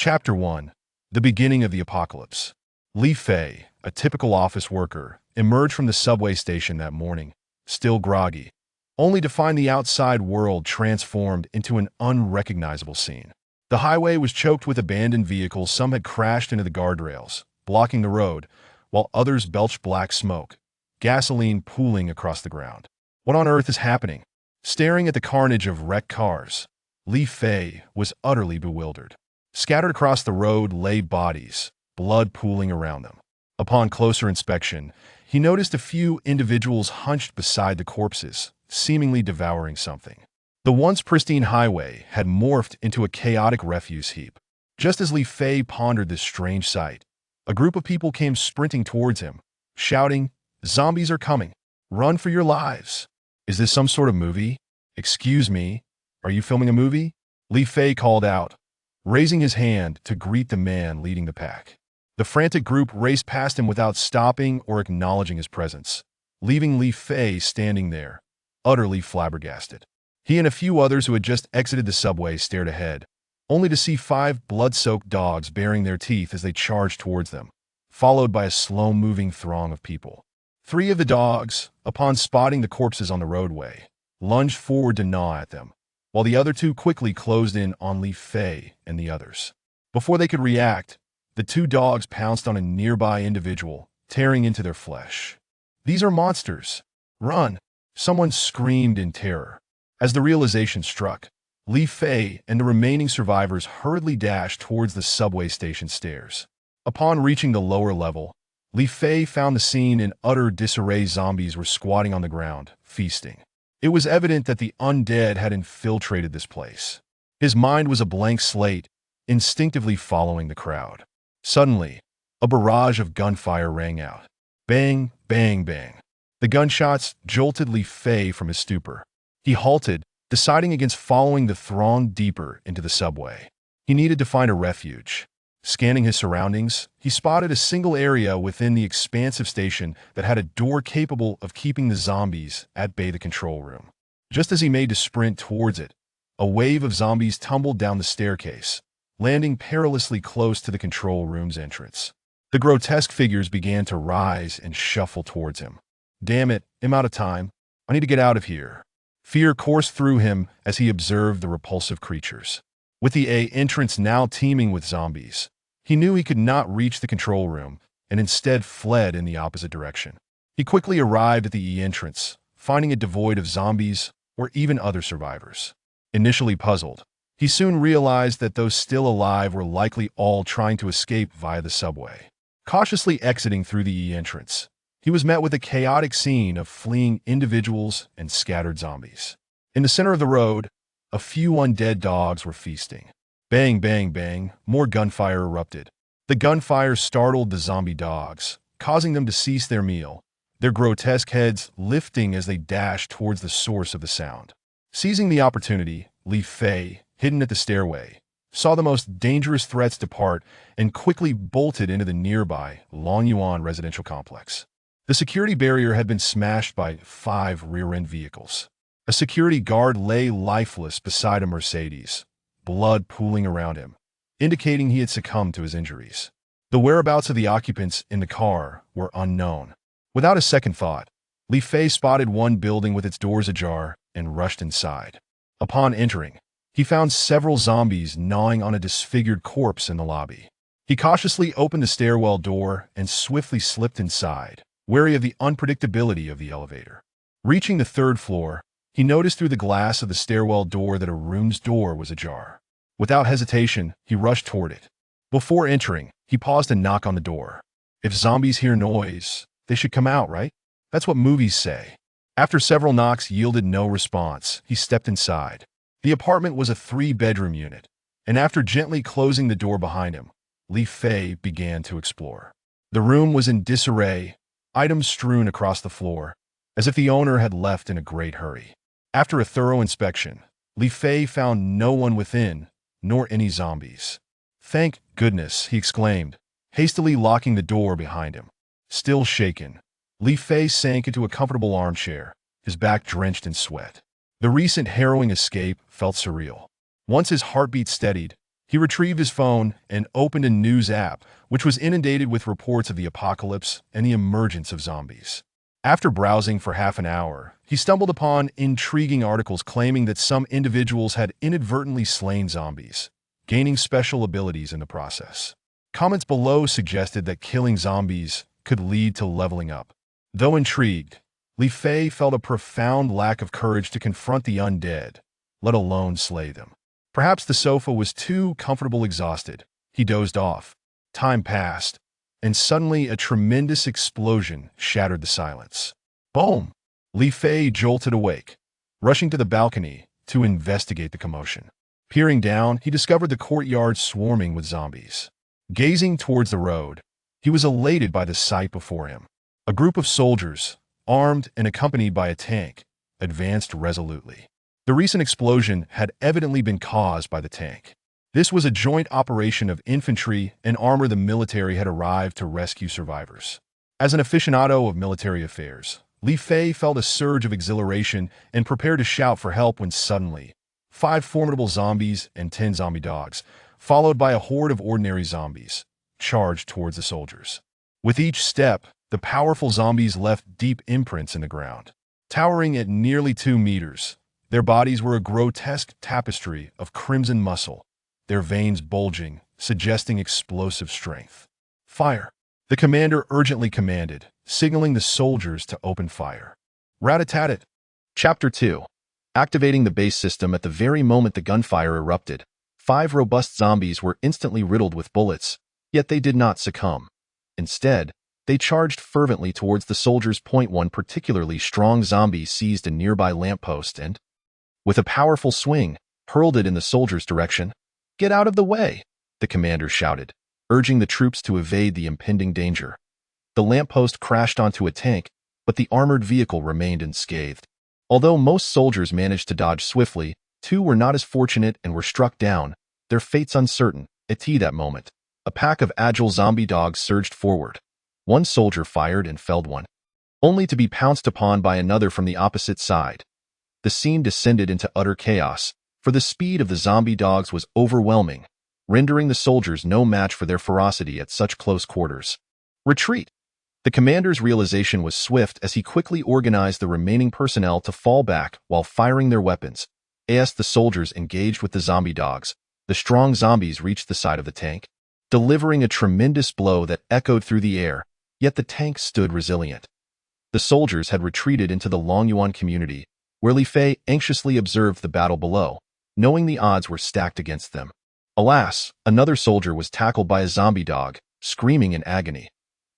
Chapter 1. The Beginning of the Apocalypse. Li Fei, a typical office worker, emerged from the subway station that morning, still groggy, only to find the outside world transformed into an unrecognizable scene. The highway was choked with abandoned vehicles. Some had crashed into the guardrails, blocking the road, while others belched black smoke, gasoline pooling across the ground. What on earth is happening? Staring at the carnage of wrecked cars, Li Fei was utterly bewildered. Scattered across the road lay bodies, blood pooling around them. Upon closer inspection, he noticed a few individuals hunched beside the corpses, seemingly devouring something. The once pristine highway had morphed into a chaotic refuse heap. Just as Li Fei pondered this strange sight, a group of people came sprinting towards him, shouting, "Zombies are coming! Run for your lives!" "Is this some sort of movie? Excuse me, are you filming a movie?" Li Fei called out, raising his hand to greet the man leading the pack. The frantic group raced past him without stopping or acknowledging his presence, leaving Li Fei standing there, utterly flabbergasted. He and a few others who had just exited the subway stared ahead, only to see 5 blood-soaked dogs baring their teeth as they charged towards them, followed by a slow-moving throng of people. 3 of the dogs, upon spotting the corpses on the roadway, lunged forward to gnaw at them, while the other 2 quickly closed in on Li Fei and the others. Before they could react, the 2 dogs pounced on a nearby individual, tearing into their flesh. "These are monsters! Run!" someone screamed in terror. As the realization struck, Li Fei and the remaining survivors hurriedly dashed towards the subway station stairs. Upon reaching the lower level, Li Fei found the scene in utter disarray. Zombies were squatting on the ground, feasting. It was evident that the undead had infiltrated this place. His mind was a blank slate, instinctively following the crowd. Suddenly, a barrage of gunfire rang out. Bang, bang, bang. The gunshots jolted Li Fei from his stupor. He halted, deciding against following the throng deeper into the subway. He needed to find a refuge. Scanning his surroundings, he spotted a single area within the expansive station that had a door capable of keeping the zombies at bay. The control room. Just as he made to sprint towards it, a wave of zombies tumbled down the staircase, landing perilously close to the control room's entrance. The grotesque figures began to rise and shuffle towards him. "Damn it, I'm out of time. I need to get out of here." Fear coursed through him as he observed the repulsive creatures. With the entrance now teeming with zombies, he knew he could not reach the control room and instead fled in the opposite direction. He quickly arrived at the entrance, finding it devoid of zombies or even other survivors. Initially puzzled, he soon realized that those still alive were likely all trying to escape via the subway. Cautiously exiting through the entrance, he was met with a chaotic scene of fleeing individuals and scattered zombies. In the center of the road, a few undead dogs were feasting. Bang, bang, bang, more gunfire erupted. The gunfire startled the zombie dogs, causing them to cease their meal, their grotesque heads lifting as they dashed towards the source of the sound. Seizing the opportunity, Li Fei, hidden at the stairway, saw the most dangerous threats depart and quickly bolted into the nearby Longyuan residential complex. The security barrier had been smashed by 5 rear-end vehicles. A security guard lay lifeless beside a Mercedes, blood pooling around him, indicating he had succumbed to his injuries. The whereabouts of the occupants in the car were unknown. Without a second thought, Li Fei spotted one building with its doors ajar and rushed inside. Upon entering, he found several zombies gnawing on a disfigured corpse in the lobby. He cautiously opened the stairwell door and swiftly slipped inside, wary of the unpredictability of the elevator. Reaching the 3rd floor, he noticed through the glass of the stairwell door that a room's door was ajar. Without hesitation, he rushed toward it. Before entering, he paused to knock on the door. If zombies hear noise, they should come out, right? That's what movies say. After several knocks yielded no response, he stepped inside. The apartment was a 3-bedroom unit, and after gently closing the door behind him, Li Fei began to explore. The room was in disarray, items strewn across the floor, as if the owner had left in a great hurry. After a thorough inspection, Li Fei found no one within, nor any zombies. "Thank goodness," he exclaimed, hastily locking the door behind him. Still shaken, Li Fei sank into a comfortable armchair, his back drenched in sweat. The recent harrowing escape felt surreal. Once his heartbeat steadied, He retrieved his phone and opened a news app, which was inundated with reports of the apocalypse and the emergence of zombies. After browsing for half an hour, he stumbled upon intriguing articles claiming that some individuals had inadvertently slain zombies, gaining special abilities in the process. Comments below suggested that killing zombies could lead to leveling up. Though intrigued, Li Fei felt a profound lack of courage to confront the undead, let alone slay them. Perhaps the sofa was too comfortable. Exhausted, he dozed off. Time passed, and suddenly a tremendous explosion shattered the silence. Boom! Li Fei jolted awake, rushing to the balcony to investigate the commotion. Peering down, he discovered the courtyard swarming with zombies. Gazing towards the road, he was elated by the sight before him. A group of soldiers, armed and accompanied by a tank, advanced resolutely. The recent explosion had evidently been caused by the tank. This was a joint operation of infantry and armor. The military had arrived to rescue survivors. As an aficionado of military affairs, Li Fei felt a surge of exhilaration and prepared to shout for help when suddenly, 5 formidable zombies and 10 zombie dogs, followed by a horde of ordinary zombies, charged towards the soldiers. With each step, the powerful zombies left deep imprints in the ground. Towering at nearly 2 meters, their bodies were a grotesque tapestry of crimson muscle, their veins bulging, suggesting explosive strength. Fire! The commander urgently commanded, signaling the soldiers to open fire. Rat-a-tat-tat! Chapter 2. Activating the base system. At the very moment the gunfire erupted, 5 robust zombies were instantly riddled with bullets, yet they did not succumb. Instead, they charged fervently towards the soldiers. One particularly strong zombie seized a nearby lamppost and, with a powerful swing, hurled it in the soldier's direction. "Get out of the way!" the commander shouted, urging the troops to evade the impending danger. The lamppost crashed onto a tank, but the armored vehicle remained unscathed. Although most soldiers managed to dodge swiftly, 2 were not as fortunate and were struck down, their fates uncertain. At that moment, a pack of agile zombie dogs surged forward. One soldier fired and felled one, only to be pounced upon by another from the opposite side. The scene descended into utter chaos, for the speed of the zombie dogs was overwhelming, rendering the soldiers no match for their ferocity at such close quarters. Retreat! The commander's realization was swift as he quickly organized the remaining personnel to fall back while firing their weapons. As the soldiers engaged with the zombie dogs, the strong zombies reached the side of the tank, delivering a tremendous blow that echoed through the air, yet the tank stood resilient. The soldiers had retreated into the Longyuan community, where Li Fei anxiously observed the battle below, knowing the odds were stacked against them. Alas, another soldier was tackled by a zombie dog, screaming in agony.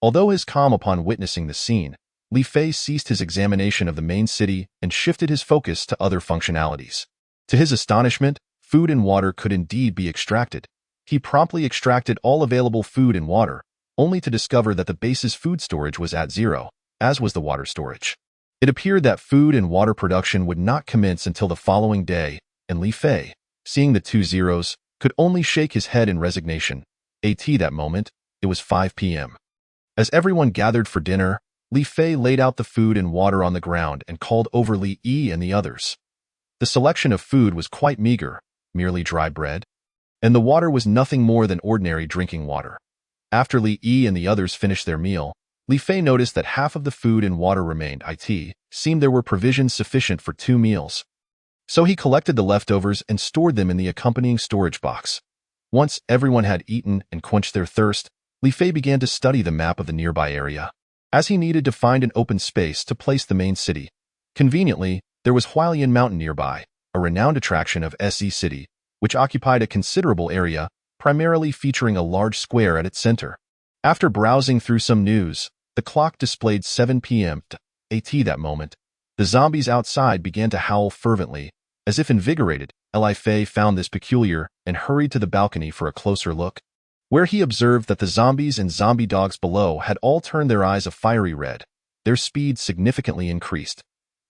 Although his calm upon witnessing the scene, Li Fei ceased his examination of the main city and shifted his focus to other functionalities. To his astonishment, food and water could indeed be extracted. He promptly extracted all available food and water, only to discover that the base's food storage was at 0, as was the water storage. It appeared that food and water production would not commence until the following day, and Li Fei, seeing the 2 zeros, could only shake his head in resignation. At that moment, it was 5 p.m. As everyone gathered for dinner, Li Fei laid out the food and water on the ground and called over Li Yi and the others. The selection of food was quite meager, merely dry bread, and the water was nothing more than ordinary drinking water. After Li Yi and the others finished their meal, Li Fei noticed that half of the food and water remained. It seemed there were provisions sufficient for 2 meals. So he collected the leftovers and stored them in the accompanying storage box. Once everyone had eaten and quenched their thirst, Li Fei began to study the map of the nearby area, as he needed to find an open space to place the main city. Conveniently, there was Hualien Mountain nearby, a renowned attraction of SE City, which occupied a considerable area, primarily featuring a large square at its center. After browsing through some news, the clock displayed 7 p.m. At that moment, the zombies outside began to howl fervently, as if invigorated. Li Fei found this peculiar and hurried to the balcony for a closer look, where he observed that the zombies and zombie dogs below had all turned their eyes a fiery red. Their speed significantly increased.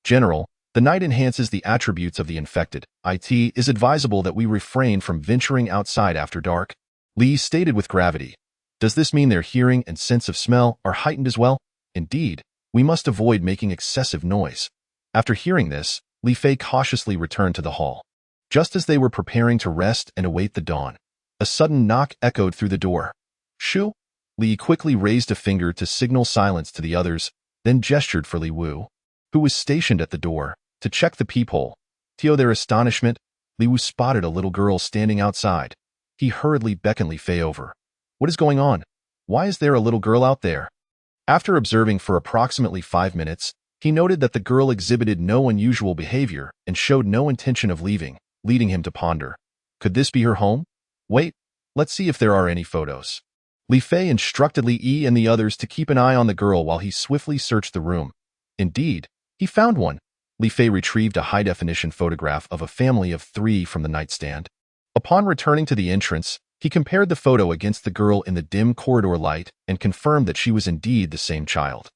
General, the night enhances the attributes of the infected. It is advisable that we refrain from venturing outside after dark, Li stated with gravity. Does this mean their hearing and sense of smell are heightened as well? Indeed, we must avoid making excessive noise. After hearing this, Li Fei cautiously returned to the hall. Just as they were preparing to rest and await the dawn, a A sudden knock echoed through the door. Shu? Li quickly raised a finger to signal silence to the others, then gestured for Li Wu, who was stationed at the door, to check the peephole. To their astonishment, Li Wu spotted a little girl standing outside. He hurriedly beckoned Li Fei over. What is going on? Why is there a little girl out there? After observing for approximately 5 minutes, he noted that the girl exhibited no unusual behavior and showed no intention of leaving, leading him to ponder. Could this be her home? Wait, let's see if there are any photos. Li Fei instructed Li Yi and the others to keep an eye on the girl while he swiftly searched the room. Indeed, he found one. Li Fei retrieved a high-definition photograph of a family of 3 from the nightstand. Upon returning to the entrance, he compared the photo against the girl in the dim corridor light and confirmed that she was indeed the same child.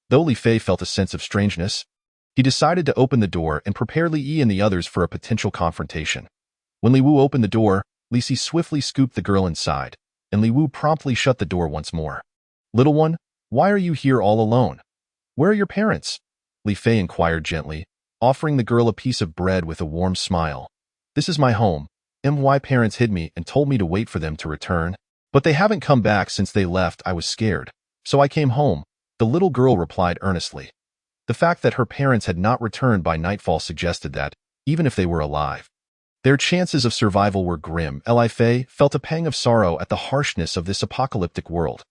Though Li Fei felt a sense of strangeness, he decided to open the door and prepare Li Yi and the others for a potential confrontation. When Li Wu opened the door, Li Si swiftly scooped the girl inside, and Li Wu promptly shut the door once more. Little one, why are you here all alone? Where are your parents? Li Fei inquired gently, offering the girl a piece of bread with a warm smile. This is my home. My parents hid me and told me to wait for them to return. But they haven't come back since they left. I was scared. So I came home, the little girl replied earnestly. The fact that her parents had not returned by nightfall suggested that, even if they were alive, their chances of survival were grim. Li Fei felt a pang of sorrow at the harshness of this apocalyptic world.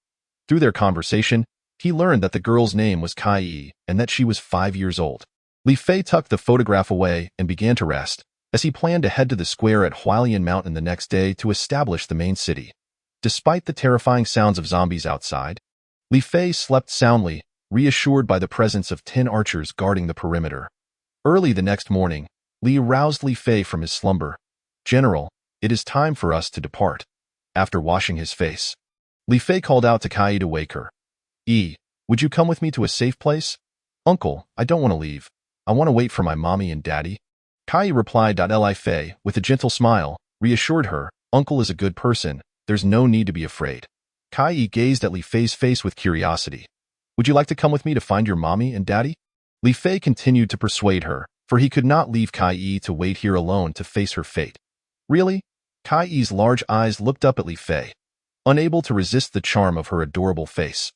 Through their conversation, he learned that the girl's name was Kai Yi and that she was 5 years old. Li Fei tucked the photograph away and began to rest, as he planned to head to the square at Hualien Mountain the next day to establish the main city. Despite the terrifying sounds of zombies outside, Li Fei slept soundly, reassured by the presence of 10 archers guarding the perimeter. Early the next morning, Li roused Li Fei from his slumber. General, it is time for us to depart. After washing his face, Li Fei called out to Kai to wake her. Would you come with me to a safe place? Uncle, I don't want to leave. I want to wait for my mommy and daddy. Kai replied. Li Fei, with a gentle smile, reassured her, Uncle is a good person, there's no need to be afraid. Kai gazed at Li Fei's face with curiosity. Would you like to come with me to find your mommy and daddy? Li Fei continued to persuade her, for he could not leave Kai to wait here alone to face her fate. Really? Kai's large eyes looked up at Li Fei, unable to resist the charm of her adorable face.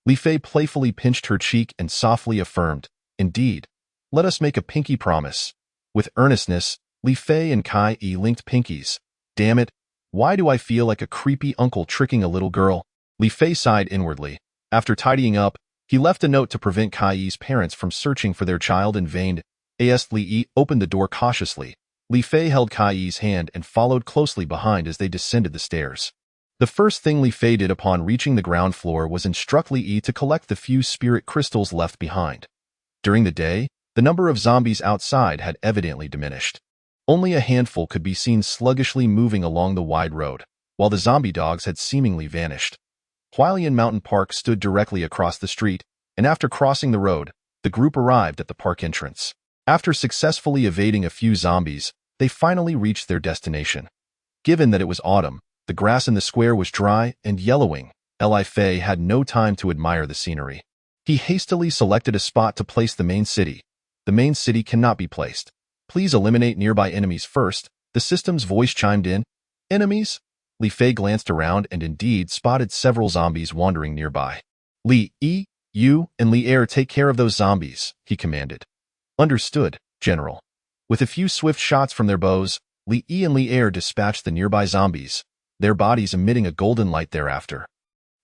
Li Fei playfully pinched her cheek and softly affirmed, Indeed. Let us make a pinky promise. With earnestness, Li Fei and Kai linked pinkies. Damn it, why do I feel like a creepy uncle tricking a little girl? Li Fei sighed inwardly. After tidying up, he left a note to prevent Kai's parents from searching for their child in vain. As Li opened the door cautiously, Li Fei held Kai's hand and followed closely behind as they descended the stairs. The first thing Li Fei did upon reaching the ground floor was instruct Li to collect the few spirit crystals left behind. During the day, the number of zombies outside had evidently diminished. Only a handful could be seen sluggishly moving along the wide road, while the zombie dogs had seemingly vanished. Hualien Mountain Park stood directly across the street, and after crossing the road, the group arrived at the park entrance. After successfully evading a few zombies, they finally reached their destination. Given that it was autumn, the grass in the square was dry and yellowing. Li Fei had no time to admire the scenery. He hastily selected a spot to place the main city. The main city cannot be placed. Please eliminate nearby enemies first, the system's voice chimed in. Enemies? Li Fei glanced around and indeed spotted several zombies wandering nearby. Li Yi, you and Li Er take care of those zombies, he commanded. Understood, General. With a few swift shots from their bows, Li Yi and Li Er dispatched the nearby zombies, their bodies emitting a golden light thereafter.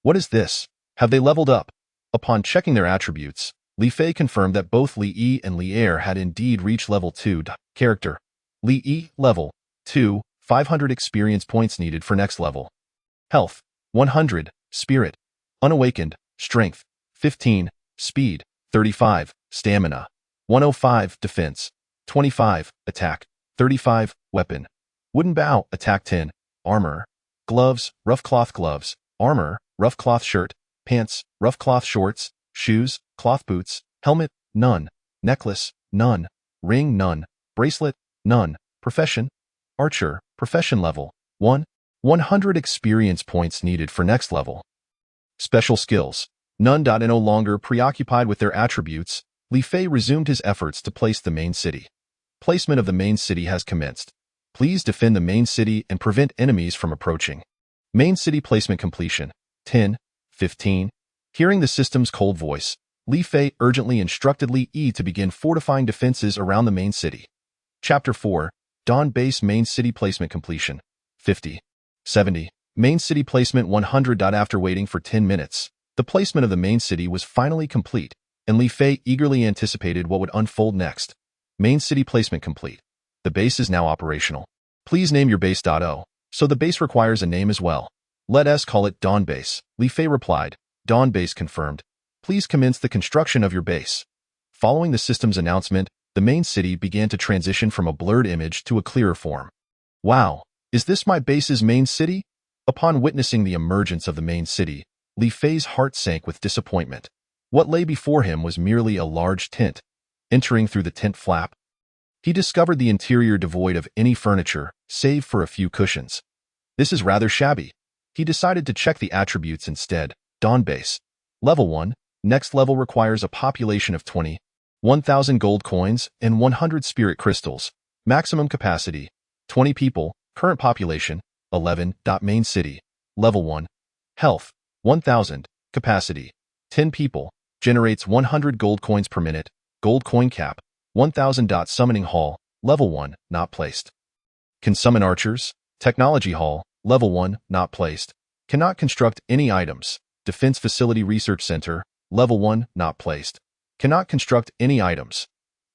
What is this? Have they leveled up? Upon checking their attributes, Li Fei confirmed that both Li Yi and Li Er had indeed reached level 2. Character. Li Yi, level 2, 500 experience points needed for next level. Health, 100, Spirit, Unawakened, Strength, 15, Speed, 35, Stamina, 105, Defense, 25, Attack, 35, Weapon. Wooden Bow, Attack 10, Armor, Gloves, Rough Cloth Gloves, Armor, Rough Cloth Shirt, Pants, Rough Cloth Shorts, Shoes, Cloth Boots, Helmet, none, Necklace, none, Ring, none, Bracelet, none, Profession, Archer, Profession level, 1, 100 experience points needed for next level. Special skills, none. No longer preoccupied with their attributes, Li Fei resumed his efforts to place the main city. Placement of the main city has commenced. Please defend the main city and prevent enemies from approaching. Main city placement completion. 10, 15. Hearing the system's cold voice, Li Fei urgently instructed Li Yi to begin fortifying defenses around the main city. Chapter 4. Dawn Base Main City Placement Completion. 50, 70. Main city placement 100. After waiting for 10 minutes, the placement of the main city was finally complete, and Li Fei eagerly anticipated what would unfold next. Main city placement complete. The base is now operational. Please name your base. So the base requires a name as well. Let us call it Dawn Base. Li Fei replied. Dawn Base confirmed. Please commence the construction of your base. Following the system's announcement, the main city began to transition from a blurred image to a clearer form. Wow, is this my base's main city? Upon witnessing the emergence of the main city, Li Fei's heart sank with disappointment. What lay before him was merely a large tent. Entering through the tent flap, he discovered the interior devoid of any furniture, save for a few cushions. This is rather shabby. He decided to check the attributes instead. Dawn Base. Level 1. Next level requires a population of 20, 1,000 gold coins, and 100 spirit crystals. Maximum capacity. 20 people. Current population. 11. Main city. Level 1. Health. 1,000. Capacity. 10 people. Generates 100 gold coins per minute. Gold coin cap. 1,000. Summoning Hall. Level 1. Not placed. Can summon archers. Technology Hall. Level 1. Not placed. Cannot construct any items. Defense Facility Research Center. Level 1. Not placed. Cannot construct any items.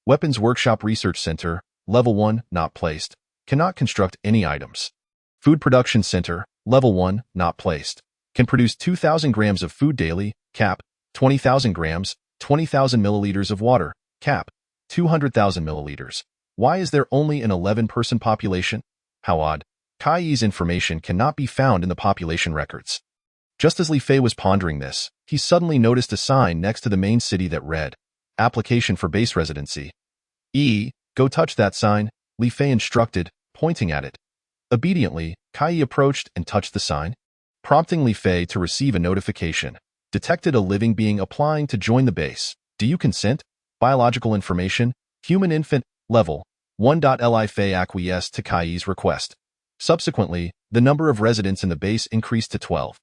Weapons Workshop Research Center. Level 1. Not placed. Cannot construct any items. Food Production Center. Level 1. Not placed. Can produce 2,000 grams of food daily. Cap. 20,000 grams. 20,000 milliliters of water. Cap. 200,000 milliliters. Why is there only an 11-person population? How odd. Kai's information cannot be found in the population records. Just as Li Fei was pondering this, he suddenly noticed a sign next to the main city that read, Application for Base Residency. Go touch that sign, Li Fei instructed, pointing at it. Obediently, Kai approached and touched the sign, prompting Li Fei to receive a notification. Detected a living being applying to join the base. Do you consent? Biological information. Human infant. Level 1. Li Fei acquiesced to Kai's request. Subsequently, the number of residents in the base increased to 12.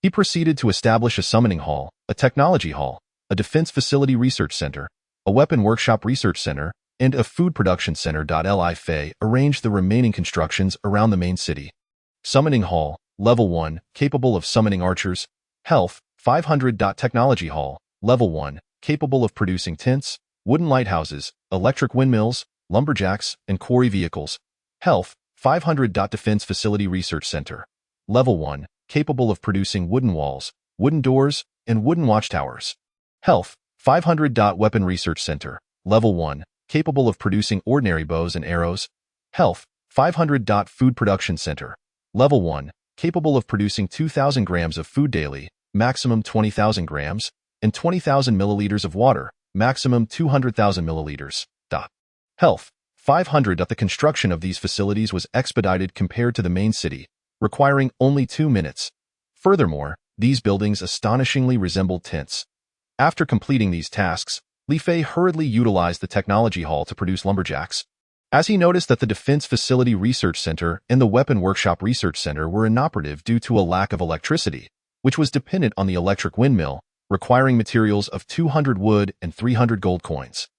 He proceeded to establish a summoning hall, a technology hall, a defense facility research center, a weapon workshop research center, and a food production center. Li Fei arranged the remaining constructions around the main city. Summoning Hall. Level 1. Capable of summoning archers. Health. 500. Technology Hall. Level 1. Capable of producing tents, wooden lighthouses, electric windmills, lumberjacks, and quarry vehicles. Health. 500. Defense Facility Research Center. Level 1. Capable of producing wooden walls, wooden doors, and wooden watchtowers. Health. 500. Weapon Research Center. Level 1. Capable of producing ordinary bows and arrows. Health. 500. Food Production Center. Level 1. Capable of producing 2,000 grams of food daily, maximum 20,000 grams, and 20,000 milliliters of water, maximum 200,000 milliliters. Health. 500. The construction of these facilities was expedited compared to the main city, requiring only 2 minutes. Furthermore, these buildings astonishingly resembled tents. After completing these tasks, Li Fei hurriedly utilized the technology hall to produce lumberjacks. As he noticed that the Defense Facility Research Center and the Weapon Workshop Research Center were inoperative due to a lack of electricity, which was dependent on the electric windmill, requiring materials of 200 wood and 300 gold coins.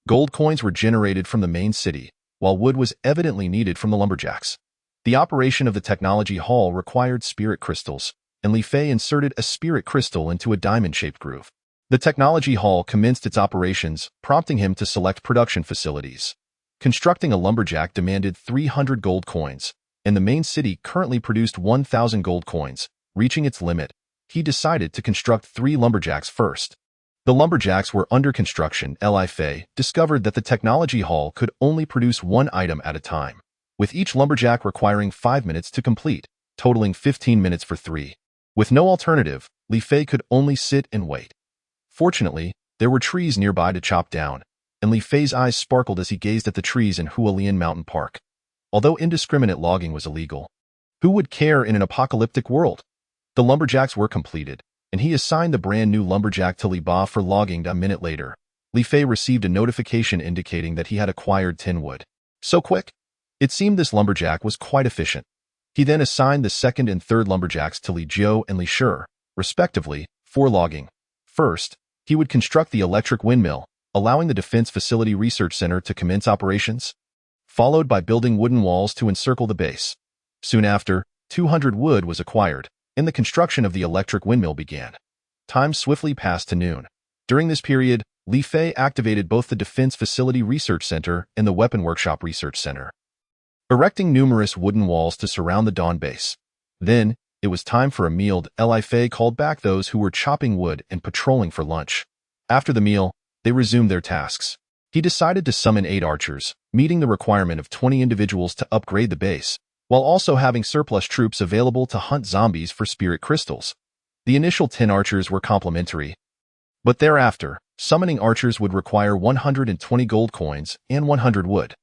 Gold coins were generated from the main city, while wood was evidently needed from the lumberjacks. The operation of the technology hall required spirit crystals, and Li Fei inserted a spirit crystal into a diamond-shaped groove. The technology hall commenced its operations, prompting him to select production facilities. Constructing a lumberjack demanded 300 gold coins, and the main city currently produced 1,000 gold coins. Reaching its limit, he decided to construct 3 lumberjacks first. The lumberjacks were under construction. Li Fei discovered that the technology hall could only produce 1 item at a time, with each lumberjack requiring 5 minutes to complete, totaling 15 minutes for 3. With no alternative, Li Fei could only sit and wait. Fortunately, there were trees nearby to chop down, and Li Fei's eyes sparkled as he gazed at the trees in Hualien Mountain Park. Although indiscriminate logging was illegal, who would care in an apocalyptic world? The lumberjacks were completed, and he assigned the brand new lumberjack to Li Ba for logging. A minute later, Li Fei received a notification indicating that he had acquired 10 wood. So quick? It seemed this lumberjack was quite efficient. He then assigned the second and third lumberjacks to Li Jiu and Li Shi, respectively, for logging. First, he would construct the electric windmill, allowing the Defense Facility Research Center to commence operations, followed by building wooden walls to encircle the base. Soon after, 200 wood was acquired, and the construction of the electric windmill began. Time swiftly passed to noon. During this period, Li Fei activated both the Defense Facility Research Center and the Weapon Workshop Research Center, erecting numerous wooden walls to surround the Dawn base. Then, it was time for a meal. Li Fei called back those who were chopping wood and patrolling for lunch. After the meal, they resumed their tasks. He decided to summon 8 archers, meeting the requirement of 20 individuals to upgrade the base, while also having surplus troops available to hunt zombies for spirit crystals. The initial 10 archers were complimentary, but thereafter, summoning archers would require 120 gold coins and 100 wood.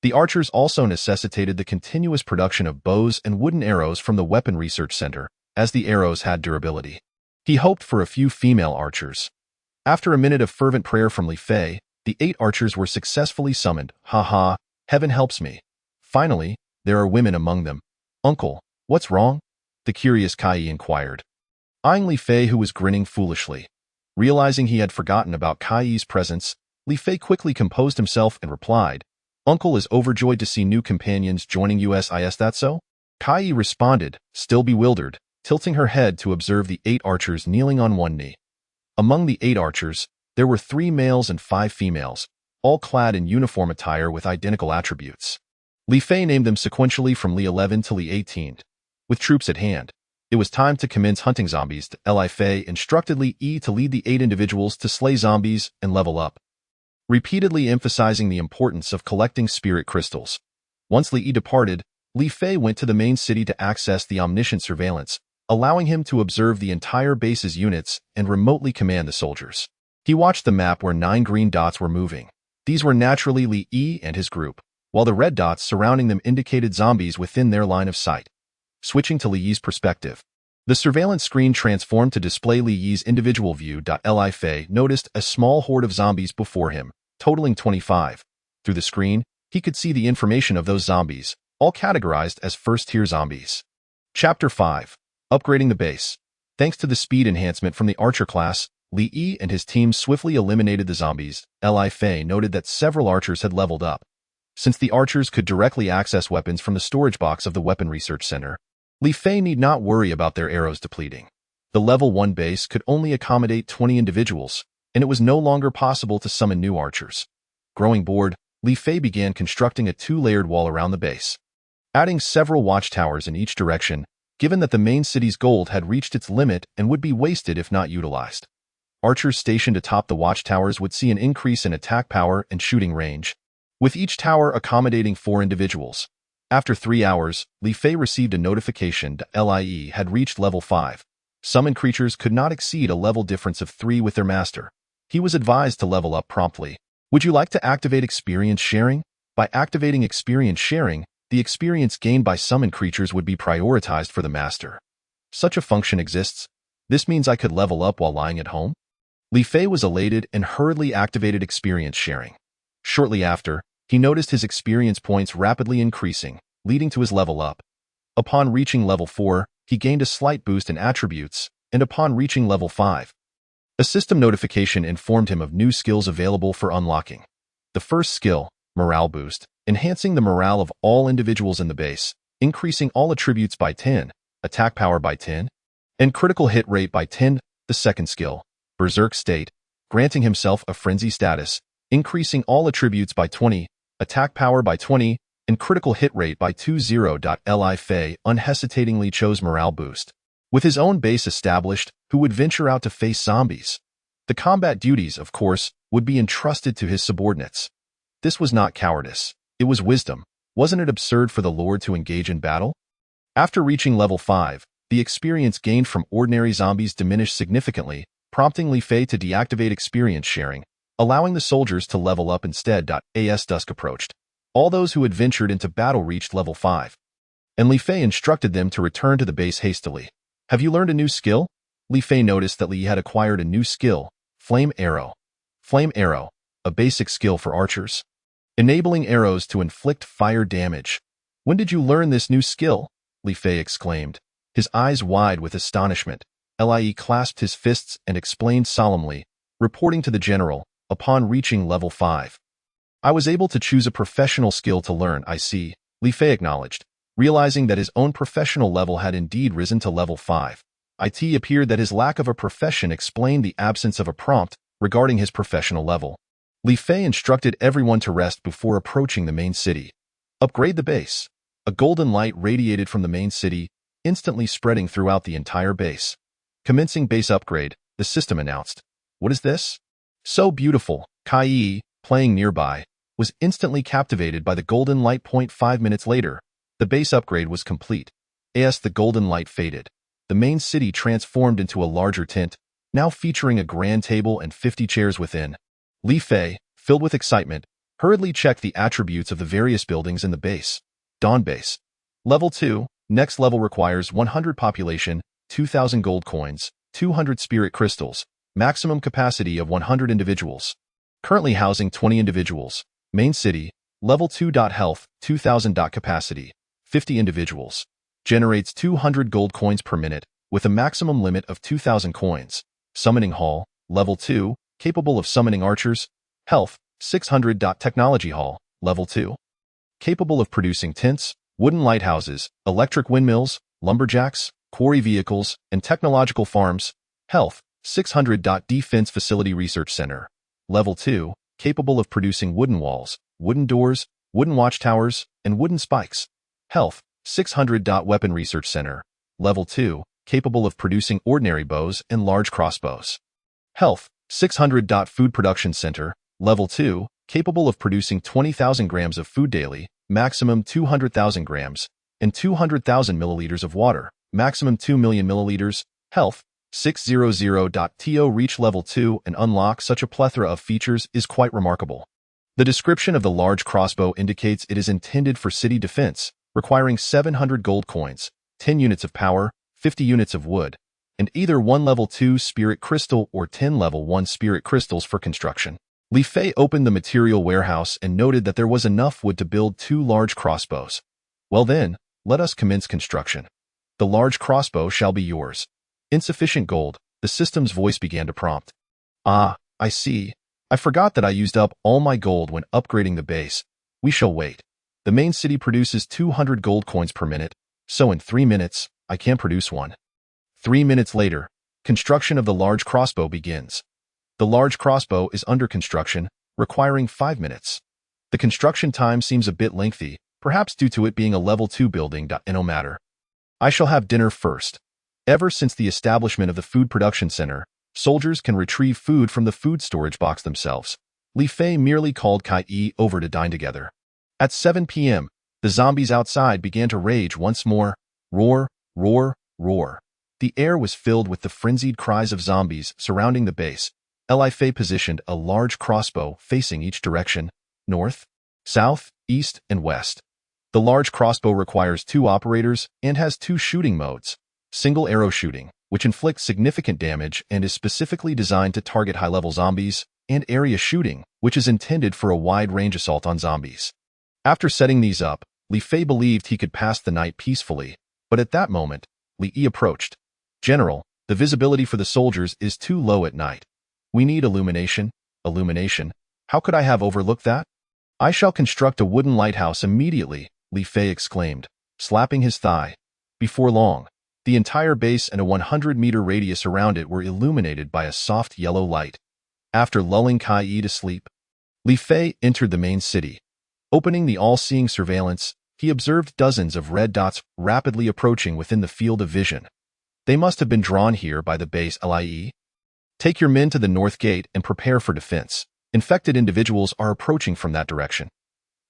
The archers also necessitated the continuous production of bows and wooden arrows from the Weapon Research Center, as the arrows had durability. He hoped for a few female archers. After a minute of fervent prayer from Li Fei, the 8 archers were successfully summoned. Ha, heaven helps me. Finally, there are women among them. Uncle, what's wrong? The curious Kai inquired, eyeing Li Fei, who was grinning foolishly. Realizing he had forgotten about Kai's presence, Li Fei quickly composed himself and replied, Uncle is overjoyed to see new companions joining us. Is that so? Kai responded, still bewildered, tilting her head to observe the 8 archers kneeling on one knee. Among the 8 archers, there were 3 males and 5 females, all clad in uniform attire with identical attributes. Li Fei named them sequentially from Li 11 to Li 18. With troops at hand, it was time to commence hunting zombies. Li Fei instructed Li Yi to lead the 8 individuals to slay zombies and level up, repeatedly emphasizing the importance of collecting spirit crystals. Once Li Yi departed, Li Fei went to the main city to access the omniscient surveillance, allowing him to observe the entire base's units and remotely command the soldiers. He watched the map where 9 green dots were moving. These were naturally Li Yi and his group, while the red dots surrounding them indicated zombies within their line of sight. Switching to Li Yi's perspective, the surveillance screen transformed to display Li Yi's individual view. Li Fei noticed a small horde of zombies before him, totaling 25. Through the screen, he could see the information of those zombies, all categorized as first-tier zombies. Chapter 5. Upgrading the base. Thanks to the speed enhancement from the archer class, Li Yi and his team swiftly eliminated the zombies. Li Fei noted that several archers had leveled up. Since the archers could directly access weapons from the storage box of the Weapon Research Center, Li Fei need not worry about their arrows depleting. The level 1 base could only accommodate 20 individuals, and it was no longer possible to summon new archers. Growing bored, Li Fei began constructing a 2-layered wall around the base, adding several watchtowers in each direction, given that the main city's gold had reached its limit and would be wasted if not utilized. Archers stationed atop the watchtowers would see an increase in attack power and shooting range, with each tower accommodating 4 individuals. After 3 hours, Li Fei received a notification that Li had reached level 5. Summoned creatures could not exceed a level difference of 3 with their master. He was advised to level up promptly. Would you like to activate experience sharing? By activating experience sharing, the experience gained by summoned creatures would be prioritized for the master. Such a function exists. This means I could level up while lying at home? Li Fei was elated and hurriedly activated experience sharing. Shortly after, he noticed his experience points rapidly increasing, leading to his level up. Upon reaching level 4, he gained a slight boost in attributes, and upon reaching level 5, a system notification informed him of new skills available for unlocking. The first skill, Morale Boost, enhancing the morale of all individuals in the base, increasing all attributes by 10, attack power by 10, and critical hit rate by 10. The second skill, Berserk State, granting himself a frenzy status, increasing all attributes by 20, attack power by 20, and critical hit rate by 20. Li Fei unhesitatingly chose Morale Boost. With his own base established, who would venture out to face zombies? The combat duties, of course, would be entrusted to his subordinates. This was not cowardice. It was wisdom. Wasn't it absurd for the Lord to engage in battle? After reaching level 5, the experience gained from ordinary zombies diminished significantly, prompting Li Fei to deactivate experience sharing, allowing the soldiers to level up instead. As dusk approached, all those who had ventured into battle reached level 5, and Li Fei instructed them to return to the base hastily. Have you learned a new skill? Li Fei noticed that Li had acquired a new skill, Flame Arrow. Flame Arrow, a basic skill for archers. enabling arrows to inflict fire damage. When did you learn this new skill? Li Fei exclaimed, his eyes wide with astonishment. Lie clasped his fists and explained solemnly, reporting to the general, upon reaching level 5. I was able to choose a professional skill to learn, I see, Li Fei acknowledged, realizing that his own professional level had indeed risen to level 5. It appeared that his lack of a profession explained the absence of a prompt regarding his professional level. Li Fei instructed everyone to rest before approaching the main city. Upgrade the base. A golden light radiated from the main city, instantly spreading throughout the entire base. Commencing base upgrade, the system announced. What is this? So beautiful, Kai Yi, playing nearby, was instantly captivated by the golden light. 5 minutes later, the base upgrade was complete. As the golden light faded, the main city transformed into a larger tent, now featuring a grand table and 50 chairs within. Li Fei, filled with excitement, hurriedly checked the attributes of the various buildings in the base. Dawn Base. Level 2, next level requires 100 population, 2,000 gold coins, 200 spirit crystals, maximum capacity of 100 individuals. Currently housing 20 individuals. Main city, level 2. Health, 2,000. Capacity, 50 individuals. Generates 200 gold coins per minute, with a maximum limit of 2,000 coins. Summoning Hall, level 2, capable of summoning archers. Health, 600. Technology Hall, level 2. Capable of producing tents, wooden lighthouses, electric windmills, lumberjacks, quarry vehicles, and technological farms. Health, 600. Defense Facility Research Center, level 2, capable of producing wooden walls, wooden doors, wooden watchtowers, and wooden spikes. Health, 600. Weapon Research Center, level 2, capable of producing ordinary bows and large crossbows. Health, 600. Food Production Center, level 2, capable of producing 20,000 grams of food daily, maximum 200,000 grams, and 200,000 milliliters of water, maximum 2 million milliliters. Health, 600. To reach level 2 and unlock such a plethora of features is quite remarkable. The description of the large crossbow indicates it is intended for city defense, requiring 700 gold coins, 10 units of power, 50 units of wood, and either 1 level 2 spirit crystal or 10 level 1 spirit crystals for construction. Li Fei opened the material warehouse and noted that there was enough wood to build 2 large crossbows. Well then, let us commence construction. The large crossbow shall be yours. Insufficient gold, the system's voice began to prompt. Ah, I see. I forgot that I used up all my gold when upgrading the base. We shall wait. The main city produces 200 gold coins per minute, so in 3 minutes, I can produce one. 3 minutes later, construction of the large crossbow begins. The large crossbow is under construction, requiring 5 minutes. The construction time seems a bit lengthy, perhaps due to it being a level 2 building. No matter. I shall have dinner first. Ever since the establishment of the food production center, soldiers can retrieve food from the food storage box themselves. Li Fei merely called Kai Yi over to dine together. At 7 p.m., the zombies outside began to rage once more. Roar, roar, roar. The air was filled with the frenzied cries of zombies surrounding the base. Li Fei positioned a large crossbow facing each direction, north, south, east, and west. The large crossbow requires 2 operators and has 2 shooting modes. Single arrow shooting, which inflicts significant damage and is specifically designed to target high-level zombies, and area shooting, which is intended for a wide-range assault on zombies. After setting these up, Li Fei believed he could pass the night peacefully, but at that moment, Li Yi approached. General, the visibility for the soldiers is too low at night. We need illumination. Illumination? How could I have overlooked that? I shall construct a wooden lighthouse immediately, Li Fei exclaimed, slapping his thigh. Before long, the entire base and a 100-meter radius around it were illuminated by a soft yellow light. After lulling Kai Yi to sleep, Li Fei entered the main city. Opening the all-seeing surveillance, he observed dozens of red dots rapidly approaching within the field of vision. They must have been drawn here by the base Lie. Take your men to the north gate and prepare for defense. Infected individuals are approaching from that direction.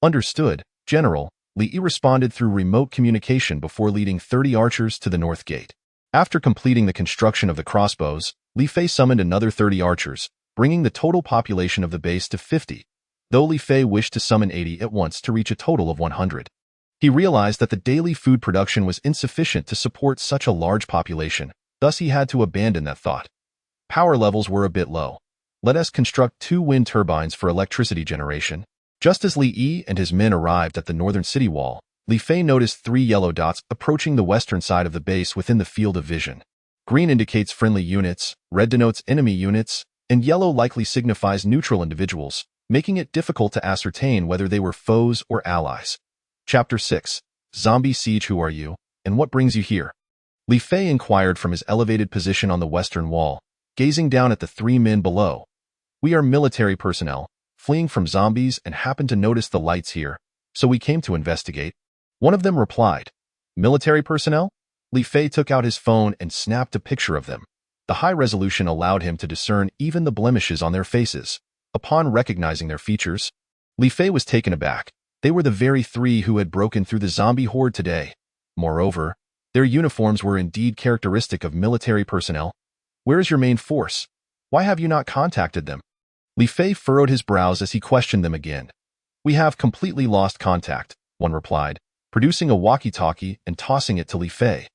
Understood, General. Li Yi responded through remote communication before leading 30 archers to the north gate. After completing the construction of the crossbows, Li Fei summoned another 30 archers, bringing the total population of the base to 50, though Li Fei wished to summon 80 at once to reach a total of 100. He realized that the daily food production was insufficient to support such a large population, thus he had to abandon that thought. Power levels were a bit low. Let us construct 2 wind turbines for electricity generation. Just as Li Yi and his men arrived at the northern city wall, Li Fei noticed 3 yellow dots approaching the western side of the base within the field of vision. Green indicates friendly units, red denotes enemy units, and yellow likely signifies neutral individuals, making it difficult to ascertain whether they were foes or allies. Chapter 6. Zombie Siege. Who are you, and what brings you here? Li Fei inquired from his elevated position on the western wall, gazing down at the 3 men below. We are military personnel, fleeing from zombies and happened to notice the lights here, so we came to investigate. One of them replied. Military personnel? Li Fei took out his phone and snapped a picture of them. The high resolution allowed him to discern even the blemishes on their faces. Upon recognizing their features, Li Fei was taken aback. They were the very 3 who had broken through the zombie horde today. Moreover, their uniforms were indeed characteristic of military personnel. Where is your main force? Why have you not contacted them? Li Fei furrowed his brows as he questioned them again. We have completely lost contact, one replied, producing a walkie-talkie and tossing it to Li Fei.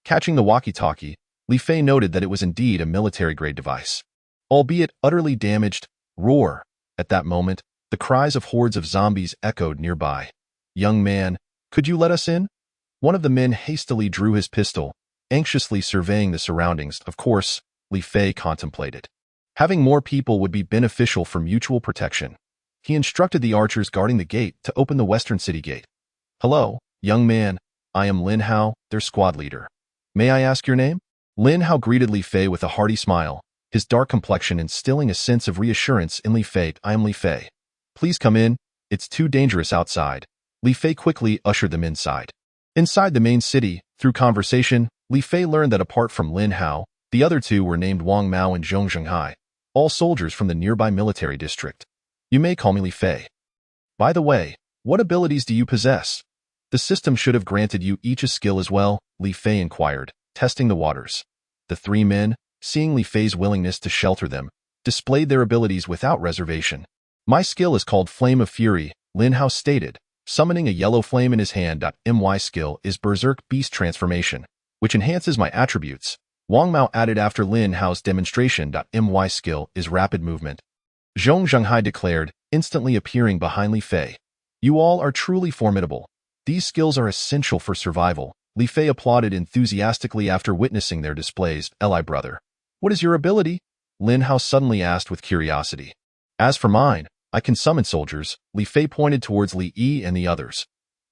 Catching the walkie-talkie, Li Fei noted that it was indeed a military-grade device. Albeit utterly damaged, roar. At that moment, the cries of hordes of zombies echoed nearby. Young man, could you let us in? One of the men hastily drew his pistol, anxiously surveying the surroundings. Of course, Li Fei contemplated. Having more people would be beneficial for mutual protection. He instructed the archers guarding the gate to open the western city gate. Hello, young man. I am Lin Hao, their squad leader. May I ask your name? Lin Hao greeted Li Fei with a hearty smile, his dark complexion instilling a sense of reassurance in Li Fei. I am Li Fei. Please come in. It's too dangerous outside. Li Fei quickly ushered them inside. Inside the main city, through conversation, Li Fei learned that apart from Lin Hao, the other 2 were named Wang Mao and Zhong Zhenghai, all soldiers from the nearby military district. You may call me Li Fei. By the way, what abilities do you possess? The system should have granted you each a skill as well, Li Fei inquired, testing the waters. The 3 men, seeing Li Fei's willingness to shelter them, displayed their abilities without reservation. My skill is called Flame of Fury, Lin Hao stated, summoning a yellow flame in his hand. My skill is Berserk Beast Transformation, which enhances my attributes. Wang Mao added after Lin Hao's demonstration. My skill is Rapid Movement. Zhong Zhenghai declared, instantly appearing behind Li Fei. You all are truly formidable. These skills are essential for survival. Li Fei applauded enthusiastically after witnessing their displays. Li brother, what is your ability? Lin Hao suddenly asked with curiosity. As for mine, I can summon soldiers. Li Fei pointed towards Li Yi and the others.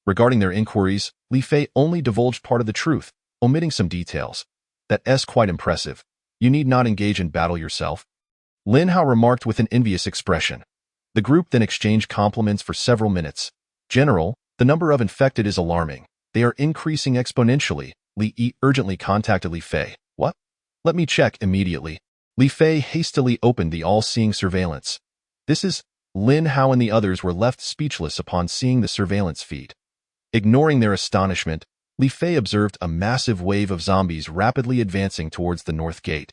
Regarding their inquiries, Li Fei only divulged part of the truth, omitting some details. That's quite impressive. You need not engage in battle yourself. Lin Hao remarked with an envious expression. The group then exchanged compliments for several minutes. General, the number of infected is alarming. They are increasing exponentially. Li Yi urgently contacted Li Fei. What? Let me check immediately. Li Fei hastily opened the all-seeing surveillance. This is... Lin Hao and the others were left speechless upon seeing the surveillance feed. Ignoring their astonishment, Li Fei observed a massive wave of zombies rapidly advancing towards the north gate,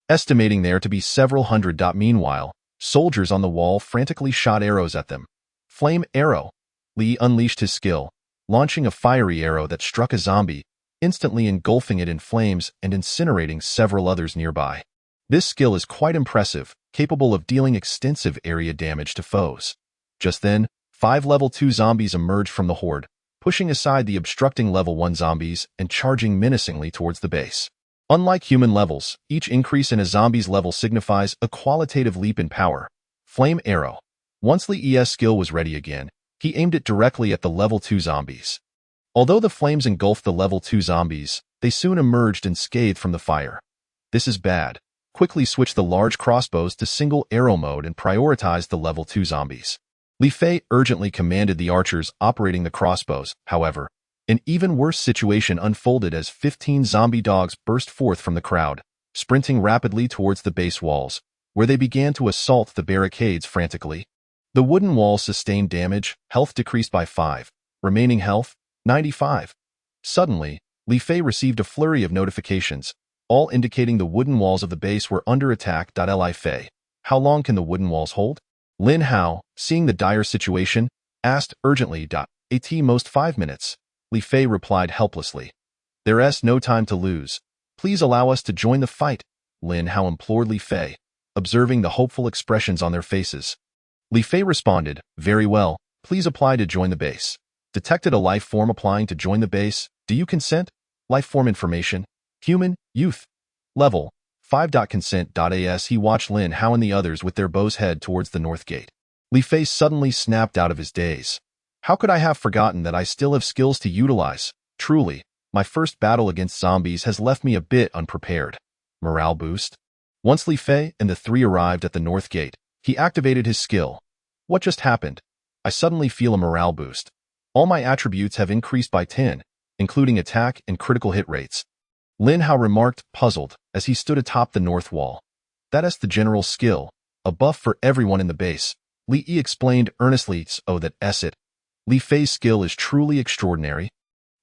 estimating there to be several hundred. Meanwhile, soldiers on the wall frantically shot arrows at them. Flame arrow. Li unleashed his skill, launching a fiery arrow that struck a zombie, instantly engulfing it in flames and incinerating several others nearby. This skill is quite impressive, capable of dealing extensive area damage to foes. Just then, 5 level 2 zombies emerged from the horde, pushing aside the obstructing level 1 zombies and charging menacingly towards the base. Unlike human levels, each increase in a zombie's level signifies a qualitative leap in power. Flame arrow. Once Li's skill was ready again, he aimed it directly at the level 2 zombies. Although the flames engulfed the level 2 zombies, they soon emerged unscathed from the fire. This is bad. Quickly switch the large crossbows to single arrow mode and prioritize the level 2 zombies. Li Fei urgently commanded the archers operating the crossbows. However, an even worse situation unfolded as 15 zombie dogs burst forth from the crowd, sprinting rapidly towards the base walls, where they began to assault the barricades frantically. The wooden walls sustained damage, health decreased by 5, remaining health, 95. Suddenly, Li Fei received a flurry of notifications, all indicating the wooden walls of the base were under attack. Li Fei, how long can the wooden walls hold? Lin Hao, seeing the dire situation, asked urgently. At most 5 minutes. Li Fei replied helplessly. There's no time to lose. Please allow us to join the fight, Lin Hao implored Li Fei, observing the hopeful expressions on their faces. Li Fei responded, very well, Please apply to join the base. Detected a life form applying to join the base. Do you consent? Life form information. Human, youth. Level 5. Consent.as. He watched Lin Hao and the others with their bows head towards the north gate. Li Fei suddenly snapped out of his daze. How could I have forgotten that I still have skills to utilize? Truly, my first battle against zombies has left me a bit unprepared. Morale boost. Once Li Fei and the three arrived at the north gate, he activated his skill. What just happened? I suddenly feel a morale boost. All my attributes have increased by 10, including attack and critical hit rates. Lin Hao remarked, puzzled, as he stood atop the north wall. That is the general skill, a buff for everyone in the base. Li Yi explained earnestly, so that it. Li Fei's skill is truly extraordinary.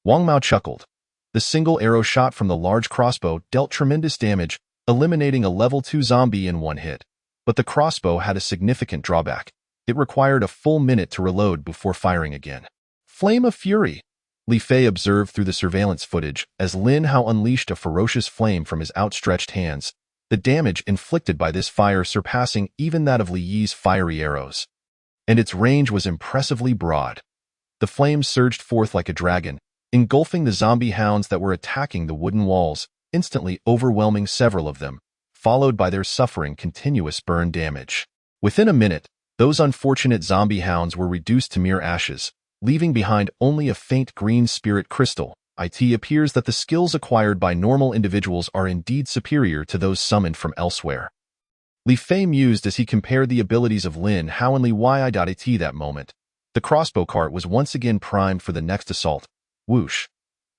Wang Mao chuckled. The single arrow shot from the large crossbow dealt tremendous damage, eliminating a level 2 zombie in one hit. But the crossbow had a significant drawback. It required a full minute to reload before firing again. Flame of Fury. Li Fei observed through the surveillance footage as Lin Hao unleashed a ferocious flame from his outstretched hands, the damage inflicted by this fire surpassing even that of Li Yi's fiery arrows. And its range was impressively broad. The flames surged forth like a dragon, engulfing the zombie hounds that were attacking the wooden walls, instantly overwhelming several of them, followed by their suffering continuous burn damage. Within a minute, those unfortunate zombie hounds were reduced to mere ashes, leaving behind only a faint green spirit crystal. It appears that the skills acquired by normal individuals are indeed superior to those summoned from elsewhere. Li Fei mused as he compared the abilities of Lin Hao and Li Yi. That moment, the crossbow cart was once again primed for the next assault. Whoosh!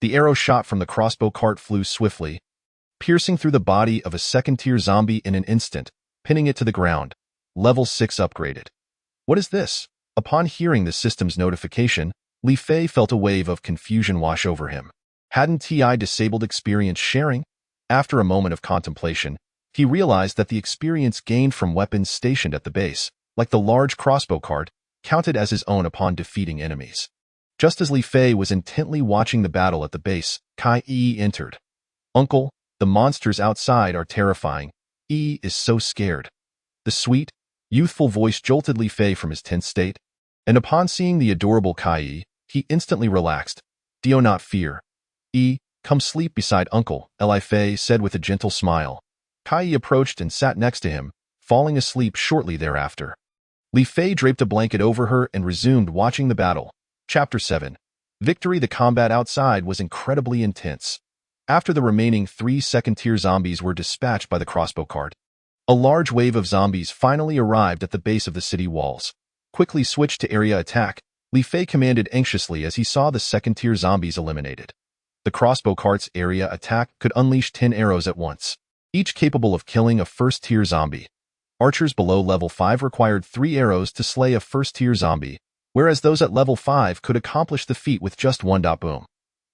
The arrow shot from the crossbow cart flew swiftly, piercing through the body of a second-tier zombie in an instant, pinning it to the ground. Level 6 upgraded. What is this? Upon hearing the system's notification, Li Fei felt a wave of confusion wash over him. Hadn't TI disabled experience sharing? After a moment of contemplation, he realized that the experience gained from weapons stationed at the base, like the large crossbow cart, counted as his own upon defeating enemies. Just as Li Fei was intently watching the battle at the base, Kai Yi entered. Uncle, the monsters outside are terrifying. Yi is so scared. The sweet, youthful voice jolted Li Fei from his tense state, and upon seeing the adorable Kai Yi, he instantly relaxed. Do not fear. Yi, come sleep beside Uncle, Li Fei said with a gentle smile. Kai Yi approached and sat next to him, falling asleep shortly thereafter. Li Fei draped a blanket over her and resumed watching the battle. Chapter 7. Victory. The combat outside was incredibly intense. After the remaining 3 second-tier zombies were dispatched by the crossbow cart, a large wave of zombies finally arrived at the base of the city walls. Quickly switched to area attack, Li Fei commanded anxiously as he saw the second-tier zombies eliminated. The crossbow cart's area attack could unleash 10 arrows at once, each capable of killing a first-tier zombie. Archers below level 5 required 3 arrows to slay a first-tier zombie, whereas those at level 5 could accomplish the feat with just one. Boom.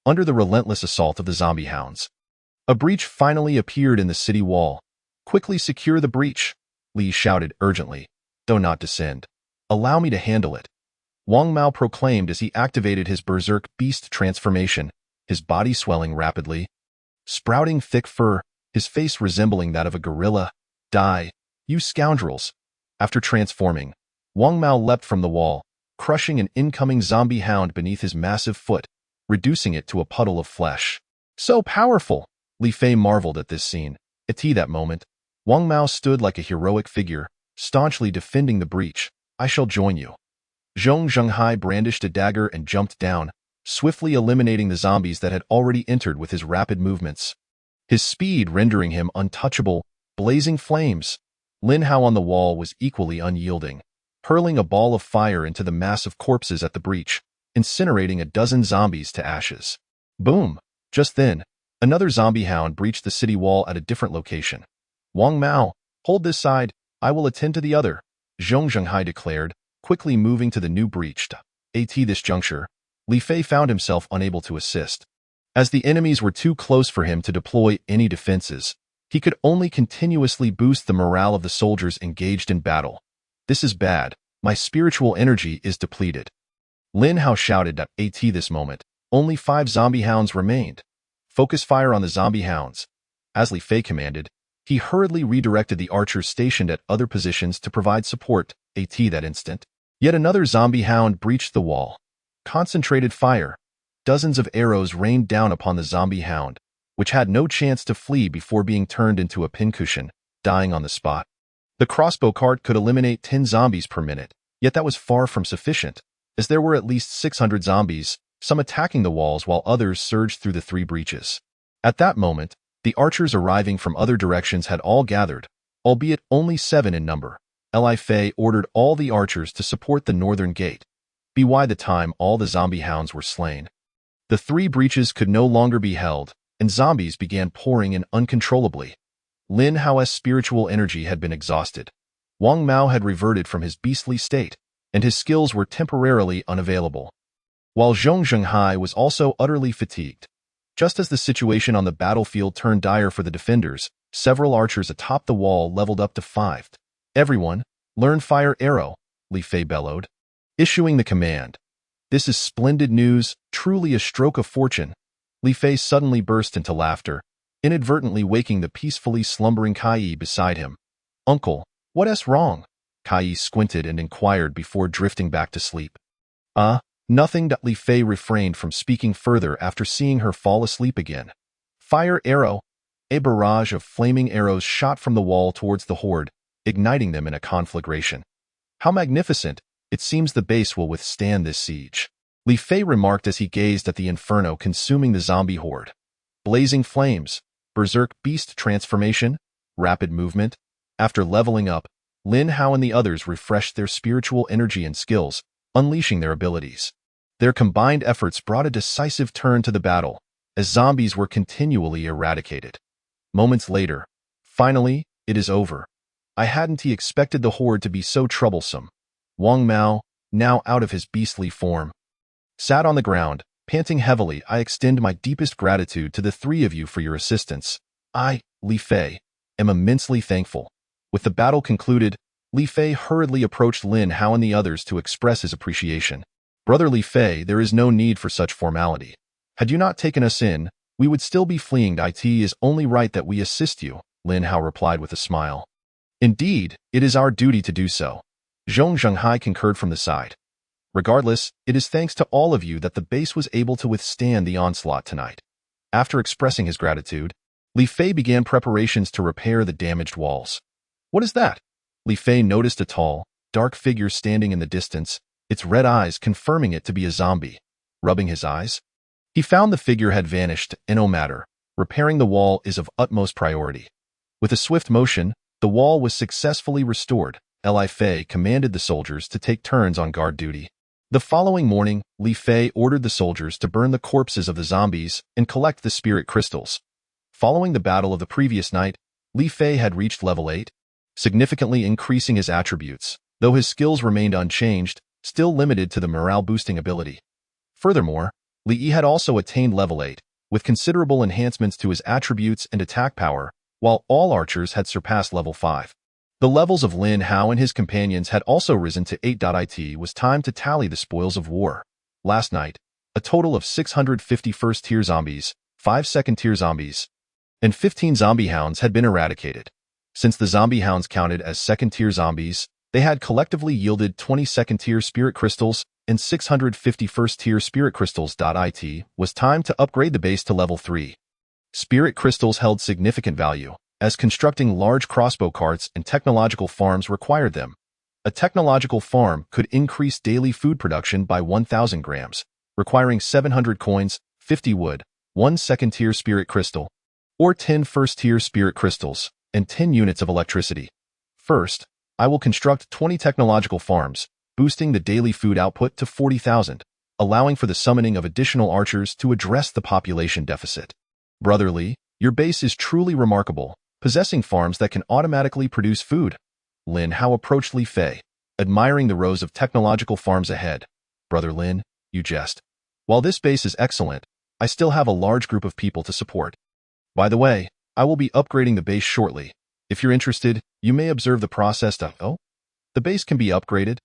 Under the relentless assault of the zombie hounds, a breach finally appeared in the city wall. Quickly secure the breach, Li shouted urgently. Do not descend. Allow me to handle it. Wang Mao proclaimed as he activated his berserk beast transformation, his body swelling rapidly, sprouting thick fur, his face resembling that of a gorilla. Die, you scoundrels. After transforming, Wang Mao leapt from the wall, crushing an incoming zombie hound beneath his massive foot, reducing it to a puddle of flesh. So powerful! Li Fei marveled at this scene. At that moment, Wang Mao stood like a heroic figure, staunchly defending the breach. I shall join you. Zhong Zhenghai brandished a dagger and jumped down, swiftly eliminating the zombies that had already entered with his rapid movements, his speed rendering him untouchable. Blazing flames. Lin Hao on the wall was equally unyielding, hurling a ball of fire into the mass of corpses at the breach, incinerating a dozen zombies to ashes. Boom! Just then, another zombie hound breached the city wall at a different location. Wang Mao, hold this side, I will attend to the other, Zhong Zhenghai declared, quickly moving to the new breach. At this juncture, Li Fei found himself unable to assist. As the enemies were too close for him to deploy any defenses, he could only continuously boost the morale of the soldiers engaged in battle. This is bad. My spiritual energy is depleted. Lin Hao shouted at this moment. Only 5 zombie hounds remained. Focus fire on the zombie hounds. As Li Fei commanded, he hurriedly redirected the archers stationed at other positions to provide support. That instant, Yet another zombie hound breached the wall. Concentrated fire. Dozens of arrows rained down upon the zombie hound, which had no chance to flee before being turned into a pincushion, dying on the spot. The crossbow cart could eliminate 10 zombies per minute, yet that was far from sufficient, as there were at least 600 zombies, some attacking the walls while others surged through the 3 breaches. At that moment, the archers arriving from other directions had all gathered, albeit only 7 in number. Li Fei ordered all the archers to support the northern gate. By the time all the zombie hounds were slain, the 3 breaches could no longer be held, and zombies began pouring in uncontrollably. Lin Hao's spiritual energy had been exhausted. Wang Mao had reverted from his beastly state, and his skills were temporarily unavailable. While Zhong Zhenghai was also utterly fatigued. Just as the situation on the battlefield turned dire for the defenders, several archers atop the wall leveled up to 5. Everyone, learn fire arrow, Li Fei bellowed, issuing the command. This is splendid news, truly a stroke of fortune. Li Fei suddenly burst into laughter, inadvertently waking the peacefully slumbering Kai beside him. Uncle, what's wrong? Kai squinted and inquired before drifting back to sleep. Nothing. Li Fei refrained from speaking further after seeing her fall asleep again. Fire arrow. A barrage of flaming arrows shot from the wall towards the horde, igniting them in a conflagration. How magnificent! It seems the base will withstand this siege. Li Fei remarked as he gazed at the inferno consuming the zombie horde. Blazing flames, berserk beast transformation, rapid movement. After leveling up, Lin Hao and the others refreshed their spiritual energy and skills, unleashing their abilities. Their combined efforts brought a decisive turn to the battle, as zombies were continually eradicated. Moments later, finally, it is over. I hadn't expected the horde to be so troublesome. Wang Mao, now out of his beastly form, sat on the ground, panting heavily. I extend my deepest gratitude to the 3 of you for your assistance. I, Li Fei, am immensely thankful. With the battle concluded, Li Fei hurriedly approached Lin Hao and the others to express his appreciation. Brother Li Fei, there is no need for such formality. Had you not taken us in, we would still be fleeing. It is only right that we assist you, Lin Hao replied with a smile. Indeed, it is our duty to do so. Zhong Zhenghai concurred from the side. Regardless, it is thanks to all of you that the base was able to withstand the onslaught tonight. After expressing his gratitude, Li Fei began preparations to repair the damaged walls. What is that? Li Fei noticed a tall, dark figure standing in the distance, its red eyes confirming it to be a zombie. Rubbing his eyes, he found the figure had vanished, and no matter, repairing the wall is of utmost priority. With a swift motion, the wall was successfully restored. Li Fei commanded the soldiers to take turns on guard duty. The following morning, Li Fei ordered the soldiers to burn the corpses of the zombies and collect the spirit crystals. Following the battle of the previous night, Li Fei had reached level 8, significantly increasing his attributes, though his skills remained unchanged, still limited to the morale-boosting ability. Furthermore, Li Yi had also attained level 8, with considerable enhancements to his attributes and attack power, while all archers had surpassed level 5. The levels of Lin Hao and his companions had also risen to 8. It was time to tally the spoils of war. Last night, a total of 650 first-tier zombies, 5 second-tier zombies, and 15 zombie hounds had been eradicated. Since the zombie hounds counted as second-tier zombies, they had collectively yielded 20 second-tier spirit crystals and 650 first-tier spirit crystals. It was time to upgrade the base to level 3. Spirit crystals held significant value, as constructing large crossbow carts and technological farms required them. A technological farm could increase daily food production by 1,000 grams, requiring 700 coins, 50 wood, 1 second-tier spirit crystal, or 10 first-tier spirit crystals, and 10 units of electricity. First, I will construct 20 technological farms, boosting the daily food output to 40,000, allowing for the summoning of additional archers to address the population deficit. Brother Li, your base is truly remarkable, possessing farms that can automatically produce food. Lin Hao approached Li Fei, admiring the rows of technological farms ahead. Brother Lin, you jest. While this base is excellent, I still have a large group of people to support. By the way, I will be upgrading the base shortly. If you're interested, you may observe the process to— Oh? The base can be upgraded?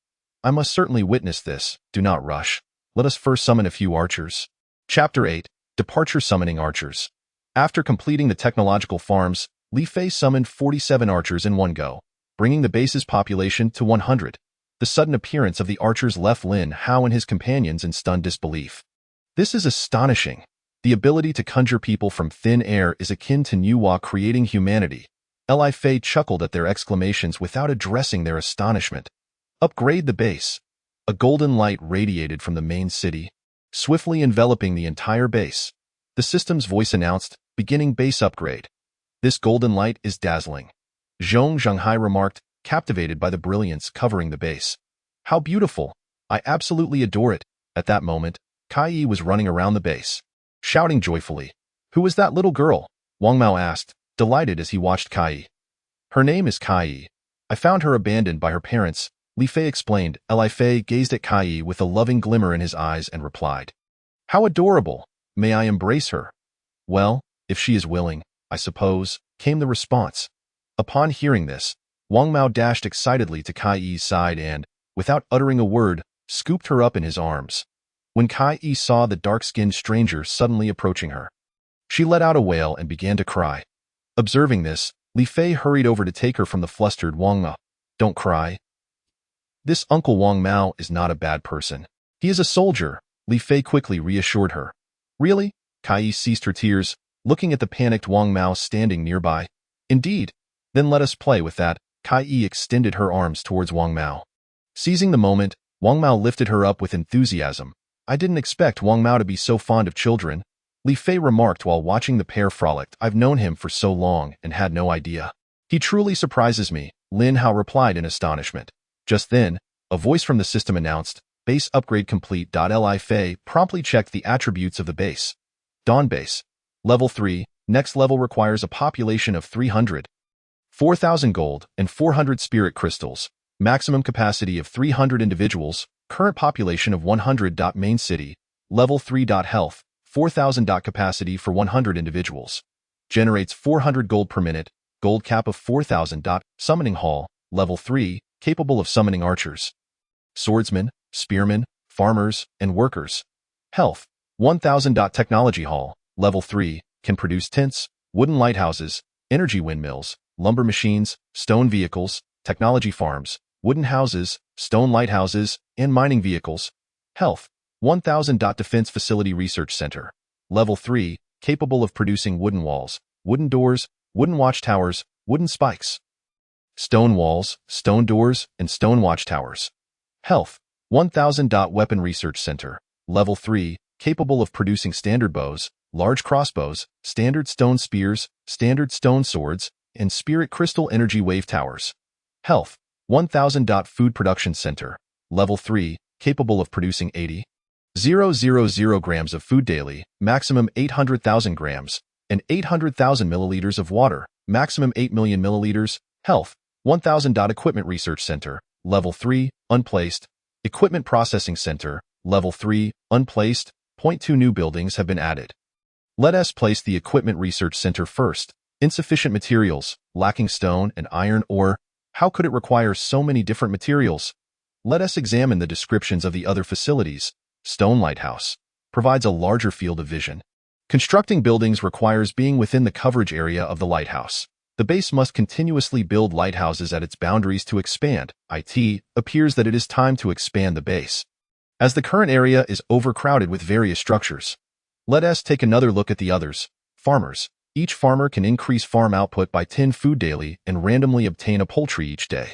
I must certainly witness this. Do not rush. Let us first summon a few archers. Chapter 8. Departure Summoning Archers. After completing the technological farms, Li Fei summoned 47 archers in one go, bringing the base's population to 100. The sudden appearance of the archers left Lin Hao and his companions in stunned disbelief. This is astonishing. The ability to conjure people from thin air is akin to Nuwa creating humanity. Li Fei chuckled at their exclamations without addressing their astonishment. Upgrade the base. A golden light radiated from the main city, swiftly enveloping the entire base. The system's voice announced, beginning base upgrade. This golden light is dazzling. Zhong Zhanghai remarked, captivated by the brilliance covering the base. How beautiful! I absolutely adore it. At that moment, Kai Yi was running around the base, shouting joyfully. Who is that little girl? Wang Mao asked, delighted as he watched Kai Yi. Her name is Kai Yi. I found her abandoned by her parents, Li Fei explained. Li Fei gazed at Kai Yi with a loving glimmer in his eyes and replied. How adorable! May I embrace her? Well, if she is willing, I suppose, came the response. Upon hearing this, Wang Mao dashed excitedly to Kai Yi's side and, without uttering a word, scooped her up in his arms. When Kai Yi saw the dark-skinned stranger suddenly approaching her, she let out a wail and began to cry. Observing this, Li Fei hurried over to take her from the flustered Wang Mao. Don't cry. This Uncle Wang Mao is not a bad person. He is a soldier, Li Fei quickly reassured her. Really? Kai Yi ceased her tears, looking at the panicked Wang Mao standing nearby. Indeed. Then let us play with that. Kai Yi extended her arms towards Wang Mao. Seizing the moment, Wang Mao lifted her up with enthusiasm. I didn't expect Wang Mao to be so fond of children, Li Fei remarked while watching the pair frolic. I've known him for so long and had no idea. He truly surprises me, Lin Hao replied in astonishment. Just then, a voice from the system announced, base upgrade complete. Li Fei promptly checked the attributes of the base. Dawn base. Level 3, next level requires a population of 300. 4,000 gold and 400 spirit crystals. Maximum capacity of 300 individuals. Current population of 100. Main city. Level 3. Health. 4,000. Capacity for 100 individuals. Generates 400 gold per minute. Gold cap of 4,000. Summoning hall. Level 3. Capable of summoning archers, swordsmen, spearmen, farmers, and workers. Health. 1,000. Technology hall. Level 3. Can produce tents, wooden lighthouses, energy windmills, lumber machines, stone vehicles, technology farms, wooden houses, stone lighthouses, and mining vehicles. Health. 1,000. Defense facility research center. Level 3. Capable of producing wooden walls, wooden doors, wooden watchtowers, wooden spikes, stone walls, stone doors, and stone watchtowers. Health. 1,000. Weapon research center. Level 3. Capable of producing standard bows, large crossbows, standard stone spears, standard stone swords, and spirit crystal energy wave towers. Health. 1,000. Food production center. Level 3. Capable of producing 80,000 grams of food daily, maximum 800,000 grams, and 800,000 milliliters of water, maximum 8 million milliliters. Health. 1,000. Equipment research center. Level 3. Unplaced. Equipment processing center. Level 3. Unplaced. 0.2 new buildings have been added. Let us place the equipment research center first. Insufficient materials, lacking stone and iron ore. How could it require so many different materials? Let us examine the descriptions of the other facilities. Stone lighthouse. Provides a larger field of vision. Constructing buildings requires being within the coverage area of the lighthouse. The base must continuously build lighthouses at its boundaries to expand. It appears that it is time to expand the base, as the current area is overcrowded with various structures. Let us take another look at the others. Farmers. Each farmer can increase farm output by 10 food daily and randomly obtain a poultry each day.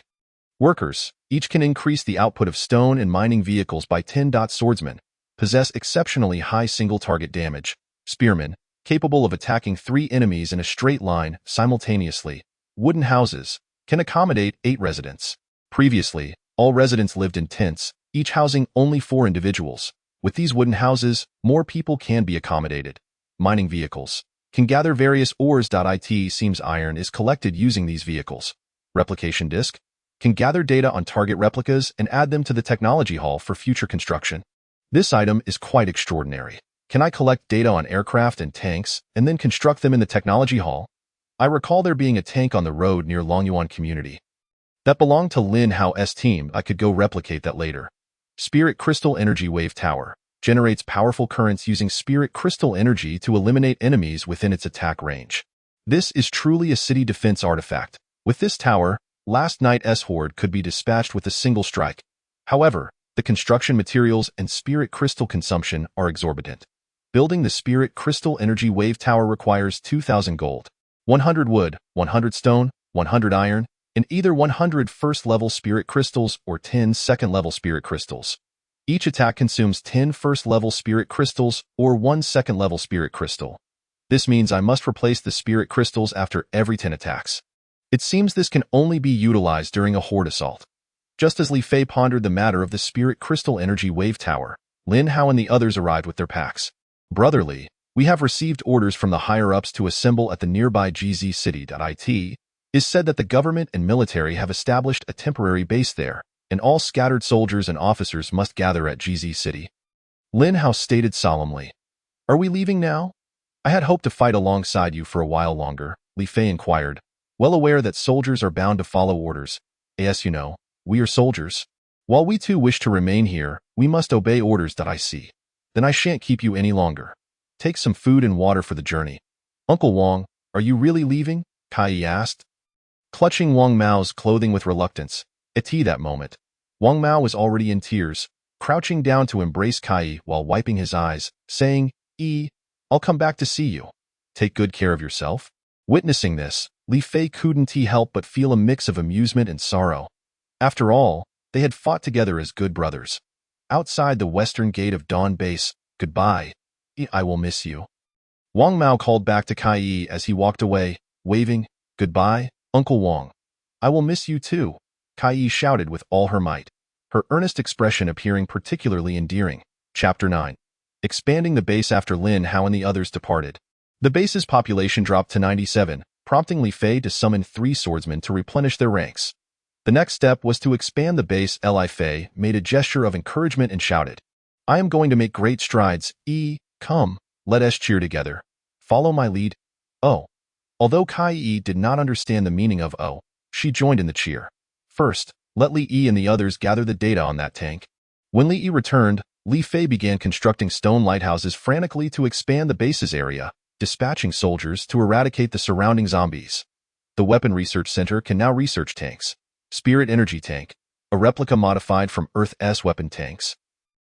Workers. Each can increase the output of stone and mining vehicles by 10. Swordsmen. Possess exceptionally high single target damage. Spearmen. Capable of attacking 3 enemies in a straight line simultaneously. Wooden houses. Can accommodate 8 residents. Previously, all residents lived in tents, each housing only 4 individuals. With these wooden houses, more people can be accommodated. Mining vehicles. Can gather various ores. It seems iron is collected using these vehicles. Replication disk. Can gather data on target replicas and add them to the technology hall for future construction. This item is quite extraordinary. Can I collect data on aircraft and tanks and then construct them in the technology hall? I recall there being a tank on the road near Longyuan community that belonged to Lin Hao's team. I could go replicate that later. Spirit Crystal Energy Wave Tower. Generates powerful currents using spirit crystal energy to eliminate enemies within its attack range. This is truly a city defense artifact. With this tower, last night's horde could be dispatched with a single strike. However, the construction materials and spirit crystal consumption are exorbitant. Building the spirit crystal energy wave tower requires 2,000 gold, 100 wood, 100 stone, 100 iron, and either 100 first-level spirit crystals or 10 second-level spirit crystals. Each attack consumes 10 first-level spirit crystals or 1 second-level spirit crystal. This means I must replace the spirit crystals after every 10 attacks. It seems this can only be utilized during a horde assault. Just as Li Fei pondered the matter of the spirit crystal energy wave tower, Lin Hao and the others arrived with their packs. Brotherly, we have received orders from the higher-ups to assemble at the nearby GZ City. It is said that the government and military have established a temporary base there, and all scattered soldiers and officers must gather at GZ City. Lin Hao stated solemnly. Are we leaving now? I had hoped to fight alongside you for a while longer, Li Fei inquired, well aware that soldiers are bound to follow orders. As you know, we are soldiers. While we too wish to remain here, we must obey orders. I see. Then I shan't keep you any longer. Take some food and water for the journey. Uncle Wang, are you really leaving? Kai Yi asked. Clutching Wang Mao's clothing with reluctance, at that moment, Wang Mao was already in tears, crouching down to embrace Kai Yi while wiping his eyes, saying, I'll come back to see you. Take good care of yourself. Witnessing this, Li Fei couldn't help but feel a mix of amusement and sorrow. After all, they had fought together as good brothers. Outside the western gate of Dawn Base, goodbye. I will miss you. Wang Mao called back to Kai Yi as he walked away, waving, Goodbye, Uncle Wang. I will miss you too, Kai Yi shouted with all her might, her earnest expression appearing particularly endearing. Chapter 9. Expanding the base after Lin Hao and the others departed. The base's population dropped to 97, prompting Li Fei to summon 3 swordsmen to replenish their ranks. The next step was to expand the base. Li Fei made a gesture of encouragement and shouted, I am going to make great strides. Come, let us cheer together. Follow my lead. Oh. Although Kai Yi did not understand the meaning of oh, she joined in the cheer. First, let Li Yi and the others gather the data on that tank. When Li Yi returned, Li Fei began constructing stone lighthouses frantically to expand the base's area, dispatching soldiers to eradicate the surrounding zombies. The Weapon Research Center can now research tanks. Spirit Energy Tank, a replica modified from Earth's weapon tanks.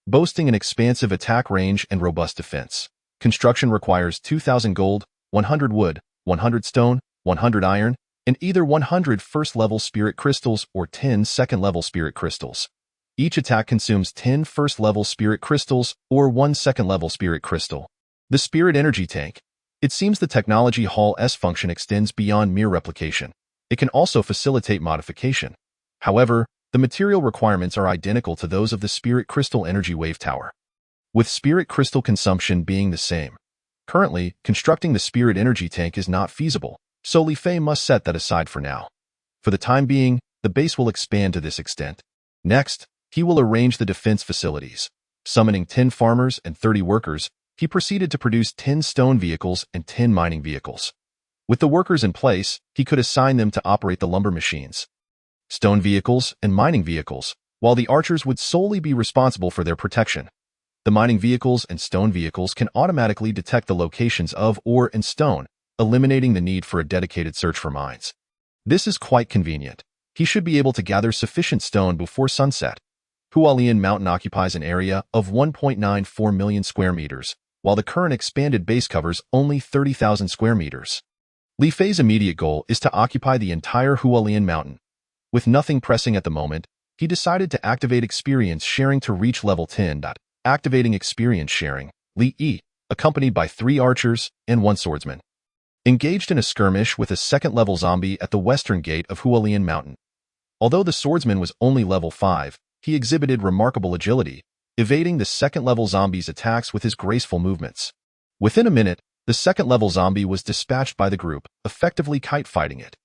Boasting an expansive attack range and robust defense. Construction requires 2,000 gold, 100 wood, 100 stone, 100 iron, and either 100 first-level spirit crystals or 10 second-level spirit crystals. Each attack consumes 10 first-level spirit crystals or 1 second-level spirit crystal. The Spirit Energy Tank. It seems the Technology Hall's function extends beyond mere replication. It can also facilitate modification. However, the material requirements are identical to those of the Spirit Crystal Energy Wave Tower, with Spirit Crystal consumption being the same. Currently, constructing the Spirit Energy Tank is not feasible, so Li Fei must set that aside for now. For the time being, the base will expand to this extent. Next, he will arrange the defense facilities. Summoning 10 farmers and 30 workers, he proceeded to produce 10 stone vehicles and 10 mining vehicles. With the workers in place, he could assign them to operate the lumber machines, stone vehicles, and mining vehicles, while the archers would solely be responsible for their protection. The mining vehicles and stone vehicles can automatically detect the locations of ore and stone, eliminating the need for a dedicated search for mines. This is quite convenient. He should be able to gather sufficient stone before sunset. Hualien Mountain occupies an area of 1.94 million square meters, while the current expanded base covers only 30,000 square meters. Li Fei's immediate goal is to occupy the entire Hualien Mountain. With nothing pressing at the moment, he decided to activate experience sharing to reach level 10. Activating experience sharing, Li Yi, accompanied by 3 archers and 1 swordsman, engaged in a skirmish with a second-level zombie at the western gate of Hualien Mountain. Although the swordsman was only level 5, he exhibited remarkable agility, evading the second-level zombie's attacks with his graceful movements. Within a minute, the second-level zombie was dispatched by the group, effectively kite-fighting it.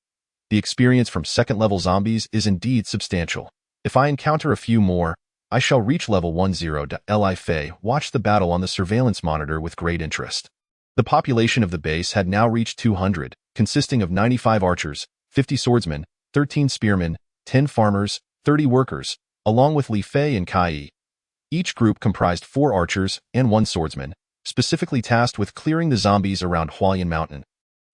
The experience from second-level zombies is indeed substantial. If I encounter a few more, I shall reach level 10. Li Fei watched the battle on the surveillance monitor with great interest. The population of the base had now reached 200, consisting of 95 archers, 50 swordsmen, 13 spearmen, 10 farmers, 30 workers, along with Li Fei and Kai Yi. Each group comprised 4 archers and 1 swordsman, specifically tasked with clearing the zombies around Hualien Mountain.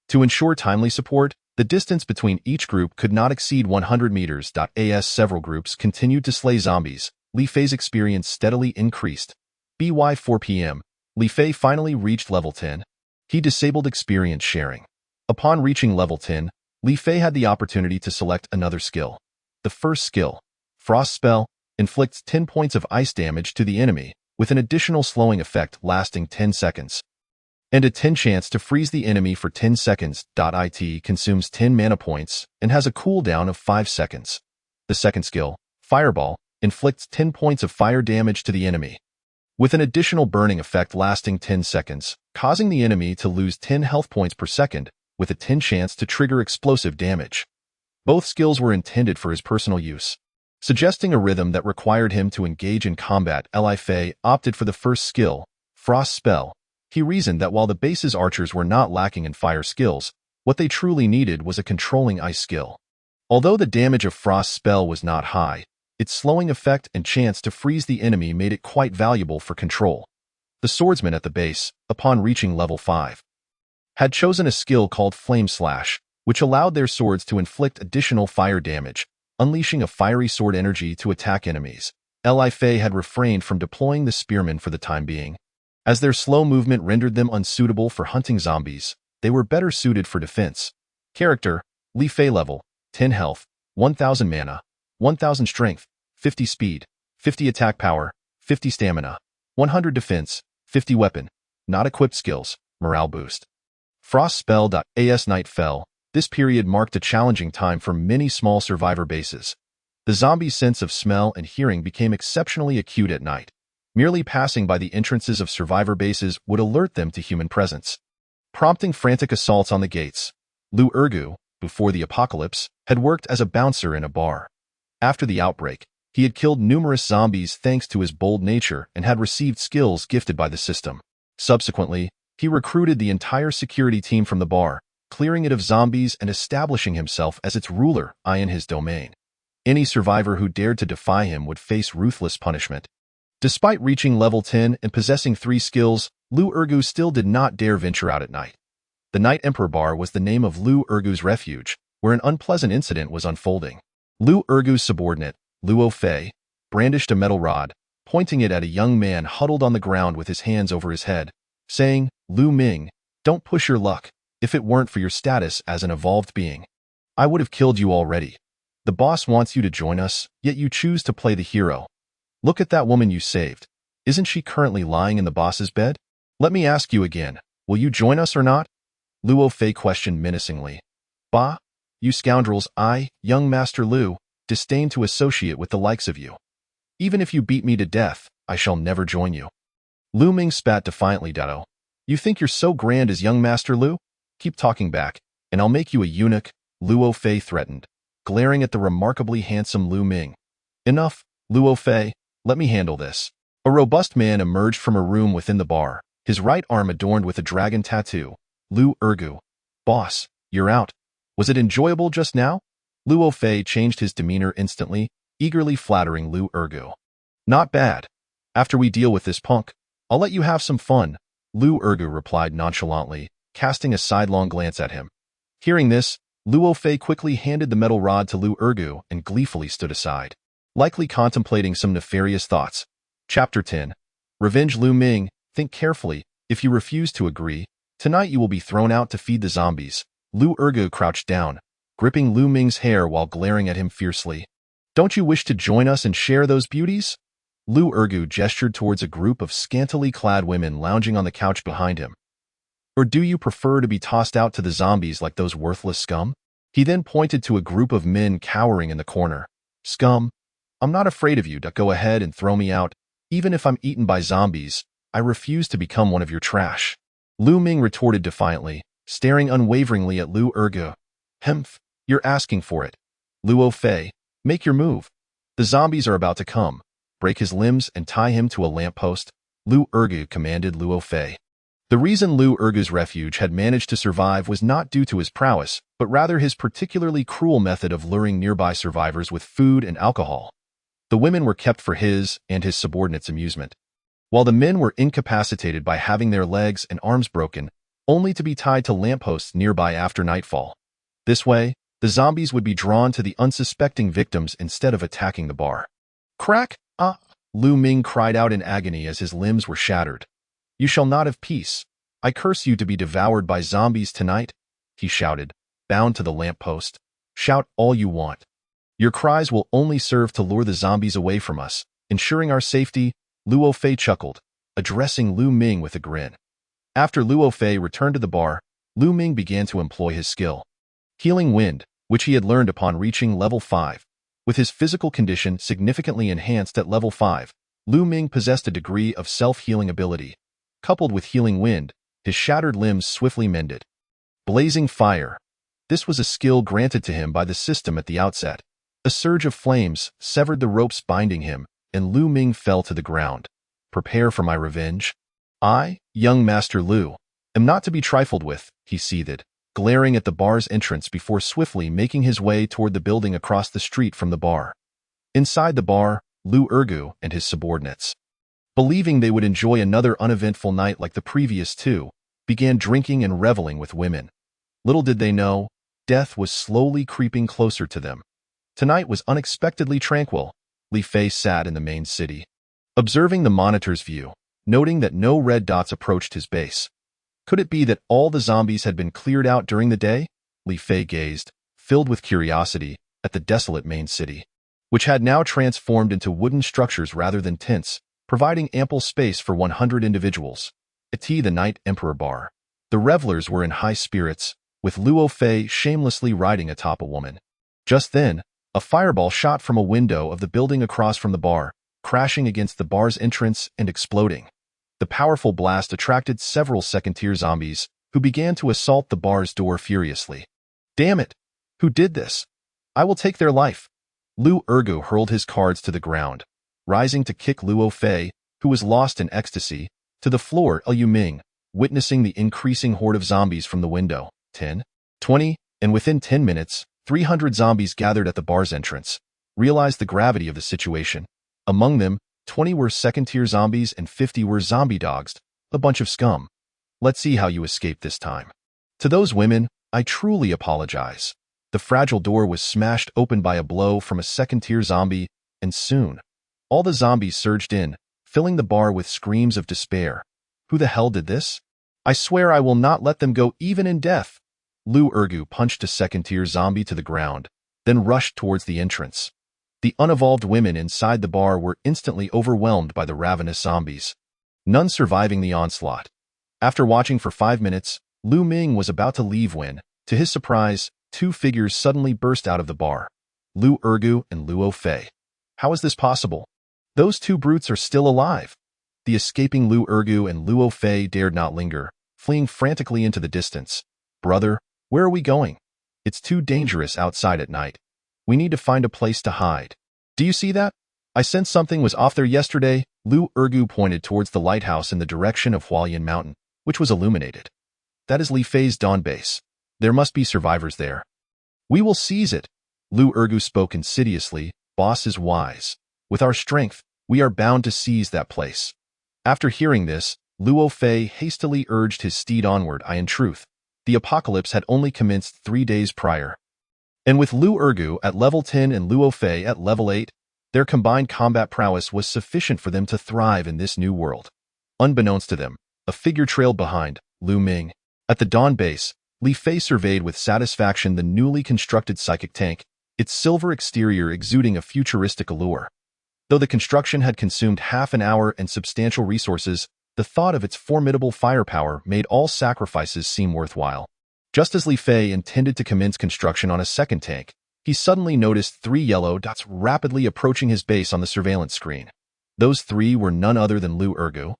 To ensure timely support, The distance between each group could not exceed 100 meters. As several groups continued to slay zombies, Li Fei's experience steadily increased. By 4 p.m., Li Fei finally reached level 10. He disabled experience sharing. Upon reaching level 10, Li Fei had the opportunity to select another skill. The first skill, Frost Spell, inflicts 10 points of ice damage to the enemy, with an additional slowing effect lasting 10 seconds. And a 10 chance to freeze the enemy for 10 seconds. It consumes 10 mana points and has a cooldown of 5 seconds. The second skill, Fireball, inflicts 10 points of fire damage to the enemy, with an additional burning effect lasting 10 seconds, causing the enemy to lose 10 health points per second, with a 10 chance to trigger explosive damage. Both skills were intended for his personal use. Suggesting a rhythm that required him to engage in combat, Li Fei opted for the first skill, Frost Spell. He reasoned that while the base's archers were not lacking in fire skills, what they truly needed was a controlling ice skill. Although the damage of Frost Spell was not high, its slowing effect and chance to freeze the enemy made it quite valuable for control. The swordsman at the base, upon reaching level 5, had chosen a skill called Flame Slash, which allowed their swords to inflict additional fire damage, unleashing a fiery sword energy to attack enemies. Li Fei had refrained from deploying the spearmen for the time being. As their slow movement rendered them unsuitable for hunting zombies, they were better suited for defense. Character, Li Fei level, 10 health, 1000 mana, 1000 strength, 50 speed, 50 attack power, 50 stamina, 100 defense, 50 weapon, not equipped skills, morale boost. Frost Spell. As night fell, this period marked a challenging time for many small survivor bases. The zombies' sense of smell and hearing became exceptionally acute at night. Merely passing by the entrances of survivor bases would alert them to human presence, prompting frantic assaults on the gates. Lu Urgu, before the apocalypse, had worked as a bouncer in a bar. After the outbreak, he had killed numerous zombies thanks to his bold nature and had received skills gifted by the system. Subsequently, he recruited the entire security team from the bar, clearing it of zombies and establishing himself as its ruler in his domain. Any survivor who dared to defy him would face ruthless punishment. Despite reaching level 10 and possessing 3 skills, Lu Urgu still did not dare venture out at night. The Night Emperor Bar was the name of Lu Urgu's refuge, where an unpleasant incident was unfolding. Lu Urgu's subordinate, Luo Fei, brandished a metal rod, pointing it at a young man huddled on the ground with his hands over his head, saying, "Lu Ming, don't push your luck. If it weren't for your status as an evolved being, I would have killed you already. The boss wants you to join us, yet you choose to play the hero. Look at that woman you saved. Isn't she currently lying in the boss's bed? Let me ask you again, will you join us or not?" Luo Fei questioned menacingly. "Bah, you scoundrels, I, young Master Lu, disdain to associate with the likes of you. Even if you beat me to death, I shall never join you." Lu Ming spat defiantly. "You think you're so grand as young Master Lu? Keep talking back, and I'll make you a eunuch," Luo Fei threatened, glaring at the remarkably handsome Lu Ming. "Enough, Luo Fei. Let me handle this." A robust man emerged from a room within the bar, his right arm adorned with a dragon tattoo. Lu Urgu. "Boss, you're out. Was it enjoyable just now?" Luo Fei changed his demeanor instantly, eagerly flattering Lu Urgu. "Not bad. After we deal with this punk, I'll let you have some fun," Lu Urgu replied nonchalantly, casting a sidelong glance at him. Hearing this, Luo Fei quickly handed the metal rod to Lu Urgu and gleefully stood aside, likely contemplating some nefarious thoughts. Chapter 10. Revenge. Lu Ming, think carefully. If you refuse to agree, tonight you will be thrown out to feed the zombies. Lu Urgu crouched down, gripping Lu Ming's hair while glaring at him fiercely. "Don't you wish to join us and share those beauties?" Lu Urgu gestured towards a group of scantily clad women lounging on the couch behind him. "Or do you prefer to be tossed out to the zombies like those worthless scum?" He then pointed to a group of men cowering in the corner. "Scum, I'm not afraid of you. Go ahead and throw me out. Even if I'm eaten by zombies, I refuse to become one of your trash." Lu Ming retorted defiantly, staring unwaveringly at Lu Urgu. "Hemph, you're asking for it. Luo Fei, make your move. The zombies are about to come. Break his limbs and tie him to a lamppost," Lu Urgu commanded Luo Fei. The reason Lu Urgu's refuge had managed to survive was not due to his prowess, but rather his particularly cruel method of luring nearby survivors with food and alcohol. The women were kept for his and his subordinates' amusement, while the men were incapacitated by having their legs and arms broken, only to be tied to lampposts nearby after nightfall. This way, the zombies would be drawn to the unsuspecting victims instead of attacking the bar. Crack! Ah! Lu Ming cried out in agony as his limbs were shattered. You shall not have peace. I curse you to be devoured by zombies tonight, he shouted, bound to the lamppost. Shout all you want. Your cries will only serve to lure the zombies away from us, ensuring our safety, Luo Fei chuckled, addressing Lu Ming with a grin. After Luo Fei returned to the bar, Lu Ming began to employ his skill. Healing Wind, which he had learned upon reaching level 5. With his physical condition significantly enhanced at level 5, Lu Ming possessed a degree of self-healing ability. Coupled with Healing Wind, his shattered limbs swiftly mended. Blazing Fire. This was a skill granted to him by the system at the outset. A surge of flames severed the ropes binding him, and Lu Ming fell to the ground. Prepare for my revenge. I, young Master Lu, am not to be trifled with, he seethed, glaring at the bar's entrance before swiftly making his way toward the building across the street from the bar. Inside the bar, Lu Ergu and his subordinates, believing they would enjoy another uneventful night like the previous two, began drinking and reveling with women. Little did they know, death was slowly creeping closer to them. Tonight was unexpectedly tranquil. Li Fei sat in the main city, observing the monitor's view, noting that no red dots approached his base. Could it be that all the zombies had been cleared out during the day? Li Fei gazed, filled with curiosity, at the desolate main city, which had now transformed into wooden structures rather than tents, providing ample space for 100 individuals. At the Night Emperor Bar, the revelers were in high spirits, with Luo Fei shamelessly riding atop a woman. Just then, a fireball shot from a window of the building across from the bar, crashing against the bar's entrance and exploding. The powerful blast attracted several second-tier zombies, who began to assault the bar's door furiously. Damn it! Who did this? I will take their life. Lu Ergu hurled his cards to the ground, rising to kick Luo Fei, who was lost in ecstasy, to the floor. Liu Ming, witnessing the increasing horde of zombies from the window. 10, 20, and within 10 minutes, 300 zombies gathered at the bar's entrance, realized the gravity of the situation. Among them, 20 were second-tier zombies and 50 were zombie dogs, a bunch of scum. Let's see how you escape this time. To those women, I truly apologize. The fragile door was smashed open by a blow from a second-tier zombie, and soon, all the zombies surged in, filling the bar with screams of despair. Who the hell did this? I swear I will not let them go even in death. Lu Ergu punched a second-tier zombie to the ground, then rushed towards the entrance. The unevolved women inside the bar were instantly overwhelmed by the ravenous zombies, none surviving the onslaught. After watching for 5 minutes, Lu Ming was about to leave when, to his surprise, 2 figures suddenly burst out of the bar. Lu Ergu and Luo Fei. How is this possible? Those 2 brutes are still alive. The escaping Lu Ergu and Luo Fei dared not linger, fleeing frantically into the distance. Brother, where are we going? It's too dangerous outside at night. We need to find a place to hide. Do you see that? I sensed something was off there yesterday. Lu Ergu pointed towards the lighthouse in the direction of Hualien Mountain, which was illuminated. That is Li Fei's dawn base. There must be survivors there. We will seize it. Lu Ergu spoke insidiously. Boss is wise. With our strength, we are bound to seize that place. After hearing this, Luo Fei hastily urged his steed onward. In truth, the apocalypse had only commenced 3 days prior. And with Lu Ergu at level 10 and Luo Fei at level 8, their combined combat prowess was sufficient for them to thrive in this new world. Unbeknownst to them, a figure trailed behind, Lu Ming. At the dawn base, Li Fei surveyed with satisfaction the newly constructed psychic tank, its silver exterior exuding a futuristic allure. Though the construction had consumed half an hour and substantial resources, the thought of its formidable firepower made all sacrifices seem worthwhile. Just as Li Fei intended to commence construction on a second tank, he suddenly noticed 3 yellow dots rapidly approaching his base on the surveillance screen. Those 3 were none other than Lu Ergu,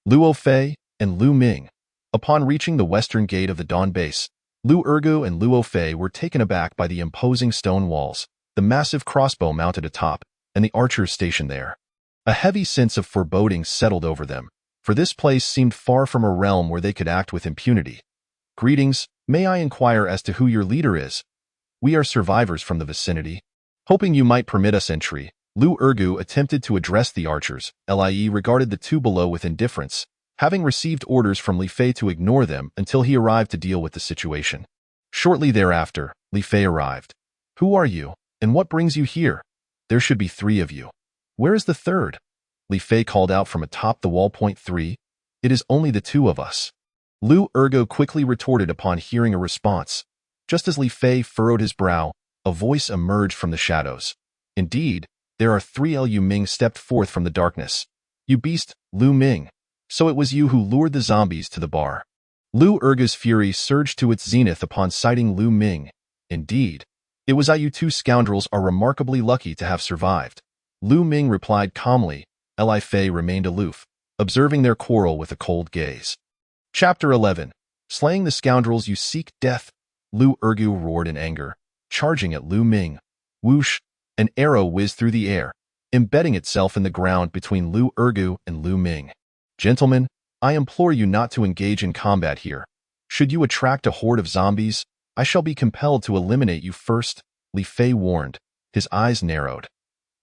Luo Fei, and Lu Ming. Upon reaching the western gate of the dawn base, Lu Ergu and Luo Fei were taken aback by the imposing stone walls, the massive crossbow mounted atop, and the archers stationed there. A heavy sense of foreboding settled over them, for this place seemed far from a realm where they could act with impunity. Greetings, may I inquire as to who your leader is? We are survivors from the vicinity. Hoping you might permit us entry, Lu Ergu attempted to address the archers. Lie regarded the 2 below with indifference, having received orders from Li Fei to ignore them until he arrived to deal with the situation. Shortly thereafter, Li Fei arrived. "Who are you, and what brings you here? There should be 3 of you. Where is the third?" Li Fei called out from atop the wall. Point 3. "It is only the 2 of us." Lu Ergo quickly retorted upon hearing a response. Just as Li Fei furrowed his brow, a voice emerged from the shadows. "Indeed, there are 3." Lu Ming stepped forth from the darkness. "You beast, Lu Ming. So it was you who lured the zombies to the bar." Lu Ergo's fury surged to its zenith upon sighting Lu Ming. "Indeed, it was I. You 2 scoundrels are remarkably lucky to have survived." Lu Ming replied calmly. Li Fei remained aloof, observing their quarrel with a cold gaze. Chapter 11. Slaying the scoundrels. "You seek death?" Lu Ergu roared in anger, charging at Lu Ming. Whoosh! An arrow whizzed through the air, embedding itself in the ground between Lu Ergu and Lu Ming. "Gentlemen, I implore you not to engage in combat here. Should you attract a horde of zombies, I shall be compelled to eliminate you first," Li Fei warned, his eyes narrowed.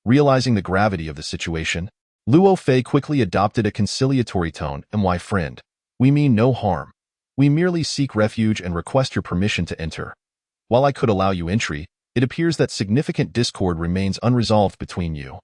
Realizing the gravity of the situation, Luo Fei quickly adopted a conciliatory tone. "My friend, we mean no harm. We merely seek refuge and request your permission to enter. While I could allow you entry, it appears that significant discord remains unresolved between you."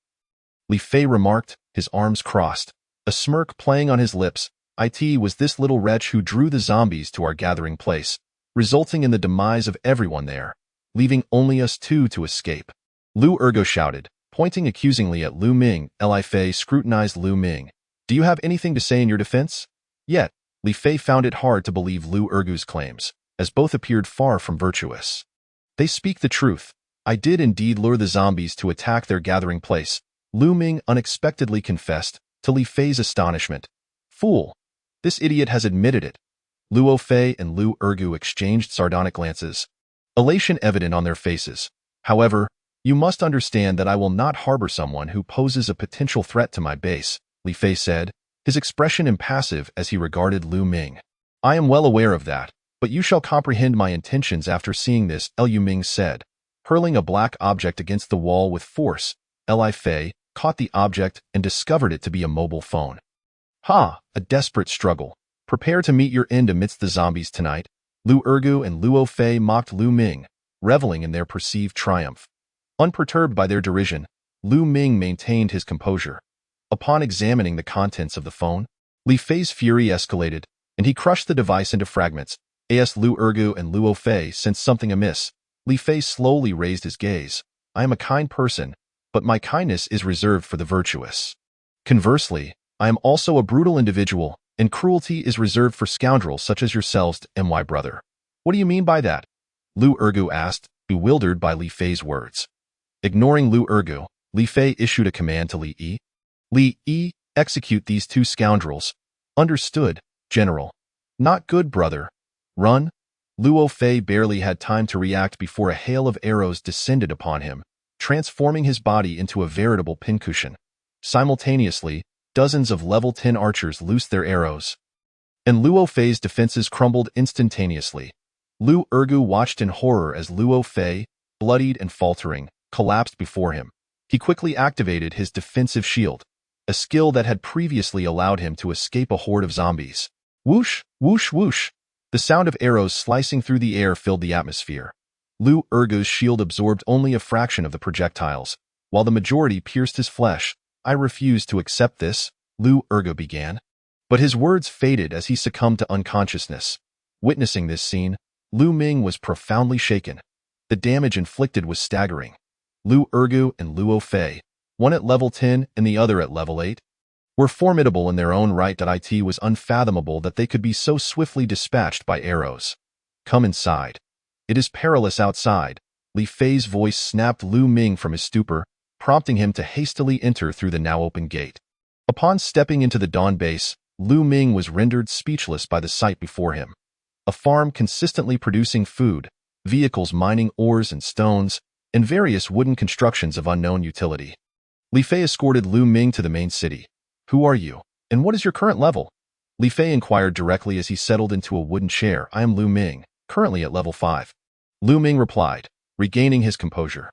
Li Fei remarked, his arms crossed, a smirk playing on his lips. "It was this little wretch who drew the zombies to our gathering place, resulting in the demise of everyone there, leaving only us 2 to escape." Lu Ergo shouted, pointing accusingly at Lu Ming. Li Fei scrutinized Lu Ming. "Do you have anything to say in your defense?" Yet, Li Fei found it hard to believe Lu Ergu's claims, as both appeared far from virtuous. "They speak the truth. I did indeed lure the zombies to attack their gathering place," Lu Ming unexpectedly confessed, to Li Fei's astonishment. "Fool! This idiot has admitted it." Luo Fei and Lu Ergu exchanged sardonic glances, elation evident on their faces. "However, you must understand that I will not harbor someone who poses a potential threat to my base," Li Fei said, his expression impassive as he regarded Lu Ming. "I am well aware of that, but you shall comprehend my intentions after seeing this," Lu Ming said, hurling a black object against the wall with force. Li Fei caught the object and discovered it to be a mobile phone. "Ha! A desperate struggle. Prepare to meet your end amidst the zombies tonight." Lu Ergu and Luo Fei mocked Lu Ming, reveling in their perceived triumph. Unperturbed by their derision, Lu Ming maintained his composure. Upon examining the contents of the phone, Li Fei's fury escalated, and he crushed the device into fragments. As Lu Ergu and Luo Fei sensed something amiss, Li Fei slowly raised his gaze. "I am a kind person, but my kindness is reserved for the virtuous. Conversely, I am also a brutal individual, and cruelty is reserved for scoundrels such as yourselves, my brother." "What do you mean by that?" Lu Ergu asked, bewildered by Li Fei's words. Ignoring Lu Ergu, Li Fei issued a command to Li Yi. "Li Yi, execute these 2 scoundrels." "Understood, General." "Not good, brother. Run." Luo Fei barely had time to react before a hail of arrows descended upon him, transforming his body into a veritable pincushion. Simultaneously, dozens of level 10 archers loosed their arrows, and Luo Fei's defenses crumbled instantaneously. Lu Ergu watched in horror as Luo Fei, bloodied and faltering, collapsed before him. He quickly activated his defensive shield, a skill that had previously allowed him to escape a horde of zombies. Whoosh, whoosh, whoosh. The sound of arrows slicing through the air filled the atmosphere. Lu Ergu's shield absorbed only a fraction of the projectiles, while the majority pierced his flesh. "I refuse to accept this," Lu Ergu began. But his words faded as he succumbed to unconsciousness. Witnessing this scene, Lu Ming was profoundly shaken. The damage inflicted was staggering. Lu Ergu and Luo Fei, one at level 10 and the other at level 8, were formidable in their own right. It was unfathomable that they could be so swiftly dispatched by arrows. "Come inside. It is perilous outside." Li Fei's voice snapped Lu Ming from his stupor, prompting him to hastily enter through the now open gate. Upon stepping into the Dawn base, Lu Ming was rendered speechless by the sight before him. A farm consistently producing food, vehicles mining ores and stones, and various wooden constructions of unknown utility. Li Fei escorted Lu Ming to the main city. "Who are you, and what is your current level?" Li Fei inquired directly as he settled into a wooden chair. "I am Lu Ming, currently at level 5. Lu Ming replied, regaining his composure.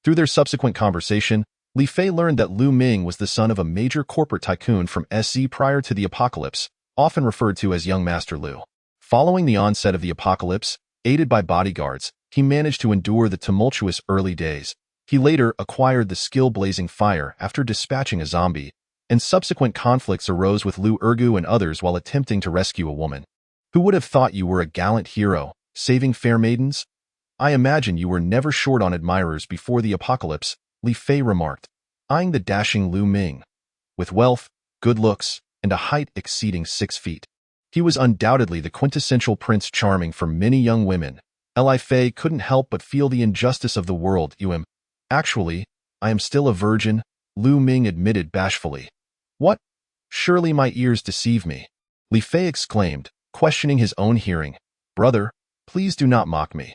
Through their subsequent conversation, Li Fei learned that Lu Ming was the son of a major corporate tycoon from SZ prior to the apocalypse, often referred to as Young Master Lu. Following the onset of the apocalypse, Aided by bodyguards, he managed to endure the tumultuous early days. He later acquired the skill blazing fire after dispatching a zombie, and subsequent conflicts arose with Lu Urgu and others while attempting to rescue a woman. Who would have thought you were a gallant hero, saving fair maidens? I imagine you were never short on admirers before the apocalypse, Li Fei remarked, eyeing the dashing Lu Ming. With wealth, good looks, and a height exceeding 6 feet. He was undoubtedly the quintessential Prince Charming for many young women. Li Fei couldn't help but feel the injustice of the world. Actually, I am still a virgin, Lu Ming admitted bashfully. What? Surely my ears deceive me. Li Fei exclaimed, questioning his own hearing. Brother, please do not mock me.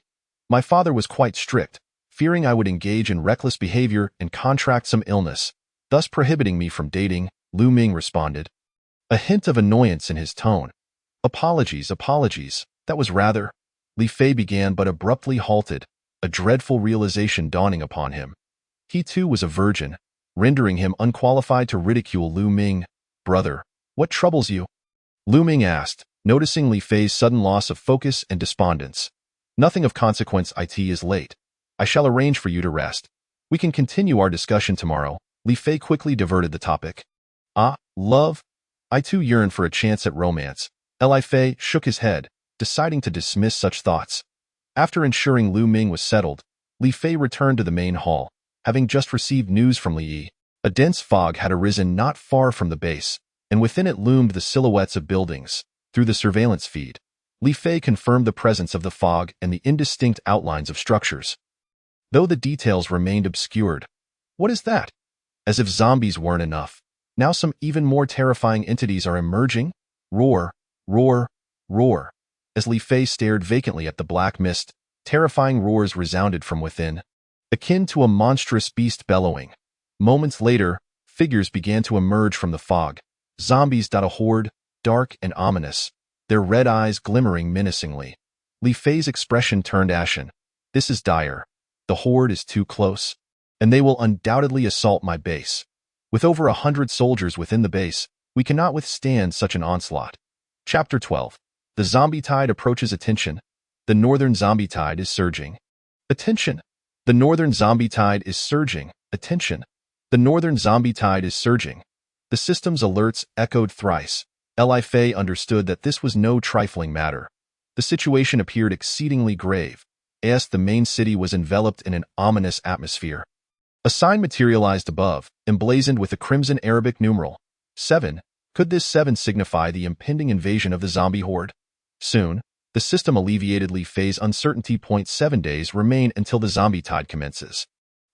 My father was quite strict, fearing I would engage in reckless behavior and contract some illness, thus prohibiting me from dating, Lu Ming responded. A hint of annoyance in his tone. Apologies, that was rather. Li Fei began but abruptly halted, a dreadful realization dawning upon him. He too was a virgin, rendering him unqualified to ridicule Lu Ming. Brother, what troubles you? Lu Ming asked, noticing Li Fei's sudden loss of focus and despondence. Nothing of consequence. It is late. I shall arrange for you to rest. We can continue our discussion tomorrow. Li Fei quickly diverted the topic. Ah, love? I too yearn for a chance at romance. Li Fei shook his head, deciding to dismiss such thoughts. After ensuring Lu Ming was settled, Li Fei returned to the main hall, having just received news from Li Yi. A dense fog had arisen not far from the base, and within it loomed the silhouettes of buildings. Through the surveillance feed, Li Fei confirmed the presence of the fog and the indistinct outlines of structures. Though the details remained obscured. What is that? As if zombies weren't enough. Now some even more terrifying entities are emerging? Roar, roar, roar. As Li Fei stared vacantly at the black mist, terrifying roars resounded from within, akin to a monstrous beast bellowing. Moments later, figures began to emerge from the fog. Zombies. A horde, dark and ominous, their red eyes glimmering menacingly. Li Fei's expression turned ashen. This is dire. The horde is too close, and they will undoubtedly assault my base. With over 100 soldiers within the base, we cannot withstand such an onslaught. Chapter 12. The zombie tide approaches. Attention. The northern zombie tide is surging. Attention. The northern zombie tide is surging. Attention. The northern zombie tide is surging. The system's alerts echoed thrice. Li Fei understood that this was no trifling matter. The situation appeared exceedingly grave, as the main city was enveloped in an ominous atmosphere. A sign materialized above, emblazoned with the crimson Arabic numeral 7. Could this 7 signify the impending invasion of the zombie horde? Soon, the system alleviated Li Fei's uncertainty. 7 days remain until the zombie tide commences.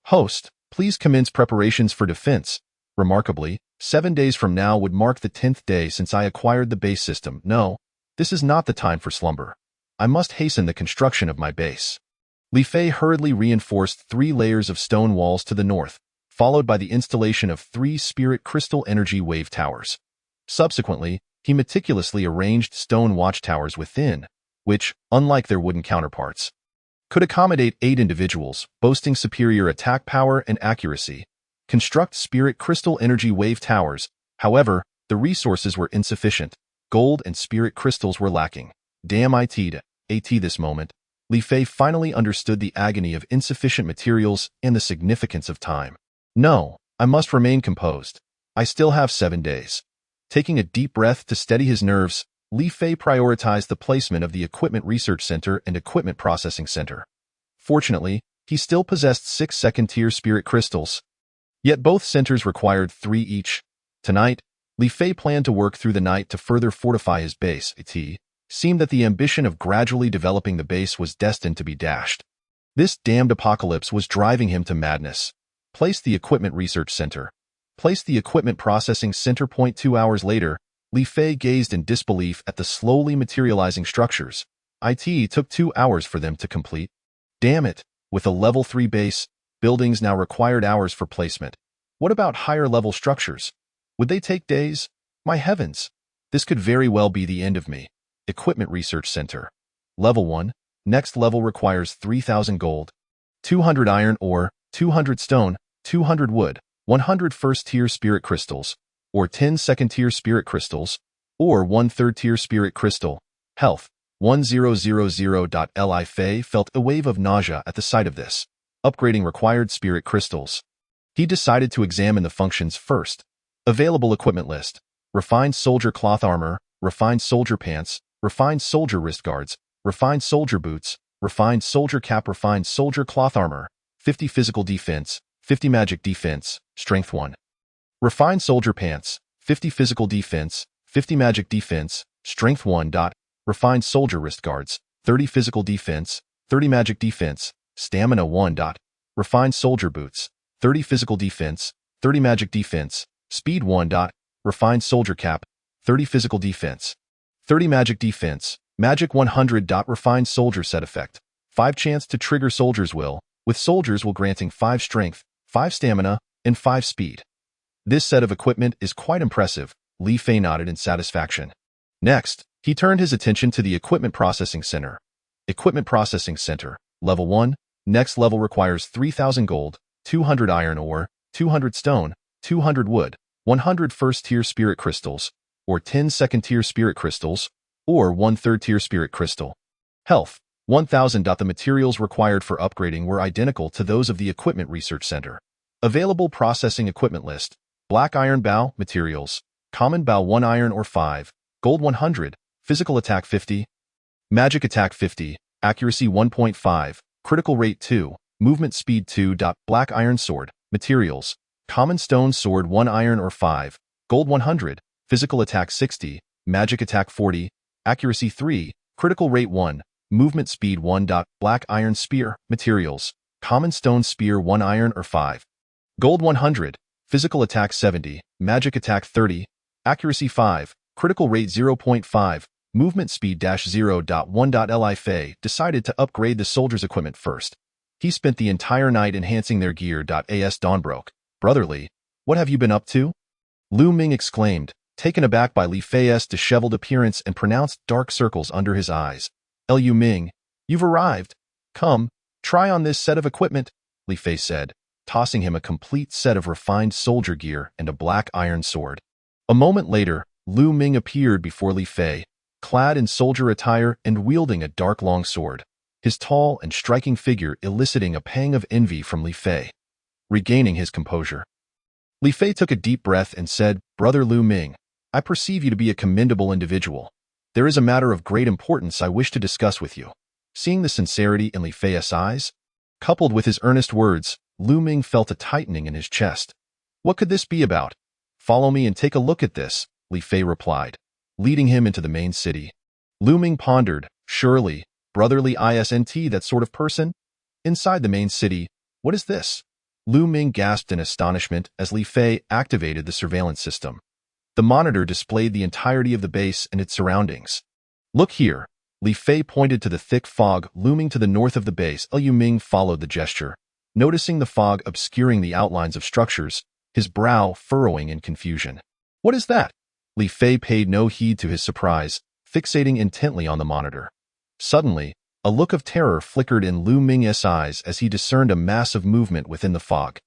Host, please commence preparations for defense. Remarkably, 7 days from now would mark the 10th day since I acquired the base system. No, this is not the time for slumber. I must hasten the construction of my base. Li Fei hurriedly reinforced 3 layers of stone walls to the north, followed by the installation of 3 spirit crystal energy wave towers. Subsequently, he meticulously arranged stone watchtowers within, which, unlike their wooden counterparts, could accommodate 8 individuals, boasting superior attack power and accuracy. Construct spirit crystal energy wave towers. However, the resources were insufficient. Gold and spirit crystals were lacking. Damn it. This moment, Li Fei finally understood the agony of insufficient materials and the significance of time. No, I must remain composed. I still have 7 days. Taking a deep breath to steady his nerves, Li Fei prioritized the placement of the Equipment Research Center and Equipment Processing Center. Fortunately, he still possessed 6 second-tier spirit crystals. Yet both centers required 3 each. Tonight, Li Fei planned to work through the night to further fortify his base. It seemed that the ambition of gradually developing the base was destined to be dashed. This damned apocalypse was driving him to madness. Place the Equipment Research Center. Place the Equipment Processing Center. 2 hours later, Li Fei gazed in disbelief at the slowly materializing structures. It took 2 hours for them to complete. Damn it, with a level 3 base, buildings now required hours for placement. What about higher level structures? Would they take days? My heavens! This could very well be the end of me. Equipment Research Center. Level 1. Next level requires 3,000 gold, 200 iron ore, 200 stone, 200 wood, 100 first-tier spirit crystals, or 10 second-tier spirit crystals, or 1 third-tier spirit crystal. Health. 1000. Li Fei felt a wave of nausea at the sight of this. Upgrading required spirit crystals. He decided to examine the functions first. Available equipment list. Refined soldier cloth armor, refined soldier pants, refined soldier wrist guards, refined soldier boots, refined soldier cap, refined soldier cloth armor, 50 physical defense, 50 magic defense, strength 1. Refined soldier pants, 50 physical defense, 50 magic defense, strength 1. Refined soldier wrist guards, 30 physical defense, 30 magic defense, stamina 1. Refined soldier boots, 30 physical defense, 30 magic defense, speed 1. Refined soldier cap, 30 physical defense, 30 magic defense, magic 100. Refined soldier set effect, 5 chance to trigger soldier's will, with soldiers will granting 5 strength, 5 stamina, and 5 speed. This set of equipment is quite impressive. Li Fei nodded in satisfaction. Next, he turned his attention to the Equipment Processing Center. Equipment Processing Center, Level 1, next level requires 3,000 gold, 200 iron ore, 200 stone, 200 wood, 100 first-tier spirit crystals, or 10 second-tier spirit crystals, or 1 third-tier spirit crystal. Health, 1,000. The materials required for upgrading were identical to those of the Equipment Research Center. Available processing equipment list. Black iron bow, materials. Common bow 1 iron ore 5, gold 100, physical attack 50, magic attack 50, accuracy 1.5, critical rate 2, movement speed 2. Black iron sword, materials. Common stone sword 1 iron ore 5, gold 100, physical attack 60, magic attack 40, accuracy 3, critical rate 1, movement speed 1. Black iron spear, materials. Common stone spear 1 iron ore 5, gold 100, physical attack 70, magic attack 30, accuracy 5, critical rate 0.5, movement speed -0.1. Li Fei decided to upgrade the soldiers' equipment first. He spent the entire night enhancing their gear. As dawn broke, "Brotherly, what have you been up to?" Lu Ming exclaimed, taken aback by Li Fei's disheveled appearance and pronounced dark circles under his eyes. "Lu Ming, you've arrived. Come, try on this set of equipment," Li Fei said, tossing him a complete set of refined soldier gear and a black iron sword. A moment later, Lu Ming appeared before Li Fei, clad in soldier attire and wielding a dark long sword, his tall and striking figure eliciting a pang of envy from Li Fei. Regaining his composure, Li Fei took a deep breath and said, "Brother Lu Ming, I perceive you to be a commendable individual. There is a matter of great importance I wish to discuss with you." Seeing the sincerity in Li Fei's eyes, coupled with his earnest words, Lu Ming felt a tightening in his chest. "What could this be about?" "Follow me and take a look at this," Li Fei replied, leading him into the main city. Lu Ming pondered, "Surely, brotherly isn't that sort of person?" Inside the main city, "What is this?" Lu Ming gasped in astonishment as Li Fei activated the surveillance system. The monitor displayed the entirety of the base and its surroundings. "Look here." Li Fei pointed to the thick fog looming to the north of the base. Lu Ming followed the gesture, noticing the fog obscuring the outlines of structures, his brow furrowing in confusion. "What is that?" Li Fei paid no heed to his surprise, fixating intently on the monitor. Suddenly, a look of terror flickered in Lu Ming's eyes as he discerned a massive movement within the fog.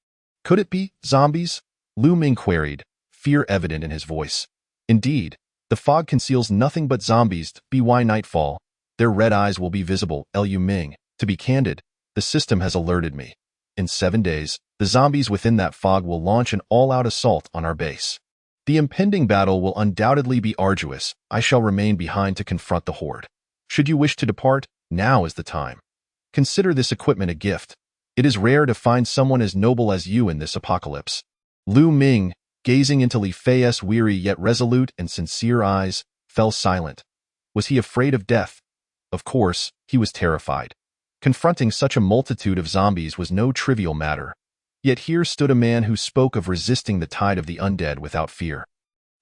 "Could it be zombies?" Lu Ming queried, fear evident in his voice. "Indeed, the fog conceals nothing but zombies. By nightfall, their red eyes will be visible." Lu Ming, to be candid, the system has alerted me. In 7 days, the zombies within that fog will launch an all-out assault on our base. The impending battle will undoubtedly be arduous. I shall remain behind to confront the horde. Should you wish to depart, now is the time. Consider this equipment a gift. It is rare to find someone as noble as you in this apocalypse. Lu Ming, gazing into Li Fei's weary yet resolute and sincere eyes, fell silent. Was he afraid of death? Of course, he was terrified. Confronting such a multitude of zombies was no trivial matter. Yet here stood a man who spoke of resisting the tide of the undead without fear.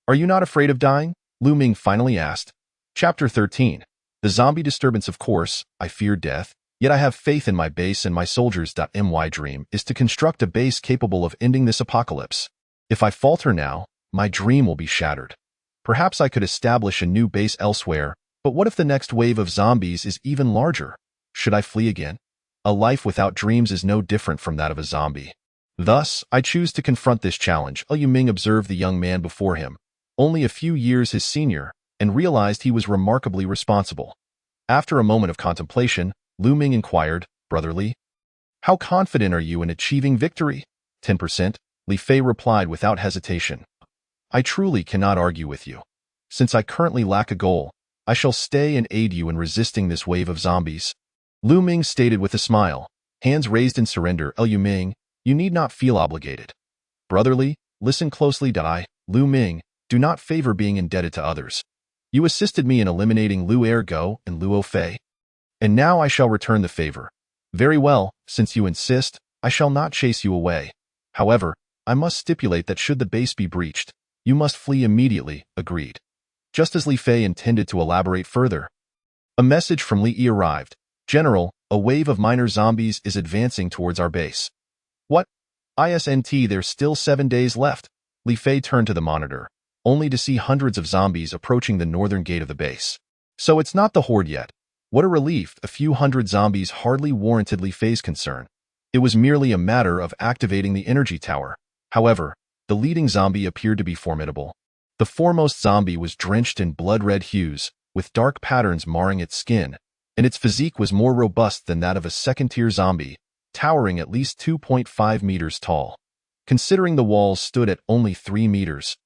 "Are you not afraid of dying?" Lu Ming finally asked. Chapter 13. The zombie disturbance. Of course, I fear death, yet I have faith in my base and my soldiers. My dream is to construct a base capable of ending this apocalypse. If I falter now, my dream will be shattered. Perhaps I could establish a new base elsewhere, but what if the next wave of zombies is even larger? Should I flee again? A life without dreams is no different from that of a zombie. Thus, I choose to confront this challenge. Lu Ming observed the young man before him, only a few years his senior, and realized he was remarkably responsible. After a moment of contemplation, Lu Ming inquired, "Brother Li, how confident are you in achieving victory?" 10%, Li Fei replied without hesitation. "I truly cannot argue with you. Since I currently lack a goal, I shall stay and aid you in resisting this wave of zombies." Lu Ming stated with a smile, hands raised in surrender. "Lu Ming, you need not feel obligated. Brother Li, listen closely. Lu Ming, do not favor being indebted to others. You assisted me in eliminating Lu Ergo and Luo Fei, and now I shall return the favor. Very well, since you insist, I shall not chase you away. However, I must stipulate that should the base be breached, you must flee immediately." Agreed. Just as Li Fei intended to elaborate further, a message from Li Yi arrived. "General, a wave of minor zombies is advancing towards our base." "What? ISNT, there's still 7 days left." Li Fei turned to the monitor, only to see hundreds of zombies approaching the northern gate of the base. So it's not the horde yet. What a relief. A few hundred zombies hardly warranted Li Fei's concern. It was merely a matter of activating the energy tower. However, the leading zombie appeared to be formidable. The foremost zombie was drenched in blood-red hues, with dark patterns marring its skin, and its physique was more robust than that of a second-tier zombie, towering at least 2.5 meters tall. Considering the walls stood at only 3 meters,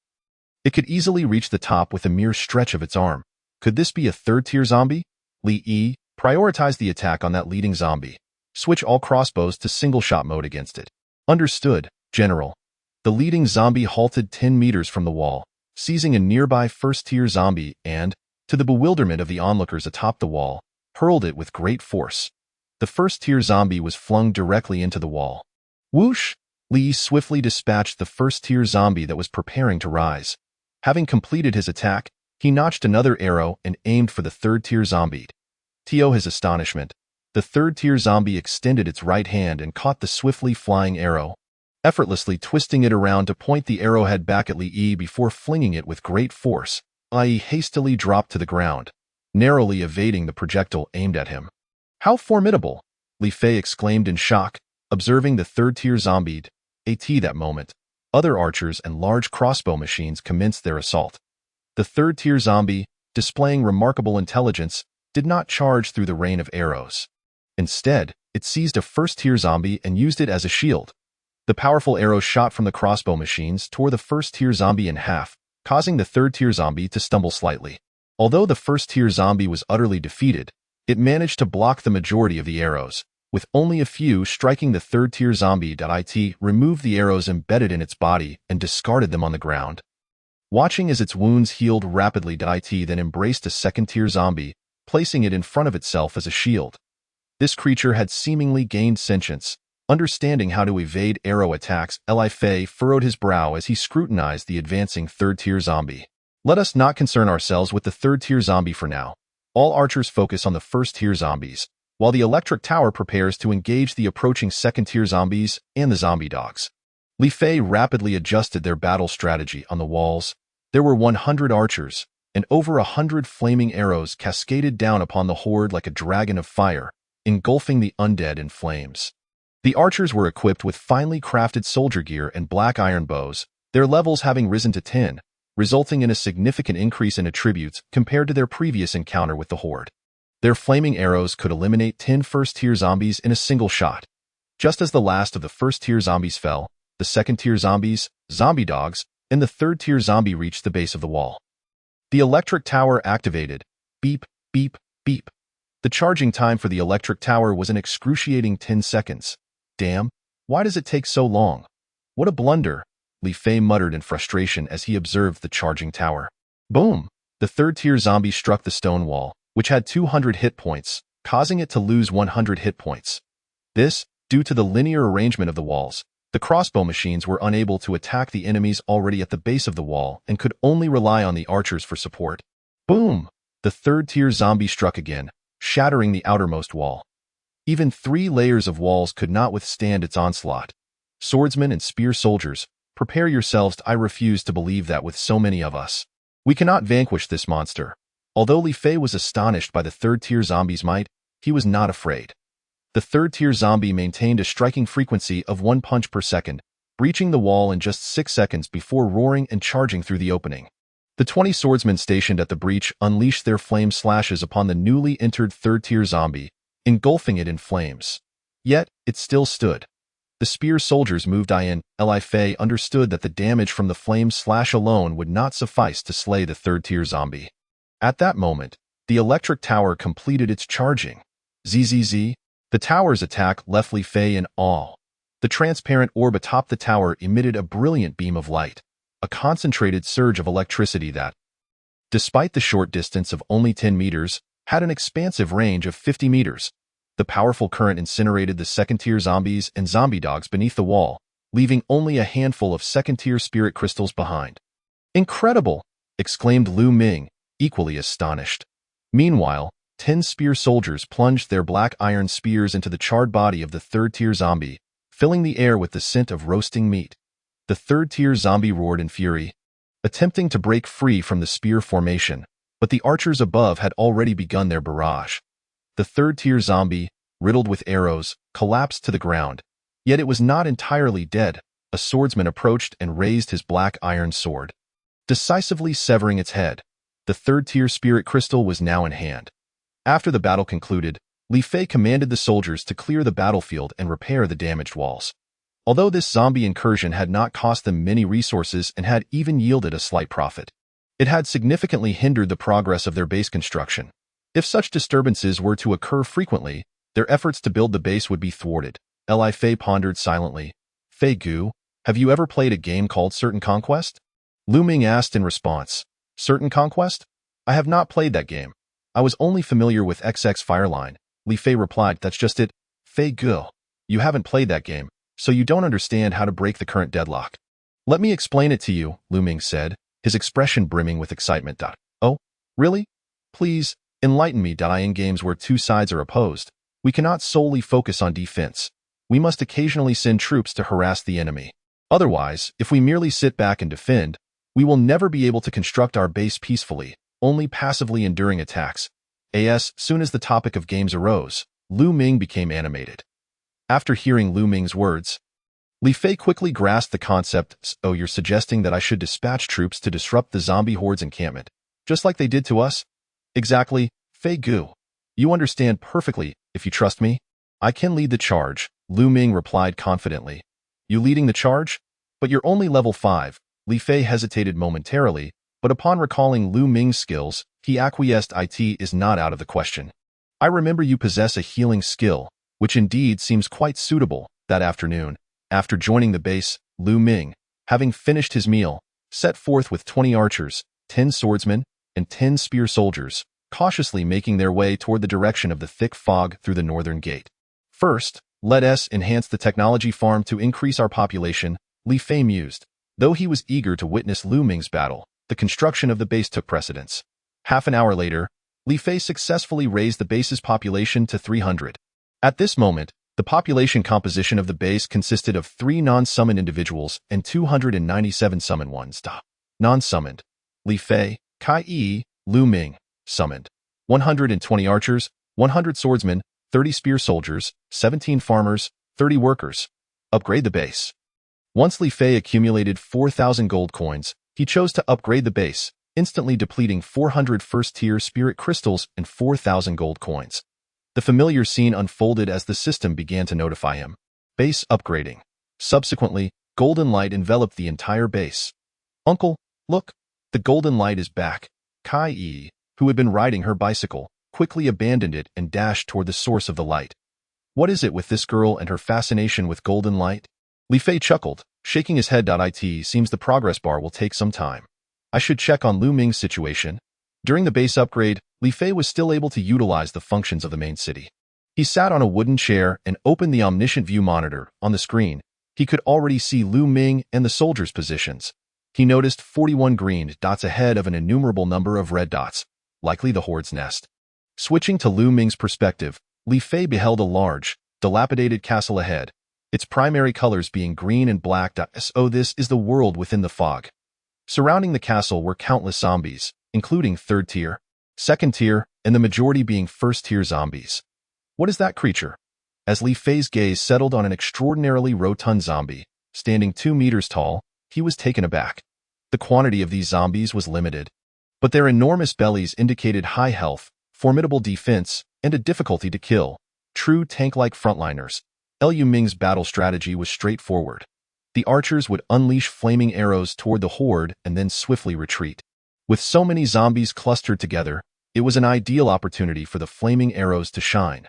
it could easily reach the top with a mere stretch of its arm. Could this be a third-tier zombie? Li Yi, prioritize the attack on that leading zombie. Switch all crossbows to single-shot mode against it. Understood, General. The leading zombie halted 10 meters from the wall, seizing a nearby first-tier zombie and, to the bewilderment of the onlookers atop the wall, hurled it with great force. The first-tier zombie was flung directly into the wall. Whoosh! Li swiftly dispatched the first-tier zombie that was preparing to rise. Having completed his attack, he notched another arrow and aimed for the third-tier zombie. To his astonishment, the third-tier zombie extended its right hand and caught the swiftly flying arrow, effortlessly twisting it around to point the arrowhead back at Li Yi before flinging it with great force. Li hastily dropped to the ground, narrowly evading the projectile aimed at him. "How formidable!" Li Fei exclaimed in shock, observing the third-tier zombie. At that moment, other archers and large crossbow machines commenced their assault. The third-tier zombie, displaying remarkable intelligence, did not charge through the rain of arrows. Instead, it seized a first-tier zombie and used it as a shield. The powerful arrows shot from the crossbow machines tore the first-tier zombie in half, causing the third-tier zombie to stumble slightly. Although the first-tier zombie was utterly defeated, it managed to block the majority of the arrows, with only a few striking the third-tier zombie. It removed the arrows embedded in its body and discarded them on the ground. Watching as its wounds healed rapidly, it then embraced a second-tier zombie, placing it in front of itself as a shield. This creature had seemingly gained sentience, understanding how to evade arrow attacks. Li Fei furrowed his brow as he scrutinized the advancing third-tier zombie. "Let us not concern ourselves with the third-tier zombie for now. All archers focus on the first-tier zombies, while the electric tower prepares to engage the approaching second-tier zombies and the zombie dogs." Li Fei rapidly adjusted their battle strategy on the walls. There were 100 archers, and over 100 flaming arrows cascaded down upon the horde like a dragon of fire, engulfing the undead in flames. The archers were equipped with finely crafted soldier gear and black iron bows, their levels having risen to 10, resulting in a significant increase in attributes compared to their previous encounter with the horde. Their flaming arrows could eliminate 10 first-tier zombies in a single shot. Just as the last of the first-tier zombies fell, the second-tier zombies, zombie dogs, and the third-tier zombie reached the base of the wall. The electric tower activated. Beep, beep, beep. The charging time for the electric tower was an excruciating 10 seconds. Damn, why does it take so long? What a blunder, Li Fei muttered in frustration as he observed the charging tower. Boom! The third-tier zombie struck the stone wall, which had 200 hit points, causing it to lose 100 hit points. This, due to the linear arrangement of the walls. The crossbow machines were unable to attack the enemies already at the base of the wall and could only rely on the archers for support. Boom! The third-tier zombie struck again, shattering the outermost wall. Even 3 layers of walls could not withstand its onslaught. Swordsmen and spear soldiers, prepare yourselves. I refuse to believe that with so many of us, we cannot vanquish this monster. Although Li Fei was astonished by the third-tier zombie's might, he was not afraid. The third-tier zombie maintained a striking frequency of 1 punch per second, breaching the wall in just 6 seconds before roaring and charging through the opening. The 20 swordsmen stationed at the breach unleashed their flame slashes upon the newly entered third-tier zombie, engulfing it in flames. Yet, it still stood. The spear soldiers moved in. Li Fei understood that the damage from the flame slash alone would not suffice to slay the third-tier zombie. At that moment, the electric tower completed its charging. Zzz. The tower's attack left Li Fei in awe. The transparent orb atop the tower emitted a brilliant beam of light, a concentrated surge of electricity that, despite the short distance of only 10 meters, had an expansive range of 50 meters. The powerful current incinerated the second-tier zombies and zombie dogs beneath the wall, leaving only a handful of second-tier spirit crystals behind. "Incredible!" exclaimed Lu Ming, equally astonished. Meanwhile, 10 spear soldiers plunged their black iron spears into the charred body of the third-tier zombie, filling the air with the scent of roasting meat. The third-tier zombie roared in fury, attempting to break free from the spear formation, but the archers above had already begun their barrage. The third-tier zombie, riddled with arrows, collapsed to the ground, yet it was not entirely dead. A swordsman approached and raised his black iron sword, decisively severing its head. The third-tier spirit crystal was now in hand. After the battle concluded, Li Fei commanded the soldiers to clear the battlefield and repair the damaged walls. Although this zombie incursion had not cost them many resources and had even yielded a slight profit, it had significantly hindered the progress of their base construction. If such disturbances were to occur frequently, their efforts to build the base would be thwarted. Li Fei pondered silently. "Fei Gu, have you ever played a game called Certain Conquest?" Lu Ming asked in response. "Certain Conquest? I have not played that game. I was only familiar with XX Fireline." Li Fei replied, "That's just it. Fei Gu, you haven't played that game, so you don't understand how to break the current deadlock." "Let me explain it to you," Lu Ming said, his expression brimming with excitement. "Oh, really? Please, enlighten me. In games where two sides are opposed, we cannot solely focus on defense. We must occasionally send troops to harass the enemy. Otherwise, if we merely sit back and defend, we will never be able to construct our base peacefully, only passively enduring attacks." As soon as the topic of games arose, Lu Ming became animated. After hearing Lu Ming's words, Li Fei quickly grasped the concept. "So you're suggesting that I should dispatch troops to disrupt the zombie horde's encampment, just like they did to us?" "Exactly, Fei Gu. You understand perfectly. If you trust me, I can lead the charge," Lu Ming replied confidently. "You leading the charge? But you're only level 5. Li Fei hesitated momentarily, but upon recalling Lu Ming's skills, he acquiesced. "It is not out of the question. I remember you possess a healing skill, which indeed seems quite suitable." That afternoon, after joining the base, Lu Ming, having finished his meal, set forth with 20 archers, 10 swordsmen, and 10 spear soldiers, cautiously making their way toward the direction of the thick fog through the northern gate. "First, let us enhance the technology farm to increase our population," Li Fei mused. Though he was eager to witness Lu Ming's battle, the construction of the base took precedence. Half an hour later, Li Fei successfully raised the base's population to 300. At this moment, the population composition of the base consisted of 3 non-summoned individuals and 297 summoned ones. Non-summoned: Li Fei, Kai Yi, Lu Ming. Summoned: 120 archers, 100 swordsmen, 30 spear soldiers, 17 farmers, 30 workers. Upgrade the base. Once Li Fei accumulated 4,000 gold coins, he chose to upgrade the base, instantly depleting 400 first-tier spirit crystals and 4,000 gold coins. The familiar scene unfolded as the system began to notify him. Base upgrading. Subsequently, golden light enveloped the entire base. "Uncle, look, the golden light is back." Kai Yi, who had been riding her bicycle, quickly abandoned it and dashed toward the source of the light. "What is it with this girl and her fascination with golden light?" Li Fei chuckled, shaking his head. "It seems the progress bar will take some time. I should check on Lu Ming's situation." During the base upgrade, Li Fei was still able to utilize the functions of the main city. He sat on a wooden chair and opened the omniscient view monitor. On the screen, he could already see Lu Ming and the soldiers' positions. He noticed 41 green dots ahead of an innumerable number of red dots, likely the horde's nest. Switching to Lu Ming's perspective, Li Fei beheld a large, dilapidated castle ahead, its primary colors being green and black. So this is the world within the fog. Surrounding the castle were countless zombies, including third tier, second tier, and the majority being first tier zombies. What is that creature? As Li Fei's gaze settled on an extraordinarily rotund zombie, standing 2 meters tall, he was taken aback. The quantity of these zombies was limited, but their enormous bellies indicated high health, formidable defense, and a difficulty to kill. True tank-like frontliners. Liu Ming's battle strategy was straightforward. The archers would unleash flaming arrows toward the horde and then swiftly retreat. With so many zombies clustered together, it was an ideal opportunity for the flaming arrows to shine.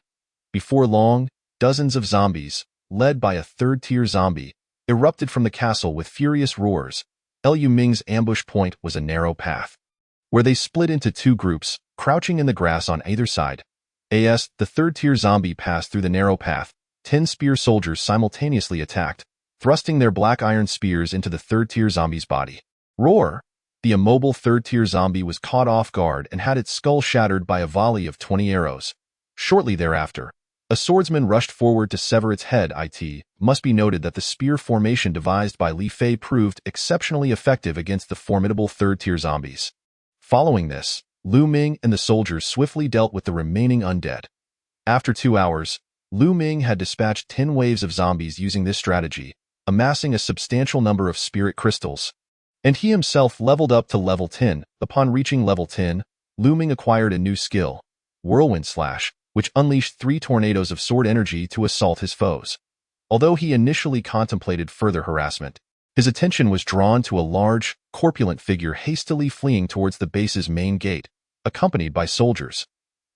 Before long, dozens of zombies, led by a third-tier zombie, erupted from the castle with furious roars. Liu Ming's ambush point was a narrow path, where they split into two groups, crouching in the grass on either side. As the third-tier zombie passed through the narrow path, 10 spear soldiers simultaneously attacked, thrusting their black iron spears into the third-tier zombie's body. Roar! The immobile third-tier zombie was caught off guard and had its skull shattered by a volley of 20 arrows. Shortly thereafter, a swordsman rushed forward to sever its head. It must be noted that the spear formation devised by Li Fei proved exceptionally effective against the formidable third-tier zombies. Following this, Liu Ming and the soldiers swiftly dealt with the remaining undead. After 2 hours, Liu Ming had dispatched 10 waves of zombies using this strategy, amassing a substantial number of spirit crystals, and he himself leveled up to level 10. Upon reaching level 10, Liu Ming acquired a new skill, Whirlwind Slash, which unleashed 3 tornadoes of sword energy to assault his foes. Although he initially contemplated further harassment, his attention was drawn to a large, corpulent figure hastily fleeing towards the base's main gate, accompanied by soldiers.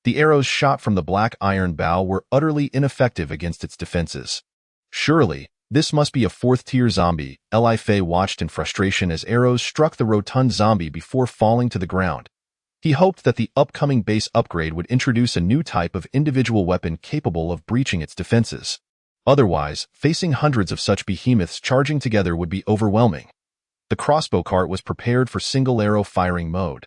The arrows shot from the black iron bow were utterly ineffective against its defenses. Surely, this must be a 4th-tier zombie. Li Fei watched in frustration as arrows struck the rotund zombie before falling to the ground. He hoped that the upcoming base upgrade would introduce a new type of individual weapon capable of breaching its defenses. Otherwise, facing hundreds of such behemoths charging together would be overwhelming. The crossbow cart was prepared for single-arrow firing mode.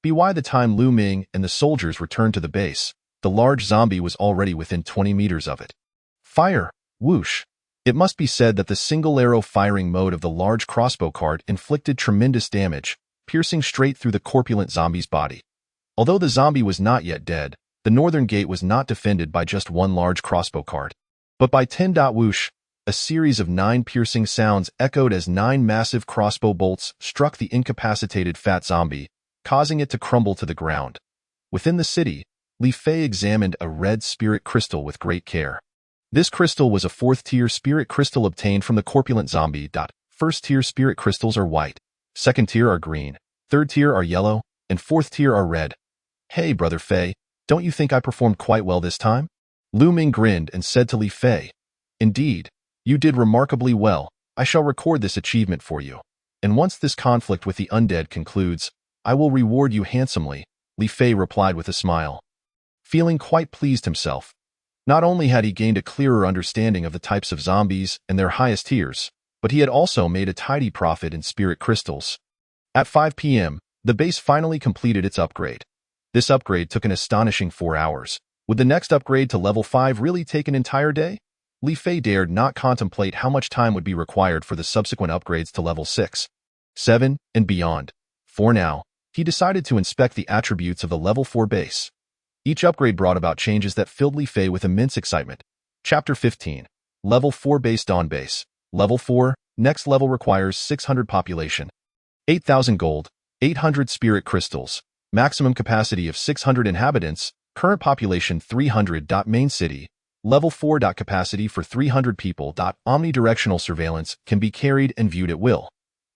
By the time Liu Ming and the soldiers returned to the base, the large zombie was already within 20 meters of it. Fire! Whoosh! It must be said that the single-arrow firing mode of the large crossbow cart inflicted tremendous damage, piercing straight through the corpulent zombie's body. Although the zombie was not yet dead, the northern gate was not defended by just one large crossbow cart, but by 10. Whoosh! A series of 9 piercing sounds echoed as 9 massive crossbow bolts struck the incapacitated fat zombie, causing it to crumble to the ground. Within the city, Li Fei examined a red spirit crystal with great care. This crystal was a 4th-tier spirit crystal obtained from the corpulent zombie. 1st-tier spirit crystals are white, 2nd-tier are green, 3rd-tier are yellow, and 4th-tier are red. Hey, Brother Fei, don't you think I performed quite well this time? Liu Ming grinned and said to Li Fei, Indeed, you did remarkably well. I shall record this achievement for you. And once this conflict with the undead concludes, I will reward you handsomely, Li Fei replied with a smile. Feeling quite pleased himself. Not only had he gained a clearer understanding of the types of zombies and their highest tiers, but he had also made a tidy profit in spirit crystals. At 5 p.m., the base finally completed its upgrade. This upgrade took an astonishing 4 hours. Would the next upgrade to level 5 really take an entire day? Li Fei dared not contemplate how much time would be required for the subsequent upgrades to level 6, 7, and beyond. For now, he decided to inspect the attributes of the level 4 base. Each upgrade brought about changes that filled Li Fei with immense excitement. Chapter 15. Level 4 Base Dawn Base. Level 4, next level requires 600 population. 8,000 gold, 800 spirit crystals, maximum capacity of 600 inhabitants, current population 300. Main city. Level 4. Capacity for 300 people. Omnidirectional surveillance can be carried and viewed at will.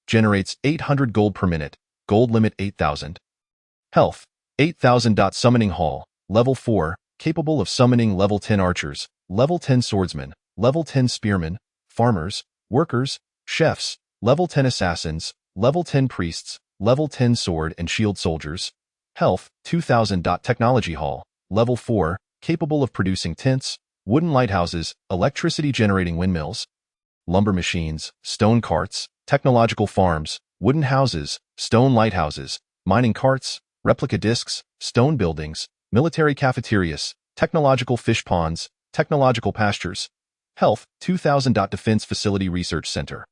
Generates 800 gold per minute. Gold limit 8,000. Health, 8,000. Summoning Hall, Level 4, capable of summoning Level 10 archers, Level 10 swordsmen, Level 10 spearmen, farmers, workers, chefs, Level 10 assassins, Level 10 priests, Level 10 sword and shield soldiers. Health, 2,000. Technology Hall, Level 4, capable of producing tents, wooden lighthouses, electricity-generating windmills, lumber machines, stone carts, technological farms, wooden houses, stone lighthouses, mining carts, replica discs, stone buildings, military cafeterias, technological fish ponds, technological pastures. Health, 2,000. Defense Facility Research Center.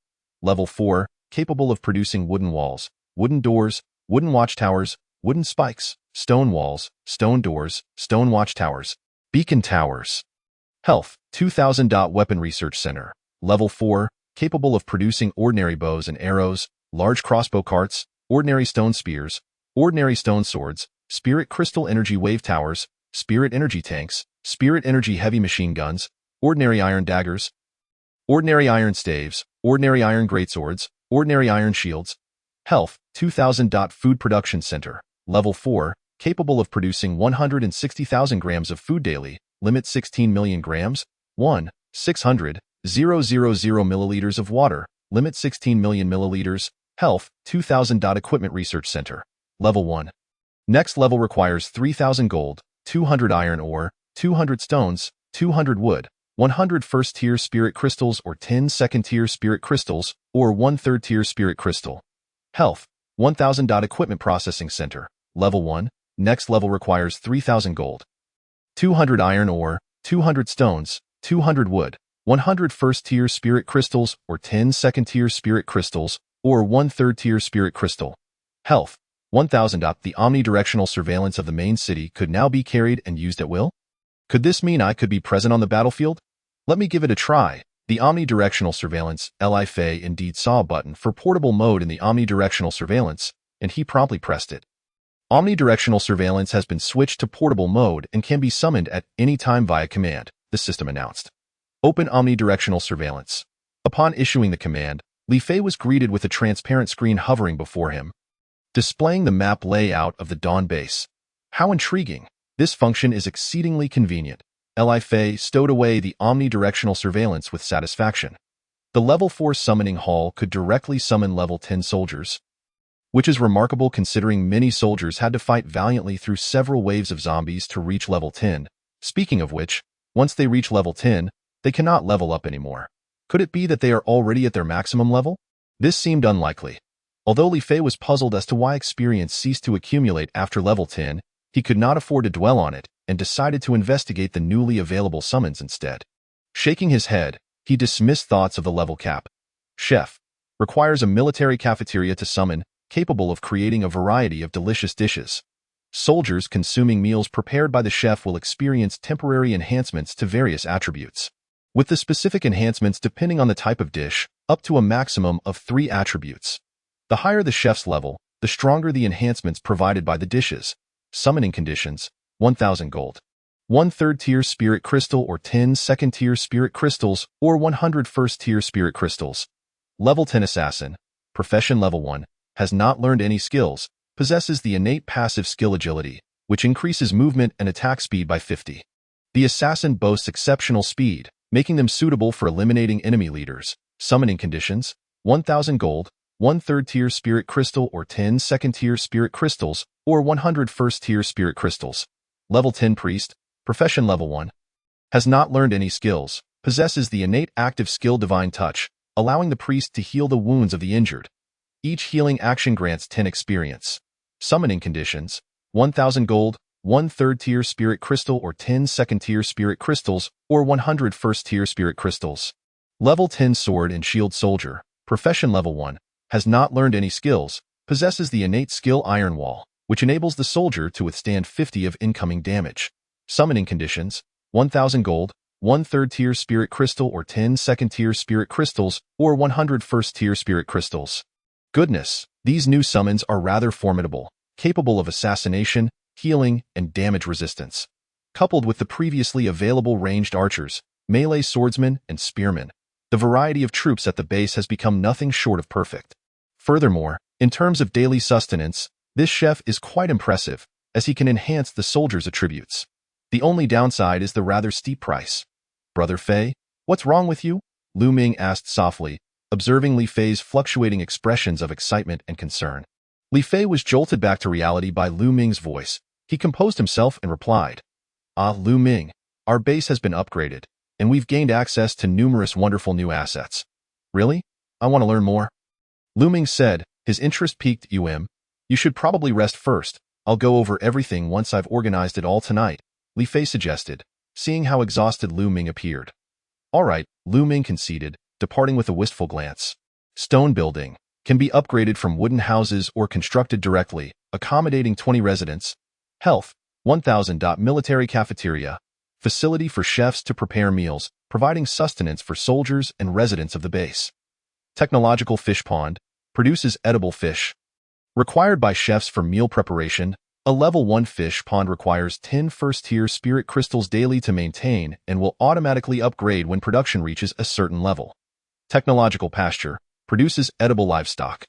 Level 4, capable of producing wooden walls, wooden doors, wooden watchtowers, wooden spikes, stone walls, stone doors, stone watchtowers, beacon towers. Health, 2,000. Weapon Research Center. Level 4, capable of producing ordinary bows and arrows, large crossbow carts, ordinary stone spears, ordinary stone swords, spirit crystal energy wave towers, spirit energy tanks, spirit energy heavy machine guns, ordinary iron daggers, ordinary iron staves, ordinary iron greatswords, ordinary iron shields. Health, 2000. Food Production Center, Level 4, capable of producing 160,000 grams of food daily, limit 16 million grams, 600,000 milliliters of water, limit 16 million milliliters. Health, 2000. Equipment Research Center, Level 1. Next level requires 3,000 gold, 200 iron ore, 200 stones, 200 wood, 100 first-tier spirit crystals or 10 second-tier spirit crystals, or 1 third-tier spirit crystal. Health, 1,000. Equipment Processing Center, Level 1. Next level requires 3,000 gold, 200 iron ore, 200 stones, 200 wood, 100 first-tier spirit crystals or 10 second-tier spirit crystals, or 1 third-tier spirit crystal. Health, 1,000. The omnidirectional surveillance of the main city could now be carried and used at will? Could this mean I could be present on the battlefield? Let me give it a try. The omnidirectional surveillance, Li Fei indeed saw a button for portable mode in the omnidirectional surveillance, and he promptly pressed it. Omnidirectional surveillance has been switched to portable mode and can be summoned at any time via command, the system announced. Open omnidirectional surveillance. Upon issuing the command, Li Fei was greeted with a transparent screen hovering before him, displaying the map layout of the Dawn base. How intriguing! This function is exceedingly convenient. Li Fei stowed away the omnidirectional surveillance with satisfaction. The Level 4 summoning hall could directly summon Level 10 soldiers, which is remarkable considering many soldiers had to fight valiantly through several waves of zombies to reach Level 10. Speaking of which, once they reach Level 10, they cannot level up anymore. Could it be that they are already at their maximum level? This seemed unlikely. Although Li Fei was puzzled as to why experience ceased to accumulate after Level 10, he could not afford to dwell on it and decided to investigate the newly available summons instead. Shaking his head, he dismissed thoughts of the level cap. Chef. Requires a military cafeteria to summon, capable of creating a variety of delicious dishes. Soldiers consuming meals prepared by the chef will experience temporary enhancements to various attributes, with the specific enhancements depending on the type of dish, up to a maximum of 3 attributes. The higher the chef's level, the stronger the enhancements provided by the dishes. Summoning conditions, 1,000 gold, 1 third-tier spirit crystal or 10 second-tier spirit crystals or 100 first-tier spirit crystals. Level 10 Assassin, Profession Level 1, has not learned any skills, possesses the innate passive skill Agility, which increases movement and attack speed by 50. The Assassin boasts exceptional speed, making them suitable for eliminating enemy leaders. Summoning conditions, 1,000 gold, 1 third-tier spirit crystal or 10 second-tier spirit crystals or 100 first-tier spirit crystals. Level 10 Priest, Profession Level 1, has not learned any skills, possesses the innate active skill Divine Touch, allowing the priest to heal the wounds of the injured. Each healing action grants 10 experience. Summoning conditions, 1,000 gold, 1 third-tier spirit crystal or 10 second-tier spirit crystals or 100 first-tier spirit crystals. Level 10 Sword and Shield Soldier, Profession Level 1, has not learned any skills, possesses the innate skill Iron Wall, which enables the soldier to withstand 50 of incoming damage. Summoning conditions, 1,000 gold, 1 third-tier spirit crystal or 10 second-tier spirit crystals or 100 first-tier spirit crystals. Goodness, these new summons are rather formidable, capable of assassination, healing, and damage resistance. Coupled with the previously available ranged archers, melee swordsmen, and spearmen, the variety of troops at the base has become nothing short of perfect. Furthermore, in terms of daily sustenance, this chef is quite impressive, as he can enhance the soldier's attributes. The only downside is the rather steep price. Brother Fei, what's wrong with you? Lu Ming asked softly, observing Li Fei's fluctuating expressions of excitement and concern. Li Fei was jolted back to reality by Lu Ming's voice. He composed himself and replied, Lu Ming, our base has been upgraded, and we've gained access to numerous wonderful new assets. Really? I want to learn more. Lu Ming said, his interest piqued. You should probably rest first. I'll go over everything once I've organized it all tonight, Li Fei suggested, seeing how exhausted Lu Ming appeared. All right, Lu Ming conceded, departing with a wistful glance. Stone building can be upgraded from wooden houses or constructed directly, accommodating 20 residents. Health, 1,000. Military cafeteria, facility for chefs to prepare meals, providing sustenance for soldiers and residents of the base. Technological fish pond, produces edible fish. Required by chefs for meal preparation, a Level 1 fish pond requires 10 first-tier spirit crystals daily to maintain and will automatically upgrade when production reaches a certain level. Technological pasture produces edible livestock.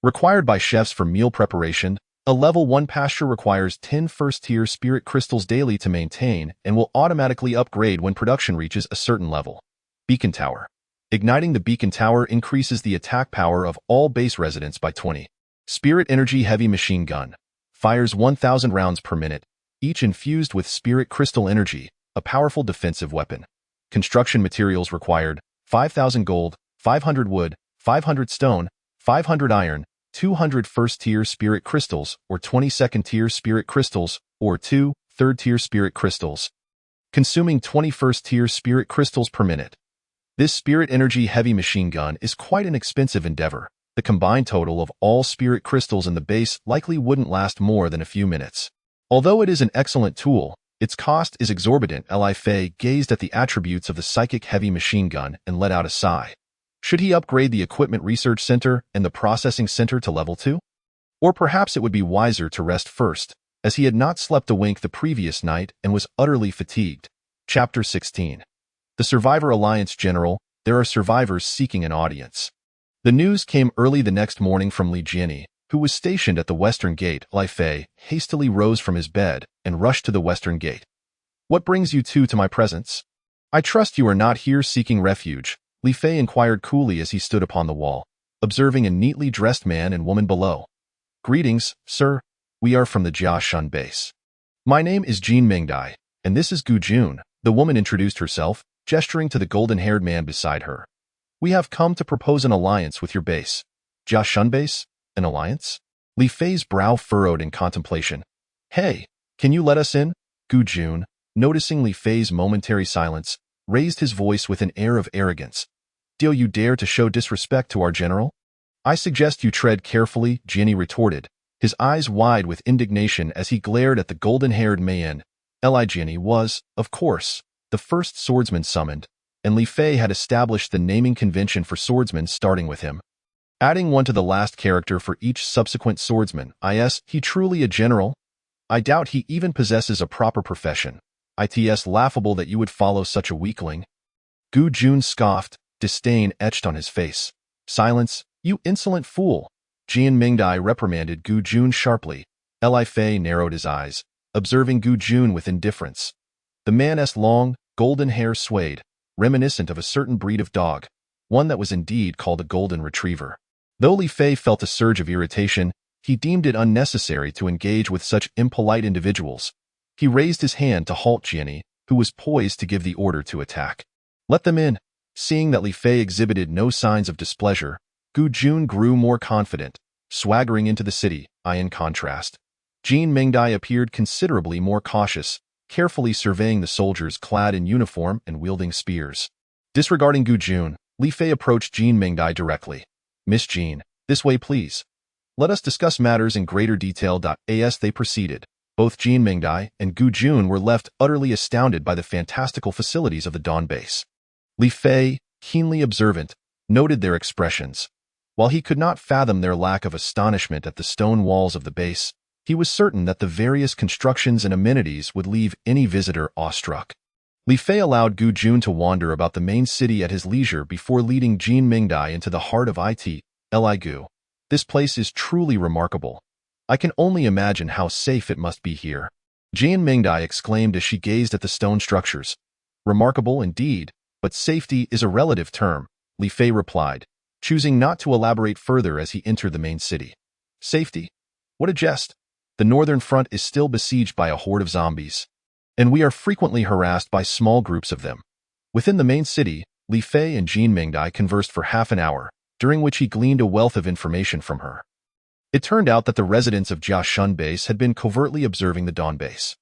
Required by chefs for meal preparation, a Level 1 pasture requires 10 first-tier spirit crystals daily to maintain and will automatically upgrade when production reaches a certain level. Beacon Tower. Igniting the Beacon Tower increases the attack power of all base residents by 20. Spirit Energy Heavy Machine Gun. Fires 1,000 rounds per minute, each infused with Spirit Crystal Energy, a powerful defensive weapon. Construction materials required: 5,000 gold, 500 wood, 500 stone, 500 iron, 200 first-tier spirit crystals or 20 second-tier spirit crystals or 2 third-tier spirit crystals. Consuming 20 first-tier spirit crystals per minute. This Spirit Energy Heavy Machine Gun is quite an expensive endeavor. The combined total of all spirit crystals in the base likely wouldn't last more than a few minutes. Although it is an excellent tool, its cost is exorbitant. Li Fei gazed at the attributes of the Psychic Heavy Machine Gun and let out a sigh. Should he upgrade the Equipment Research Center and the Processing Center to Level 2? Or perhaps it would be wiser to rest first, as he had not slept a wink the previous night and was utterly fatigued. Chapter 16. The Survivor Alliance General. There are survivors seeking an audience. The news came early the next morning from Li Jiani, who was stationed at the Western Gate. Li Fei hastily rose from his bed and rushed to the Western Gate. "What brings you two to my presence? I trust you are not here seeking refuge," Li Fei inquired coolly as he stood upon the wall, observing a neatly dressed man and woman below. "Greetings, sir. We are from the Jia Shun base. My name is Jin Mingdai, and this is Gu Jun," the woman introduced herself, gesturing to the golden-haired man beside her. "We have come to propose an alliance with your base." "Jia Shun base? An alliance?" Li Fei's brow furrowed in contemplation. "Hey, can you let us in?" Gu Jun, noticing Li Fei's momentary silence, raised his voice with an air of arrogance. "Do you dare to show disrespect to our general? I suggest you tread carefully," Jiani retorted, his eyes wide with indignation as he glared at the golden-haired man. Li Jiani was, of course, the first swordsman summoned, and Li Fei had established the naming convention for swordsmen starting with him, adding one to the last character for each subsequent swordsman. Is he truly a general? I doubt he even possesses a proper profession. It's laughable that you would follow such a weakling." Gu Jun scoffed, disdain etched on his face. "Silence, you insolent fool!" Jin Mingdai reprimanded Gu Jun sharply. Li Fei narrowed his eyes, observing Gu Jun with indifference. The man's long, golden hair swayed, reminiscent of a certain breed of dog, one that was indeed called a golden retriever. Though Li Fei felt a surge of irritation, he deemed it unnecessary to engage with such impolite individuals. He raised his hand to halt Jiani, who was poised to give the order to attack. "Let them in." Seeing that Li Fei exhibited no signs of displeasure, Gu Jun grew more confident, swaggering into the city. In contrast, Jin Mingdai appeared considerably more cautious, carefully surveying the soldiers clad in uniform and wielding spears. Disregarding Gu Jun, Li Fei approached Jin Mingdai directly. "Miss Jin, this way please. Let us discuss matters in greater detail." As they proceeded, both Jin Mingdai and Gu Jun were left utterly astounded by the fantastical facilities of the Dawn base. Li Fei, keenly observant, noted their expressions. While he could not fathom their lack of astonishment at the stone walls of the base, he was certain that the various constructions and amenities would leave any visitor awestruck. Li Fei allowed Gu Jun to wander about the main city at his leisure before leading Jin Mingdai into the heart of Li Gu. "This place is truly remarkable. I can only imagine how safe it must be here," Jin Mingdai exclaimed as she gazed at the stone structures. "Remarkable indeed, but safety is a relative term," Li Fei replied, choosing not to elaborate further as he entered the main city. "Safety? What a jest! The northern front is still besieged by a horde of zombies, and we are frequently harassed by small groups of them." Within the main city, Li Fei and Jin Mingdai conversed for half an hour, during which he gleaned a wealth of information from her. It turned out that the residents of Jia Shun base had been covertly observing the Dawn base.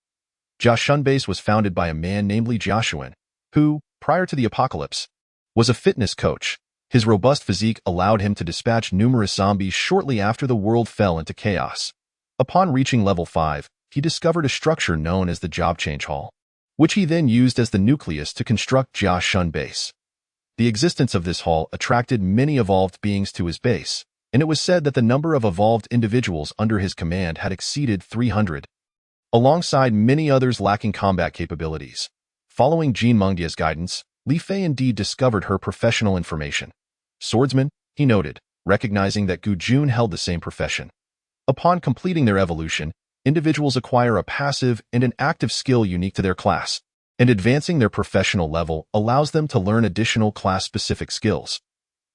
Jia Shun base was founded by a man named Li Jiashuan, who, prior to the apocalypse, was a fitness coach. His robust physique allowed him to dispatch numerous zombies shortly after the world fell into chaos. Upon reaching level 5, he discovered a structure known as the Job Change Hall, which he then used as the nucleus to construct Jia Shun base. The existence of this hall attracted many evolved beings to his base, and it was said that the number of evolved individuals under his command had exceeded 300, alongside many others lacking combat capabilities. Following Jean Mengdia's guidance, Li Fei indeed discovered her professional information. Swordsman, he noted, recognizing that Gu Jun held the same profession. Upon completing their evolution, individuals acquire a passive and an active skill unique to their class, and advancing their professional level allows them to learn additional class-specific skills.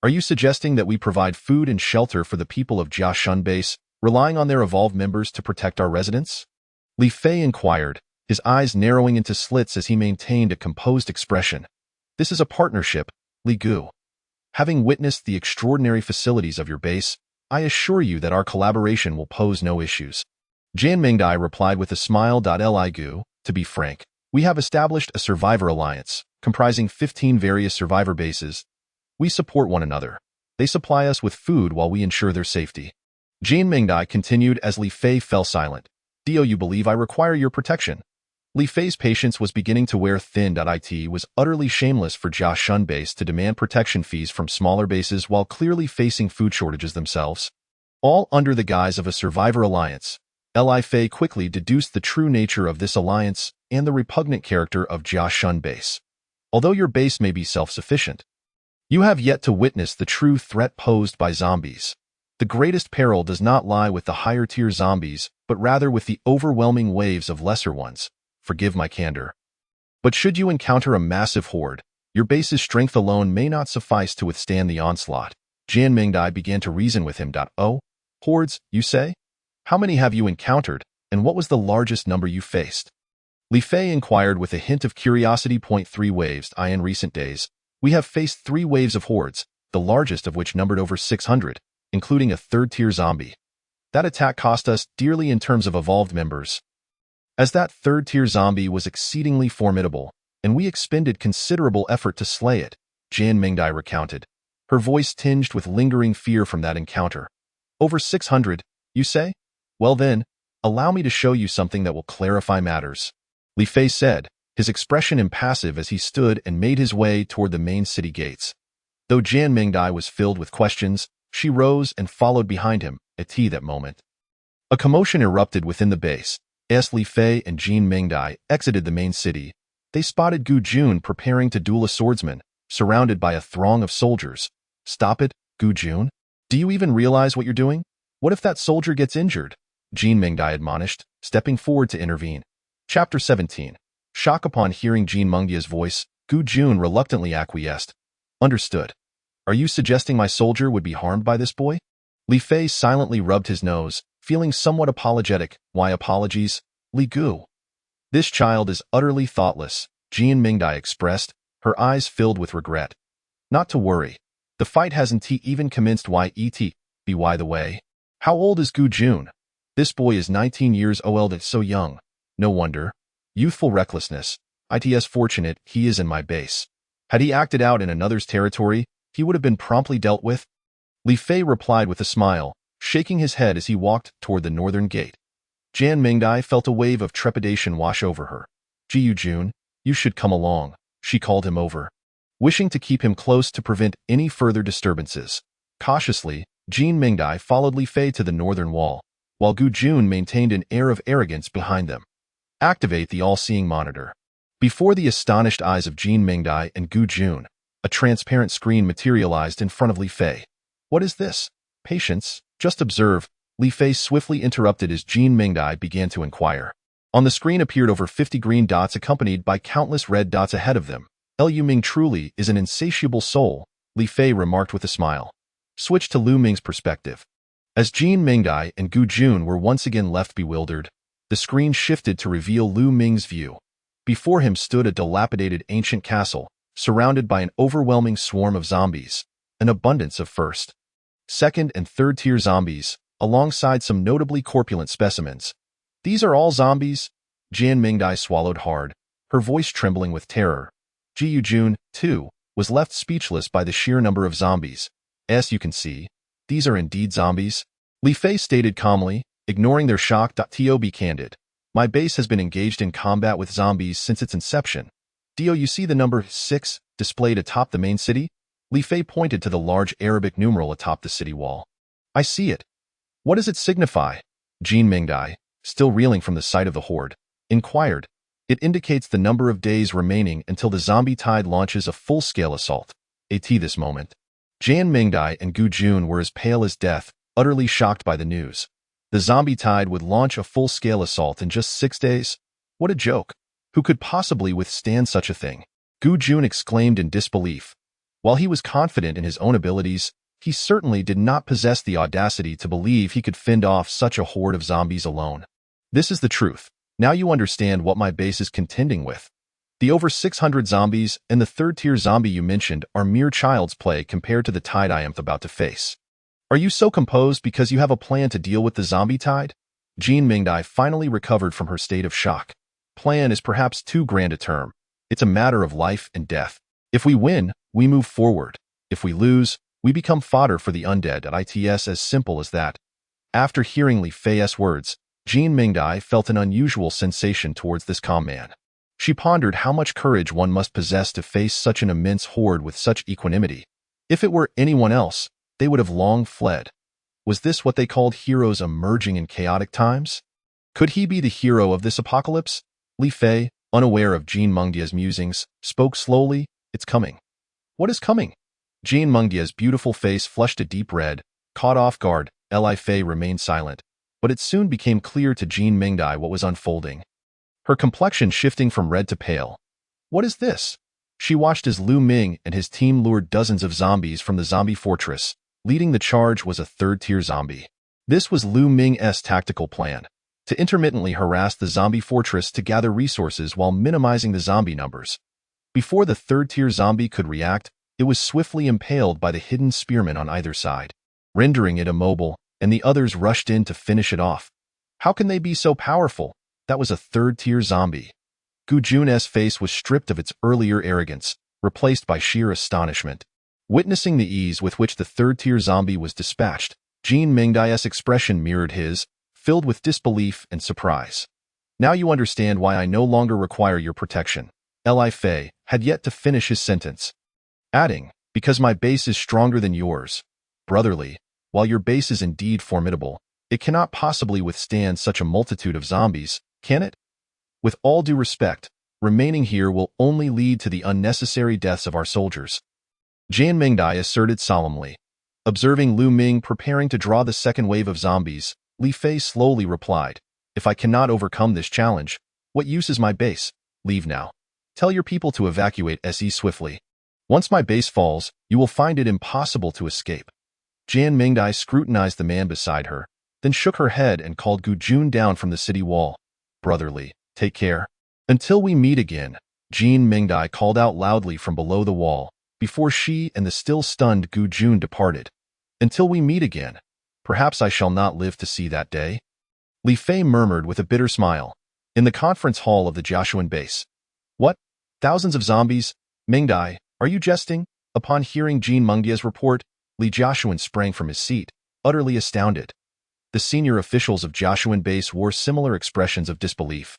Are you suggesting that we provide food and shelter for the people of Jiashun Base, relying on their evolved members to protect our residents? Li Fei inquired, his eyes narrowing into slits as he maintained a composed expression. This is a partnership, Li Gu. Having witnessed the extraordinary facilities of your base, I assure you that our collaboration will pose no issues. Jian Mingdai replied with a smile. Li Gu, to be frank, we have established a survivor alliance, comprising 15 various survivor bases. We support one another. They supply us with food while we ensure their safety. Jian Mingdai continued as Li Fei fell silent. Do you believe I require your protection? Li Fei's patience was beginning to wear thin. It was utterly shameless for Jiashun Base to demand protection fees from smaller bases while clearly facing food shortages themselves. All under the guise of a survivor alliance. Li Fei quickly deduced the true nature of this alliance and the repugnant character of Jiashun Base. Although your base may be self-sufficient, you have yet to witness the true threat posed by zombies. The greatest peril does not lie with the higher-tier zombies, but rather with the overwhelming waves of lesser ones. Forgive my candor. But should you encounter a massive horde, your base's strength alone may not suffice to withstand the onslaught. Jian Mingdai began to reason with him. Oh, hordes, you say? How many have you encountered, and what was the largest number you faced? Li Fei inquired with a hint of curiosity. 3 waves. In recent days, we have faced 3 waves of hordes, the largest of which numbered over 600, including a third-tier zombie. That attack cost us dearly in terms of evolved members, as that third-tier zombie was exceedingly formidable, and we expended considerable effort to slay it, Jian Mingdai recounted, her voice tinged with lingering fear from that encounter. Over 600, you say? Well then, allow me to show you something that will clarify matters. Li Fei said, his expression impassive as he stood and made his way toward the main city gates. Though Jian Mingdai was filled with questions, she rose and followed behind him, at that moment. A commotion erupted within the base. As Li Fei and Jian Mingdai exited the main city, they spotted Gu Jun preparing to duel a swordsman, surrounded by a throng of soldiers. Stop it, Gu Jun. Do you even realize what you're doing? What if that soldier gets injured? Jian Mingdai admonished, stepping forward to intervene. Chapter 17. Shock. Upon hearing Jian Mengdia's voice, Gu Jun reluctantly acquiesced. Understood. Are you suggesting my soldier would be harmed by this boy? Li Fei silently rubbed his nose, feeling somewhat apologetic. Why apologies, Li Gu? This child is utterly thoughtless, Jian Mingdai expressed, her eyes filled with regret. Not to worry. The fight hasn't even commenced. By the way, how old is Gu Jun? This boy is 19 years old. It's so young. No wonder. Youthful recklessness. It's fortunate he is in my base. Had he acted out in another's territory, he would have been promptly dealt with. Li Fei replied with a smile, shaking his head as he walked toward the northern gate. Jian Mingdai felt a wave of trepidation wash over her. Jiu Jun, you should come along, she called him over, wishing to keep him close to prevent any further disturbances. Cautiously, Jian Mingdai followed Li Fei to the northern wall, while Gu Jun maintained an air of arrogance behind them. Activate the all-seeing monitor. Before the astonished eyes of Jian Mingdai and Gu Jun, a transparent screen materialized in front of Li Fei. What is this? Patience, just observe, Li Fei swiftly interrupted as Jian Mingdai began to inquire. On the screen appeared over 50 green dots accompanied by countless red dots ahead of them. Lu Ming truly is an insatiable soul, Li Fei remarked with a smile. Switch to Lu Ming's perspective. As Jian Mingdai and Gu Jun were once again left bewildered, the screen shifted to reveal Lu Ming's view. Before him stood a dilapidated ancient castle, surrounded by an overwhelming swarm of zombies, an abundance of first, second, and third-tier zombies, alongside some notably corpulent specimens. These are all zombies? Jian Mingdai swallowed hard, her voice trembling with terror. Jiu Jun, too, was left speechless by the sheer number of zombies. As you can see, these are indeed zombies. Li Fei stated calmly, ignoring their shock. To be candid, my base has been engaged in combat with zombies since its inception. Do you see the number 6 displayed atop the main city? Li Fei pointed to the large Arabic numeral atop the city wall. I see it. What does it signify? Jin Mingdai, still reeling from the sight of the horde, inquired. It indicates the number of days remaining until the zombie tide launches a full-scale assault. At this moment, Jan Mingdai and Gu Jun were as pale as death, utterly shocked by the news. The zombie tide would launch a full-scale assault in just 6 days? What a joke. Who could possibly withstand such a thing? Gu Jun exclaimed in disbelief. While he was confident in his own abilities, he certainly did not possess the audacity to believe he could fend off such a horde of zombies alone. This is the truth. Now you understand what my base is contending with. The over 600 zombies and the third-tier zombie you mentioned are mere child's play compared to the tide I am about to face. Are you so composed because you have a plan to deal with the zombie tide? Jin Mingdai finally recovered from her state of shock. Plan is perhaps too grand a term. It's a matter of life and death. If we win, we move forward. If we lose, we become fodder for the undead. It's as simple as that. After hearing Li Fei's words, Jin Mingdai felt an unusual sensation towards this calm man. She pondered how much courage one must possess to face such an immense horde with such equanimity. If it were anyone else, they would have long fled. Was this what they called heroes emerging in chaotic times? Could he be the hero of this apocalypse? Li Fei, unaware of Jin Mengdia's musings, spoke slowly. It's coming. What is coming? Jin Mengdia's beautiful face flushed a deep red. Caught off guard, Li Fei remained silent. But it soon became clear to Jin Mingdai what was unfolding. Her complexion shifting from red to pale. What is this? She watched as Lu Ming and his team lured dozens of zombies from the zombie fortress. Leading the charge was a third-tier zombie. This was Lu Ming's tactical plan, to intermittently harass the zombie fortress to gather resources while minimizing the zombie numbers. Before the third-tier zombie could react, it was swiftly impaled by the hidden spearmen on either side, rendering it immobile, and the others rushed in to finish it off. How can they be so powerful? That was a third-tier zombie. Gu Jun's face was stripped of its earlier arrogance, replaced by sheer astonishment. Witnessing the ease with which the third-tier zombie was dispatched, Jin Mingdai's expression mirrored his, filled with disbelief and surprise. Now you understand why I no longer require your protection. Li Fei had yet to finish his sentence, adding, because my base is stronger than yours. Brotherly, while your base is indeed formidable, it cannot possibly withstand such a multitude of zombies, can it? With all due respect, remaining here will only lead to the unnecessary deaths of our soldiers. Jan Mingdai asserted solemnly. Observing Lu Ming preparing to draw the second wave of zombies, Li Fei slowly replied, if I cannot overcome this challenge, what use is my base? Leave now. Tell your people to evacuate SE swiftly. Once my base falls, you will find it impossible to escape. Jan Mingdai scrutinized the man beside her, then shook her head and called Gu Jun down from the city wall. Brotherly, take care. Until we meet again, Jin Mingdai called out loudly from below the wall, before she and the still stunned Gu Jun departed. Until we meet again. Perhaps I shall not live to see that day. Li Fei murmured with a bitter smile. In the conference hall of the Joshuan base. What? Thousands of zombies? Mingdai, are you jesting? Upon hearing Jin Mengdia's report, Li Joshuan sprang from his seat, utterly astounded. The senior officials of Joshuan base wore similar expressions of disbelief.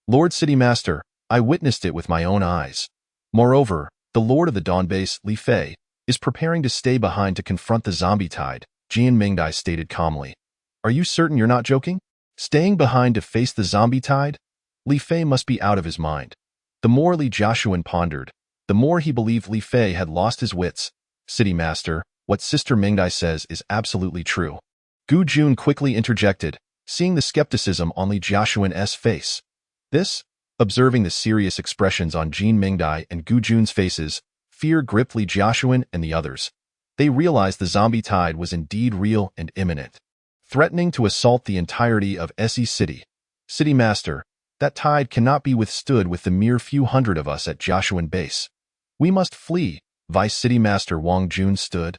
Lord City Master, I witnessed it with my own eyes. Moreover, the Lord of the Dawn base, Li Fei, is preparing to stay behind to confront the zombie tide, Jin Mingdai stated calmly. Are you certain you're not joking? Staying behind to face the zombie tide? Li Fei must be out of his mind. The more Li Joshuan pondered, the more he believed Li Fei had lost his wits. City Master, what Sister Mingdai says is absolutely true. Gu Jun quickly interjected, seeing the skepticism on Li Joshuan's face. This, observing the serious expressions on Jin Mingdai and Gu Jun's faces, fear gripped Li Joshuan and the others. They realized the zombie tide was indeed real and imminent, threatening to assault the entirety of SE City. City Master, that tide cannot be withstood with the mere few hundred of us at Joshuan base. We must flee. Vice City Master Wang Jun stood,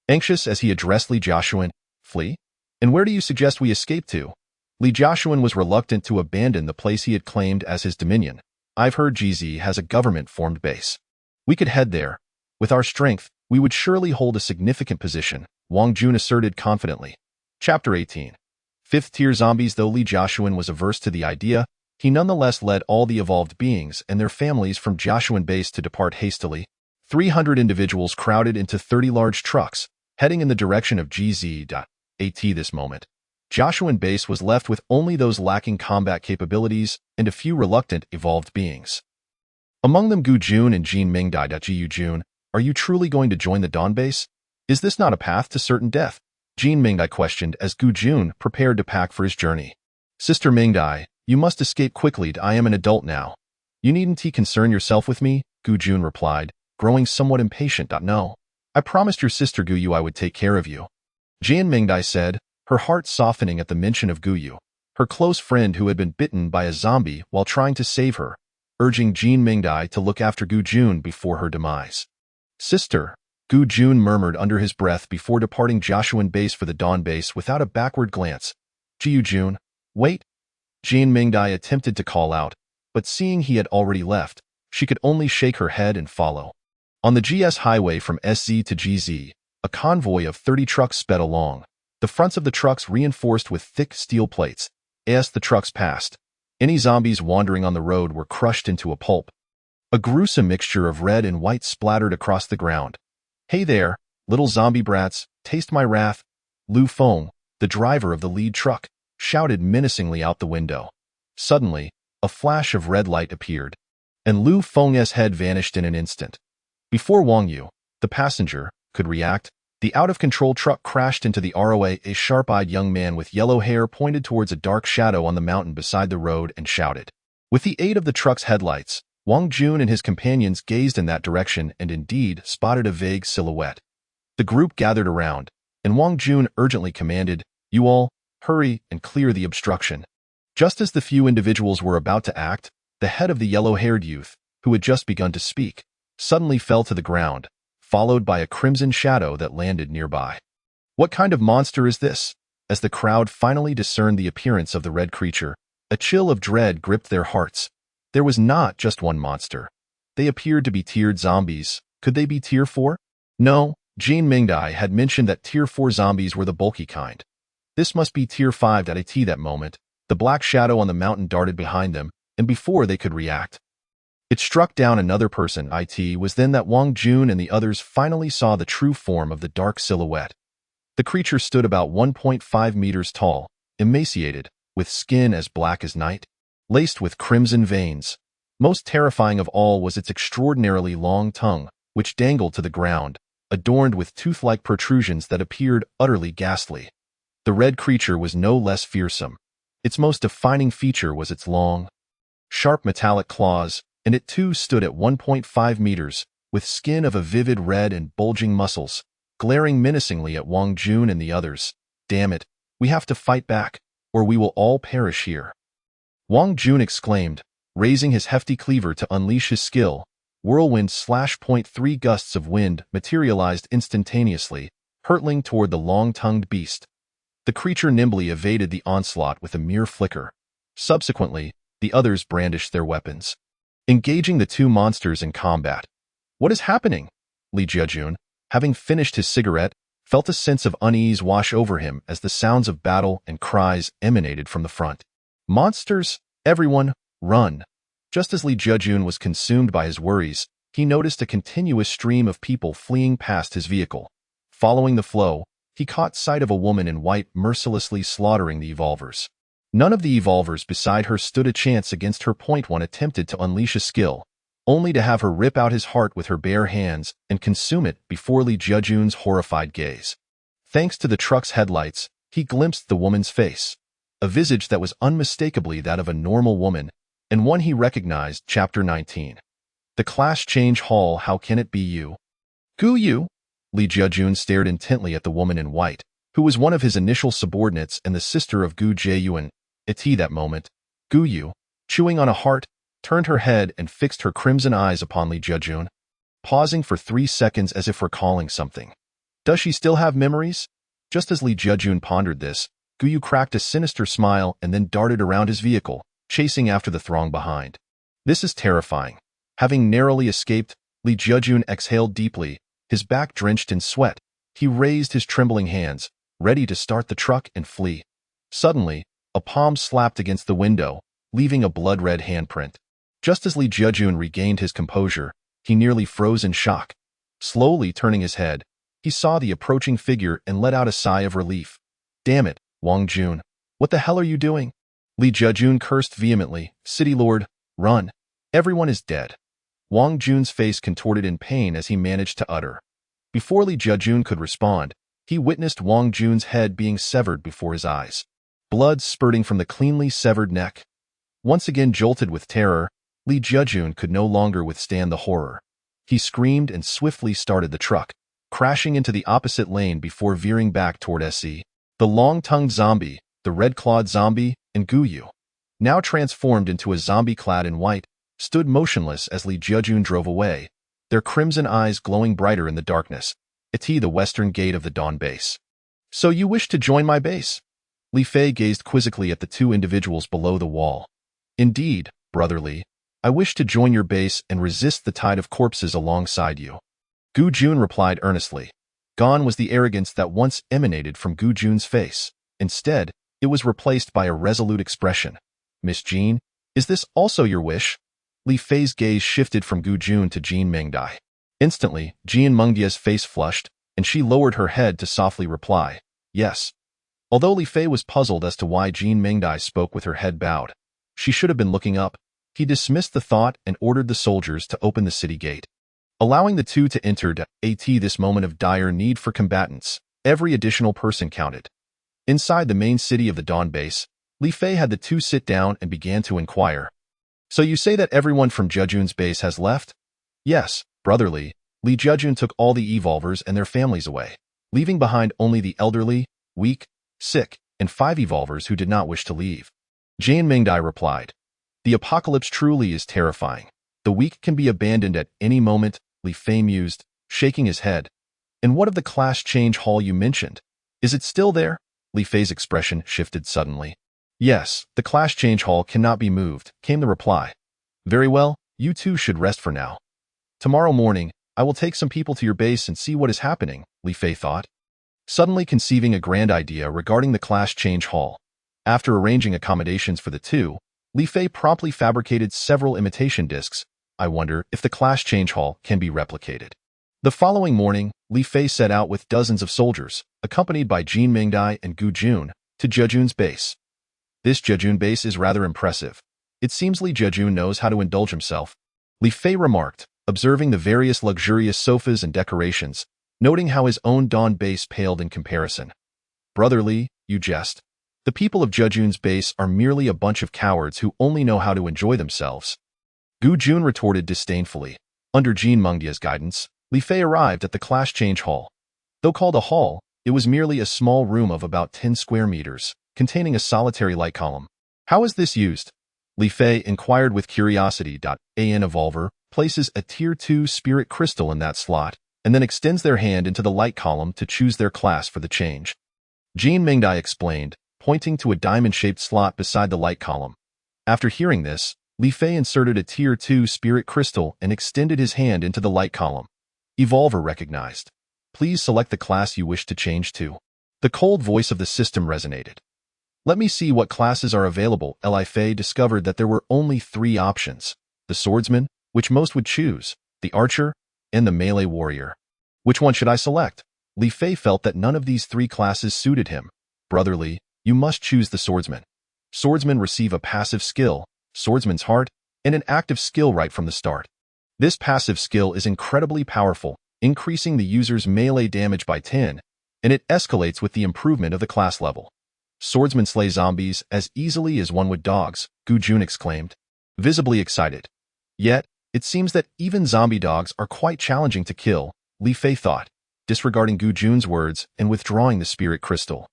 anxious as he addressed Li Joshuan. Flee? And where do you suggest we escape to? Li Joshuan was reluctant to abandon the place he had claimed as his dominion. I've heard GZ has a government-formed base. We could head there. With our strength, we would surely hold a significant position, Wang Jun asserted confidently. Chapter 18. Fifth-tier zombies. Though Li Joshuan was averse to the idea, he nonetheless led all the evolved beings and their families from Joshuan base to depart hastily. 300 individuals crowded into 30 large trucks, heading in the direction of GZ. AT this moment. Joshua and Base was left with only those lacking combat capabilities and a few reluctant evolved beings. Among them Gu Jun and Jin Mingdai. Gu Jun, are you truly going to join the Dawn Base? Is this not a path to certain death? Jin Mingdai questioned as Gu Jun prepared to pack for his journey. Sister Mingdai, you must escape quickly. I am an adult now. You needn't concern yourself with me, Gu Jun replied, growing somewhat impatient. No. I promised your sister Guyu I would take care of you. Jin Mingdai said, her heart softening at the mention of Guyu, her close friend who had been bitten by a zombie while trying to save her, urging Jin Mingdai to look after Gu Jun before her demise. Sister, Gu Jun murmured under his breath before departing Joshuan Base for the Dawn Base without a backward glance. Gu Jun, wait. Jin Mingdai attempted to call out, but seeing he had already left, she could only shake her head and follow. On the GS highway from SZ to GZ, a convoy of 30 trucks sped along, the fronts of the trucks reinforced with thick steel plates. As the trucks passed, any zombies wandering on the road were crushed into a pulp. A gruesome mixture of red and white splattered across the ground. Hey there, little zombie brats, taste my wrath. Lu Feng, the driver of the lead truck, shouted menacingly out the window. Suddenly, a flash of red light appeared, and Lu Feng's head vanished in an instant. Before Wang Yu, the passenger, could react, the out-of-control truck crashed into the ROA. A sharp-eyed young man with yellow hair pointed towards a dark shadow on the mountain beside the road and shouted. With the aid of the truck's headlights, Wang Jun and his companions gazed in that direction and indeed spotted a vague silhouette. The group gathered around, and Wang Jun urgently commanded, "You all, hurry and clear the obstruction." Just as the few individuals were about to act, the head of the yellow-haired youth, who had just begun to speak, suddenly fell to the ground, followed by a crimson shadow that landed nearby. What kind of monster is this? As the crowd finally discerned the appearance of the red creature, a chill of dread gripped their hearts. There was not just one monster. They appeared to be tiered zombies. Could they be tier 4? No, Jin Mingdai had mentioned that tier 4 zombies were the bulky kind. This must be tier 5. At that moment, the black shadow on the mountain darted behind them, and before they could react, it struck down another person. It was then that Wang Jun and the others finally saw the true form of the dark silhouette. The creature stood about 1.5 meters tall, emaciated, with skin as black as night, laced with crimson veins. Most terrifying of all was its extraordinarily long tongue, which dangled to the ground, adorned with tooth-like protrusions that appeared utterly ghastly. The red creature was no less fearsome. Its most defining feature was its long, sharp metallic claws, and it too stood at 1.5 meters, with skin of a vivid red and bulging muscles, glaring menacingly at Wang Jun and the others. Damn it, we have to fight back, or we will all perish here. Wang Jun exclaimed, raising his hefty cleaver to unleash his skill. Whirlwind /.3 gusts of wind materialized instantaneously, hurtling toward the long-tongued beast. The creature nimbly evaded the onslaught with a mere flicker. Subsequently, the others brandished their weapons, engaging the two monsters in combat. What is happening? Li Jiajun, having finished his cigarette, felt a sense of unease wash over him as the sounds of battle and cries emanated from the front. Monsters, everyone, run. Just as Li Jiajun was consumed by his worries, he noticed a continuous stream of people fleeing past his vehicle. Following the flow, he caught sight of a woman in white mercilessly slaughtering the evolvers. None of the evolvers beside her stood a chance against her. One attempted to unleash a skill, only to have her rip out his heart with her bare hands and consume it before Li Jiajun's horrified gaze. Thanks to the truck's headlights, he glimpsed the woman's face, a visage that was unmistakably that of a normal woman, and one he recognized. Chapter 19. The Class Change Hall. How can it be you? Guyu? Li Jiajun stared intently at the woman in white, who was one of his initial subordinates and the sister of Gu Jieyuan. At that moment, Guyu, chewing on a heart, turned her head and fixed her crimson eyes upon Li Jiajun, pausing for 3 seconds as if recalling something. Does she still have memories? Just as Li Jiajun pondered this, Guyu cracked a sinister smile and then darted around his vehicle, chasing after the throng behind. This is terrifying. Having narrowly escaped, Li Jiajun exhaled deeply, his back drenched in sweat. He raised his trembling hands, ready to start the truck and flee. Suddenly, a palm slapped against the window, leaving a blood-red handprint. Just as Li Jiajun regained his composure, he nearly froze in shock. Slowly turning his head, he saw the approaching figure and let out a sigh of relief. Damn it, Wang Jun. What the hell are you doing? Li Jejun cursed vehemently. City Lord, run. Everyone is dead. Wang Jun's face contorted in pain as he managed to utter. Before Li Jejun could respond, he witnessed Wang Jun's head being severed before his eyes. Blood spurting from the cleanly severed neck. Once again jolted with terror, Li Jejun could no longer withstand the horror. He screamed and swiftly started the truck, crashing into the opposite lane before veering back toward SE. The long-tongued zombie, the red-clawed zombie, and Guyu, now transformed into a zombie clad in white, stood motionless as Li Jejun drove away, their crimson eyes glowing brighter in the darkness. Iti the western gate of the Dawn base. So you wish to join my base? Li Fei gazed quizzically at the two individuals below the wall. Indeed, Brother Li, I wish to join your base and resist the tide of corpses alongside you. Gu Jun replied earnestly. Gone was the arrogance that once emanated from Gu Jun's face. Instead, it was replaced by a resolute expression. Miss Jean, is this also your wish? Li Fei's gaze shifted from Gu Jun to Jean Mengdai. Instantly, Jean Mengdia's face flushed, and she lowered her head to softly reply, yes. Although Li Fei was puzzled as to why Jean Mengdai spoke with her head bowed, she should have been looking up. He dismissed the thought and ordered the soldiers to open the city gate, allowing the two to enter at this moment of dire need for combatants. Every additional person counted. Inside the main city of the Dawn base, Li Fei had the two sit down and began to inquire. So you say that everyone from Jejun's base has left? Yes, Brother Li. Li Jejun took all the evolvers and their families away, leaving behind only the elderly, weak, sick, and 5 evolvers who did not wish to leave. Jean Mengdai replied. The apocalypse truly is terrifying. The weak can be abandoned at any moment, Li Fei mused, shaking his head. And what of the class change hall you mentioned? Is it still there? Li Fei's expression shifted suddenly. Yes, the class change hall cannot be moved, came the reply. Very well, you two should rest for now. Tomorrow morning, I will take some people to your base and see what is happening, Li Fei thought. Suddenly conceiving a grand idea regarding the class change hall. After arranging accommodations for the two, Li Fei promptly fabricated several imitation discs. I wonder if the class change hall can be replicated. The following morning, Li Fei set out with dozens of soldiers, accompanied by Jean Mengdai and Gu Jun, to Jejun's base. This Jejun base is rather impressive. It seems Li Jejun knows how to indulge himself, Li Fei remarked, observing the various luxurious sofas and decorations, noting how his own Dawn base paled in comparison. Brother Li, you jest. The people of Jejun's base are merely a bunch of cowards who only know how to enjoy themselves. Gu Jun retorted disdainfully. Under Jean Mengdia's guidance, Li Fei arrived at the class change hall. Though called a hall, it was merely a small room of about 10 square meters, containing a solitary light column. How is this used? Li Fei inquired with curiosity. An evolver places a Tier 2 spirit crystal in that slot, and then extends their hand into the light column to choose their class for the change. Jean Mengdai explained, pointing to a diamond-shaped slot beside the light column. After hearing this, Li Fei inserted a Tier 2 spirit crystal and extended his hand into the light column. Evolver recognized. Please select the class you wish to change to. The cold voice of the system resonated. Let me see what classes are available. Li Fei discovered that there were only 3 options. The swordsman, which most would choose, the archer, and the melee warrior. Which one should I select? Li Fei felt that none of these 3 classes suited him. Brother Li, you must choose the swordsman. Swordsmen receive a passive skill, Swordsman's Heart, and an active skill right from the start. This passive skill is incredibly powerful, increasing the user's melee damage by 10, and it escalates with the improvement of the class level. Swordsmen slay zombies as easily as one would dogs, Gu Jun exclaimed, visibly excited. Yet, it seems that even zombie dogs are quite challenging to kill, Li Fei thought, disregarding Gu Jun's words and withdrawing the spirit crystal.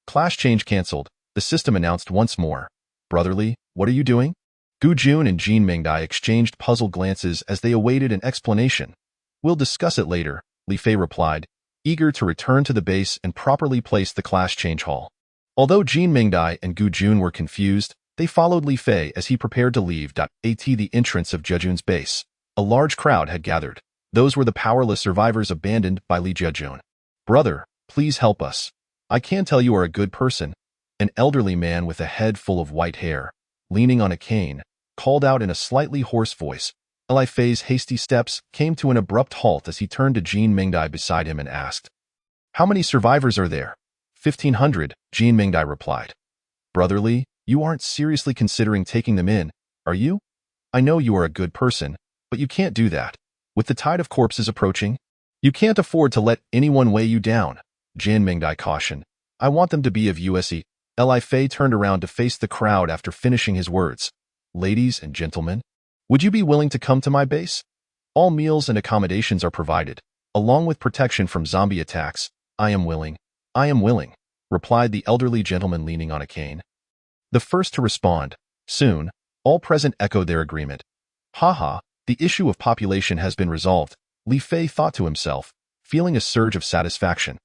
Class change cancelled, the system announced once more. Brother Li, what are you doing? Gu Jun and Jean Mengdai exchanged puzzled glances as they awaited an explanation. We'll discuss it later, Li Fei replied, eager to return to the base and properly place the class change hall. Although Jean Mengdai and Gu Jun were confused, they followed Li Fei as he prepared to leave. At the entrance of Jejun's base, a large crowd had gathered. Those were the powerless survivors abandoned by Li Jejun. Brother, please help us. I can tell you are a good person. An elderly man with a head full of white hair, leaning on a cane, called out in a slightly hoarse voice. Li Fei's hasty steps came to an abrupt halt as he turned to Jean Mengdai beside him and asked, how many survivors are there? 1500, Jin Mingdai replied. Brother Li, you aren't seriously considering taking them in, are you? I know you are a good person, but you can't do that. With the tide of corpses approaching, you can't afford to let anyone weigh you down, Jin Mingdai cautioned. I want them to be of USE. Li Fei turned around to face the crowd after finishing his words. Ladies and gentlemen, would you be willing to come to my base? All meals and accommodations are provided, along with protection from zombie attacks. I am willing, replied the elderly gentleman leaning on a cane. The first to respond. Soon, all present echoed their agreement. Haha, the issue of population has been resolved, Li Fei thought to himself, feeling a surge of satisfaction.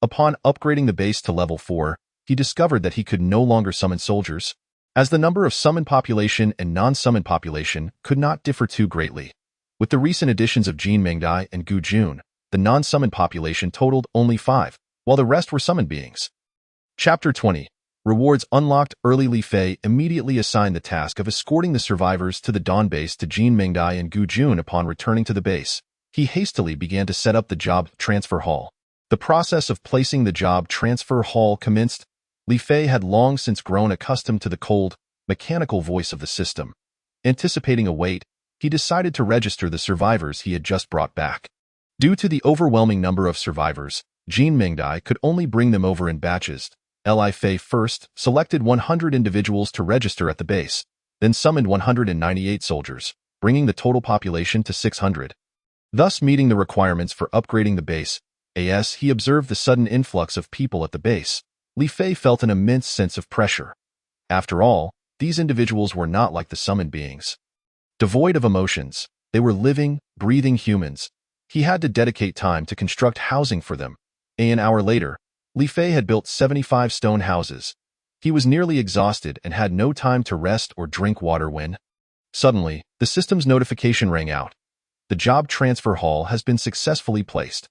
Upon upgrading the base to level 4, he discovered that he could no longer summon soldiers, as the number of summoned population and non-summoned population could not differ too greatly. With the recent additions of Jin Mingdai and Gu Jun, the non-summoned population totaled only 5, while the rest were summoned beings. Chapter 20. Rewards unlocked. Early. Li Fei immediately assigned the task of escorting the survivors to the Dawn base to Jin Mingdai and Gu Jun. Upon returning to the base, he hastily began to set up the job transfer hall. The process of placing the job transfer hall commenced. Li Fei had long since grown accustomed to the cold, mechanical voice of the system. Anticipating a wait, he decided to register the survivors he had just brought back. Due to the overwhelming number of survivors, Jin Mingdai could only bring them over in batches. Li Fei first selected 100 individuals to register at the base, then summoned 198 soldiers, bringing the total population to 600. Thus meeting the requirements for upgrading the base. As he observed the sudden influx of people at the base, Li Fei felt an immense sense of pressure. After all, these individuals were not like the summoned beings. Devoid of emotions, they were living, breathing humans. He had to dedicate time to construct housing for them. An hour later, Li Fei had built 75 stone houses. He was nearly exhausted and had no time to rest or drink water when, suddenly, the system's notification rang out. The job transfer hall has been successfully placed.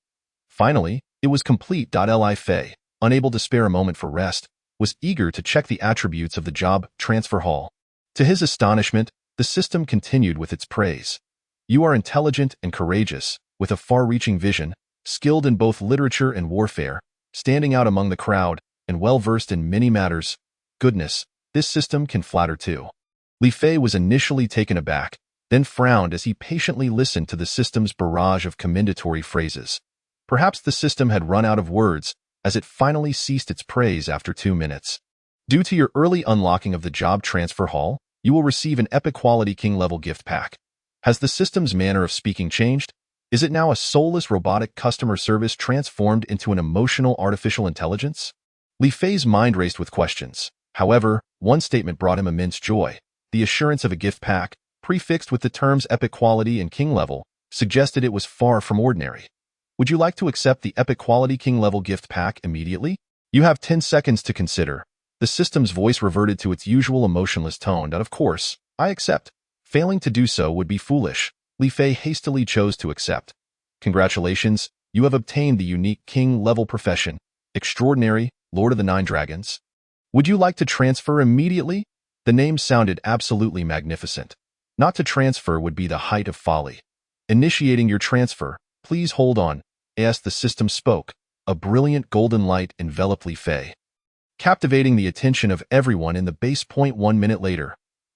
Finally, it was complete. Li Fei, unable to spare a moment for rest, was eager to check the attributes of the job transfer hall. To his astonishment, the system continued with its praise. You are intelligent and courageous, with a far-reaching vision, skilled in both literature and warfare, standing out among the crowd, and well-versed in many matters. Goodness, this system can flatter too. Li Fei was initially taken aback, then frowned as he patiently listened to the system's barrage of commendatory phrases. Perhaps the system had run out of words, as it finally ceased its praise after 2 minutes. Due to your early unlocking of the job transfer hall, you will receive an epic quality king-level gift pack. Has the system's manner of speaking changed? Is it now a soulless robotic customer service transformed into an emotional artificial intelligence? Li Fei's mind raced with questions. However, one statement brought him immense joy. The assurance of a gift pack, prefixed with the terms epic quality and king level, suggested it was far from ordinary. Would you like to accept the epic quality king level gift pack immediately? You have 10 seconds to consider. The system's voice reverted to its usual emotionless tone. Of course, I accept. Failing to do so would be foolish. Li Fei hastily chose to accept. Congratulations, you have obtained the unique king-level profession, Extraordinary, Lord of the Nine Dragons. Would you like to transfer immediately? The name sounded absolutely magnificent. Not to transfer would be the height of folly. Initiating your transfer, please hold on, as the system spoke. A brilliant golden light enveloped Li Fei, captivating the attention of everyone in the base. 1 minute later,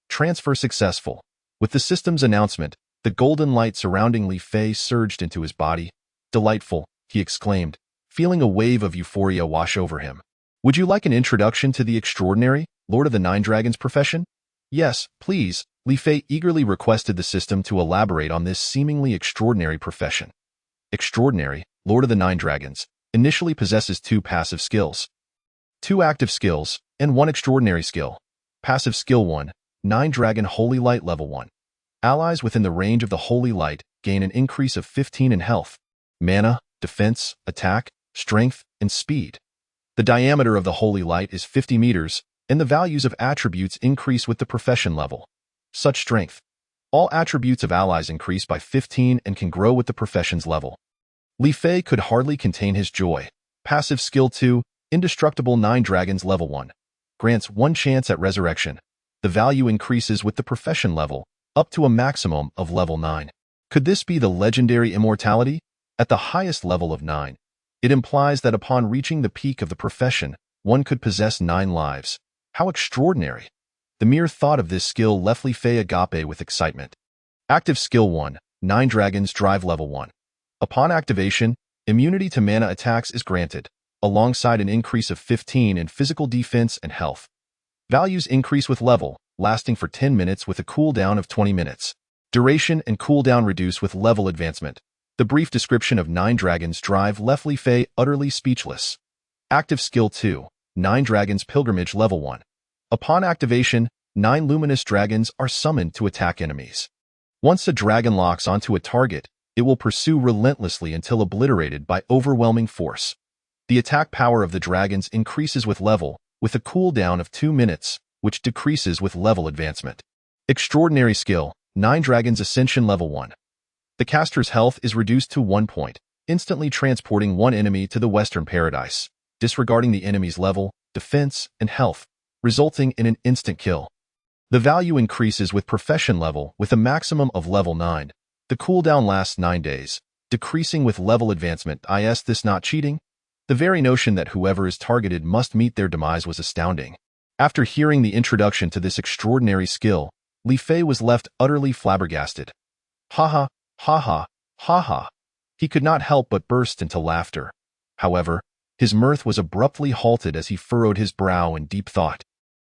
transfer successful. With the system's announcement, the golden light surrounding Li Fei surged into his body. Delightful, he exclaimed, feeling a wave of euphoria wash over him. Would you like an introduction to the Extraordinary, Lord of the Nine Dragons profession? Yes, please, Li Fei eagerly requested the system to elaborate on this seemingly extraordinary profession. Extraordinary, Lord of the Nine Dragons, initially possesses 2 passive skills, 2 active skills, and 1 extraordinary skill. Passive skill 1, Nine Dragon Holy Light Level 1. Allies within the range of the Holy Light gain an increase of 15 in health, mana, defense, attack, strength, and speed. The diameter of the Holy Light is 50 meters, and the values of attributes increase with the profession level. Such strength. All attributes of allies increase by 15 and can grow with the profession's level. Li Fei could hardly contain his joy. Passive skill 2, Indestructible Nine Dragons Level 1. Grants 1 chance at resurrection. The value increases with the profession level, up to a maximum of level 9. Could this be the legendary immortality? At the highest level of 9, It implies that upon reaching the peak of the profession, one could possess 9 lives. How extraordinary! The mere thought of this skill left Li Fei agape with excitement. Active Skill 1, 9 Dragons Drive Level 1. Upon activation, immunity to mana attacks is granted, alongside an increase of 15 in physical defense and health. Values increase with level, lasting for 10 minutes with a cooldown of 20 minutes. Duration and cooldown reduce with level advancement. The brief description of 9 Dragons Drive left Li Fei utterly speechless. Active Skill 2, 9 Dragons Pilgrimage Level 1. Upon activation, 9 luminous dragons are summoned to attack enemies. Once a dragon locks onto a target, it will pursue relentlessly until obliterated by overwhelming force. The attack power of the dragons increases with level, with a cooldown of 2 minutes, which decreases with level advancement. Extraordinary Skill, 9 Dragons Ascension Level 1. The caster's health is reduced to 1 point, instantly transporting one enemy to the Western Paradise, disregarding the enemy's level, defense, and health, resulting in an instant kill. The value increases with profession level with a maximum of level 9. The cooldown lasts 9 days, decreasing with level advancement. Is this not cheating? The very notion that whoever is targeted must meet their demise was astounding. After hearing the introduction to this extraordinary skill, Li Fei was left utterly flabbergasted. Ha ha, ha ha, ha ha. He could not help but burst into laughter. However, his mirth was abruptly halted as he furrowed his brow in deep thought.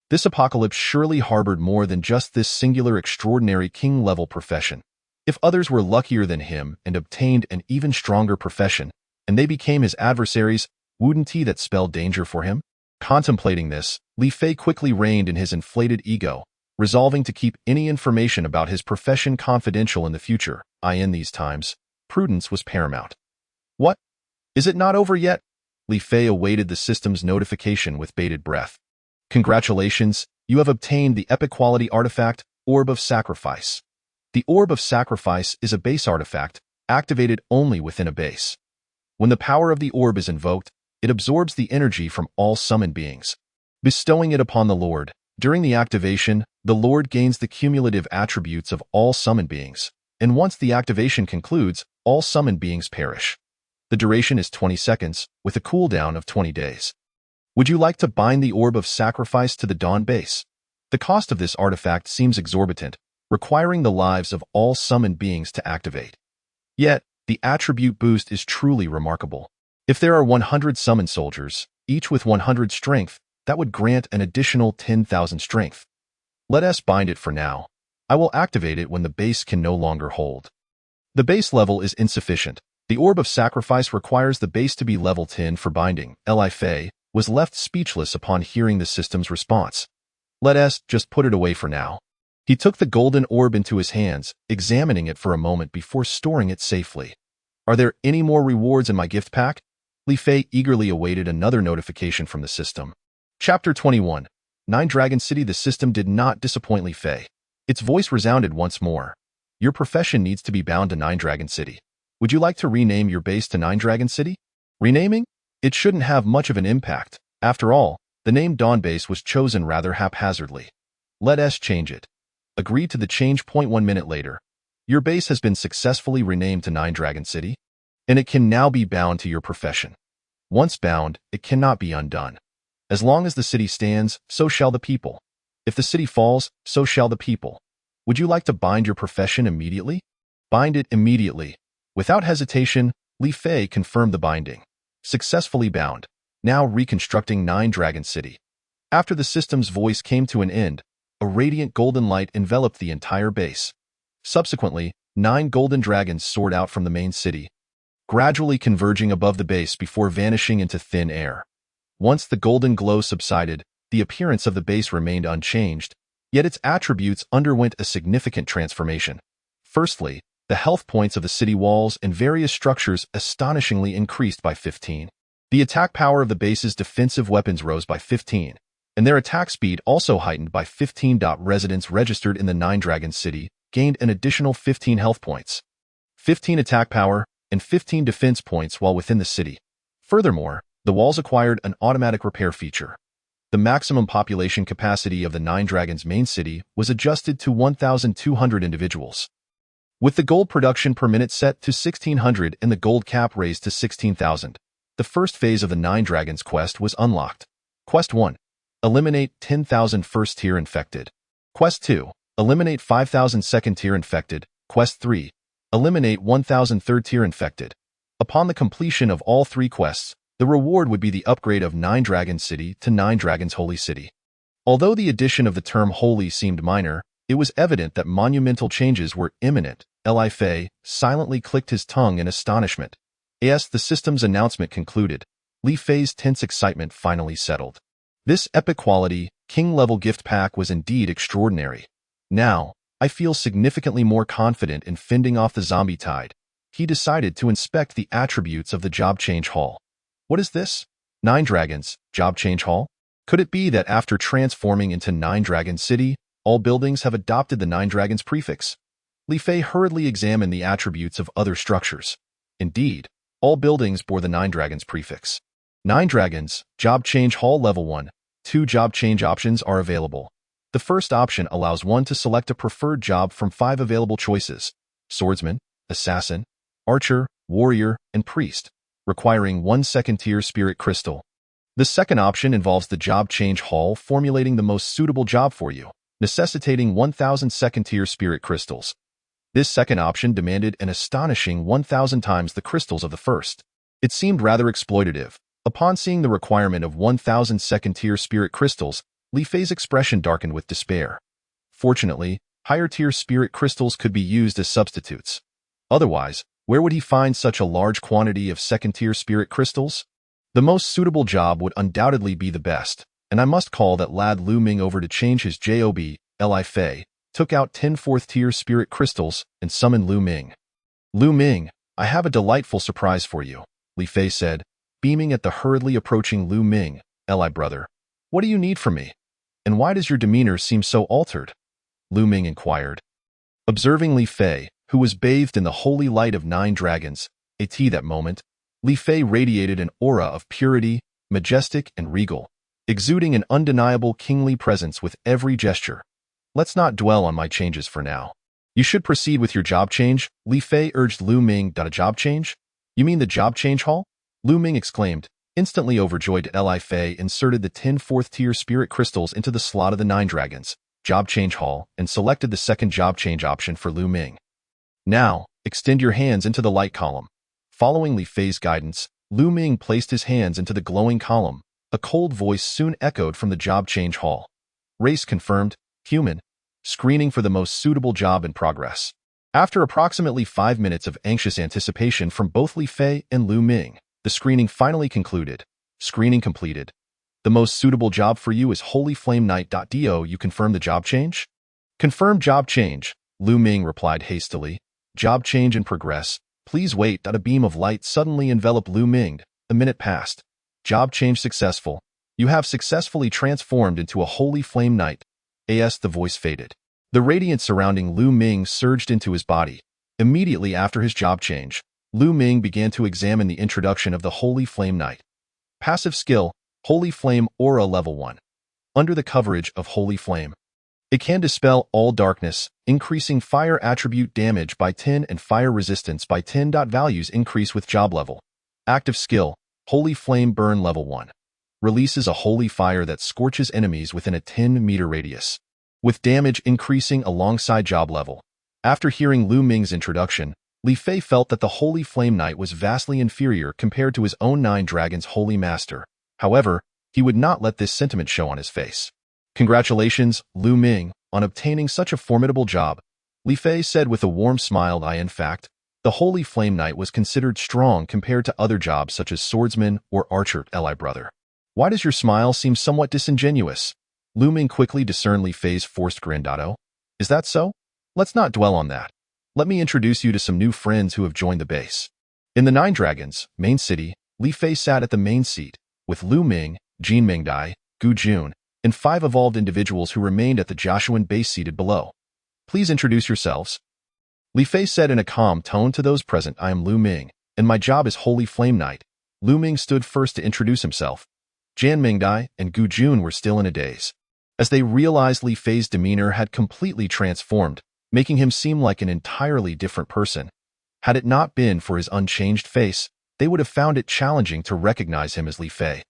This apocalypse surely harbored more than just this singular extraordinary king-level profession. If others were luckier than him and obtained an even stronger profession, and they became his adversaries, wouldn't that spell danger for him? Contemplating this, Li Fei quickly reined in his inflated ego, resolving to keep any information about his profession confidential in the future. In these times, prudence was paramount. What? Is it not over yet? Li Fei awaited the system's notification with bated breath. Congratulations, you have obtained the epic quality artifact, Orb of Sacrifice. The Orb of Sacrifice is a base artifact, activated only within a base. When the power of the orb is invoked, it absorbs the energy from all summoned beings. Bestowing it upon the Lord, during the activation, the Lord gains the cumulative attributes of all summoned beings, and once the activation concludes, all summoned beings perish. The duration is 20 seconds, with a cooldown of 20 days. Would you like to bind the Orb of Sacrifice to the Dawn base? The cost of this artifact seems exorbitant, requiring the lives of all summoned beings to activate. Yet, the attribute boost is truly remarkable. If there are 100 summoned soldiers, each with 100 strength, that would grant an additional 10,000 strength. Let us bind it for now. I will activate it when the base can no longer hold. The base level is insufficient. The Orb of Sacrifice requires the base to be level 10 for binding. Li Fei was left speechless upon hearing the system's response. Let us just put it away for now. He took the golden orb into his hands, examining it for a moment before storing it safely. Are there any more rewards in my gift pack? Li Fei eagerly awaited another notification from the system. Chapter 21. 9 Dragon City. The system did not disappoint Li Fei. Its voice resounded once more. Your profession needs to be bound to 9 Dragon City. Would you like to rename your base to 9 Dragon City? Renaming? It shouldn't have much of an impact. After all, the name Dawn Base was chosen rather haphazardly. Let us change it. Agreed to the change. 1 minute later. Your base has been successfully renamed to 9 Dragon City, and it can now be bound to your profession. Once bound, it cannot be undone. As long as the city stands, so shall the people. If the city falls, so shall the people. Would you like to bind your profession immediately? Bind it immediately. Without hesitation, Li Fei confirmed the binding. Successfully bound. Now reconstructing 9 Dragon City. After the system's voice came to an end, a radiant golden light enveloped the entire base. Subsequently, 9 golden dragons soared out from the main city, gradually converging above the base before vanishing into thin air. Once the golden glow subsided, the appearance of the base remained unchanged, yet its attributes underwent a significant transformation. Firstly, the health points of the city walls and various structures astonishingly increased by 15. The attack power of the base's defensive weapons rose by 15, and their attack speed also heightened by 15. Residents registered in the 9 Dragon City gained an additional 15 health points, 15 attack power, and 15 defense points while within the city. Furthermore, the walls acquired an automatic repair feature. The maximum population capacity of the 9 Dragons main city was adjusted to 1,200 individuals. With the gold production per minute set to 1,600 and the gold cap raised to 16,000, the first phase of the Nine Dragons quest was unlocked. Quest 1. Eliminate 10,000 first-tier infected. Quest 2. Eliminate 5,000 second-tier infected. Quest 3. Eliminate 1,000 third-tier infected. Upon the completion of all 3 quests, the reward would be the upgrade of Nine Dragons City to Nine Dragons Holy City. Although the addition of the term holy seemed minor, it was evident that monumental changes were imminent. Li Fei silently clicked his tongue in astonishment. As the system's announcement concluded, Li Fei's tense excitement finally settled. This epic-quality, king-level gift pack was indeed extraordinary. Now, I feel significantly more confident in fending off the zombie tide. He decided to inspect the attributes of the Job Change Hall. What is this? Nine Dragons, Job Change Hall? Could it be that after transforming into Nine Dragons City, all buildings have adopted the Nine Dragons prefix? Li Fei hurriedly examined the attributes of other structures. Indeed, all buildings bore the Nine Dragons prefix. Nine Dragons, Job Change Hall Level 1. 2 job change options are available. The first option allows one to select a preferred job from 5 available choices: swordsman, assassin, archer, warrior, and priest, requiring 1 second-tier spirit crystal. The second option involves the Job Change Hall formulating the most suitable job for you, necessitating 1,000 second-tier spirit crystals. This second option demanded an astonishing 1,000 times the crystals of the first. It seemed rather exploitative. Upon seeing the requirement of 1,000 second-tier spirit crystals, Li Fei's expression darkened with despair. Fortunately, higher-tier spirit crystals could be used as substitutes. Otherwise, where would he find such a large quantity of second-tier spirit crystals? The most suitable job would undoubtedly be the best, and I must call that lad Lu Ming over to change his job. Li Fei took out 10 fourth-tier spirit crystals and summoned Lu Ming. Lu Ming, I have a delightful surprise for you, Li Fei said, beaming at the hurriedly approaching Lu Ming. Li brother, what do you need from me? And why does your demeanor seem so altered? Lu Ming inquired. Observing Li Fei, who was bathed in the holy light of Nine Dragons, that moment, Li Fei radiated an aura of purity, majestic and regal, exuding an undeniable kingly presence with every gesture. Let's not dwell on my changes for now. You should proceed with your job change, Li Fei urged Lu Ming. A job change? You mean the Job Change Hall? Lu Ming exclaimed. Instantly overjoyed, Li Fei inserted the 10 fourth-tier spirit crystals into the slot of the Nine Dragons Job Change Hall and selected the second job change option for Lu Ming. Now, extend your hands into the light column. Following Li Fei's guidance, Lu Ming placed his hands into the glowing column. A cold voice soon echoed from the Job Change Hall. Race confirmed, human. Screening for the most suitable job in progress. After approximately 5 minutes of anxious anticipation from both Li Fei and Lu Ming, the screening finally concluded. Screening completed. The most suitable job for you is Holy Flame Knight. Do you confirm the job change? Confirm job change, Lu Ming replied hastily. Job change in progress. Please wait. A beam of light suddenly enveloped Lu Ming. A minute passed. Job change successful. You have successfully transformed into a Holy Flame Knight. The voice faded. The radiance surrounding Lu Ming surged into his body. Immediately after his job change, Lu Ming began to examine the introduction of the Holy Flame Knight. Passive skill, Holy Flame Aura Level 1. Under the coverage of Holy Flame, it can dispel all darkness, increasing fire attribute damage by 10 and fire resistance by 10. Values increase with job level. Active skill, Holy Flame Burn Level 1. Releases a holy fire that scorches enemies within a 10-meter radius, with damage increasing alongside job level. After hearing Lu Ming's introduction, Li Fei felt that the Holy Flame Knight was vastly inferior compared to his own Nine Dragons Holy Master. However, he would not let this sentiment show on his face. Congratulations, Lu Ming, on obtaining such a formidable job, Li Fei said with a warm smile. In fact, the Holy Flame Knight was considered strong compared to other jobs such as swordsman or archer. Li brother, why does your smile seem somewhat disingenuous? Lu Ming quickly discerned Li Fei's forced grin. Is that so? Let's not dwell on that. Let me introduce you to some new friends who have joined the base. In the Nine Dragons main city, Li Fei sat at the main seat, with Lu Ming, Jin Mingdai, Gu Jun, and 5 evolved individuals who remained at the Joshuan base seated below. Please introduce yourselves. Li Fei said in a calm tone to those present. I am Lu Ming, and my job is Holy Flame Knight. Lu Ming stood first to introduce himself. Jan Mingdai and Gu Jun were still in a daze, as they realized Li Fei's demeanor had completely transformed, making him seem like an entirely different person. Had it not been for his unchanged face, they would have found it challenging to recognize him as Li Fei.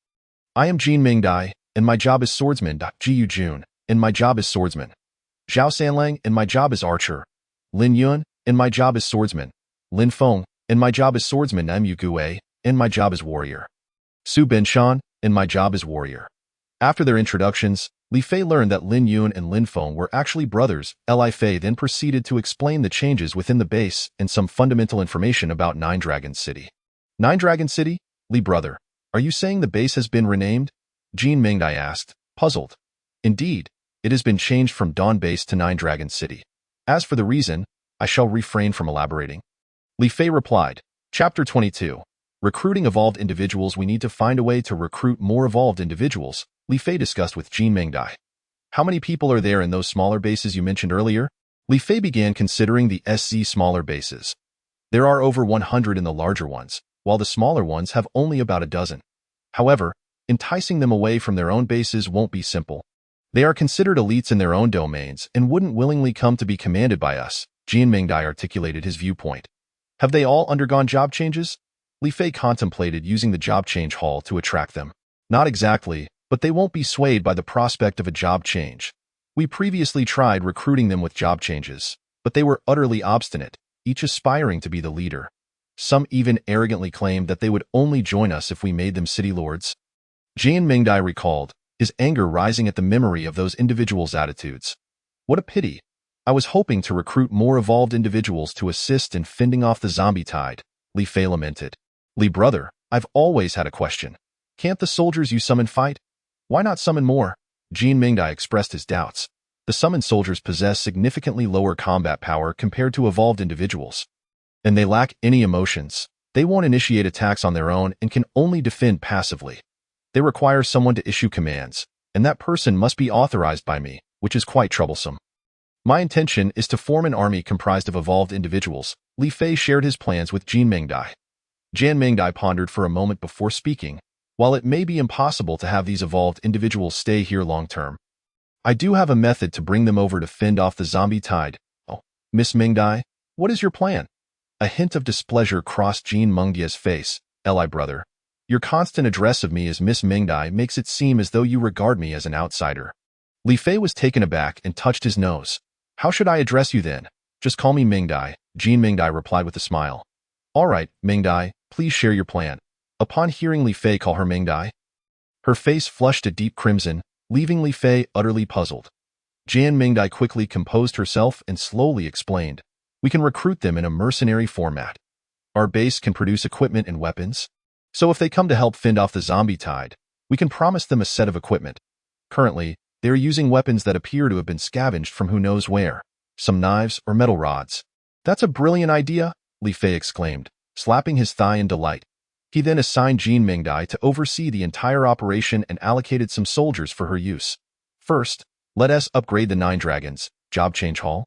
I am Jin Mingdai, and my job is swordsman. Ji Yu Jun, and my job is swordsman. Zhao Sanlang, and my job is archer. Lin Yuan, and my job is swordsman. Lin Feng, and my job is swordsman. Mu Gui, and my job is warrior. Su Benshan, and my job is warrior. After their introductions, Li Fei learned that Lin Yuan and Lin Feng were actually brothers. Li Fei then proceeded to explain the changes within the base and some fundamental information about Nine Dragons City. Nine Dragon City? Li brother, are you saying the base has been renamed? Jin Mingdai asked, puzzled. Indeed, it has been changed from Dawn Base to Nine Dragon City. As for the reason, I shall refrain from elaborating. Li Fei replied. Chapter 22. Recruiting evolved individuals. We need to find a way to recruit more evolved individuals, Li Fei discussed with Jin Mingdai. How many people are there in those smaller bases you mentioned earlier? Li Fei began considering the SZ smaller bases. There are over 100 in the larger ones, while the smaller ones have only about a dozen. However, enticing them away from their own bases won't be simple. They are considered elites in their own domains and wouldn't willingly come to be commanded by us, Jin Mingdai articulated his viewpoint. Have they all undergone job changes? Li Fei contemplated using the job change hall to attract them. Not exactly, but they won't be swayed by the prospect of a job change. We previously tried recruiting them with job changes, but they were utterly obstinate, each aspiring to be the leader. Some even arrogantly claimed that they would only join us if we made them city lords. Jin Mingdai recalled, his anger rising at the memory of those individuals' attitudes. What a pity. I was hoping to recruit more evolved individuals to assist in fending off the zombie tide, Li Fei lamented. Li brother, I've always had a question. Can't the soldiers you summon fight? Why not summon more? Jin Mingdai expressed his doubts. The summoned soldiers possess significantly lower combat power compared to evolved individuals. And they lack any emotions. They won't initiate attacks on their own and can only defend passively. They require someone to issue commands, and that person must be authorized by me, which is quite troublesome. My intention is to form an army comprised of evolved individuals. Li Fei shared his plans with Jin Mingdai. Jin Mingdai pondered for a moment before speaking. While it may be impossible to have these evolved individuals stay here long-term, I do have a method to bring them over to fend off the zombie tide. Oh, Miss Mingdai, what is your plan? A hint of displeasure crossed Jin Mingdai's face. Li brother, your constant address of me as Miss Mingdai makes it seem as though you regard me as an outsider. Li Fei was taken aback and touched his nose. How should I address you then? Just call me Mingdai, Jin Mingdai replied with a smile. All right, Mingdai, please share your plan. Upon hearing Li Fei call her Mingdai, her face flushed a deep crimson, leaving Li Fei utterly puzzled. Jin Mingdai quickly composed herself and slowly explained. We can recruit them in a mercenary format. Our base can produce equipment and weapons. So if they come to help fend off the zombie tide, we can promise them a set of equipment. Currently, they are using weapons that appear to have been scavenged from who knows where, some knives or metal rods. That's a brilliant idea, Li Fei exclaimed, slapping his thigh in delight. He then assigned Jin Mingdai to oversee the entire operation and allocated some soldiers for her use. First, let us upgrade the Nine Dragons job change hall.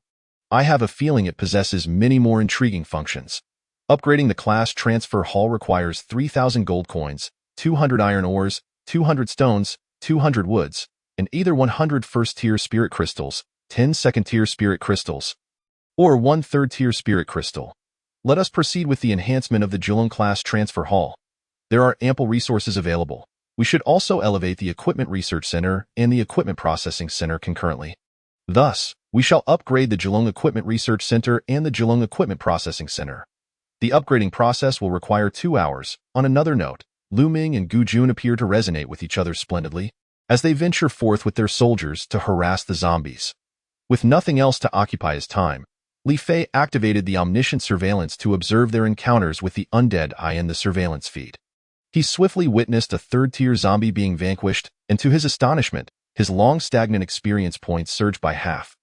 I have a feeling it possesses many more intriguing functions. Upgrading the class transfer hall requires 3,000 gold coins, 200 iron ores, 200 stones, 200 woods, and either 100 first-tier spirit crystals, 10 second-tier spirit crystals, or 1 third-tier spirit crystal. Let us proceed with the enhancement of the Julong class transfer hall. There are ample resources available. We should also elevate the Equipment Research Center and the Equipment Processing Center concurrently. Thus, we shall upgrade the Julong Equipment Research Center and the Julong Equipment Processing Center. The upgrading process will require 2 hours. On another note, Lu Ming and Gu Jun appear to resonate with each other splendidly, as they venture forth with their soldiers to harass the zombies. With nothing else to occupy his time, Li Fei activated the omniscient surveillance to observe their encounters with the undead eye in the surveillance feed. He swiftly witnessed a third-tier zombie being vanquished, and to his astonishment, his long stagnant experience points surged by half.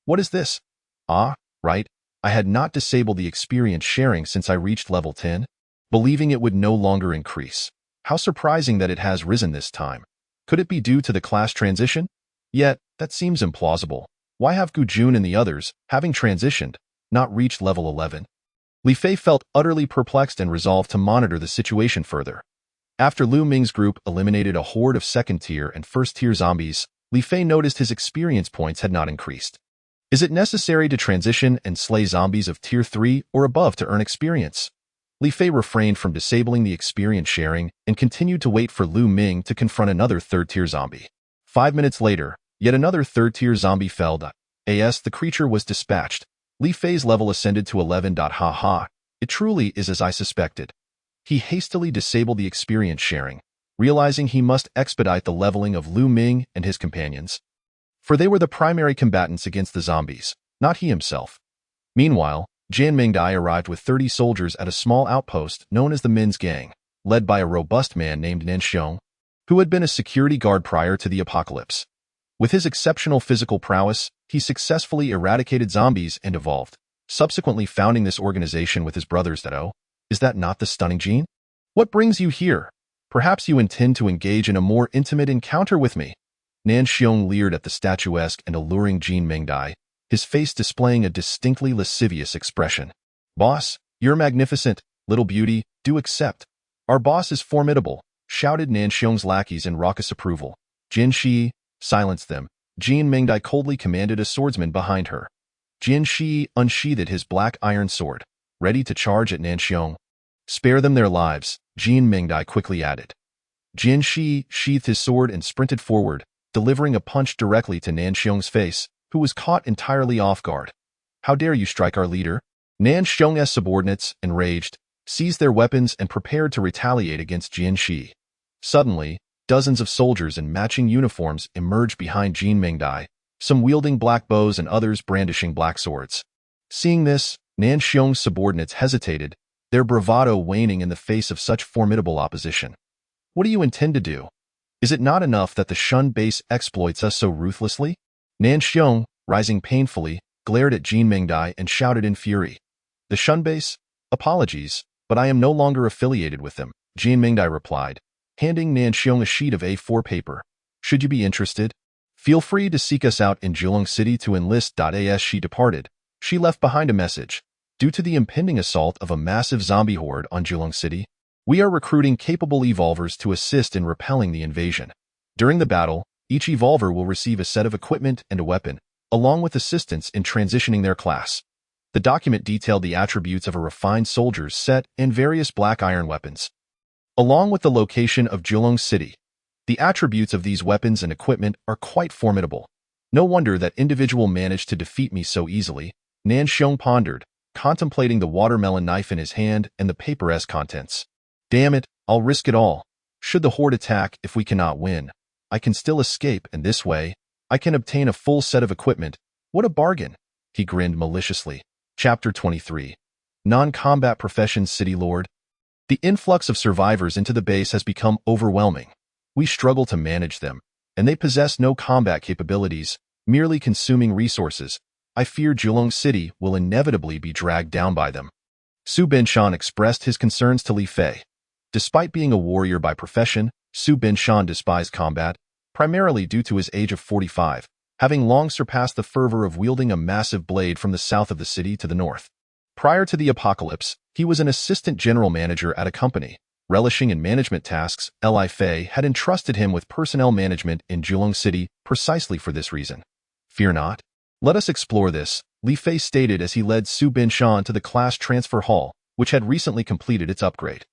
What is this? Ah, right. I had not disabled the experience sharing since I reached level 10, believing it would no longer increase. How surprising that it has risen this time. Could it be due to the class transition? Yet, that seems implausible. Why have Gu Jun and the others, having transitioned, not reached level 11? Li Fei felt utterly perplexed and resolved to monitor the situation further. After Lu Ming's group eliminated a horde of second-tier and first-tier zombies, Li Fei noticed his experience points had not increased. Is it necessary to transition and slay zombies of tier 3 or above to earn experience? Li Fei refrained from disabling the experience sharing and continued to wait for Lu Ming to confront another third-tier zombie. 5 minutes later, yet another third-tier zombie felled. As the creature was dispatched, Li Fei's level ascended to 11. Ha. It truly is as I suspected. He hastily disabled the experience sharing, realizing he must expedite the leveling of Lu Ming and his companions. For they were the primary combatants against the zombies, not he himself. Meanwhile, Jian Mingdai arrived with 30 soldiers at a small outpost known as the Min's Gang, led by a robust man named Nan Xiong, who had been a security guard prior to the apocalypse. With his exceptional physical prowess, he successfully eradicated zombies and evolved, subsequently founding this organization with his brothers. Is that not the stunning Jean? What brings you here? Perhaps you intend to engage in a more intimate encounter with me. Nan Xiong leered at the statuesque and alluring Jian Mingdai, his face displaying a distinctly lascivious expression. Boss, you're magnificent, little beauty, do accept. Our boss is formidable, shouted Nan Xiong's lackeys in raucous approval. Jin Shi, silence them. Jian Mingdai coldly commanded a swordsman behind her. Jin Shi unsheathed his black iron sword, ready to charge at Nan Xiong. Spare them their lives, Jian Mingdai quickly added. Jin Shi sheathed his sword and sprinted forward, delivering a punch directly to Nan Xiong's face, who was caught entirely off guard. How dare you strike our leader? Nan Xiong's subordinates, enraged, seized their weapons and prepared to retaliate against Jin Shi. Suddenly, dozens of soldiers in matching uniforms emerged behind Jian Mingdai, some wielding black bows and others brandishing black swords. Seeing this, Nan Xiong's subordinates hesitated, their bravado waning in the face of such formidable opposition. What do you intend to do? Is it not enough that the Shun base exploits us so ruthlessly? Nan Xiong, rising painfully, glared at Jian Mingdai and shouted in fury. The Shun base? Apologies, but I am no longer affiliated with them, Jian Mingdai replied, handing Nan Xiong a sheet of A4 paper. Should you be interested? Feel free to seek us out in Julong City to enlist. As she departed, she left behind a message. Due to the impending assault of a massive zombie horde on Julong City, we are recruiting capable evolvers to assist in repelling the invasion. During the battle, each evolver will receive a set of equipment and a weapon, along with assistance in transitioning their class. The document detailed the attributes of a refined soldier's set and various black iron weapons. Along with the location of Julong City, the attributes of these weapons and equipment are quite formidable. No wonder that individual managed to defeat me so easily, Nan Xiong pondered, contemplating the watermelon knife in his hand and the paper's contents. Damn it, I'll risk it all. Should the horde attack if we cannot win, I can still escape, and this way, I can obtain a full set of equipment. What a bargain! He grinned maliciously. Chapter 23. Non-combat professions. City Lord. The influx of survivors into the base has become overwhelming. We struggle to manage them, and they possess no combat capabilities, merely consuming resources. I fear Julong City will inevitably be dragged down by them. Su Binshan expressed his concerns to Li Fei. Despite being a warrior by profession, Su Binshan despised combat, primarily due to his age of 45, having long surpassed the fervor of wielding a massive blade from the south of the city to the north. Prior to the apocalypse, he was an assistant general manager at a company. Relishing in management tasks, Li Fei had entrusted him with personnel management in Julong City precisely for this reason. Fear not. Let us explore this, Li Fei stated as he led Su Binshan to the class transfer hall, which had recently completed its upgrade.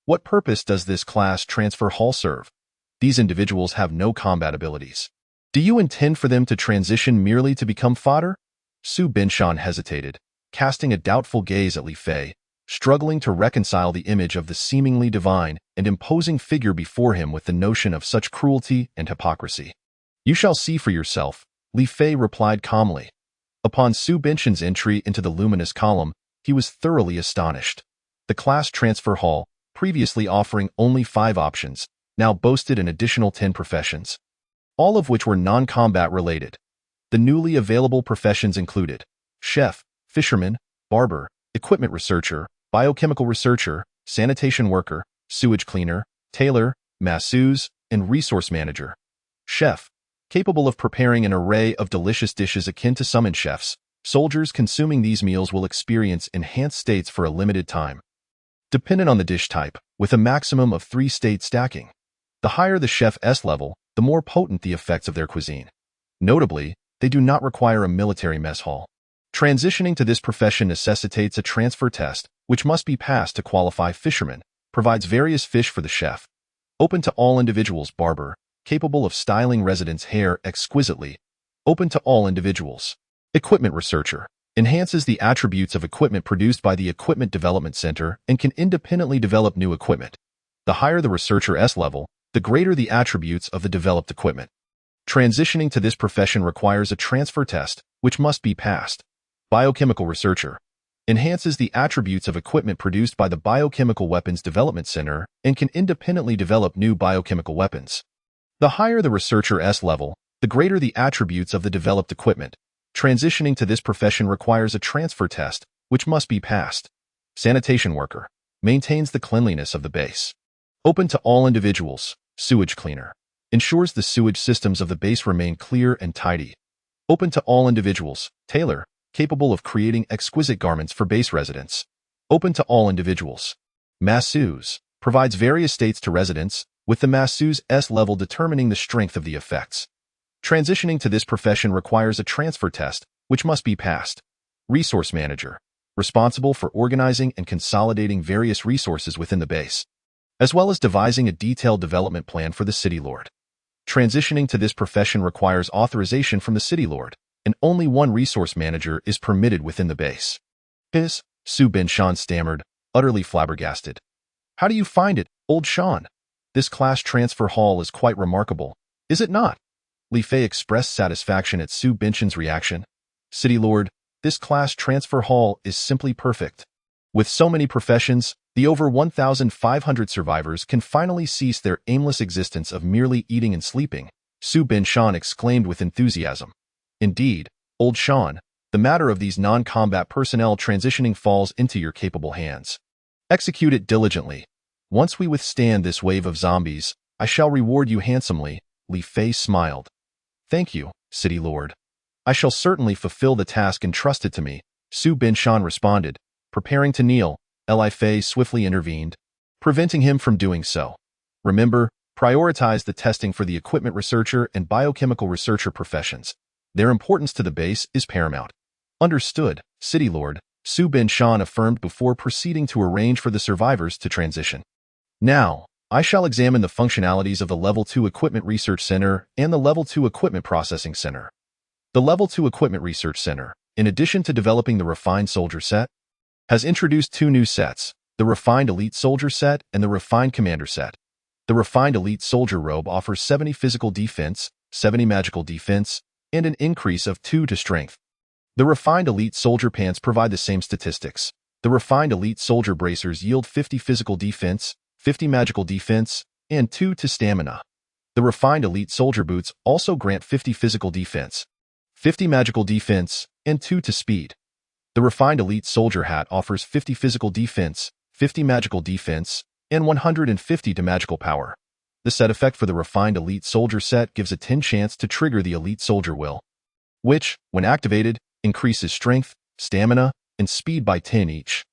What purpose does this class transfer hall serve? These individuals have no combat abilities. Do you intend for them to transition merely to become fodder? Su Binshan hesitated, casting a doubtful gaze at Li Fei, struggling to reconcile the image of the seemingly divine and imposing figure before him with the notion of such cruelty and hypocrisy. You shall see for yourself, Li Fei replied calmly. Upon Su Binshan's entry into the luminous column, he was thoroughly astonished. The class transfer hall, previously offering only 5 options, now boasted an additional 10 professions, all of which were non-combat related. The newly available professions included chef, fisherman, barber, equipment researcher, biochemical researcher, sanitation worker, sewage cleaner, tailor, masseuse, and resource manager. Chef, capable of preparing an array of delicious dishes akin to summon chefs. Soldiers consuming these meals will experience enhanced states for a limited time, dependent on the dish type, with a maximum of 3-state stacking. The higher the chef's level, the more potent the effects of their cuisine. Notably, they do not require a military mess hall. Transitioning to this profession necessitates a transfer test, which must be passed to qualify fisherman, provides various fish for the chef. Open to all individuals barber, capable of styling residents' hair exquisitely. Open to all individuals. Equipment researcher. Enhances the attributes of equipment produced by the Equipment Development Center and can independently develop new equipment. The higher the researcher's level, the greater the attributes of the developed equipment. Transitioning to this profession requires a transfer test, which must be passed. Biochemical researcher. Enhances the attributes of equipment produced by the Biochemical Weapons Development Center and can independently develop new biochemical weapons. The higher the researcher's level, the greater the attributes of the developed equipment. Transitioning to this profession requires a transfer test, which must be passed. Sanitation worker. Maintains the cleanliness of the base. Open to all individuals. Sewage cleaner. Ensures the sewage systems of the base remain clear and tidy. Open to all individuals. Tailor. Capable of creating exquisite garments for base residents. Open to all individuals. Masseuse. Provides various states to residents, with the masseuse's level determining the strength of the effects. Transitioning to this profession requires a transfer test, which must be passed. Resource manager. Responsible for organizing and consolidating various resources within the base, as well as devising a detailed development plan for the city lord. Transitioning to this profession requires authorization from the city lord, and only one resource manager is permitted within the base. Su Bin Shan stammered, utterly flabbergasted. How do you find it, old Shan? This class transfer hall is quite remarkable, is it not? Li Fei expressed satisfaction at Su Binshan's reaction. City Lord, this class transfer hall is simply perfect. With so many professions, the over 1,500 survivors can finally cease their aimless existence of merely eating and sleeping, Su Binshan exclaimed with enthusiasm. Indeed, old Shan, the matter of these non-combat personnel transitioning falls into your capable hands. Execute it diligently. Once we withstand this wave of zombies, I shall reward you handsomely, Li Fei smiled. Thank you, City Lord. I shall certainly fulfill the task entrusted to me, Su Binshan responded. Preparing to kneel, Li Fei swiftly intervened, preventing him from doing so. Remember, prioritize the testing for the equipment researcher and biochemical researcher professions. Their importance to the base is paramount. Understood, City Lord, Su Binshan affirmed before proceeding to arrange for the survivors to transition. Now, I shall examine the functionalities of the Level 2 Equipment Research Center and the Level 2 Equipment Processing Center. The Level 2 Equipment Research Center, in addition to developing the Refined Soldier set, has introduced two new sets, the Refined Elite Soldier set and the Refined Commander set. The Refined Elite Soldier robe offers 70 physical defense, 70 magical defense, and an increase of 2 to strength. The Refined Elite Soldier pants provide the same statistics. The Refined Elite Soldier bracers yield 50 physical defense, 50 magical defense, and 2 to stamina. The Refined Elite Soldier boots also grant 50 physical defense, 50 magical defense, and 2 to speed. The Refined Elite Soldier hat offers 50 physical defense, 50 magical defense, and 150 to magical power. The set effect for the Refined Elite Soldier set gives a 10 chance to trigger the Elite Soldier will, which, when activated, increases strength, stamina, and speed by 10 each.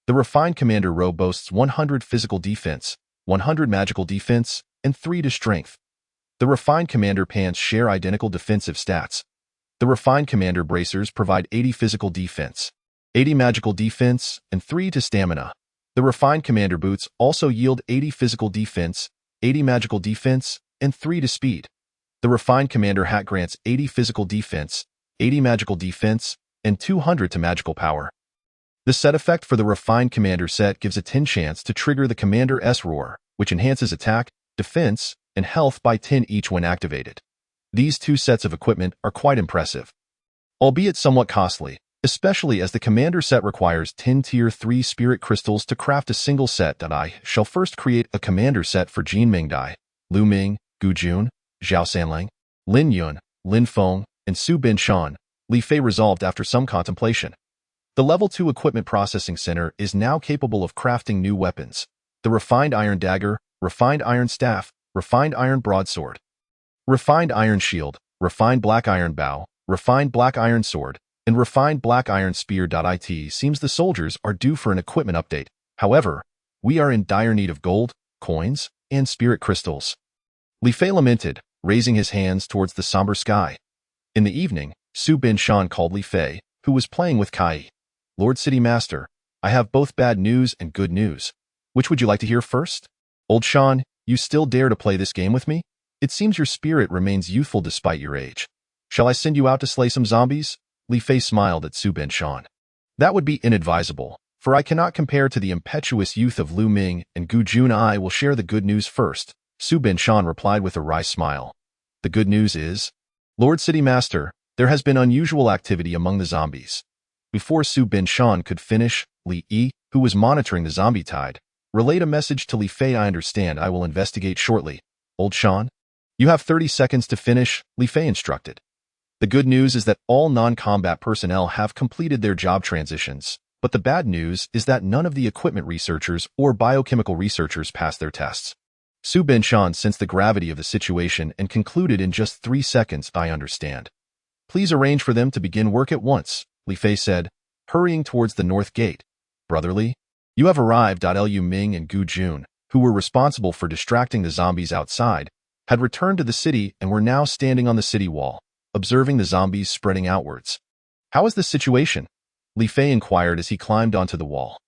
The Refined Commander robe boasts 100 physical defense, 100 magical defense, and 3 to strength. The Refined Commander pants share identical defensive stats. The Refined Commander bracers provide 80 physical defense, 80 magical defense, and 3 to stamina. The Refined Commander boots also yield 80 physical defense, 80 magical defense, and 3 to speed. The Refined Commander hat grants 80 physical defense, 80 magical defense, and 200 to magical power. The set effect for the Refined Commander set gives a 10 chance to trigger the Commander's Roar, which enhances attack, defense, and health by 10 each when activated. These two sets of equipment are quite impressive, albeit somewhat costly, especially as the Commander set requires 10 Tier 3 Spirit Crystals to craft a single set. I shall first create a Commander set for Jin Mingdai, Lu Ming, Gu Jun, Zhao Sanlang, Lin Yun, Lin Feng, and Su Binshan, Li Fei resolved after some contemplation. The Level 2 Equipment Processing Center is now capable of crafting new weapons. The Refined Iron Dagger, Refined Iron Staff, Refined Iron Broadsword, Refined Iron Shield, Refined Black Iron Bow, Refined Black Iron Sword, and Refined Black Iron Spear. It seems the soldiers are due for an equipment update. However, we are in dire need of gold, coins, and spirit crystals. Li Fei lamented, raising his hands towards the somber sky. In the evening, Su Binshan called Li Fei, who was playing with Kai. Lord City Master, I have both bad news and good news. Which would you like to hear first? Old Sean, you still dare to play this game with me? It seems your spirit remains youthful despite your age. Shall I send you out to slay some zombies? Li Fei smiled at Su Ben Shan. That would be inadvisable, for I cannot compare to the impetuous youth of Lu Ming and Gu Jun. I will share the good news first, Su Ben Shan replied with a wry smile. The good news is, Lord City Master, there has been unusual activity among the zombies. Before Su Ben Shan could finish, Li Yi, who was monitoring the zombie tide, relayed a message to Li Fei. I understand, I will investigate shortly. Old Sean? You have 30 seconds to finish, Li Fei instructed. The good news is that all non-combat personnel have completed their job transitions, but the bad news is that none of the equipment researchers or biochemical researchers passed their tests. Su Ben Shan sensed the gravity of the situation and concluded in just 3 seconds, I understand. Please arrange for them to begin work at once, Li Fei said, hurrying towards the north gate. Brotherly, you have arrived. Lu Ming and Gu Jun, who were responsible for distracting the zombies outside, had returned to the city and were now standing on the city wall, observing the zombies spreading outwards. How is the situation? Li Fei inquired as he climbed onto the wall.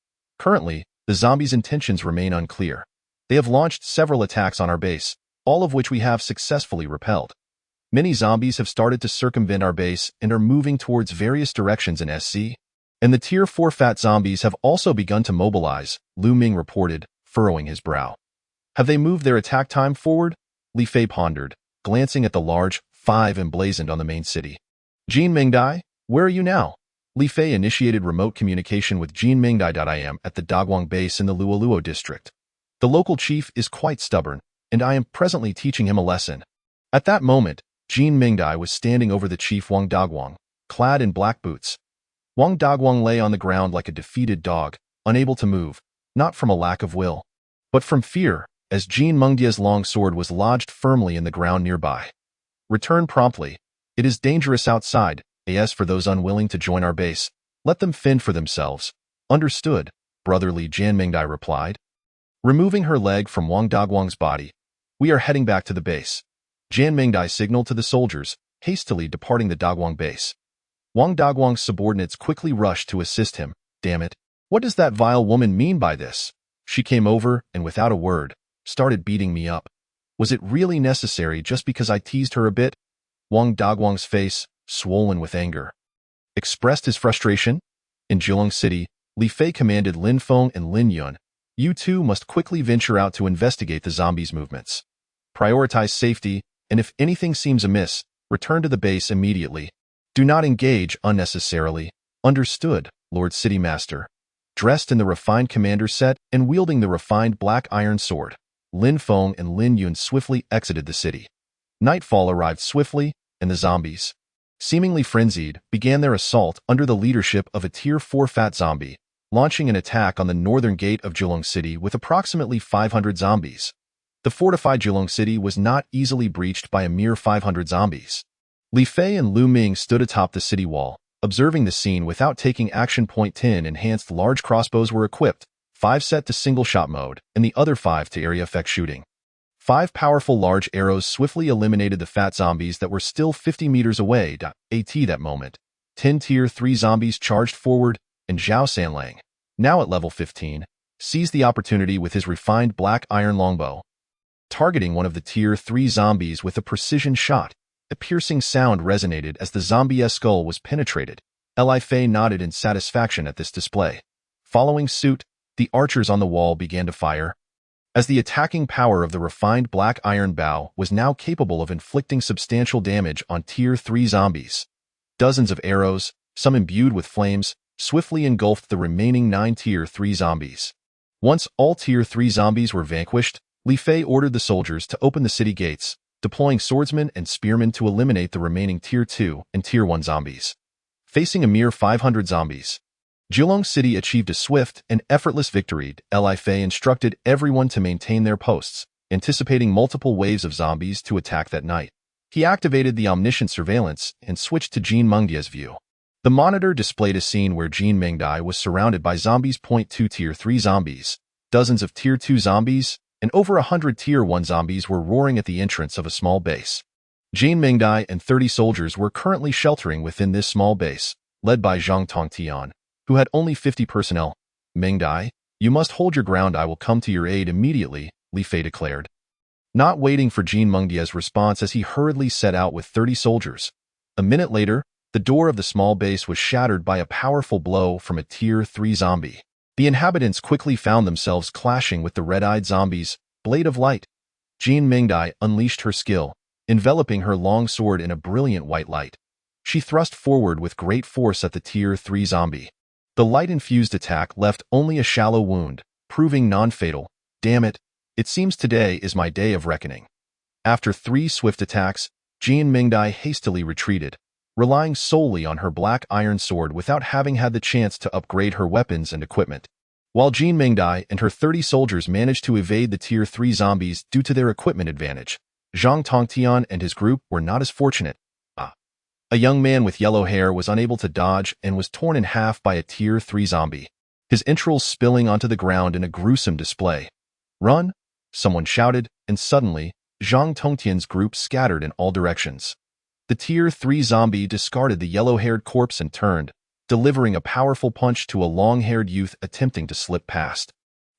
Currently, the zombies' intentions remain unclear. They have launched several attacks on our base, all of which we have successfully repelled. Many zombies have started to circumvent our base and are moving towards various directions in SC. And the Tier 4 fat zombies have also begun to mobilize, Lu Ming reported, furrowing his brow. Have they moved their attack time forward? Li Fei pondered, glancing at the large 5 emblazoned on the main city. Jin Mingdai, where are you now? Li Fei initiated remote communication with Jin Mingdai. I am at the Dagwang base in the Luoluo district. The local chief is quite stubborn, and I am presently teaching him a lesson. At that moment, Jin Mingdai was standing over the chief Wang Dagwang, clad in black boots. Wang Dagwang lay on the ground like a defeated dog, unable to move, not from a lack of will, but from fear, as Jin Mengdia's long sword was lodged firmly in the ground nearby. Return promptly. It is dangerous outside. As for those unwilling to join our base, let them fend for themselves. Understood, brotherly, Jan Mingdai replied. Removing her leg from Wang Dagwang's body, we are heading back to the base. Jan Mingdai signaled to the soldiers, hastily departing the Dagwang base. Wang Dagwang's subordinates quickly rushed to assist him. Damn it. What does that vile woman mean by this? She came over and without a word, started beating me up. Was it really necessary just because I teased her a bit? Wang Dagwang's face, swollen with anger, expressed his frustration. In Jilong City, Li Fei commanded Lin Feng and Lin Yun. You two must quickly venture out to investigate the zombies' movements. Prioritize safety, and if anything seems amiss, return to the base immediately. Do not engage unnecessarily. Understood, Lord City Master. Dressed in the refined commander set and wielding the refined black iron sword, Lin Feng and Lin Yun swiftly exited the city. Nightfall arrived swiftly, and the zombies, seemingly frenzied, began their assault under the leadership of a Tier 4 fat zombie, launching an attack on the northern gate of Jilong City with approximately 500 zombies. The fortified Jilong City was not easily breached by a mere 500 zombies. Li Fei and Lu Ming stood atop the city wall, observing the scene without taking action. 10 enhanced large crossbows were equipped, 5 set to single-shot mode, and the other 5 to area effect shooting. 5 powerful large arrows swiftly eliminated the fat zombies that were still 50 meters away. At that moment, 10 Tier 3 zombies charged forward, and Zhao Sanlang, now at level 15, seized the opportunity with his refined black iron longbow, targeting one of the Tier 3 zombies with a precision shot. A piercing sound resonated as the zombie's skull was penetrated. Li Fei nodded in satisfaction at this display. Following suit, the archers on the wall began to fire. As the attacking power of the refined black iron bow was now capable of inflicting substantial damage on Tier 3 zombies. Dozens of arrows, some imbued with flames, swiftly engulfed the remaining 9 Tier 3 zombies. Once all Tier 3 zombies were vanquished, Li Fei ordered the soldiers to open the city gates, deploying swordsmen and spearmen to eliminate the remaining Tier 2 and Tier 1 zombies. Facing a mere 500 zombies, Jilong City achieved a swift and effortless victory. Li Fei instructed everyone to maintain their posts, anticipating multiple waves of zombies to attack that night. He activated the omniscient surveillance and switched to Jin Mengdia's view. The monitor displayed a scene where Jin Mengdai was surrounded by zombies. 2 Tier 3 zombies, dozens of Tier 2 zombies, and over 100 Tier 1 zombies were roaring at the entrance of a small base. Jin Mingdai and 30 soldiers were currently sheltering within this small base, led by Zhang Tongtian, who had only 50 personnel. Mingdai, you must hold your ground. I will come to your aid immediately, Li Fei declared, not waiting for Jean Mengdia's response as he hurriedly set out with 30 soldiers. A minute later, the door of the small base was shattered by a powerful blow from a Tier 3 zombie. The inhabitants quickly found themselves clashing with the red-eyed zombies. Blade of Light. Jean Mingdai unleashed her skill, enveloping her long sword in a brilliant white light. She thrust forward with great force at the Tier 3 zombie. The light-infused attack left only a shallow wound, proving non-fatal. Damn it, it seems today is my day of reckoning. After 3 swift attacks, Jean Mingdai hastily retreated, relying solely on her black iron sword without having had the chance to upgrade her weapons and equipment. While Jean Mingdai and her 30 soldiers managed to evade the Tier 3 zombies due to their equipment advantage, Zhang Tongtian and his group were not as fortunate. A young man with yellow hair was unable to dodge and was torn in half by a Tier 3 zombie, his entrails spilling onto the ground in a gruesome display. Run! Someone shouted, and suddenly, Zhang Tongtian's group scattered in all directions. The Tier 3 zombie discarded the yellow-haired corpse and turned, delivering a powerful punch to a long-haired youth attempting to slip past.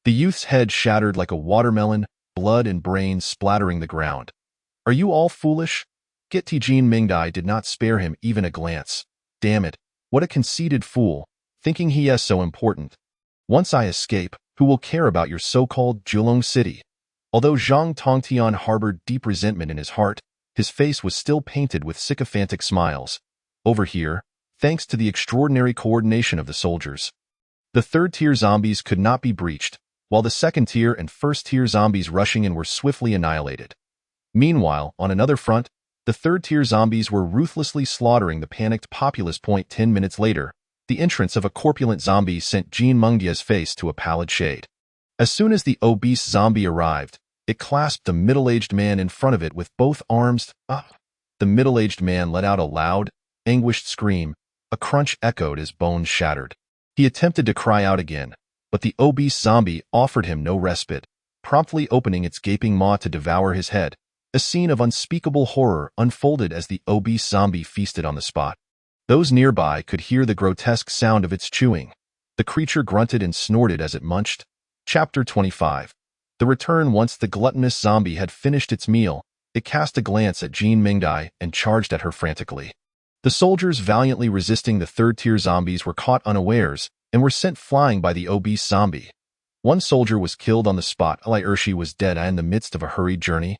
The youth's head shattered like a watermelon, blood and brains splattering the ground. Are you all foolish? Jean Mingdai did not spare him even a glance. Damn it, what a conceited fool, thinking he is so important. Once I escape, who will care about your so-called Julong City? Although Zhang Tongtian harbored deep resentment in his heart, his face was still painted with sycophantic smiles. Over here, thanks to the extraordinary coordination of the soldiers, the third-tier zombies could not be breached, while the second-tier and first-tier zombies rushing in were swiftly annihilated. Meanwhile, on another front, the third-tier zombies were ruthlessly slaughtering the panicked populace. 10 minutes later, the entrance of a corpulent zombie sent Jean Mengdia's face to a pallid shade. As soon as the obese zombie arrived, it clasped the middle-aged man in front of it with both arms. The middle-aged man let out a loud, anguished scream. A crunch echoed as bones shattered. He attempted to cry out again, but the obese zombie offered him no respite, promptly opening its gaping maw to devour his head. A scene of unspeakable horror unfolded as the obese zombie feasted on the spot. Those nearby could hear the grotesque sound of its chewing. The creature grunted and snorted as it munched. Chapter 25. The Return. Once the gluttonous zombie had finished its meal, it cast a glance at Jean Mingdai and charged at her frantically. The soldiers valiantly resisting the third-tier zombies were caught unawares and were sent flying by the obese zombie. One soldier was killed on the spot. Li Ershi was dead in the midst of a hurried journey.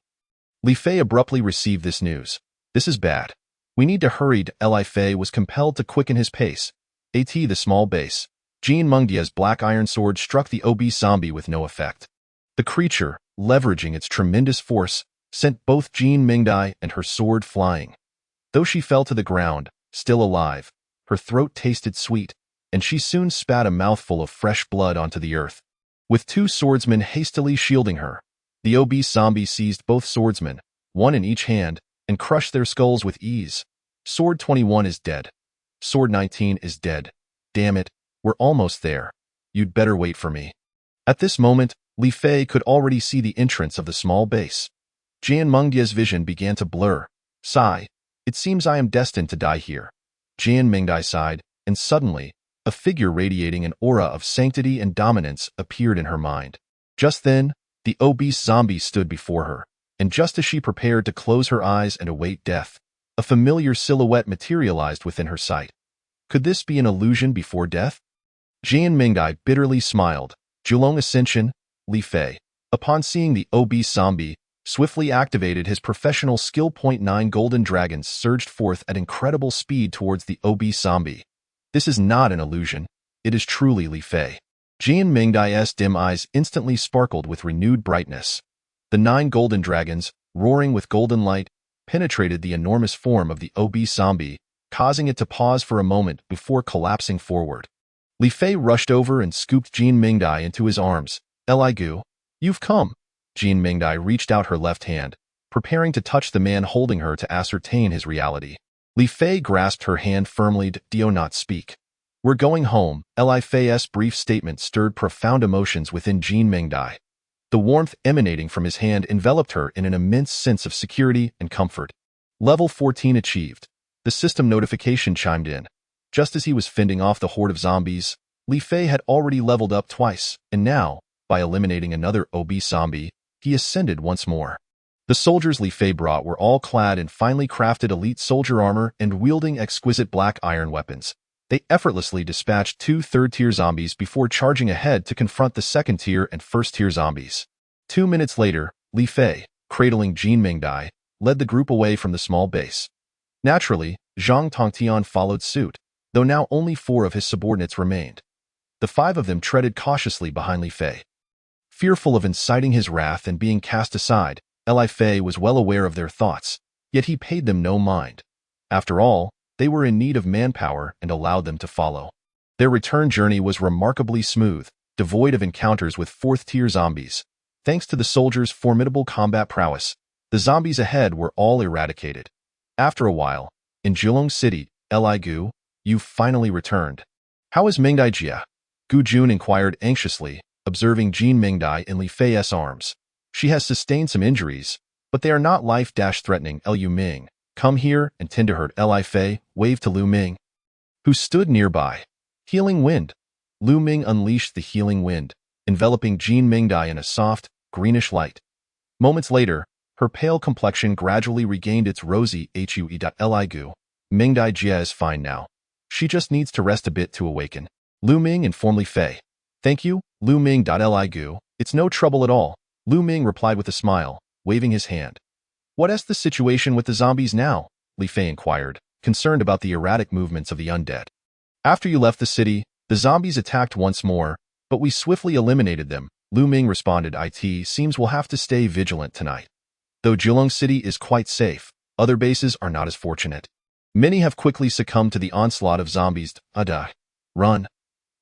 Li Fei abruptly received this news. This is bad. We need to hurry. Li Fei was compelled to quicken his pace. The small base. Jean Mengdia's black iron sword struck the obese zombie with no effect. The creature, leveraging its tremendous force, sent both Jean Mingdai and her sword flying. Though she fell to the ground, still alive, her throat tasted sweet, and she soon spat a mouthful of fresh blood onto the earth. With 2 swordsmen hastily shielding her, the obese zombie seized both swordsmen, one in each hand, and crushed their skulls with ease. Sword 21 is dead. Sword 19 is dead. Damn it, we're almost there. You'd better wait for me. At this moment, Li Fei could already see the entrance of the small base. Jean Mengdia's vision began to blur. Sigh. It seems I am destined to die here. Jean Mingdai sighed, and suddenly, a figure radiating an aura of sanctity and dominance appeared in her mind. Just then, the obese zombie stood before her, and just as she prepared to close her eyes and await death, a familiar silhouette materialized within her sight. Could this be an illusion before death? Jean Mingdai bitterly smiled. Julong Ascension, Li Fei, upon seeing the obese zombie, swiftly activated his professional skill. 9 golden dragons surged forth at incredible speed towards the obese zombie. This is not an illusion. It is truly Li Fei. Jean Mingdai's dim eyes instantly sparkled with renewed brightness. The 9 golden dragons, roaring with golden light, penetrated the enormous form of the obese zombie, causing it to pause for a moment before collapsing forward. Li Fei rushed over and scooped Jean Mingdai into his arms. Li Gu, you've come. Jean Mingdai reached out her left hand, preparing to touch the man holding her to ascertain his reality. Li Fei grasped her hand firmly. Do not speak. We're going home. Li Fei's brief statement stirred profound emotions within Jean Mingdai. The warmth emanating from his hand enveloped her in an immense sense of security and comfort. Level 14 achieved. The system notification chimed in. Just as he was fending off the horde of zombies, Li Fei had already leveled up twice, and now, by eliminating another obese zombie, he ascended once more. The soldiers Li Fei brought were all clad in finely crafted elite soldier armor and wielding exquisite black iron weapons. They effortlessly dispatched 2 third-tier zombies before charging ahead to confront the second-tier and first-tier zombies. 2 minutes later, Li Fei, cradling Jin Mingdai, led the group away from the small base. Naturally, Zhang Tongtian followed suit, though now only 4 of his subordinates remained. The 5 of them treaded cautiously behind Li Fei. Fearful of inciting his wrath and being cast aside, Li Fei was well aware of their thoughts, yet he paid them no mind. After all, they were in need of manpower and allowed them to follow. Their return journey was remarkably smooth, devoid of encounters with 4th-tier zombies. Thanks to the soldiers' formidable combat prowess, the zombies ahead were all eradicated. After a while, in Jilong City, Li Gu, you've finally returned. How is Mingdai Jia? Gu Jun inquired anxiously, observing Jin Mingdai in Li Fei's arms. She has sustained some injuries, but they are not life-threatening. Liu Ming, come here and tend to her. Li Fei waved to Liu Ming, who stood nearby. Healing Wind. Liu Ming unleashed the Healing Wind, enveloping Jin Mingdai in a soft, greenish light. Moments later, her pale complexion gradually regained its rosy hue. Li Gu, Mingdai Jia is fine now. She just needs to rest a bit to awaken. Liu Ming informed Li Fei. Thank you, Liu Ming. Li Gu, it's no trouble at all. Liu Ming replied with a smile, waving his hand. What is the situation with the zombies now? Li Fei inquired, concerned about the erratic movements of the undead. After you left the city, the zombies attacked once more, but we swiftly eliminated them. Liu Ming responded. It seems we'll have to stay vigilant tonight. Though Jilong City is quite safe, other bases are not as fortunate. Many have quickly succumbed to the onslaught of zombies. Run.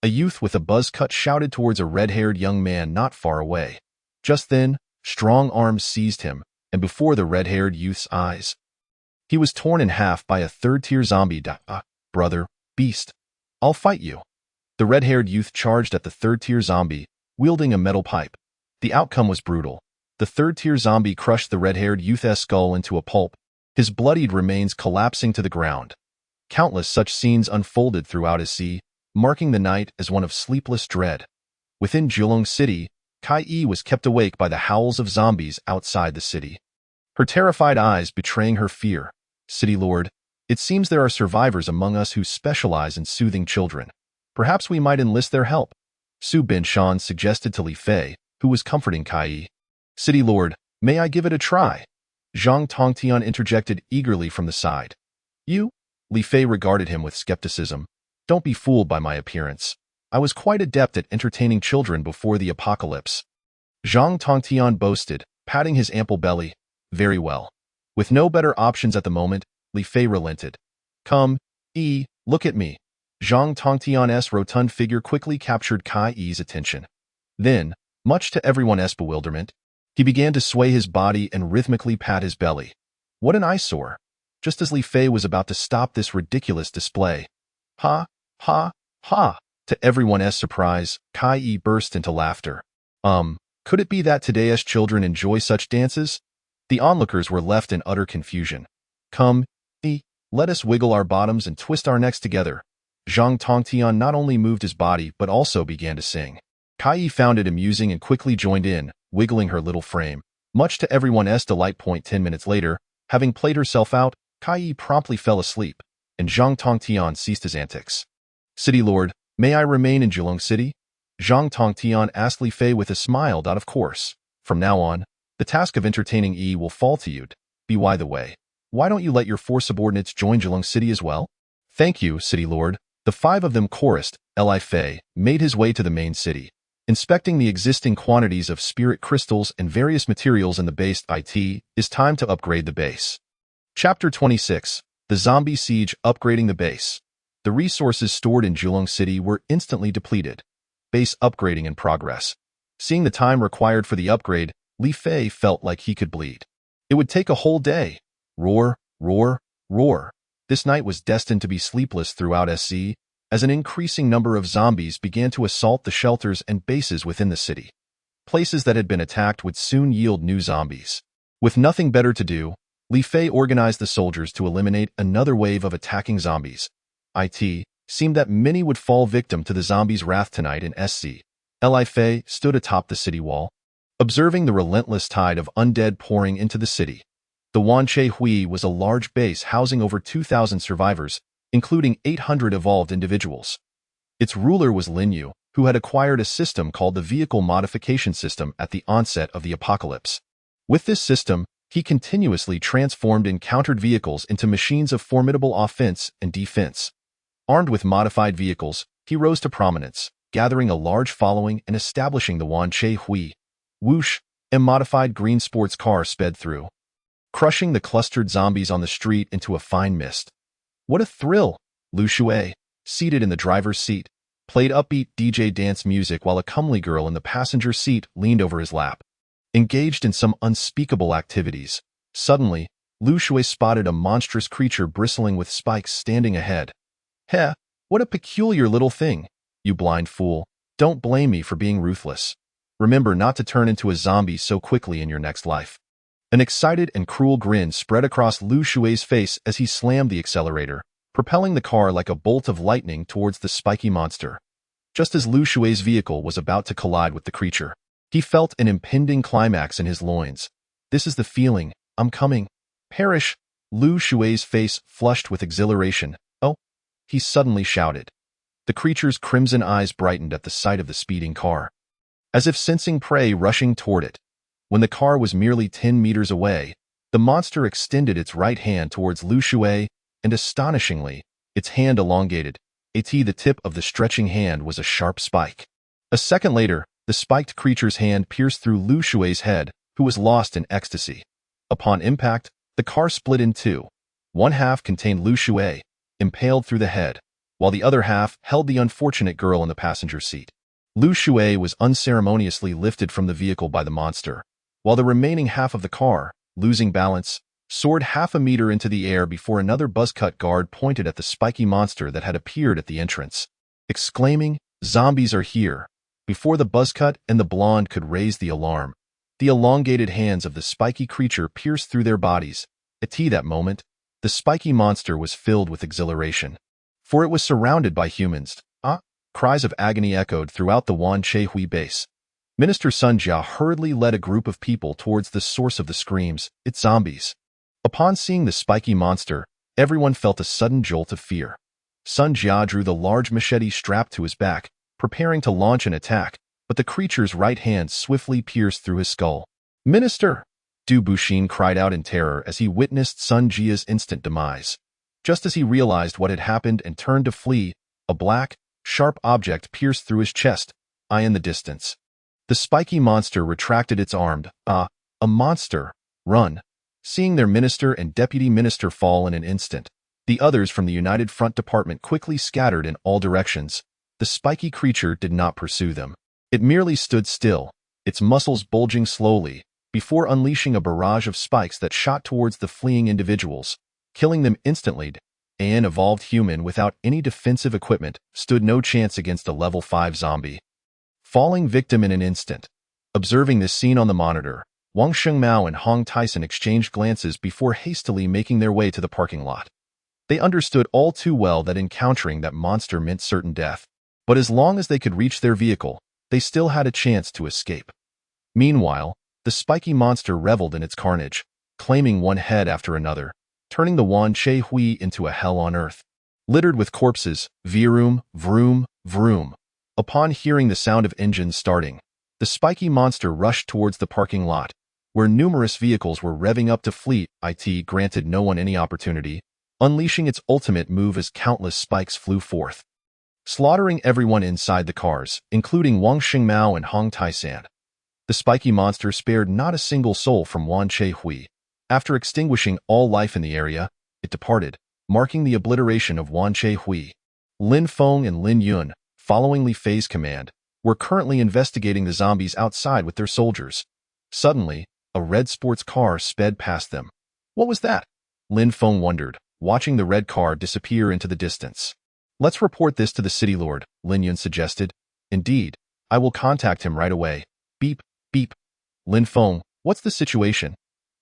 A youth with a buzz cut shouted towards a red-haired young man not far away. Just then, strong arms seized him, and before the red-haired youth's eyes, he was torn in half by a 3rd-tier zombie. Brother, beast, I'll fight you. The red-haired youth charged at the 3rd-tier zombie, wielding a metal pipe. The outcome was brutal. The 3rd-tier zombie crushed the red-haired youth's skull into a pulp, his bloodied remains collapsing to the ground. Countless such scenes unfolded throughout SC, marking the night as one of sleepless dread. Within Jilong City, Kai Yi was kept awake by the howls of zombies outside the city, her terrified eyes betraying her fear. City Lord, it seems there are survivors among us who specialize in soothing children. Perhaps we might enlist their help. Su Binshan suggested to Li Fei, who was comforting Kai Yi. City Lord, may I give it a try? Zhang Tongtian interjected eagerly from the side. You? Li Fei regarded him with skepticism. Don't be fooled by my appearance. I was quite adept at entertaining children before the apocalypse. Zhang Tongtian boasted, patting his ample belly. Very well. With no better options at the moment, Li Fei relented. Come, Yi, look at me. Zhang Tongtian's rotund figure quickly captured Kai Yi's attention. Then, much to everyone's bewilderment, he began to sway his body and rhythmically pat his belly. What an eyesore! Just as Li Fei was about to stop this ridiculous display. Ha, ha, ha! To everyone's surprise, Kai Yi burst into laughter. Could it be that today's children enjoy such dances? The onlookers were left in utter confusion. Come, Yi, let us wiggle our bottoms and twist our necks together. Zhang Tongtian not only moved his body but also began to sing. Kai Yi found it amusing and quickly joined in, wiggling her little frame. Much to everyone's delight. 10 minutes later, having played herself out, Kai Yi promptly fell asleep, and Zhang Tongtian ceased his antics. City Lord, may I remain in Jilong City? Zhang Tongtian asked Li Fei with a smile. Of course. From now on, the task of entertaining Yi will fall to you. By the way, why don't you let your 4 subordinates join Jilong City as well? Thank you, City Lord. The 5 of them chorused. Li Fei made his way to the main city. Inspecting the existing quantities of spirit crystals and various materials in the base, it is time to upgrade the base. Chapter 26. The Zombie Siege. Upgrading the base. The resources stored in Jilong City were instantly depleted. Base upgrading in progress. Seeing the time required for the upgrade, Li Fei felt like he could bleed. It would take a whole day. Roar, roar, roar. This night was destined to be sleepless throughout SC, as an increasing number of zombies began to assault the shelters and bases within the city. Places that had been attacked would soon yield new zombies. With nothing better to do, Li Fei organized the soldiers to eliminate another wave of attacking zombies. Seemed that many would fall victim to the zombies' wrath tonight in SC. Li Fei stood atop the city wall, observing the relentless tide of undead pouring into the city. The Wanche Hui was a large base housing over 2,000 survivors, including 800 evolved individuals. Its ruler was Lin Yu, who had acquired a system called the Vehicle Modification System at the onset of the apocalypse. With this system, he continuously transformed encountered vehicles into machines of formidable offense and defense. Armed with modified vehicles, he rose to prominence, gathering a large following and establishing the Wanche Hui. Whoosh, a modified green sports car sped through, crushing the clustered zombies on the street into a fine mist. What a thrill! Lu Shui, seated in the driver's seat, played upbeat DJ dance music while a comely girl in the passenger seat leaned over his lap. Engaged in some unspeakable activities, suddenly, Lu Shui spotted a monstrous creature bristling with spikes standing ahead. Heh, what a peculiar little thing! You blind fool, don't blame me for being ruthless. Remember not to turn into a zombie so quickly in your next life. An excited and cruel grin spread across Lu Shui's face as he slammed the accelerator, propelling the car like a bolt of lightning towards the spiky monster. Just as Lu Shui's vehicle was about to collide with the creature, he felt an impending climax in his loins. This is the feeling, I'm coming. Perish! Lu Shui's face flushed with exhilaration. Oh! He suddenly shouted. The creature's crimson eyes brightened at the sight of the speeding car, as if sensing prey rushing toward it. When the car was merely 10 meters away, the monster extended its right hand towards Lu Shui, and astonishingly, its hand elongated. The tip of the stretching hand was a sharp spike. A second later, the spiked creature's hand pierced through Lu Shui's head, who was lost in ecstasy. Upon impact, the car split in two. One half contained Lu Shui, impaled through the head, while the other half held the unfortunate girl in the passenger seat. Lu Shui was unceremoniously lifted from the vehicle by the monster, while the remaining half of the car, losing balance, soared half a meter into the air before another buzzcut guard pointed at the spiky monster that had appeared at the entrance, exclaiming, "Zombies are here!" Before the buzzcut and the blonde could raise the alarm, the elongated hands of the spiky creature pierced through their bodies. At that moment, the spiky monster was filled with exhilaration, for it was surrounded by humans. Cries of agony echoed throughout the Wanche Hui base. Minister Sun Jia hurriedly led a group of people towards the source of the screams. It's zombies. Upon seeing the spiky monster, everyone felt a sudden jolt of fear. Sun Jia drew the large machete strapped to his back, preparing to launch an attack, but the creature's right hand swiftly pierced through his skull. Minister! Du Buxin cried out in terror as he witnessed Sun Jia's instant demise. Just as he realized what had happened and turned to flee, a black, sharp object pierced through his chest, in the distance. The spiky monster retracted its arm. A monster! Run! Seeing their minister and deputy minister fall in an instant, the others from the United Front Department quickly scattered in all directions. The spiky creature did not pursue them. It merely stood still, its muscles bulging slowly, before unleashing a barrage of spikes that shot towards the fleeing individuals, killing them instantly. An evolved human without any defensive equipment stood no chance against a level 5 zombie, falling victim in an instant. Observing this scene on the monitor, Wang Shengmao and Hong Tyson exchanged glances before hastily making their way to the parking lot. They understood all too well that encountering that monster meant certain death, but as long as they could reach their vehicle, they still had a chance to escape. Meanwhile, the spiky monster reveled in its carnage, claiming one head after another, turning the Wanche Hui into a hell on earth, littered with corpses. Vroom, vroom, vroom. Upon hearing the sound of engines starting, the spiky monster rushed towards the parking lot, where numerous vehicles were revving up to flee. It granted no one any opportunity, unleashing its ultimate move as countless spikes flew forth, slaughtering everyone inside the cars, including Wang Shengmao and Hong Taisan. The spiky monster spared not a single soul from Wanche Hui. After extinguishing all life in the area, it departed, marking the obliteration of Wanche Hui. Lin Feng and Lin Yun, following Li Fei's command, were currently investigating the zombies outside with their soldiers. Suddenly, a red sports car sped past them. What was that? Lin Feng wondered, watching the red car disappear into the distance. Let's report this to the city lord, Lin Yun suggested. Indeed, I will contact him right away. Beep, beep. Lin Feng, what's the situation?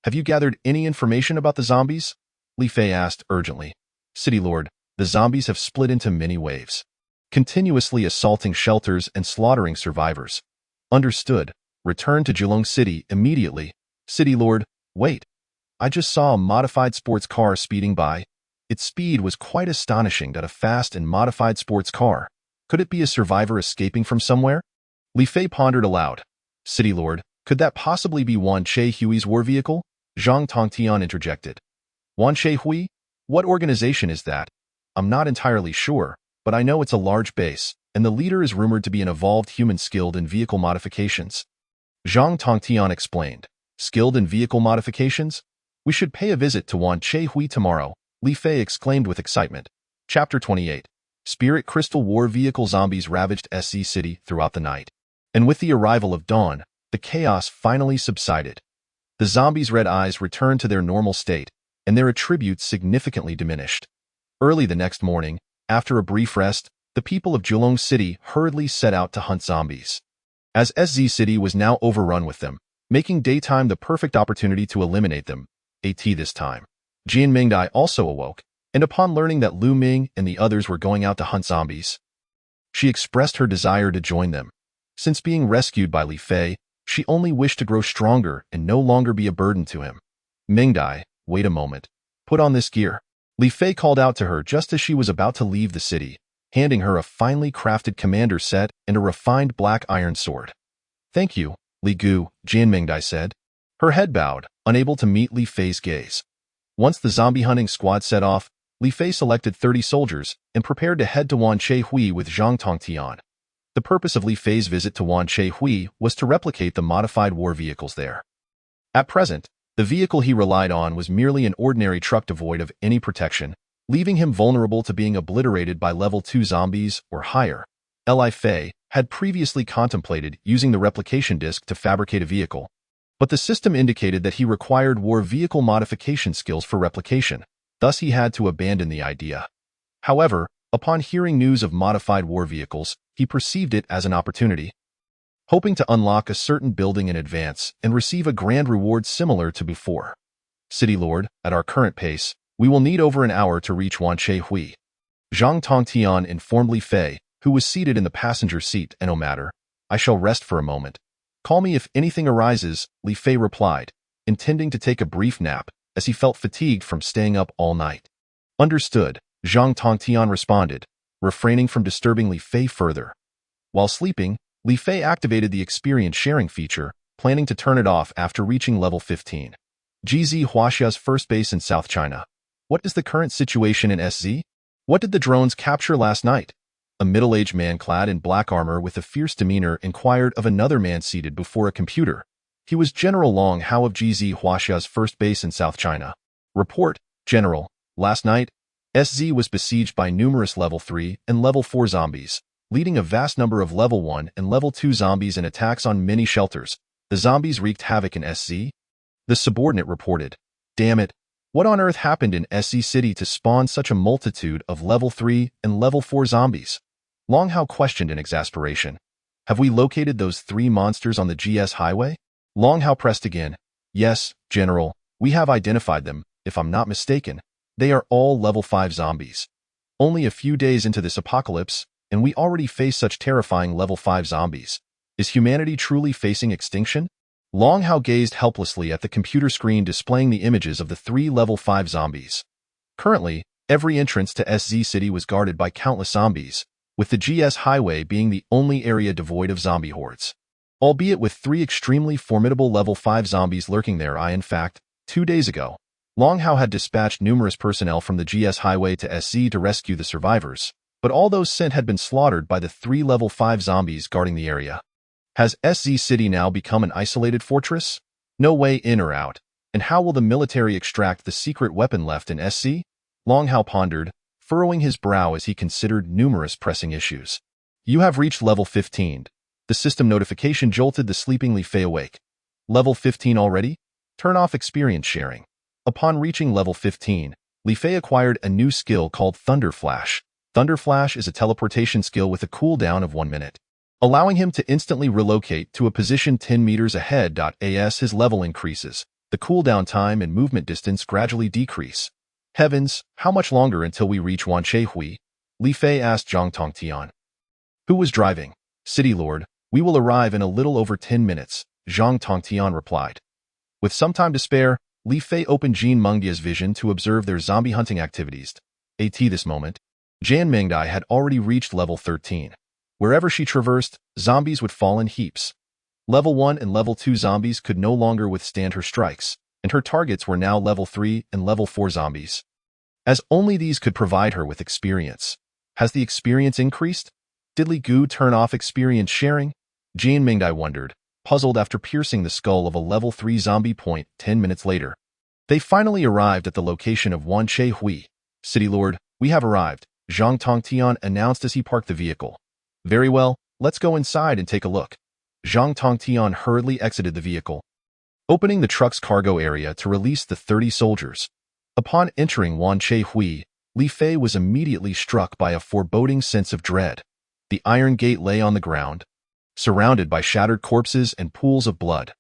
Have you gathered any information about the zombies? Li Fei asked urgently. City Lord, The zombies have split into many waves, continuously assaulting shelters and slaughtering survivors. Understood. Return to Geelong City immediately. City Lord, wait. I just saw a modified sports car speeding by. Its speed was quite astonishing that a fast and modified sports car. Could it be a survivor escaping from somewhere? Li Fei pondered aloud. City Lord, could that possibly be Wan Che Hui's war vehicle? Zhang Tongtian interjected. Wan Che Hui? What organization is that? I'm not entirely sure, but I know it's a large base, and the leader is rumored to be an evolved human skilled in vehicle modifications. Zhang Tongtian explained. Skilled in vehicle modifications? We should pay a visit to Wan Che Hui tomorrow, Li Fei exclaimed with excitement. Chapter 28. Spirit Crystal War Vehicle Zombies ravaged SC City throughout the night. And with the arrival of dawn, the chaos finally subsided. The zombies' red eyes returned to their normal state, and their attributes significantly diminished. Early the next morning, after a brief rest, the people of Geelong City hurriedly set out to hunt zombies. As SZ City was now overrun with them, making daytime the perfect opportunity to eliminate them, this time. Jian Mingdai also awoke, and upon learning that Lu Ming and the others were going out to hunt zombies, she expressed her desire to join them. Since being rescued by Li Fei, she only wished to grow stronger and no longer be a burden to him. Mingdai, wait a moment. Put on this gear. Li Fei called out to her just as she was about to leave the city, handing her a finely crafted commander set and a refined black iron sword. Thank you, Li Gu, Jian Mingdai said. Her head bowed, unable to meet Li Fei's gaze. Once the zombie hunting squad set off, Li Fei selected 30 soldiers and prepared to head to Wan Che Hui with Zhang Tongtian. The purpose of Li Fei's visit to Wan Che Hui was to replicate the modified war vehicles there. At present, the vehicle he relied on was merely an ordinary truck devoid of any protection, leaving him vulnerable to being obliterated by level 2 zombies or higher. Li Fei had previously contemplated using the replication disc to fabricate a vehicle, but the system indicated that he required war vehicle modification skills for replication, thus he had to abandon the idea. However, upon hearing news of modified war vehicles, he perceived it as an opportunity. Hoping to unlock a certain building in advance and receive a grand reward similar to before. City Lord, at our current pace, we will need over an hour to reach Wan Che Hui. Zhang Tongtian informed Li Fei, who was seated in the passenger seat, and no matter, I shall rest for a moment. Call me if anything arises, Li Fei replied, intending to take a brief nap, as he felt fatigued from staying up all night. Understood, Zhang Tongtian responded, refraining from disturbing Li Fei further. While sleeping, Li Fei activated the experience sharing feature, planning to turn it off after reaching level 15. GZ Huaxia's first base in South China. What is the current situation in SZ? What did the drones capture last night? A middle-aged man clad in black armor with a fierce demeanor inquired of another man seated before a computer. He was General Long Hao of GZ Huaxia's first base in South China. Report, General. Last night, SZ was besieged by numerous level 3 and level 4 zombies, leading a vast number of level 1 and level 2 zombies and attacks on many shelters. The zombies wreaked havoc in SZ. The subordinate reported. Damn it, what on earth happened in SZ City to spawn such a multitude of level 3 and level 4 zombies? Long Hao questioned in exasperation. Have we located those 3 monsters on the GS highway? Long Hao pressed again. Yes, General, we have identified them, if I'm not mistaken. They are all level 5 zombies. Only a few days into this apocalypse, and we already face such terrifying level 5 zombies. Is humanity truly facing extinction? Long Hao gazed helplessly at the computer screen displaying the images of the 3 level 5 zombies. Currently, every entrance to SZ City was guarded by countless zombies, with the GS highway being the only area devoid of zombie hordes. Albeit with 3 extremely formidable level 5 zombies lurking there. In fact, 2 days ago, Long Hao had dispatched numerous personnel from the GS highway to SZ to rescue the survivors, but all those sent had been slaughtered by the 3 level 5 zombies guarding the area. Has SZ City now become an isolated fortress? No way in or out, and how will the military extract the secret weapon left in SC? Long Hao pondered, furrowing his brow as he considered numerous pressing issues. You have reached level 15. The system notification jolted the sleeping Li Fei awake. Level 15 already? Turn off experience sharing. Upon reaching level 15, Li Fei acquired a new skill called Thunder Flash. Thunder Flash is a teleportation skill with a cooldown of 1 minute, allowing him to instantly relocate to a position 10 meters ahead. As his level increases, the cooldown time and movement distance gradually decrease. Heavens, how much longer until we reach Wanchehui? Li Fei asked Zhang Tongtian. Who was driving? City Lord, we will arrive in a little over 10 minutes, Zhang Tongtian replied. With some time to spare, Li Fei opened Jin Mengdia's vision to observe their zombie hunting activities. At this moment, Jan Mengdai had already reached level 13. Wherever she traversed, zombies would fall in heaps. Level 1 and Level 2 zombies could no longer withstand her strikes, and her targets were now Level 3 and Level 4 zombies. As only these could provide her with experience. Has the experience increased? Did Li Gu turn off experience sharing? Jan Mengdai wondered, puzzled after piercing the skull of a Level 3 zombie point 10 minutes later. They finally arrived at the location of Wanchehui. City Lord, we have arrived, Zhang Tongtian announced as he parked the vehicle. Very well, let's go inside and take a look. Zhang Tongtian hurriedly exited the vehicle, opening the truck's cargo area to release the 30 soldiers. Upon entering Wanchehui, Li Fei was immediately struck by a foreboding sense of dread. The iron gate lay on the ground, surrounded by shattered corpses and pools of blood.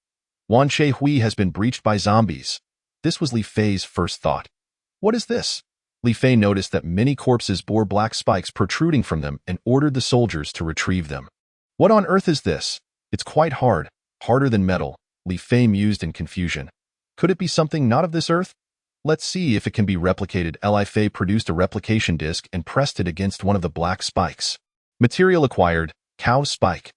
Wanchehui has been breached by zombies. This was Li Fei's first thought. What is this? Li Fei noticed that many corpses bore black spikes protruding from them and ordered the soldiers to retrieve them. What on earth is this? It's quite hard, harder than metal, Li Fei mused in confusion. Could it be something not of this earth? Let's see if it can be replicated. Li Fei produced a replication disc and pressed it against one of the black spikes. Material acquired, Cow Spike.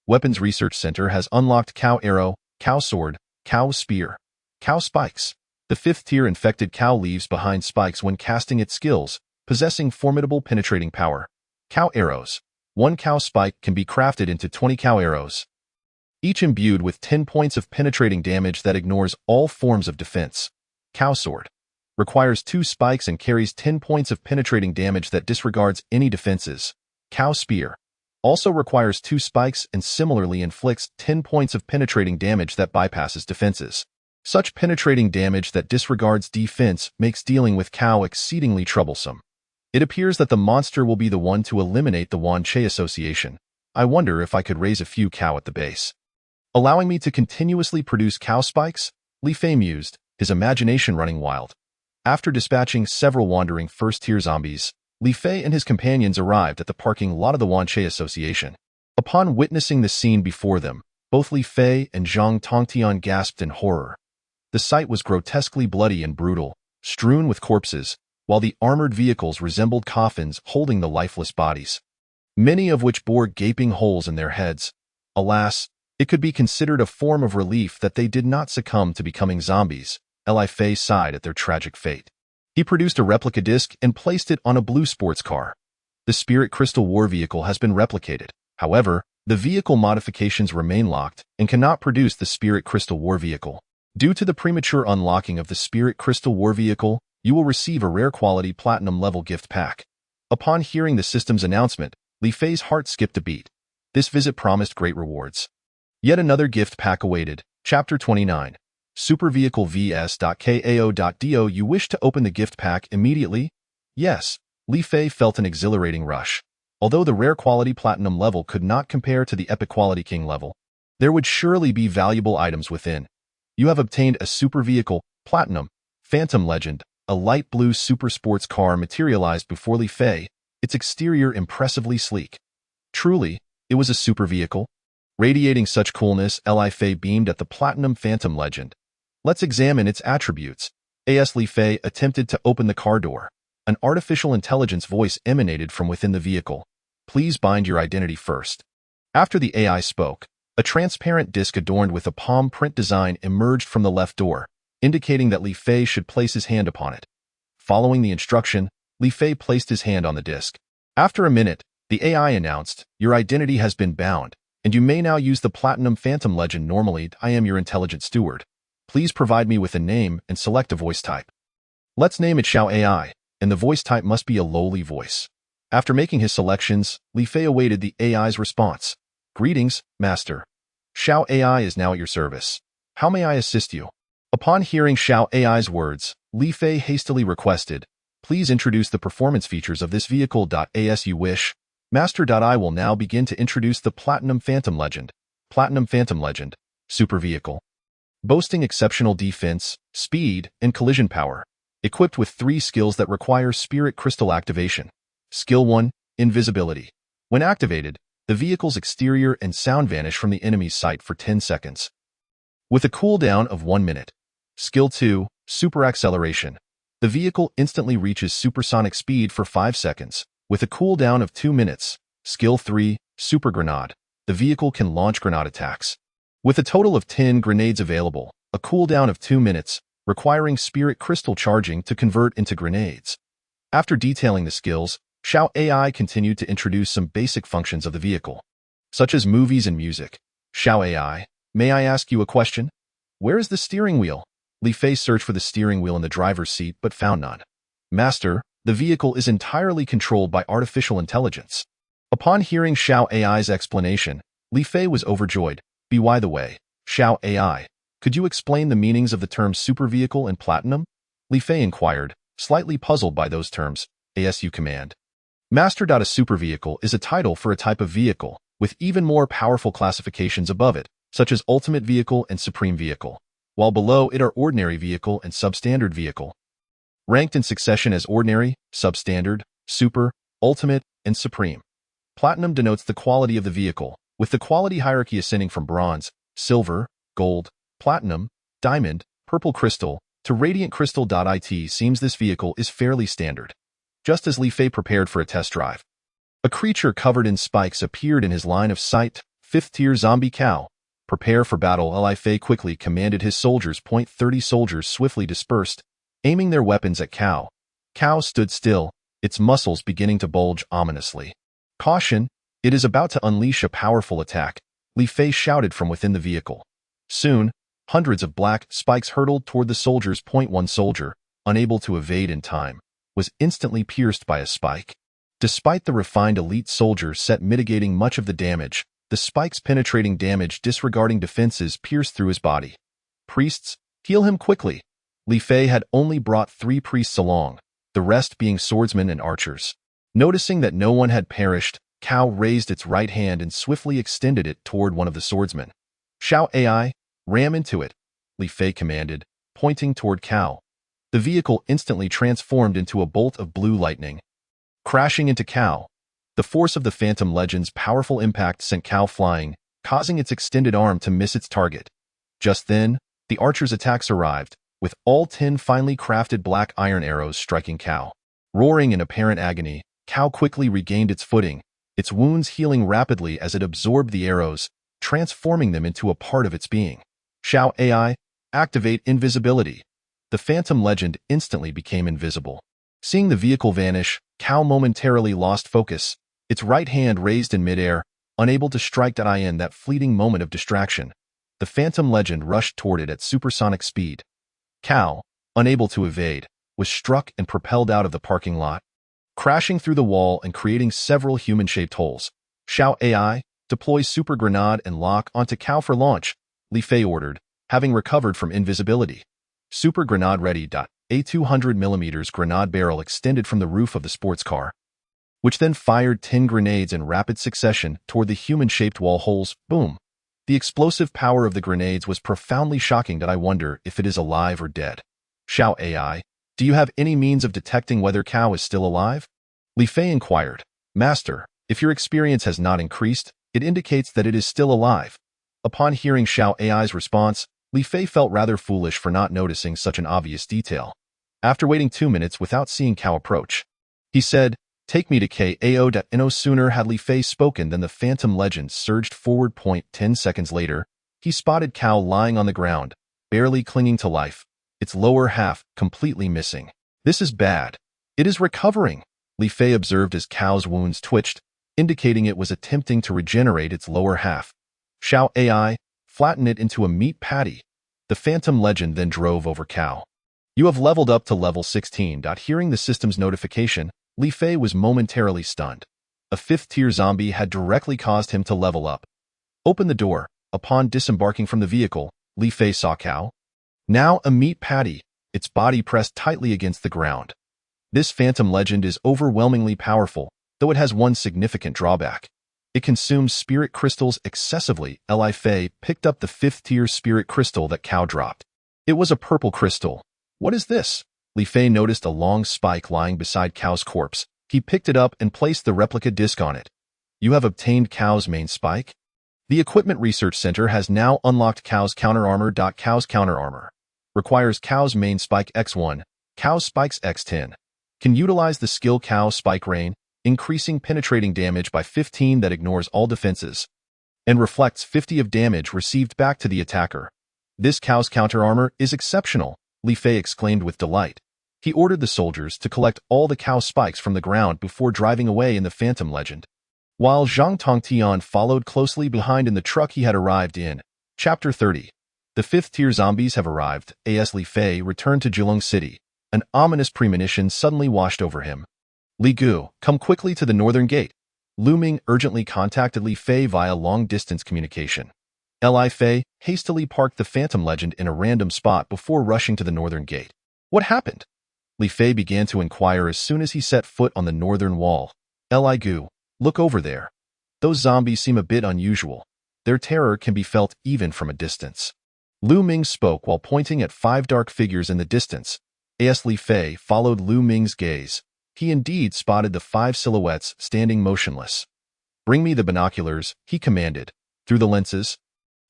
Weapons Research Center has unlocked Cow Arrow, Cow Sword, Cow Spear, Cow Spikes. The 5th tier infected cow leaves behind spikes when casting its skills, possessing formidable penetrating power. Cow Arrows. 1 cow spike can be crafted into 20 cow arrows, each imbued with 10 points of penetrating damage that ignores all forms of defense. Cow Sword. Requires 2 spikes and carries 10 points of penetrating damage that disregards any defenses. Cow Spear. Also requires 2 spikes and similarly inflicts 10 points of penetrating damage that bypasses defenses. Such penetrating damage that disregards defense makes dealing with cow exceedingly troublesome. It appears that the monster will be the one to eliminate the Wanchei Association. I wonder if I could raise a few cow at the base, allowing me to continuously produce cow spikes? Li Fei mused, his imagination running wild. After dispatching several wandering first-tier zombies, Li Fei and his companions arrived at the parking lot of the Wanchei Association. Upon witnessing the scene before them, both Li Fei and Zhang Tongtian gasped in horror. The sight was grotesquely bloody and brutal, strewn with corpses, while the armored vehicles resembled coffins holding the lifeless bodies, many of which bore gaping holes in their heads. Alas, it could be considered a form of relief that they did not succumb to becoming zombies. Li Fei sighed at their tragic fate. He produced a replica disc and placed it on a blue sports car. The Spirit Crystal War vehicle has been replicated. However, the vehicle modifications remain locked and cannot produce the Spirit Crystal War vehicle. Due to the premature unlocking of the Spirit Crystal War vehicle, you will receive a rare quality platinum level gift pack. Upon hearing the system's announcement, Li Fei's heart skipped a beat. This visit promised great rewards. Yet another gift pack awaited. Chapter 29. Super Vehicle vs.kao.do. You wish to open the gift pack immediately? Yes, Li Fei felt an exhilarating rush. Although the rare quality platinum level could not compare to the epic quality king level, there would surely be valuable items within. You have obtained a super vehicle, Platinum, Phantom Legend, a light blue super sports car materialized before Li Fei, its exterior impressively sleek. Truly, it was a super vehicle. Radiating such coolness, Li Fei beamed at the Platinum Phantom Legend. Let's examine its attributes. As Li Fei attempted to open the car door, an artificial intelligence voice emanated from within the vehicle. Please bind your identity first. After the AI spoke, a transparent disc adorned with a palm print design emerged from the left door, indicating that Li Fei should place his hand upon it. Following the instruction, Li Fei placed his hand on the disc. After a minute, the AI announced, "Your identity has been bound, and you may now use the Platinum Phantom Legend normally. I am your intelligent steward. Please provide me with a name and select a voice type. Let's name it Xiao AI, and the voice type must be a lowly voice." After making his selections, Li Fei awaited the AI's response. "Greetings, Master. Xiao AI is now at your service. How may I assist you?" Upon hearing Xiao AI's words, Li Fei hastily requested, "Please introduce the performance features of this vehicle. As you wish, Master. I will now begin to introduce the Platinum Phantom Legend. Platinum Phantom Legend, Super Vehicle. Boasting exceptional defense, speed, and collision power. equipped with 3 skills that require spirit crystal activation. Skill 1, Invisibility. When activated, the vehicle's exterior and sound vanish from the enemy's sight for 10 seconds, with a cooldown of 1 minute. Skill 2, Super Acceleration. The vehicle instantly reaches supersonic speed for 5 seconds, with a cooldown of 2 minutes. Skill 3, Super Grenade. The vehicle can launch grenade attacks, with a total of 10 grenades available, a cooldown of 2 minutes, requiring spirit crystal charging to convert into grenades. After detailing the skills, Xiao AI continued to introduce some basic functions of the vehicle, such as movies and music. Xiao AI, may I ask you a question? Where is the steering wheel? Li Fei searched for the steering wheel in the driver's seat but found none. Master, the vehicle is entirely controlled by artificial intelligence. Upon hearing Xiao AI's explanation, Li Fei was overjoyed. By the way, Xiao AI, could you explain the meanings of the terms super vehicle and platinum? Li Fei inquired, slightly puzzled by those terms. ASU command. Master. A super vehicle is a title for a type of vehicle, with even more powerful classifications above it, such as ultimate vehicle and supreme vehicle, while below it are ordinary vehicle and substandard vehicle, ranked in succession as ordinary, substandard, super, ultimate, and supreme. Platinum denotes the quality of the vehicle, with the quality hierarchy ascending from bronze, silver, gold, platinum, diamond, purple crystal, to radiant crystal. It seems this vehicle is fairly standard. Just as Li Fei prepared for a test drive, a creature covered in spikes appeared in his line of sight. 5th-tier zombie Cow. Prepare for battle. Li Fei quickly commanded his soldiers. 30 soldiers swiftly dispersed, aiming their weapons at Cow. Cow stood still, its muscles beginning to bulge ominously. Caution, it is about to unleash a powerful attack, Li Fei shouted from within the vehicle. Soon, hundreds of black spikes hurtled toward the soldiers. 1 soldier, unable to evade in time, was instantly pierced by a spike. Despite the refined elite soldier set mitigating much of the damage, the spikes penetrating damage disregarding defenses pierced through his body. Priests, heal him quickly. Li Fei had only brought 3 priests along, the rest being swordsmen and archers. Noticing that no one had perished, Cow raised its right hand and swiftly extended it toward one of the swordsmen. Xiao AI, ram into it, Li Fei commanded, pointing toward Cow. The vehicle instantly transformed into a bolt of blue lightning, crashing into Cow. The force of the Phantom Legend's powerful impact sent Cow flying, causing its extended arm to miss its target. Just then, the archer's attacks arrived, with all 10 finely crafted black iron arrows striking Cow. Roaring in apparent agony, Cow quickly regained its footing, its wounds healing rapidly as it absorbed the arrows, transforming them into a part of its being. Xiao AI, activate invisibility. The Phantom Legend instantly became invisible. Seeing the vehicle vanish, Cow momentarily lost focus, its right hand raised in midair, unable to strike. In that fleeting moment of distraction, the Phantom Legend rushed toward it at supersonic speed. Cow, unable to evade, was struck and propelled out of the parking lot, crashing through the wall and creating several human-shaped holes. Xiao AI, deploy Super Grenade and lock onto Cow for launch, Li Fei ordered, having recovered from invisibility. Super Grenade ready. A 200mm grenade barrel extended from the roof of the sports car, which then fired 10 grenades in rapid succession toward the human-shaped wall holes. Boom! The explosive power of the grenades was profoundly shocking. I wonder if it is alive or dead. Xiao AI, do you have any means of detecting whether Cow is still alive? Li Fei inquired. Master, if your experience has not increased, it indicates that it is still alive. Upon hearing Xiao AI's response, Li Fei felt rather foolish for not noticing such an obvious detail. After waiting 2 minutes without seeing Cow approach, he said, take me to KAO. No sooner had Li Fei spoken than the Phantom Legend surged forward. 10 seconds later, he spotted Cow lying on the ground, barely clinging to life, its lower half completely missing. This is bad. It is recovering, Li Fei observed as Cow's wounds twitched, indicating it was attempting to regenerate its lower half. Xiao AI, flatten it into a meat patty. The Phantom Legend then drove over Cow. You have leveled up to level 16. Hearing the system's notification, Li Fei was momentarily stunned. A 5th-tier zombie had directly caused him to level up. Open the door. Upon disembarking from the vehicle, Li Fei saw Cow, now a meat patty, its body pressed tightly against the ground. This Phantom Legend is overwhelmingly powerful, though it has one significant drawback. It consumes spirit crystals excessively. Li Fei picked up the 5th-tier spirit crystal that Cow dropped. It was a purple crystal. What is this? Li Fei noticed a long spike lying beside Cao's corpse. He picked it up and placed the replica disc on it. You have obtained Cao's main spike? The Equipment Research Center has now unlocked Cao's counter-armor. Cao's counter-armor requires Cao's main spike X1, Cao's spikes X10. Can utilize the skill Cao's spike rain, increasing penetrating damage by 15 that ignores all defenses, and reflects 50 of damage received back to the attacker. This Cao's counter-armor is exceptional, Li Fei exclaimed with delight. He ordered the soldiers to collect all the Cao spikes from the ground before driving away in the Phantom Legend, while Zhang Tongtian followed closely behind in the truck he had arrived in. Chapter 30. The 5th-tier zombies have arrived. As Li Fei returned to Jilong City, an ominous premonition suddenly washed over him. Li Gu, come quickly to the northern gate. Lu Ming urgently contacted Li Fei via long-distance communication. Li Fei hastily parked the Phantom Legend in a random spot before rushing to the northern gate. What happened? Li Fei began to inquire as soon as he set foot on the northern wall. Li Gu, look over there. Those zombies seem a bit unusual. Their terror can be felt even from a distance. Lu Ming spoke while pointing at 5 dark figures in the distance. As Li Fei followed Lu Ming's gaze, he indeed spotted the 5 silhouettes standing motionless. Bring me the binoculars, he commanded. Through the lenses,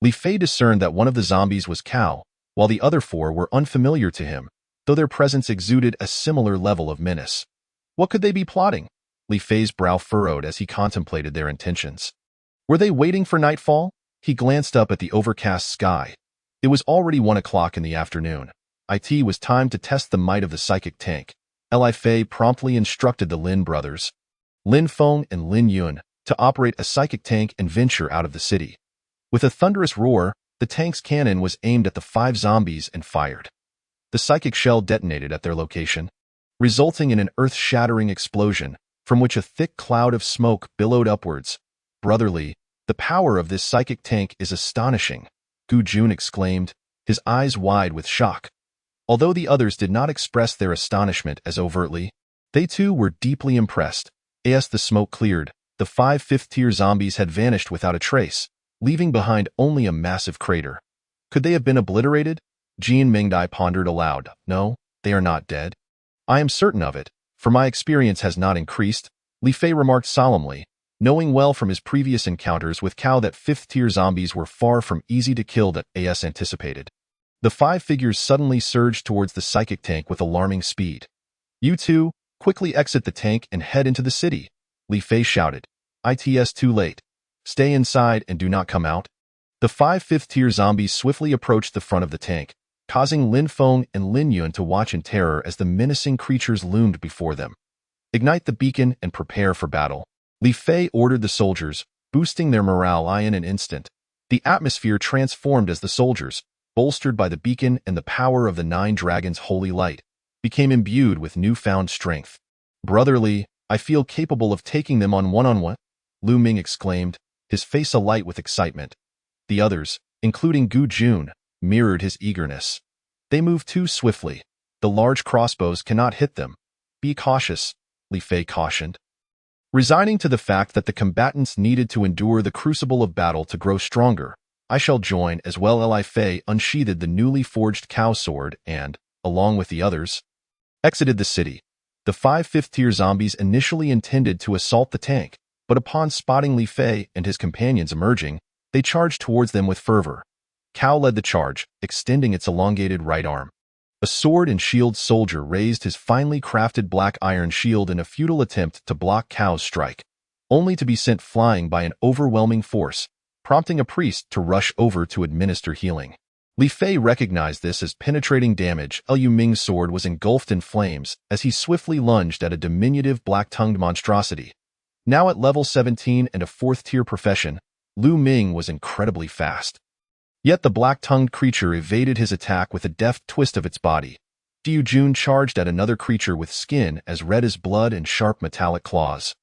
Li Fei discerned that one of the zombies was Cao, while the other 4 were unfamiliar to him, though their presence exuded a similar level of menace. What could they be plotting? Li Fei's brow furrowed as he contemplated their intentions. Were they waiting for nightfall? He glanced up at the overcast sky. It was already 1 o'clock in the afternoon. It was time to test the might of the psychic tank. Li Fei promptly instructed the Lin brothers, Lin Feng and Lin Yun, to operate a psychic tank and venture out of the city. With a thunderous roar, the tank's cannon was aimed at the 5 zombies and fired. The psychic shell detonated at their location, resulting in an earth-shattering explosion from which a thick cloud of smoke billowed upwards. Brotherly, the power of this psychic tank is astonishing, Gu Jun exclaimed, his eyes wide with shock. Although the others did not express their astonishment as overtly, they too were deeply impressed. As the smoke cleared, the 5 5th-tier zombies had vanished without a trace, leaving behind only a massive crater. Could they have been obliterated? Jian Mingdai pondered aloud. No, they are not dead. I am certain of it, for my experience has not increased, Li Fei remarked solemnly, knowing well from his previous encounters with Cao that 5th-tier zombies were far from easy to kill that as anticipated. The 5 figures suddenly surged towards the psychic tank with alarming speed. You two, quickly exit the tank and head into the city, Li Fei shouted. It's too late. Stay inside and do not come out. The 5 5th-tier zombies swiftly approached the front of the tank, causing Lin Feng and Lin Yun to watch in terror as the menacing creatures loomed before them. Ignite the beacon and prepare for battle. Li Fei ordered the soldiers, boosting their morale in an instant. The atmosphere transformed as the soldiers, bolstered by the beacon and the power of the 9 dragons' holy light, became imbued with newfound strength. Brotherly, I feel capable of taking them on one-on-one, Lu Ming exclaimed, his face alight with excitement. The others, including Gu Jun, mirrored his eagerness. They moved too swiftly. The large crossbows cannot hit them. Be cautious, Li Fei cautioned. Resigning to the fact that the combatants needed to endure the crucible of battle to grow stronger, I shall join as well. Li Fei unsheathed the newly forged Cao sword and, along with the others, exited the city. The 5 5th-tier zombies initially intended to assault the tank, but upon spotting Li Fei and his companions emerging, they charged towards them with fervor. Cao led the charge, extending its elongated right arm. A sword and shield soldier raised his finely crafted black iron shield in a futile attempt to block Cao's strike, only to be sent flying by an overwhelming force, prompting a priest to rush over to administer healing. Li Fei recognized this as penetrating damage. Liu Ming's sword was engulfed in flames as he swiftly lunged at a diminutive black-tongued monstrosity. Now at level 17 and a 4th-tier profession, Lu Ming was incredibly fast. Yet the black-tongued creature evaded his attack with a deft twist of its body. Diu Jun charged at another creature with skin as red as blood and sharp metallic claws.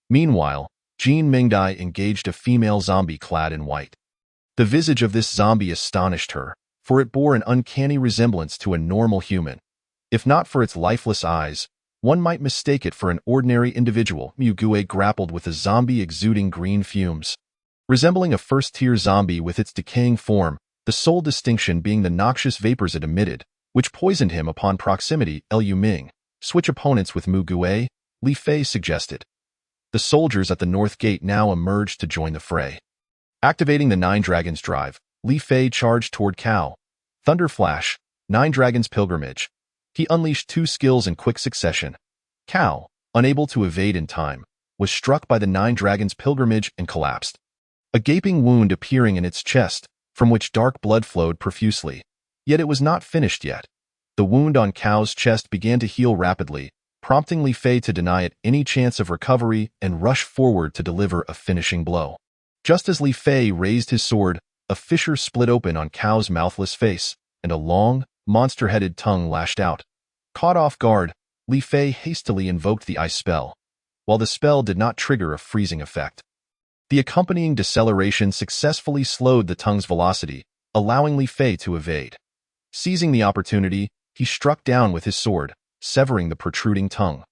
Meanwhile, Jian Mingdai engaged a female zombie clad in white. The visage of this zombie astonished her, for it bore an uncanny resemblance to a normal human. If not for its lifeless eyes, one might mistake it for an ordinary individual. Mu Gue grappled with a zombie exuding green fumes. Resembling a 1st-tier zombie with its decaying form, the sole distinction being the noxious vapors it emitted, which poisoned him upon proximity. Liu Ming, switch opponents with Mu Gui, Li Fei suggested. The soldiers at the north gate now emerged to join the fray. Activating the Nine Dragons drive, Li Fei charged toward Cao. Thunder Flash, Nine Dragons Pilgrimage. He unleashed two skills in quick succession. Cao, unable to evade in time, was struck by the Nine Dragons Pilgrimage and collapsed. A gaping wound appearing in its chest, from which dark blood flowed profusely. Yet it was not finished yet. The wound on Cao's chest began to heal rapidly, prompting Li Fei to deny it any chance of recovery and rush forward to deliver a finishing blow. Just as Li Fei raised his sword, a fissure split open on Cao's mouthless face, and a long, monster-headed tongue lashed out. Caught off guard, Li Fei hastily invoked the ice spell, while the spell did not trigger a freezing effect. The accompanying deceleration successfully slowed the tongue's velocity, allowing Li Fei to evade. Seizing the opportunity, he struck down with his sword, severing the protruding tongue.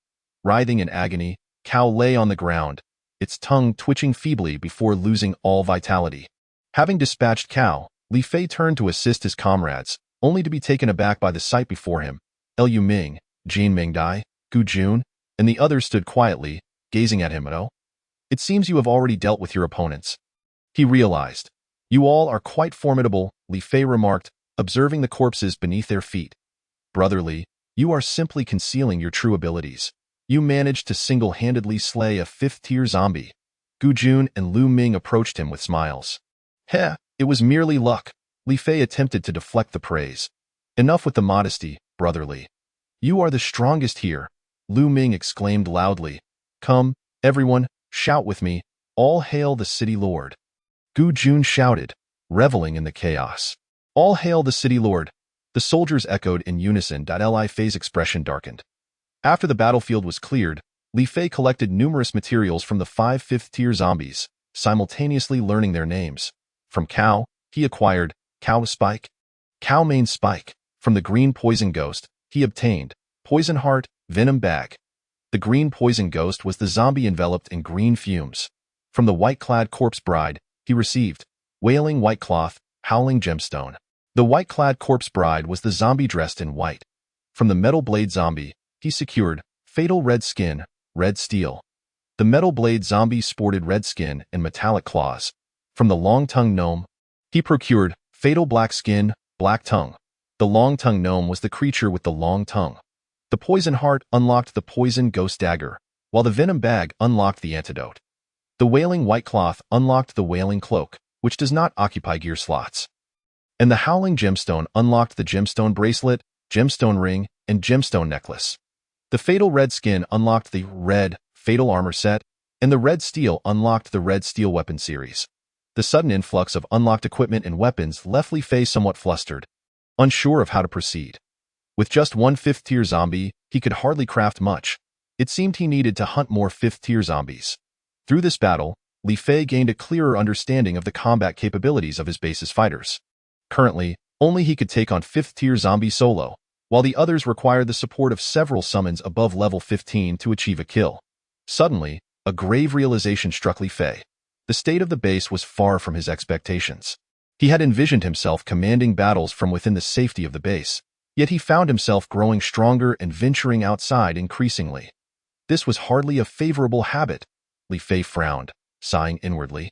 Writhing in agony, Cao lay on the ground, its tongue twitching feebly before losing all vitality. Having dispatched Cao, Li Fei turned to assist his comrades, only to be taken aback by the sight before him. Liu Ming, Jin Mingdai, Gu Jun, and the others stood quietly, gazing at him. "Oh, it seems you have already dealt with your opponents." He realized. "You all are quite formidable," Li Fei remarked, observing the corpses beneath their feet. "Brotherly, you are simply concealing your true abilities. You managed to single-handedly slay a fifth-tier zombie." Gu Jun and Liu Ming approached him with smiles. "Heh, it was merely luck." Li Fei attempted to deflect the praise. "Enough with the modesty, brotherly. You are the strongest here," Liu Ming exclaimed loudly. "Come, everyone, shout with me, 'All hail the city lord.'" Gu Jun shouted, reveling in the chaos. "All hail the city lord." The soldiers echoed in unison. Li Fei's expression darkened. After the battlefield was cleared, Li Fei collected numerous materials from the 5 fifth-tier zombies, simultaneously learning their names. From Cao, he acquired Cao Spike, Cao Main Spike. From the Green Poison Ghost, he obtained Poison Heart, Venom Bag. The Green Poison Ghost was the zombie enveloped in green fumes. From the White-Clad Corpse Bride, he received Wailing White Cloth, Howling Gemstone. The White-Clad Corpse Bride was the zombie dressed in white. From the Metal Blade Zombie, he secured Fatal Red Skin, Red Steel. The Metal Blade Zombie sported red skin and metallic claws. From the Long-Tongue Gnome, he procured Fatal Black Skin, Black Tongue. The Long-Tongue Gnome was the creature with the long tongue. The Poison Heart unlocked the Poison Ghost Dagger, while the Venom Bag unlocked the antidote. The Wailing White Cloth unlocked the Wailing Cloak, which does not occupy gear slots. And the Howling Gemstone unlocked the Gemstone Bracelet, Gemstone Ring, and Gemstone Necklace. The Fatal Red Skin unlocked the Red Fatal Armor Set, and the Red Steel unlocked the Red Steel Weapon Series. The sudden influx of unlocked equipment and weapons left Li Fei somewhat flustered, unsure of how to proceed. With just one fifth-tier zombie, he could hardly craft much. It seemed he needed to hunt more fifth-tier zombies. Through this battle, Li Fei gained a clearer understanding of the combat capabilities of his base's fighters. Currently, only he could take on fifth-tier zombies solo, while the others required the support of several summons above level 15 to achieve a kill. Suddenly, a grave realization struck Li Fei. The state of the base was far from his expectations. He had envisioned himself commanding battles from within the safety of the base, yet he found himself growing stronger and venturing outside increasingly. This was hardly a favorable habit. Li Fei frowned, sighing inwardly.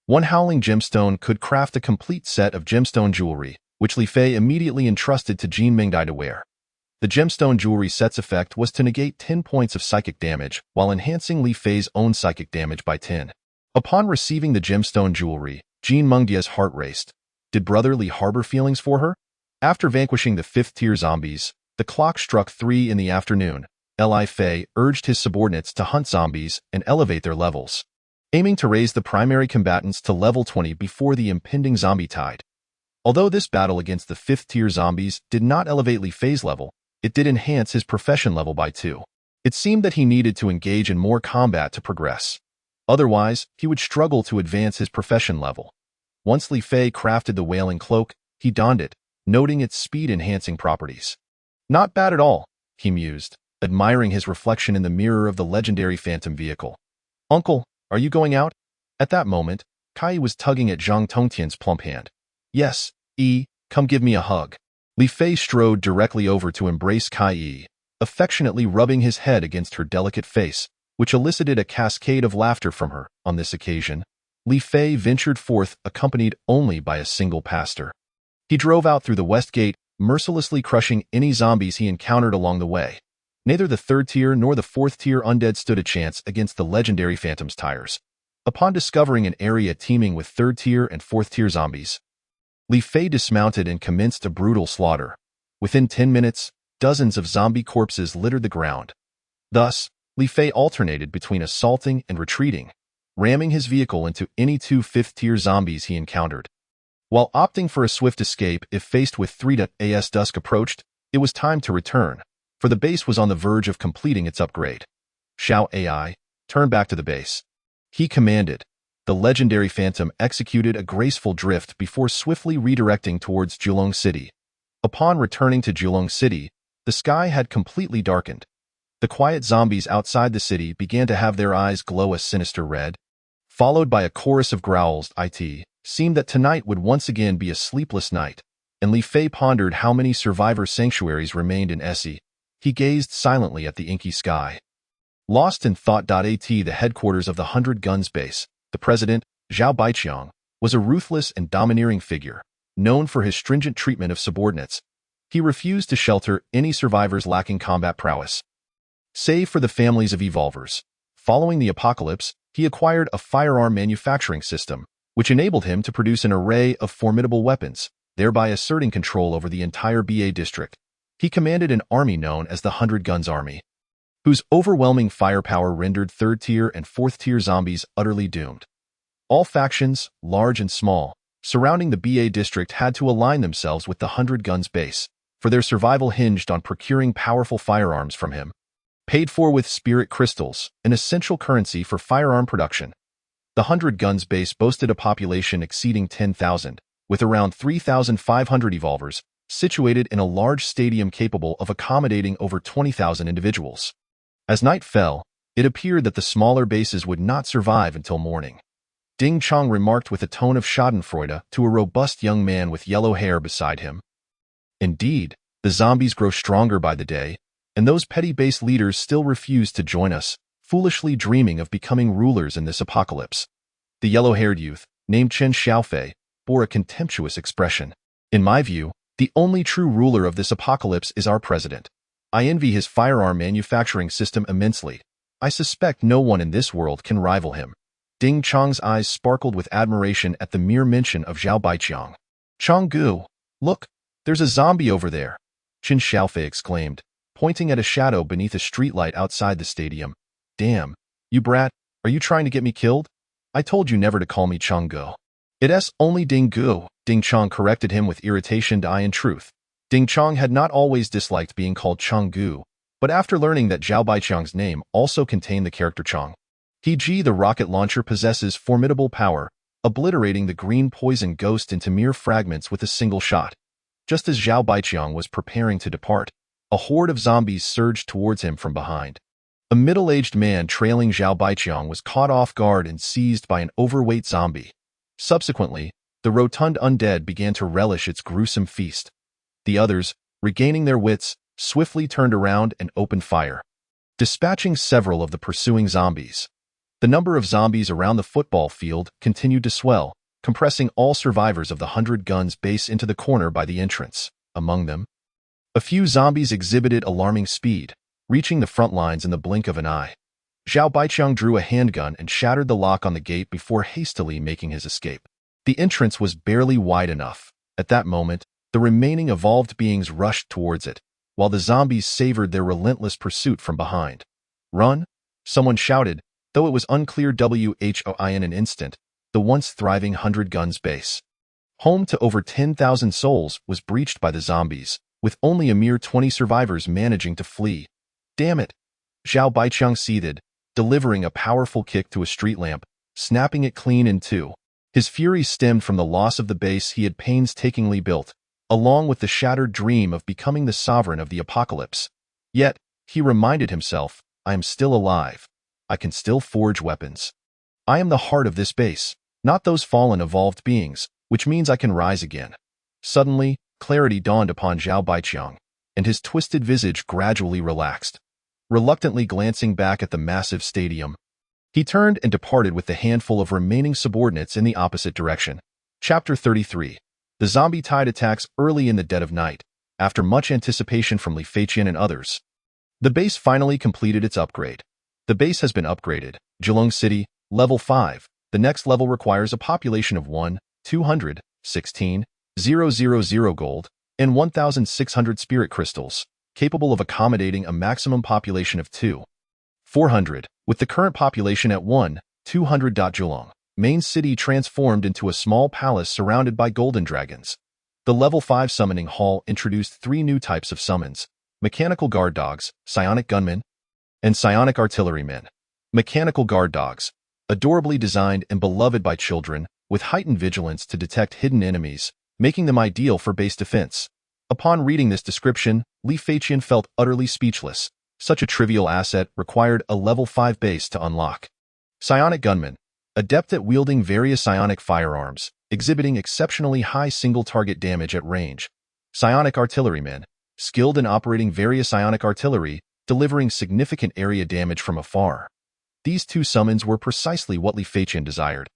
One Howling Gemstone could craft a complete set of gemstone jewelry, which Li Fei immediately entrusted to Jin Mingdai to wear. The gemstone jewelry set's effect was to negate 10 points of psychic damage while enhancing Li Fei's own psychic damage by 10. Upon receiving the gemstone jewelry, Jin Mingdai's heart raced. Did Brotherly harbor feelings for her? After vanquishing the fifth-tier zombies, the clock struck 3 in the afternoon. Li Fei urged his subordinates to hunt zombies and elevate their levels, aiming to raise the primary combatants to level 20 before the impending zombie tide. Although this battle against the fifth-tier zombies did not elevate Li Fei's level, it did enhance his profession level by 2. It seemed that he needed to engage in more combat to progress. Otherwise, he would struggle to advance his profession level. Once Li Fei crafted the Wailing Cloak, he donned it, noting its speed-enhancing properties. "Not bad at all," he mused, admiring his reflection in the mirror of the legendary Phantom vehicle. "Uncle, are you going out?" At that moment, Kai was tugging at Zhang Tongtian's plump hand. "Yes, come give me a hug." Li Fei strode directly over to embrace Kai Yi, affectionately rubbing his head against her delicate face, which elicited a cascade of laughter from her. On this occasion, Li Fei ventured forth accompanied only by a single pastor. He drove out through the west gate, mercilessly crushing any zombies he encountered along the way. Neither the third-tier nor the fourth-tier undead stood a chance against the legendary Phantom's tires. Upon discovering an area teeming with third-tier and fourth-tier zombies, Li Fei dismounted and commenced a brutal slaughter. Within 10 minutes, dozens of zombie corpses littered the ground. Thus, Li Fei alternated between assaulting and retreating, ramming his vehicle into any two fifth-tier zombies he encountered. While opting for a swift escape if faced with 3 as dusk approached, it was time to return, for the base was on the verge of completing its upgrade. Xiao AI, turn back to the base. He commanded. The legendary Phantom executed a graceful drift before swiftly redirecting towards Julong City. Upon returning to Julong City, the sky had completely darkened. The quiet zombies outside the city began to have their eyes glow a sinister red, followed by a chorus of growls. It seemed that tonight would once again be a sleepless night, and Li Fei pondered how many survivor sanctuaries remained in Essie. He gazed silently at the inky sky. Lost in thought. At the headquarters of the 100 Guns base, the president, Zhao Baiqiang, was a ruthless and domineering figure, known for his stringent treatment of subordinates. He refused to shelter any survivors lacking combat prowess. Save for the families of evolvers. Following the apocalypse, he acquired a firearm manufacturing system, which enabled him to produce an array of formidable weapons, thereby asserting control over the entire BA district. He commanded an army known as the 100 Guns Army, whose overwhelming firepower rendered third-tier and fourth-tier zombies utterly doomed. All factions, large and small, surrounding the BA district had to align themselves with the 100 Guns base, for their survival hinged on procuring powerful firearms from him. Paid for with spirit crystals, an essential currency for firearm production. The 100 Guns base boasted a population exceeding 10,000, with around 3,500 evolvers, situated in a large stadium capable of accommodating over 20,000 individuals. As night fell, it appeared that the smaller bases would not survive until morning. Ding Chong remarked with a tone of schadenfreude to a robust young man with yellow hair beside him. Indeed, the zombies grow stronger by the day, and those petty base leaders still refuse to join us, foolishly dreaming of becoming rulers in this apocalypse. The yellow-haired youth, named Chen Xiaofei, bore a contemptuous expression. In my view, the only true ruler of this apocalypse is our president. I envy his firearm manufacturing system immensely. I suspect no one in this world can rival him. Ding Chong's eyes sparkled with admiration at the mere mention of Zhao Baiqiang. Chonggu, look, there's a zombie over there, Chen Xiaofei exclaimed, pointing at a shadow beneath a streetlight outside the stadium. Damn, you brat, are you trying to get me killed? I told you never to call me Chonggu. It's only Ding Gu, Ding Chong corrected him with irritation. In truth, Ding Chong had not always disliked being called Chonggu, but after learning that Zhao Baiqiang's name also contained the character Chong, the rocket launcher possesses formidable power, obliterating the green poison ghost into mere fragments with a single shot. Just as Zhao Baiqiang was preparing to depart, a horde of zombies surged towards him from behind. A middle-aged man trailing Zhao Baiqiang was caught off guard and seized by an overweight zombie. Subsequently, the rotund undead began to relish its gruesome feast. The others, regaining their wits, swiftly turned around and opened fire, dispatching several of the pursuing zombies. The number of zombies around the football field continued to swell, compressing all survivors of the 100 Guns base into the corner by the entrance. Among them, a few zombies exhibited alarming speed, reaching the front lines in the blink of an eye. Zhao Baiqiang drew a handgun and shattered the lock on the gate before hastily making his escape. The entrance was barely wide enough. At that moment, the remaining evolved beings rushed towards it, while the zombies savored their relentless pursuit from behind. Run! Someone shouted, though it was unclear why. In an instant, the once thriving 100 Guns base, home to over 10,000 souls, was breached by the zombies, with only a mere 20 survivors managing to flee. Damn it! Zhao Baiqiang seethed, delivering a powerful kick to a street lamp, snapping it clean in two. His fury stemmed from the loss of the base he had painstakingly built, along with the shattered dream of becoming the sovereign of the apocalypse. Yet, he reminded himself, I am still alive. I can still forge weapons. I am the heart of this base, not those fallen evolved beings, which means I can rise again. Suddenly, clarity dawned upon Zhao Baiqiang, and his twisted visage gradually relaxed. Reluctantly glancing back at the massive stadium, he turned and departed with the handful of remaining subordinates in the opposite direction. Chapter 33. The zombie tide attacks early in the dead of night. After much anticipation from Li Feiqian and others, the base finally completed its upgrade. The base has been upgraded. Jilong City, Level 5. The next level requires a population of 1,216,000 gold and 1,600 spirit crystals, capable of accommodating a maximum population of 2,400. With the current population at 1,200. Jilong main city transformed into a small palace surrounded by golden dragons. The Level 5 summoning hall introduced 3 new types of summons: mechanical guard dogs, psionic gunmen, and psionic artillerymen. Mechanical guard dogs, adorably designed and beloved by children, with heightened vigilance to detect hidden enemies, making them ideal for base defense. Upon reading this description, Li Feiqian felt utterly speechless. Such a trivial asset required a Level 5 base to unlock. Psionic gunmen, adept at wielding various psionic firearms, exhibiting exceptionally high single-target damage at range. Psionic artillerymen, skilled in operating various psionic artillery, delivering significant area damage from afar. These 2 summons were precisely what Li Feiqian desired,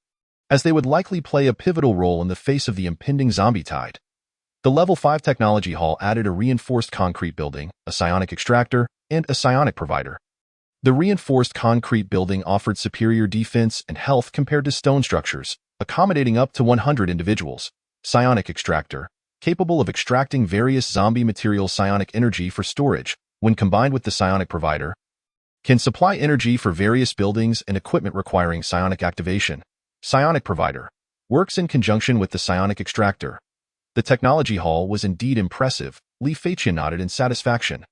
as they would likely play a pivotal role in the face of the impending zombie tide. The Level 5 Technology Hall added a reinforced concrete building, a psionic extractor, and a psionic provider. The reinforced concrete building offered superior defense and health compared to stone structures, accommodating up to 100 individuals. Psionic extractor, capable of extracting various zombie materials' psionic energy for storage, when combined with the psionic provider, can supply energy for various buildings and equipment requiring psionic activation. Psionic provider works in conjunction with the psionic extractor. The technology hall was indeed impressive. Li Feiqian nodded in satisfaction.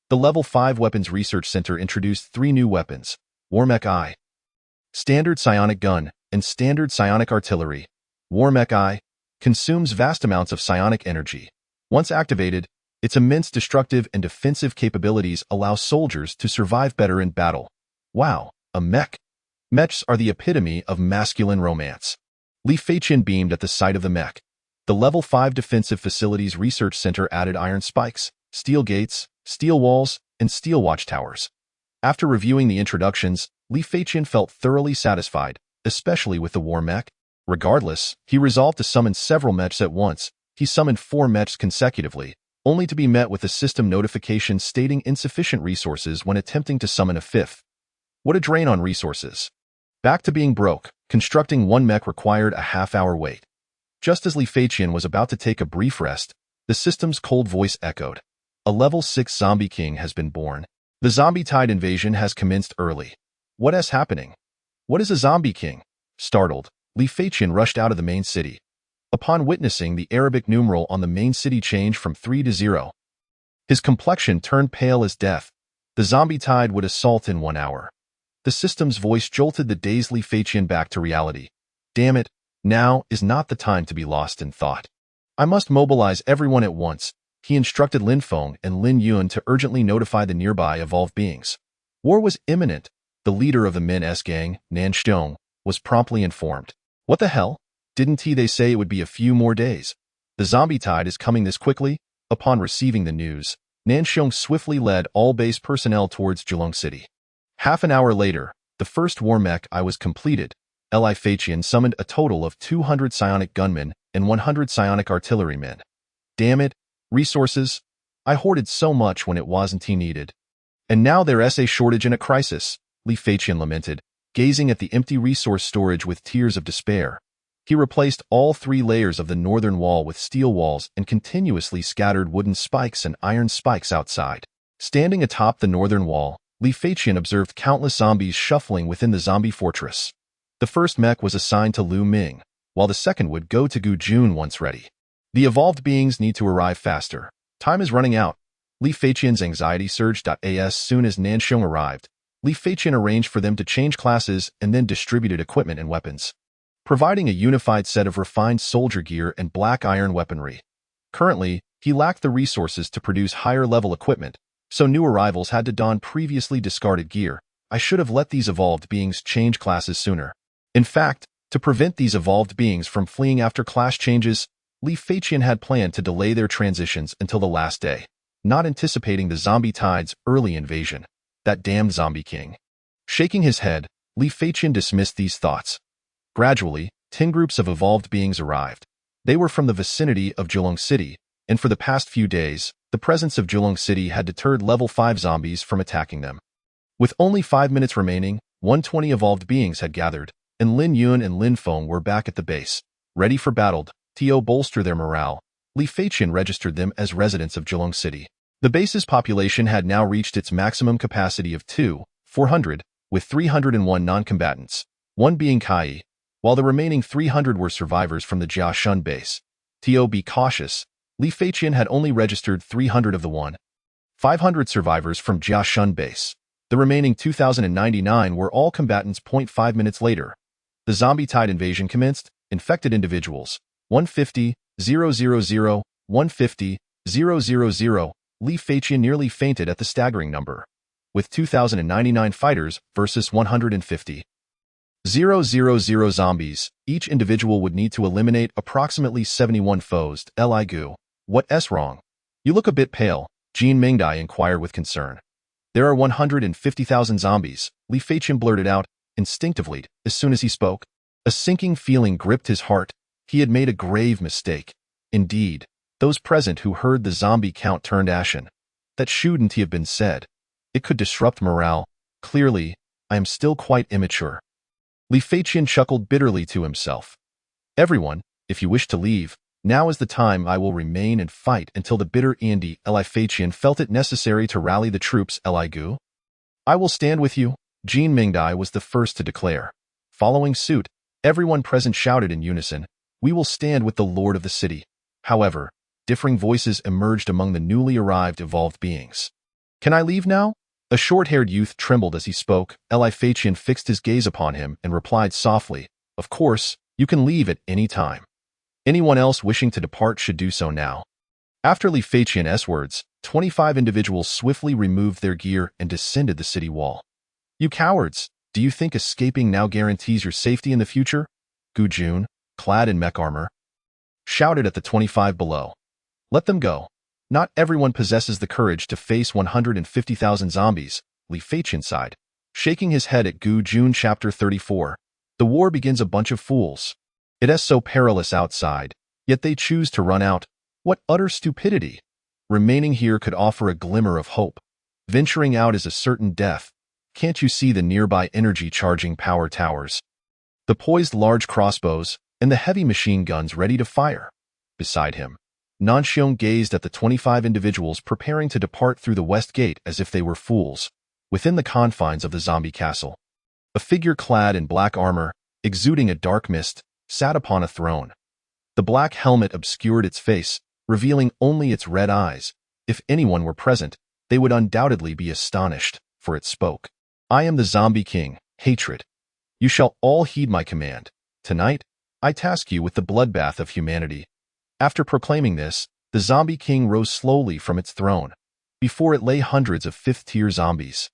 The Level 5 Weapons Research Center introduced 3 new weapons: Warmech I, Standard Psionic Gun, and Standard Psionic Artillery. Warmech I consumes vast amounts of psionic energy. Once activated, its immense destructive and defensive capabilities allow soldiers to survive better in battle. Wow, a mech! Mechs are the epitome of masculine romance. Li Feiqian beamed at the sight of the mech. The Level 5 Defensive Facilities Research Center added iron spikes, steel gates, steel walls, and steel watchtowers. After reviewing the introductions, Li Feiqian felt thoroughly satisfied, especially with the war mech. Regardless, he resolved to summon several mechs at once. He summoned 4 mechs consecutively, only to be met with a system notification stating insufficient resources when attempting to summon a 5th. What a drain on resources. Back to being broke, constructing 1 mech required a half-hour wait. Just as Li Feiqian was about to take a brief rest, the system's cold voice echoed. A Level 6 Zombie King has been born. The zombie tide invasion has commenced early. What is happening? What is a Zombie King? Startled, Li Feiqian rushed out of the main city. Upon witnessing the Arabic numeral on the main city change from 3 to 0, his complexion turned pale as death. The zombie tide would assault in 1 hour. The system's voice jolted the dazed Li Feiqian back to reality. Damn it, now is not the time to be lost in thought. I must mobilize everyone at once. He instructed Lin Feng and Lin Yun to urgently notify the nearby evolved beings. War was imminent. The leader of the Min-S gang, Nan Xiong, was promptly informed. What the hell? Didn't they say it would be a few more days? The zombie tide is coming this quickly? Upon receiving the news, Nan Xiong swiftly led all base personnel towards Jilong City. Half an hour later, the first war mech I was completed. Li Feiqian summoned a total of 200 psionic gunmen and 100 psionic artillerymen. Damn it, resources. I hoarded so much when it wasn't needed. And now there's a shortage and a crisis, Li Feiqian lamented, gazing at the empty resource storage with tears of despair. He replaced all 3 layers of the northern wall with steel walls and continuously scattered wooden spikes and iron spikes outside. Standing atop the northern wall, Li Feiqian observed countless zombies shuffling within the zombie fortress. The first mech was assigned to Lu Ming, while the second would go to Gu Jun once ready. The evolved beings need to arrive faster. Time is running out. Li Feiqian's anxiety surged. As soon as Nan Xiong arrived, Li Feiqian arranged for them to change classes and then distributed equipment and weapons, providing a unified set of refined soldier gear and black iron weaponry. Currently, he lacked the resources to produce higher-level equipment, so new arrivals had to don previously discarded gear. I should have let these evolved beings change classes sooner. In fact, to prevent these evolved beings from fleeing after class changes, Li Feiqian had planned to delay their transitions until the last day, not anticipating the zombie tide's early invasion. That damned zombie king. Shaking his head, Li Feiqian dismissed these thoughts. Gradually, 10 groups of evolved beings arrived. They were from the vicinity of Julong City, and for the past few days, the presence of Julong City had deterred level 5 zombies from attacking them. With only 5 minutes remaining, 120 evolved beings had gathered, and Lin Yun and Lin Feng were back at the base, ready for battle. To bolster their morale, Li Feiqian registered them as residents of Julong City. The base's population had now reached its maximum capacity of 400, with 301 non-combatants, 1 being Kai, while the remaining 300 were survivors from the Jiashun base. To be cautious, Li Feiqian had only registered 300 of the 500 survivors from Jiashun base. The remaining 2,099 were all combatants. 5 minutes later, the zombie tide invasion commenced. Infected individuals, 150, 000, 150, 000. Li Feiqian nearly fainted at the staggering number. With 2,099 fighters versus 150. 000 zombies, each individual would need to eliminate approximately 71 foes. Li Gu, what's wrong? You look a bit pale, Jin Mingdai inquired with concern. There are 150,000 zombies, Li Feiqian blurted out, instinctively, as soon as he spoke. A sinking feeling gripped his heart. He had made a grave mistake. Indeed, those present who heard the zombie count turned ashen. That shouldn't have been said. It could disrupt morale. Clearly, I am still quite immature. Li Feiqian chuckled bitterly to himself. Everyone, if you wish to leave, now is the time. I will remain and fight until the bitter end. Li Feiqian felt it necessary to rally the troops. Li Gu, I will stand with you, Jin Mingdai was the first to declare. Following suit, everyone present shouted in unison, we will stand with the Lord of the city. However, differing voices emerged among the newly arrived evolved beings. Can I leave now? A short-haired youth trembled as he spoke. Li Feiqian fixed his gaze upon him and replied softly, of course, you can leave at any time. Anyone else wishing to depart should do so now. After Li Feiqian's words, 25 individuals swiftly removed their gear and descended the city wall. You cowards! Do you think escaping now guarantees your safety in the future? Gu Jun, clad in mech armor, shouted at the 25 below. Let them go. Not everyone possesses the courage to face 150,000 zombies, Li Feiqian sighed, shaking his head at Gu Jun. Chapter 34. The war begins. A bunch of fools. It is so perilous outside, yet they choose to run out. What utter stupidity! Remaining here could offer a glimmer of hope. Venturing out is a certain death. Can't you see the nearby energy charging power towers? The poised large crossbows and the heavy machine guns ready to fire. Beside him, Nanxiong gazed at the 25 individuals preparing to depart through the west gate as if they were fools, within the confines of the zombie castle. A figure clad in black armor, exuding a dark mist, sat upon a throne. The black helmet obscured its face, revealing only its red eyes. If anyone were present, they would undoubtedly be astonished, for it spoke. I am the Zombie King, Hatred. You shall all heed my command. Tonight, I task you with the bloodbath of humanity. After proclaiming this, the Zombie King rose slowly from its throne. Before it lay hundreds of fifth-tier zombies.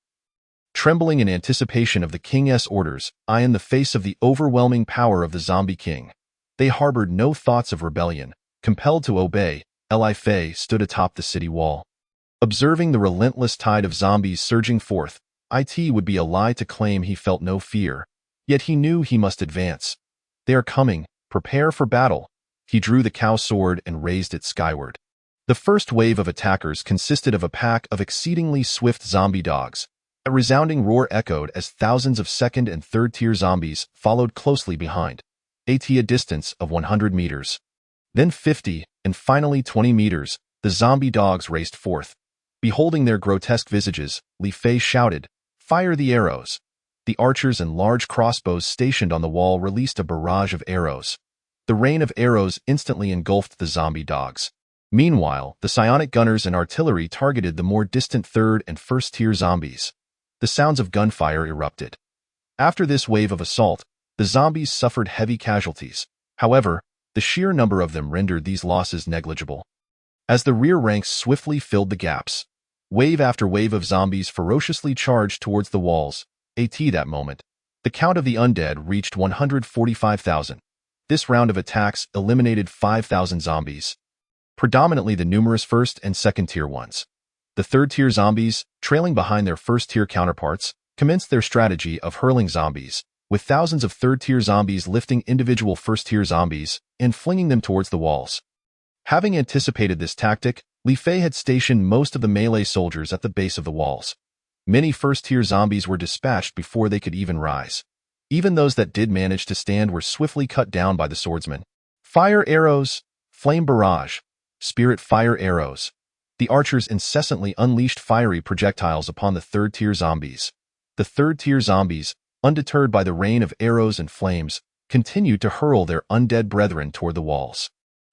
Trembling in anticipation of the King's orders, I in the face of the overwhelming power of the Zombie King. They harbored no thoughts of rebellion. Compelled to obey, Li Fei stood atop the city wall. Observing the relentless tide of zombies surging forth, it would be a lie to claim he felt no fear. Yet he knew he must advance. They are coming. Prepare for battle. He drew the cow sword and raised it skyward. The first wave of attackers consisted of a pack of exceedingly swift zombie dogs. A resounding roar echoed as thousands of second and third-tier zombies followed closely behind. A distance of 100 meters. Then 50, and finally 20 meters, the zombie dogs raced forth. Beholding their grotesque visages, Li Fei shouted, Fire the arrows! The archers and large crossbows stationed on the wall released a barrage of arrows. The rain of arrows instantly engulfed the zombie dogs. Meanwhile, the psionic gunners and artillery targeted the more distant third and first-tier zombies. The sounds of gunfire erupted. After this wave of assault, the zombies suffered heavy casualties. However, the sheer number of them rendered these losses negligible. As the rear ranks swiftly filled the gaps, wave after wave of zombies ferociously charged towards the walls. At that moment, the count of the undead reached 145,000. This round of attacks eliminated 5,000 zombies, predominantly the numerous first and second tier ones. The third tier zombies, trailing behind their first tier counterparts, commenced their strategy of hurling zombies, with thousands of third tier zombies lifting individual first tier zombies and flinging them towards the walls. Having anticipated this tactic, Li Fei had stationed most of the melee soldiers at the base of the walls. Many first-tier zombies were dispatched before they could even rise. Even those that did manage to stand were swiftly cut down by the swordsmen. Fire arrows, flame barrage, spirit fire arrows. The archers incessantly unleashed fiery projectiles upon the third-tier zombies. The third-tier zombies, undeterred by the rain of arrows and flames, continued to hurl their undead brethren toward the walls.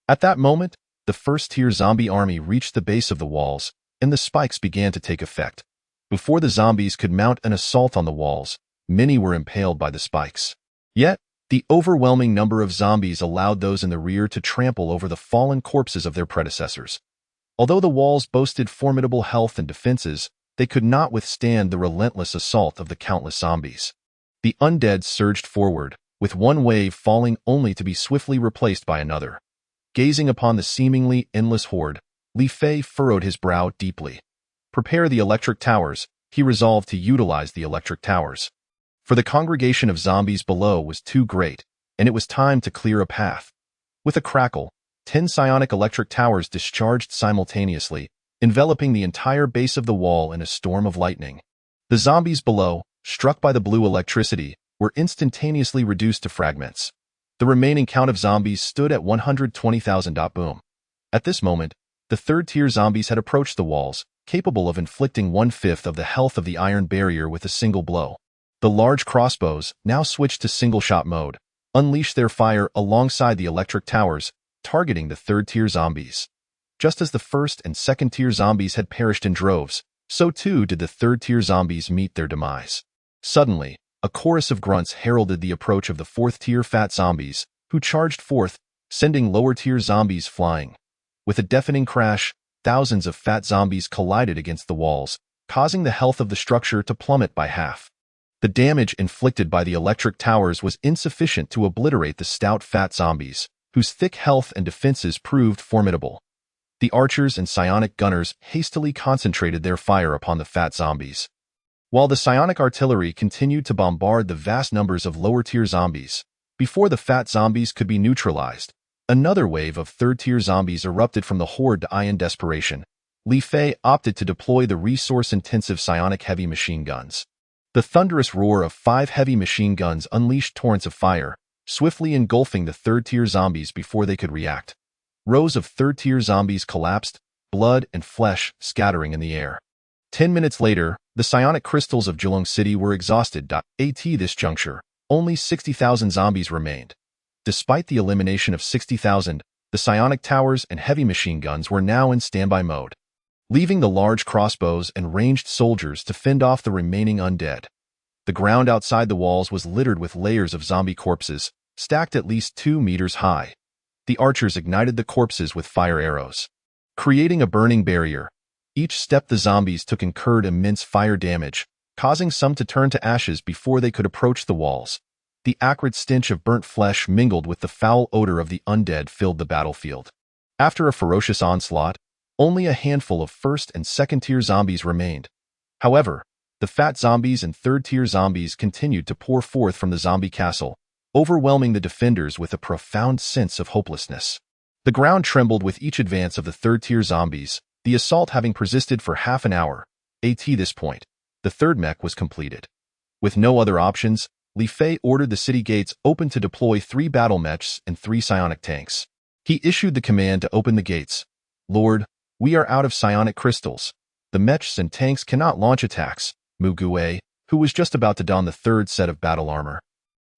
At that moment, the first-tier zombie army reached the base of the walls, and the spikes began to take effect. Before the zombies could mount an assault on the walls, many were impaled by the spikes. Yet, the overwhelming number of zombies allowed those in the rear to trample over the fallen corpses of their predecessors. Although the walls boasted formidable health and defenses, they could not withstand the relentless assault of the countless zombies. The undead surged forward, with one wave falling only to be swiftly replaced by another. Gazing upon the seemingly endless horde, Li Fei furrowed his brow deeply. Prepare the electric towers, he resolved to utilize the electric towers. For the congregation of zombies below was too great, and it was time to clear a path. With a crackle, 10 psionic electric towers discharged simultaneously, enveloping the entire base of the wall in a storm of lightning. The zombies below, struck by the blue electricity, were instantaneously reduced to fragments. The remaining count of zombies stood at 120,000. Boom. At this moment, the third-tier zombies had approached the walls, capable of inflicting 1/5 of the health of the iron barrier with a single blow. The large crossbows, now switched to single-shot mode, unleashed their fire alongside the electric towers, targeting the third-tier zombies. Just as the first and second-tier zombies had perished in droves, so too did the third-tier zombies meet their demise. Suddenly, a chorus of grunts heralded the approach of the fourth-tier fat zombies, who charged forth, sending lower-tier zombies flying. With a deafening crash, thousands of fat zombies collided against the walls, causing the health of the structure to plummet by half. The damage inflicted by the electric towers was insufficient to obliterate the stout fat zombies, whose thick health and defenses proved formidable. The archers and psionic gunners hastily concentrated their fire upon the fat zombies. While the psionic artillery continued to bombard the vast numbers of lower-tier zombies, before the fat zombies could be neutralized, another wave of third-tier zombies erupted from the horde to in desperation. Li Fei opted to deploy the resource-intensive psionic heavy machine guns. The thunderous roar of 5 heavy machine guns unleashed torrents of fire, swiftly engulfing the third-tier zombies before they could react. Rows of third-tier zombies collapsed, blood and flesh scattering in the air. 10 minutes later, the psionic crystals of Gelong City were exhausted. At this juncture, only 60,000 zombies remained. Despite the elimination of 60,000, the psionic towers and heavy machine guns were now in standby mode, leaving the large crossbows and ranged soldiers to fend off the remaining undead. The ground outside the walls was littered with layers of zombie corpses, stacked at least 2 meters high. The archers ignited the corpses with fire arrows, creating a burning barrier. Each step the zombies took incurred immense fire damage, causing some to turn to ashes before they could approach the walls. The acrid stench of burnt flesh mingled with the foul odor of the undead filled the battlefield. After a ferocious onslaught, only a handful of first and second-tier zombies remained. However, the fat zombies and third-tier zombies continued to pour forth from the zombie castle, overwhelming the defenders with a profound sense of hopelessness. The ground trembled with each advance of the third-tier zombies, the assault having persisted for half an hour. At this point, the third mech was completed. With no other options, Li Fei ordered the city gates open to deploy 3 battle mechs and 3 psionic tanks. He issued the command to open the gates. "Lord, we are out of psionic crystals. The mechs and tanks cannot launch attacks," Mu Gue, who was just about to don the 3rd set of battle armor,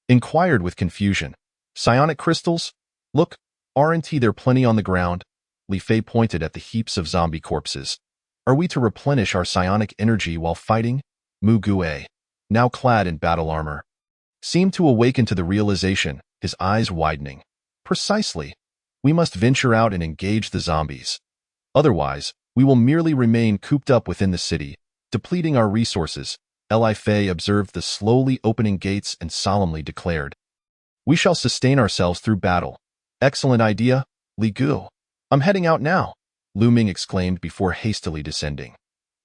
inquired with confusion. "Psionic crystals? Look, aren't there plenty on the ground?" Li Fei pointed at the heaps of zombie corpses. "Are we to replenish our psionic energy while fighting?" Mu Gue, now clad in battle armor, seemed to awaken to the realization, his eyes widening. "Precisely. We must venture out and engage the zombies. Otherwise, we will merely remain cooped up within the city, depleting our resources." Li Fei observed the slowly opening gates and solemnly declared, We shall sustain ourselves through battle. Excellent idea, Li Gu. I'm heading out now, Lu Ming exclaimed before hastily descending.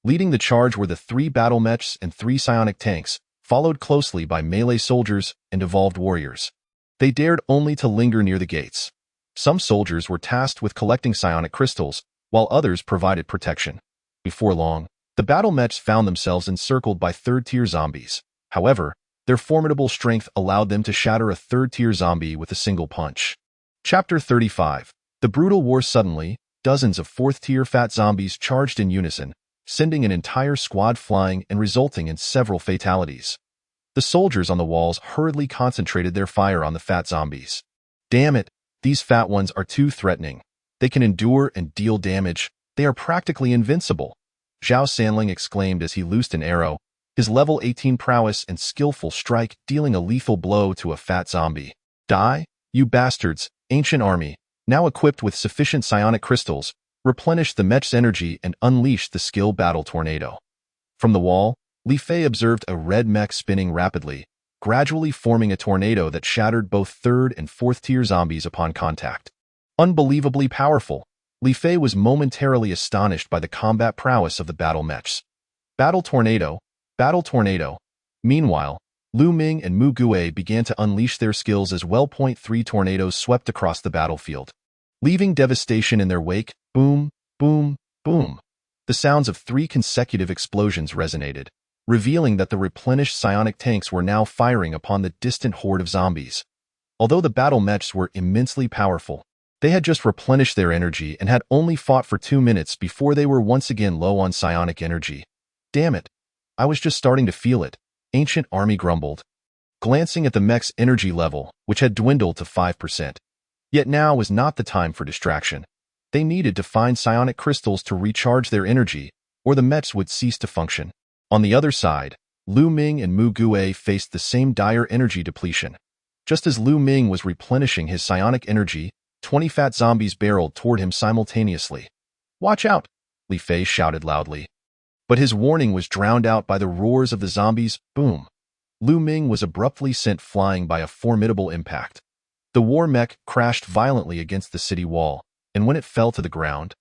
Leading the charge were the 3 battle mechs and 3 psionic tanks, followed closely by melee soldiers and evolved warriors. They dared only to linger near the gates. Some soldiers were tasked with collecting psionic crystals, while others provided protection. Before long, the battle mechs found themselves encircled by 3rd-tier zombies. However, their formidable strength allowed them to shatter a 3rd-tier zombie with a single punch. Chapter 35. The brutal war. Suddenly, dozens of 4th-tier fat zombies charged in unison, sending an entire squad flying and resulting in several fatalities. The soldiers on the walls hurriedly concentrated their fire on the fat zombies. Damn it, these fat ones are too threatening. They can endure and deal damage. They are practically invincible, Zhao Sanling exclaimed as he loosed an arrow, his level 18 prowess and skillful strike dealing a lethal blow to a fat zombie. Die, you bastards, ancient army, now equipped with sufficient psionic crystals, replenished the mech's energy and unleashed the skill battle tornado. From the wall, Li Fei observed a red mech spinning rapidly, gradually forming a tornado that shattered both 3rd and 4th-tier zombies upon contact. Unbelievably powerful, Li Fei was momentarily astonished by the combat prowess of the battle mechs. Battle tornado, battle tornado. Meanwhile, Lu Ming and Mu Gue began to unleash their skills as well. 3 tornadoes swept across the battlefield, leaving devastation in their wake. Boom, boom, boom. The sounds of 3 consecutive explosions resonated, revealing that the replenished psionic tanks were now firing upon the distant horde of zombies. Although the battle mechs were immensely powerful, they had just replenished their energy and had only fought for 2 minutes before they were once again low on psionic energy. Damn it, I was just starting to feel it, Ancient Army grumbled, glancing at the mech's energy level, which had dwindled to 5%. Yet now was not the time for distraction. They needed to find psionic crystals to recharge their energy, or the mechs would cease to function. On the other side, Lu Ming and Mu Gue faced the same dire energy depletion. Just as Lu Ming was replenishing his psionic energy, 20 fat zombies barreled toward him simultaneously. Watch out, Li Fei shouted loudly. But his warning was drowned out by the roars of the zombies. Boom. Lu Ming was abruptly sent flying by a formidable impact. The war mech crashed violently against the city wall, and when it fell to the ground,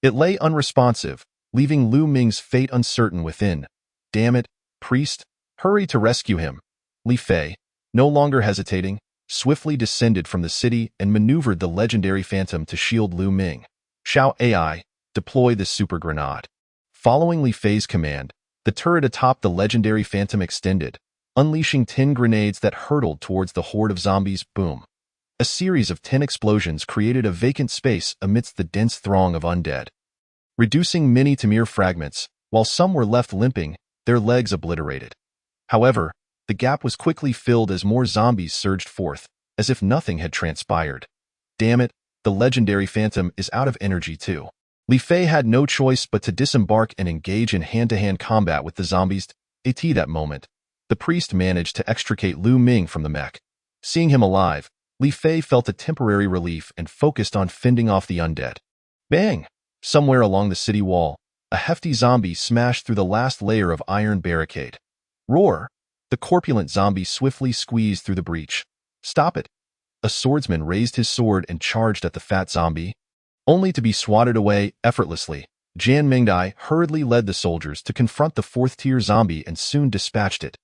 it lay unresponsive, leaving Lu Ming's fate uncertain within. Damn it, priest, hurry to rescue him. Li Fei, no longer hesitating, swiftly descended from the city and maneuvered the legendary phantom to shield Lu Ming. Xiao AI, deploy the super grenade. Following Li Fei's command, the turret atop the legendary phantom extended, unleashing 10 grenades that hurtled towards the horde of zombies. Boom. A series of 10 explosions created a vacant space amidst the dense throng of undead, reducing many to mere fragments, while some were left limping, their legs obliterated. However, the gap was quickly filled as more zombies surged forth, as if nothing had transpired. Damn it, the legendary phantom is out of energy too. Li Fei had no choice but to disembark and engage in hand-to-hand combat with the zombies. At that moment, the priest managed to extricate Lu Ming from the mech. Seeing him alive, Li Fei felt a temporary relief and focused on fending off the undead. Bang! Somewhere along the city wall, a hefty zombie smashed through the last layer of iron barricade. Roar! The corpulent zombie swiftly squeezed through the breach. Stop it! A swordsman raised his sword and charged at the fat zombie, only to be swatted away effortlessly. Jian Mingdai hurriedly led the soldiers to confront the 4th-tier zombie and soon dispatched it.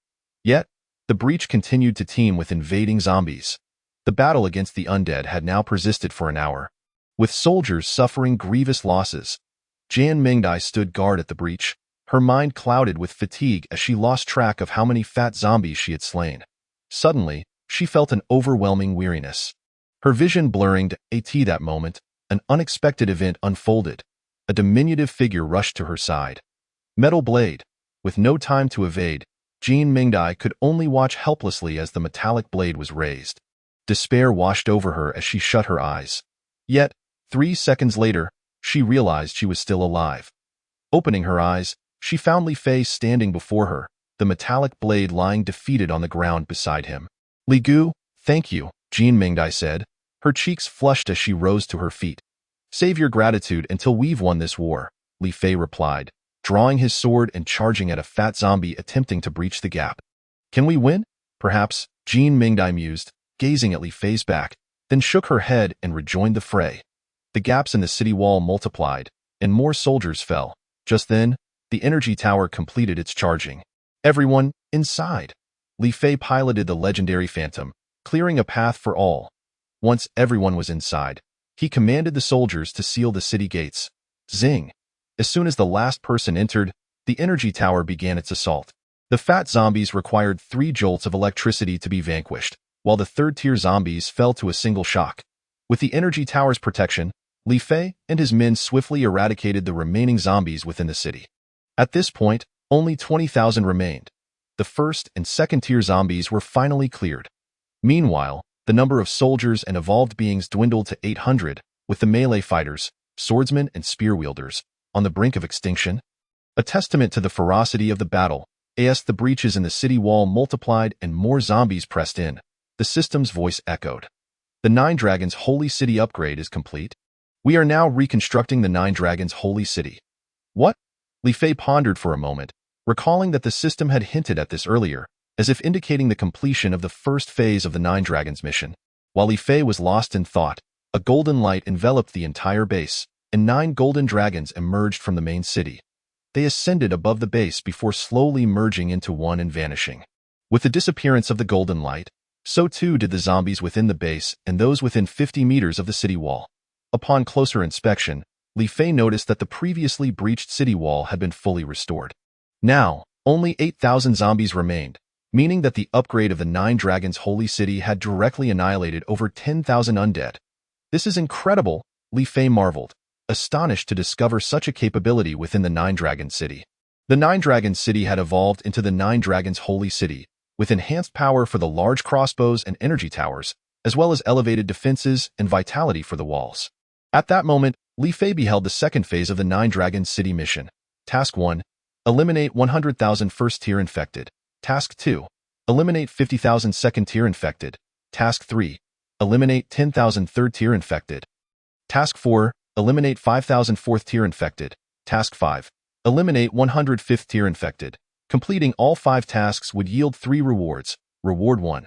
Yet, the breach continued to teem with invading zombies. The battle against the undead had now persisted for an hour, with soldiers suffering grievous losses. Jian Mingdai stood guard at the breach, her mind clouded with fatigue as she lost track of how many fat zombies she had slain. Suddenly, she felt an overwhelming weariness. Her vision blurring. At that moment, an unexpected event unfolded. A diminutive figure rushed to her side. Metal blade. With no time to evade, Jian Mingdai could only watch helplessly as the metallic blade was raised. Despair washed over her as she shut her eyes. Yet, 3 seconds later, she realized she was still alive. Opening her eyes, she found Li Fei standing before her, the metallic blade lying defeated on the ground beside him. Li Gu, thank you, Jian Mingdai said, her cheeks flushed as she rose to her feet. Save your gratitude until we've won this war, Li Fei replied, drawing his sword and charging at a fat zombie attempting to breach the gap. Can we win? Perhaps, Jian Mingdai mused, gazing at Li Fei's back, then shook her head and rejoined the fray. The gaps in the city wall multiplied, and more soldiers fell. Just then, the energy tower completed its charging. Everyone, inside! Li Fei piloted the legendary Phantom, clearing a path for all. Once everyone was inside, he commanded the soldiers to seal the city gates. Zing! As soon as the last person entered, the energy tower began its assault. The fat zombies required 3 jolts of electricity to be vanquished, while the third-tier zombies fell to a single shock. With the energy tower's protection, Li Fei and his men swiftly eradicated the remaining zombies within the city. At this point, only 20,000 remained. The first and second-tier zombies were finally cleared. Meanwhile, the number of soldiers and evolved beings dwindled to 800, with the melee fighters, swordsmen, and spear wielders on the brink of extinction. A testament to the ferocity of the battle, as the breaches in the city wall multiplied and more zombies pressed in, the system's voice echoed. The Nine Dragons Holy City upgrade is complete. We are now reconstructing the Nine Dragons Holy City. What? Li Fei pondered for a moment, recalling that the system had hinted at this earlier, as if indicating the completion of the first phase of the Nine Dragons mission. While Li Fei was lost in thought, a golden light enveloped the entire base, and 9 golden dragons emerged from the main city. They ascended above the base before slowly merging into one and vanishing. With the disappearance of the golden light, so too did the zombies within the base and those within 50 meters of the city wall. Upon closer inspection, Li Fei noticed that the previously breached city wall had been fully restored. Now, only 8,000 zombies remained, meaning that the upgrade of the Nine Dragons Holy City had directly annihilated over 10,000 undead. This is incredible, Li Fei marveled, astonished to discover such a capability within the Nine Dragons City. The Nine Dragons City had evolved into the Nine Dragons Holy City, with enhanced power for the large crossbows and energy towers, as well as elevated defenses and vitality for the walls. At that moment, Li Fei beheld the second phase of the Nine Dragons City mission. Task 1. Eliminate 100,000 first-tier infected. Task 2. Eliminate 50,000 second-tier infected. Task 3. Eliminate 10,000 third-tier infected. Task 4. Eliminate 5,000 fourth-tier infected. Task 5. Eliminate 100 fifth-tier infected. Completing all 5 tasks would yield 3 rewards. Reward 1.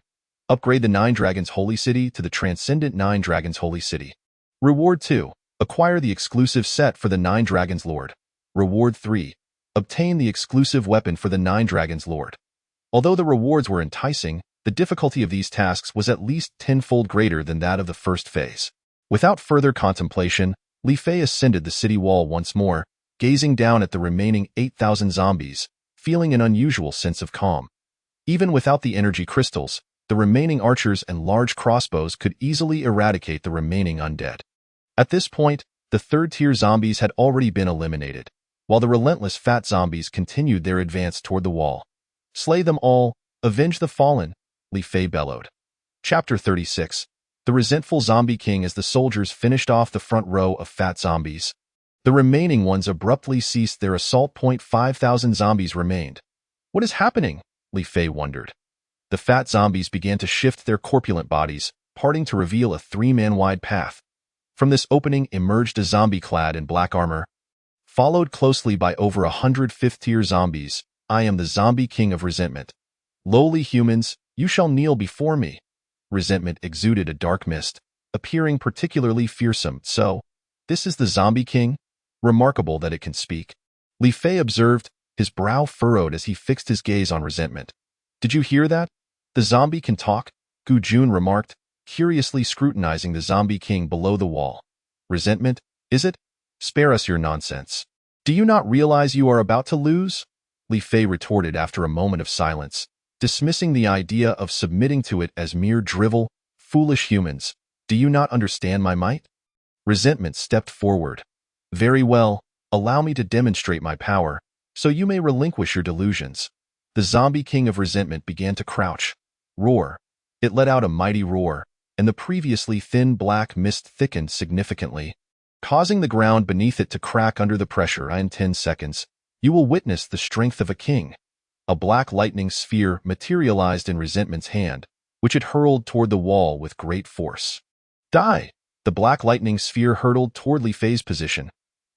Upgrade the Nine Dragons Holy City to the Transcendent Nine Dragons Holy City. Reward 2. Acquire the exclusive set for the Nine Dragons Lord. Reward 3. Obtain the exclusive weapon for the Nine Dragons Lord. Although the rewards were enticing, the difficulty of these tasks was at least 10-fold greater than that of the first phase. Without further contemplation, Li Fei ascended the city wall once more, gazing down at the remaining 8,000 zombies, feeling an unusual sense of calm. Even without the energy crystals, the remaining archers and large crossbows could easily eradicate the remaining undead. At this point, the third-tier zombies had already been eliminated, while the relentless fat zombies continued their advance toward the wall. Slay them all, avenge the fallen, Li Fei bellowed. Chapter 36. The resentful zombie king. As the soldiers finished off the front row of fat zombies, the remaining ones abruptly ceased their assault. 5,000 zombies remained. What is happening? Li Fei wondered. The fat zombies began to shift their corpulent bodies, parting to reveal a 3-man-wide path. From this opening emerged a zombie clad in black armor, followed closely by over 100 fifth-tier zombies. I am the zombie king of resentment. Lowly humans, you shall kneel before me. Resentment exuded a dark mist, appearing particularly fearsome. So, this is the zombie king? Remarkable that it can speak. Li Fei observed, his brow furrowed as he fixed his gaze on resentment. Did you hear that? The zombie can talk, Gu Jun remarked, curiously scrutinizing the zombie king below the wall. Resentment, is it? Spare us your nonsense. Do you not realize you are about to lose? Li Fei retorted after a moment of silence, dismissing the idea of submitting to it as mere drivel. Foolish humans, do you not understand my might? Resentment stepped forward. Very well, allow me to demonstrate my power, so you may relinquish your delusions. The zombie king of resentment began to crouch. Roar. It let out a mighty roar, and the previously thin black mist thickened significantly, causing the ground beneath it to crack under the pressure. In 10 seconds, you will witness the strength of a king. A black lightning sphere materialized in resentment's hand, which it hurled toward the wall with great force. Die! The black lightning sphere hurtled toward Li Fei's position.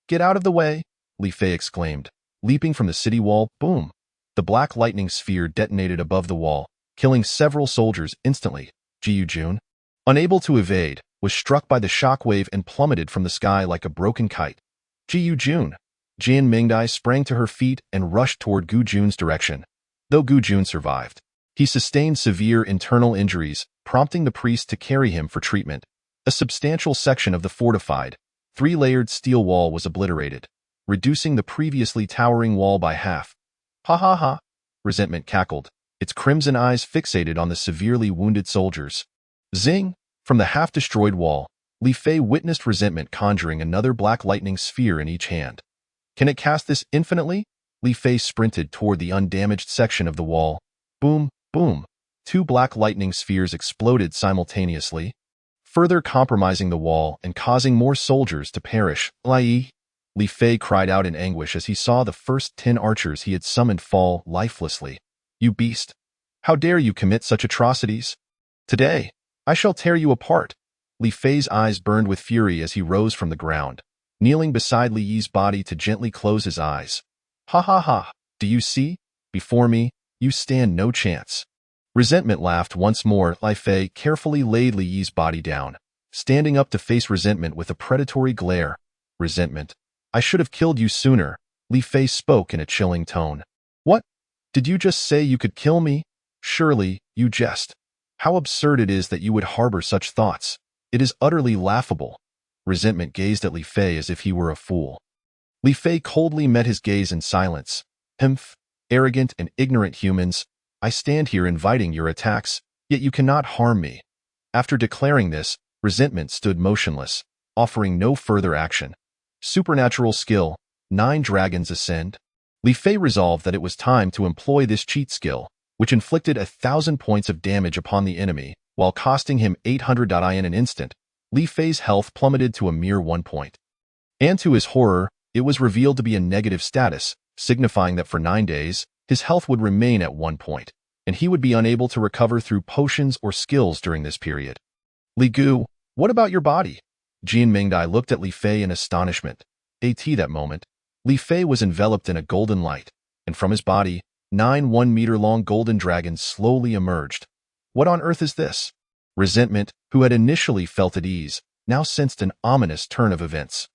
Get out of the way, Li Fei exclaimed, leaping from the city wall. Boom! The black lightning sphere detonated above the wall, killing several soldiers instantly. Ji Jun, unable to evade, was struck by the shockwave and plummeted from the sky like a broken kite. Ji Jun. Jian Mingdai sprang to her feet and rushed toward Gu Jun's direction. Though Gu Jun survived, he sustained severe internal injuries, prompting the priest to carry him for treatment. A substantial section of the fortified, three-layered steel wall was obliterated, reducing the previously towering wall by half. Ha ha ha! Resentment cackled, its crimson eyes fixated on the severely wounded soldiers. Zing! From the half-destroyed wall, Li Fei witnessed Resentment conjuring another black lightning sphere in each hand. Can it cast this infinitely? Li Fei sprinted toward the undamaged section of the wall. Boom, boom. Two black lightning spheres exploded simultaneously, further compromising the wall and causing more soldiers to perish. Li Fei cried out in anguish as he saw the first 10 archers he had summoned fall lifelessly. You beast! How dare you commit such atrocities? Today, I shall tear you apart. Li Fei's eyes burned with fury as he rose from the ground, kneeling beside Li Yi's body to gently close his eyes. Ha ha ha! Do you see? Before me, you stand no chance. Resentment laughed once more. Li Fei carefully laid Li Yi's body down, standing up to face Resentment with a predatory glare. Resentment. I should have killed you sooner, Li Fei spoke in a chilling tone. What? Did you just say you could kill me? Surely, you jest. How absurd it is that you would harbor such thoughts. It is utterly laughable. Resentment gazed at Li Fei as if he were a fool. Li Fei coldly met his gaze in silence. Humph, arrogant and ignorant humans, I stand here inviting your attacks, yet you cannot harm me. After declaring this, Resentment stood motionless, offering no further action. Supernatural skill, 9 dragons ascend. Li Fei resolved that it was time to employ this cheat skill, which inflicted 1,000 points of damage upon the enemy, while costing him 800 in an instant. Li Fei's health plummeted to a mere 1 point. And to his horror, it was revealed to be a negative status, signifying that for 9 days, his health would remain at 1 point, and he would be unable to recover through potions or skills during this period. Li Gu, what about your body? Jian Mingdai looked at Li Fei in astonishment. At that moment, Li Fei was enveloped in a golden light, and from his body, 9 1-meter-long golden dragons slowly emerged. What on earth is this? Resentment, who had initially felt at ease, now sensed an ominous turn of events.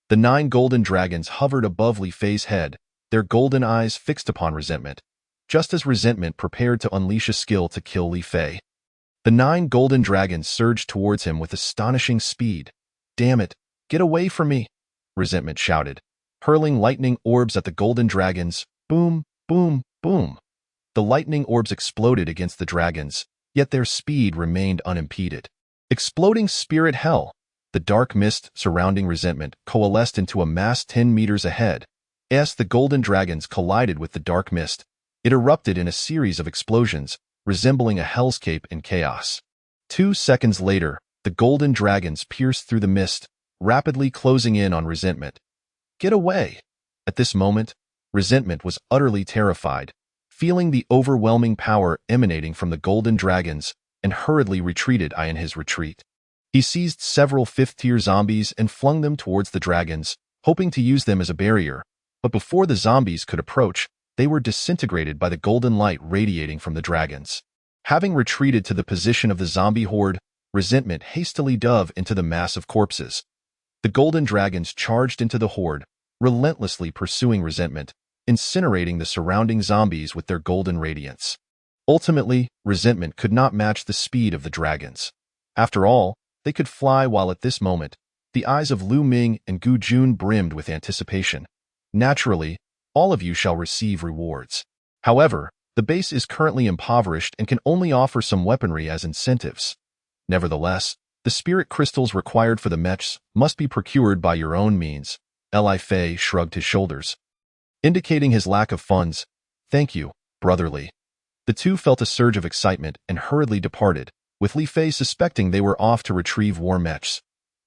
The 9 golden dragons hovered above Li Fei's head, their golden eyes fixed upon Resentment, just as Resentment prepared to unleash a skill to kill Li Fei. The 9 golden dragons surged towards him with astonishing speed. Damn it, get away from me! Resentment shouted, hurling lightning orbs at the golden dragons. Boom, boom, boom. The lightning orbs exploded against the dragons, yet their speed remained unimpeded. Exploding spirit hell! The dark mist surrounding Resentment coalesced into a mass 10 meters ahead. As the golden dragons collided with the dark mist, it erupted in a series of explosions, resembling a hellscape in chaos. 2 seconds later, the golden dragons pierced through the mist, rapidly closing in on Resentment. Get away! At this moment, Resentment was utterly terrified, feeling the overwhelming power emanating from the golden dragons, and hurriedly retreated in his retreat. He seized several 5th-tier zombies and flung them towards the dragons, hoping to use them as a barrier, but before the zombies could approach, they were disintegrated by the golden light radiating from the dragons. Having retreated to the position of the zombie horde, Resentment hastily dove into the mass of corpses. The golden dragons charged into the horde, relentlessly pursuing Resentment, incinerating the surrounding zombies with their golden radiance. Ultimately, Resentment could not match the speed of the dragons. After all, they could fly, while at this moment, the eyes of Lu Ming and Gu Jun brimmed with anticipation. Naturally, all of you shall receive rewards. However, the base is currently impoverished and can only offer some weaponry as incentives. Nevertheless, the spirit crystals required for the mechs must be procured by your own means. Li Fei shrugged his shoulders, indicating his lack of funds. Thank you, brotherly. The two felt a surge of excitement and hurriedly departed, with Li Fei suspecting they were off to retrieve war mechs.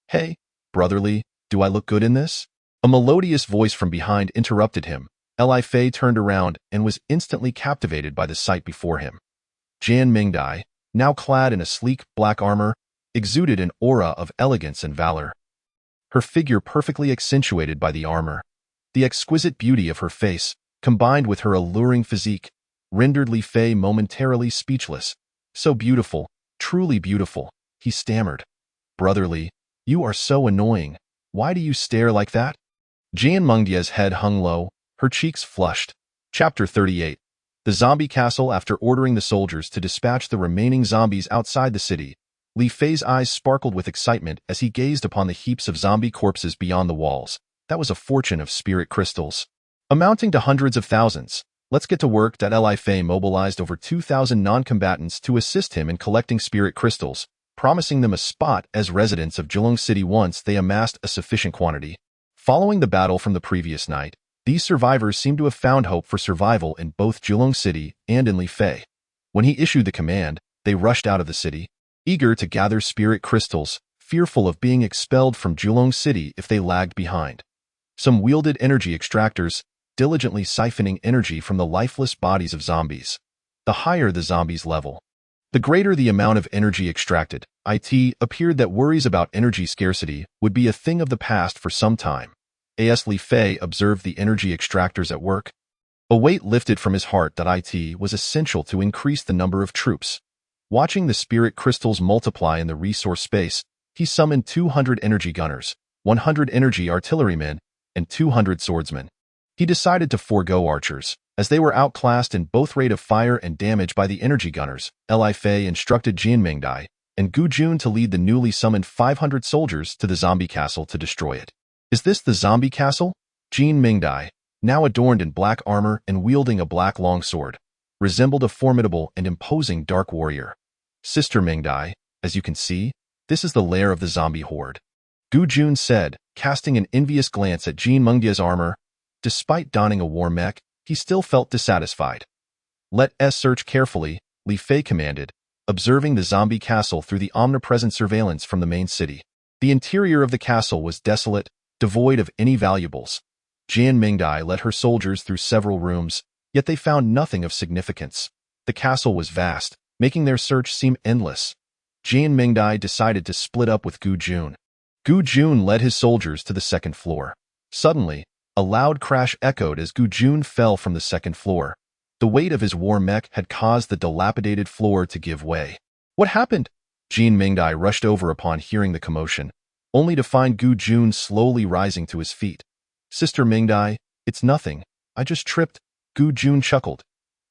Hey, brotherly, do I look good in this? A melodious voice from behind interrupted him. Li Fei turned around and was instantly captivated by the sight before him. Jian Mingdai, now clad in a sleek black armor, exuded an aura of elegance and valor. Her figure perfectly accentuated by the armor. The exquisite beauty of her face, combined with her alluring physique, rendered Li Fei momentarily speechless. So beautiful, truly beautiful, he stammered. Brother Li, you are so annoying. Why do you stare like that? Jian Mengdia's head hung low, her cheeks flushed. Chapter 38. The Zombie Castle. After ordering the soldiers to dispatch the remaining zombies outside the city, Li Fei's eyes sparkled with excitement as he gazed upon the heaps of zombie corpses beyond the walls. That was a fortune of spirit crystals, amounting to hundreds of thousands. Let's get to work. Li Fei mobilized over 2,000 non-combatants to assist him in collecting spirit crystals, promising them a spot as residents of Jilong City once they amassed a sufficient quantity. Following the battle from the previous night, these survivors seemed to have found hope for survival in both Jilong City and in Li Fei. When he issued the command, they rushed out of the city, eager to gather spirit crystals, fearful of being expelled from Jilong City if they lagged behind. Some wielded energy extractors, diligently siphoning energy from the lifeless bodies of zombies. The higher the zombies' level, the greater the amount of energy extracted. It appeared that worries about energy scarcity would be a thing of the past for some time. As Li Fei observed the energy extractors at work, a weight lifted from his heart that it was essential to increase the number of troops. Watching the spirit crystals multiply in the resource space, he summoned 200 energy gunners, 100 energy artillerymen, and 200 swordsmen. He decided to forego archers, as they were outclassed in both rate of fire and damage by the energy gunners. Li Fei instructed Jian Mingdai and Gu Jun to lead the newly summoned 500 soldiers to the zombie castle to destroy it. Is this the zombie castle? Jian Mingdai, now adorned in black armor and wielding a black longsword, resembled a formidable and imposing dark warrior. Sister Mingdai, as you can see, this is the lair of the zombie horde, Gu Jun said, casting an envious glance at Jian Mengdia's armor. Despite donning a war mech, he still felt dissatisfied. Let us search carefully, Li Fei commanded, observing the zombie castle through the omnipresent surveillance from the main city. The interior of the castle was desolate, devoid of any valuables. Jian Mingdai led her soldiers through several rooms, yet they found nothing of significance. The castle was vast, making their search seem endless. Jian Mingdai decided to split up with Gu Jun. Gu Jun led his soldiers to the second floor. Suddenly, a loud crash echoed as Gu Jun fell from the second floor. The weight of his war mech had caused the dilapidated floor to give way. What happened? Jian Mingdai rushed over upon hearing the commotion, only to find Gu Jun slowly rising to his feet. Sister Mingdai, it's nothing. I just tripped. Gu Jun chuckled.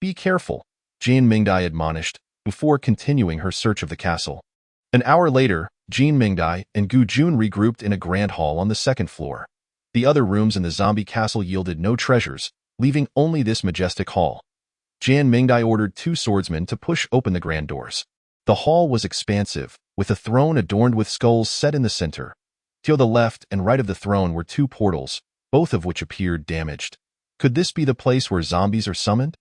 Be careful, Jian Mingdai admonished, before continuing her search of the castle. An hour later, Jian Mingdai and Gu Jun regrouped in a grand hall on the second floor. The other rooms in the zombie castle yielded no treasures, leaving only this majestic hall. Jian Mingdai ordered 2 swordsmen to push open the grand doors. The hall was expansive, with a throne adorned with skulls set in the center. To the left and right of the throne were 2 portals, both of which appeared damaged. Could this be the place where zombies are summoned?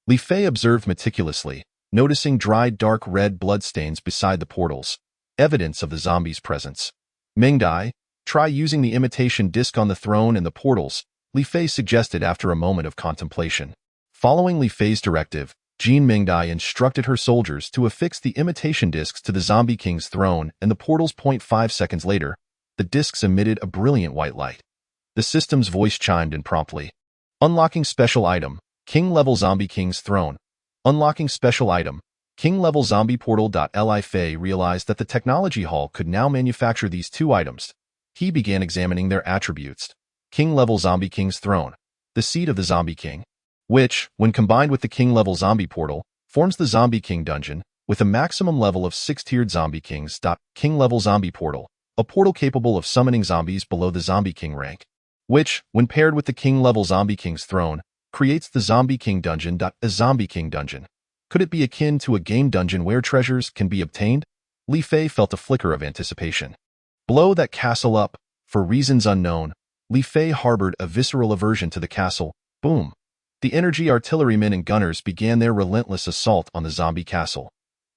Li Fei observed meticulously, noticing dried dark red bloodstains beside the portals, evidence of the zombies' presence. Mingdai, try using the imitation disc on the throne and the portals, Li Fei suggested after a moment of contemplation. Following Li Fei's directive, Jian Mingdai instructed her soldiers to affix the imitation discs to the Zombie King's throne and the portals. 5 seconds later, the discs emitted a brilliant white light. The system's voice chimed in promptly. Unlocking special item, King-level Zombie King's throne. Unlocking special item, King-level zombie portal. Li Fei realized that the technology hall could now manufacture these 2 items. He began examining their attributes. King-level Zombie King's throne, the seat of the Zombie King, which, when combined with the King-level zombie portal, forms the Zombie King dungeon, with a maximum level of 6-tiered Zombie Kings. King-level zombie portal, a portal capable of summoning zombies below the Zombie King rank, which, when paired with the King-level Zombie King's throne, creates the Zombie King dungeon. A Zombie King dungeon. Could it be akin to a game dungeon where treasures can be obtained? Li Fei felt a flicker of anticipation. Blow that castle up. For reasons unknown, Li Fei harbored a visceral aversion to the castle. Boom. The energy artillerymen and gunners began their relentless assault on the zombie castle.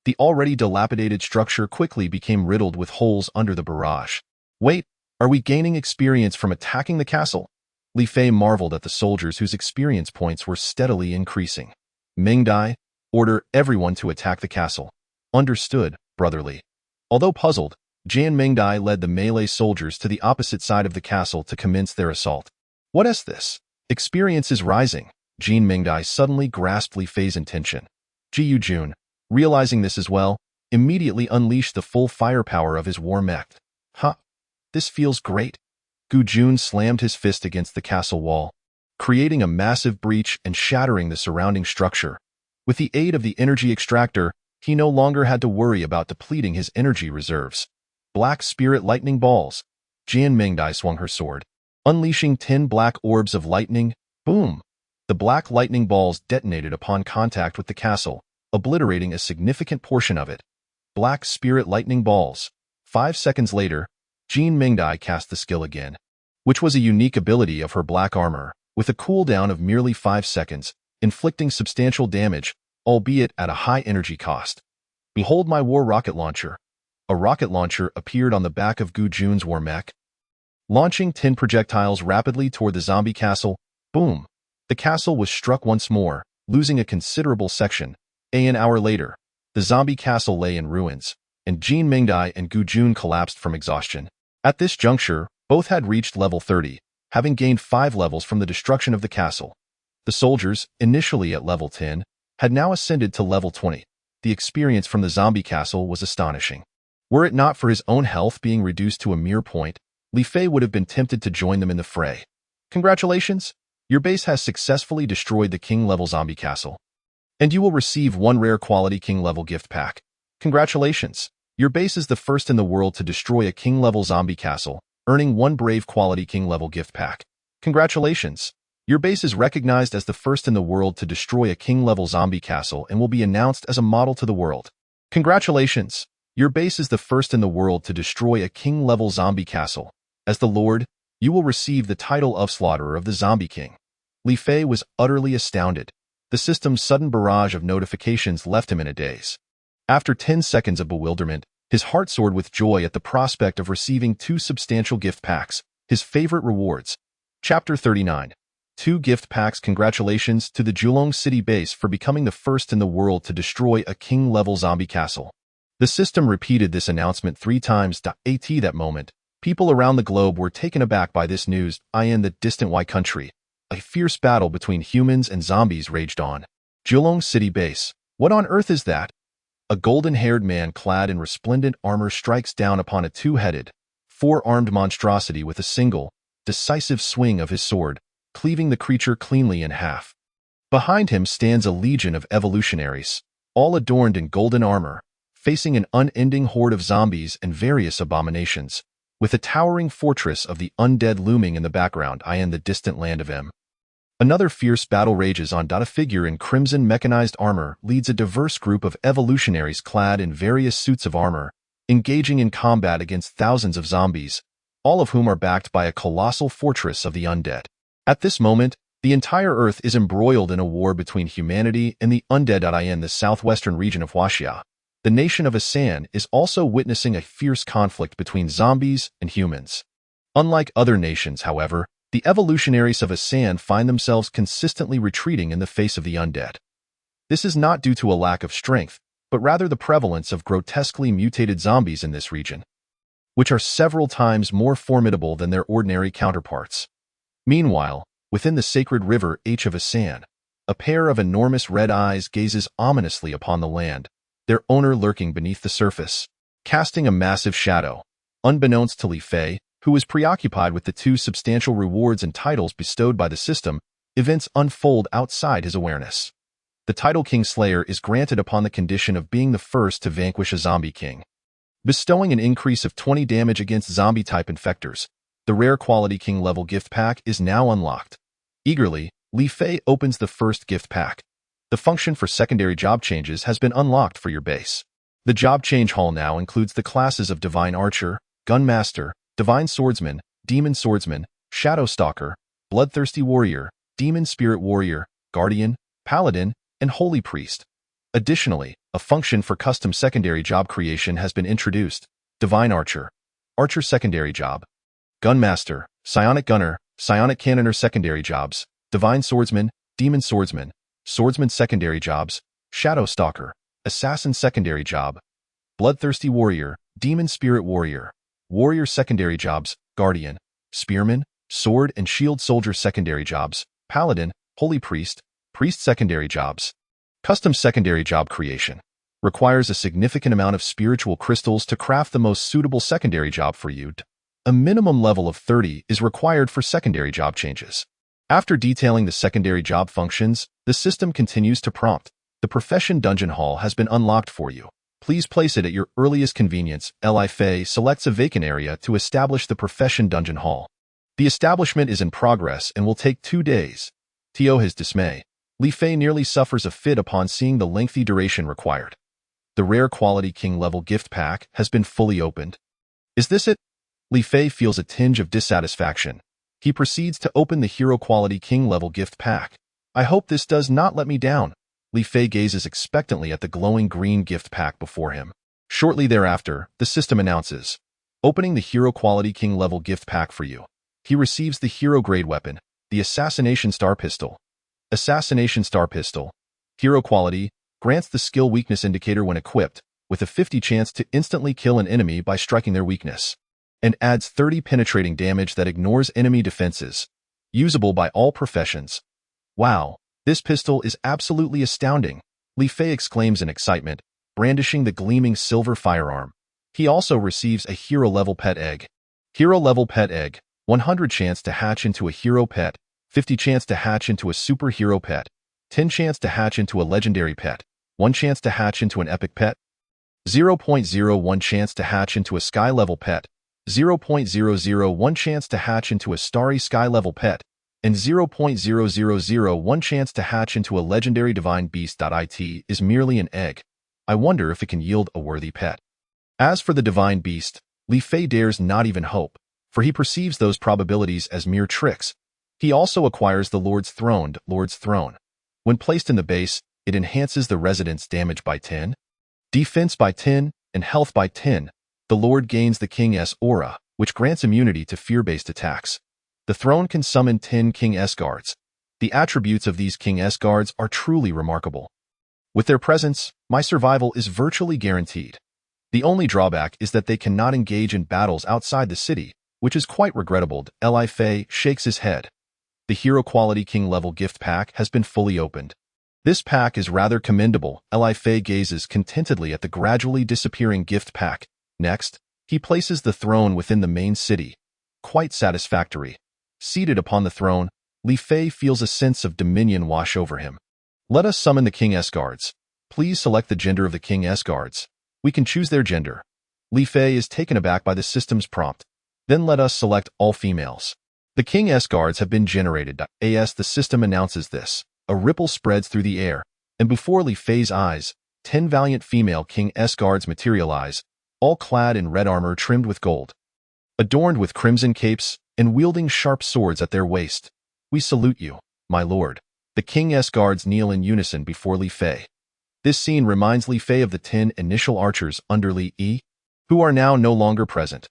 The already dilapidated structure quickly became riddled with holes under the barrage. Wait, are we gaining experience from attacking the castle? Li Fei marveled at the soldiers whose experience points were steadily increasing. Mingdai, order everyone to attack the castle. Understood, Brother Li. Although puzzled, Jian Mingdai led the melee soldiers to the opposite side of the castle to commence their assault. What is this? Experience is rising. Jian Mingdai suddenly grasped Li Fei's intention. Ji Yujun, realizing this as well, immediately unleashed the full firepower of his war mech. Huh, this feels great. Gu Jun slammed his fist against the castle wall, creating a massive breach and shattering the surrounding structure. With the aid of the energy extractor, he no longer had to worry about depleting his energy reserves. Black Spirit Lightning Balls. Jian Mingdai swung her sword, unleashing 10 black orbs of lightning. Boom! The black lightning balls detonated upon contact with the castle, obliterating a significant portion of it. Black Spirit Lightning Balls. 5 seconds later, Jian Mingdai cast the skill again, which was a unique ability of her black armor, with a cooldown of merely 5 seconds, inflicting substantial damage, albeit at a high energy cost. Behold my war rocket launcher. A rocket launcher appeared on the back of Gu Jun's war mech, launching 10 projectiles rapidly toward the zombie castle. Boom! The castle was struck once more, losing a considerable section. An hour later, the zombie castle lay in ruins, and Jian Mingdai and Gu Jun collapsed from exhaustion. At this juncture, both had reached level 30, having gained 5 levels from the destruction of the castle. The soldiers, initially at level 10, had now ascended to level 20. The experience from the zombie castle was astonishing. Were it not for his own health being reduced to a mere point, Li Fei would have been tempted to join them in the fray. Congratulations! Your base has successfully destroyed the king-level zombie castle, and you will receive 1 rare quality king-level gift pack. Congratulations! Your base is the first in the world to destroy a king-level zombie castle, earning 1 brave quality king-level gift pack. Congratulations! Your base is recognized as the first in the world to destroy a king-level zombie castle and will be announced as a model to the world. Congratulations! Your base is the first in the world to destroy a king-level zombie castle. As the Lord, you will receive the title of Slaughterer of the Zombie King. Li Fei was utterly astounded. The system's sudden barrage of notifications left him in a daze. After 10 seconds of bewilderment, his heart soared with joy at the prospect of receiving 2 substantial gift packs, his favorite rewards. Chapter 39. 2 gift packs. Congratulations to the Julong City base for becoming the first in the world to destroy a king-level zombie castle. The system repeated this announcement 3 times. At that moment, people around the globe were taken aback by this news. In the distant Y country, a fierce battle between humans and zombies raged on. Julong City base. What on earth is that? A golden-haired man clad in resplendent armor strikes down upon a 2-headed, 4-armed monstrosity with a single, decisive swing of his sword, cleaving the creature cleanly in half. Behind him stands a legion of evolutionaries, all adorned in golden armor, facing an unending horde of zombies and various abominations, with a towering fortress of the undead looming in the background. In the distant land of M. Another fierce battle rages on. A figure in crimson mechanized armor leads a diverse group of evolutionaries clad in various suits of armor, engaging in combat against thousands of zombies, all of whom are backed by a colossal fortress of the undead. At this moment, the entire Earth is embroiled in a war between humanity and the undead. In the southwestern region of Huaxia, the nation of Asan is also witnessing a fierce conflict between zombies and humans. Unlike other nations, however, the evolutionaries of Asan find themselves consistently retreating in the face of the undead. This is not due to a lack of strength, but rather the prevalence of grotesquely mutated zombies in this region, which are several times more formidable than their ordinary counterparts. Meanwhile, within the sacred river H of Asan, a pair of enormous red eyes gazes ominously upon the land, their owner lurking beneath the surface, casting a massive shadow. Unbeknownst to Li Fei, who was preoccupied with the 2 substantial rewards and titles bestowed by the system, events unfold outside his awareness. The title King Slayer is granted upon the condition of being the first to vanquish a zombie king, bestowing an increase of 20 damage against zombie-type infectors. The rare quality king-level gift pack is now unlocked. Eagerly, Li Fei opens the first gift pack. The function for secondary job changes has been unlocked for your base. The job change hall now includes the classes of Divine Archer, Gunmaster, Divine Swordsman, Demon Swordsman, Shadow Stalker, Bloodthirsty Warrior, Demon Spirit Warrior, Guardian, Paladin, and Holy Priest. Additionally, a function for custom secondary job creation has been introduced. Divine Archer, Archer Secondary Job, Gunmaster, Psionic Gunner, Psionic Cannoner Secondary Jobs, Divine Swordsman, Demon Swordsman, Swordsman Secondary Jobs, Shadow Stalker, Assassin Secondary Job, Bloodthirsty Warrior, Demon Spirit Warrior, Warrior Secondary Jobs, Guardian, Spearman, Sword and Shield Soldier Secondary Jobs, Paladin, Holy Priest, Priest Secondary Jobs. Custom Secondary Job Creation. Requires a significant amount of spiritual crystals to craft the most suitable secondary job for you. A minimum level of 30 is required for secondary job changes. After detailing the secondary job functions, the system continues to prompt. The Profession Dungeon Hall has been unlocked for you. Please place it at your earliest convenience. Li Fei selects a vacant area to establish the Profession Dungeon Hall. The establishment is in progress and will take 2 days. To his dismay, Li Fei nearly suffers a fit upon seeing the lengthy duration required. The rare quality king-level gift pack has been fully opened. Is this it? Li Fei feels a tinge of dissatisfaction. He proceeds to open the hero quality king-level gift pack. I hope this does not let me down. Li Fei gazes expectantly at the glowing green gift pack before him. Shortly thereafter, the system announces, opening the hero quality king-level gift pack for you. He receives the hero-grade weapon, the Assassination Star Pistol. Assassination Star Pistol. Hero quality, grants the skill weakness indicator when equipped, with a 50 chance to instantly kill an enemy by striking their weakness, and adds 30 penetrating damage that ignores enemy defenses. Usable by all professions. Wow, this pistol is absolutely astounding, Li Fei exclaims in excitement, brandishing the gleaming silver firearm. He also receives a hero-level pet egg. Hero-level pet egg, 100 chance to hatch into a hero pet, 50 chance to hatch into a superhero pet, 10 chance to hatch into a legendary pet, 1 chance to hatch into an epic pet, 0.01 chance to hatch into a sky-level pet, 0.001 chance to hatch into a starry sky-level pet, and 0.0001 chance to hatch into a legendary divine beast. It is merely an egg. I wonder if it can yield a worthy pet. As for the divine beast, Li Fei dares not even hope, for he perceives those probabilities as mere tricks. He also acquires the Lord's Throne. When placed in the base, it enhances the resident's damage by 10, defense by 10, and health by 10. The Lord gains the King's aura, which grants immunity to fear-based attacks. The throne can summon 10 King's guards. The attributes of these King's guards are truly remarkable. With their presence, my survival is virtually guaranteed. The only drawback is that they cannot engage in battles outside the city, which is quite regrettable. Li Fei shakes his head. The hero quality king-level gift pack has been fully opened. This pack is rather commendable. Li Fei gazes contentedly at the gradually disappearing gift pack. Next, he places the throne within the main city. Quite satisfactory. Seated upon the throne, Li Fei feels a sense of dominion wash over him. Let us summon the King's guards. Please select the gender of the King's guards. We can choose their gender. Li Fei is taken aback by the system's prompt. Then let us select all females. The King's guards have been generated. As the system announces this, a ripple spreads through the air, and before Li Fei's eyes, 10 valiant female King's guards materialize, all clad in red armor trimmed with gold, adorned with crimson capes, and wielding sharp swords at their waist. We salute you, my lord. The King's guards kneel in unison before Li Fei. This scene reminds Li Fei of the 10 initial archers under Li Yi, who are now no longer present.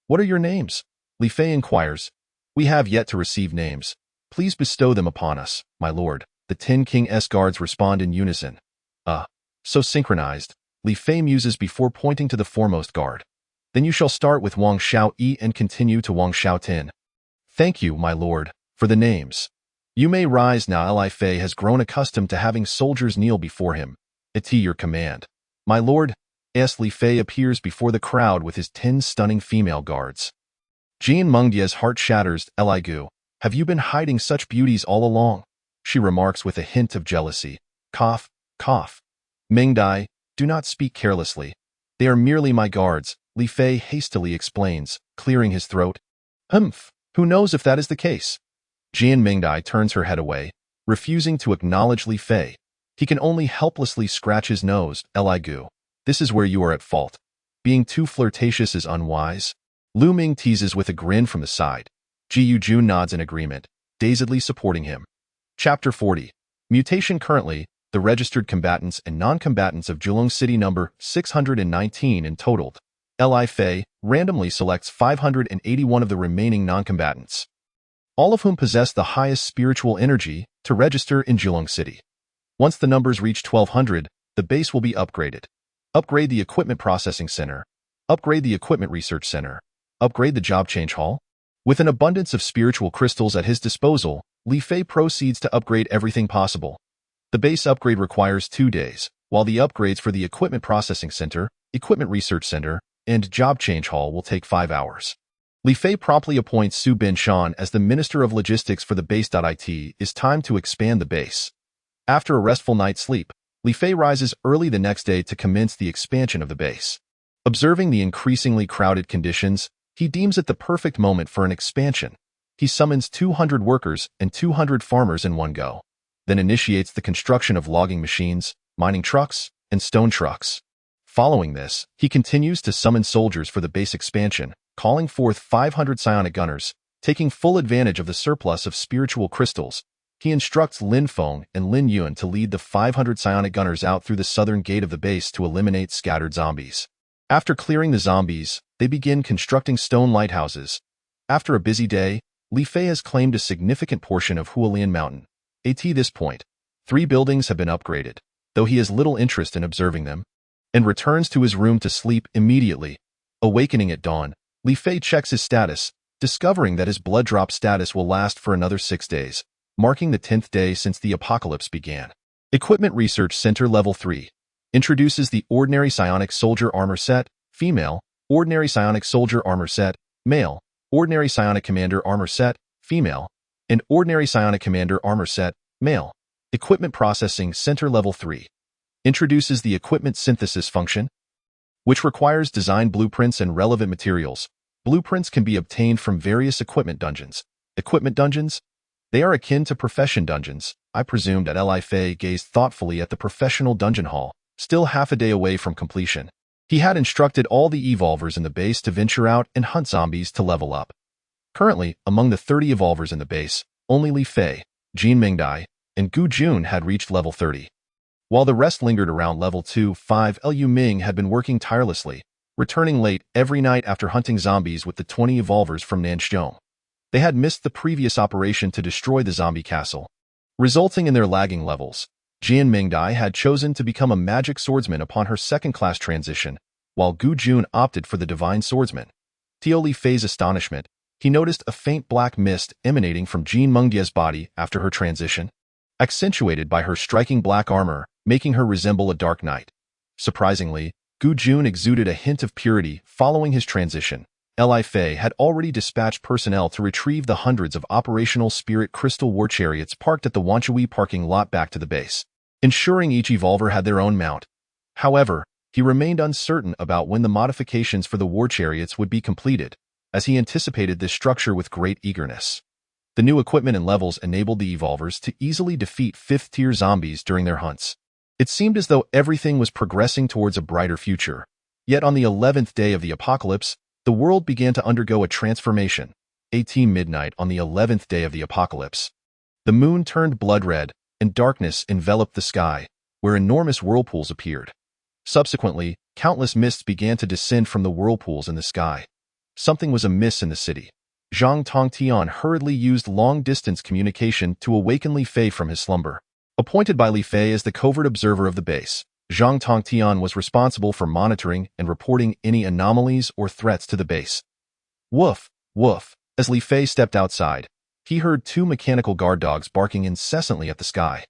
What are your names? Li Fei inquires. We have yet to receive names. Please bestow them upon us, my lord. The 10 King's guards respond in unison. So synchronized, Li Fei muses before pointing to the foremost guard. Then you shall start with Wang Xiao Yi and continue to Wang Xiao Tin. Thank you, my lord, for the names. You may rise now. Li Fei has grown accustomed to having soldiers kneel before him. At your command. My lord, Li Fei appears before the crowd with his 10 stunning female guards. Jian Mengdia's heart shatters. Li Gu, have you been hiding such beauties all along? She remarks with a hint of jealousy. Cough, cough. Mengdai, do not speak carelessly. They are merely my guards, Li Fei hastily explains, clearing his throat. Who knows if that is the case? Jian Mengdai turns her head away, refusing to acknowledge Li Fei. He can only helplessly scratch his nose. Li Gu, this is where you are at fault. Being too flirtatious is unwise. Lu Ming teases with a grin from the side. Ji Yujun nods in agreement, dazedly supporting him. Chapter 40. Mutation. Currently, the registered combatants and non-combatants of Julong City number 619 in total. Li Fei randomly selects 581 of the remaining non-combatants, all of whom possess the highest spiritual energy, to register in Julong City. Once the numbers reach 1200, the base will be upgraded. Upgrade the Equipment Processing Center. Upgrade the Equipment Research Center. Upgrade the Job Change Hall. With an abundance of spiritual crystals at his disposal, Li Fei proceeds to upgrade everything possible. The base upgrade requires 2 days, while the upgrades for the Equipment Processing Center, Equipment Research Center, and Job Change Hall will take 5 hours. Li Fei promptly appoints Su Bin-shan as the Minister of Logistics for the base. It is time to expand the base. After a restful night's sleep, Li Fei rises early the next day to commence the expansion of the base. Observing the increasingly crowded conditions, he deems it the perfect moment for an expansion. He summons 200 workers and 200 farmers in one go, then initiates the construction of logging machines, mining trucks, and stone trucks. Following this, he continues to summon soldiers for the base expansion, calling forth 500 psionic gunners. Taking full advantage of the surplus of spiritual crystals, he instructs Lin Feng and Lin Yuan to lead the 500 psionic gunners out through the southern gate of the base to eliminate scattered zombies. After clearing the zombies, they begin constructing stone lighthouses. After a busy day, Li Fei has claimed a significant portion of Hualien Mountain. At this point, 3 buildings have been upgraded, though he has little interest in observing them, and returns to his room to sleep immediately. Awakening at dawn, Li Fei checks his status, discovering that his blood drop status will last for another 6 days, marking the 10th day since the apocalypse began. Equipment Research Center Level 3 introduces the Ordinary Psionic Soldier Armor Set, Female, Ordinary Psionic Soldier Armor Set, Male, Ordinary Psionic Commander Armor Set, Female, and Ordinary Psionic Commander Armor Set, Male. Equipment Processing Center Level 3 introduces the Equipment Synthesis function, which requires design blueprints and relevant materials. Blueprints can be obtained from various equipment dungeons. Equipment dungeons? They are akin to profession dungeons. I presumed that Li Fei gazed thoughtfully at the professional dungeon hall, still half a day away from completion. He had instructed all the evolvers in the base to venture out and hunt zombies to level up. Currently, among the 30 evolvers in the base, only Li Fei, Jin Mingdai, and Gu Jun had reached level 30. While the rest lingered around level 2-5, Liu Ming had been working tirelessly, returning late every night after hunting zombies with the 20 evolvers from Nanxiong. They had missed the previous operation to destroy the zombie castle, resulting in their lagging levels. Jian Mingdai had chosen to become a magic swordsman upon her second-class transition, while Gu Jun opted for the divine swordsman. To Li Fei's astonishment, he noticed a faint black mist emanating from Jin Mengdia's body after her transition, accentuated by her striking black armor, making her resemble a dark knight. Surprisingly, Gu Jun exuded a hint of purity following his transition. Li Fei had already dispatched personnel to retrieve the hundreds of operational spirit crystal war chariots parked at the Wanshui parking lot back to the base, ensuring each evolver had their own mount. However, he remained uncertain about when the modifications for the war chariots would be completed, as he anticipated this structure with great eagerness. The new equipment and levels enabled the evolvers to easily defeat 5th-tier zombies during their hunts. It seemed as though everything was progressing towards a brighter future. Yet on the 11th day of the apocalypse, the world began to undergo a transformation. At midnight on the 11th day of the apocalypse, the moon turned blood red, and darkness enveloped the sky, where enormous whirlpools appeared. Subsequently, countless mists began to descend from the whirlpools in the sky. Something was amiss in the city. Zhang Tongtian hurriedly used long-distance communication to awaken Li Fei from his slumber. Appointed by Li Fei as the covert observer of the base, Zhang Tongtian was responsible for monitoring and reporting any anomalies or threats to the base. Woof, woof. As Li Fei stepped outside, he heard 2 mechanical guard dogs barking incessantly at the sky.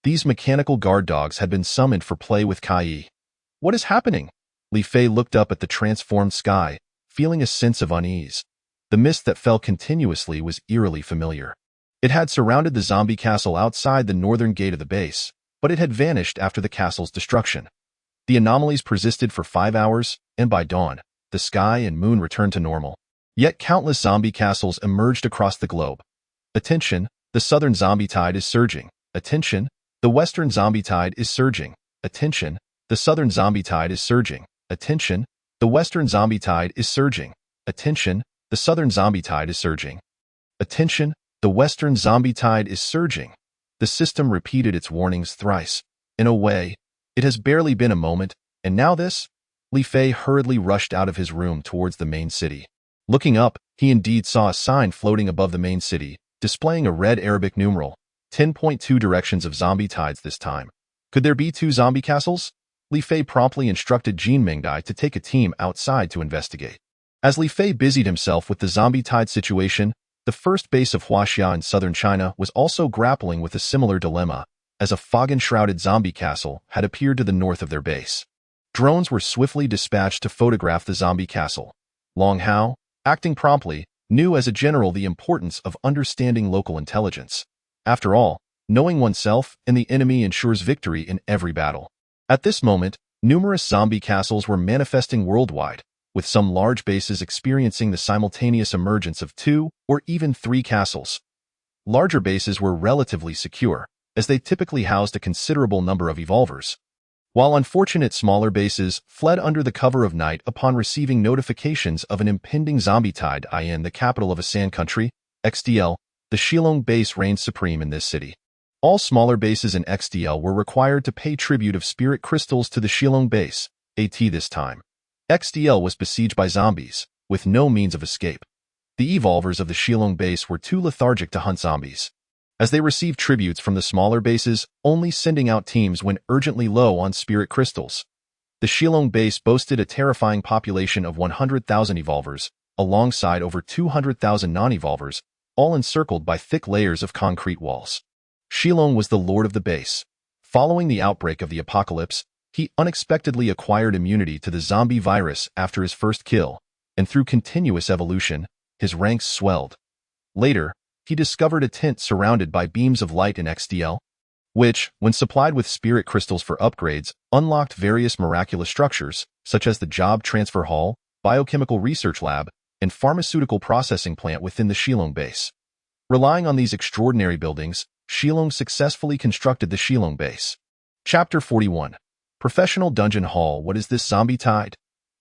These mechanical guard dogs had been summoned for play with Kai. What is happening? Li Fei looked up at the transformed sky, feeling a sense of unease. The mist that fell continuously was eerily familiar. It had surrounded the zombie castle outside the northern gate of the base, but it had vanished after the castle's destruction. The anomalies persisted for 5 hours, and by dawn, the sky and moon returned to normal. Yet countless zombie castles emerged across the globe. Attention, the southern zombie tide is surging. Attention, the western zombie tide is surging. Attention, the southern zombie tide is surging. Attention, the western zombie tide is surging. Attention, the southern zombie tide is surging. Attention, the western zombie tide is surging. The system repeated its warnings thrice. In a way, it has barely been a moment, and now this? Li Fei hurriedly rushed out of his room towards the main city. Looking up, he indeed saw a sign floating above the main city, displaying a red Arabic numeral, 10.2 directions of zombie tides this time. Could there be 2 zombie castles? Li Fei promptly instructed Jin Mingdai to take a team outside to investigate. As Li Fei busied himself with the zombie tide situation, the first base of Huaxia in southern China was also grappling with a similar dilemma. as a fog-enshrouded zombie castle had appeared to the north of their base. Drones were swiftly dispatched to photograph the zombie castle. Long Hao, acting promptly, knew as a general the importance of understanding local intelligence. After all, knowing oneself and the enemy ensures victory in every battle. At this moment, numerous zombie castles were manifesting worldwide, with some large bases experiencing the simultaneous emergence of 2 or even 3 castles. Larger bases were relatively secure, as they typically housed a considerable number of evolvers, while unfortunate smaller bases fled under the cover of night upon receiving notifications of an impending zombie tide. In the capital of a Sand Country, XDL, the Shilong base reigned supreme in this city. All smaller bases in XDL were required to pay tribute of spirit crystals to the Shilong base, AT. This time, XDL was besieged by zombies, with no means of escape. The evolvers of the Shilong base were too lethargic to hunt zombies, as they received tributes from the smaller bases, only sending out teams when urgently low on spirit crystals. The Shilong base boasted a terrifying population of 100,000 evolvers, alongside over 200,000 non-evolvers, all encircled by thick layers of concrete walls. Shilong was the lord of the base. Following the outbreak of the apocalypse, he unexpectedly acquired immunity to the zombie virus after his first kill, and through continuous evolution, his ranks swelled. Later, he discovered a tent surrounded by beams of light in XDL, which, when supplied with spirit crystals for upgrades, unlocked various miraculous structures, such as the Job Transfer Hall, Biochemical Research Lab, and Pharmaceutical Processing Plant within the Shilong base. Relying on these extraordinary buildings, Shilong successfully constructed the Shilong base. Chapter 41. Professional Dungeon Hall. What is this zombie tide?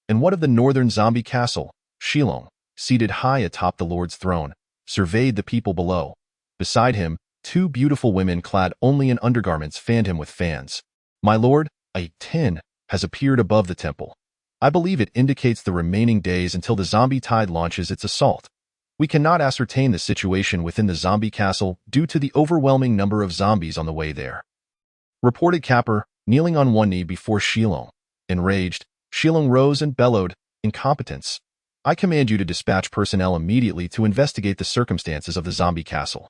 And what of the northern zombie castle? Shilong, seated high atop the Lord's throne, surveyed the people below. Beside him, 2 beautiful women clad only in undergarments fanned him with fans. My lord, a 10 has appeared above the temple. I believe it indicates the remaining days until the zombie tide launches its assault. We cannot ascertain the situation within the zombie castle due to the overwhelming number of zombies on the way there, reported Capper, kneeling on one knee before Shilong. Enraged, Shilong rose and bellowed, "Incompetence! I command you to dispatch personnel immediately to investigate the circumstances of the zombie castle.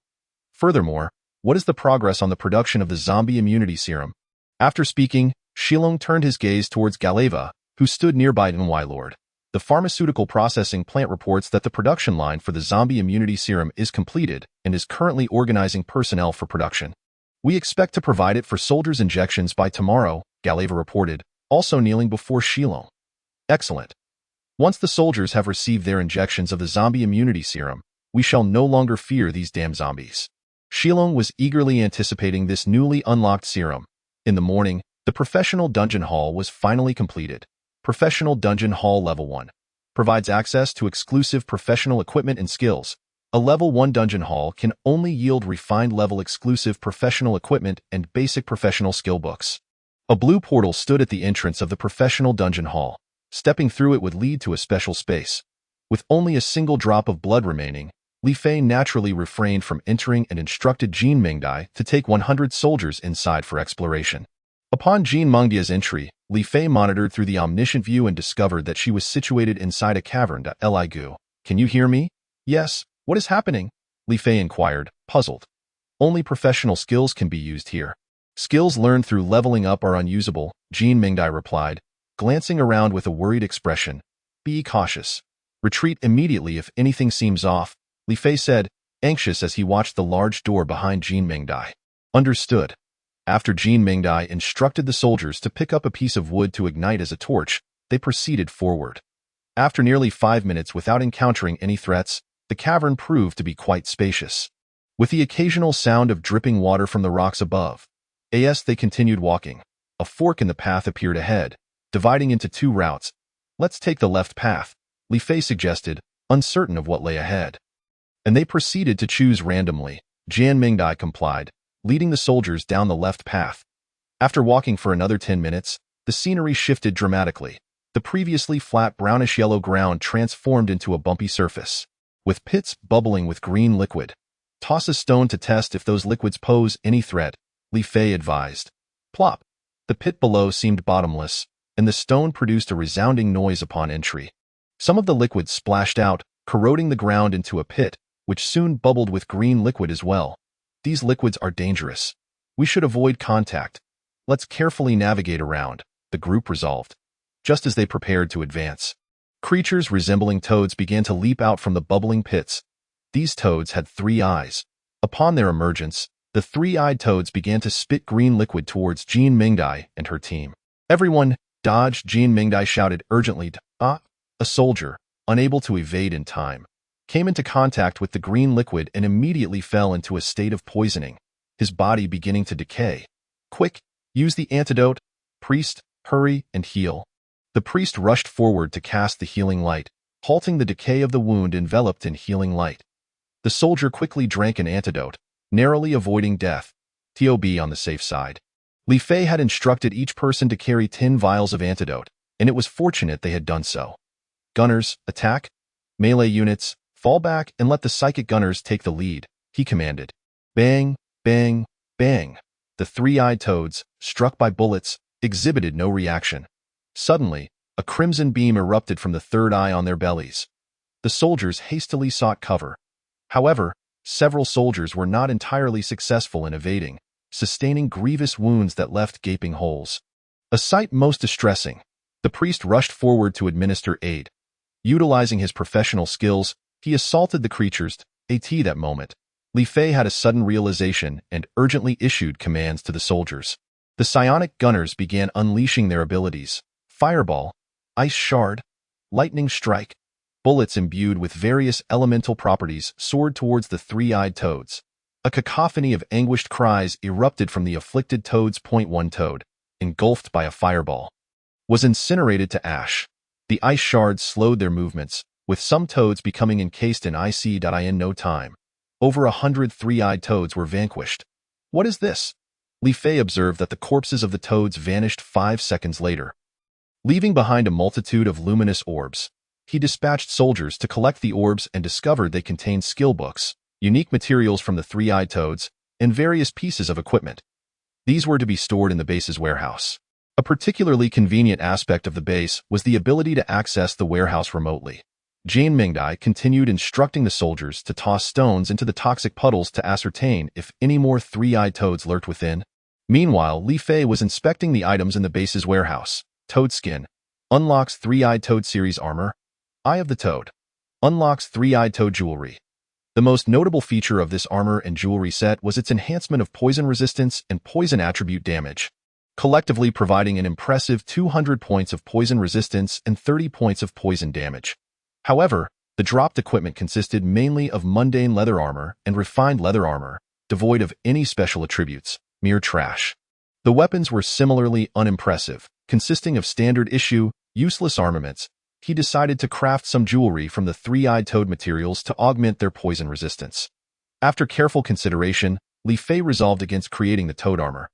Furthermore, what is the progress on the production of the zombie immunity serum?" After speaking, Shilong turned his gaze towards Galeva, who stood nearby. My lord, the pharmaceutical processing plant reports that the production line for the zombie immunity serum is completed and is currently organizing personnel for production. We expect to provide it for soldiers' injections by tomorrow, Galeva reported, also kneeling before Shilong. Excellent. Once the soldiers have received their injections of the zombie immunity serum, we shall no longer fear these damn zombies. Shilong was eagerly anticipating this newly unlocked serum. In the morning, the Professional Dungeon Hall was finally completed. Professional Dungeon Hall Level 1 provides access to exclusive professional equipment and skills. A Level 1 Dungeon Hall can only yield refined level exclusive professional equipment and basic professional skill books. A blue portal stood at the entrance of the Professional Dungeon Hall. Stepping through it would lead to a special space. With only a single drop of blood remaining, Li Fei naturally refrained from entering and instructed Jin Mengdai to take 100 soldiers inside for exploration. Upon Jin Mengdai's entry, Li Fei monitored through the omniscient view and discovered that she was situated inside a cavern. Li Gu, can you hear me? Yes. What is happening? Li Fei inquired, puzzled. Only professional skills can be used here. Skills learned through leveling up are unusable, Jin Mengdai replied, glancing around with a worried expression. Be cautious. Retreat immediately if anything seems off, Li Fei said, anxious as he watched the large door behind Jin Mengdai. Understood. After Jin Mengdai instructed the soldiers to pick up a piece of wood to ignite as a torch, they proceeded forward. After nearly 5 minutes without encountering any threats, the cavern proved to be quite spacious. With the occasional sound of dripping water from the rocks above, they continued walking. A fork in the path appeared ahead, dividing into 2 routes. Let's take the left path, Li Fei suggested, uncertain of what lay ahead. And they proceeded to choose randomly. Jin Mengdai complied, leading the soldiers down the left path. After walking for another 10 minutes, the scenery shifted dramatically. The previously flat brownish-yellow ground transformed into a bumpy surface, with pits bubbling with green liquid. Toss a stone to test if those liquids pose any threat, Li Fei advised. Plop. The pit below seemed bottomless, and the stone produced a resounding noise upon entry. Some of the liquid splashed out, corroding the ground into a pit, which soon bubbled with green liquid as well. These liquids are dangerous. We should avoid contact. Let's carefully navigate around, the group resolved. Just as they prepared to advance, creatures resembling toads began to leap out from the bubbling pits. These toads had 3 eyes. Upon their emergence, the 3-eyed toads began to spit green liquid towards Jean Mingdai and her team. Everyone, dodge! Jean Mingdai shouted urgently. A soldier, unable to evade in time, came into contact with the green liquid and immediately fell into a state of poisoning, his body beginning to decay. Quick, use the antidote. Priest, hurry and heal. The priest rushed forward to cast the healing light, halting the decay of the wound enveloped in healing light. The soldier quickly drank an antidote, narrowly avoiding death, to be on the safe side. Li Fei had instructed each person to carry 10 vials of antidote, and it was fortunate they had done so. Gunners, attack. Melee units, fall back and let the psychic gunners take the lead, he commanded. Bang, bang, bang. The 3-eyed toads, struck by bullets, exhibited no reaction. Suddenly, a crimson beam erupted from the 3rd eye on their bellies. The soldiers hastily sought cover. However, several soldiers were not entirely successful in evading, sustaining grievous wounds that left gaping holes. A sight most distressing. The priest rushed forward to administer aid. Utilizing his professional skills, he assaulted the creatures. That moment, Li Fei had a sudden realization and urgently issued commands to the soldiers. The psionic gunners began unleashing their abilities. Fireball, Ice Shard, Lightning Strike. Bullets imbued with various elemental properties soared towards the 3-eyed toads. A cacophony of anguished cries erupted from the afflicted toads. One toad, engulfed by a fireball, was incinerated to ash. The ice shards slowed their movements, with some toads becoming encased in ice. In no time, over 100 3-eyed toads were vanquished. What is this? Li Fei observed that the corpses of the toads vanished 5 seconds later, leaving behind a multitude of luminous orbs. He dispatched soldiers to collect the orbs and discovered they contained skill books, unique materials from the 3-eyed toads, and various pieces of equipment. These were to be stored in the base's warehouse. A particularly convenient aspect of the base was the ability to access the warehouse remotely. Jean Mingdai continued instructing the soldiers to toss stones into the toxic puddles to ascertain if any more 3-eyed toads lurked within. Meanwhile, Li Fei was inspecting the items in the base's warehouse. Toad skin. Unlocks 3-eyed toad series armor. Eye of the Toad. Unlocks 3-eyed toad jewelry. The most notable feature of this armor and jewelry set was its enhancement of poison resistance and poison attribute damage, collectively providing an impressive 200 points of poison resistance and 30 points of poison damage. However, the dropped equipment consisted mainly of mundane leather armor and refined leather armor, devoid of any special attributes, mere trash. The weapons were similarly unimpressive, consisting of standard-issue, useless armaments. He decided to craft some jewelry from the 3-eyed toad materials to augment their poison resistance. After careful consideration, Li Fei resolved against creating the toad armor,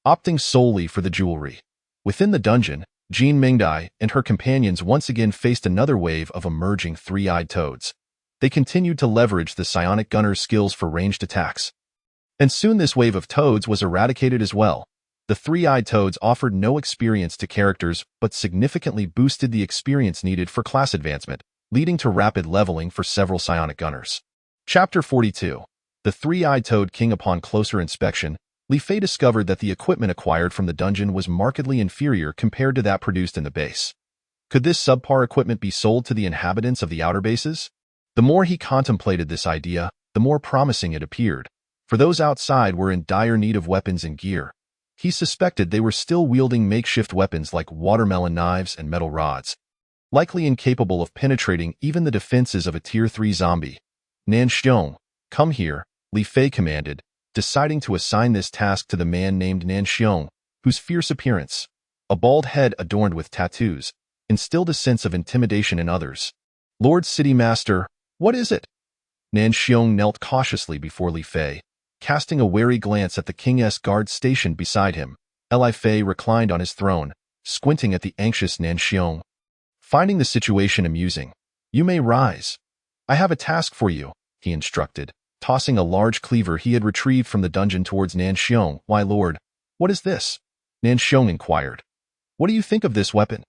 opting solely for the jewelry. Within the dungeon, Jean Mingdai and her companions once again faced another wave of emerging 3-eyed toads. They continued to leverage the psionic gunner's skills for ranged attacks. And soon this wave of toads was eradicated as well. The 3-eyed toads offered no experience to characters but significantly boosted the experience needed for class advancement, leading to rapid leveling for several psionic gunners. Chapter 42. The 3-eyed toad king. Upon closer inspection, Li Fei discovered that the equipment acquired from the dungeon was markedly inferior compared to that produced in the base. Could this subpar equipment be sold to the inhabitants of the outer bases? The more he contemplated this idea, the more promising it appeared, for those outside were in dire need of weapons and gear. He suspected they were still wielding makeshift weapons like watermelon knives and metal rods, likely incapable of penetrating even the defenses of a Tier 3 zombie. Nan Xiong, come here, Li Fei commanded, deciding to assign this task to the man named Nan Xiong, whose fierce appearance, a bald head adorned with tattoos, instilled a sense of intimidation in others. Lord City Master, what is it? Nan Xiong knelt cautiously before Li Fei, casting a wary glance at the king's guard stationed beside him. Li Fei reclined on his throne, squinting at the anxious Nan Xiong. Finding the situation amusing, you may rise. I have a task for you, he instructed, tossing a large cleaver he had retrieved from the dungeon towards Nan Xiong. Why, Lord, what is this? Nan Xiong inquired. What do you think of this weapon?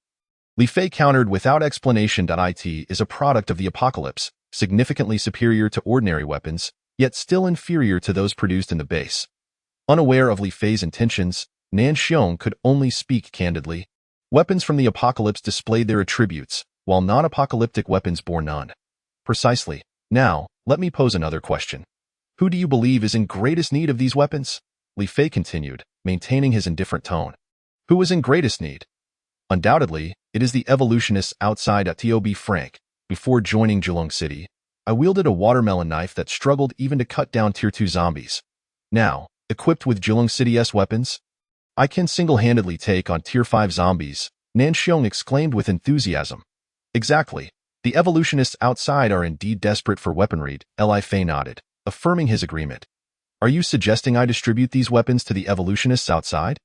Li Fei countered without explanation. It is a product of the apocalypse, significantly superior to ordinary weapons, yet still inferior to those produced in the base. Unaware of Li Fei's intentions, Nan Xiong could only speak candidly. Weapons from the apocalypse displayed their attributes, while non-apocalyptic weapons bore none. Precisely. Now, let me pose another question. Who do you believe is in greatest need of these weapons? Li Fei continued, maintaining his indifferent tone. Who is in greatest need? Undoubtedly, it is the evolutionists outside at Tob Frank. Before joining Geelong City, I wielded a watermelon knife that struggled even to cut down Tier 2 zombies. Now, equipped with Geelong City's weapons, I can single-handedly take on Tier 5 zombies, Nan Xiong exclaimed with enthusiasm. Exactly. The evolutionists outside are indeed desperate for weaponry, Li Fei nodded, affirming his agreement. Are you suggesting I distribute these weapons to the evolutionists outside?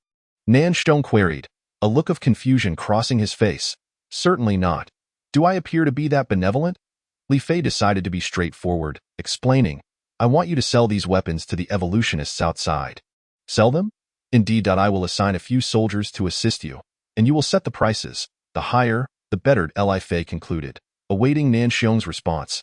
Nan Xiong queried, a look of confusion crossing his face. Certainly not. Do I appear to be that benevolent? Li Fei decided to be straightforward, explaining, I want you to sell these weapons to the evolutionists outside. Sell them? Indeed, I will assign a few soldiers to assist you, and you will set the prices. The higher, the better, Li Fei concluded, awaiting Nan Xiong's response.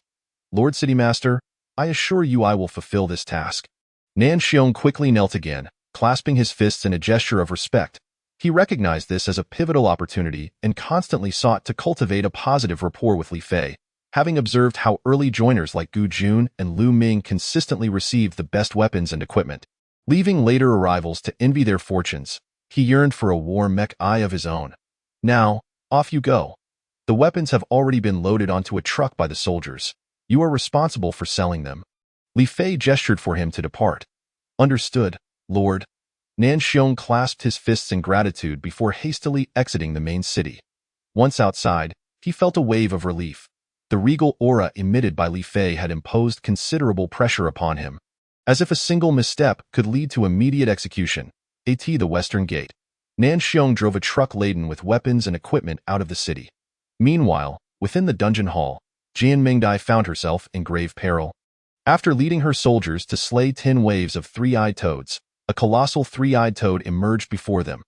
Lord City Master, I assure you I will fulfill this task. Nan Xiong quickly knelt again, clasping his fists in a gesture of respect. He recognized this as a pivotal opportunity and constantly sought to cultivate a positive rapport with Li Fei, having observed how early joiners like Gu Jun and Lu Ming consistently received the best weapons and equipment. Leaving later arrivals to envy their fortunes, he yearned for a warm mech eye of his own. Now, off you go. The weapons have already been loaded onto a truck by the soldiers. You are responsible for selling them. Li Fei gestured for him to depart. Understood, Lord. Nan Xiong clasped his fists in gratitude before hastily exiting the main city. Once outside, he felt a wave of relief. The regal aura emitted by Li Fei had imposed considerable pressure upon him, as if a single misstep could lead to immediate execution. At the western gate, Nan Xiong drove a truck laden with weapons and equipment out of the city. Meanwhile, within the dungeon hall, Jian Mingdai found herself in grave peril. After leading her soldiers to slay 10 waves of three-eyed toads, a colossal three-eyed toad emerged before them.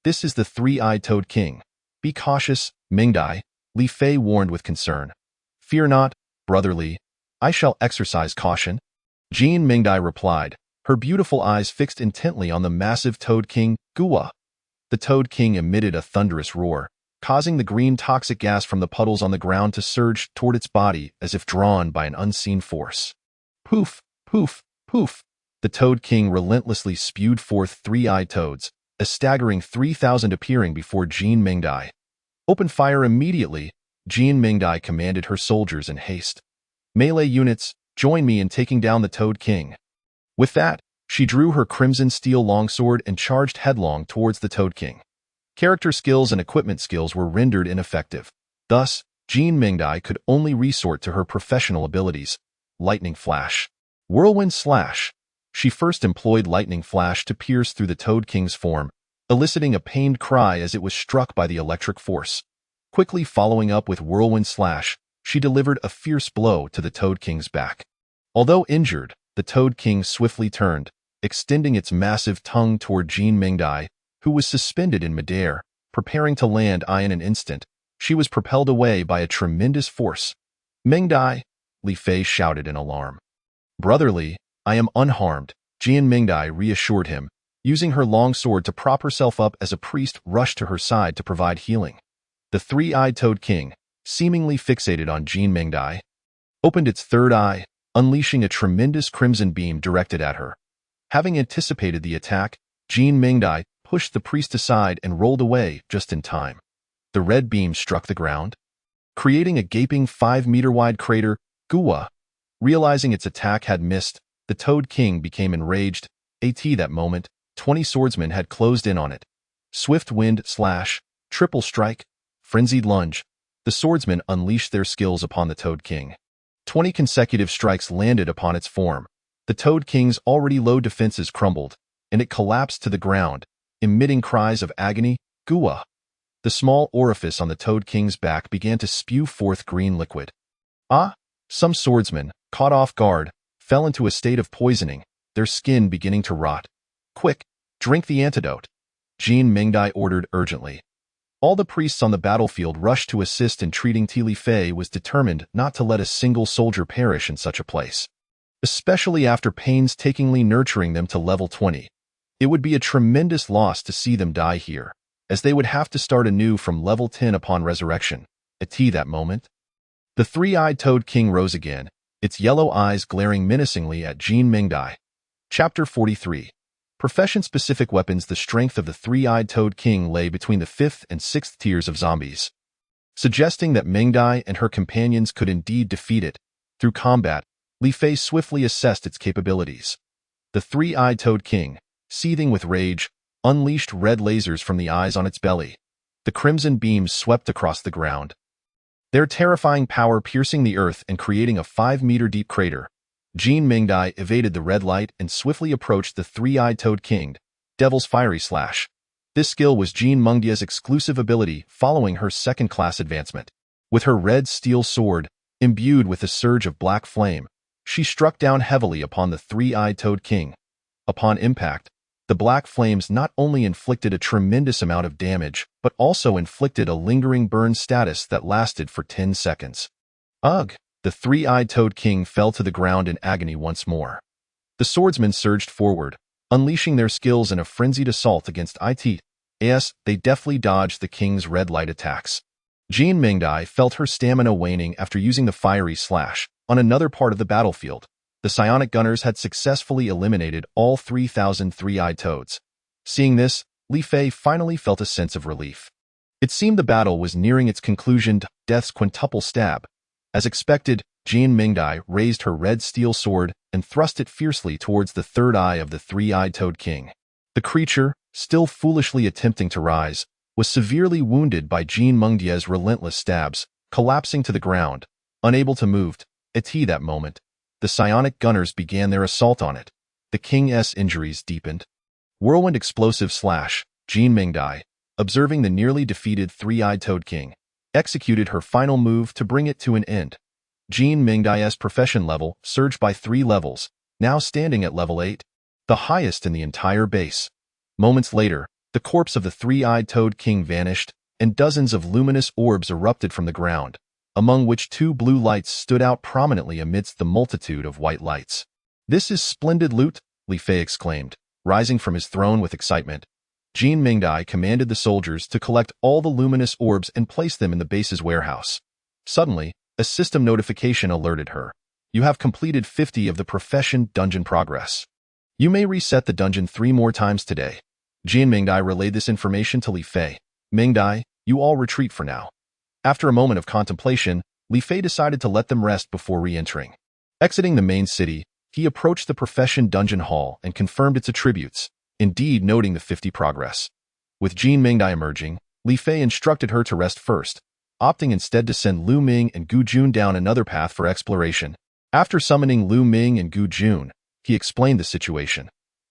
This is the three-eyed toad king. Be cautious, Mingdai, Li Fei warned with concern. Fear not, brother Li. I shall exercise caution. Jian Mingdai replied, her beautiful eyes fixed intently on the massive toad king, Guwa. The toad king emitted a thunderous roar, causing the green toxic gas from the puddles on the ground to surge toward its body as if drawn by an unseen force. Poof, poof, poof. The Toad King relentlessly spewed forth three-eyed toads, a staggering 3,000 appearing before Jian Mingdai. Open fire immediately, Jian Mingdai commanded her soldiers in haste. Melee units, join me in taking down the Toad King. With that, she drew her crimson steel longsword and charged headlong towards the Toad King. Character skills and equipment skills were rendered ineffective. Thus, Jian Mingdai could only resort to her professional abilities, Lightning Flash. Whirlwind Slash. She first employed Lightning Flash to pierce through the Toad King's form, eliciting a pained cry as it was struck by the electric force. Quickly following up with Whirlwind Slash, she delivered a fierce blow to the Toad King's back. Although injured, the Toad King swiftly turned, extending its massive tongue toward Jian Mingdai, who was suspended in midair, preparing to land in an instant. She was propelled away by a tremendous force. Mingdai, Li Fei shouted in alarm. Brother Li, I am unharmed, Jian Mingdai reassured him, using her long sword to prop herself up as a priest rushed to her side to provide healing. The three-eyed Toad King, seemingly fixated on Jian Mingdai, opened its third eye, unleashing a tremendous crimson beam directed at her. Having anticipated the attack, Jian Mingdai pushed the priest aside and rolled away just in time. The red beam struck the ground, creating a gaping 5-meter-wide crater. Guwa, realizing its attack had missed, the Toad King became enraged. At that moment, 20 swordsmen had closed in on it. Swift Wind Slash, Triple Strike, Frenzied Lunge. The swordsmen unleashed their skills upon the Toad King. 20 consecutive strikes landed upon its form. The Toad King's already low defenses crumbled, and it collapsed to the ground, emitting cries of agony. Guwa. The small orifice on the Toad King's back began to spew forth green liquid. Some swordsmen, caught off guard, fell into a state of poisoning, their skin beginning to rot. Quick, drink the antidote, Jian Mingdai ordered urgently. All the priests on the battlefield rushed to assist in treating. Li Fei was determined not to let a single soldier perish in such a place, especially after painstakingly nurturing them to level 20. It would be a tremendous loss to see them die here, as they would have to start anew from level 10 upon resurrection. At that moment, the three-eyed Toad King rose again, its yellow eyes glaring menacingly at Jin Mingdai. Chapter 43. Profession-specific weapons. The strength of the three-eyed Toad King lay between the 5th and 6th tiers of zombies, suggesting that Mingdai and her companions could indeed defeat it. Through combat, Li Fei swiftly assessed its capabilities. The three-eyed Toad King, seething with rage, unleashed red lasers from the eyes on its belly. The crimson beams swept across the ground, their terrifying power piercing the earth and creating a 5-meter-deep crater. Jin Mingdai evaded the red light and swiftly approached the three-eyed Toad King, Devil's Fiery Slash. This skill was Jin Mingdai's exclusive ability following her second-class advancement. With her red steel sword, imbued with a surge of black flame, she struck down heavily upon the three-eyed Toad King. Upon impact, the black flames not only inflicted a tremendous amount of damage, but also inflicted a lingering burn status that lasted for 10 seconds. Ugh! The three-eyed Toad King fell to the ground in agony once more. The swordsmen surged forward, unleashing their skills in a frenzied assault against it. They deftly dodged the king's red light attacks. Jin Mingdai felt her stamina waning after using the fiery slash. On another part of the battlefield, the psionic gunners had successfully eliminated all 3,000 three-eyed toads. Seeing this, Li Fei finally felt a sense of relief. It seemed the battle was nearing its conclusion. Death's quintuple stab. As expected, Jin Mingdai raised her red steel sword and thrust it fiercely towards the third eye of the three-eyed Toad King. The creature, still foolishly attempting to rise, was severely wounded by Jin Mingdai's relentless stabs, collapsing to the ground, unable to move. At that moment, the psionic gunners began their assault on it. The king's injuries deepened. Whirlwind explosive slash. Jin Mingdai, observing the nearly defeated three-eyed Toad King, executed her final move to bring it to an end. Jin Mingdai's profession level surged by 3 levels, now standing at level 8, the highest in the entire base. Moments later, the corpse of the three-eyed Toad King vanished, and dozens of luminous orbs erupted from the ground, among which 2 blue lights stood out prominently amidst the multitude of white lights. "This is splendid loot," Li Fei exclaimed, rising from his throne with excitement. Jin Mingdai commanded the soldiers to collect all the luminous orbs and place them in the base's warehouse. Suddenly, a system notification alerted her. "You have completed 50 of the profession dungeon progress. You may reset the dungeon 3 more times today." Jin Mingdai relayed this information to Li Fei. "Mingdai, you all retreat for now." After a moment of contemplation, Li Fei decided to let them rest before re-entering. Exiting the main city, he approached the profession dungeon hall and confirmed its attributes, indeed noting the 50 progress. With Jin Mingdai emerging, Li Fei instructed her to rest first, opting instead to send Lu Ming and Gu Jun down another path for exploration. After summoning Lu Ming and Gu Jun, he explained the situation.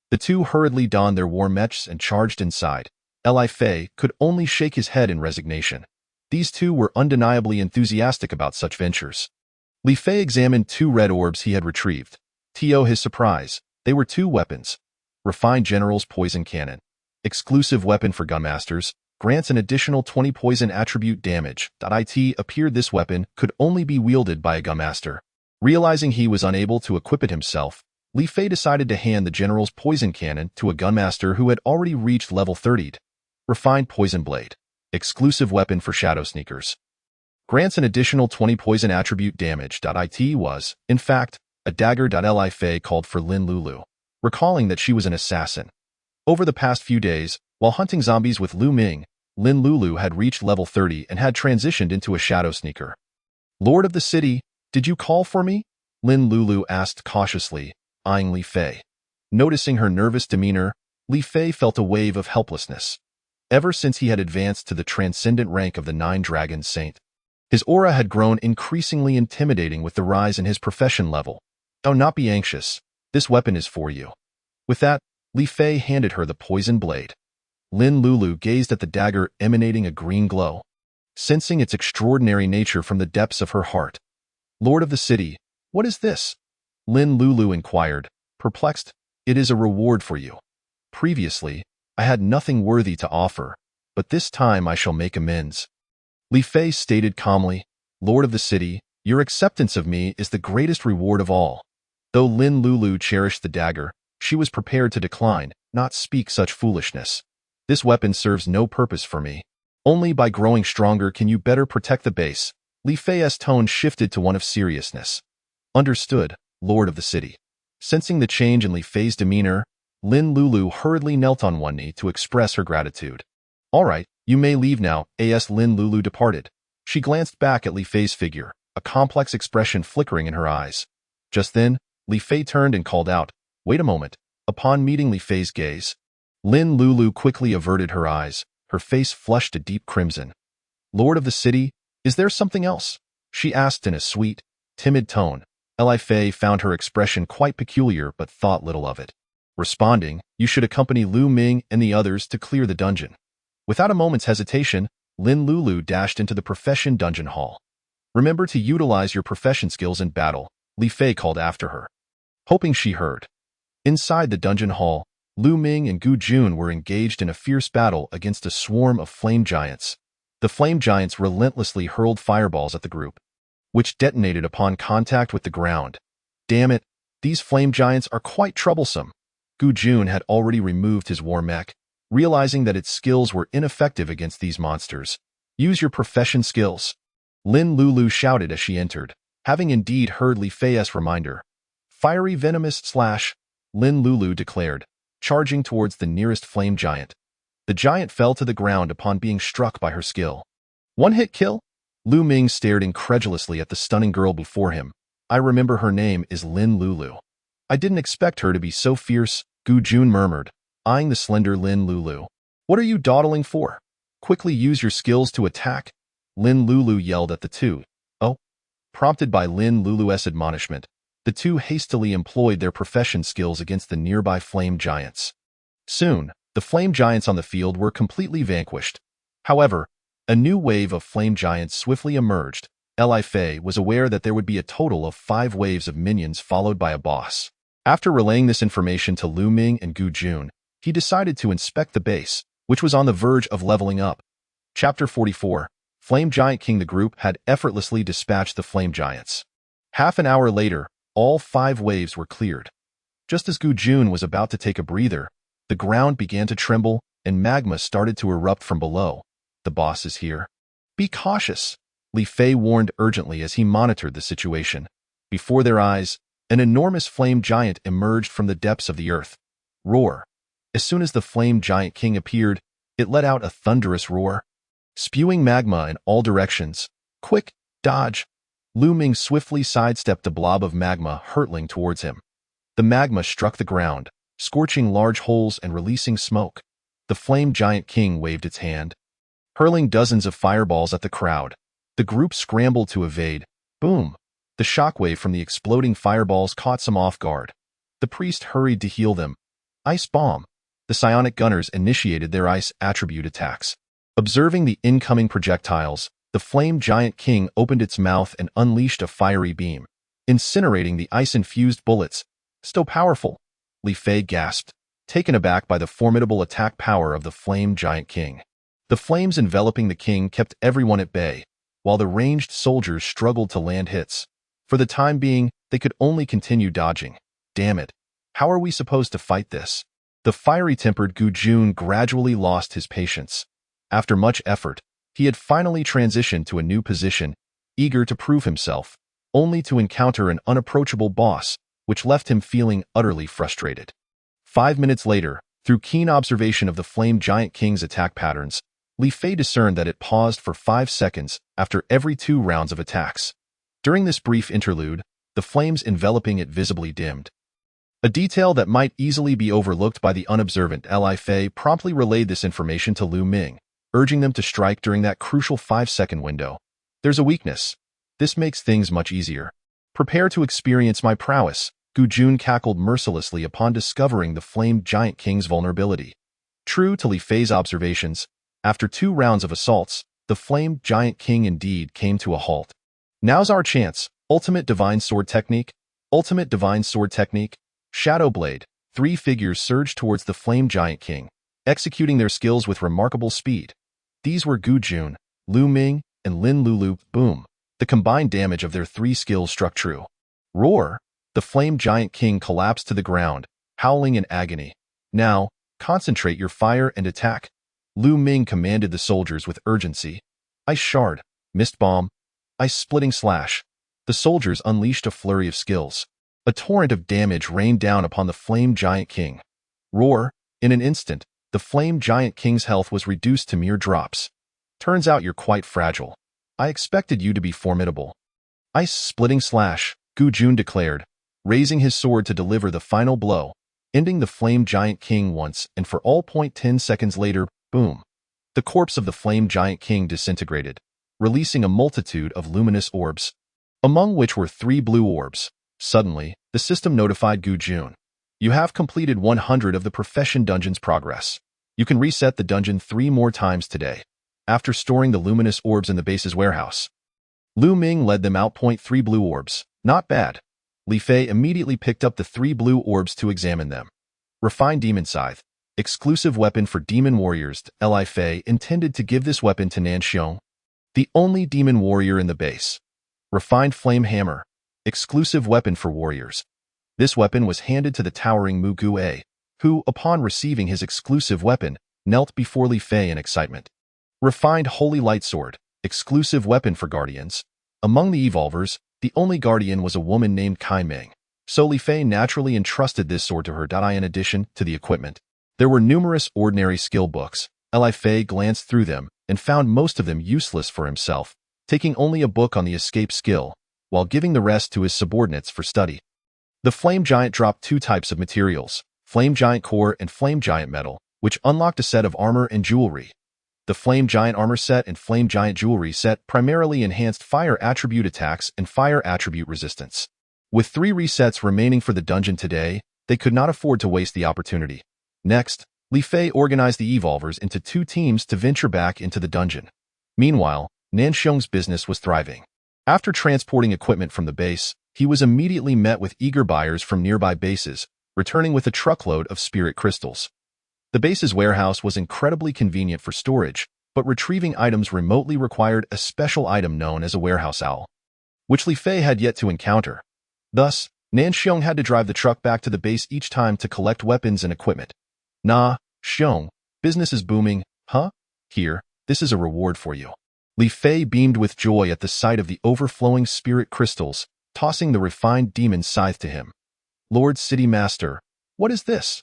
The two hurriedly donned their war mechs and charged inside. Li Fei could only shake his head in resignation. These two were undeniably enthusiastic about such ventures. Li Fei examined 2 red orbs he had retrieved. To his surprise, they were 2 weapons. Refined General's Poison Cannon. Exclusive weapon for gunmasters, grants an additional 20 poison attribute damage. It appeared this weapon could only be wielded by a gunmaster. Realizing he was unable to equip it himself, Li Fei decided to hand the General's Poison Cannon to a gunmaster who had already reached level 30. Refined Poison Blade. Exclusive weapon for Shadow Sneakers. Grants an additional 20 poison attribute damage. It was, in fact, a dagger. Li Fei called for Lin Lulu, recalling that she was an assassin. Over the past few days, while hunting zombies with Lu Ming, Lin Lulu had reached level 30 and had transitioned into a Shadow Sneaker. "Lord of the city, did you call for me?" Lin Lulu asked cautiously, eyeing Li Fei. Noticing her nervous demeanor, Li Fei felt a wave of helplessness. Ever since he had advanced to the transcendent rank of the 9 Dragon Saint, his aura had grown increasingly intimidating with the rise in his profession level. "Do not be anxious. This weapon is for you." With that, Li Fei handed her the poison blade. Lin Lulu gazed at the dagger emanating a green glow, sensing its extraordinary nature from the depths of her heart. "Lord of the city, what is this?" Lin Lulu inquired, perplexed. "It is a reward for you. Previously, I had nothing worthy to offer, but this time I shall make amends." Li Fei stated calmly, "Lord of the city, your acceptance of me is the greatest reward of all." Though Lin Lulu cherished the dagger, she was prepared to decline, not speak such foolishness. This weapon serves no purpose for me. Only by growing stronger can you better protect the base. Li Fei's tone shifted to one of seriousness. Understood, Lord of the City. Sensing the change in Li Fei's demeanor, Lin Lulu hurriedly knelt on one knee to express her gratitude. All right, you may leave now, as Lin Lulu departed. She glanced back at Li Fei's figure, a complex expression flickering in her eyes. Just then, Li Fei turned and called out, "Wait a moment." Upon meeting Li Fei's gaze, Lin Lulu quickly averted her eyes, her face flushed a deep crimson. "Lord of the City, is there something else?" she asked in a sweet, timid tone. Li Fei found her expression quite peculiar but thought little of it. Responding, "You should accompany Lu Ming and the others to clear the dungeon." Without a moment's hesitation, Lin Lulu dashed into the profession dungeon hall. "Remember to utilize your profession skills in battle," Li Fei called after her. Hoping she heard. Inside the dungeon hall, Lu Ming and Gu Jun were engaged in a fierce battle against a swarm of flame giants. The flame giants relentlessly hurled fireballs at the group, which detonated upon contact with the ground. Damn it, these flame giants are quite troublesome. Gu Jun had already removed his war mech, realizing that its skills were ineffective against these monsters. "Use your profession skills," Lin Lulu shouted as she entered, having indeed heard Li Fei's reminder. "Fiery venomous slash," Lin Lulu declared, charging towards the nearest flame giant. The giant fell to the ground upon being struck by her skill. "One-hit kill?" Lu Ming stared incredulously at the stunning girl before him. "I remember her name is Lin Lulu. I didn't expect her to be so fierce," Gu Jun murmured, eyeing the slender Lin Lulu. "What are you dawdling for? Quickly use your skills to attack," Lin Lulu yelled at the two. "Oh." Prompted by Lin Lulu's admonishment, the two hastily employed their profession skills against the nearby flame giants. Soon, the flame giants on the field were completely vanquished. However, a new wave of flame giants swiftly emerged. Li Fei was aware that there would be a total of 5 waves of minions followed by a boss. After relaying this information to Lu Ming and Gu Jun, he decided to inspect the base, which was on the verge of leveling up. Chapter 44. Flame Giant King. The group had effortlessly dispatched the flame giants. Half an hour later, all 5 waves were cleared. Just as Gu Jun was about to take a breather, the ground began to tremble and magma started to erupt from below. "The boss is here. Be cautious," Li Fei warned urgently as he monitored the situation. Before their eyes, an enormous flame giant emerged from the depths of the earth. Roar. As soon as the flame giant king appeared, it let out a thunderous roar, spewing magma in all directions. "Quick, dodge!" Lu Ming swiftly sidestepped the blob of magma hurtling towards him. The magma struck the ground, scorching large holes and releasing smoke. The flame giant king waved its hand, hurling dozens of fireballs at the crowd. The group scrambled to evade. Boom! The shockwave from the exploding fireballs caught some off guard. The priest hurried to heal them. Ice bomb. The psionic gunners initiated their ice attribute attacks. Observing the incoming projectiles, the flame giant king opened its mouth and unleashed a fiery beam, incinerating the ice-infused bullets. "So powerful," Li Fei gasped, taken aback by the formidable attack power of the flame giant king. The flames enveloping the king kept everyone at bay, while the ranged soldiers struggled to land hits. For the time being, they could only continue dodging. Damn it. How are we supposed to fight this? The fiery-tempered Gu Jun gradually lost his patience. After much effort, he had finally transitioned to a new position, eager to prove himself, only to encounter an unapproachable boss, which left him feeling utterly frustrated. 5 minutes later, through keen observation of the flame giant king's attack patterns, Li Fei discerned that it paused for 5 seconds after every 2 rounds of attacks. During this brief interlude, the flames enveloping it visibly dimmed. A detail that might easily be overlooked by the unobservant. Li Fei promptly relayed this information to Lu Ming, urging them to strike during that crucial 5-second window. "There's a weakness. This makes things much easier. Prepare to experience my prowess." Gu Jun cackled mercilessly upon discovering the flame giant king's vulnerability. True to Li Fei's observations, after 2 rounds of assaults, the flame giant king indeed came to a halt. "Now's our chance. Ultimate Divine Sword Technique." Ultimate Divine Sword Technique. Shadow Blade. 3 figures surged towards the flame giant king, executing their skills with remarkable speed. These were Gu Jun, Lu Ming, and Lin Lulu. Boom. The combined damage of their 3 skills struck true. Roar. The flame giant king collapsed to the ground, howling in agony. Now, Concentrate your fire and attack. Lu Ming commanded the soldiers with urgency. Ice Shard, Mist Bomb, Ice Splitting Slash. The soldiers unleashed a flurry of skills. A torrent of damage rained down upon the Flame Giant King. Roar! In an instant, the Flame Giant King's health was reduced to mere drops. Turns out you're quite fragile. I expected you to be formidable. Ice Splitting Slash, Gu Jun declared, raising his sword to deliver the final blow, ending the Flame Giant King once and for all. 10 seconds later, boom. The corpse of the Flame Giant King disintegrated, releasing a multitude of luminous orbs, among which were 3 blue orbs. Suddenly, the system notified Gu Jun. You have completed 100 of the Profession Dungeon's progress. You can reset the dungeon 3 more times today, after storing the luminous orbs in the base's warehouse. Lu Ming led them out. 3 blue orbs. Not bad. Li Fei immediately picked up the 3 blue orbs to examine them. Refined Demon Scythe. Exclusive weapon for demon warriors. Li Fei intended to give this weapon to Nan Xiong, the only demon warrior in the base. Refined Flame Hammer. Exclusive weapon for warriors. This weapon was handed to the towering Mu Gue, who, upon receiving his exclusive weapon, knelt before Li Fei in excitement. Refined Holy Light Sword. Exclusive weapon for guardians. Among the evolvers, the only guardian was a woman named Kai Meng, so Li Fei naturally entrusted this sword to her. In addition to the equipment, there were numerous ordinary skill books. Li Fei glanced through them and found most of them useless for himself, taking only a book on the escape skill, while giving the rest to his subordinates for study. The Flame Giant dropped 2 types of materials, Flame Giant Core and Flame Giant Metal, which unlocked a set of armor and jewelry. The Flame Giant Armor set and Flame Giant Jewelry set primarily enhanced fire attribute attacks and fire attribute resistance. With 3 resets remaining for the dungeon today, they could not afford to waste the opportunity. Next, Li Fei organized the evolvers into 2 teams to venture back into the dungeon. Meanwhile, Nan Xiong's business was thriving. After transporting equipment from the base, he was immediately met with eager buyers from nearby bases, returning with a truckload of spirit crystals. The base's warehouse was incredibly convenient for storage, but retrieving items remotely required a special item known as a warehouse owl, which Li Fei had yet to encounter. Thus, Nan Xiong had to drive the truck back to the base each time to collect weapons and equipment. Nah, Xiong, business is booming, huh? Here, this is a reward for you. Li Fei beamed with joy at the sight of the overflowing spirit crystals, tossing the refined demon scythe to him. Lord City Master, what is this?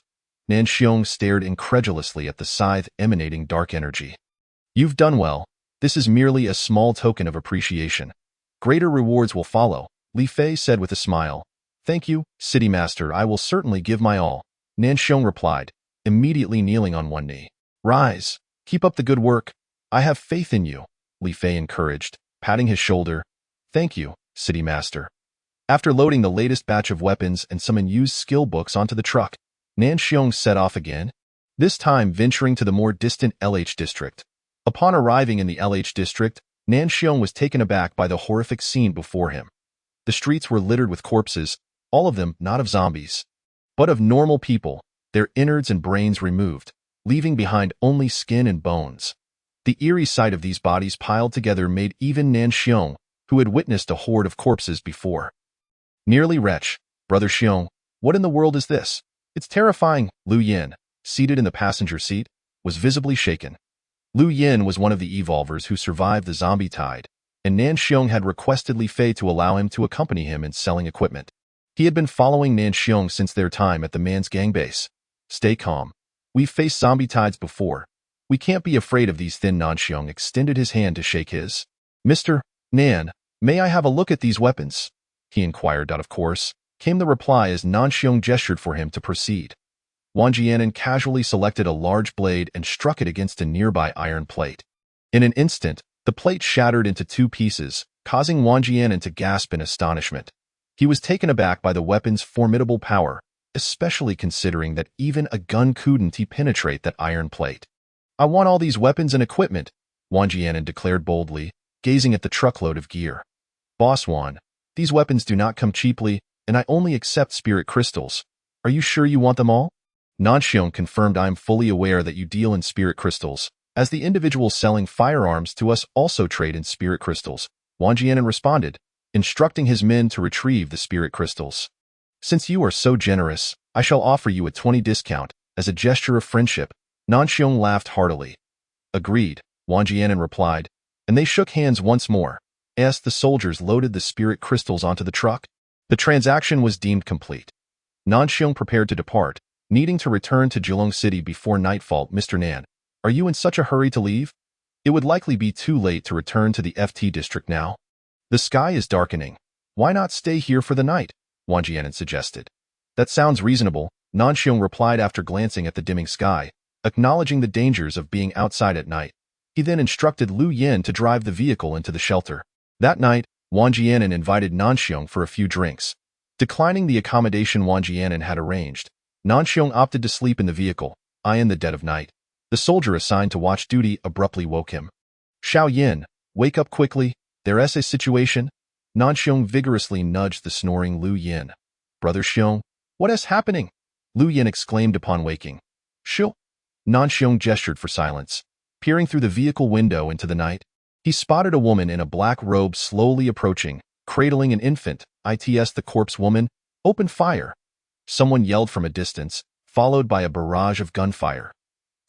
Nan Xiong stared incredulously at the scythe emanating dark energy. You've done well. This is merely a small token of appreciation. Greater rewards will follow, Li Fei said with a smile. Thank you, City Master, I will certainly give my all, Nan Xiong replied, immediately kneeling on one knee. Rise. Keep up the good work. I have faith in you, Li Fei encouraged, patting his shoulder. Thank you, City Master. After loading the latest batch of weapons and some unused skill books onto the truck, Nan Xiong set off again, this time venturing to the more distant LH district. Upon arriving in the LH district, Nan Xiong was taken aback by the horrific scene before him. The streets were littered with corpses, all of them not of zombies, but of normal people, their innards and brains removed, leaving behind only skin and bones. The eerie sight of these bodies piled together made even Nan Xiong, who had witnessed a horde of corpses before, nearly retch. Brother Xiong, what in the world is this? It's terrifying. Lu Yin, seated in the passenger seat, was visibly shaken. Lu Yin was one of the evolvers who survived the zombie tide, and Nan Xiong had requested Li Fei to allow him to accompany him in selling equipment. He had been following Nan Xiong since their time at the man's gang base. Stay calm. We've faced zombie tides before. We can't be afraid of these. Thin Nan Xiong extended his hand to shake his. Mr. Nan, may I have a look at these weapons? He inquired. Of course, came the reply as Nan Xiong gestured for him to proceed. Wang Jianan casually selected a large blade and struck it against a nearby iron plate. In an instant, the plate shattered into 2 pieces, causing Wang Jianan to gasp in astonishment. He was taken aback by the weapon's formidable power, especially considering that even a gun couldn't penetrate that iron plate. I want all these weapons and equipment, Wang Jianan declared boldly, gazing at the truckload of gear. Boss Wan, these weapons do not come cheaply, and I only accept spirit crystals. Are you sure you want them all? Nan Xiong confirmed. I am fully aware that you deal in spirit crystals, as the individuals selling firearms to us also trade in spirit crystals, Wang Jianan responded, instructing his men to retrieve the spirit crystals. Since you are so generous, I shall offer you a 20% discount, As a gesture of friendship, Nanxiong laughed heartily. Agreed, Wang Jianan replied, and they shook hands once more. As the soldiers loaded the spirit crystals onto the truck, the transaction was deemed complete. Nanxiong prepared to depart, needing to return to Jilong City before nightfall. Mr. Nan, are you in such a hurry to leave? It would likely be too late to return to the FT district now. The sky is darkening. Why not stay here for the night? Wang Jianan suggested. That sounds reasonable, Nanxiong replied after glancing at the dimming sky, acknowledging the dangers of being outside at night. He then instructed Lu Yin to drive the vehicle into the shelter. That night, Wang Jianan invited Nanxiong for a few drinks. Declining the accommodation Wang Jianan had arranged, Nanxiong opted to sleep in the vehicle, in the dead of night. The soldier assigned to watch duty abruptly woke him. Xiao Yin, wake up quickly, there's a situation. Nanxiong vigorously nudged the snoring Lu Yin. Brother Xiong, what is happening? Lu Yin exclaimed upon waking. Xiu. Nanxiong gestured for silence. Peering through the vehicle window into the night, he spotted a woman in a black robe slowly approaching, cradling an infant. It's the corpse woman. Open fire. Someone yelled from a distance, followed by a barrage of gunfire.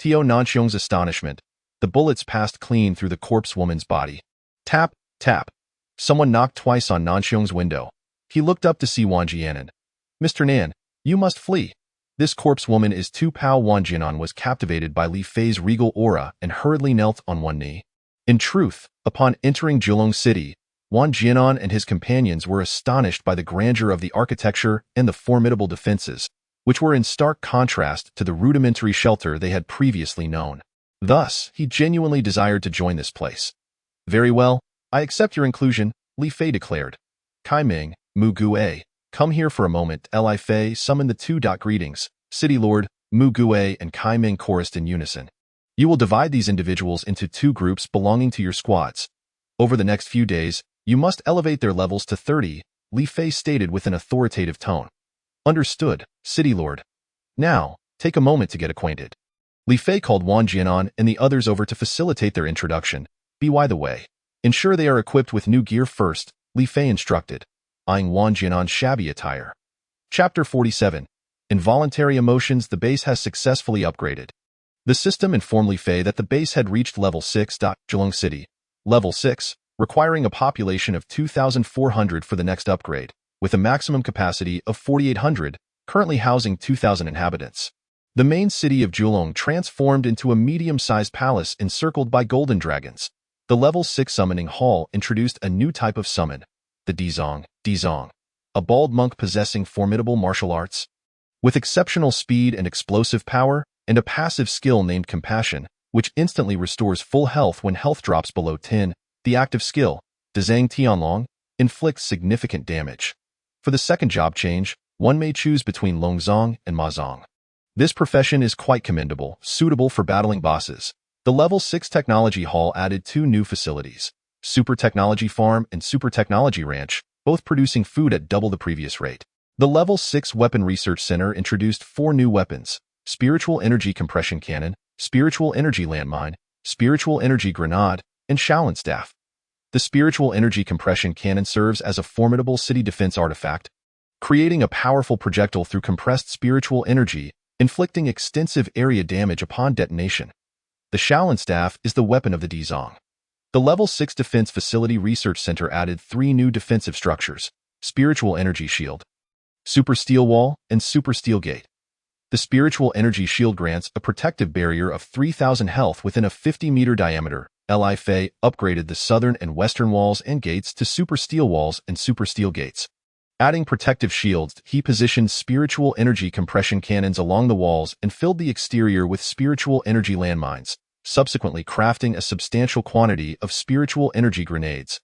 To Nanxiong's astonishment, the bullets passed clean through the corpse woman's body. Tap, tap. Someone knocked twice on Nanxiong's window. He looked up to see Wang Jianan. Mr. Nan, you must flee. This corpse woman is Tu Pao. Wang Jianan was captivated by Li Fei's regal aura and hurriedly knelt on one knee. In truth, upon entering Jilong City, Wang Jianan and his companions were astonished by the grandeur of the architecture and the formidable defenses, which were in stark contrast to the rudimentary shelter they had previously known. Thus, he genuinely desired to join this place. Very well, I accept your inclusion, Li Fei declared. Kai Ming, Mu Gue, come here for a moment. Li Fei summoned the two. Greetings, City Lord. Mu Gue and Kai Ming chorused in unison. You will divide these individuals into two groups belonging to your squads. Over the next few days, you must elevate their levels to 30, Li Fei stated with an authoritative tone. Understood, City Lord. Now, take a moment to get acquainted. Li Fei called Wang Jianan and the others over to facilitate their introduction. By the way, ensure they are equipped with new gear first, Li Fei instructed, eyeing Wang Jianan's shabby attire. Chapter 47. Involuntary Emotions. The base has successfully upgraded. The system informed Li Fei that the base had reached level 6. Jilong City. Level 6, requiring a population of 2,400 for the next upgrade, with a maximum capacity of 4,800, currently housing 2,000 inhabitants. The main city of Jilong transformed into a medium-sized palace encircled by golden dragons. The level 6 summoning hall introduced a new type of summon, the Dizong, a bald monk possessing formidable martial arts. With exceptional speed and explosive power, and a passive skill named Compassion, which instantly restores full health when health drops below 10, the active skill, Dezang Tianlong, inflicts significant damage. For the second job change, one may choose between Longzong and Mazong. This profession is quite commendable, suitable for battling bosses. The Level 6 Technology Hall added two new facilities, Super Technology Farm and Super Technology Ranch, both producing food at double the previous rate. The Level 6 Weapon Research Center introduced four new weapons, Spiritual Energy Compression Cannon, Spiritual Energy Landmine, Spiritual Energy Grenade, and Shaolin Staff. The Spiritual Energy Compression Cannon serves as a formidable city defense artifact, creating a powerful projectile through compressed spiritual energy, inflicting extensive area damage upon detonation. The Shaolin Staff is the weapon of the Dizong. The Level 6 Defense Facility Research Center added three new defensive structures, Spiritual Energy Shield, Super Steel Wall, and Super Steel Gate. The Spiritual Energy Shield grants a protective barrier of 3,000 health within a 50-meter diameter. Li Fei upgraded the southern and western walls and gates to Super Steel Walls and Super Steel Gates. Adding protective shields, he positioned Spiritual Energy Compression Cannons along the walls and filled the exterior with Spiritual Energy Landmines, subsequently crafting a substantial quantity of Spiritual Energy Grenades.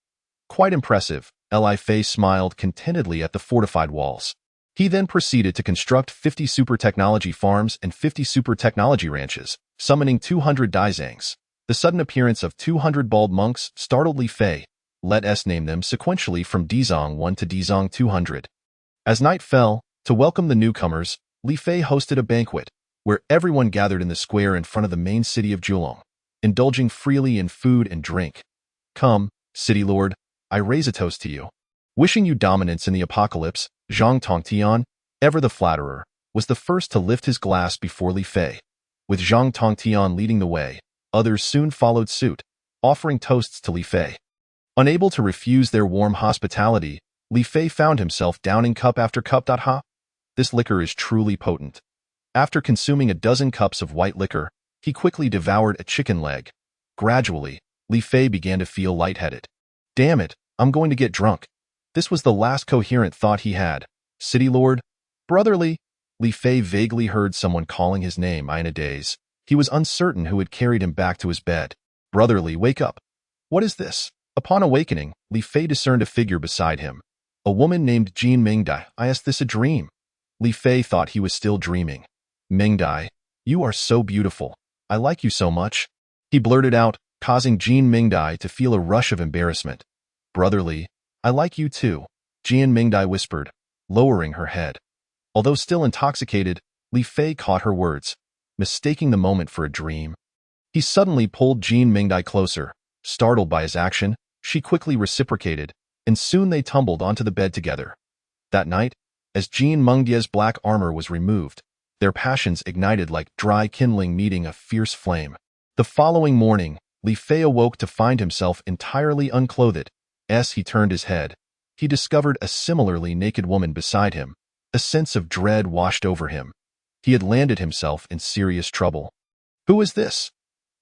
Quite impressive, Li Fei smiled contentedly at the fortified walls. He then proceeded to construct 50 super technology farms and 50 super technology ranches, summoning 200 Dizangs. The sudden appearance of 200 bald monks startled Li Fei. Let us name them sequentially from Dizong 1 to Dizong 200. As night fell, to welcome the newcomers, Li Fei hosted a banquet, where everyone gathered in the square in front of the main city of Jilong, indulging freely in food and drink. Come, City Lord, I raise a toast to you. Wishing you dominance in the apocalypse, Zhang Tongtian, ever the flatterer, was the first to lift his glass before Li Fei. With Zhang Tongtian leading the way, others soon followed suit, offering toasts to Li Fei. Unable to refuse their warm hospitality, Li Fei found himself downing cup after cup. Ha! This liquor is truly potent. After consuming a dozen cups of white liquor, he quickly devoured a chicken leg. Gradually, Li Fei began to feel lightheaded. Damn it, I'm going to get drunk. This was the last coherent thought he had. City Lord? Brotherly? Li Fei vaguely heard someone calling his name in a daze. He was uncertain who had carried him back to his bed. Brotherly, wake up. What is this? Upon awakening, Li Fei discerned a figure beside him. A woman named Jean Mingdai. Is this a dream? Li Fei thought he was still dreaming. Mingdai, you are so beautiful. I like you so much. He blurted out, causing Jean Mingdai to feel a rush of embarrassment. Brotherly, I like you too, Jean Mingdai whispered, lowering her head. Although still intoxicated, Li Fei caught her words, mistaking the moment for a dream. He suddenly pulled Jean Mingdai closer. Startled by his action, she quickly reciprocated, and soon they tumbled onto the bed together. That night, as Jean Mingdai's black armor was removed, their passions ignited like dry kindling meeting a fierce flame. The following morning, Li Fei awoke to find himself entirely unclothed. As he turned his head, he discovered a similarly naked woman beside him. A sense of dread washed over him. He had landed himself in serious trouble. Who is this?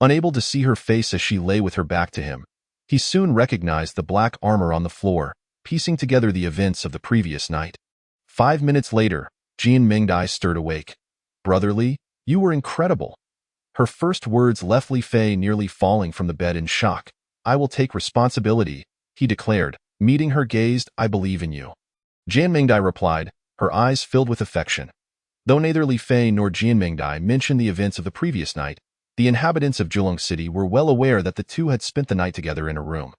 Unable to see her face as she lay with her back to him, he soon recognized the black armor on the floor, piecing together the events of the previous night. 5 minutes later, Jean Mingdai stirred awake. Brotherly, you were incredible. Her first words left Li Fei nearly falling from the bed in shock. I will take responsibility, he declared, meeting her gaze. I believe in you. Jean Mingdai replied, her eyes filled with affection. Though neither Li Fei nor Jean Mingdai mentioned the events of the previous night, the inhabitants of Julong City were well aware that the two had spent the night together in a room.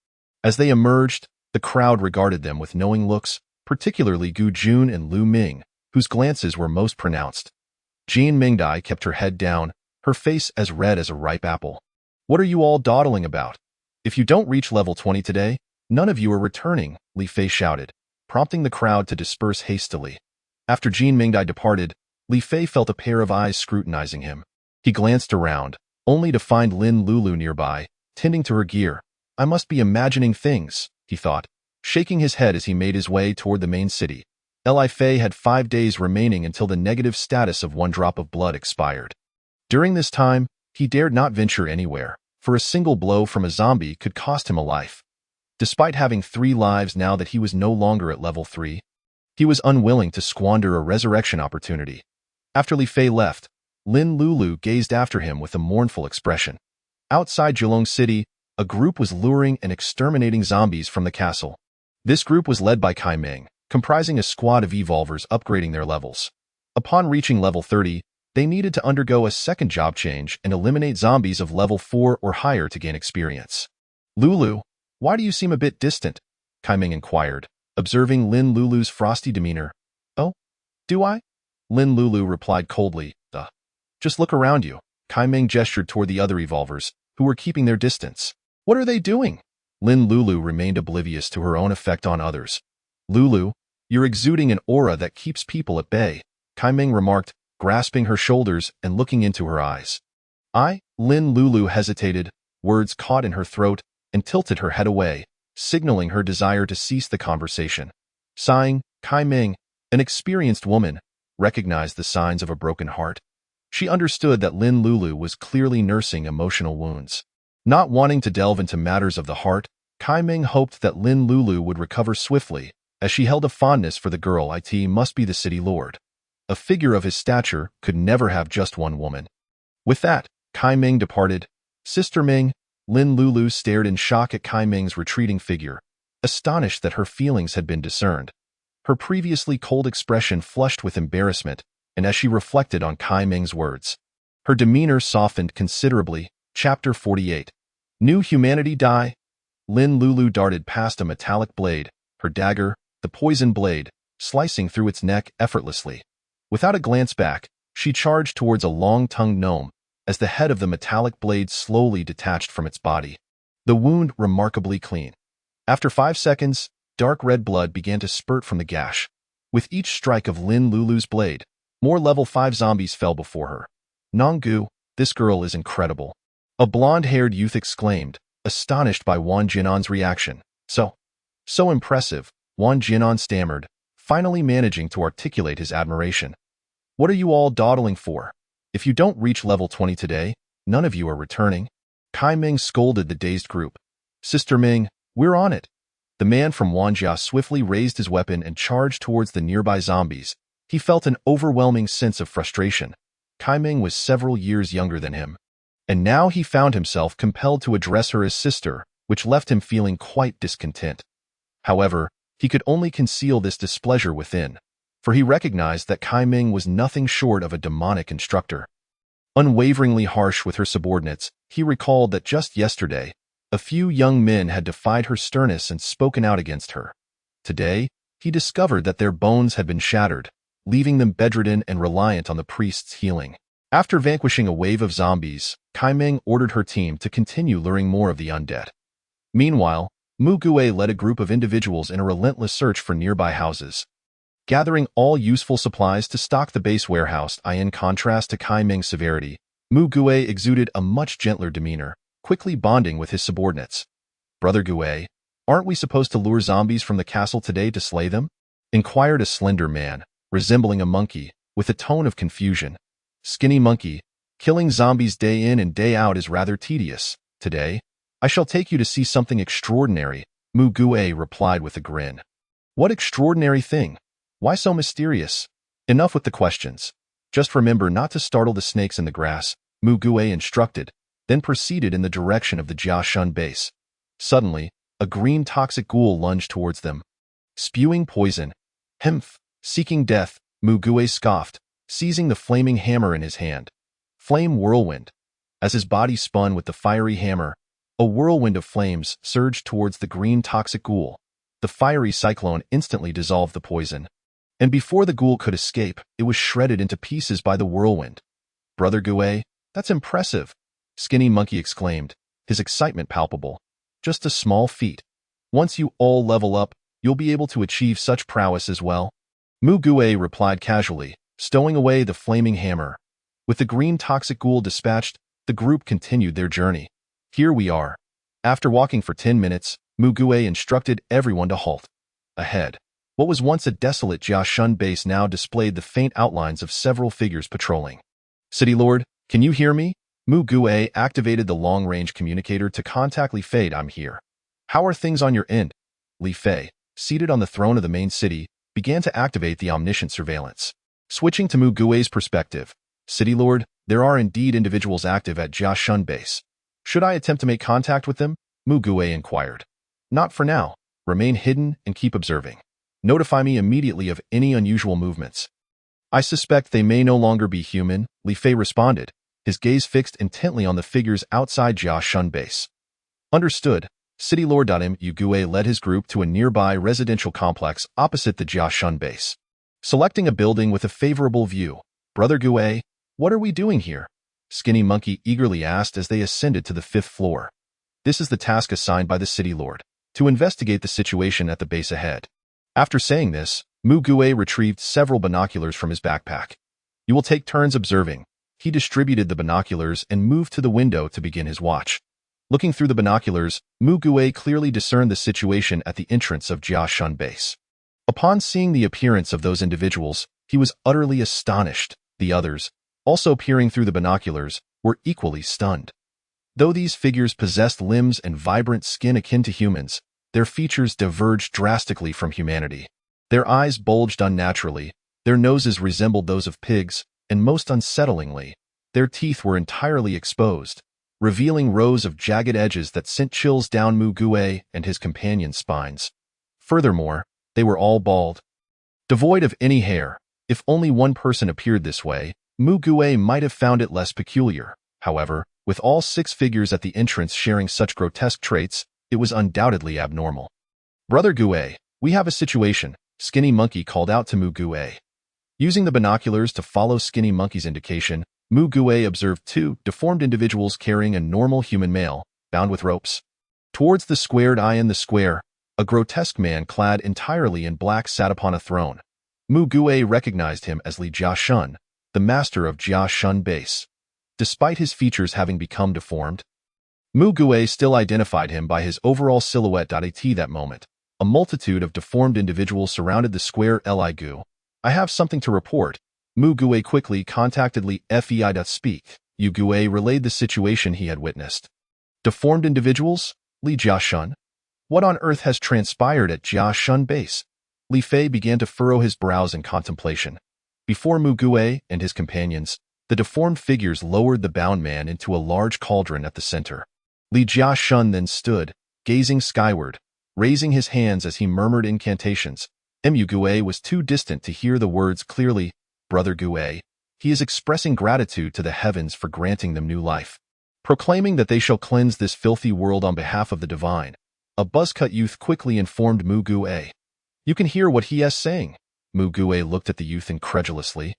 As they emerged, the crowd regarded them with knowing looks, particularly Gu Jun and Lu Ming, whose glances were most pronounced. Jean Mingdai kept her head down, her face as red as a ripe apple. What are you all dawdling about? If you don't reach level 20 today, none of you are returning, Li Fei shouted, prompting the crowd to disperse hastily. After Jean Mingdai departed, Li Fei felt a pair of eyes scrutinizing him. He glanced around, only to find Lin Lulu nearby, tending to her gear. I must be imagining things, he thought, shaking his head as he made his way toward the main city. Li Fei had 5 days remaining until the negative status of 1 drop of blood expired. During this time, he dared not venture anywhere, for a single blow from a zombie could cost him a life. Despite having 3 lives now that he was no longer at level 3, he was unwilling to squander a resurrection opportunity. After Li Fei left, Lin Lulu gazed after him with a mournful expression. Outside Julong City, a group was luring and exterminating zombies from the castle. This group was led by Kai Ming, comprising a squad of evolvers upgrading their levels. Upon reaching level 30, they needed to undergo a second job change and eliminate zombies of level 4 or higher to gain experience. Lulu, why do you seem a bit distant? Kai Ming inquired, observing Lin Lulu's frosty demeanor. Oh, do I? Lin Lulu replied coldly, Just look around you. Kai Ming gestured toward the other evolvers, who were keeping their distance. What are they doing? Lin Lulu remained oblivious to her own effect on others. Lulu, you're exuding an aura that keeps people at bay, Kai Ming remarked, grasping her shoulders and looking into her eyes. Lin Lulu hesitated, words caught in her throat, and tilted her head away, signaling her desire to cease the conversation. Sighing, Kai Ming, an experienced woman, recognized the signs of a broken heart. She understood that Lin Lulu was clearly nursing emotional wounds. Not wanting to delve into matters of the heart, Kai Ming hoped that Lin Lulu would recover swiftly, as she held a fondness for the girl. It must be the city lord. A figure of his stature could never have just one woman. With that, Kai Ming departed. Sister Ming, Lin Lulu stared in shock at Kai Ming's retreating figure, astonished that her feelings had been discerned. Her previously cold expression flushed with embarrassment, and as she reflected on Kai Ming's words, her demeanor softened considerably. Chapter 48. New Humanity Die? Lin Lulu darted past a metallic blade, her dagger, the poison blade, slicing through its neck effortlessly. Without a glance back, she charged towards a long-tongued gnome, as the head of the metallic blade slowly detached from its body. The wound remarkably clean. After 5 seconds, dark red blood began to spurt from the gash. With each strike of Lin Lulu's blade, More level 5 zombies fell before her. Nonggu, this girl is incredible. A blonde-haired youth exclaimed, astonished by Wang Jinan's reaction. So impressive, Wang Jinan stammered, finally managing to articulate his admiration. What are you all dawdling for? If you don't reach level 20 today, none of you are returning. Kai Ming scolded the dazed group. Sister Ming, we're on it. The man from Wanjia swiftly raised his weapon and charged towards the nearby zombies. He felt an overwhelming sense of frustration. Kai Ming was several years younger than him, and now he found himself compelled to address her as sister, which left him feeling quite discontent. However, he could only conceal this displeasure within, for he recognized that Kai Ming was nothing short of a demonic instructor. Unwaveringly harsh with her subordinates, he recalled that just yesterday, a few young men had defied her sternness and spoken out against her. Today, he discovered that their bones had been shattered, leaving them bedridden and reliant on the priest's healing. After vanquishing a wave of zombies, Kai Ming ordered her team to continue luring more of the undead. Meanwhile, Mu Guo led a group of individuals in a relentless search for nearby houses, gathering all useful supplies to stock the base warehouse. In contrast to Kai Ming's severity, Mu Guo exuded a much gentler demeanor, quickly bonding with his subordinates. Brother Guo, aren't we supposed to lure zombies from the castle today to slay them? Inquired a slender man, resembling a monkey, with a tone of confusion. Skinny monkey, killing zombies day in and day out is rather tedious. Today, I shall take you to see something extraordinary, Mu Guo replied with a grin. What extraordinary thing? Why so mysterious? Enough with the questions. Just remember not to startle the snakes in the grass, Mu Guo instructed, then proceeded in the direction of the Jiashun base. Suddenly, a green toxic ghoul lunged towards them, spewing poison. Hemph, seeking death, Mu Guo scoffed, seizing the flaming hammer in his hand. Flame whirlwind. As his body spun with the fiery hammer, a whirlwind of flames surged towards the green toxic ghoul. The fiery cyclone instantly dissolved the poison, and before the ghoul could escape, it was shredded into pieces by the whirlwind. Brother Guo, that's impressive, Skinny Monkey exclaimed, his excitement palpable. Just a small feat. Once you all level up, you'll be able to achieve such prowess as well. Mu Guo replied casually, stowing away the flaming hammer. With the green toxic ghoul dispatched, the group continued their journey. Here we are. After walking for 10 minutes, Mu Guo instructed everyone to halt. Ahead, what was once a desolate Jiashun base now displayed the faint outlines of several figures patrolling. City Lord, can you hear me? Mu Guo activated the long-range communicator to contact Li Fei. I'm here. How are things on your end? Li Fei, seated on the throne of the main city, began to activate the omniscient surveillance. Switching to Mu Guo's perspective, City Lord, there are indeed individuals active at Jiashun base. Should I attempt to make contact with them? Mu Guo inquired. Not for now. Remain hidden and keep observing. Notify me immediately of any unusual movements. I suspect they may no longer be human, Li Fei responded, his gaze fixed intently on the figures outside Jiashun base. Understood. City Lord. Mu Guo led his group to a nearby residential complex opposite the Jiashun base. Selecting a building with a favorable view, Brother Guo, what are we doing here? Skinny Monkey eagerly asked as they ascended to the 5th floor. This is the task assigned by the City Lord, to investigate the situation at the base ahead. After saying this, Mu Guo retrieved several binoculars from his backpack. You will take turns observing. He distributed the binoculars and moved to the window to begin his watch. Looking through the binoculars, Mu Guo clearly discerned the situation at the entrance of Jiashun base. Upon seeing the appearance of those individuals, he was utterly astonished. The others, also peering through the binoculars, were equally stunned. Though these figures possessed limbs and vibrant skin akin to humans, their features diverged drastically from humanity. Their eyes bulged unnaturally, their noses resembled those of pigs, and most unsettlingly, their teeth were entirely exposed, revealing rows of jagged edges that sent chills down Mu Guo and his companions' spines. Furthermore, they were all bald, devoid of any hair. If only one person appeared this way, Mu Guo might have found it less peculiar. However, with all 6 figures at the entrance sharing such grotesque traits, it was undoubtedly abnormal. Brother Guo, we have a situation, Skinny Monkey called out to Mu Guo. Using the binoculars to follow Skinny Monkey's indication, Mu Guo observed 2 deformed individuals carrying a normal human male, bound with ropes. Towards the squared eye in the square, a grotesque man clad entirely in black sat upon a throne. Mu Gue recognized him as Li Jiashun, the master of Jiashun Base. Despite his features having become deformed, Mu Gue still identified him by his overall silhouette. At that moment, a multitude of deformed individuals surrounded the square. Li Gu, I have something to report. Mu Gue quickly contacted Li Fei. Speak. Yu Gue relayed the situation he had witnessed. Deformed individuals? Li Jiashun? What on earth has transpired at Jiashun Base? Li Fei began to furrow his brows in contemplation. Before Mu Gue and his companions, the deformed figures lowered the bound man into a large cauldron at the center. Li Jiashun then stood, gazing skyward, raising his hands as he murmured incantations. Mu Gue was too distant to hear the words clearly. Brother Gue, he is expressing gratitude to the heavens for granting them new life, proclaiming that they shall cleanse this filthy world on behalf of the divine. A buzzcut youth quickly informed Mu Gue. You can hear what he is saying. Mu Gue looked at the youth incredulously.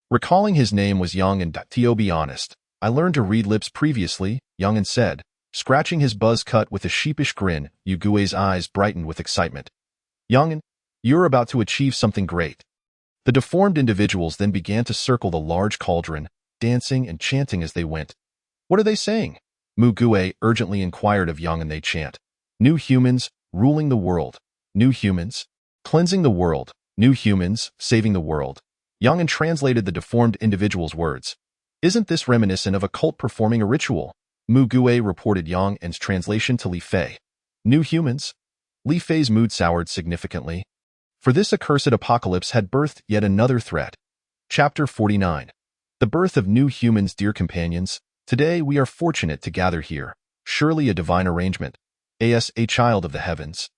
Recalling his name was Yong'an. To be honest, I learned to read lips previously, Yong'an said, scratching his buzz cut with a sheepish grin. Yu Gue's eyes brightened with excitement. Yong'an, you're about to achieve something great. The deformed individuals then began to circle the large cauldron, dancing and chanting as they went. What are they saying? Mu Gue urgently inquired of Yong'an. They chant. New humans, ruling the world. New humans, cleansing the world. New humans, saving the world. Yong'an translated the deformed individual's words. Isn't this reminiscent of a cult performing a ritual? Mu Gue reported Yong'an's translation to Li Fei. New humans? Li Fei's mood soured significantly. For this accursed apocalypse had birthed yet another threat. Chapter 49. The birth of new humans. Dear companions, today we are fortunate to gather here. Surely a divine arrangement. As a child of the heavens,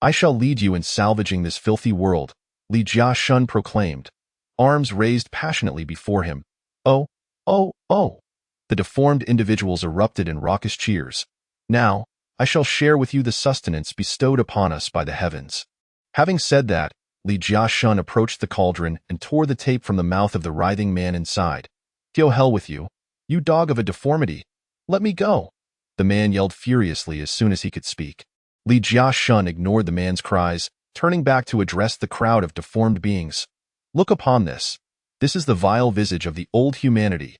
I shall lead you in salvaging this filthy world, Li Jiashun proclaimed, arms raised passionately before him. Oh, oh, oh! The deformed individuals erupted in raucous cheers. Now, I shall share with you the sustenance bestowed upon us by the heavens. Having said that, Li Jiashun approached the cauldron and tore the tape from the mouth of the writhing man inside. To hell with you, you dog of a deformity! Let me go! The man yelled furiously as soon as he could speak. Li Jiashun ignored the man's cries, turning back to address the crowd of deformed beings. Look upon this. This is the vile visage of the old humanity.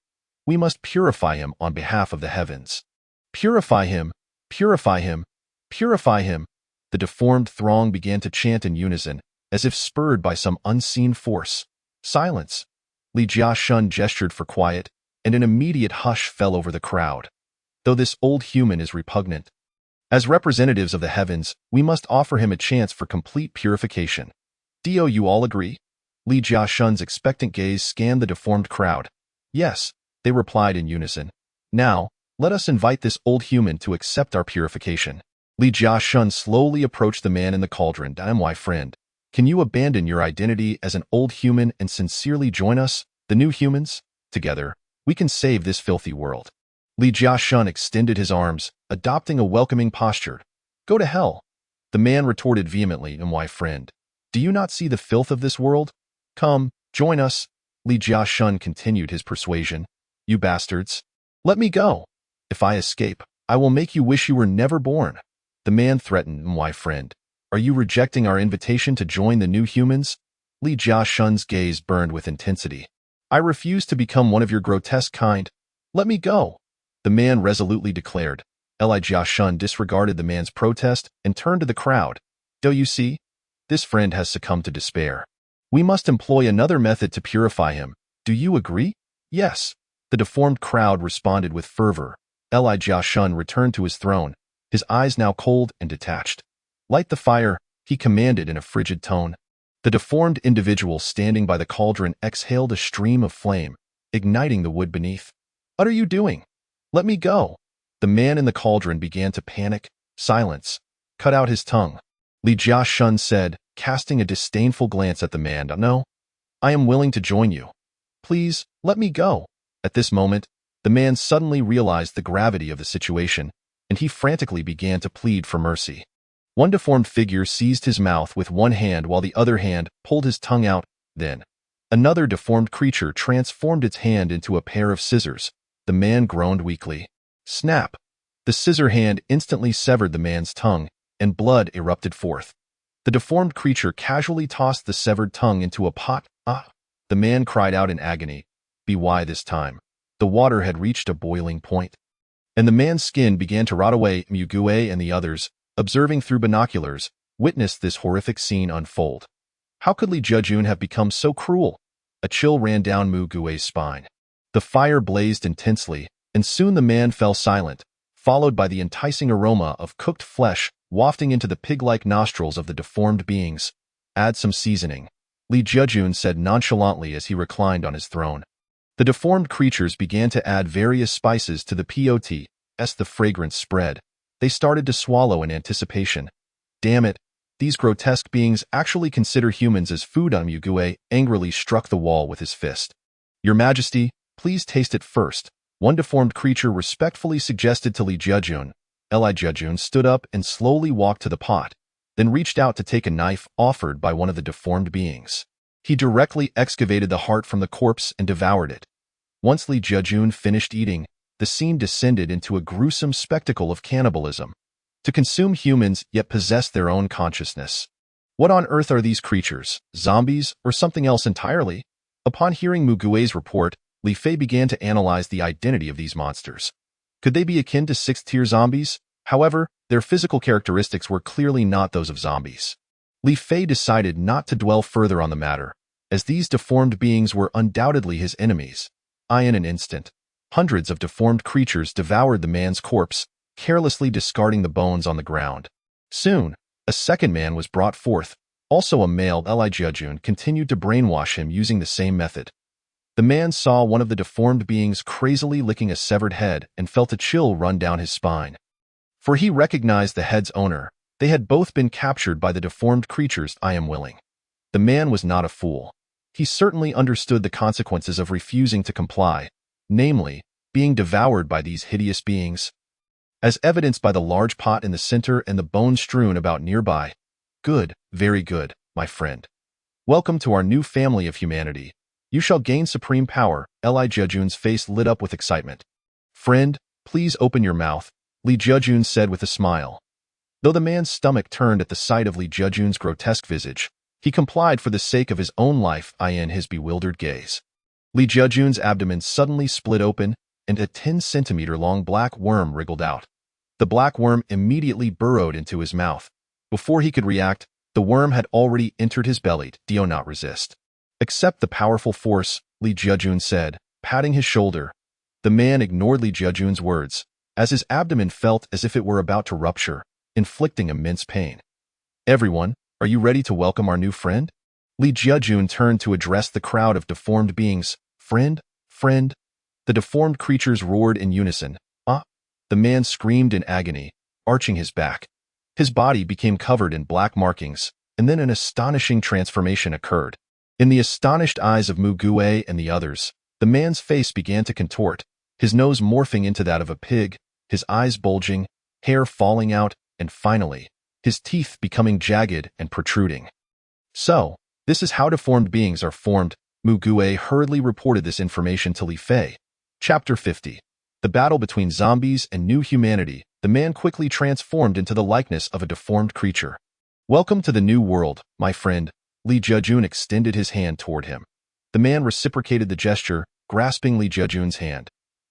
We must purify him on behalf of the heavens. Purify him, purify him, purify him. The deformed throng began to chant in unison, as if spurred by some unseen force. Silence. Li Jiashun gestured for quiet, and an immediate hush fell over the crowd. Though this old human is repugnant, as representatives of the heavens, we must offer him a chance for complete purification. Do you all agree? Li Jiashun's expectant gaze scanned the deformed crowd. Yes, they replied in unison. Now, let us invite this old human to accept our purification. Li Jiashun slowly approached the man in the cauldron. My friend, can you abandon your identity as an old human and sincerely join us, the new humans? Together, we can save this filthy world. Li Jiashun extended his arms, adopting a welcoming posture. Go to hell. The man retorted vehemently. My friend, do you not see the filth of this world? Come, join us. Li Jiashun continued his persuasion. You bastards. Let me go. If I escape, I will make you wish you were never born. The man threatened. My friend, are you rejecting our invitation to join the new humans? Li Jiashun's gaze burned with intensity. I refuse to become one of your grotesque kind. Let me go. The man resolutely declared. Li Jiashun disregarded the man's protest and turned to the crowd. Do you see? This friend has succumbed to despair. We must employ another method to purify him. Do you agree? Yes. The deformed crowd responded with fervor. Li Jiashun returned to his throne, his eyes now cold and detached. Light the fire, he commanded in a frigid tone. The deformed individual standing by the cauldron exhaled a stream of flame, igniting the wood beneath. What are you doing? Let me go. The man in the cauldron began to panic. Silence. Cut out his tongue. Li Jiashun said, casting a disdainful glance at the man. No. I am willing to join you. Please, let me go. At this moment, the man suddenly realized the gravity of the situation, and he frantically began to plead for mercy. One deformed figure seized his mouth with one hand while the other hand pulled his tongue out. Then, another deformed creature transformed its hand into a pair of scissors. The man groaned weakly. Snap! The scissor hand instantly severed the man's tongue, and blood erupted forth. The deformed creature casually tossed the severed tongue into a pot. Ah! The man cried out in agony. By this time, the water had reached a boiling point, and the man's skin began to rot away. Mu Gue and the others, observing through binoculars, witnessed this horrific scene unfold. How could Li Jejun have become so cruel? A chill ran down Mu Gue's spine. The fire blazed intensely, and soon the man fell silent, followed by the enticing aroma of cooked flesh wafting into the pig-like nostrils of the deformed beings. Add some seasoning, Li Jejun said nonchalantly as he reclined on his throne. The deformed creatures began to add various spices to the pot. As the fragrance spread, they started to swallow in anticipation. Damn it, these grotesque beings actually consider humans as food. Mu Gue angrily struck the wall with his fist. Your Majesty, please taste it first, one deformed creature respectfully suggested to Li Jejun. Li Jejun stood up and slowly walked to the pot, then reached out to take a knife offered by one of the deformed beings. He directly excavated the heart from the corpse and devoured it. Once Li Jejun finished eating, the scene descended into a gruesome spectacle of cannibalism. To consume humans yet possess their own consciousness. What on earth are these creatures, zombies or something else entirely? Upon hearing Mu Gue's report, Li Fei began to analyze the identity of these monsters. Could they be akin to sixth-tier zombies? However, their physical characteristics were clearly not those of zombies. Li Fei decided not to dwell further on the matter, as these deformed beings were undoubtedly his enemies. In an instant, hundreds of deformed creatures devoured the man's corpse, carelessly discarding the bones on the ground. Soon, a second man was brought forth, also a male. Li Jejun continued to brainwash him using the same method. The man saw one of the deformed beings crazily licking a severed head and felt a chill run down his spine. For he recognized the head's owner. They had both been captured by the deformed creatures. I am willing. The man was not a fool. He certainly understood the consequences of refusing to comply, namely, being devoured by these hideous beings, as evidenced by the large pot in the center and the bones strewn about nearby. Good, very good, my friend. Welcome to our new family of humanity. You shall gain supreme power. Li Jejun's face lit up with excitement. Friend, please open your mouth, Li Jejun said with a smile. Though the man's stomach turned at the sight of Li Jejun's grotesque visage, he complied for the sake of his own life. In his bewildered gaze, Li Jejun's abdomen suddenly split open, and a 10-centimeter-long black worm wriggled out. The black worm immediately burrowed into his mouth. Before he could react, the worm had already entered his belly. Do not resist. Accept the powerful force, Li Jejun said, patting his shoulder. The man ignored Li Jejun's words, as his abdomen felt as if it were about to rupture, inflicting immense pain. Everyone, are you ready to welcome our new friend? Li Jejun turned to address the crowd of deformed beings. Friend, friend. The deformed creatures roared in unison. The man screamed in agony, arching his back. His body became covered in black markings, and then an astonishing transformation occurred. In the astonished eyes of Mu Gue and the others, the man's face began to contort, his nose morphing into that of a pig, his eyes bulging, hair falling out, and finally, his teeth becoming jagged and protruding. So, this is how deformed beings are formed. Mu Gue hurriedly reported this information to Li Fei. Chapter 50. The battle between zombies and new humanity. The man quickly transformed into the likeness of a deformed creature. Welcome to the new world, my friend. Li Jejun extended his hand toward him. The man reciprocated the gesture, grasping Li Jejun's hand.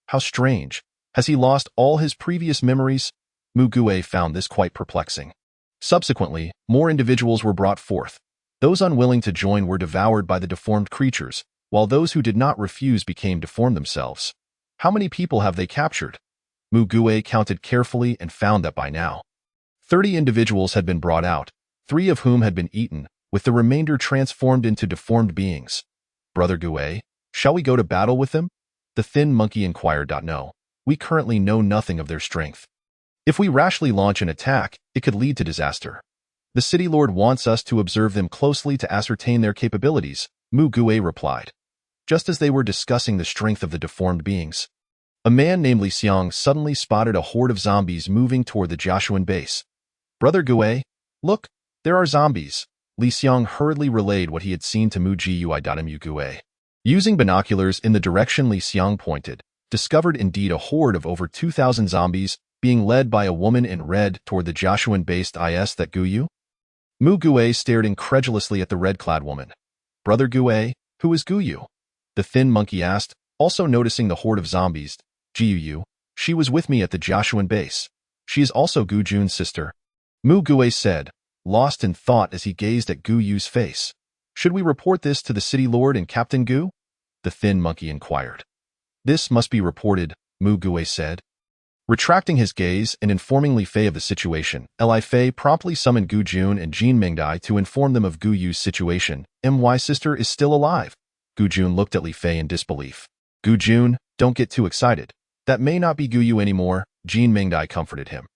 How strange. Has he lost all his previous memories? Mu Gue found this quite perplexing. Subsequently, more individuals were brought forth. Those unwilling to join were devoured by the deformed creatures, while those who did not refuse became deformed themselves. How many people have they captured? Mu Gue counted carefully and found that by now, 30 individuals had been brought out, 3 of whom had been eaten, with the remainder transformed into deformed beings. Brother Gue, shall we go to battle with them? The thin monkey inquired. No, we currently know nothing of their strength. If we rashly launch an attack, it could lead to disaster. The city lord wants us to observe them closely to ascertain their capabilities, Mu Gue replied. Just as they were discussing the strength of the deformed beings, a man named Li Xiang suddenly spotted a horde of zombies moving toward the Joshuan base. Brother Gue, look, there are zombies. Li Xiang hurriedly relayed what he had seen to Mu Gue. Using binoculars in the direction Li Xiang pointed, discovered indeed a horde of over 2,000 zombies being led by a woman in red toward the Joshuan-based is that Guyu? Mu Gue stared incredulously at the red-clad woman. Brother Gue, who is Guyu? The thin monkey asked, also noticing the horde of zombies. Jiyu, she was with me at the Joshuan base. She is also Gu Jun's sister. Mu Gue said, lost in thought as he gazed at Gu Yu's face. Should we report this to the city lord and Captain Gu? The thin monkey inquired. This must be reported, Mu Gue said. Retracting his gaze and informing Li Fei of the situation, Li Fei promptly summoned Gu Jun and Jin Mingdai to inform them of Gu Yu's situation. My sister is still alive. Gu Jun looked at Li Fei in disbelief. Gu Jun, don't get too excited. That may not be Gu Yu anymore, Jin Mingdai comforted him.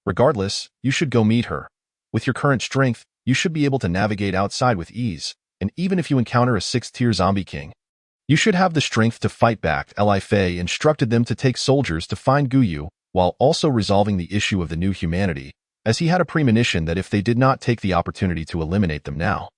Regardless, you should go meet her. With your current strength, you should be able to navigate outside with ease, and even if you encounter a 6th-tier zombie king, you should have the strength to fight back. Li Fei instructed them to take soldiers to find Gu Yu, while also resolving the issue of the new humanity, as he had a premonition that if they did not take the opportunity to eliminate them now,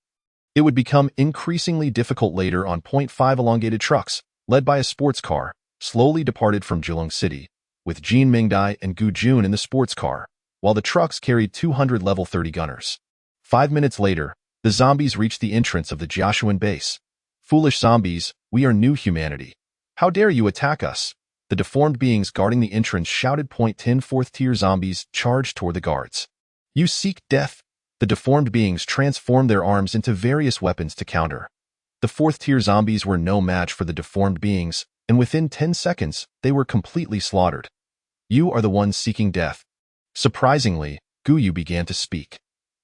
it would become increasingly difficult later on. 5 elongated trucks, led by a sports car, slowly departed from Jilong City, with Jin Mingdai and Gu Jun in the sports car, while the trucks carried 200 level 30 gunners. 5 minutes later, the zombies reached the entrance of the Joshuan base. Foolish zombies, we are new humanity. How dare you attack us? The deformed beings guarding the entrance shouted. 10 4th-tier zombies charged toward the guards. You seek death? The deformed beings transformed their arms into various weapons to counter. The 4th-tier zombies were no match for the deformed beings, and within 10 seconds, they were completely slaughtered. You are the ones seeking death. Surprisingly, Guyu began to speak.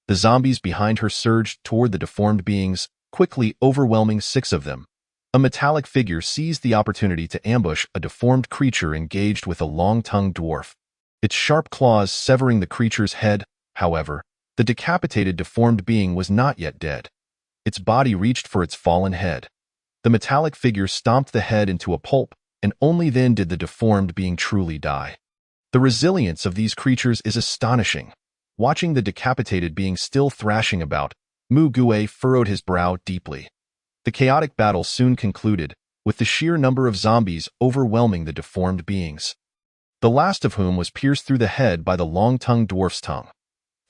The zombies behind her surged toward the deformed beings, quickly overwhelming 6 of them. A metallic figure seized the opportunity to ambush a deformed creature engaged with a long-tongued dwarf. Its sharp claws severing the creature's head. However, the decapitated deformed being was not yet dead. Its body reached for its fallen head. The metallic figure stomped the head into a pulp, and only then did the deformed being truly die. The resilience of these creatures is astonishing. Watching the decapitated being still thrashing about, Mu Gue furrowed his brow deeply. The chaotic battle soon concluded, with the sheer number of zombies overwhelming the deformed beings, the last of whom was pierced through the head by the long-tongued dwarf's tongue.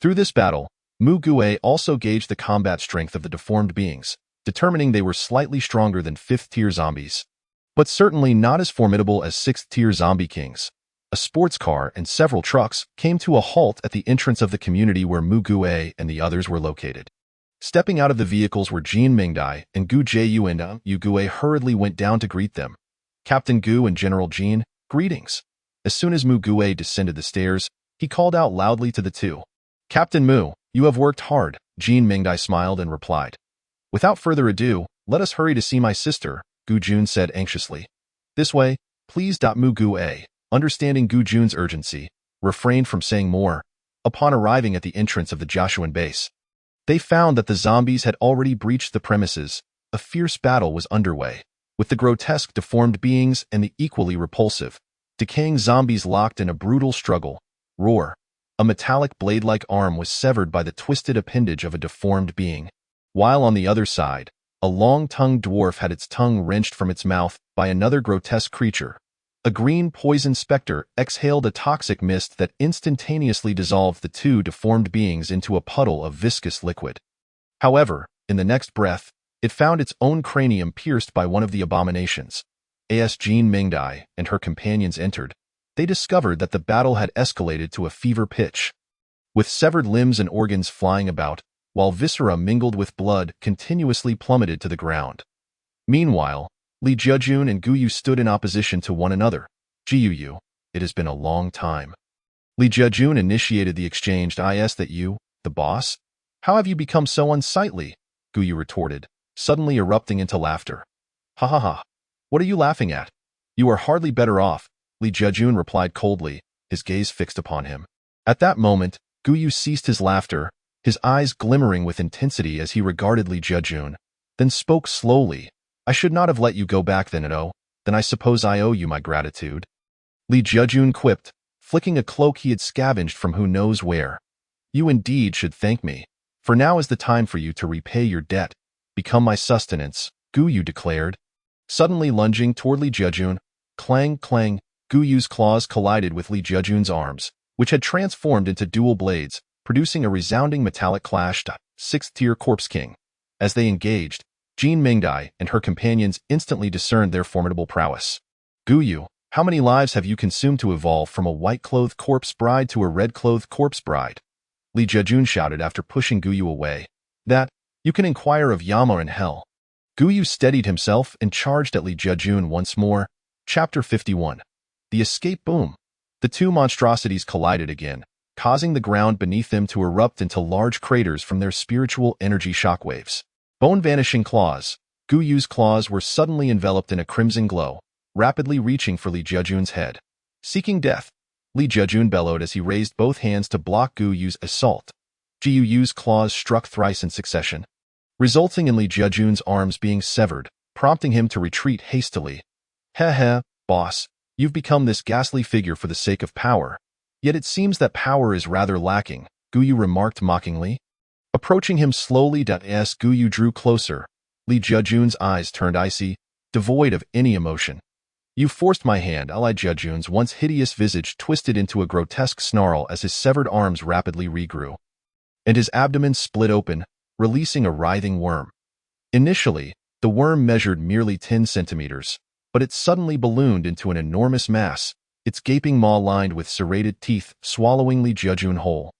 Through this battle, Mu Gue also gauged the combat strength of the deformed beings, determining they were slightly stronger than 5th-tier zombies, but certainly not as formidable as 6th-tier zombie kings. A sports car and several trucks came to a halt at the entrance of the community where Mu Gue and the others were located. Stepping out of the vehicles were Jin Mingdai and Gu Jiu, and Mu Gue hurriedly went down to greet them. Captain Gu and General Jin, greetings. As soon as Mu Gue descended the stairs, he called out loudly to the two. Captain Mu, you have worked hard, Jin Mingdai smiled and replied. Without further ado, let us hurry to see my sister, Gu Jun said anxiously. This way, please. Mu Gue, understanding Gu Jun's urgency, refrained from saying more. Upon arriving at the entrance of the Joshuan base, they found that the zombies had already breached the premises. A fierce battle was underway, with the grotesque deformed beings and the equally repulsive, decaying zombies locked in a brutal struggle. Roar! A metallic blade-like arm was severed by the twisted appendage of a deformed being, while on the other side, a long-tongued dwarf had its tongue wrenched from its mouth by another grotesque creature. A green poison specter exhaled a toxic mist that instantaneously dissolved the two deformed beings into a puddle of viscous liquid. However, in the next breath, it found its own cranium pierced by one of the abominations. As Jin Mingdai and her companions entered, they discovered that the battle had escalated to a fever pitch, with severed limbs and organs flying about, while viscera mingled with blood continuously plummeted to the ground. Meanwhile, Li Jiajun and Guyu stood in opposition to one another. Jiyu, it has been a long time. Li Jiajun initiated the exchange. Is that you, the boss? How have you become so unsightly? Guyu retorted, suddenly erupting into laughter. Ha ha ha. What are you laughing at? You are hardly better off, Li Jiajun replied coldly, his gaze fixed upon him. At that moment, Guyu ceased his laughter, his eyes glimmering with intensity as he regarded Li Jiajun, then spoke slowly. I should not have let you go back then, then I suppose I owe you my gratitude. Li Jiajun quipped, flicking a cloak he had scavenged from who knows where. You indeed should thank me, for now is the time for you to repay your debt. Become my sustenance, Guyu declared. Suddenly lunging toward Li Jiajun, clang clang, Guyu's claws collided with Li Jiajun's arms, which had transformed into dual blades, producing a resounding metallic clash. 6th-tier Corpse King. As they engaged, Jean Mingdai and her companions instantly discerned their formidable prowess. Guyu, how many lives have you consumed to evolve from a white-clothed corpse bride to a red-clothed corpse bride? Li Jiajun shouted after pushing Guyu away. That, you can inquire of Yama in hell. Guyu steadied himself and charged at Li Jiajun once more. Chapter 51. The Escape Boom. The two monstrosities collided again, causing the ground beneath them to erupt into large craters from their spiritual energy shockwaves. Bone-vanishing claws. Guyu's claws were suddenly enveloped in a crimson glow, rapidly reaching for Li Jiajun's head. Seeking death, Li Jiajun bellowed as he raised both hands to block Guyu's assault. Guyu's claws struck thrice in succession, resulting in Li Jiajun's arms being severed, prompting him to retreat hastily. Heh, boss, you've become this ghastly figure for the sake of power. Yet it seems that power is rather lacking, Guyu remarked mockingly. Approaching him slowly, as Guyu drew closer, Li Jiajun's eyes turned icy, devoid of any emotion. You forced my hand. Li Jiajun's once hideous visage twisted into a grotesque snarl as his severed arms rapidly regrew, and his abdomen split open, releasing a writhing worm. Initially, the worm measured merely 10 centimeters, but it suddenly ballooned into an enormous mass, its gaping maw lined with serrated teeth swallowing Li Jiajun whole.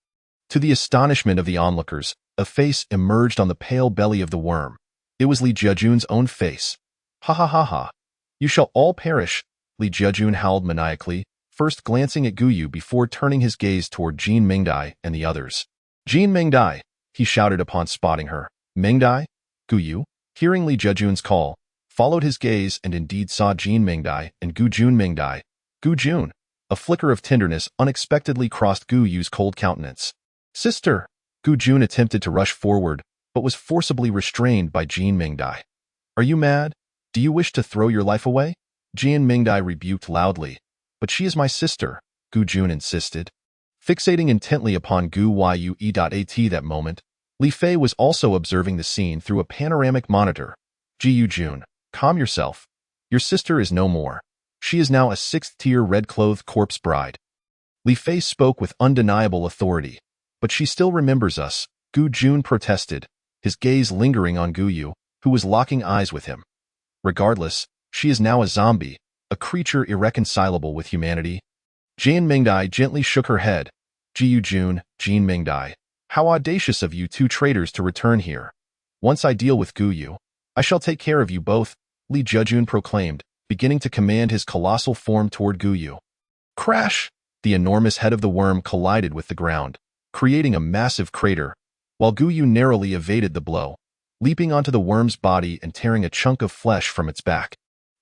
To the astonishment of the onlookers, a face emerged on the pale belly of the worm. It was Li Jiajun's own face. Ha ha ha ha. You shall all perish, Li Jiajun howled maniacally, first glancing at Guyu before turning his gaze toward Jean Mingdai and the others. Jean Mingdai, he shouted upon spotting her. Mingdai? Guyu, hearing Li Jiajun's call, followed his gaze and indeed saw Jean Mingdai and Gujun Mingdai. Gujun, a flicker of tenderness unexpectedly crossed Guyu's cold countenance. Sister! Gujun attempted to rush forward, but was forcibly restrained by Jean Mingdai. Are you mad? Do you wish to throw your life away? Jean Mingdai rebuked loudly. But she is my sister, Gujun insisted. Fixating intently upon Guyue.at that moment, Li Fei was also observing the scene through a panoramic monitor. Jiyu Jun, calm yourself. Your sister is no more. She is now a 6th-tier red-clothed corpse bride. Li Fei spoke with undeniable authority. But she still remembers us, Gu Jun protested, his gaze lingering on Guyu, who was locking eyes with him. Regardless, she is now a zombie, a creature irreconcilable with humanity. Jean Mingdai gently shook her head. Jiyu Jun, Jean Mingdai, how audacious of you two traitors to return here. Once I deal with Guyu, I shall take care of you both, Li Jiajun proclaimed, beginning to command his colossal form toward Guyu. Crash! The enormous head of the worm collided with the ground, creating a massive crater, while Guyu narrowly evaded the blow, leaping onto the worm's body and tearing a chunk of flesh from its back.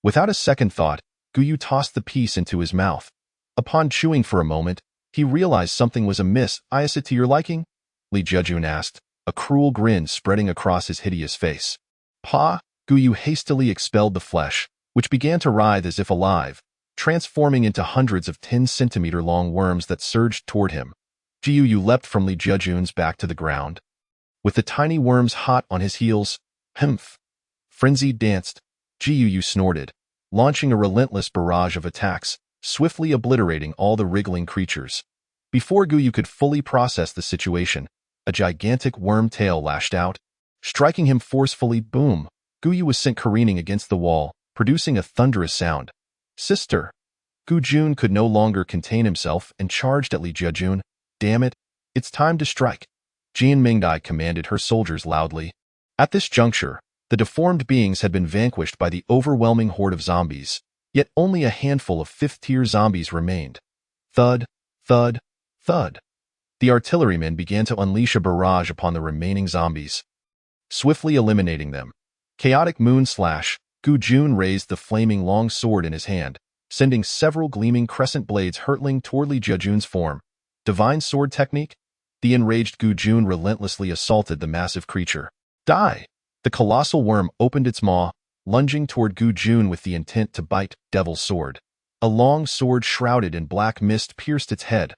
Without a second thought, Guyu tossed the piece into his mouth. Upon chewing for a moment, he realized something was amiss. Is it to your liking? Li Jiajun asked, a cruel grin spreading across his hideous face. Pa! Guyu hastily expelled the flesh, which began to writhe as if alive, transforming into hundreds of 10-centimeter-long worms that surged toward him. Jiyu leapt from Li Jiajun's back to the ground. With the tiny worms hot on his heels, humph! Frenzied danced, Jiyu snorted, launching a relentless barrage of attacks, swiftly obliterating all the wriggling creatures. Before Guyu could fully process the situation, a gigantic worm tail lashed out, striking him forcefully. Boom! Guyu was sent careening against the wall, producing a thunderous sound. Sister! Gujun could no longer contain himself and charged at Li Jiajun. Damn it, it's time to strike. Jean Mingdai commanded her soldiers loudly. At this juncture, the deformed beings had been vanquished by the overwhelming horde of zombies, yet only a handful of 5th-tier zombies remained. Thud, thud, thud. The artillerymen began to unleash a barrage upon the remaining zombies, swiftly eliminating them. Chaotic Moon Slash, Gu Jun raised the flaming long sword in his hand, sending several gleaming crescent blades hurtling toward Li Jiajun's form. Divine Sword Technique? The enraged Gu Jun relentlessly assaulted the massive creature. Die! The colossal worm opened its maw, lunging toward Gu Jun with the intent to bite. Devil's Sword. A long sword shrouded in black mist pierced its head.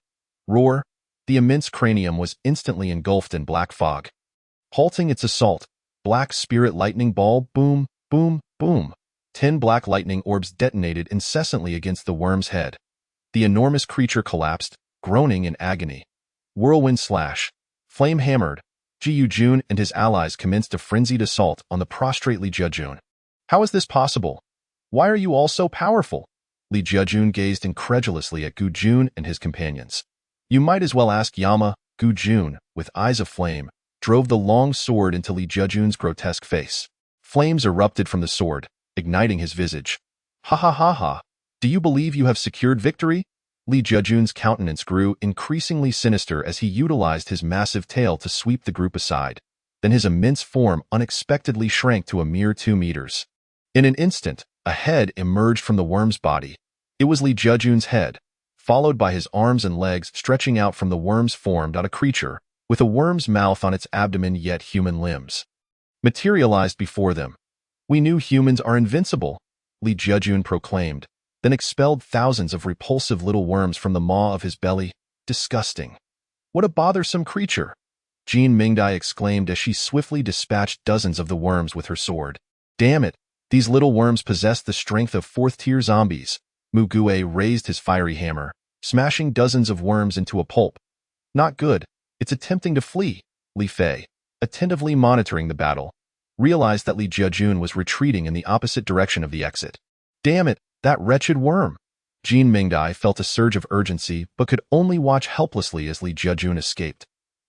Roar! The immense cranium was instantly engulfed in black fog. Halting its assault, Black Spirit Lightning Ball. Boom, boom, boom. 10 black lightning orbs detonated incessantly against the worm's head. The enormous creature collapsed, groaning in agony. Whirlwind Slash. Flame Hammered. Ji Yujun and his allies commenced a frenzied assault on the prostrate Li Jiajun. How is this possible? Why are you all so powerful? Li Jiajun gazed incredulously at Gu Jun and his companions. You might as well ask Yama. Gu Jun, with eyes of flame, drove the long sword into Li Jiajun's grotesque face. Flames erupted from the sword, igniting his visage. Ha ha ha ha! Do you believe you have secured victory? Li Jiajun's countenance grew increasingly sinister as he utilized his massive tail to sweep the group aside. Then his immense form unexpectedly shrank to a mere 2 meters. In an instant, a head emerged from the worm's body. It was Li Jiajun's head, followed by his arms and legs stretching out from the worm's formed out a creature, with a worm's mouth on its abdomen yet human limbs materialized before them. We knew humans are invincible, Li Jiajun proclaimed, then expelled thousands of repulsive little worms from the maw of his belly. Disgusting. What a bothersome creature, Jean Mingdai exclaimed as she swiftly dispatched dozens of the worms with her sword. Damn it, these little worms possess the strength of 4th-tier zombies. Mu Gue raised his fiery hammer, smashing dozens of worms into a pulp. Not good. It's attempting to flee. Li Fei, attentively monitoring the battle, realized that Li Jiajun was retreating in the opposite direction of the exit. Damn it, that wretched worm! Jean Mingdai felt a surge of urgency but could only watch helplessly as Li Jiajun escaped.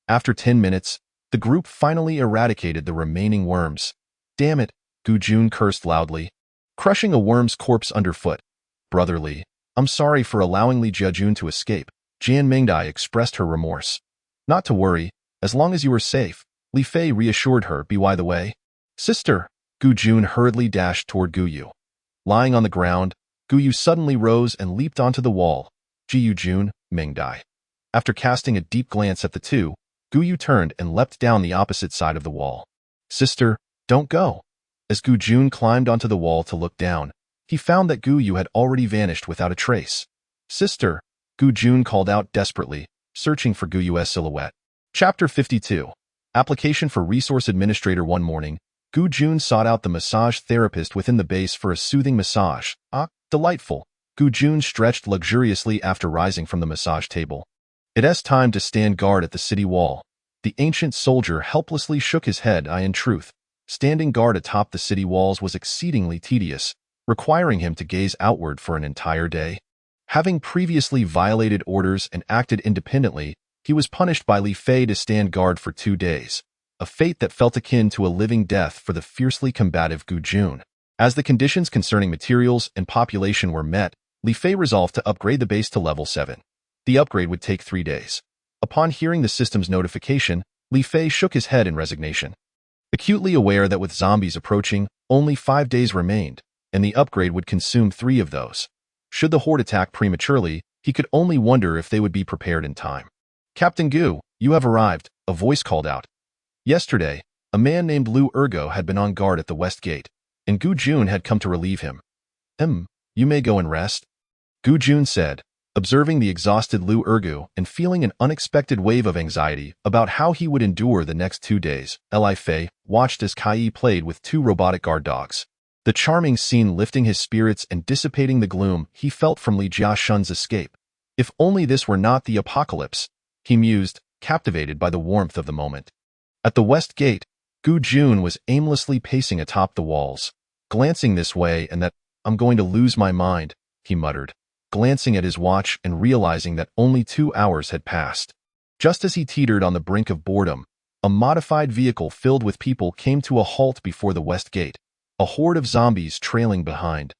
After 10 minutes, the group finally eradicated the remaining worms. Damn it, Gu Jun cursed loudly, crushing a worm's corpse underfoot. Brother Li, I'm sorry for allowing Li Jiajun to escape. Jian Mingdai expressed her remorse. Not to worry, as long as you are safe, Li Fei reassured her. By the way, sister, Gu Jun hurriedly dashed toward Gu Yu. Lying on the ground, Gu Yu suddenly rose and leaped onto the wall. Ji Yujun, Mingdai. After casting a deep glance at the two, Gu Yu turned and leapt down the opposite side of the wall. Sister, don't go. As Gu Jun climbed onto the wall to look down, he found that Gu Yu had already vanished without a trace. Sister, Gu Jun called out desperately, searching for Gu Yu's silhouette. Chapter 52. Application for Resource Administrator. One morning, Gu Jun sought out the massage therapist within the base for a soothing massage. Ah, delightful. Gu Jun stretched luxuriously after rising from the massage table. It's time to stand guard at the city wall. The ancient soldier helplessly shook his head. In truth, standing guard atop the city walls was exceedingly tedious, requiring him to gaze outward for an entire day. Having previously violated orders and acted independently, he was punished by Li Fei to stand guard for 2 days, a fate that felt akin to a living death for the fiercely combative Gu Jun. As the conditions concerning materials and population were met, Li Fei resolved to upgrade the base to level 7. The upgrade would take 3 days. Upon hearing the system's notification, Li Fei shook his head in resignation. Acutely aware that with zombies approaching, only 5 days remained, and the upgrade would consume 3 of those. Should the horde attack prematurely, he could only wonder if they would be prepared in time. Captain Gu, you have arrived, a voice called out. Yesterday, a man named Lu Ergo had been on guard at the west gate, and Gu Jun had come to relieve him. You may go and rest, Gu Jun said, observing the exhausted Lu Ergo and feeling an unexpected wave of anxiety about how he would endure the next 2 days. Li Fei watched as Kai played with 2 robotic guard dogs. The charming scene lifting his spirits and dissipating the gloom he felt from Li Jiashun's escape. If only this were not the apocalypse, he mused, captivated by the warmth of the moment. At the west gate, Gu Jun was aimlessly pacing atop the walls, glancing this way and that. I'm going to lose my mind, he muttered, glancing at his watch and realizing that only 2 hours had passed. Just as he teetered on the brink of boredom, a modified vehicle filled with people came to a halt before the west gate, a horde of zombies trailing behind.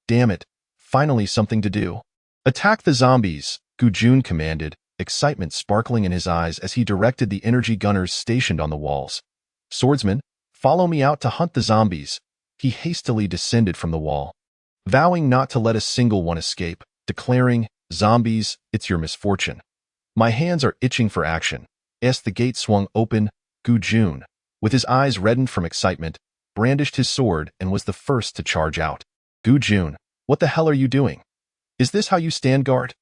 Damn it, finally something to do. Attack the zombies, Gu Jun commanded, excitement sparkling in his eyes as he directed the energy gunners stationed on the walls. Swordsman, follow me out to hunt the zombies. He hastily descended from the wall, vowing not to let a single one escape, declaring, Zombies, it's your misfortune. My hands are itching for action. As the gate swung open, Gu Jun, with his eyes reddened from excitement, brandished his sword and was the first to charge out. Gu Jun, what the hell are you doing? Is this how you stand guard?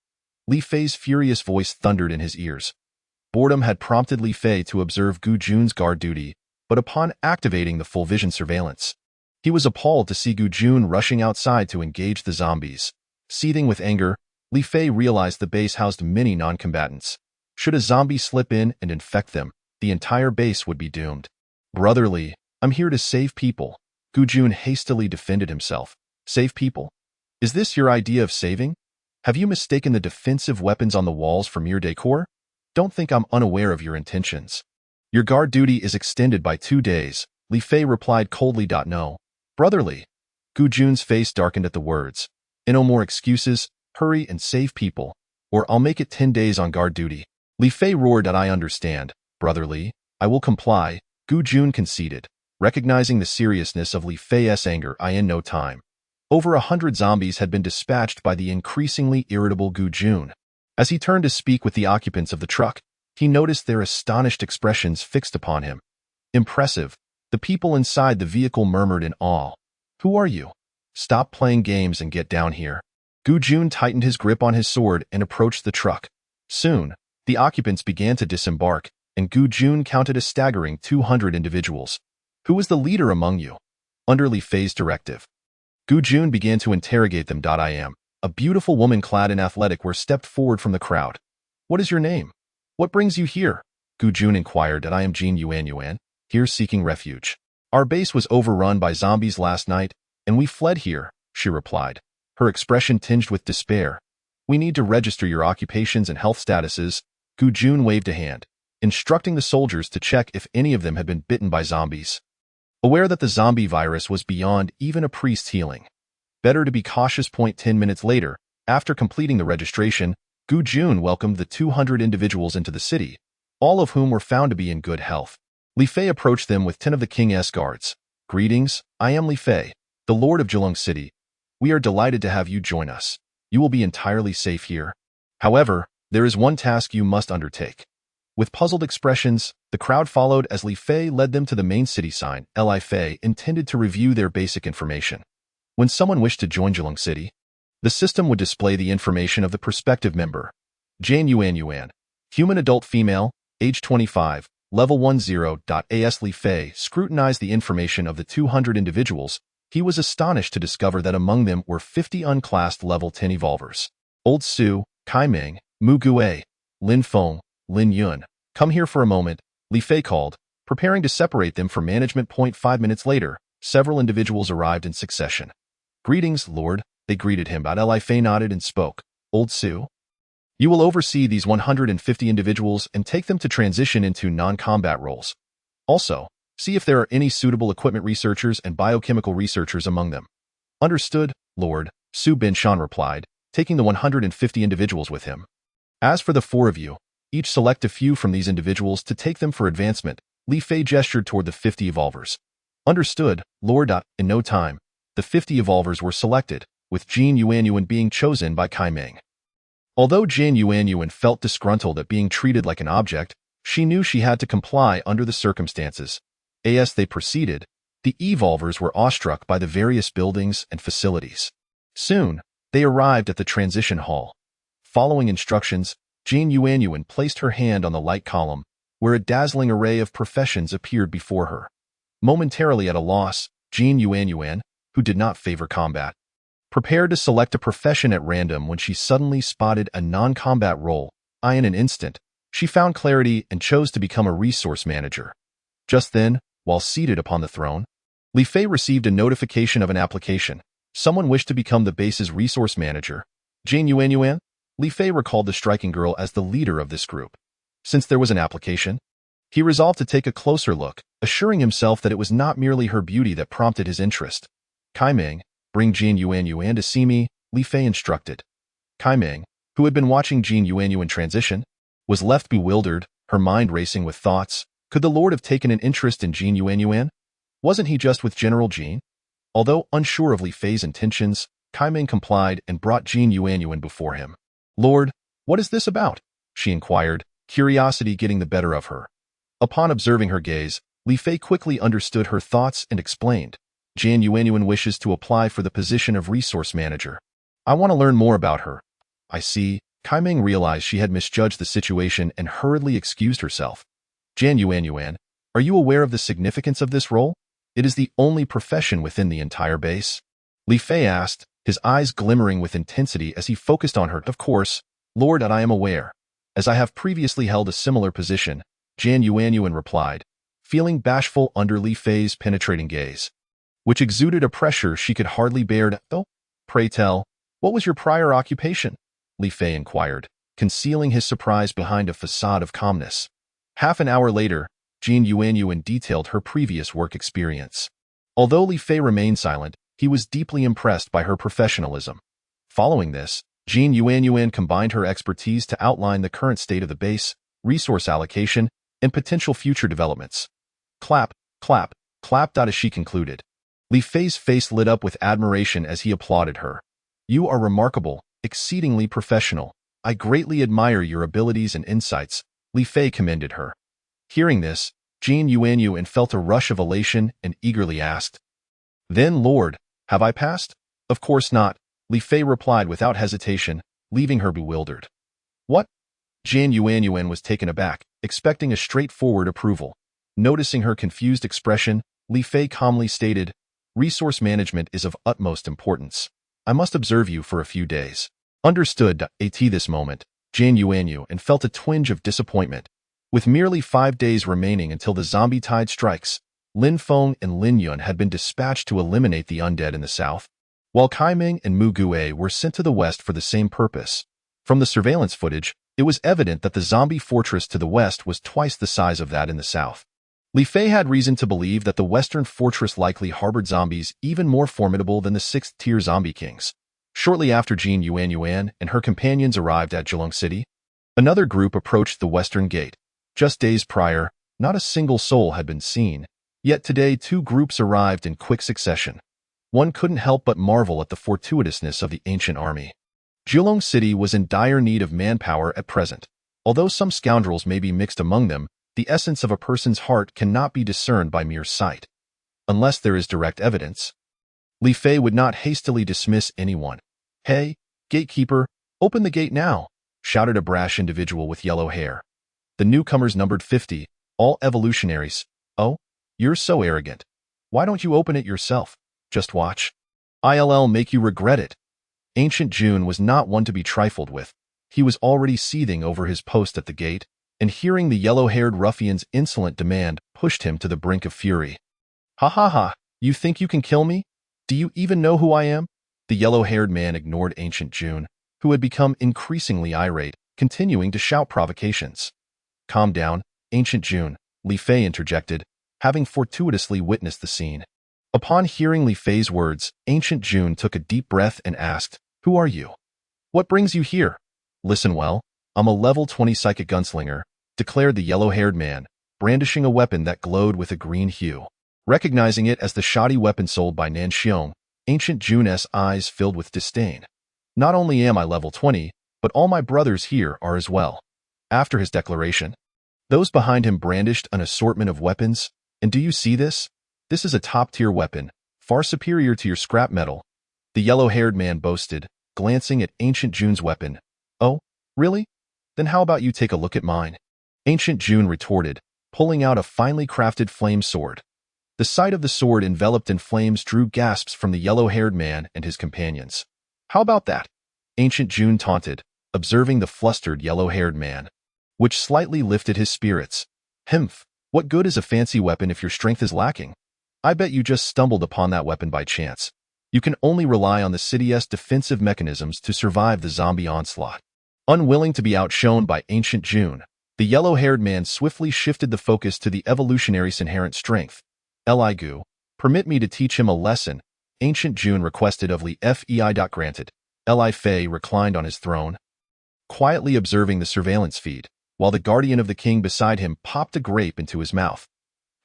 Li Fei's furious voice thundered in his ears. Boredom had prompted Li Fei to observe Gu Jun's guard duty, but upon activating the full vision surveillance, he was appalled to see Gu Jun rushing outside to engage the zombies. Seething with anger, Li Fei realized the base housed many non-combatants. Should a zombie slip in and infect them, the entire base would be doomed. Brother Li, I'm here to save people. Gu Jun hastily defended himself. Save people? Is this your idea of saving? Have you mistaken the defensive weapons on the walls for mere decor? Don't think I'm unaware of your intentions. Your guard duty is extended by 2 days, Li Fei replied coldly. No. Brother Li. Gu Jun's face darkened at the words. No more excuses, hurry and save people, or I'll make it 10 days on guard duty. Li Fei roared. I understand, Brother Li. I will comply, Gu Jun conceded, recognizing the seriousness of Li Fei's anger. In no time, over 100 zombies had been dispatched by the increasingly irritable Gu Jun. As he turned to speak with the occupants of the truck, he noticed their astonished expressions fixed upon him. Impressive, the people inside the vehicle murmured in awe. Who are you? Stop playing games and get down here. Gu Jun tightened his grip on his sword and approached the truck. Soon, the occupants began to disembark, and Gu Jun counted a staggering 200 individuals. Who was the leader among you? Under Li Fei's directive, Gu Jun began to interrogate them. I am. A beautiful woman clad in athletic wear stepped forward from the crowd. What is your name? What brings you here? Gu Jun inquired. I am Jin Yuan, here seeking refuge. Our base was overrun by zombies last night, and we fled here, she replied, her expression tinged with despair. We need to register your occupations and health statuses. Gu Jun waved a hand, instructing the soldiers to check if any of them had been bitten by zombies. Aware that the zombie virus was beyond even a priest's healing. Better to be cautious. 10 minutes later, after completing the registration, Gu Jun welcomed the 200 individuals into the city, all of whom were found to be in good health. Li Fei approached them with 10 of the king's guards. Greetings, I am Li Fei, the Lord of Zhilong City. We are delighted to have you join us. You will be entirely safe here. However, there is one task you must undertake. With puzzled expressions, the crowd followed as Li Fei led them to the main city sign. Li Fei intended to review their basic information. When someone wished to join Zhilong City, the system would display the information of the prospective member. Jane Yuan, human adult female, age 25, level 10. As Li Fei scrutinized the information of the 200 individuals, he was astonished to discover that among them were 50 unclassed level 10 evolvers. Old Su, Kai Ming, Mu Gue, Lin Feng, Lin Yun. Come here for a moment, Li Fei called, preparing to separate them for management. 5 minutes later, several individuals arrived in succession. Greetings, Lord, they greeted him. Li Fei nodded and spoke. Old Su, you will oversee these 150 individuals and take them to transition into non-combat roles. Also, see if there are any suitable equipment researchers and biochemical researchers among them. Understood, Lord, Su Binshan replied, taking the 150 individuals with him. As for the 4 of you, each select a few from these individuals to take them for advancement. Li Fei gestured toward the 50 evolvers. Understood, Lord. In no time, the 50 evolvers were selected, with Jin Yuan being chosen by Kai Ming. Although Jin Yuan felt disgruntled at being treated like an object, she knew she had to comply under the circumstances. As they proceeded, the evolvers were awestruck by the various buildings and facilities. Soon, they arrived at the transition hall. Following instructions, Jin Yuan placed her hand on the light column, where a dazzling array of professions appeared before her. Momentarily at a loss, Jin Yuan, who did not favor combat, prepared to select a profession at random when she suddenly spotted a non-combat role. In an instant, she found clarity and chose to become a resource manager. Just then, while seated upon the throne, Li Fei received a notification of an application. Someone wished to become the base's resource manager. Jin Yuan, Li Fei recalled the striking girl as the leader of this group. Since there was an application, he resolved to take a closer look, assuring himself that it was not merely her beauty that prompted his interest. Kai Ming, bring Jin Yuan to see me, Li Fei instructed. Kai Ming, who had been watching Jin Yuan transition, was left bewildered, her mind racing with thoughts. Could the Lord have taken an interest in Jin Yuan? Wasn't he just with General Jin? Although unsure of Li Fei's intentions, Kai Ming complied and brought Jin Yuan before him. Lord, what is this about? She inquired, curiosity getting the better of her. Upon observing her gaze, Li Fei quickly understood her thoughts and explained. Jin Yuan wishes to apply for the position of resource manager. I want to learn more about her. I see. Kai Ming realized she had misjudged the situation and hurriedly excused herself. Jin Yuan, are you aware of the significance of this role? It is the only profession within the entire base. Li Fei asked, his eyes glimmering with intensity as he focused on her. Of course, Lord, and I am aware, as I have previously held a similar position. Jan Yuanyuan replied, feeling bashful under Li Fei's penetrating gaze, which exuded a pressure she could hardly bear. "Oh, pray tell, what was your prior occupation?" Li Fei inquired, concealing his surprise behind a facade of calmness. Half an hour later, Jan Yuanyuan detailed her previous work experience. Although Li Fei remained silent, he was deeply impressed by her professionalism. Following this, Jan Yuanyuan combined her expertise to outline the current state of the base, resource allocation, and potential future developments. Clap, clap, clap. As she concluded, Li Fei's face lit up with admiration as he applauded her. "You are remarkable, exceedingly professional. I greatly admire your abilities and insights," Li Fei commended her. Hearing this, Jan Yuanyuan felt a rush of elation and eagerly asked, "Then, Lord, have I passed?" "Of course not," Li Fei replied without hesitation, leaving her bewildered. "What?" Jan Yuanyuan was taken aback, expecting a straightforward approval. Noticing her confused expression, Li Fei calmly stated, "Resource management is of utmost importance. I must observe you for a few days." Understood. At this moment, Jan Yuanyuan felt a twinge of disappointment. With merely 5 days remaining until the zombie tide strikes, Lin Feng and Lin Yun had been dispatched to eliminate the undead in the south, while Kai Ming and Mu Gue were sent to the west for the same purpose. From the surveillance footage, it was evident that the zombie fortress to the west was twice the size of that in the south. Li Fei had reason to believe that the western fortress likely harbored zombies even more formidable than the 6th-tier zombie kings. Shortly after Jan Yuanyuan and her companions arrived at Zhilong City, another group approached the western gate. Just days prior, not a single soul had been seen, yet today 2 groups arrived in quick succession. One couldn't help but marvel at the fortuitousness of the ancient army. Zhilong City was in dire need of manpower at present. Although some scoundrels may be mixed among them, the essence of a person's heart cannot be discerned by mere sight. Unless there is direct evidence, Li Fei would not hastily dismiss anyone. "Hey, gatekeeper, open the gate now," shouted a brash individual with yellow hair. The newcomers numbered 50, all evolutionaries. "Oh, you're so arrogant. Why don't you open it yourself? Just watch. I'll make you regret it." Ancient June was not one to be trifled with. He was already seething over his post at the gate, and hearing the yellow-haired ruffian's insolent demand pushed him to the brink of fury. "Ha ha ha, you think you can kill me? Do you even know who I am?" The yellow-haired man ignored Ancient June, who had become increasingly irate, continuing to shout provocations. "Calm down, Ancient June," Li Fei interjected, having fortuitously witnessed the scene. Upon hearing Li Fei's words, Ancient June took a deep breath and asked, "Who are you? What brings you here?" "Listen well, I'm a level 20 psychic gunslinger," declared the yellow-haired man, brandishing a weapon that glowed with a green hue. Recognizing it as the shoddy weapon sold by Nan Xiong, Ancient June's eyes filled with disdain. "Not only am I level 20, but all my brothers here are as well." After his declaration, those behind him brandished an assortment of weapons. "And do you see this? This is a top-tier weapon, far superior to your scrap metal," the yellow-haired man boasted, glancing at Ancient June's weapon. "Oh, really? Then how about you take a look at mine?" Ancient June retorted, pulling out a finely crafted flame sword. The sight of the sword enveloped in flames drew gasps from the yellow-haired man and his companions. "How about that?" Ancient June taunted, observing the flustered yellow-haired man, which slightly lifted his spirits. "Humph, what good is a fancy weapon if your strength is lacking? I bet you just stumbled upon that weapon by chance. You can only rely on the city's defensive mechanisms to survive the zombie onslaught." Unwilling to be outshone by Ancient June, the yellow-haired man swiftly shifted the focus to the evolutionary's inherent strength. "Li Gu, permit me to teach him a lesson," Ancient June requested of Li Fei. Granted. Li Fei reclined on his throne, quietly observing the surveillance feed, while the guardian of the king beside him popped a grape into his mouth.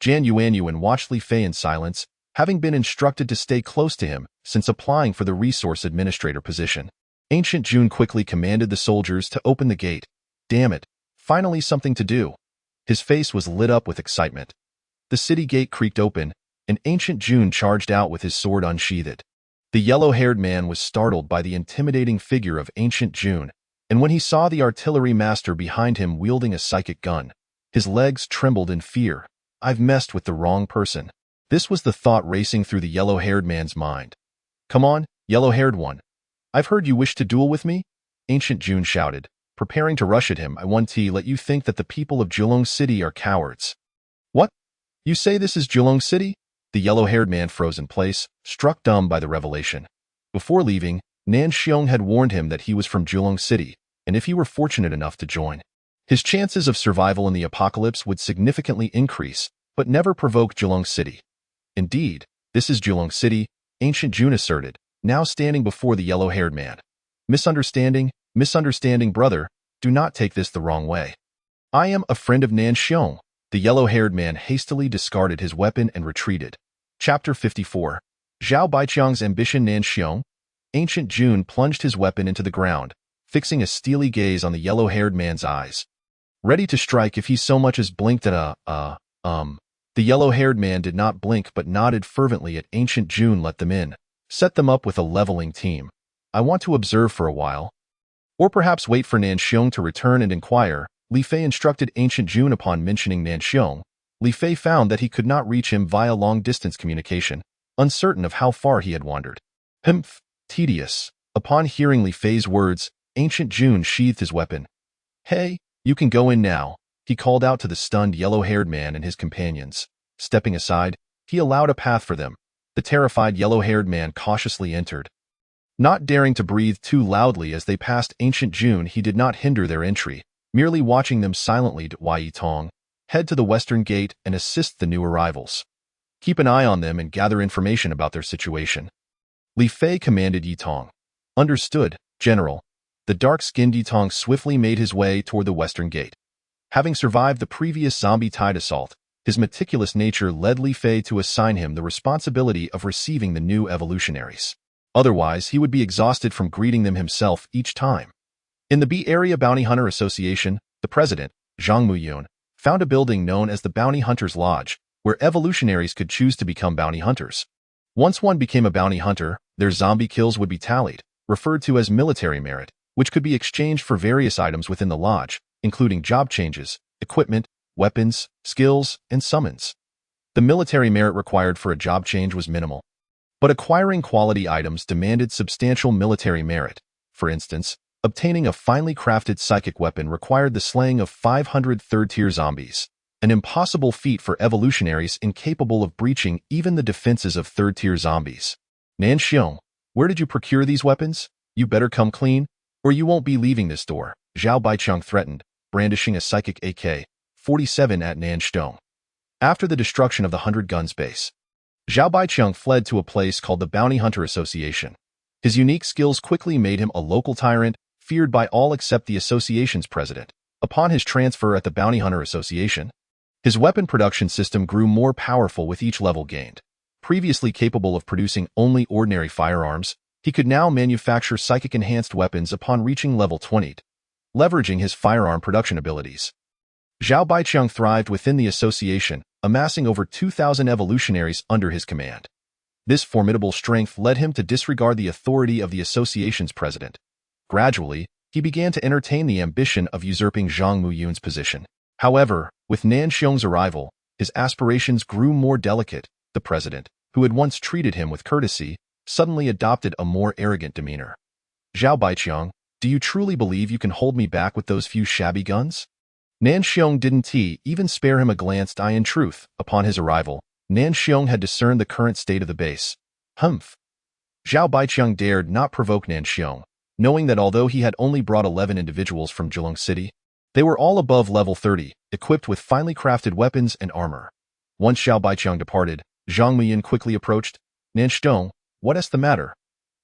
Jan Yuanyuan watched Li Fei in silence, having been instructed to stay close to him since applying for the resource administrator position. Ancient June quickly commanded the soldiers to open the gate. Damn it, finally something to do. His face was lit up with excitement. The city gate creaked open, and Ancient June charged out with his sword unsheathed. The yellow-haired man was startled by the intimidating figure of Ancient June, and when he saw the artillery master behind him wielding a psychic gun, his legs trembled in fear. "I've messed with the wrong person." This was the thought racing through the yellow-haired man's mind. "Come on, yellow-haired one. I've heard you wish to duel with me," Ancient June shouted, preparing to rush at him. I want to let you think that the people of Julong City are cowards. What? You say this is Julong City? The yellow-haired man froze in place, struck dumb by the revelation. Before leaving, Nan Xiong had warned him that he was from Julong City, and if he were fortunate enough to join, his chances of survival in the apocalypse would significantly increase, but never provoke Julong City. Indeed, this is Julong City, Ancient June asserted, now standing before the yellow-haired man. Misunderstanding, brother, do not take this the wrong way. I am a friend of Nan Xiong. The yellow-haired man hastily discarded his weapon and retreated. Chapter 54. Zhao Baiqiang's ambition. Nan Xiong. Ancient June plunged his weapon into the ground, fixing a steely gaze on the yellow-haired man's eyes. Ready to strike if he so much as blinked at The yellow-haired man did not blink but nodded fervently at Ancient June. Let them in. Set them up with a leveling team. I want to observe for a while. Or perhaps wait for Nan Xiong to return and inquire. Li Fei instructed Ancient June. Upon mentioning Nan Xiong, Li Fei found that he could not reach him via long-distance communication, uncertain of how far he had wandered. Humph, tedious. Upon hearing Li Fei's words, Ancient June sheathed his weapon. Hey, you can go in now, he called out to the stunned yellow-haired man and his companions. Stepping aside, he allowed a path for them. The terrified yellow-haired man cautiously entered. Not daring to breathe too loudly as they passed Ancient June, he did not hinder their entry, merely watching them silently. Yi Tong, head to the western gate and assist the new arrivals. Keep an eye on them and gather information about their situation. Li Fei commanded Yi Tong. Understood, General. The dark-skinned Yi Tong swiftly made his way toward the western gate. Having survived the previous zombie tide assault, his meticulous nature led Li Fei to assign him the responsibility of receiving the new evolutionaries. Otherwise, he would be exhausted from greeting them himself each time. In the B Area Bounty Hunter Association, the president, Zhang Muyun, found a building known as the Bounty Hunters Lodge, where evolutionaries could choose to become bounty hunters. Once one became a bounty hunter, their zombie kills would be tallied, referred to as military merit, which could be exchanged for various items within the lodge, including job changes, equipment, weapons, skills, and summons. The military merit required for a job change was minimal, but acquiring quality items demanded substantial military merit. For instance, obtaining a finely crafted psychic weapon required the slaying of 500 third-tier zombies, an impossible feat for evolutionaries incapable of breaching even the defenses of third-tier zombies. Nan Xiong, where did you procure these weapons? You better come clean, or you won't be leaving this door, Zhao Baiqiang threatened, brandishing a psychic AK-47 at Nan Xiong. After the destruction of the 100 Guns base, Zhao Baiqiang fled to a place called the Bounty Hunter Association. His unique skills quickly made him a local tyrant, feared by all except the association's president. Upon his transfer at the Bounty Hunter Association, his weapon production system grew more powerful with each level gained. Previously capable of producing only ordinary firearms, he could now manufacture psychic-enhanced weapons upon reaching level 20, leveraging his firearm production abilities. Zhao Baiqiang thrived within the association, amassing over 2,000 evolutionaries under his command. This formidable strength led him to disregard the authority of the association's president. Gradually, he began to entertain the ambition of usurping Zhang Muyun's position. However, with Nan Xiong's arrival, his aspirations grew more delicate. The president, who had once treated him with courtesy, suddenly adopted a more arrogant demeanor. Zhao Baiqiang, do you truly believe you can hold me back with those few shabby guns? Nan Xiong didn't even spare him a glanced eye. In truth, upon his arrival, Nan Xiong had discerned the current state of the base. Humph. Zhao Baiqiang dared not provoke Nan Xiong, knowing that although he had only brought 11 individuals from Julong City, they were all above level 30, equipped with finely crafted weapons and armor. Once Zhao Baiqiang departed, Zhang Muyun quickly approached. Nan Xiong, what is the matter?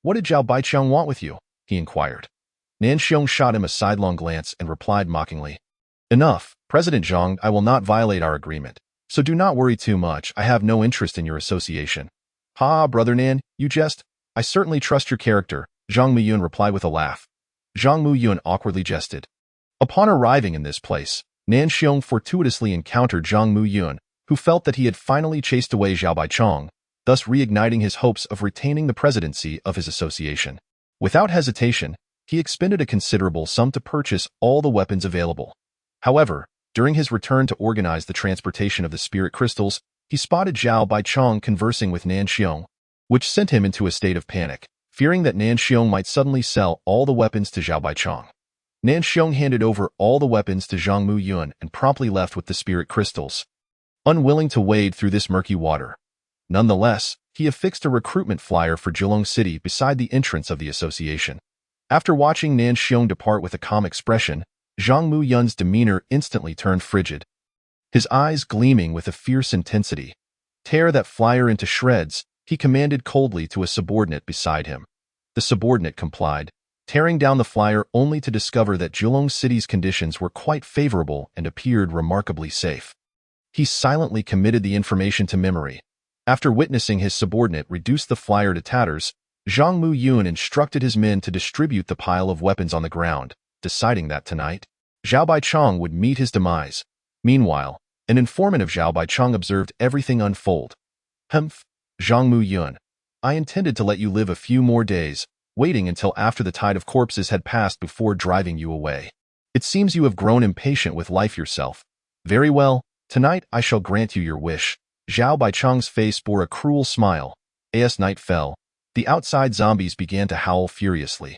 What did Zhao Baiqiang want with you? He inquired. Nan Xiong shot him a sidelong glance and replied mockingly. Enough, President Zhang, I will not violate our agreement, so do not worry too much. I have no interest in your association. Ha, brother Nan, you jest. I certainly trust your character, Zhang Muyun replied with a laugh. Zhang Muyun awkwardly jested. Upon arriving in this place, Nan Xiong fortuitously encountered Zhang Muyun, who felt that he had finally chased away Zhao Baiqiang, thus reigniting his hopes of retaining the presidency of his association. Without hesitation, he expended a considerable sum to purchase all the weapons available. However, during his return to organize the transportation of the spirit crystals, he spotted Zhao Baiqiang conversing with Nan Xiong, which sent him into a state of panic, fearing that Nan Xiong might suddenly sell all the weapons to Zhao Baiqiang. Nan Xiong handed over all the weapons to Zhang Mu Yun and promptly left with the spirit crystals, unwilling to wade through this murky water. Nonetheless, he affixed a recruitment flyer for Jilong City beside the entrance of the association. After watching Nan Xiong depart with a calm expression, Zhang Mu Yun's demeanor instantly turned frigid, his eyes gleaming with a fierce intensity. "Tear that flyer into shreds," he commanded coldly to a subordinate beside him. The subordinate complied, tearing down the flyer only to discover that Jilong City's conditions were quite favorable and appeared remarkably safe. He silently committed the information to memory. After witnessing his subordinate reduce the flyer to tatters, Zhang Mu Yun instructed his men to distribute the pile of weapons on the ground, deciding that tonight, Zhao Baichong would meet his demise. Meanwhile, an informant of Zhao Baichong observed everything unfold. "Humph, Zhang Mu Yun, I intended to let you live a few more days, waiting until after the tide of corpses had passed before driving you away. It seems you have grown impatient with life yourself. Very well, tonight I shall grant you your wish." Zhao Baichong's face bore a cruel smile. As night fell, the outside zombies began to howl furiously.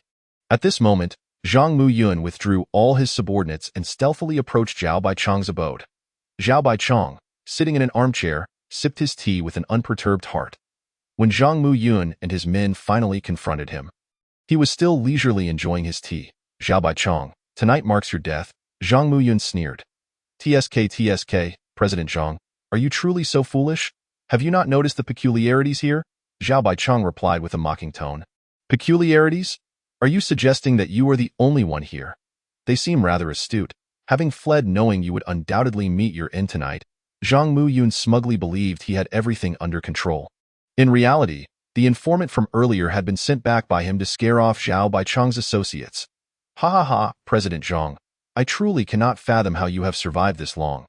At this moment, Zhang Mu Yun withdrew all his subordinates and stealthily approached Zhao Baichong's abode. Zhao Baichong, sitting in an armchair, sipped his tea with an unperturbed heart. When Zhang Mu Yun and his men finally confronted him, he was still leisurely enjoying his tea. "Zhao Baichong, tonight marks your death," Zhang Mu Yun sneered. TSK, President Zhang, are you truly so foolish? Have you not noticed the peculiarities here?" Zhao Baichong replied with a mocking tone. "Peculiarities? Are you suggesting that you are the only one here? They seem rather astute, having fled knowing you would undoubtedly meet your end tonight." Zhang Mu Yun smugly believed he had everything under control. In reality, the informant from earlier had been sent back by him to scare off Zhao Baichong's associates. "Ha ha ha, President Zhang, I truly cannot fathom how you have survived this long.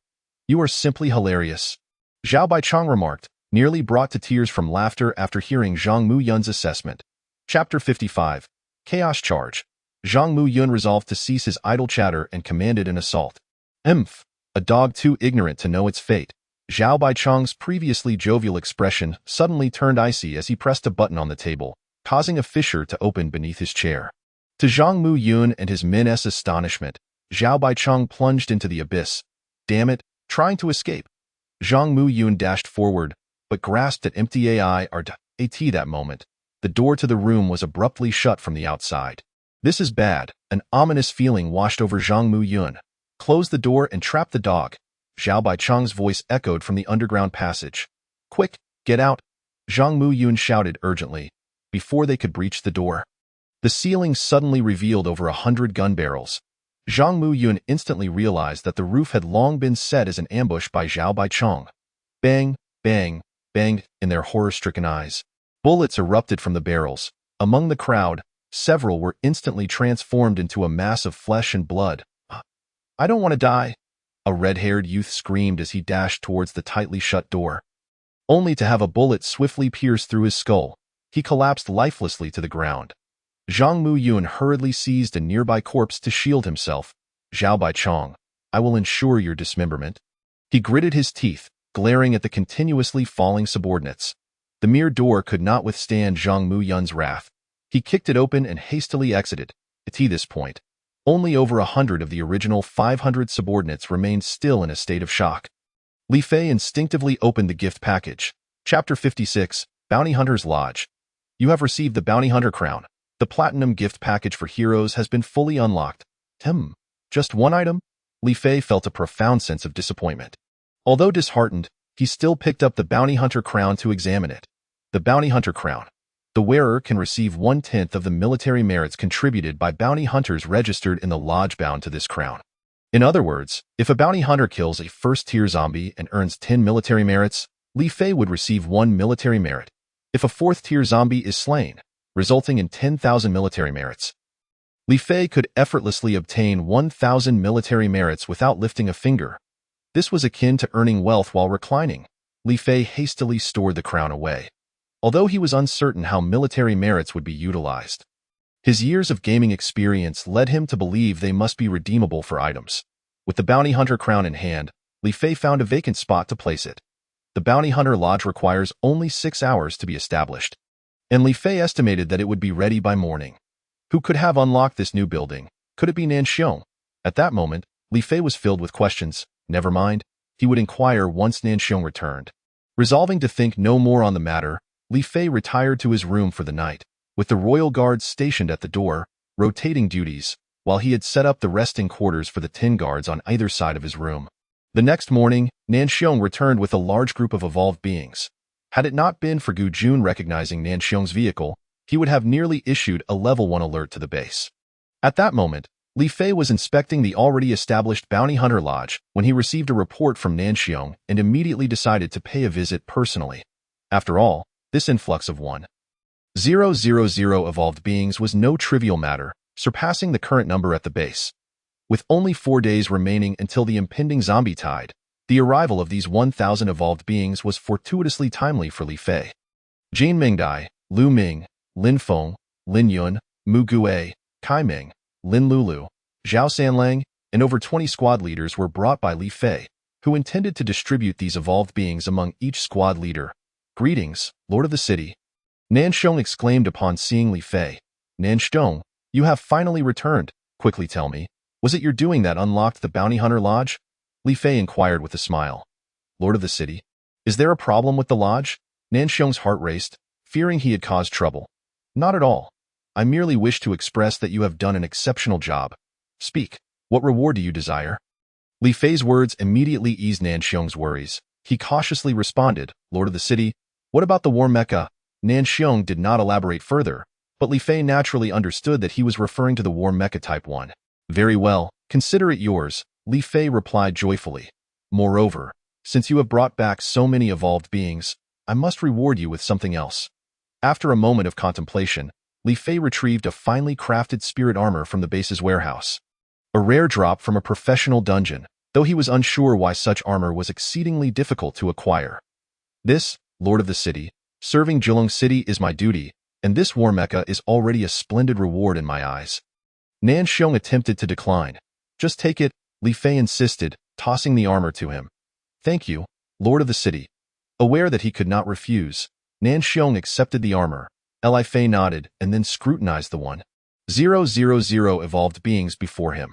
You are simply hilarious," Zhao Baichong remarked, nearly brought to tears from laughter after hearing Zhang Mu Yun's assessment. Chapter 55. Chaos Charge. Zhang Mu Yun resolved to cease his idle chatter and commanded an assault. "Emph, a dog too ignorant to know its fate." Zhao Baichong's previously jovial expression suddenly turned icy as he pressed a button on the table, causing a fissure to open beneath his chair. To Zhang Mu Yun and his men's astonishment, Zhao Baichong plunged into the abyss. "Damn it, trying to escape." Zhang Mu Yun dashed forward, but grasped at empty AT that moment. The door to the room was abruptly shut from the outside. "This is bad," an ominous feeling washed over Zhang Mu Yun. "Close the door and trap the dog." Zhao Baichong's voice echoed from the underground passage. "Quick, get out," Zhang Mu Yun shouted urgently, before they could breach the door. The ceiling suddenly revealed over 100 gun barrels. Zhang Mu Yun instantly realized that the roof had long been set as an ambush by Zhao Baichong. Bang, bang, bang, in their horror-stricken eyes. Bullets erupted from the barrels. Among the crowd, several were instantly transformed into a mass of flesh and blood. "I don't want to die," a red-haired youth screamed as he dashed towards the tightly shut door. Only to have a bullet swiftly pierce through his skull, he collapsed lifelessly to the ground. Zhang Mu Yun hurriedly seized a nearby corpse to shield himself. "Zhao Baichong, I will ensure your dismemberment." He gritted his teeth, glaring at the continuously falling subordinates. The mere door could not withstand Zhang Mu Yun's wrath. He kicked it open and hastily exited. At this point, only over 100 of the original 500 subordinates remained still in a state of shock. Li Fei instinctively opened the gift package. Chapter 56, Bounty Hunter's Lodge. You have received the Bounty Hunter Crown. The Platinum gift package for heroes has been fully unlocked. Just one item? Li Fei felt a profound sense of disappointment. Although disheartened, he still picked up the Bounty Hunter Crown to examine it. The Bounty Hunter Crown. The wearer can receive 1/10 of the military merits contributed by bounty hunters registered in the lodge bound to this crown. In other words, if a bounty hunter kills a first-tier zombie and earns 10 military merits, Li Fei would receive 1 military merit. If a 4th-tier zombie is slain, resulting in 10,000 military merits, Li Fei could effortlessly obtain 1,000 military merits without lifting a finger. This was akin to earning wealth while reclining. Li Fei hastily stored the crown away, although he was uncertain how military merits would be utilized. His years of gaming experience led him to believe they must be redeemable for items. With the Bounty Hunter Crown in hand, Li Fei found a vacant spot to place it. The Bounty Hunter Lodge requires only 6 hours to be established, and Li Fei estimated that it would be ready by morning. Who could have unlocked this new building? Could it be Nanxiong? At that moment, Li Fei was filled with questions. Never mind, he would inquire once Nanxiong returned. Resolving to think no more on the matter, Li Fei retired to his room for the night, with the royal guards stationed at the door, rotating duties, while he had set up the resting quarters for the 10 guards on either side of his room. The next morning, Nanxiong returned with a large group of evolved beings. Had it not been for Gu Jun recognizing Nanxiong's vehicle, he would have nearly issued a level 1 alert to the base. At that moment, Li Fei was inspecting the already established Bounty Hunter Lodge when he received a report from Nanxiong and immediately decided to pay a visit personally. After all, this influx of 1,000 evolved beings was no trivial matter, surpassing the current number at the base. With only 4 days remaining until the impending zombie tide, the arrival of these 1,000 evolved beings was fortuitously timely for Li Fei. Jane Mingdai, Lu Ming, Lin Feng, Lin Yun, Mu Gue, Kai Ming, Lin Lulu, Zhao Sanlang, and over 20 squad leaders were brought by Li Fei, who intended to distribute these evolved beings among each squad leader. "Greetings, Lord of the City," Nanxiong exclaimed upon seeing Li Fei. "Nanxiong, you have finally returned. Quickly tell me, was it your doing that unlocked the Bounty Hunter Lodge?" Li Fei inquired with a smile. "Lord of the City, is there a problem with the lodge?" Nanxiong's heart raced, fearing he had caused trouble. "Not at all. I merely wish to express that you have done an exceptional job. Speak, what reward do you desire?" Li Fei's words immediately eased Nanxiong's worries. He cautiously responded, "Lord of the City, what about the war mecha?" Nanxiong did not elaborate further, but Li Fei naturally understood that he was referring to the war mecha type 1. "Very well, consider it yours," Li Fei replied joyfully. "Moreover, since you have brought back so many evolved beings, I must reward you with something else." After a moment of contemplation, Li Fei retrieved a finely crafted spirit armor from the base's warehouse. A rare drop from a professional dungeon, though he was unsure why such armor was exceedingly difficult to acquire. "This, Lord of the City, serving Julong City is my duty, and this war mecha is already a splendid reward in my eyes." Nanxiong attempted to decline. "Just take it," Li Fei insisted, tossing the armor to him. "Thank you, Lord of the City." Aware that he could not refuse, Nanxiong accepted the armor. Li Fei nodded and then scrutinized the 1,000 evolved beings before him.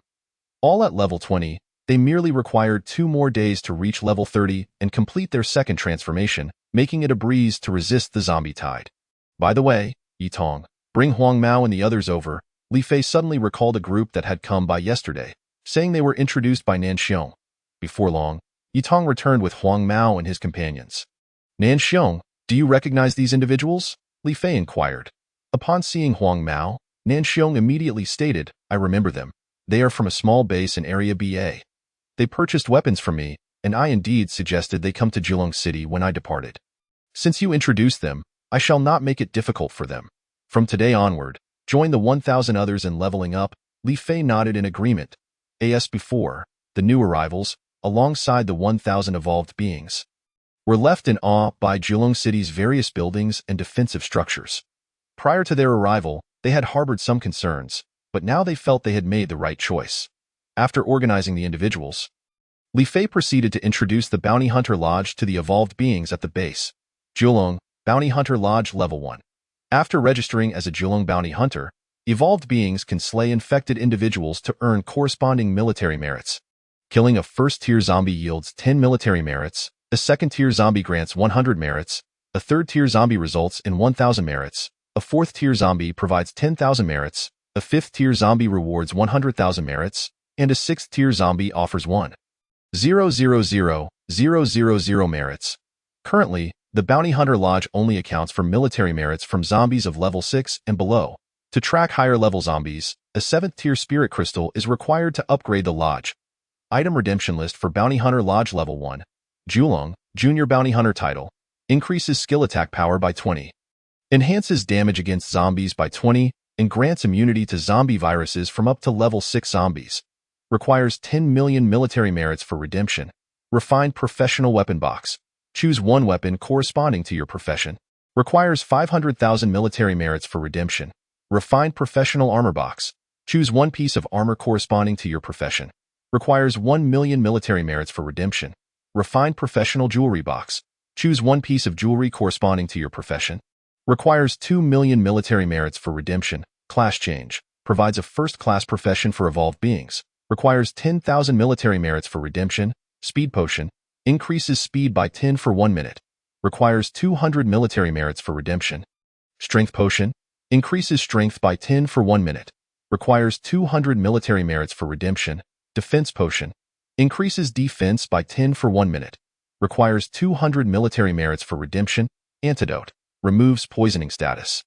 All at level 20, they merely required 2 more days to reach level 30 and complete their second transformation, making it a breeze to resist the zombie tide. "By the way, Yitong, bring Huang Mao and the others over." Li Fei suddenly recalled a group that had come by yesterday, saying they were introduced by Nanxiong. Before long, Yitong returned with Huang Mao and his companions. "Nanxiong, do you recognize these individuals?" Li Fei inquired. Upon seeing Huang Mao, Nanxiong immediately stated, "I remember them. They are from a small base in Area BA. They purchased weapons from me, and I indeed suggested they come to Julong City when I departed. Since you introduced them, I shall not make it difficult for them. From today onward, join the 1,000 others in leveling up." Li Fei nodded in agreement. As before, the new arrivals, alongside the 1,000 evolved beings, were left in awe by Julong City's various buildings and defensive structures. Prior to their arrival, they had harbored some concerns, but now they felt they had made the right choice. After organizing the individuals, Li Fei proceeded to introduce the Bounty Hunter Lodge to the evolved beings at the base. Julong, Bounty Hunter Lodge Level 1. After registering as a Julong Bounty Hunter, evolved beings can slay infected individuals to earn corresponding military merits. Killing a first-tier zombie yields 10 military merits, a second-tier zombie grants 100 merits, a third-tier zombie results in 1,000 merits, a fourth-tier zombie provides 10,000 merits, a fifth-tier zombie rewards 100,000 merits, and a sixth-tier zombie offers 1,000,000 merits. Currently, the Bounty Hunter Lodge only accounts for military merits from zombies of level 6 and below. To track higher-level zombies, a 7th-tier spirit crystal is required to upgrade the lodge. Item redemption list for Bounty Hunter Lodge Level 1. Julong, Junior Bounty Hunter title. Increases skill attack power by 20. Enhances damage against zombies by 20, and grants immunity to zombie viruses from up to level 6 zombies. Requires 10 million military merits for redemption. Refined Professional Weapon Box. Choose one weapon corresponding to your profession. Requires 500,000 military merits for redemption. Refined Professional Armor Box. Choose one piece of armor corresponding to your profession. Requires 1 million military merits for redemption. Refined Professional Jewelry Box. Choose one piece of jewelry corresponding to your profession. Requires 2 million military merits for redemption. Class change. provides a first-class profession for evolved beings, requires 10,000 military merits for redemption, speed potion, increases speed by 10 for 1 minute, requires 200 military merits for redemption, strength potion, increases strength by 10 for 1 minute, requires 200 military merits for redemption, defense potion, increases defense by 10 for 1 minute, requires 200 military merits for redemption, antidote, removes poisoning status,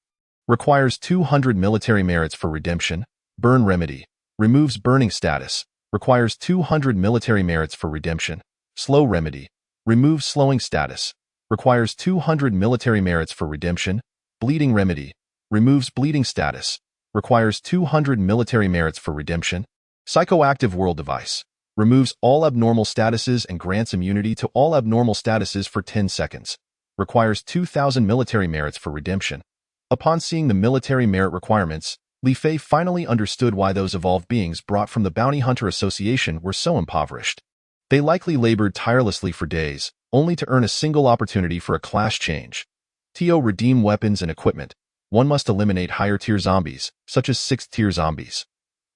requires 200 military merits for redemption, burn remedy, removes burning status, requires 200 military merits for redemption, slow remedy, removes slowing status, requires 200 military merits for redemption, bleeding remedy, removes bleeding status, requires 200 military merits for redemption, psychoactive world device, removes all abnormal statuses and grants immunity to all abnormal statuses for 10 seconds, requires 2,000 military merits for redemption. Upon seeing the military merit requirements, Li Fei finally understood why those evolved beings brought from the Bounty Hunter Association were so impoverished. They likely labored tirelessly for days, only to earn a single opportunity for a class change. To redeem weapons and equipment, one must eliminate higher-tier zombies, such as 6th-tier zombies.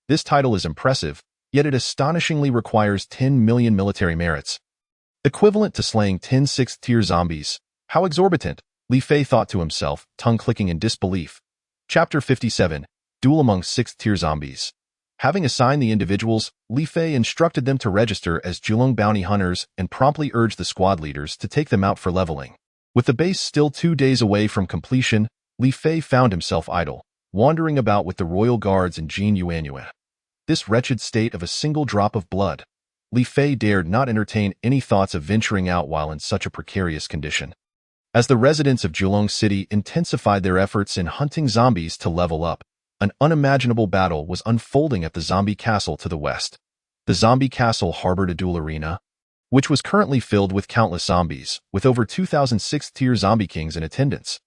This title is impressive, yet it astonishingly requires 10 million military merits, equivalent to slaying 10 6th-tier zombies. How exorbitant, Li Fei thought to himself, tongue-clicking in disbelief. Chapter 57, Duel Among 6th-tier Zombies. Having assigned the individuals, Li Fei instructed them to register as Julong bounty hunters and promptly urged the squad leaders to take them out for leveling. With the base still 2 days away from completion, Li Fei found himself idle, wandering about with the royal guards and Jin Yuanyue. This wretched state of a single drop of blood. Li Fei dared not entertain any thoughts of venturing out while in such a precarious condition. As the residents of Julong City intensified their efforts in hunting zombies to level up, an unimaginable battle was unfolding at the zombie castle to the west. The zombie castle harbored a duel arena, which was currently filled with countless zombies, with over 2,000 6th-tier zombie kings in attendance.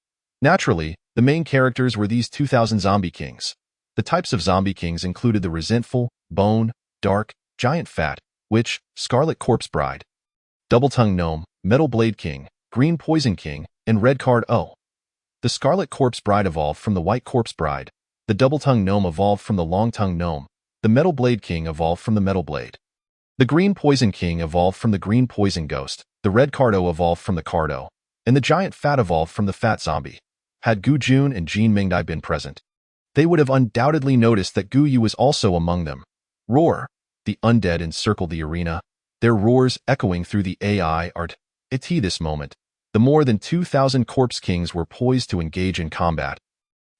Naturally, the main characters were these 2,000 zombie kings. The types of zombie kings included the resentful, bone, dark, giant fat, witch, scarlet corpse bride, double-tongued gnome, metal blade king, green poison king, and red card O. The scarlet corpse bride evolved from the white corpse bride. The double-tongued gnome evolved from the long-tongued gnome. The metal blade king evolved from the metal blade. The green poison king evolved from the green poison ghost. The red cardo evolved from the cardo. And the giant fat evolved from the fat zombie. Had Gu Jun and Jin Mingdai been present, they would have undoubtedly noticed that Gu Yu was also among them. Roar! The undead encircled the arena, their roars echoing through the AI art. At this moment, the more than 2,000 corpse kings were poised to engage in combat,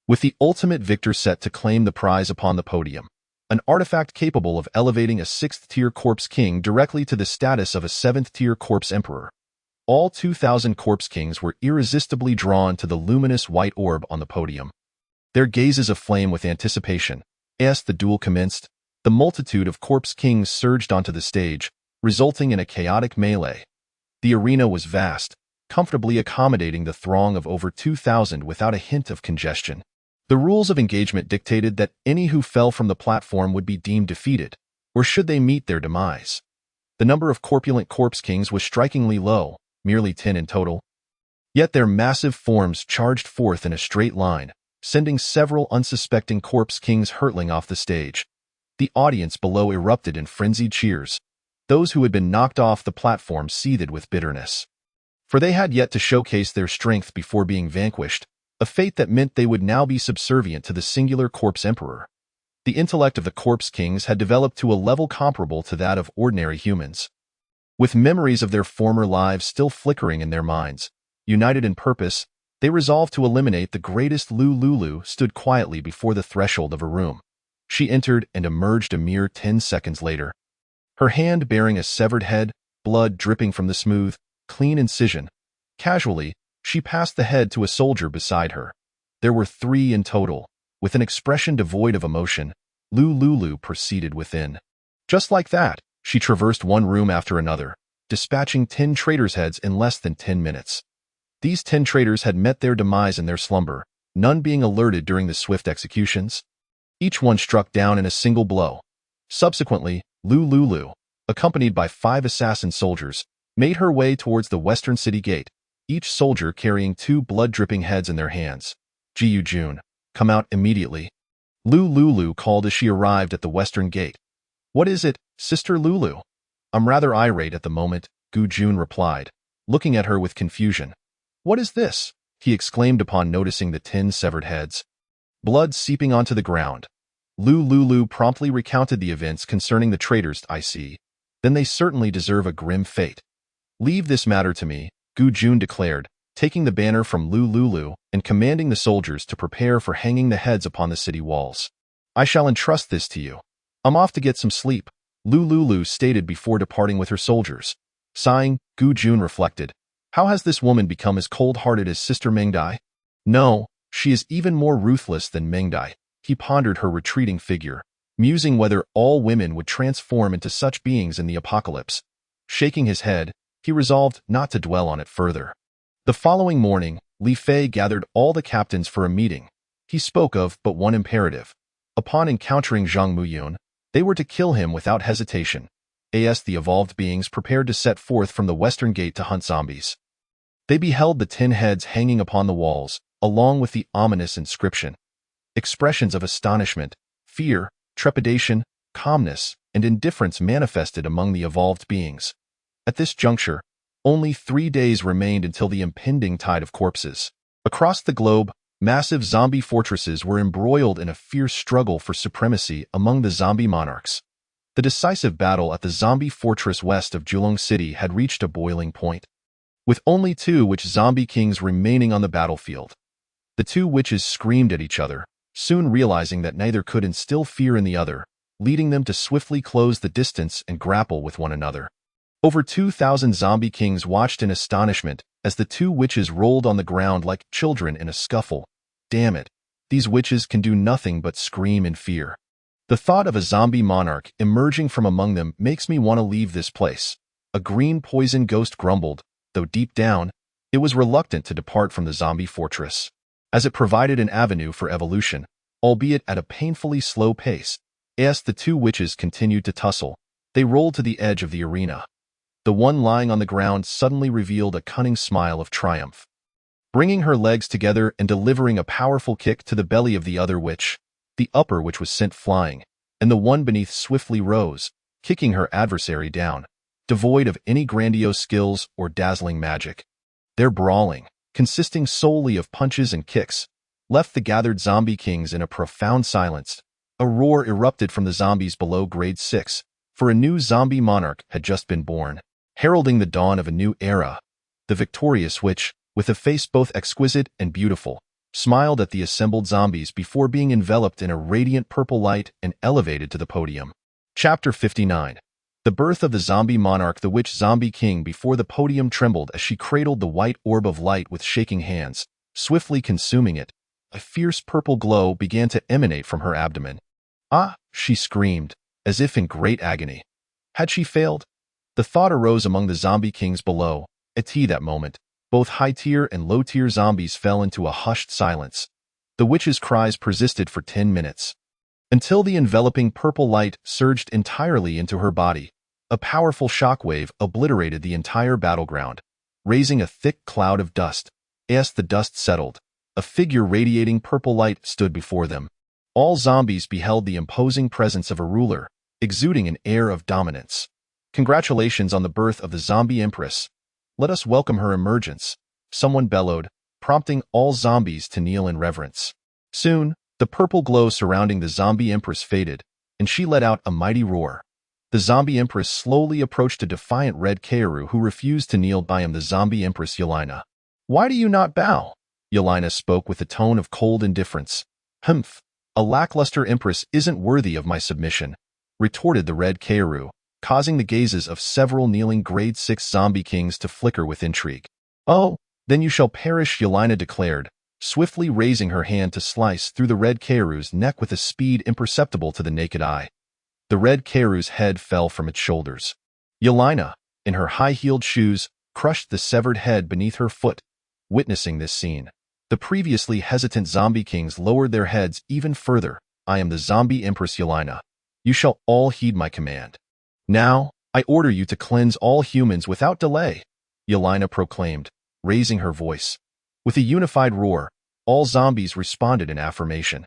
with the ultimate victor set to claim the prize upon the podium, an artifact capable of elevating a 6th-tier corpse king directly to the status of a 7th-tier corpse emperor. All 2,000 corpse kings were irresistibly drawn to the luminous white orb on the podium, their gazes aflame with anticipation. As the duel commenced, the multitude of corpse kings surged onto the stage, resulting in a chaotic melee. The arena was vast, comfortably accommodating the throng of over 2,000 without a hint of congestion. The rules of engagement dictated that any who fell from the platform would be deemed defeated, or should they meet their demise. The number of corpulent corpse kings was strikingly low, merely 10 in total. Yet their massive forms charged forth in a straight line, sending several unsuspecting corpse kings hurtling off the stage. The audience below erupted in frenzied cheers. Those who had been knocked off the platform seethed with bitterness, for they had yet to showcase their strength before being vanquished, a fate that meant they would now be subservient to the singular corpse emperor. The intellect of the corpse kings had developed to a level comparable to that of ordinary humans. With memories of their former lives still flickering in their minds, united in purpose, they resolved to eliminate the greatest. Lulu stood quietly before the threshold of a room. She entered and emerged a mere 10 seconds later, her hand bearing a severed head, blood dripping from the smooth, clean incision. Casually, she passed the head to a soldier beside her. There were 3 in total. With an expression devoid of emotion, Lulu proceeded within. Just like that, she traversed one room after another, dispatching 10 traitors' heads in less than 10 minutes. These 10 traitors had met their demise in their slumber, none being alerted during the swift executions. Each one struck down in a single blow. Subsequently, Lulu, accompanied by 5 assassin soldiers, made her way towards the western city gate, each soldier carrying 2 blood-dripping heads in their hands. Ji Jun, come out immediately. Lulu called as she arrived at the western gate. "What is it, Sister Lulu?" "I'm rather irate at the moment," Gu Jun replied, looking at her with confusion. "What is this?" he exclaimed upon noticing the 10 severed heads. Blood seeping onto the ground. Lulu promptly recounted the events concerning the traitors. "I see. Then they certainly deserve a grim fate." "Leave this matter to me," Gu Jun declared, taking the banner from Lulu and commanding the soldiers to prepare for hanging the heads upon the city walls. "I shall entrust this to you. I'm off to get some sleep," Lulu stated before departing with her soldiers. Sighing, Gu Jun reflected, "How has this woman become as cold-hearted as Sister Mengdai? No, she is even more ruthless than Mengdai." He pondered her retreating figure, musing whether all women would transform into such beings in the apocalypse. Shaking his head, he resolved not to dwell on it further. The following morning, Li Fei gathered all the captains for a meeting. He spoke of but one imperative. Upon encountering Zhang Muyun, they were to kill him without hesitation. As the evolved beings prepared to set forth from the western gate to hunt zombies. They beheld the 10 heads hanging upon the walls, along with the ominous inscription. Expressions of astonishment, fear, trepidation, calmness, and indifference manifested among the evolved beings. At this juncture, only 3 days remained until the impending tide of corpses. Across the globe, massive zombie fortresses were embroiled in a fierce struggle for supremacy among the zombie monarchs. The decisive battle at the zombie fortress west of Julong City had reached a boiling point, with only 2 witch zombie kings remaining on the battlefield. The 2 witches screamed at each other, soon realizing that neither could instill fear in the other, leading them to swiftly close the distance and grapple with one another. Over 2,000 zombie kings watched in astonishment as the 2 witches rolled on the ground like children in a scuffle. Damn it, these witches can do nothing but scream in fear. The thought of a zombie monarch emerging from among them makes me want to leave this place. A green poison ghost grumbled, though deep down, it was reluctant to depart from the zombie fortress, as it provided an avenue for evolution, albeit at a painfully slow pace. As the 2 witches continued to tussle, they rolled to the edge of the arena. The one lying on the ground suddenly revealed a cunning smile of triumph, bringing her legs together and delivering a powerful kick to the belly of the other witch. The upper witch was sent flying, and the one beneath swiftly rose, kicking her adversary down, devoid of any grandiose skills or dazzling magic. Their brawling, consisting solely of punches and kicks, left the gathered zombie kings in a profound silence. A roar erupted from the zombies below grade 6, for a new zombie monarch had just been born, heralding the dawn of a new era. The victorious witch, with a face both exquisite and beautiful, smiled at the assembled zombies before being enveloped in a radiant purple light and elevated to the podium. Chapter 59. The birth of the zombie monarch. The witch zombie king before the podium trembled as she cradled the white orb of light with shaking hands, swiftly consuming it. A fierce purple glow began to emanate from her abdomen. "Ah!" she screamed, as if in great agony. Had she failed? The thought arose among the zombie kings below. At that moment, both high-tier and low-tier zombies fell into a hushed silence. The witch's cries persisted for 10 minutes, until the enveloping purple light surged entirely into her body. A powerful shockwave obliterated the entire battleground, raising a thick cloud of dust. As the dust settled, a figure radiating purple light stood before them. All zombies beheld the imposing presence of a ruler, exuding an air of dominance. "Congratulations on the birth of the zombie empress. Let us welcome her emergence," someone bellowed, prompting all zombies to kneel in reverence. Soon, the purple glow surrounding the zombie empress faded, and she let out a mighty roar. The zombie empress slowly approached a defiant red Kaoru who refused to kneel by him. The zombie empress Yelena. "Why do you not bow?" Yelena spoke with a tone of cold indifference. "Humph, a lackluster empress isn't worthy of my submission," retorted the red Kaoru, causing the gazes of several kneeling grade 6 zombie kings to flicker with intrigue. "Oh, then you shall perish," Yelena declared, swiftly raising her hand to slice through the red Kaoru's neck with a speed imperceptible to the naked eye. The red Kaoru's head fell from its shoulders. Yelena, in her high-heeled shoes, crushed the severed head beneath her foot. Witnessing this scene, the previously hesitant zombie kings lowered their heads even further. "I am the zombie empress Yelena. You shall all heed my command. Now, I order you to cleanse all humans without delay," Yelena proclaimed, raising her voice. With a unified roar, all zombies responded in affirmation.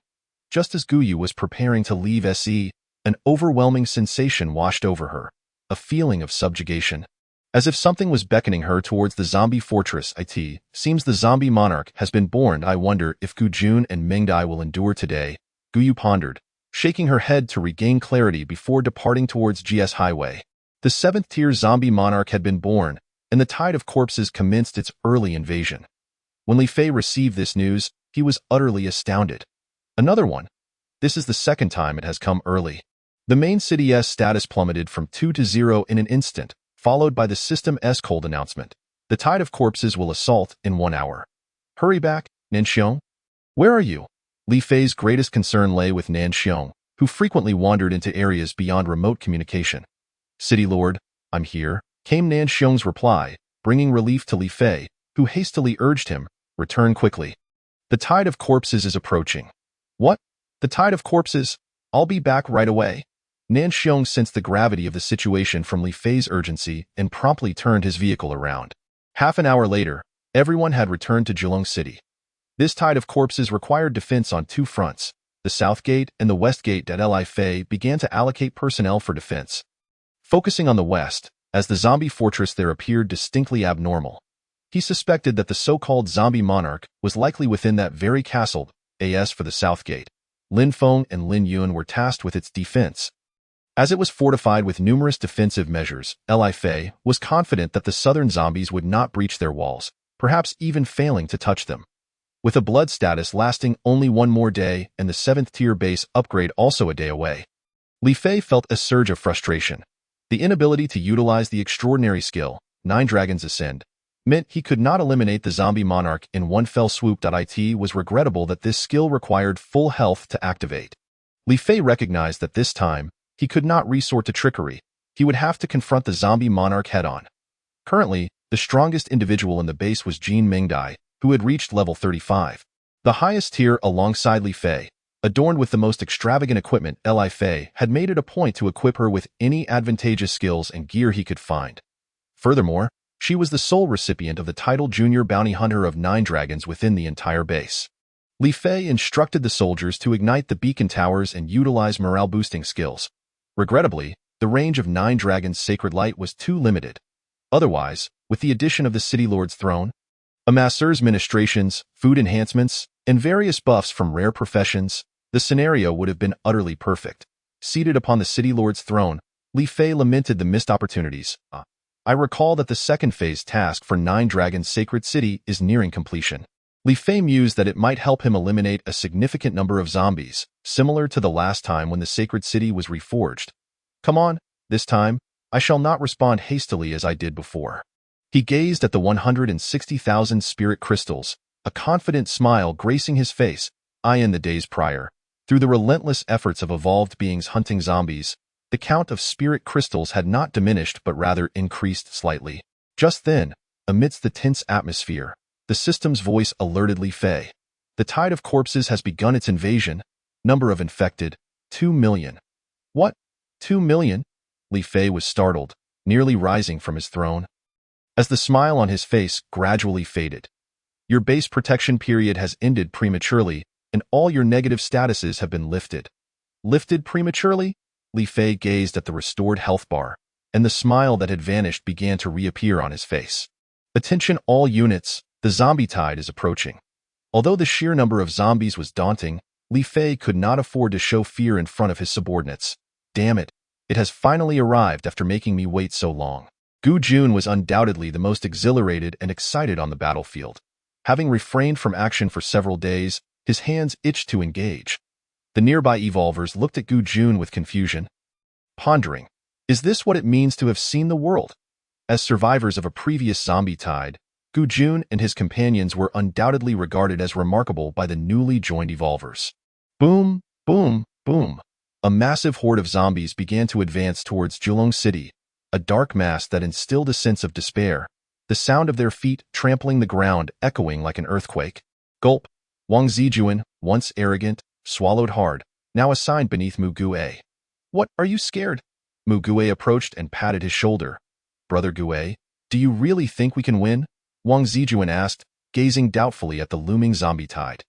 Just as Guyu was preparing to leave SE, an overwhelming sensation washed over her, a feeling of subjugation. As if something was beckoning her towards the zombie fortress. It seems the zombie monarch has been born. I wonder if Gu Jun and Mengdai will endure today, Guyu pondered, shaking her head to regain clarity before departing towards GS Highway. The 7th-tier zombie monarch had been born, and the tide of corpses commenced its early invasion. When Li Fei received this news, he was utterly astounded. Another one. This is the second time it has come early. The main city's status plummeted from 2 to 0 in an instant, followed by the system's cold announcement. The tide of corpses will assault in 1 hour. Hurry back, Nanxiong. Where are you? Li Fei's greatest concern lay with Nanxiong, who frequently wandered into areas beyond remote communication. City Lord, I'm here, came Nanxiong's reply, bringing relief to Li Fei, who hastily urged him, return quickly. The tide of corpses is approaching. What? The tide of corpses? I'll be back right away. Nanxiong sensed the gravity of the situation from Li Fei's urgency and promptly turned his vehicle around. Half an hour later, everyone had returned to Zhilong City. This tide of corpses required defense on 2 fronts, the South Gate and the West Gate. Li Fei began to allocate personnel for defense. Focusing on the West, as the zombie fortress there appeared distinctly abnormal. He suspected that the so-called zombie monarch was likely within that very castle. As for the South Gate, Lin Feng and Lin Yun were tasked with its defense. As it was fortified with numerous defensive measures, Li Fei was confident that the southern zombies would not breach their walls, perhaps even failing to touch them. With a blood status lasting only 1 more day and the 7th-tier base upgrade also a day away, Li Fei felt a surge of frustration. The inability to utilize the extraordinary skill, 9 Dragons Ascend, meant he could not eliminate the zombie monarch in one fell swoop. It was regrettable that this skill required full health to activate. Li Fei recognized that this time, he could not resort to trickery. He would have to confront the zombie monarch head-on. Currently, the strongest individual in the base was Jin Mengdai, who had reached level 35. The highest tier alongside Li Fei, adorned with the most extravagant equipment. Li Fei had made it a point to equip her with any advantageous skills and gear he could find. Furthermore, she was the sole recipient of the title Junior Bounty Hunter of 9 Dragons within the entire base. Li Fei instructed the soldiers to ignite the beacon towers and utilize morale-boosting skills. Regrettably, the range of 9 Dragons' sacred light was too limited. Otherwise, with the addition of the City Lord's throne, a masseur's ministrations, food enhancements, and various buffs from rare professions, the scenario would have been utterly perfect. Seated upon the City Lord's throne, Li Fei lamented the missed opportunities. I recall that the second phase task for 9 Dragons' sacred city is nearing completion. Li Fei mused that it might help him eliminate a significant number of zombies, similar to the last time when the sacred city was reforged. Come on, this time, I shall not respond hastily as I did before. He gazed at the 160,000 spirit crystals, a confident smile gracing his face. In the days prior, through the relentless efforts of evolved beings hunting zombies, the count of spirit crystals had not diminished but rather increased slightly. Just then, amidst the tense atmosphere, the system's voice alerted Li Fei. The tide of corpses has begun its invasion. Number of infected, 2 million. What? 2 million? Li Fei was startled, nearly rising from his throne. As the smile on his face gradually faded. Your base protection period has ended prematurely, and all your negative statuses have been lifted. Lifted prematurely? Li Fei gazed at the restored health bar, and the smile that had vanished began to reappear on his face. Attention all units, the zombie tide is approaching. Although the sheer number of zombies was daunting, Li Fei could not afford to show fear in front of his subordinates. Damn it, it has finally arrived after making me wait so long. Gu Jun was undoubtedly the most exhilarated and excited on the battlefield. Having refrained from action for several days, his hands itched to engage. The nearby evolvers looked at Gu Jun with confusion, pondering, is this what it means to have seen the world? As survivors of a previous zombie tide, Gu Jun and his companions were undoubtedly regarded as remarkable by the newly joined evolvers. Boom, boom, boom. A massive horde of zombies began to advance towards Zhilong City, a dark mass that instilled a sense of despair, the sound of their feet trampling the ground echoing like an earthquake. Gulp. Wang Zijuan, once arrogant, swallowed hard, now assigned beneath Mu Gue. What, are you scared? Mu Gue approached and patted his shoulder. Brother Gue, do you really think we can win? Wang Zijuan asked, gazing doubtfully at the looming zombie tide.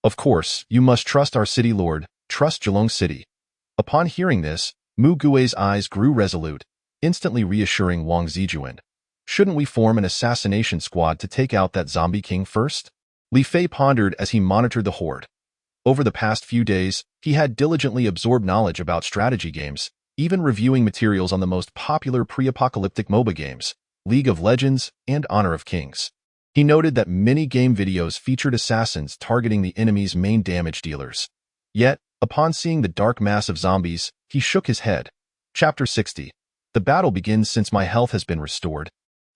Of course, you must trust our city lord, trust Zilong City. Upon hearing this, Mu Gui's eyes grew resolute, instantly reassuring Wang Zijuan. Shouldn't we form an assassination squad to take out that zombie king first? Li Fei pondered as he monitored the horde. Over the past few days, he had diligently absorbed knowledge about strategy games, even reviewing materials on the most popular pre-apocalyptic MOBA games, League of Legends and Honor of Kings. He noted that many game videos featured assassins targeting the enemy's main damage dealers. Yet, upon seeing the dark mass of zombies, he shook his head. Chapter 60. The battle begins since my health has been restored.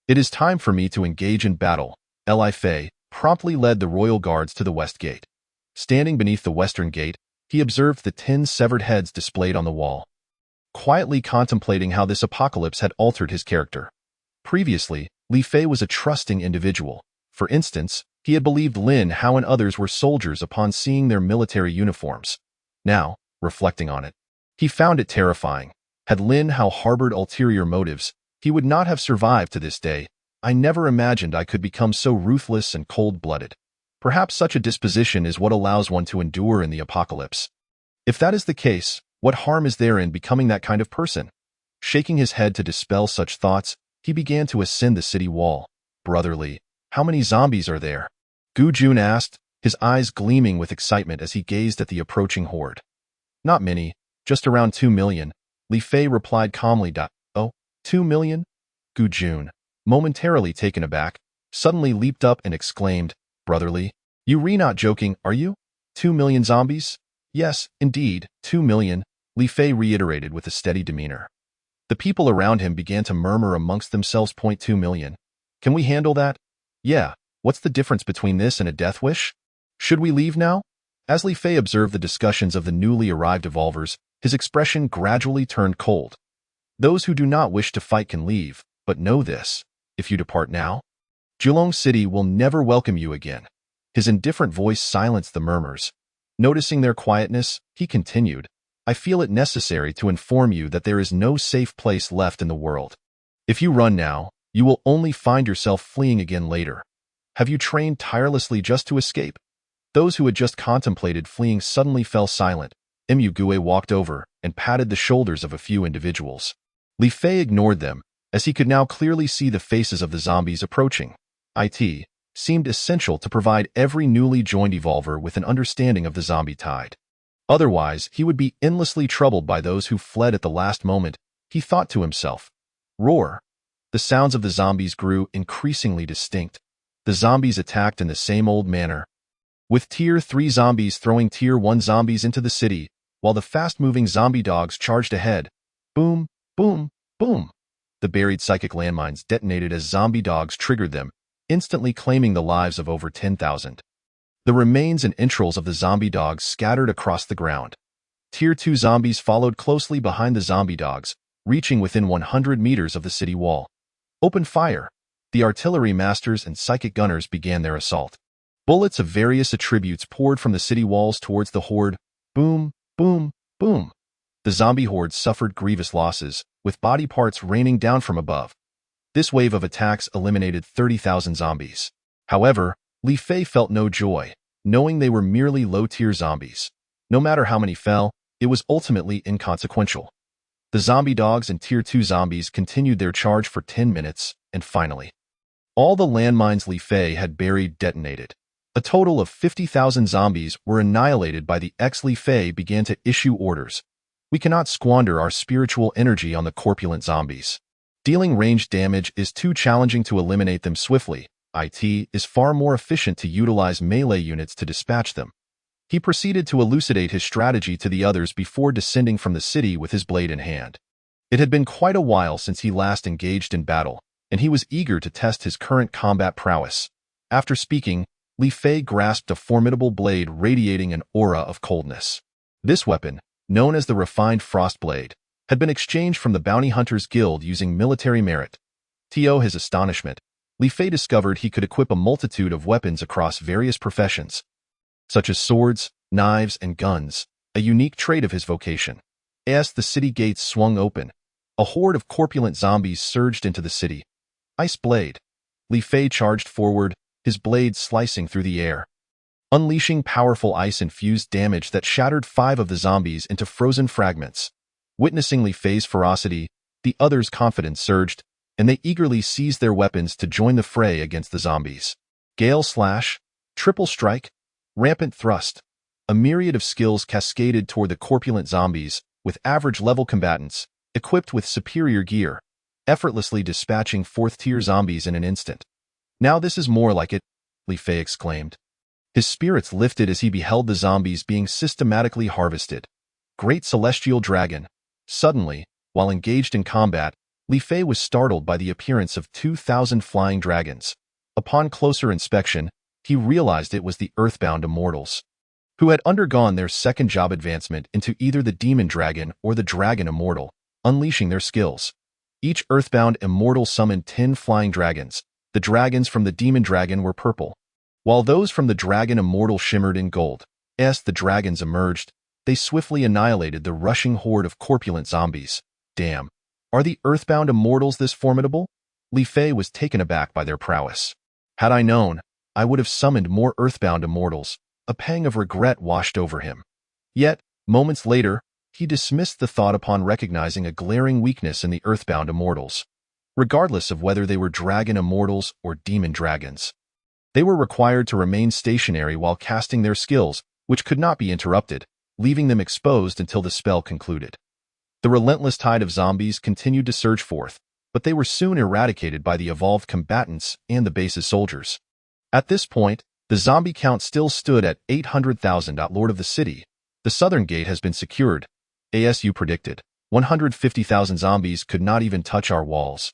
It is time for me to engage in battle. Li Fei promptly led the royal guards to the west gate. Standing beneath the western gate, he observed the 10 severed heads displayed on the wall, quietly contemplating how this apocalypse had altered his character. Previously, Li Fei was a trusting individual. For instance, he had believed Lin Hao and others were soldiers upon seeing their military uniforms. Now, reflecting on it, he found it terrifying. Had Lin Hao harbored ulterior motives, he would not have survived to this day. I never imagined I could become so ruthless and cold-blooded. Perhaps such a disposition is what allows one to endure in the apocalypse. If that is the case, what harm is there in becoming that kind of person? Shaking his head to dispel such thoughts, he began to ascend the city wall. Brotherly, how many zombies are there? Gu Jun asked, his eyes gleaming with excitement as he gazed at the approaching horde. Not many, just around 2 million, Li Fei replied calmly. Oh, 2 million? Gu Jun, momentarily taken aback, suddenly leaped up and exclaimed, Brotherly, you not joking, are you? 2 million zombies? Yes, indeed, 2 million, Li Fei reiterated with a steady demeanor. The people around him began to murmur amongst themselves. 2 million. Can we handle that? Yeah, what's the difference between this and a death wish? Should we leave now? As Li Fei observed the discussions of the newly arrived evolvers, his expression gradually turned cold. Those who do not wish to fight can leave, but know this, if you depart now, Zilong City will never welcome you again. His indifferent voice silenced the murmurs. Noticing their quietness, he continued, I feel it necessary to inform you that there is no safe place left in the world. If you run now, you will only find yourself fleeing again later. Have you trained tirelessly just to escape? Those who had just contemplated fleeing suddenly fell silent. Mu Gue walked over and patted the shoulders of a few individuals. Li Fei ignored them, as he could now clearly see the faces of the zombies approaching. It seemed essential to provide every newly joined evolver with an understanding of the zombie tide. Otherwise, he would be endlessly troubled by those who fled at the last moment, he thought to himself. Roar. The sounds of the zombies grew increasingly distinct. The zombies attacked in the same old manner, with Tier 3 zombies throwing Tier 1 zombies into the city, while the fast-moving zombie dogs charged ahead. Boom, boom, boom. The buried psychic landmines detonated as zombie dogs triggered them, instantly claiming the lives of over 10,000. The remains and entrails of the zombie dogs scattered across the ground. Tier 2 zombies followed closely behind the zombie dogs, reaching within 100 meters of the city wall. Open fire! The artillery masters and psychic gunners began their assault. Bullets of various attributes poured from the city walls towards the horde. Boom, boom, boom. The zombie horde suffered grievous losses, with body parts raining down from above. This wave of attacks eliminated 30,000 zombies. However, Li Fei felt no joy, knowing they were merely low-tier zombies. No matter how many fell, it was ultimately inconsequential. The zombie dogs and Tier 2 zombies continued their charge for 10 minutes, and finally, all the landmines Li Fei had buried detonated. A total of 50,000 zombies were annihilated by the Li Fei began to issue orders. We cannot squander our spiritual energy on the corpulent zombies. Dealing ranged damage is too challenging to eliminate them swiftly. It is far more efficient to utilize melee units to dispatch them. He proceeded to elucidate his strategy to the others before descending from the city with his blade in hand. It had been quite a while since he last engaged in battle, and he was eager to test his current combat prowess. After speaking, Li Fei grasped a formidable blade radiating an aura of coldness. This weapon, known as the Refined Frost Blade, had been exchanged from the Bounty Hunters Guild using military merit. To his astonishment, Li Fei discovered he could equip a multitude of weapons across various professions, such as swords, knives, and guns, a unique trait of his vocation. As the city gates swung open, a horde of corpulent zombies surged into the city. Ice Blade. Li Fei charged forward, his blade slicing through the air. unleashing powerful ice-infused damage that shattered 5 of the zombies into frozen fragments. Witnessing Li Fei's ferocity, the others' confidence surged, and they eagerly seized their weapons to join the fray against the zombies. Gale Slash, Triple Strike, Rampant Thrust. A myriad of skills cascaded toward the corpulent zombies, with average-level combatants, equipped with superior gear, effortlessly dispatching 4th-tier zombies in an instant. "Now this is more like it," Li Fei exclaimed. His spirits lifted as he beheld the zombies being systematically harvested. Great Celestial Dragon. Suddenly, while engaged in combat, Li Fei was startled by the appearance of 2,000 flying dragons. Upon closer inspection, he realized it was the Earthbound Immortals, who had undergone their second job advancement into either the Demon Dragon or the Dragon Immortal, unleashing their skills. Each Earthbound Immortal summoned 10 flying dragons. The dragons from the Demon Dragon were purple, while those from the Dragon Immortal shimmered in gold. As the dragons emerged, they swiftly annihilated the rushing horde of corpulent zombies. Damn, are the Earthbound Immortals this formidable? Li Fei was taken aback by their prowess. Had I known, I would have summoned more Earthbound Immortals. A pang of regret washed over him. Yet, moments later, he dismissed the thought upon recognizing a glaring weakness in the Earthbound Immortals. Regardless of whether they were Dragon Immortals or Demon Dragons, they were required to remain stationary while casting their skills, which could not be interrupted, leaving them exposed until the spell concluded. The relentless tide of zombies continued to surge forth, but they were soon eradicated by the evolved combatants and the base's soldiers. At this point, the zombie count still stood at 800,000. Lord of the City, the southern gate has been secured. ASU predicted. 150,000 zombies could not even touch our walls.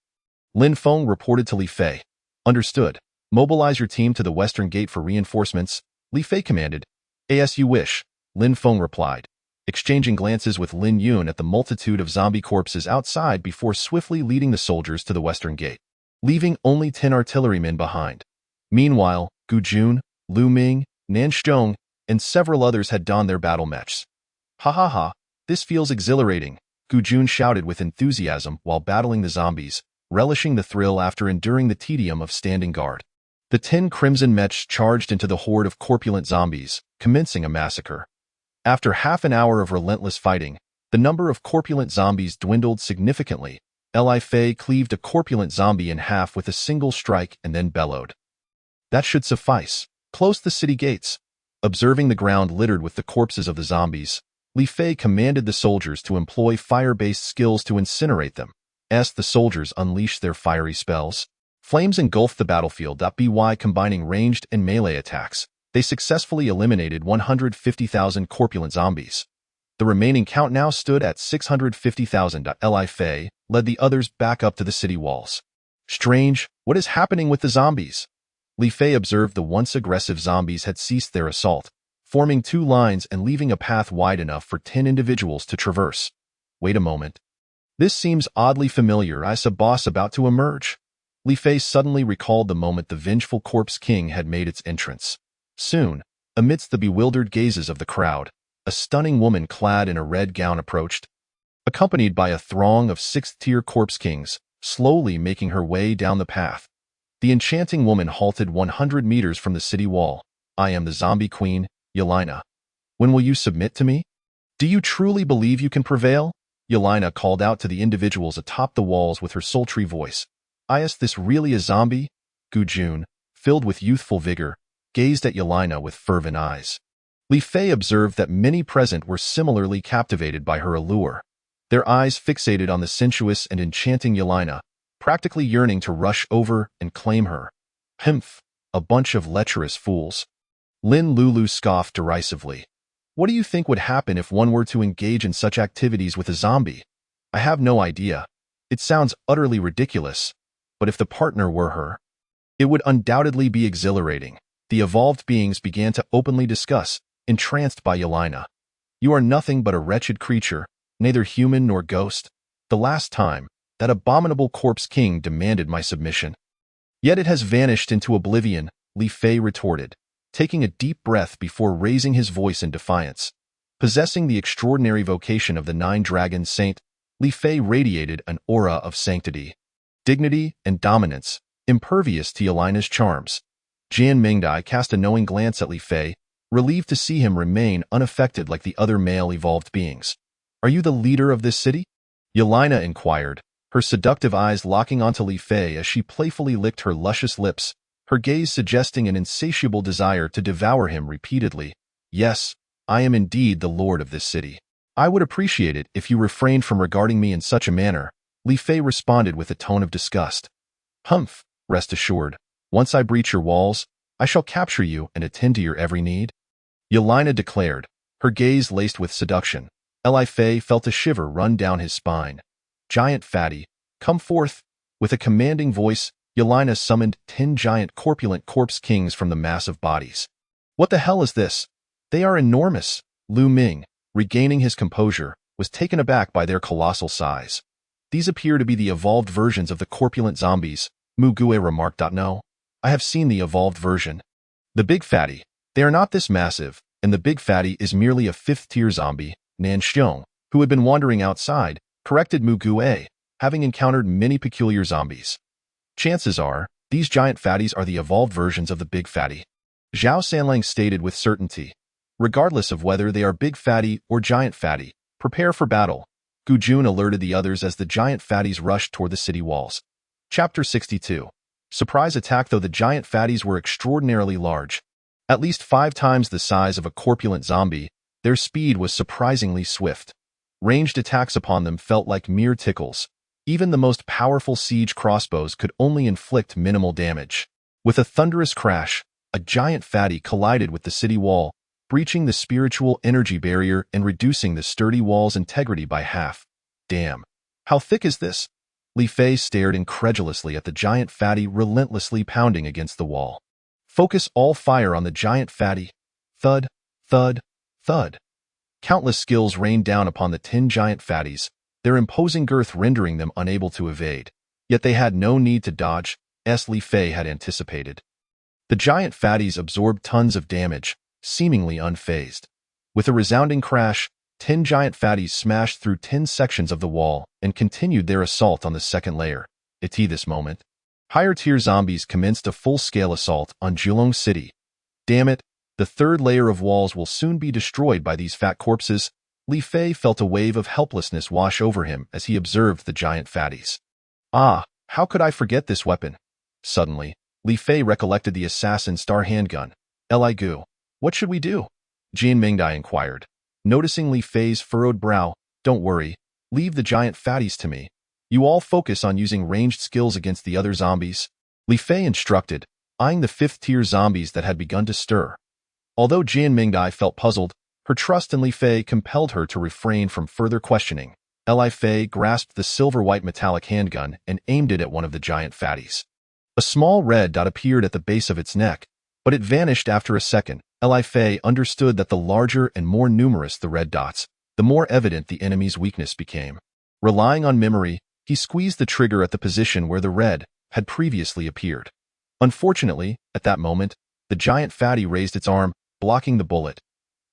Lin Feng reported to Li Fei. Understood. Mobilize your team to the western gate for reinforcements, Li Fei commanded. As you wish, Lin Feng replied, exchanging glances with Lin Yun at the multitude of zombie corpses outside before swiftly leading the soldiers to the western gate, leaving only 10 artillerymen behind. Meanwhile, Gu Jun, Lu Ming, Nan Xiong, and several others had donned their battle mechs. Ha ha ha, this feels exhilarating, Gu Jun shouted with enthusiasm while battling the zombies, relishing the thrill after enduring the tedium of standing guard. The 10 crimson mechs charged into the horde of corpulent zombies, commencing a massacre. After half an hour of relentless fighting, the number of corpulent zombies dwindled significantly. Li Fei cleaved a corpulent zombie in half with a single strike and then bellowed. That should suffice. Close the city gates. Observing the ground littered with the corpses of the zombies, Li Fei commanded the soldiers to employ fire-based skills to incinerate them. As the soldiers unleashed their fiery spells, flames engulfed the battlefield. By combining ranged and melee attacks, they successfully eliminated 150,000 corpulent zombies. The remaining count now stood at 650,000. Li Fei led the others back up to the city walls. Strange, what is happening with the zombies? Li Fei observed the once aggressive zombies had ceased their assault, forming 2 lines and leaving a path wide enough for 10 individuals to traverse. Wait a moment. This seems oddly familiar. Is a boss about to emerge? Li Fei suddenly recalled the moment the vengeful Corpse King had made its entrance. Soon, amidst the bewildered gazes of the crowd, a stunning woman clad in a red gown approached, accompanied by a throng of 6th-tier Corpse Kings, slowly making her way down the path. The enchanting woman halted 100 meters from the city wall. I am the Zombie Queen, Yelena. When will you submit to me? Do you truly believe you can prevail? Yelena called out to the individuals atop the walls with her sultry voice. Is this really a zombie? Gu Jun, filled with youthful vigor, gazed at Yelena with fervent eyes. Li Fei observed that many present were similarly captivated by her allure, their eyes fixated on the sensuous and enchanting Yelena, practically yearning to rush over and claim her. Humph, a bunch of lecherous fools. Lin Lulu scoffed derisively. What do you think would happen if one were to engage in such activities with a zombie? I have no idea. It sounds utterly ridiculous, but if the partner were her, it would undoubtedly be exhilarating. The evolved beings began to openly discuss, entranced by Yelena. You are nothing but a wretched creature, neither human nor ghost. The last time, that abominable Corpse King demanded my submission. Yet it has vanished into oblivion, Li Fei retorted, taking a deep breath before raising his voice in defiance. Possessing the extraordinary vocation of the 9-Dragon Saint, Li Fei radiated an aura of sanctity, dignity, and dominance, impervious to Yelena's charms. Jian Mingdai cast a knowing glance at Li Fei, relieved to see him remain unaffected like the other male evolved beings. "Are you the leader of this city?" Yelena inquired, her seductive eyes locking onto Li Fei as she playfully licked her luscious lips, her gaze suggesting an insatiable desire to devour him repeatedly. "Yes, I am indeed the lord of this city. I would appreciate it if you refrained from regarding me in such a manner," Li Fei responded with a tone of disgust. "Humph, rest assured, once I breach your walls, I shall capture you and attend to your every need," Yelena declared, her gaze laced with seduction. Li Fei felt a shiver run down his spine. "Giant fatty, come forth." With a commanding voice, Yelena summoned 10 giant corpulent corpse kings from the mass of bodies. "What the hell is this? They are enormous." Lu Ming, regaining his composure, was taken aback by their colossal size. "These appear to be the evolved versions of the corpulent zombies," Mu Gue remarked. "No, I have seen the evolved version. The big fatty. They are not this massive, and the big fatty is merely a 5th-tier zombie," Nan Xiong, who had been wandering outside, corrected Mu Gue, having encountered many peculiar zombies. "Chances are, these giant fatties are the evolved versions of the big fatty," Zhao Sanlang stated with certainty. "Regardless of whether they are big fatty or giant fatty, prepare for battle," Gu Jun alerted the others as the giant fatties rushed toward the city walls. Chapter 62. Surprise attack. Though the giant fatties were extraordinarily large, at least 5 times the size of a corpulent zombie, their speed was surprisingly swift. Ranged attacks upon them felt like mere tickles. Even the most powerful siege crossbows could only inflict minimal damage. With a thunderous crash, a giant fatty collided with the city wall, breaching the spiritual energy barrier and reducing the sturdy wall's integrity by half. "Damn. How thick is this?" Li Fei stared incredulously at the giant fatty relentlessly pounding against the wall. "Focus all fire on the giant fatty." Thud, thud, thud. Countless skills rained down upon the 10 giant fatties, their imposing girth rendering them unable to evade. Yet they had no need to dodge, as Li Fei had anticipated. The giant fatties absorbed tons of damage, seemingly unfazed. With a resounding crash, 10 giant fatties smashed through 10 sections of the wall and continued their assault on the second layer. At this moment, higher-tier zombies commenced a full-scale assault on Julong City. "Damn it, the third layer of walls will soon be destroyed by these fat corpses." Li Fei felt a wave of helplessness wash over him as he observed the giant fatties. "Ah, how could I forget this weapon?" Suddenly, Li Fei recollected the assassin star handgun. "Li Gu, what should we do?" Jian Mingdai inquired. Noticing Li Fei's furrowed brow, "Don't worry, leave the giant fatties to me. You all focus on using ranged skills against the other zombies," Li Fei instructed, eyeing the 5th-tier zombies that had begun to stir. Although Jian Mingdai felt puzzled, her trust in Li Fei compelled her to refrain from further questioning. Li Fei grasped the silver-white metallic handgun and aimed it at one of the giant fatties. A small red dot appeared at the base of its neck, but it vanished after a second. Li Fei understood that the larger and more numerous the red dots, the more evident the enemy's weakness became. Relying on memory, he squeezed the trigger at the position where the red had previously appeared. Unfortunately, at that moment, the giant fatty raised its arm, blocking the bullet.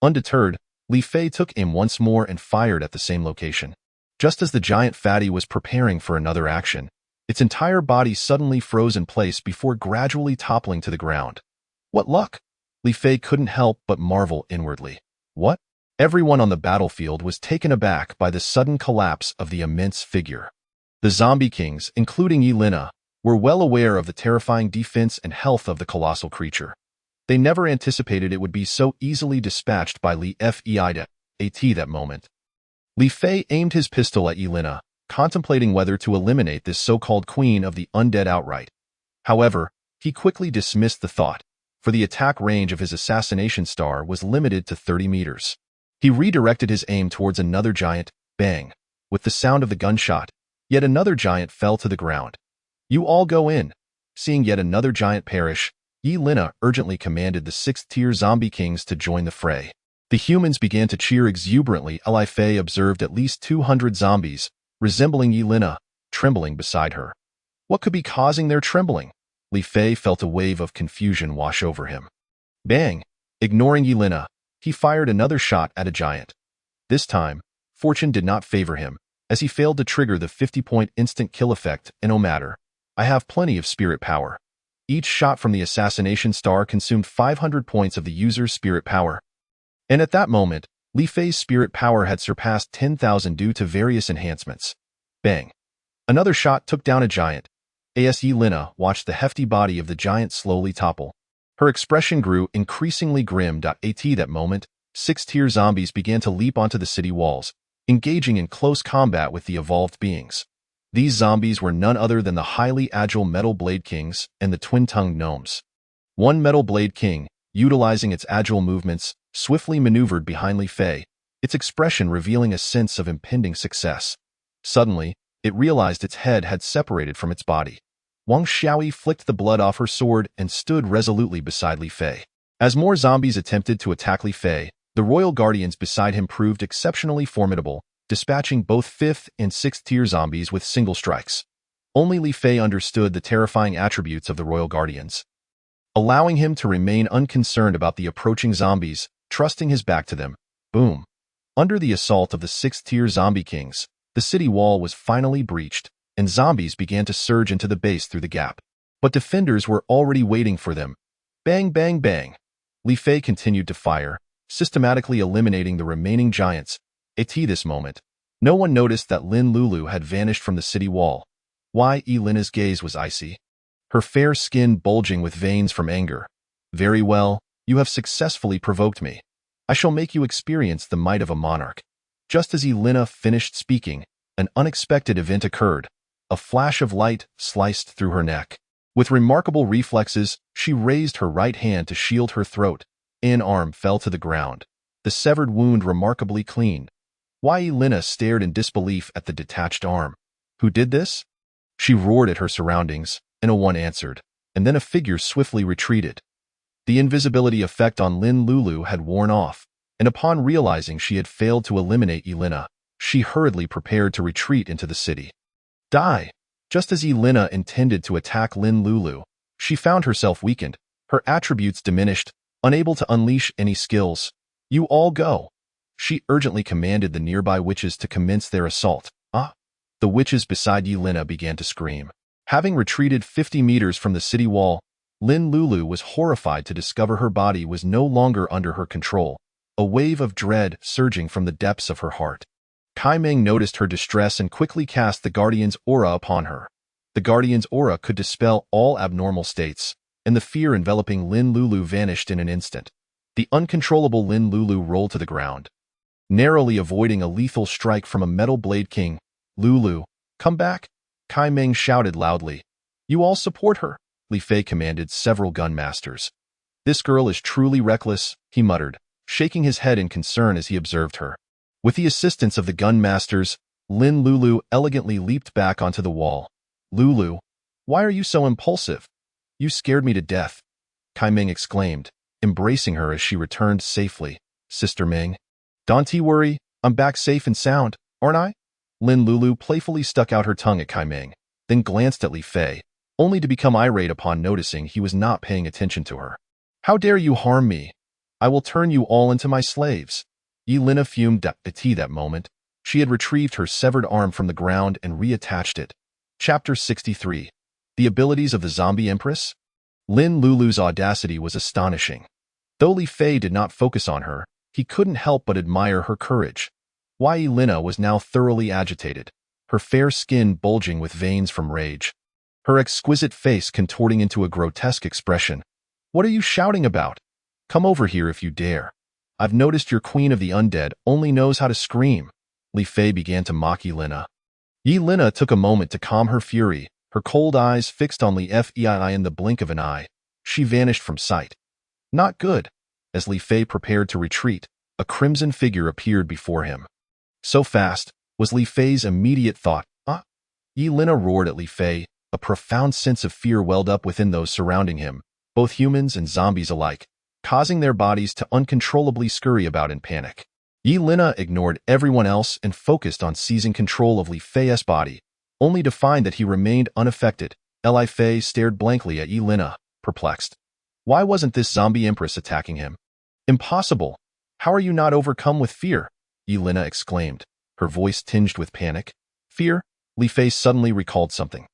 Undeterred, Li Fei took aim once more and fired at the same location. Just as the giant fatty was preparing for another action, its entire body suddenly froze in place before gradually toppling to the ground. "What luck?" Li Fei couldn't help but marvel inwardly. "What?" Everyone on the battlefield was taken aback by the sudden collapse of the immense figure. The zombie kings, including Yelena, were well aware of the terrifying defense and health of the colossal creature. They never anticipated it would be so easily dispatched by Li Fei at that moment. Li Fei aimed his pistol at Yelena, contemplating whether to eliminate this so-called queen of the undead outright. However, he quickly dismissed the thought, for the attack range of his assassination star was limited to 30 meters. He redirected his aim towards another giant. Bang! With the sound of the gunshot, yet another giant fell to the ground. "You all go in." Seeing yet another giant perish, Yelena urgently commanded the 6th-tier zombie kings to join the fray. The humans began to cheer exuberantly. Li Fei observed at least 200 zombies, resembling Yelena, trembling beside her. What could be causing their trembling? Li Fei felt a wave of confusion wash over him. Bang! Ignoring Yelena, he fired another shot at a giant. This time, fortune did not favor him, as he failed to trigger the 50-point instant kill effect. "No matter. I have plenty of spirit power." Each shot from the assassination star consumed 500 points of the user's spirit power. And at that moment, Li Fei's spirit power had surpassed 10,000 due to various enhancements. Bang! Another shot took down a giant. As Yelena watched the hefty body of the giant slowly topple. Her expression grew increasingly grim. At that moment, 6-tier zombies began to leap onto the city walls, engaging in close combat with the evolved beings. These zombies were none other than the highly agile Metal Blade Kings and the twin-tongued gnomes. One Metal Blade King, utilizing its agile movements, swiftly maneuvered behind Li Fei, its expression revealing a sense of impending success. Suddenly, it realized its head had separated from its body. Wang Xiaoyi flicked the blood off her sword and stood resolutely beside Li Fei. As more zombies attempted to attack Li Fei, the royal guardians beside him proved exceptionally formidable, dispatching both 5th and 6th-tier zombies with single strikes. Only Li Fei understood the terrifying attributes of the royal guardians, allowing him to remain unconcerned about the approaching zombies, trusting his back to them. Boom! Under the assault of the 6th-tier zombie kings, the city wall was finally breached, and zombies began to surge into the base through the gap. But defenders were already waiting for them. Bang, bang, bang! Li Fei continued to fire, systematically eliminating the remaining giants. At this moment, no one noticed that Lin Lulu had vanished from the city wall. Yelena's gaze was icy, her fair skin bulging with veins from anger. Very well, you have successfully provoked me. I shall make you experience the might of a monarch. Just as Yelena finished speaking, an unexpected event occurred. A flash of light sliced through her neck. With remarkable reflexes, she raised her right hand to shield her throat. An arm fell to the ground, the severed wound remarkably clean. Yelena stared in disbelief at the detached arm. Who did this? She roared at her surroundings, and a one answered, and then a figure swiftly retreated. The invisibility effect on Lin Lulu had worn off, and upon realizing she had failed to eliminate Yelena, she hurriedly prepared to retreat into the city. Die! Just as Yelena intended to attack Lin Lulu, she found herself weakened, her attributes diminished, unable to unleash any skills. You all go! She urgently commanded the nearby witches to commence their assault. The witches beside Yelena began to scream. Having retreated 50 meters from the city wall, Lin Lulu was horrified to discover her body was no longer under her control, a wave of dread surging from the depths of her heart. Kai Meng noticed her distress and quickly cast the Guardian's aura upon her. The Guardian's aura could dispel all abnormal states, and the fear enveloping Lin Lulu vanished in an instant. The uncontrollable Lin Lulu rolled to the ground, narrowly avoiding a lethal strike from a Metal Blade King. Lulu, come back! Kai Meng shouted loudly. You all support her, Li Fei commanded several gun masters. This girl is truly reckless, he muttered, shaking his head in concern as he observed her. With the assistance of the gun masters, Lin Lulu elegantly leaped back onto the wall. Lulu, why are you so impulsive? You scared me to death, Kai Meng exclaimed, embracing her as she returned safely. Sister Meng, don't worry, I'm back safe and sound, aren't I? Lin Lulu playfully stuck out her tongue at Kai Meng, then glanced at Li Fei, only to become irate upon noticing he was not paying attention to her. How dare you harm me? I will turn you all into my slaves. Yelena fumed at that moment. She had retrieved her severed arm from the ground and reattached it. Chapter 63. The Abilities of the Zombie Empress? Lin Lulu's audacity was astonishing. Though Li Fei did not focus on her, he couldn't help but admire her courage. Yelena was now thoroughly agitated, her fair skin bulging with veins from rage, her exquisite face contorting into a grotesque expression. What are you shouting about? Come over here if you dare. I've noticed your queen of the undead only knows how to scream. Li Fei began to mock Yelena. Yelena took a moment to calm her fury, her cold eyes fixed on Li Fei in the blink of an eye. She vanished from sight. Not good. As Li Fei prepared to retreat, a crimson figure appeared before him. So fast, was Li Fei's immediate thought. Yelena roared at Li Fei, a profound sense of fear welled up within those surrounding him, both humans and zombies alike, causing their bodies to uncontrollably scurry about in panic. Yelena ignored everyone else and focused on seizing control of Li Fei's body, only to find that he remained unaffected. Li Fei stared blankly at Yelena, perplexed. Why wasn't this zombie empress attacking him? Impossible! How are you not overcome with fear? Yelena exclaimed, her voice tinged with panic. Fear? Li Fei suddenly recalled something.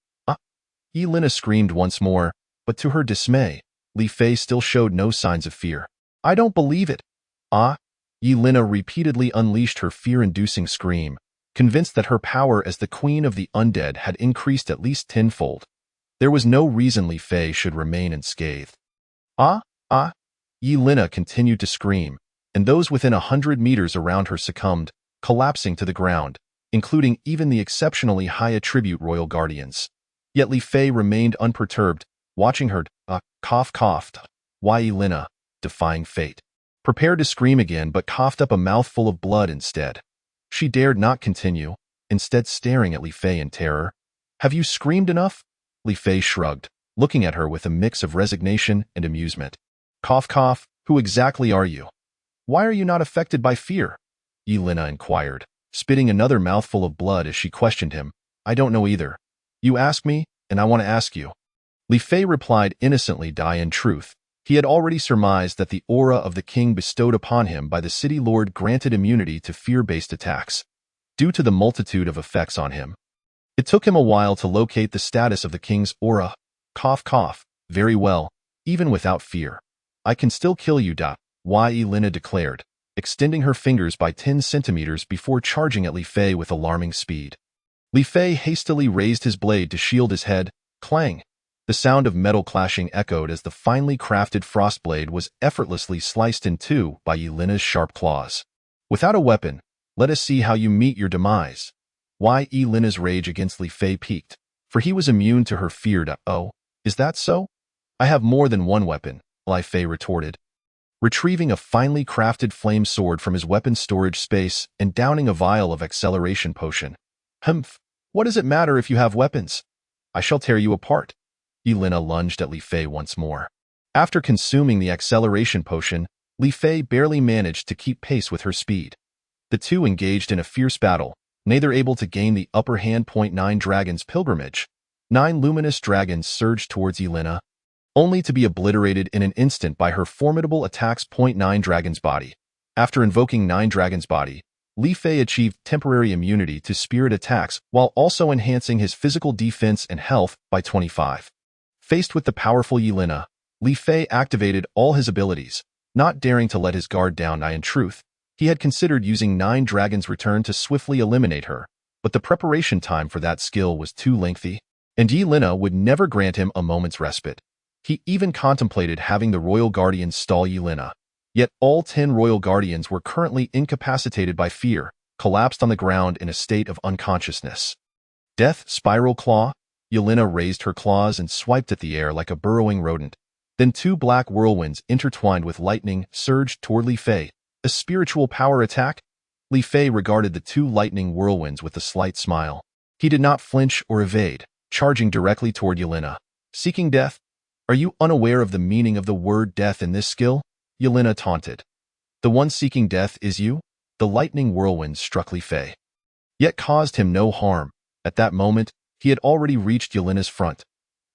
Yelena screamed once more, But to her dismay, Li Fei still showed no signs of fear. I don't believe it. Ah! Yelena repeatedly unleashed her fear-inducing scream, convinced that her power as the queen of the undead had increased at least tenfold. There was no reason Li Fei should remain unscathed. Ah! Ah! Yelena continued to scream, and those within 100 meters around her succumbed, collapsing to the ground, including even the exceptionally high attribute royal guardians. Yet Li Fei remained unperturbed, watching her coughed. Why Yelena, defying fate, prepared to scream again but coughed up a mouthful of blood instead. She dared not continue, instead staring at Li Fei in terror. Have you screamed enough? Li Fei shrugged, looking at her with a mix of resignation and amusement. Cough, who exactly are you? Why are you not affected by fear? Yelena inquired, spitting another mouthful of blood as she questioned him. I don't know either. You ask me, and I want to ask you. Li Fei replied innocently. In truth, he had already surmised that the aura of the king bestowed upon him by the city lord granted immunity to fear-based attacks, due to the multitude of effects on him. It took him a while to locate the status of the king's aura. Cough, very well, even without fear. I can still kill you. Yelena declared, extending her fingers by 10 centimeters before charging at Li Fei with alarming speed. Li Fei hastily raised his blade to shield his head. Clang! The sound of metal clashing echoed as the finely crafted frost blade was effortlessly sliced in two by Yelena's sharp claws. Without a weapon, let us see how you meet your demise. Yelena's rage against Li Fei peaked, for he was immune to her fear. Oh, is that so? I have more than one weapon, Li Fei retorted, retrieving a finely crafted flame sword from his weapon storage space and downing a vial of acceleration potion. Humph! What does it matter if you have weapons? I shall tear you apart. Yelena lunged at Li Fei once more. After consuming the acceleration potion, Li Fei barely managed to keep pace with her speed. The two engaged in a fierce battle, neither able to gain the upper hand. 9 Dragons Pilgrimage. 9 luminous dragons surged towards Yelena, only to be obliterated in an instant by her formidable attacks. 9 Dragon's Body. After invoking 9 Dragon's Body, Li Fei achieved temporary immunity to spirit attacks while also enhancing his physical defense and health by 25. Faced with the powerful Yelena, Li Fei activated all his abilities, not daring to let his guard down. In truth, he had considered using 9 Dragons Return to swiftly eliminate her, but the preparation time for that skill was too lengthy, and Yelena would never grant him a moment's respite. He even contemplated having the Royal Guardians stall Yelena. Yet all 10 Royal Guardians were currently incapacitated by fear, collapsed on the ground in a state of unconsciousness. Death Spiral Claw. Yelena raised her claws and swiped at the air like a burrowing rodent. Then 2 black whirlwinds intertwined with lightning surged toward Li Fei. A spiritual power attack? Li Fei regarded the 2 lightning whirlwinds with a slight smile. He did not flinch or evade, charging directly toward Yelena. Seeking death? Are you unaware of the meaning of the word death in this skill? Yelena taunted. The one seeking death is you? The lightning whirlwind struck Li Fei, yet caused him no harm. At that moment, he had already reached Yelena's front.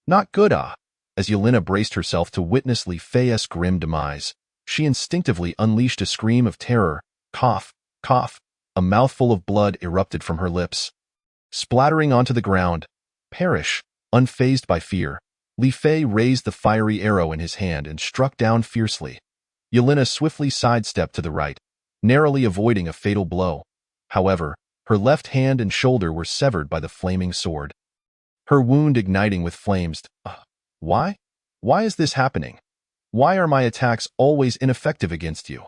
Not good, As Yelena braced herself to witness Li Fei's grim demise, she instinctively unleashed a scream of terror. Cough. A mouthful of blood erupted from her lips, splattering onto the ground. Perish. Unfazed by fear, Li Fei raised the fiery arrow in his hand and struck down fiercely. Yelena swiftly sidestepped to the right, narrowly avoiding a fatal blow. However, her left hand and shoulder were severed by the flaming sword, her wound igniting with flames. Why? Why is this happening? Why are my attacks always ineffective against you?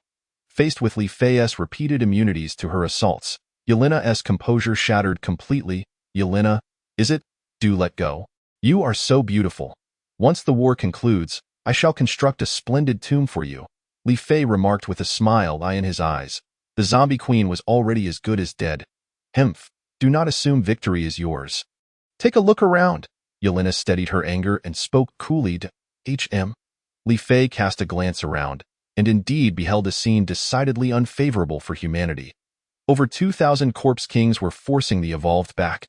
Faced with Li Fei's repeated immunities to her assaults, Yelena's composure shattered completely. Yelena, is it? Do let go. You are so beautiful. Once the war concludes, I shall construct a splendid tomb for you. Li Fei remarked with a smile in his eyes. The zombie queen was already as good as dead. Humph, do not assume victory is yours. Take a look around. Yelena steadied her anger and spoke coolly to Hm. Li Fei cast a glance around, and indeed beheld a scene decidedly unfavorable for humanity. Over 2,000 corpse kings were forcing the evolved back,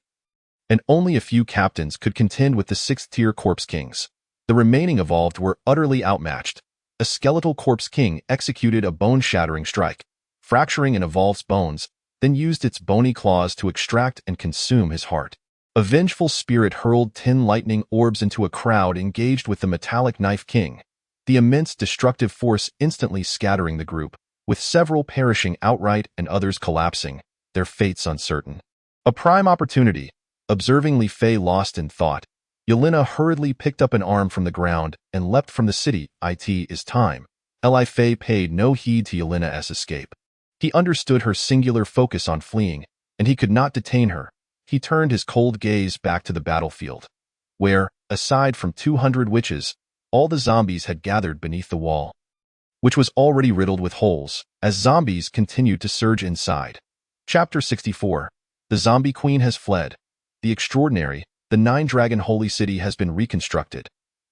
and only a few captains could contend with the 6th-tier corpse kings. The remaining evolved were utterly outmatched. A skeletal corpse king executed a bone-shattering strike, fracturing an evolved's bones, then used its bony claws to extract and consume his heart. A vengeful spirit hurled 10 lightning orbs into a crowd engaged with the metallic Knife King, the immense destructive force instantly scattering the group, with several perishing outright and others collapsing, their fates uncertain. A prime opportunity. Observing Li Fei lost in thought, Yelena hurriedly picked up an arm from the ground and leapt from the city. It is time. Li Fei paid no heed to Yelena's escape. He understood her singular focus on fleeing, and he could not detain her. He turned his cold gaze back to the battlefield, where, aside from 200 witches, all the zombies had gathered beneath the wall, which was already riddled with holes, as zombies continued to surge inside. Chapter 64. The Zombie Queen has fled. The extraordinary, the Nine-Dragon Holy City has been reconstructed.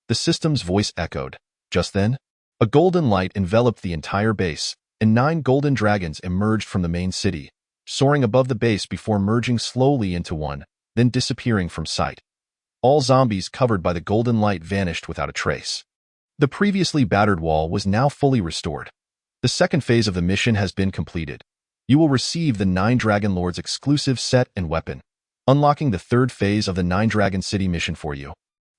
The system's voice echoed. Just then, a golden light enveloped the entire base, and 9 golden dragons emerged from the main city, soaring above the base before merging slowly into one, then disappearing from sight. All zombies covered by the golden light vanished without a trace. The previously battered wall was now fully restored. The second phase of the mission has been completed. You will receive the 9 Dragon Lords exclusive set and weapon, unlocking the third phase of the 9 Dragon City mission for you.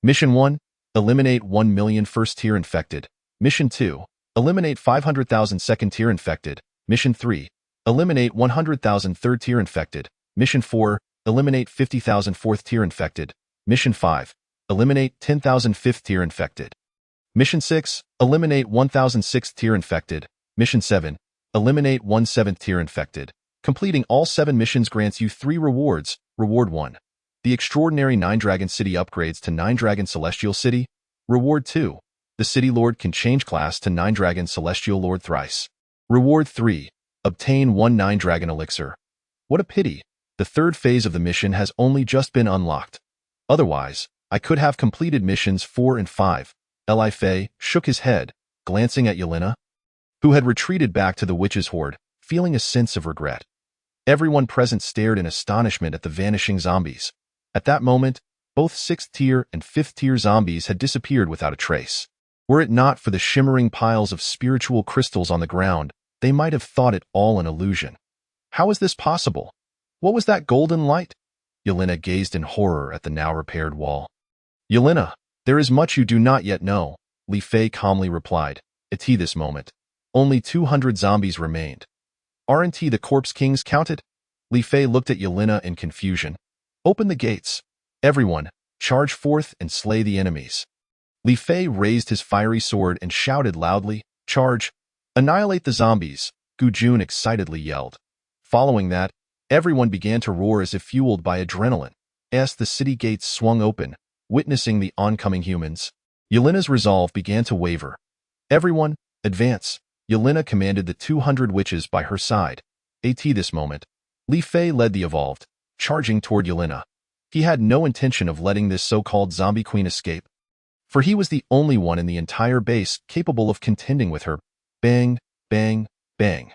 Mission 1. Eliminate 1 million first-tier infected. Mission 2. Eliminate 500,000 second-tier infected. Mission 3. Eliminate 100,000 third-tier infected. Mission 4. Eliminate 50,000 fourth-tier infected. Mission 5. Eliminate 10,000 fifth-tier infected. Mission 6. Eliminate 1,000 sixth-tier infected. Mission 7. Eliminate 1 seventh-tier infected. Completing all 7 missions grants you 3 rewards. Reward 1. The extraordinary 9 Dragon City upgrades to 9 Dragon Celestial City. Reward 2. The City Lord can change class to 9 Dragon Celestial Lord thrice. Reward 3. Obtain 1 9 Dragon Elixir. What a pity. The third phase of the mission has only just been unlocked. Otherwise, I could have completed missions 4 and 5. Li Fei shook his head, glancing at Yelena, who had retreated back to the witches' horde, feeling a sense of regret. Everyone present stared in astonishment at the vanishing zombies. At that moment, both 6th-tier and 5th-tier zombies had disappeared without a trace. Were it not for the shimmering piles of spiritual crystals on the ground, they might have thought it all an illusion. How is this possible? What was that golden light? Yelena gazed in horror at the now repaired wall. Yelena, there is much you do not yet know, Li Fei calmly replied. At this moment, only 200 zombies remained. Aren't the Corpse Kings counted? Li Fei looked at Yelena in confusion. Open the gates. Everyone, charge forth and slay the enemies. Li Fei raised his fiery sword and shouted loudly, Charge! Annihilate the zombies, Gu Jun excitedly yelled. Following that, everyone began to roar as if fueled by adrenaline, as the city gates swung open, witnessing the oncoming humans. Yelena's resolve began to waver. Everyone, advance! Yelena commanded the 200 witches by her side. At this moment, Li Fei led the evolved, charging toward Yelena. He had no intention of letting this so-called zombie queen escape, for he was the only one in the entire base capable of contending with her. Bang, bang, bang.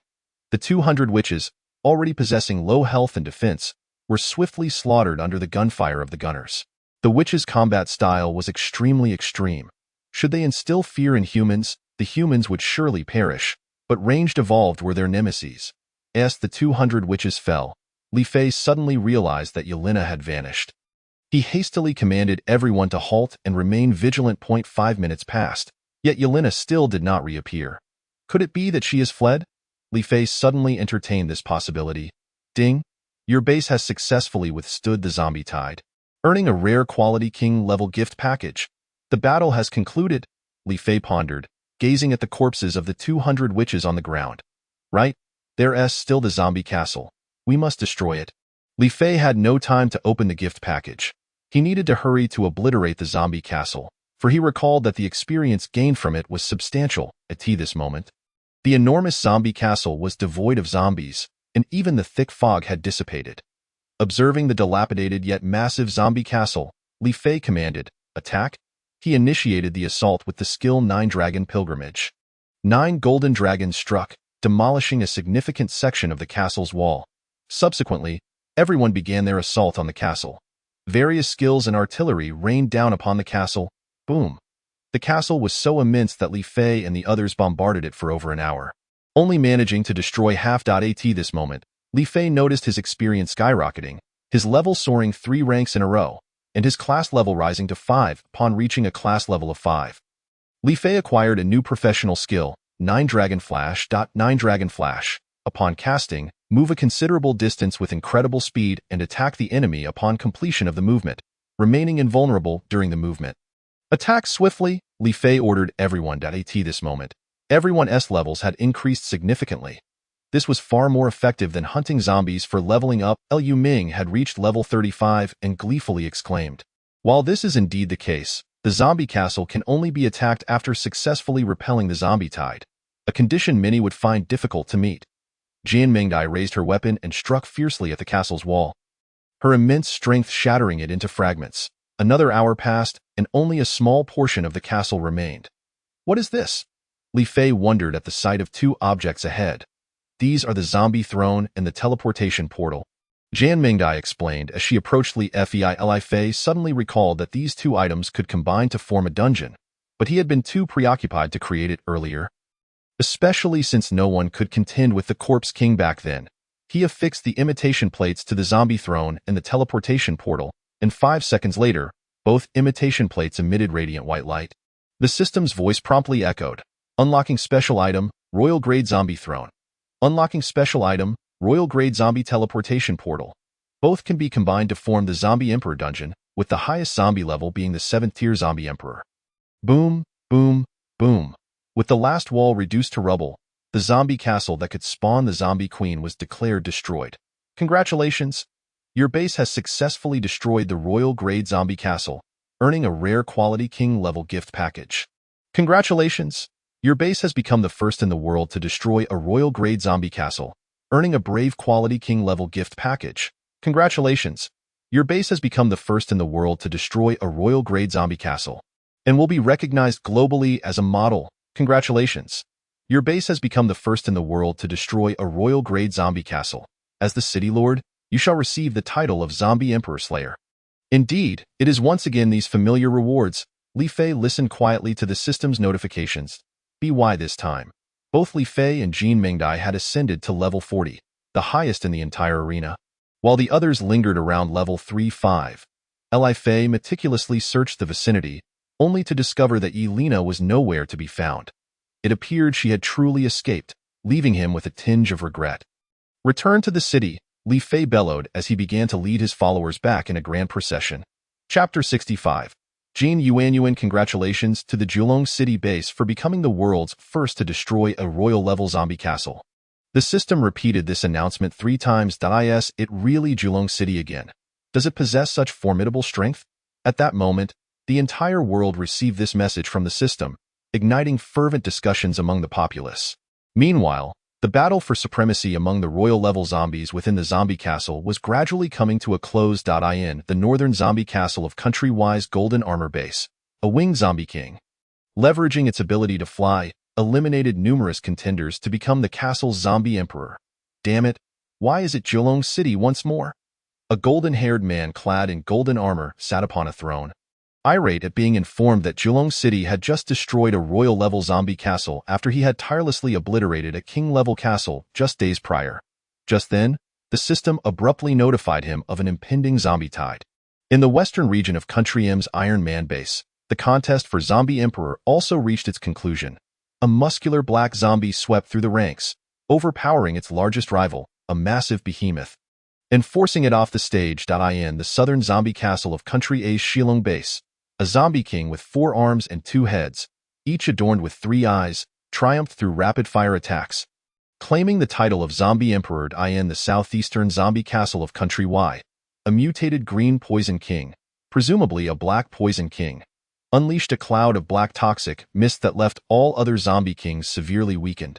The 200 witches, already possessing low health and defense, were swiftly slaughtered under the gunfire of the gunners. The witches' combat style was extremely extreme. Should they instill fear in humans, the humans would surely perish, but ranged evolved were their nemeses. As the 200 witches fell, Li Fei suddenly realized that Yelena had vanished. He hastily commanded everyone to halt and remain vigilant. 5 minutes passed, yet Yelena still did not reappear. Could it be that she has fled? Li Fei suddenly entertained this possibility. Ding! Your base has successfully withstood the zombie tide, earning a rare quality king-level gift package. The battle has concluded, Li Fei pondered, gazing at the corpses of the 200 witches on the ground. Right, there's still the zombie castle. We must destroy it. Li Fei had no time to open the gift package. He needed to hurry to obliterate the zombie castle, for he recalled that the experience gained from it was substantial. At this moment, the enormous zombie castle was devoid of zombies, and even the thick fog had dissipated. Observing the dilapidated yet massive zombie castle, Li Fei commanded, Attack! He initiated the assault with the skill 9 Dragon Pilgrimage. 9 golden dragons struck, demolishing a significant section of the castle's wall. Subsequently, everyone began their assault on the castle. Various skills and artillery rained down upon the castle. Boom! The castle was so immense that Li Fei and the others bombarded it for over an hour, only managing to destroy half. At this moment, Li Fei noticed his experience skyrocketing. his level soaring 3 ranks in a row, and his class level rising to 5 upon reaching a class level of 5. Li Fei acquired a new professional skill, 9 Dragon Flash. 9 Dragon Flash. Upon casting, move a considerable distance with incredible speed and attack the enemy upon completion of the movement, remaining invulnerable during the movement. Attack swiftly, Li Fei ordered everyone. At this moment, everyone's levels had increased significantly. This was far more effective than hunting zombies for leveling up. Liu Ming had reached level 35 and gleefully exclaimed. While this is indeed the case, the zombie castle can only be attacked after successfully repelling the zombie tide, a condition many would find difficult to meet. Jian Mingdai raised her weapon and struck fiercely at the castle's wall, her immense strength shattering it into fragments. Another hour passed, and only a small portion of the castle remained. What is this? Li Fei wondered at the sight of 2 objects ahead. These are the zombie throne and the teleportation portal. Jian Mingdai explained as she approached Li Fei. Li Fei suddenly recalled that these 2 items could combine to form a dungeon, but he had been too preoccupied to create it earlier. Especially since no one could contend with the Corpse King back then. He affixed the imitation plates to the zombie throne and the teleportation portal, and 5 seconds later, both imitation plates emitted radiant white light. The system's voice promptly echoed. Unlocking special item, Royal Grade Zombie Throne. Unlocking special item, Royal Grade Zombie Teleportation Portal. Both can be combined to form the Zombie Emperor dungeon, with the highest zombie level being the 7th tier Zombie Emperor. Boom, boom, boom. With the last wall reduced to rubble, the zombie castle that could spawn the zombie queen was declared destroyed. Congratulations! Your base has successfully destroyed the Royal Grade Zombie Castle, earning a rare quality king-level gift package. Congratulations! Your base has become the first in the world to destroy a Royal Grade Zombie Castle, earning a brave quality king-level gift package. Congratulations! Your base has become the first in the world to destroy a Royal Grade Zombie Castle, and will be recognized globally as a model. Congratulations! Your base has become the first in the world to destroy a Royal Grade Zombie Castle. As the City Lord, you shall receive the title of Zombie Emperor Slayer. Indeed, it is once again these familiar rewards. Li Fei listened quietly to the system's notifications. By this time, both Li Fei and Jian Mingdai had ascended to level 40, the highest in the entire arena, while the others lingered around level 3-5. Li Fei meticulously searched the vicinity, only to discover that Yelena was nowhere to be found. It appeared she had truly escaped, leaving him with a tinge of regret. Return to the city, Li Fei bellowed as he began to lead his followers back in a grand procession. Chapter 65. Jin Yuanyuan. Congratulations to the Julong City base for becoming the world's first to destroy a royal-level zombie castle. The system repeated this announcement 3 times. Is it really Julong City again? Does it possess such formidable strength? At that moment, the entire world received this message from the system, igniting fervent discussions among the populace. Meanwhile, the battle for supremacy among the royal-level zombies within the zombie castle was gradually coming to a close. In the northern zombie castle of Countrywise Golden Armor Base, a winged zombie king, leveraging its ability to fly, eliminated numerous contenders to become the castle's zombie emperor. Damn it, why is it Julong City once more? A golden-haired man clad in golden armor sat upon a throne, irate at being informed that Julong City had just destroyed a royal-level zombie castle after he had tirelessly obliterated a king-level castle just days prior. Just then, the system abruptly notified him of an impending zombie tide. In the western region of Country M's Iron Man base, the contest for Zombie Emperor also reached its conclusion. A muscular black zombie swept through the ranks, overpowering its largest rival, a massive behemoth, and forcing it off the stage. In the southern zombie castle of Country A's Shilong base, a zombie king with 4 arms and 2 heads, each adorned with 3 eyes, triumphed through rapid-fire attacks, claiming the title of Zombie Emperor. In the southeastern zombie castle of Country Y, a mutated green poison king, presumably a black poison king, unleashed a cloud of black toxic mist that left all other zombie kings severely weakened,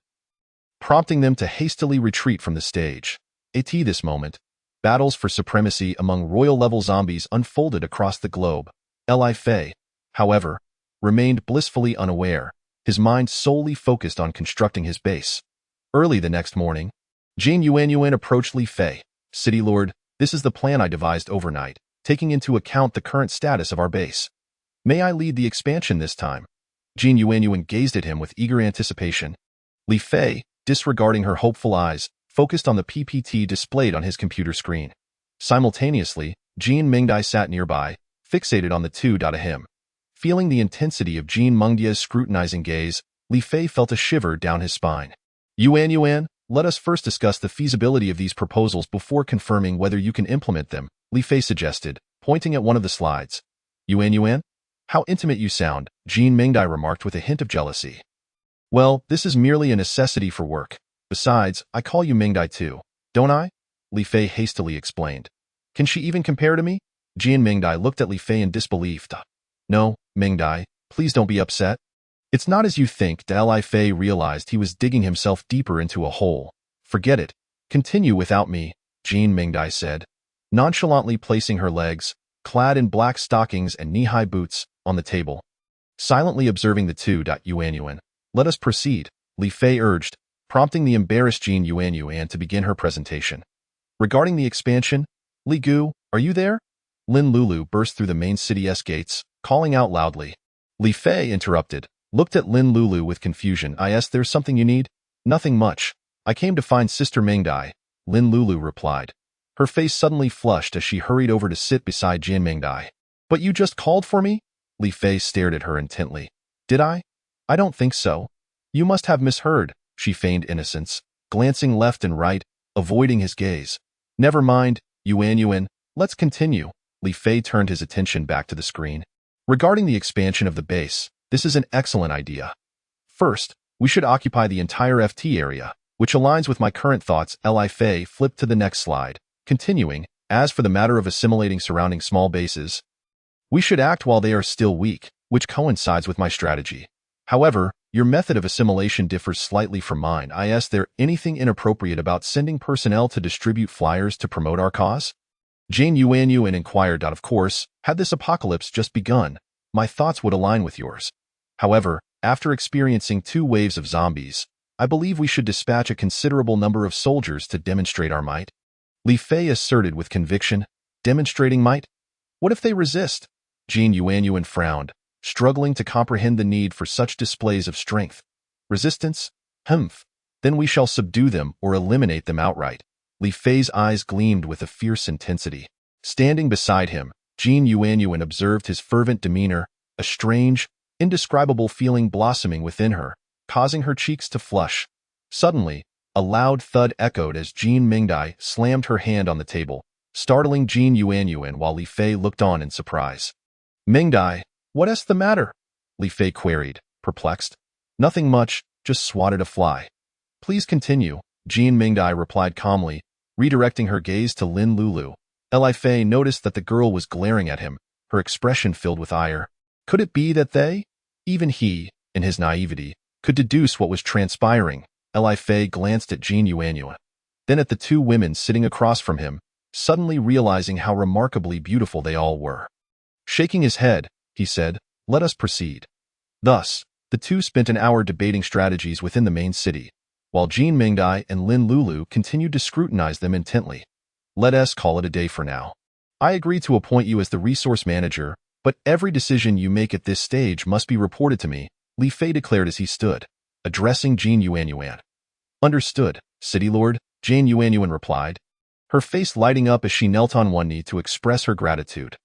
prompting them to hastily retreat from the stage. At this moment, battles for supremacy among royal-level zombies unfolded across the globe. Li Fei, however, remained blissfully unaware, his mind solely focused on constructing his base. Early the next morning, Jin Yuanyuan approached Li Fei. City Lord, this is the plan I devised overnight, taking into account the current status of our base. May I lead the expansion this time? Jin Yuanyuan gazed at him with eager anticipation. Li Fei, disregarding her hopeful eyes, focused on the PPT displayed on his computer screen. Simultaneously, Jin Mingdai sat nearby, fixated on the two. Him. Feeling the intensity of Jin Mengdia's scrutinizing gaze, Li Fei felt a shiver down his spine. Yuan, let us first discuss the feasibility of these proposals before confirming whether you can implement them, Li Fei suggested, pointing at one of the slides. Yuan? How intimate you sound, Jin Mingdai remarked with a hint of jealousy. Well, this is merely a necessity for work. Besides, I call you Mingdai too, don't I? Li Fei hastily explained. Can she even compare to me? Jin Mingdai looked at Li Fei in disbelief. No, Mingdai, please don't be upset. It's not as you think. Li Fei realized he was digging himself deeper into a hole. Forget it. Continue without me, Jin Mingdai said, nonchalantly placing her legs, clad in black stockings and knee-high boots, on the table. Silently observing the two. Yuan. Let us proceed, Li Fei urged, prompting the embarrassed Jin Yuan to begin her presentation. Regarding the expansion, Li Gu, are you there? Lin Lulu burst through the main city's gates, calling out loudly. Li Fei interrupted, looked at Lin Lulu with confusion. There's something you need? Nothing much. I came to find Sister Mingdai, Lin Lulu replied. Her face suddenly flushed as she hurried over to sit beside Jin Mingdai. But you just called for me? Li Fei stared at her intently. Did I? I don't think so. You must have misheard, she feigned innocence, glancing left and right, avoiding his gaze. Never mind, Yuan, let's continue. Li Fei turned his attention back to the screen. Regarding the expansion of the base, this is an excellent idea. First, we should occupy the entire FT area, which aligns with my current thoughts. Li Fei flipped to the next slide, continuing, as for the matter of assimilating surrounding small bases, we should act while they are still weak, which coincides with my strategy. However, your method of assimilation differs slightly from mine. Is there anything inappropriate about sending personnel to distribute flyers to promote our cause? Jin Yuan inquired. Of course, had this apocalypse just begun, my thoughts would align with yours. However, after experiencing 2 waves of zombies, I believe we should dispatch a considerable number of soldiers to demonstrate our might. Li Fei asserted with conviction, demonstrating might? What if they resist? Jin Yuan frowned, struggling to comprehend the need for such displays of strength. Resistance? Humph. Then we shall subdue them or eliminate them outright. Li Fei's eyes gleamed with a fierce intensity. Standing beside him, Jin Yuan observed his fervent demeanor, a strange, indescribable feeling blossoming within her, causing her cheeks to flush. Suddenly, a loud thud echoed as Jin Mingdai slammed her hand on the table, startling Jin Yuan while Li Fei looked on in surprise. Mingdai, what's the matter? Li Fei queried, perplexed. Nothing much, just swatted a fly. Please continue, Jin Mingdai replied calmly, redirecting her gaze to Lin Lulu. Li Fei noticed that the girl was glaring at him, her expression filled with ire. Could it be that they, even he, in his naivety, could deduce what was transpiring? Li Fei glanced at Jin Yuan, then at the 2 women sitting across from him, suddenly realizing how remarkably beautiful they all were. Shaking his head, he said, let us proceed. Thus, the 2 spent an hour debating strategies within the main city, while Jin Mingdai and Lin Lulu continued to scrutinize them intently. Let us call it a day for now. I agree to appoint you as the resource manager, but every decision you make at this stage must be reported to me, Li Fei declared as he stood, addressing Jin Yuan. Understood, City Lord, Jin Yuan replied, her face lighting up as she knelt on one knee to express her gratitude.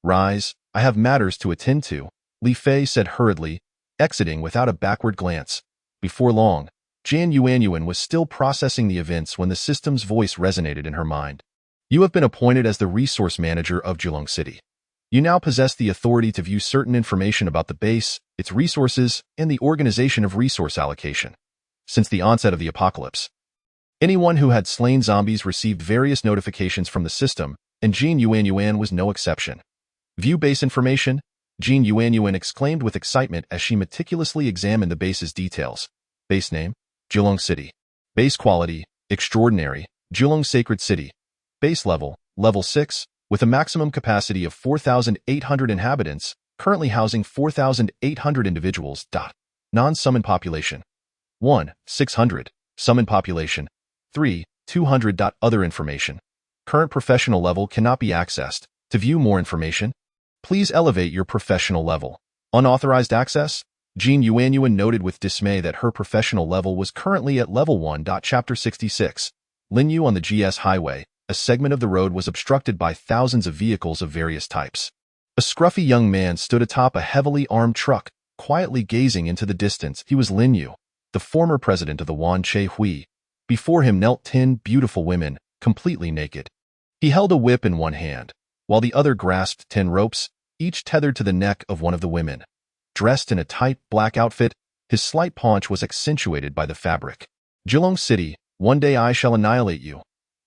Rise, I have matters to attend to, Li Fei said hurriedly, exiting without a backward glance. Before long, Jin Yuan was still processing the events when the system's voice resonated in her mind. You have been appointed as the resource manager of Julong City. You now possess the authority to view certain information about the base, its resources, and the organization of resource allocation. Since the onset of the apocalypse, anyone who had slain zombies received various notifications from the system, and Jin Yuan was no exception. View base information, Jin Yuan exclaimed with excitement as she meticulously examined the base's details. Base name, Julong City. Base quality, extraordinary, Julong Sacred City. Base level, level 6, with a maximum capacity of 4,800 inhabitants, currently housing 4,800 individuals. Non-summon population. 1. 600. Summon population. 3. 200. Other information. Current professional level cannot be accessed. To view more information, please elevate your professional level. Unauthorized access? Jin Yuan noted with dismay that her professional level was currently at level 1. Chapter 66. Linyu on the GS Highway, a segment of the road was obstructed by thousands of vehicles of various types. A scruffy young man stood atop a heavily armed truck, quietly gazing into the distance. He was Lin Yu, the former president of the Wan Che Hui. Before him knelt 10 beautiful women, completely naked. He held a whip in one hand, while the other grasped 10 ropes, each tethered to the neck of one of the women. Dressed in a tight, black outfit, his slight paunch was accentuated by the fabric. Jilong City, one day I shall annihilate you.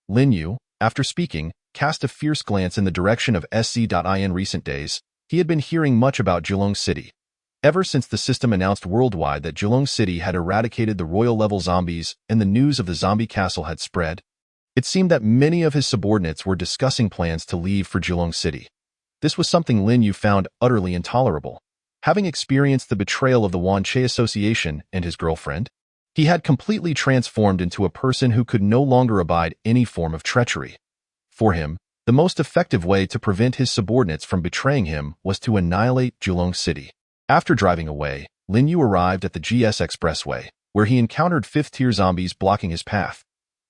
Lin Yu, after speaking, cast a fierce glance in the direction of SC.in recent days. He had been hearing much about Jilong City. Ever since the system announced worldwide that Jilong City had eradicated the royal-level zombies and the news of the zombie castle had spread, it seemed that many of his subordinates were discussing plans to leave for Jilong City. This was something Lin Yu found utterly intolerable. Having experienced the betrayal of the Wan Che Association and his girlfriend, he had completely transformed into a person who could no longer abide any form of treachery. For him, the most effective way to prevent his subordinates from betraying him was to annihilate Jilong City. After driving away, Lin Yu arrived at the GS Expressway, where he encountered 5th-tier zombies blocking his path.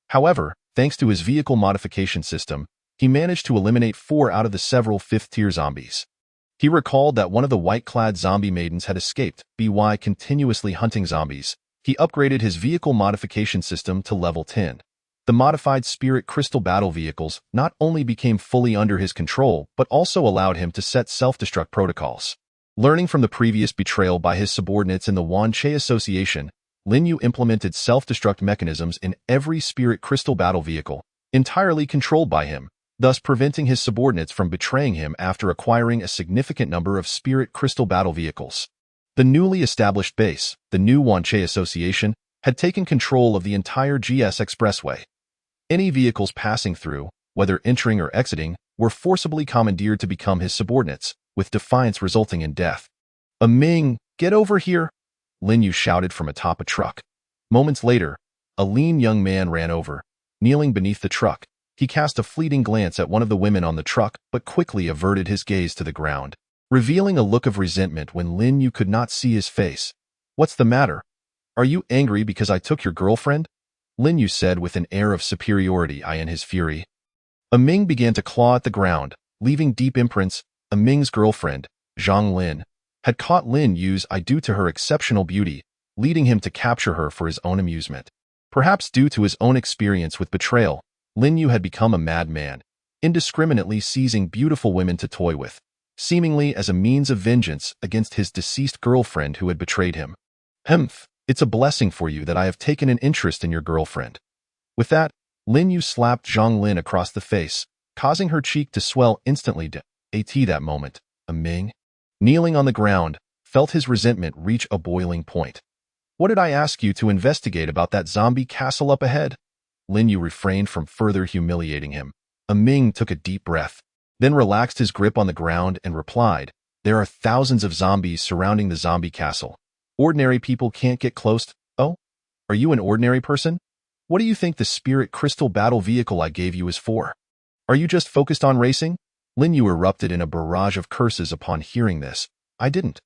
However, thanks to his vehicle modification system, he managed to eliminate 4 out of the several 5th-tier zombies. He recalled that one of the white-clad zombie maidens had escaped, by continuously hunting zombies. He upgraded his vehicle modification system to level 10. The modified Spirit Crystal battle vehicles not only became fully under his control, but also allowed him to set self-destruct protocols. Learning from the previous betrayal by his subordinates in the Wan Che Association, Lin Yu implemented self-destruct mechanisms in every Spirit Crystal battle vehicle, entirely controlled by him, thus preventing his subordinates from betraying him after acquiring a significant number of Spirit Crystal battle vehicles. The newly established base, the new Wan Che Association, had taken control of the entire GS Expressway. Any vehicles passing through, whether entering or exiting, were forcibly commandeered to become his subordinates, with defiance resulting in death. Ming, get over here! Lin Yu shouted from atop a truck. Moments later, a lean young man ran over. Kneeling beneath the truck, he cast a fleeting glance at one of the women on the truck, but quickly averted his gaze to the ground, revealing a look of resentment when Lin Yu could not see his face. What's the matter? Are you angry because I took your girlfriend? Lin Yu said with an air of superiority in his fury. Ming began to claw at the ground, leaving deep imprints. Ming's girlfriend, Zhang Lin, had caught Lin Yu's eye due to her exceptional beauty, leading him to capture her for his own amusement. Perhaps due to his own experience with betrayal, Lin Yu had become a madman, indiscriminately seizing beautiful women to toy with, seemingly as a means of vengeance against his deceased girlfriend who had betrayed him. It's a blessing for you that I have taken an interest in your girlfriend. With that, Lin Yu slapped Zhang Lin across the face, causing her cheek to swell instantly. That moment, Ming, kneeling on the ground, felt his resentment reach a boiling point. What did I ask you to investigate about that zombie castle up ahead? Lin Yu refrained from further humiliating him. Ming took a deep breath, then relaxed his grip on the ground and replied, there are thousands of zombies surrounding the zombie castle. Ordinary people can't get close. Oh? Are you an ordinary person? What do you think the Spirit Crystal battle vehicle I gave you is for? Are you just focused on racing? Lin Yu erupted in a barrage of curses upon hearing this. I didn't.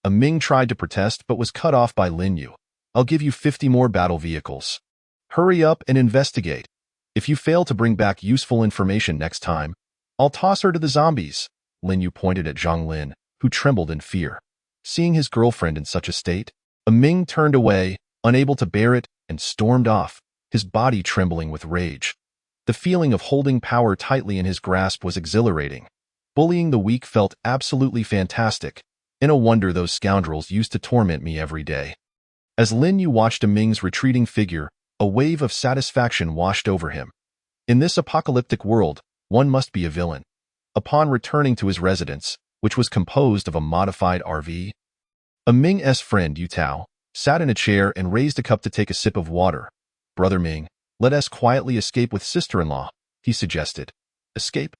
Ming tried to protest but was cut off by Lin Yu. I'll give you 50 more battle vehicles. Hurry up and investigate. If you fail to bring back useful information next time, I'll toss her to the zombies. Lin Yu pointed at Zhang Lin, who trembled in fear. Seeing his girlfriend in such a state, Ming turned away, unable to bear it, and stormed off, his body trembling with rage. The feeling of holding power tightly in his grasp was exhilarating. Bullying the weak felt absolutely fantastic, and no wonder those scoundrels used to torment me every day. As Lin Yu watched Ming's retreating figure, a wave of satisfaction washed over him. In this apocalyptic world, one must be a villain. Upon returning to his residence, which was composed of a modified RV, Ming's friend Yu Tao sat in a chair and raised a cup to take a sip of water. Brother Ming, let us quietly escape with sister-in-law, he suggested. Escape?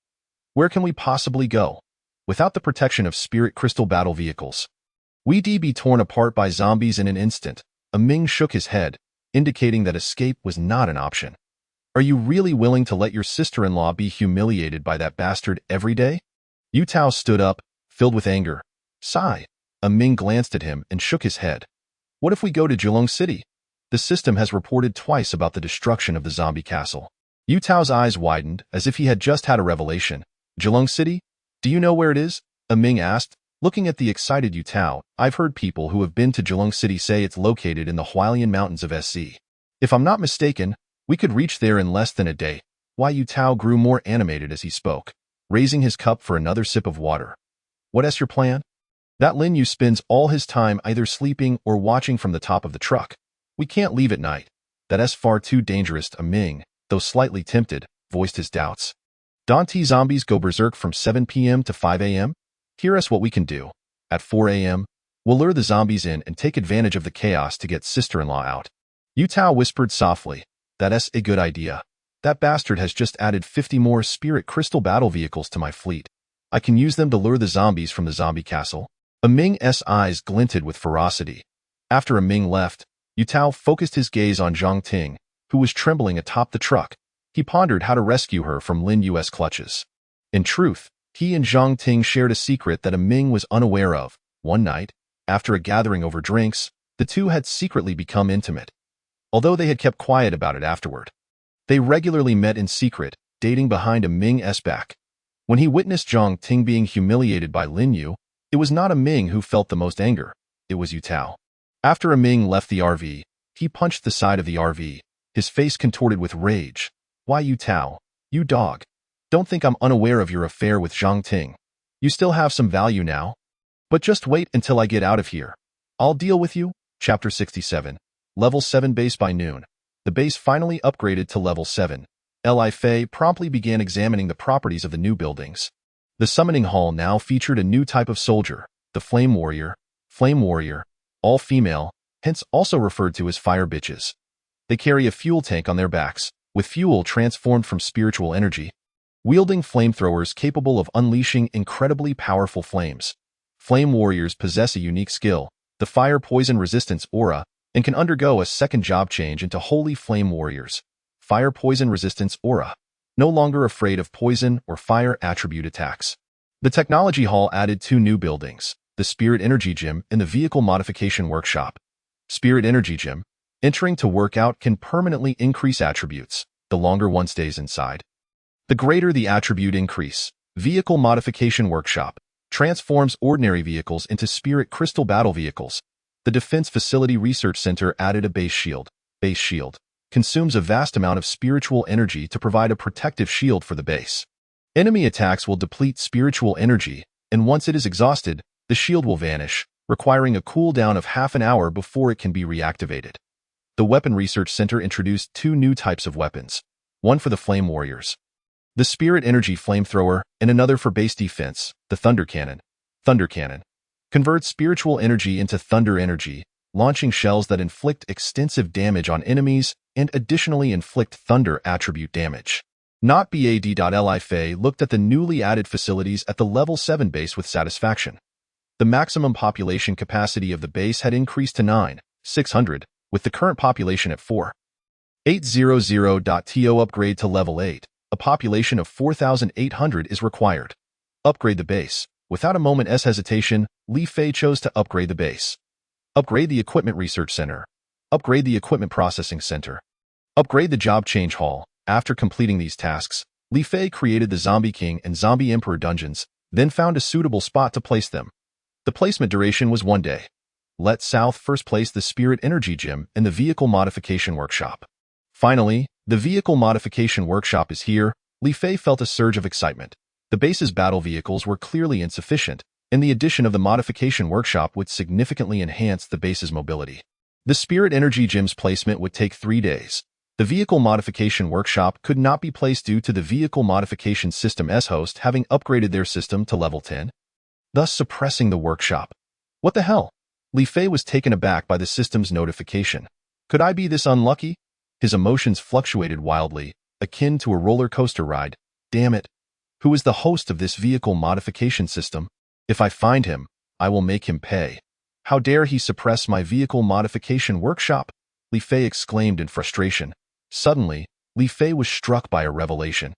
Where can we possibly go? Without the protection of Spirit Crystal battle vehicles, we'd be torn apart by zombies in an instant. Ming shook his head, indicating that escape was not an option. Are you really willing to let your sister-in-law be humiliated by that bastard every day? Yu Tao stood up, filled with anger. Sigh. Ming glanced at him and shook his head. What if we go to Jilong City? The system has reported twice about the destruction of the zombie castle. Yu Tao's eyes widened as if he had just had a revelation. Zhilong City? Do you know where it is? A Ming asked, looking at the excited Yu Tao. I've heard people who have been to Zhilong City say it's located in the Hualien Mountains of SC. If I'm not mistaken, we could reach there in less than a day. Why Yu Tao grew more animated as he spoke, raising his cup for another sip of water. What's your plan? That Lin Yu spends all his time either sleeping or watching from the top of the truck. We can't leave at night. That's far too dangerous. A Ming, though slightly tempted, voiced his doubts. Don't zombies go berserk from 7 p.m. to 5 a.m.? Here's what we can do. At 4 a.m., we'll lure the zombies in and take advantage of the chaos to get sister-in-law out. Yu Tao whispered softly. That's a good idea. That bastard has just added 50 more spirit crystal battle vehicles to my fleet. I can use them to lure the zombies from the zombie castle. A Ming's eyes glinted with ferocity. After A Ming left, Yu Tao focused his gaze on Zhang Ting, who was trembling atop the truck. He pondered how to rescue her from Lin Yu's clutches. In truth, he and Zhang Ting shared a secret that A Ming was unaware of. One night, after a gathering over drinks, the two had secretly become intimate, although they had kept quiet about it afterward. They regularly met in secret, dating behind A Ming's back. When he witnessed Zhang Ting being humiliated by Lin Yu, it was not A Ming who felt the most anger, it was Yu Tao. After A Ming left the RV, he punched the side of the RV, his face contorted with rage. Why Yu Tao? You dog. Don't think I'm unaware of your affair with Zhang Ting. You still have some value now. But just wait until I get out of here. I'll deal with you. Chapter 67. Level 7 base by noon. The base finally upgraded to level 7. Li Fei promptly began examining the properties of the new buildings. The summoning hall now featured a new type of soldier, the Flame Warrior, all female, hence also referred to as fire bitches. They carry a fuel tank on their backs, with fuel transformed from spiritual energy, wielding flamethrowers capable of unleashing incredibly powerful flames. Flame warriors possess a unique skill, the fire poison resistance aura, and can undergo a second job change into holy flame warriors. Fire poison resistance aura. No longer afraid of poison or fire attribute attacks. The technology hall added 2 new buildings, the Spirit Energy Gym and the Vehicle Modification Workshop. Spirit Energy Gym. Entering to work out can permanently increase attributes, the longer one stays inside. The greater the attribute increase. Vehicle Modification Workshop transforms ordinary vehicles into spirit crystal battle vehicles. The Defense Facility Research Center added a base shield. Base shield consumes a vast amount of spiritual energy to provide a protective shield for the base. Enemy attacks will deplete spiritual energy, and once it is exhausted, the shield will vanish, requiring a cooldown of half an hour before it can be reactivated. The Weapon Research Center introduced 2 new types of weapons, one for the Flame Warriors, the Spirit Energy Flamethrower, and another for base defense, the Thunder Cannon. Thunder Cannon converts spiritual energy into thunder energy, launching shells that inflict extensive damage on enemies and additionally inflict thunder attribute damage. Not BAD.Li Fei looked at the newly added facilities at the level 7 base with satisfaction. The maximum population capacity of the base had increased to 9,600, with the current population at 4,800. Upgrade to level 8. A population of 4,800 is required. Upgrade the base. Without a moment's hesitation, Li Fei chose to upgrade the base. Upgrade the Equipment Research Center. Upgrade the Equipment Processing Center. Upgrade the Job Change Hall. After completing these tasks, Li Fei created the Zombie King and Zombie Emperor dungeons, then found a suitable spot to place them. The placement duration was 1 day. Let South first place the Spirit Energy Gym and the Vehicle Modification Workshop. Finally, the Vehicle Modification Workshop is here. Li Fei felt a surge of excitement. The base's battle vehicles were clearly insufficient, and the addition of the Modification Workshop would significantly enhance the base's mobility. The Spirit Energy Gym's placement would take 3 days. The Vehicle Modification Workshop could not be placed due to the Vehicle Modification System's host having upgraded their system to level 10, thus suppressing the workshop. What the hell? Li Fei was taken aback by the system's notification. Could I be this unlucky? His emotions fluctuated wildly, akin to a roller coaster ride. Damn it. Who is the host of this vehicle modification system? If I find him, I will make him pay. How dare he suppress my vehicle modification workshop? Li Fei exclaimed in frustration. Suddenly, Li Fei was struck by a revelation.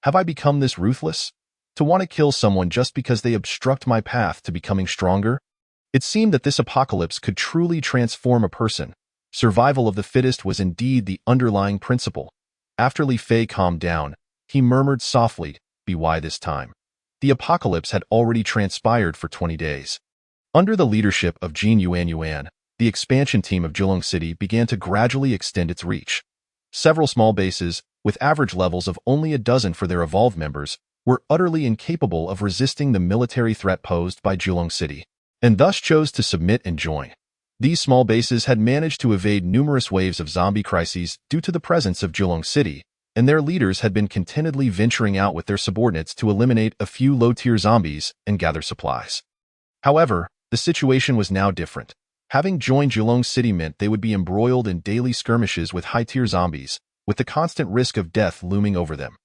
Have I become this ruthless? To want to kill someone just because they obstruct my path to becoming stronger? It seemed that this apocalypse could truly transform a person. Survival of the fittest was indeed the underlying principle. After Li Fei calmed down, he murmured softly, "Be why this time?" The apocalypse had already transpired for 20 days. Under the leadership of Jin Yuan, the expansion team of Jilong City began to gradually extend its reach. Several small bases, with average levels of only a dozen for their evolved members, were utterly incapable of resisting the military threat posed by Jilong City, and thus chose to submit and join. These small bases had managed to evade numerous waves of zombie crises due to the presence of Jilong City, and their leaders had been contentedly venturing out with their subordinates to eliminate a few low-tier zombies and gather supplies. However, the situation was now different. Having joined Jilong City meant they would be embroiled in daily skirmishes with high-tier zombies, with the constant risk of death looming over them.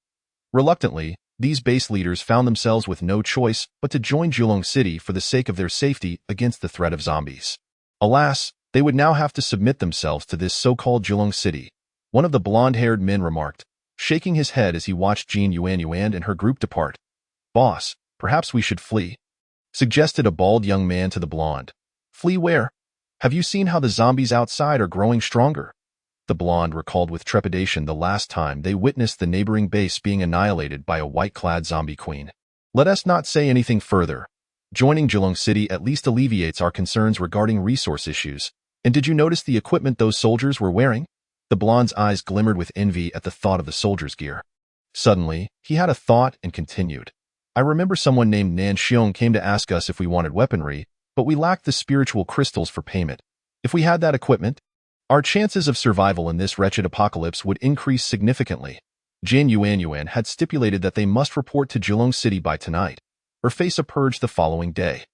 Reluctantly, these base leaders found themselves with no choice but to join Jilong City for the sake of their safety against the threat of zombies. Alas, they would now have to submit themselves to this so-called Jilong City, one of the blonde-haired men remarked, shaking his head as he watched Jin Yuan and her group depart. "Boss, perhaps we should flee," suggested a bald young man to the blonde. "Flee where? Have you seen how the zombies outside are growing stronger?" The blonde recalled with trepidation the last time they witnessed the neighboring base being annihilated by a white-clad zombie queen. "Let us not say anything further. Joining Jilong City at least alleviates our concerns regarding resource issues. And did you notice the equipment those soldiers were wearing?" The blonde's eyes glimmered with envy at the thought of the soldiers' gear. Suddenly, he had a thought and continued. "I remember someone named Nan Xiong came to ask us if we wanted weaponry, but we lacked the spiritual crystals for payment. If we had that equipment, our chances of survival in this wretched apocalypse would increase significantly." Jin Yuan had stipulated that they must report to Jilong City by tonight, or face a purge the following day.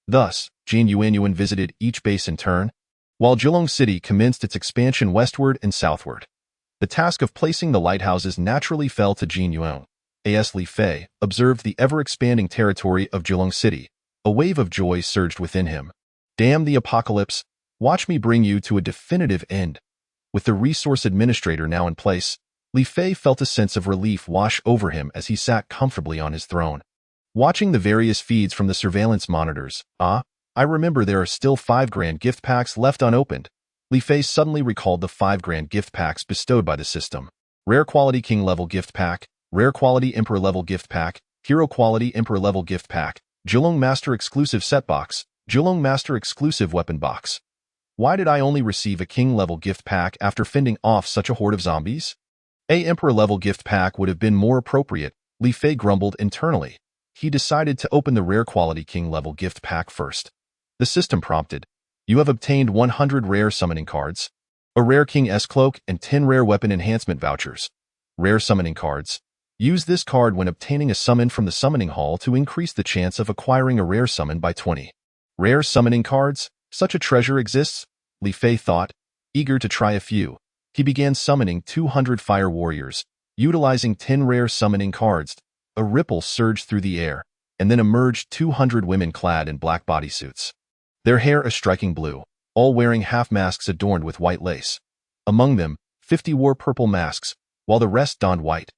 Thus, Jin Yuan visited each base in turn, while Jilong City commenced its expansion westward and southward. The task of placing the lighthouses naturally fell to Jin Yuan. As Li Fei observed the ever-expanding territory of Jilong City, a wave of joy surged within him. "Damn the apocalypse! Watch me bring you to a definitive end." With the resource administrator now in place, Li Fei felt a sense of relief wash over him as he sat comfortably on his throne. Watching the various feeds from the surveillance monitors, I remember there are still 5 grand gift packs left unopened. Li Fei suddenly recalled the 5 grand gift packs bestowed by the system. Rare Quality King Level Gift Pack, Rare Quality Emperor Level Gift Pack, Hero Quality Emperor Level Gift Pack, Jilong Master Exclusive Set Box, Jilong Master Exclusive Weapon Box. Why did I only receive a King Level Gift Pack after fending off such a horde of zombies? A Emperor Level Gift Pack would have been more appropriate, Li Fei grumbled internally. He decided to open the Rare Quality King Level Gift Pack first. The system prompted, "You have obtained 100 rare summoning cards, a rare King S Cloak, and 10 rare weapon enhancement vouchers. Rare summoning cards. Use this card when obtaining a summon from the summoning hall to increase the chance of acquiring a rare summon by 20. Rare summoning cards? Such a treasure exists?" Li Fei thought, eager to try a few. He began summoning 200 fire warriors, utilizing 10 rare summoning cards. A ripple surged through the air, and then emerged 200 women clad in black bodysuits. Their hair a striking blue, all wearing half-masks adorned with white lace. Among them, 50 wore purple masks, while the rest donned white.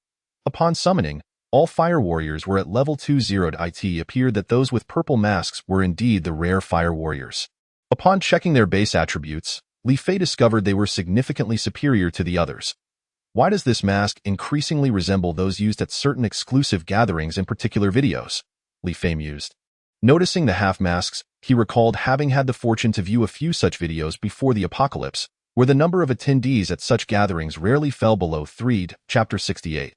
Upon summoning, all fire warriors were at level 20. It appeared that those with purple masks were indeed the rare fire warriors. Upon checking their base attributes, Li Fei discovered they were significantly superior to the others. Why does this mask increasingly resemble those used at certain exclusive gatherings in particular videos? Li Fei mused. Noticing the half-masks, he recalled having had the fortune to view a few such videos before the apocalypse, where the number of attendees at such gatherings rarely fell below 3. Chapter 68.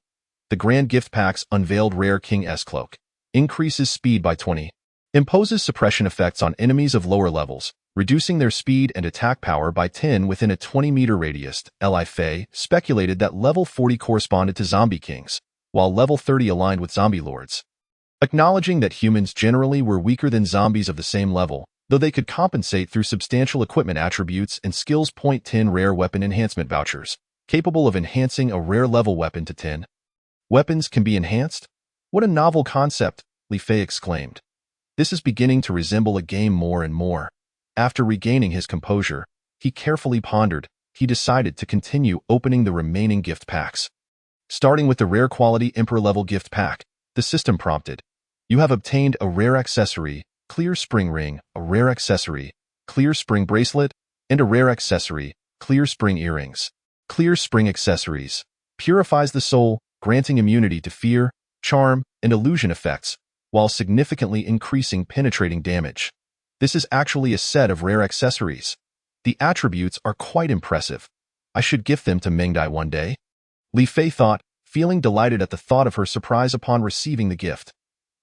The Grand Gift Packs unveiled Rare King S Cloak. Increases speed by 20. Imposes suppression effects on enemies of lower levels, reducing their speed and attack power by 10 within a 20-meter radius. Li Fei speculated that level 40 corresponded to zombie kings, while level 30 aligned with zombie lords. Acknowledging that humans generally were weaker than zombies of the same level, though they could compensate through substantial equipment attributes and skills. 10 rare weapon enhancement vouchers, capable of enhancing a rare level weapon to 10. Weapons can be enhanced? What a novel concept, Li Fei exclaimed. This is beginning to resemble a game more and more. After regaining his composure, he carefully pondered. He decided to continue opening the remaining gift packs. Starting with the Rare Quality Emperor Level Gift Pack, the system prompted, "You have obtained a rare accessory, Clear Spring Ring, a rare accessory, Clear Spring Bracelet, and a rare accessory, Clear Spring Earrings. Clear Spring Accessories. purifies the soul, granting immunity to fear, charm, and illusion effects, while significantly increasing penetrating damage. This is actually a set of rare accessories. The attributes are quite impressive. I should gift them to Mingdai one day. Li Fei thought, feeling delighted at the thought of her surprise upon receiving the gift.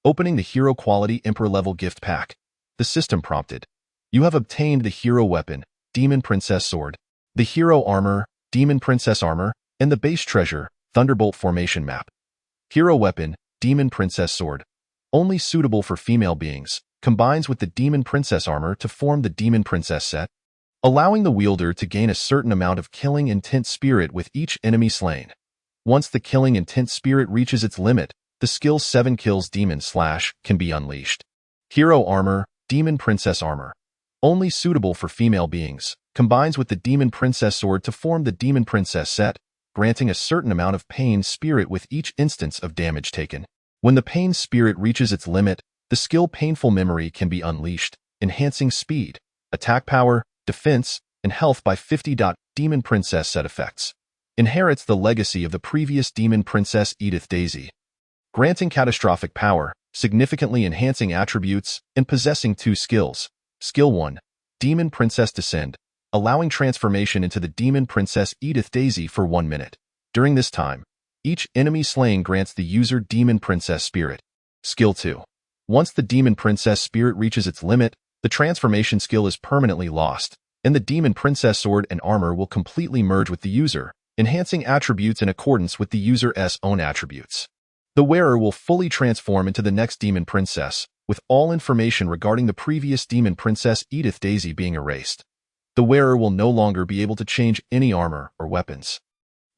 Opening the Hero Quality Emperor-level gift pack, the system prompted. You have obtained the Hero Weapon, Demon Princess Sword, the Hero Armor, Demon Princess Armor, and the base treasure, Thunderbolt Formation Map. Hero Weapon, Demon Princess Sword. Only suitable for female beings, combines with the Demon Princess Armor to form the Demon Princess set, allowing the wielder to gain a certain amount of killing intent spirit with each enemy slain. Once the killing intent spirit reaches its limit, the skill 7 kills Demon Slash can be unleashed. Hero Armor, Demon Princess Armor. Only suitable for female beings, combines with the Demon Princess Sword to form the Demon Princess set, granting a certain amount of pain spirit with each instance of damage taken. When the pain spirit reaches its limit, the skill Painful Memory can be unleashed, enhancing speed, attack power, defense, and health by 50. Demon Princess set effects. Inherits the legacy of the previous Demon Princess Edith Daisy. Granting catastrophic power, significantly enhancing attributes, and possessing 2 skills. Skill 1. Demon Princess Descend, allowing transformation into the Demon Princess Edith Daisy for 1 minute. During this time, each enemy slain grants the user Demon Princess Spirit. Skill 2. Once the Demon Princess Spirit reaches its limit, the transformation skill is permanently lost, and the Demon Princess Sword and Armor will completely merge with the user, enhancing attributes in accordance with the user's own attributes. The wearer will fully transform into the next Demon Princess, with all information regarding the previous Demon Princess Edith Daisy being erased. The wearer will no longer be able to change any armor or weapons.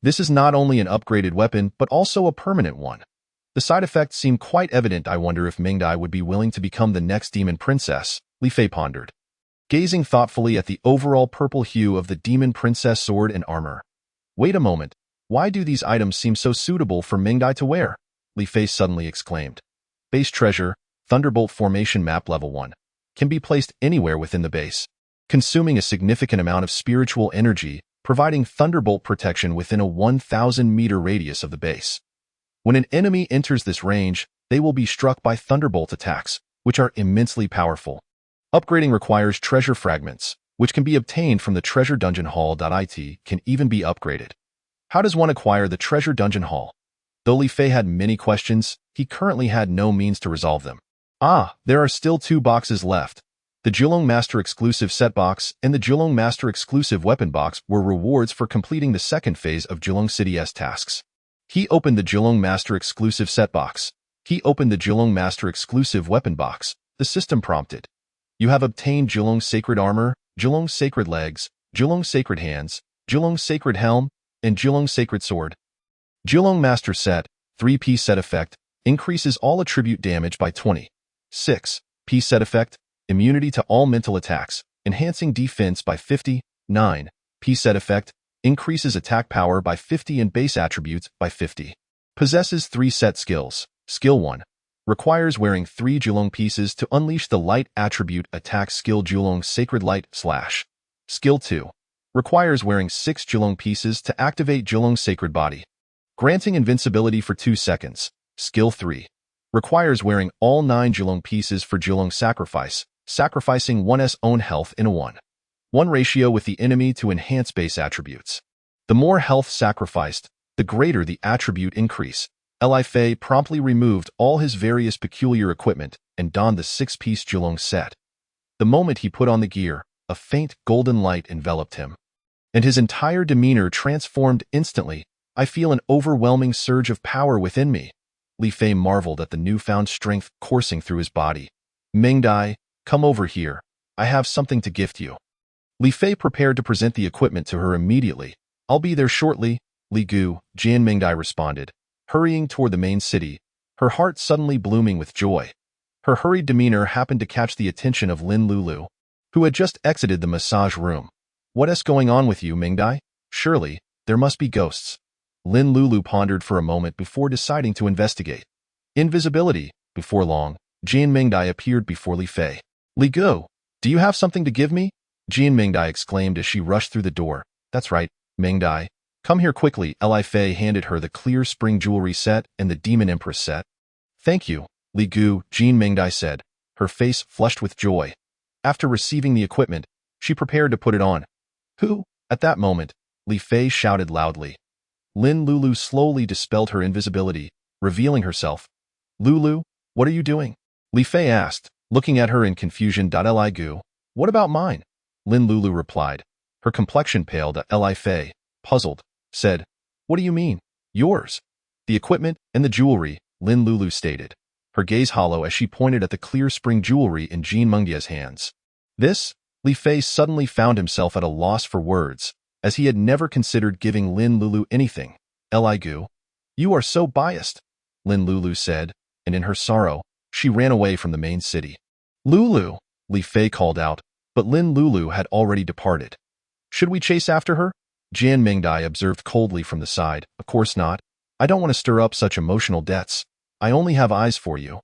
This is not only an upgraded weapon, but also a permanent one. The side effects seem quite evident. I wonder if Mingdai would be willing to become the next Demon Princess, Li Fei pondered. Gazing thoughtfully at the overall purple hue of the Demon Princess Sword and Armor. Wait a moment, why do these items seem so suitable for Mingdai to wear? Li Fei suddenly exclaimed. Base treasure, Thunderbolt Formation Map Level 1. Can be placed anywhere within the base, consuming a significant amount of spiritual energy, providing Thunderbolt protection within a 1,000-meter radius of the base. When an enemy enters this range, they will be struck by Thunderbolt attacks, which are immensely powerful. Upgrading requires treasure fragments, which can be obtained from the Treasure Dungeon Hall.it, can even be upgraded. How does one acquire the Treasure Dungeon Hall? Though Li Fei had many questions, he currently had no means to resolve them. There are still 2 boxes left. The Julong Master Exclusive Set Box and the Julong Master Exclusive Weapon Box were rewards for completing the second phase of Julong City's tasks. He opened the Julong Master Exclusive Set Box. He opened the Julong Master Exclusive Weapon Box. The system prompted. You have obtained Julong Sacred Armor, Julong Sacred Legs, Julong Sacred Hands, Julong Sacred Helm, and Julong Sacred Sword. Julong Master Set, 3-piece set effect, increases all attribute damage by 20. 6-piece set effect, immunity to all mental attacks, enhancing defense by 50. 9-piece set effect, increases attack power by 50 and base attributes by 50. Possesses 3 set skills. Skill 1. Requires wearing 3 Julong pieces to unleash the light attribute attack skill Julong Sacred Light Slash. Skill 2. Requires wearing 6 Julong pieces to activate Julong Sacred Body, granting invincibility for 2 seconds. Skill 3. Requires wearing all 9 Julong pieces for Julong Sacrifice, sacrificing one's own health in a 1:1 ratio with the enemy to enhance base attributes. The more health sacrificed, the greater the attribute increase. Li Fei promptly removed all his various peculiar equipment and donned the 6-piece Julong set. The moment he put on the gear, a faint golden light enveloped him, and his entire demeanor transformed instantly. I feel an overwhelming surge of power within me. Li Fei marveled at the newfound strength coursing through his body. Mingdai, come over here. I have something to gift you. Li Fei prepared to present the equipment to her immediately. I'll be there shortly, Li Gu, Jian Mingdai responded, hurrying toward the main city, her heart suddenly blooming with joy. Her hurried demeanor happened to catch the attention of Lin Lulu, who had just exited the massage room. What's going on with you, Mingdai? Surely, there must be ghosts. Lin Lulu pondered for a moment before deciding to investigate. Invisibility. Before long, Jian Mingdai appeared before Li Fei. Li Gu, do you have something to give me? Jian Mingdai exclaimed as she rushed through the door. That's right, Mingdai. Come here quickly. Li Fei handed her the clear spring jewelry set and the Demon Empress set. Thank you, Li Gu, Jean Mingdai said, her face flushed with joy. After receiving the equipment, she prepared to put it on. Who? At that moment, Li Fei shouted loudly. Lin Lulu slowly dispelled her invisibility, revealing herself. Lulu, what are you doing? Li Fei asked, looking at her in confusion. Li Gu, what about mine? Lin Lulu replied. Her complexion paled. Li Fei, puzzled, said, What do you mean? Yours? The equipment and the jewelry, Lin Lulu stated, her gaze hollow as she pointed at the clear spring jewelry in Jean Mengdia's hands. This? Li Fei suddenly found himself at a loss for words, as he had never considered giving Lin Lulu anything. Li Gu, you are so biased, Lin Lulu said, and in her sorrow, she ran away from the main city. Lulu, Li Fei called out, but Lin Lulu had already departed. Should we chase after her? Jian Mingdai observed coldly from the side. Of course not. I don't want to stir up such emotional debts. I only have eyes for you.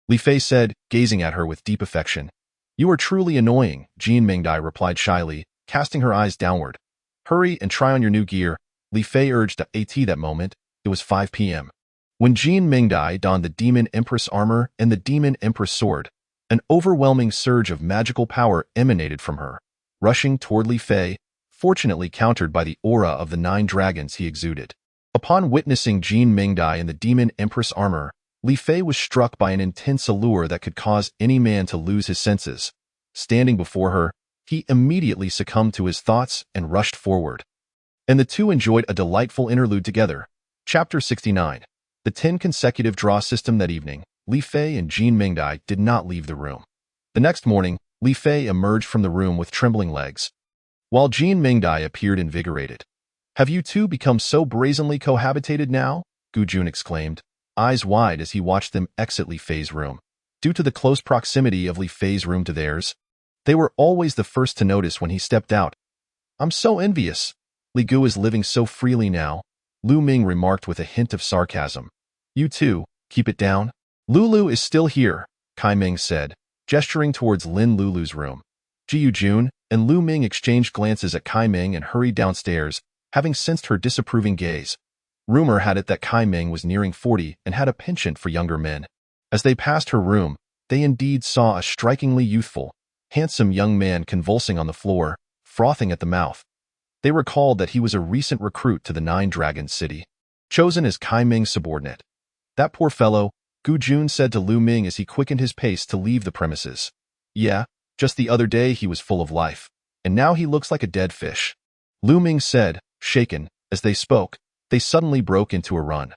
Li Fei said, gazing at her with deep affection. You are truly annoying, Jian Mingdai replied shyly, casting her eyes downward. Hurry and try on your new gear, Li Fei urged. At that moment, it was 5 p.m. When Jian Mingdai donned the Demon Empress armor and the Demon Empress sword, an overwhelming surge of magical power emanated from her, rushing toward Li Fei, fortunately countered by the aura of the 9 dragons he exuded. Upon witnessing Jian Mingdai in the Demon Empress armor, Li Fei was struck by an intense allure that could cause any man to lose his senses. Standing before her, he immediately succumbed to his thoughts and rushed forward. And the two enjoyed a delightful interlude together. Chapter 69. The 10 consecutive draw system. That evening, Li Fei and Jian Mingdai did not leave the room. The next morning, Li Fei emerged from the room with trembling legs, while Jian Mingdai appeared invigorated. Have you two become so brazenly cohabitated now? Gu Jun exclaimed, eyes wide as he watched them exit Li Fei's room. Due to the close proximity of Li Fei's room to theirs, they were always the first to notice when he stepped out. I'm so envious. Li Gu is living so freely now, Lu Ming remarked with a hint of sarcasm. You two, keep it down. Lulu is still here, Kai Ming said, gesturing towards Lin Lulu's room. Ji Yujun and Lu Ming exchanged glances at Kai Ming and hurried downstairs, having sensed her disapproving gaze. Rumor had it that Kai Ming was nearing 40 and had a penchant for younger men. As they passed her room, they indeed saw a strikingly youthful, handsome young man convulsing on the floor, frothing at the mouth. They recalled that he was a recent recruit to the 9 Dragons City, chosen as Kai Ming's subordinate. That poor fellow, Gu Jun said to Lu Ming as he quickened his pace to leave the premises. Yeah, just the other day he was full of life, and now he looks like a dead fish. Lu Ming said, shaken. As they spoke, they suddenly broke into a run.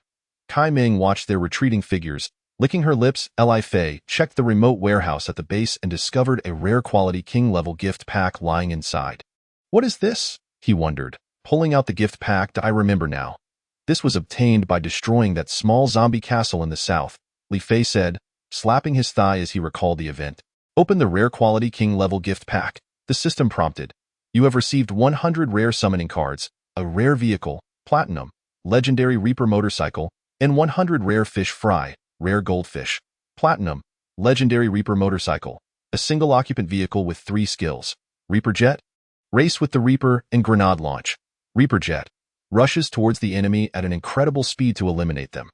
Kai Ming watched their retreating figures, licking her lips. Li Fei checked the remote warehouse at the base and discovered a rare quality king-level gift pack lying inside. What is this? He wondered, pulling out the gift pack. I remember now. This was obtained by destroying that small zombie castle in the south, Li Fei said, slapping his thigh as he recalled the event. Open the rare quality king-level gift pack, the system prompted. You have received 100 rare summoning cards, a rare vehicle, platinum, legendary Reaper motorcycle, and 100 rare fish fry, rare goldfish, platinum, legendary Reaper motorcycle, a single occupant vehicle with 3 skills, Reaper Jet, race with the Reaper, and grenade launch. Reaper Jet rushes towards the enemy at an incredible speed to eliminate them.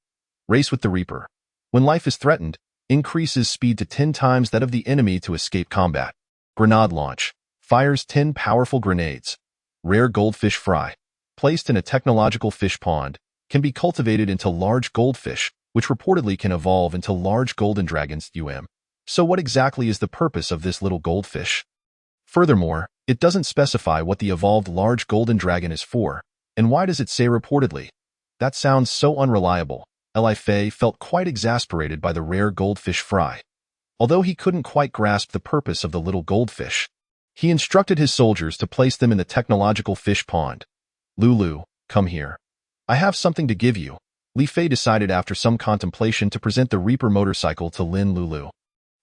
Race with the Reaper. When life is threatened, increases speed to 10 times that of the enemy to escape combat. Grenade launch. Fires 10 powerful grenades. Rare goldfish fry. Placed in a technological fish pond, can be cultivated into large goldfish, which reportedly can evolve into large golden dragons. So what exactly is the purpose of this little goldfish? Furthermore, it doesn't specify what the evolved large golden dragon is for, and why does it say reportedly? That sounds so unreliable. Li Fei felt quite exasperated by the rare goldfish fry. Although he couldn't quite grasp the purpose of the little goldfish, he instructed his soldiers to place them in the technological fish pond. Lulu, come here. I have something to give you. Li Fei decided after some contemplation to present the Reaper motorcycle to Lin Lulu.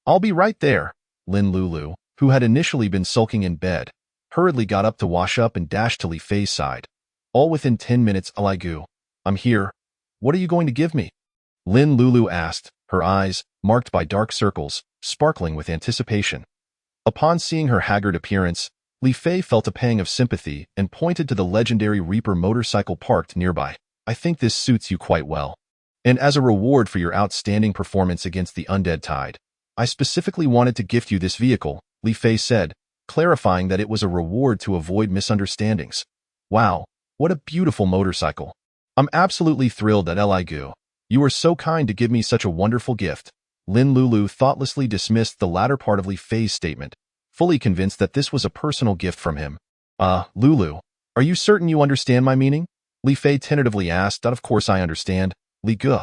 I'll be right there. Lin Lulu, who had initially been sulking in bed, hurriedly got up to wash up and dashed to Li Fei's side. All within 10 minutes. Li Gu, I'm here. What are you going to give me? Lin Lulu asked, her eyes, marked by dark circles, sparkling with anticipation. Upon seeing her haggard appearance, Li Fei felt a pang of sympathy and pointed to the legendary Reaper motorcycle parked nearby. I think this suits you quite well. And as a reward for your outstanding performance against the undead tide, I specifically wanted to gift you this vehicle, Li Fei said, clarifying that it was a reward to avoid misunderstandings. Wow, what a beautiful motorcycle. I'm absolutely thrilled that Li Gu. You are so kind to give me such a wonderful gift. Lin Lulu thoughtlessly dismissed the latter part of Li Fei's statement, fully convinced that this was a personal gift from him. Lulu, are you certain you understand my meaning? Li Fei tentatively asked. Of course I understand, Li Gu.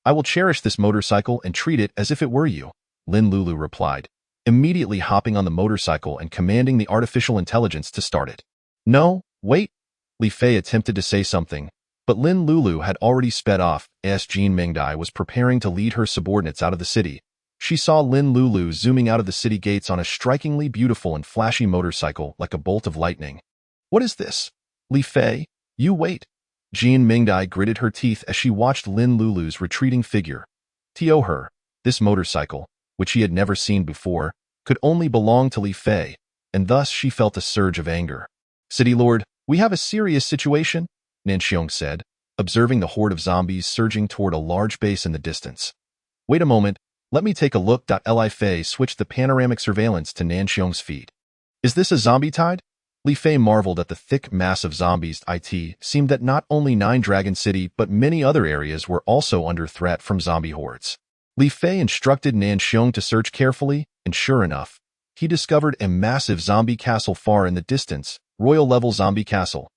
I will cherish this motorcycle and treat it as if it were you, Lin Lulu replied, immediately hopping on the motorcycle and commanding the artificial intelligence to start it. No, wait. Li Fei attempted to say something, but Lin Lulu had already sped off as Jean Mingdai was preparing to lead her subordinates out of the city. She saw Lin Lulu zooming out of the city gates on a strikingly beautiful and flashy motorcycle like a bolt of lightning. What is this? Li Fei, you wait. Jean Mingdai gritted her teeth as she watched Lin Lulu's retreating figure. To her, this motorcycle, which she had never seen before, could only belong to Li Fei, and thus she felt a surge of anger. City Lord, we have a serious situation, Nanxiong said, observing the horde of zombies surging toward a large base in the distance. Wait a moment, let me take a look. Li Fei switched the panoramic surveillance to Nanxiong's feed. Is this a zombie tide? Li Fei marveled at the thick mass of zombies. It seemed that not only Nine Dragon City but many other areas were also under threat from zombie hordes. Li Fei instructed Nanxiong to search carefully, and sure enough, he discovered a massive zombie castle far in the distance, royal-level zombie castle.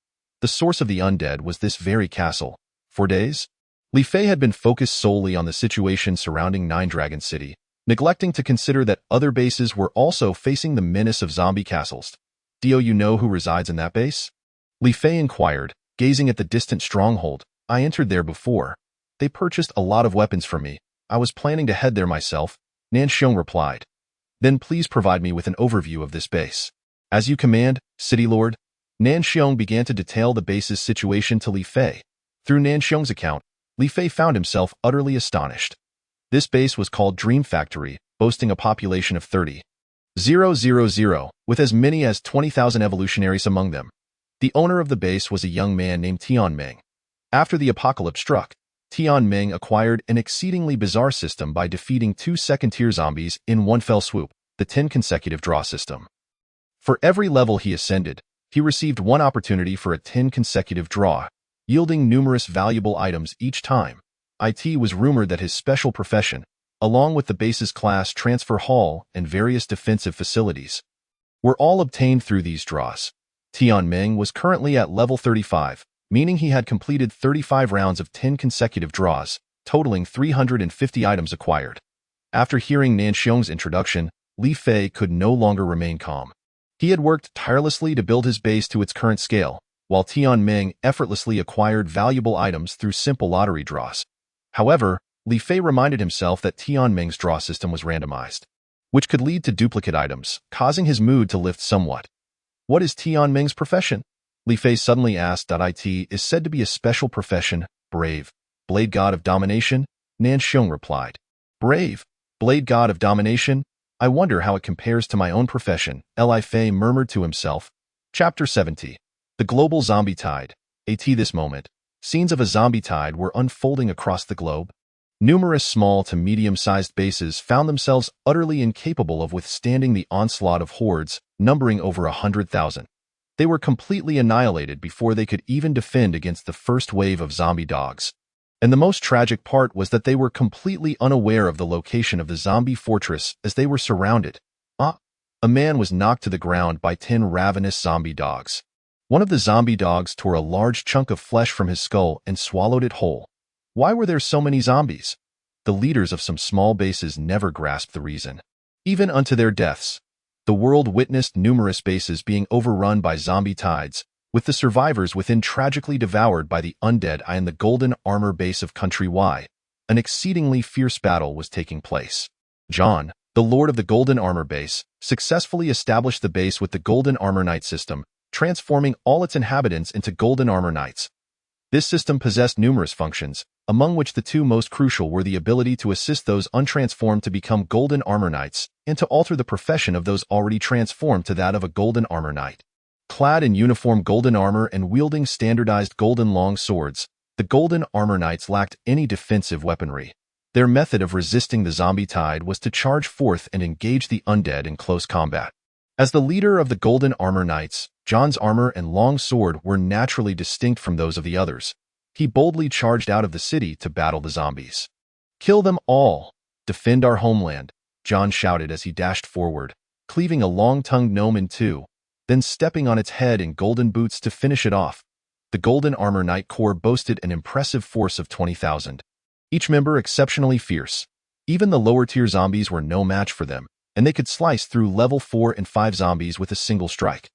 The source of the undead was this very castle. For days, Li Fei had been focused solely on the situation surrounding Nine Dragon City, neglecting to consider that other bases were also facing the menace of zombie castles. Do you know who resides in that base? Li Fei inquired, gazing at the distant stronghold. I entered there before. They purchased a lot of weapons from me. I was planning to head there myself, Nanxiong replied. Then please provide me with an overview of this base. As you command, City Lord. Nanxiong began to detail the base's situation to Li Fei. Through Nanxiong's account, Li Fei found himself utterly astonished. This base was called Dream Factory, boasting a population of 30,000, with as many as 20,000 evolutionaries among them. The owner of the base was a young man named Tian Meng. After the apocalypse struck, Tian Meng acquired an exceedingly bizarre system by defeating 2 second-tier zombies in one fell swoop, the 10 consecutive draw system. For every level he ascended, he received one opportunity for a 10 consecutive draw, yielding numerous valuable items each time. It was rumored that his special profession, along with the base's class transfer hall and various defensive facilities, were all obtained through these draws. Tian Meng was currently at level 35, meaning he had completed 35 rounds of 10 consecutive draws, totaling 350 items acquired. After hearing Nanxiong's introduction, Li Fei could no longer remain calm. He had worked tirelessly to build his base to its current scale, while Tian Meng effortlessly acquired valuable items through simple lottery draws. However, Li Fei reminded himself that Tian Meng's draw system was randomized, which could lead to duplicate items, causing his mood to lift somewhat. What is Tian Meng's profession? Li Fei suddenly asked. It is said to be a special profession, Brave, Blade God of Domination, Nanxiong replied. Brave, Blade God of Domination? I wonder how it compares to my own profession, Li Fei murmured to himself. Chapter 70. The Global Zombie Tide. At this moment, scenes of a zombie tide were unfolding across the globe. Numerous small to medium-sized bases found themselves utterly incapable of withstanding the onslaught of hordes, numbering over 100,000. They were completely annihilated before they could even defend against the first wave of zombie dogs. And the most tragic part was that they were completely unaware of the location of the zombie fortress as they were surrounded. A man was knocked to the ground by 10 ravenous zombie dogs. One of the zombie dogs tore a large chunk of flesh from his skull and swallowed it whole. Why were there so many zombies? The leaders of some small bases never grasped the reason. Even unto their deaths, the world witnessed numerous bases being overrun by zombie tides, with the survivors within tragically devoured by the undead. In the Golden Armor base of Country Y, an exceedingly fierce battle was taking place. John, the Lord of the Golden Armor base, successfully established the base with the Golden Armor Knight system, transforming all its inhabitants into Golden Armor Knights. This system possessed numerous functions, among which the two most crucial were the ability to assist those untransformed to become Golden Armor Knights and to alter the profession of those already transformed to that of a Golden Armor Knight. Clad in uniform golden armor and wielding standardized golden long swords, the Golden Armor Knights lacked any defensive weaponry. Their method of resisting the zombie tide was to charge forth and engage the undead in close combat. As the leader of the Golden Armor Knights, John's armor and long sword were naturally distinct from those of the others. He boldly charged out of the city to battle the zombies. "Kill them all! Defend our homeland!" John shouted as he dashed forward, cleaving a long-tongued gnome in two, then stepping on its head in golden boots to finish it off. The Golden Armor Knight Corps boasted an impressive force of 20,000. Each member exceptionally fierce. Even the lower-tier zombies were no match for them, and they could slice through level 4 and 5 zombies with a single strike.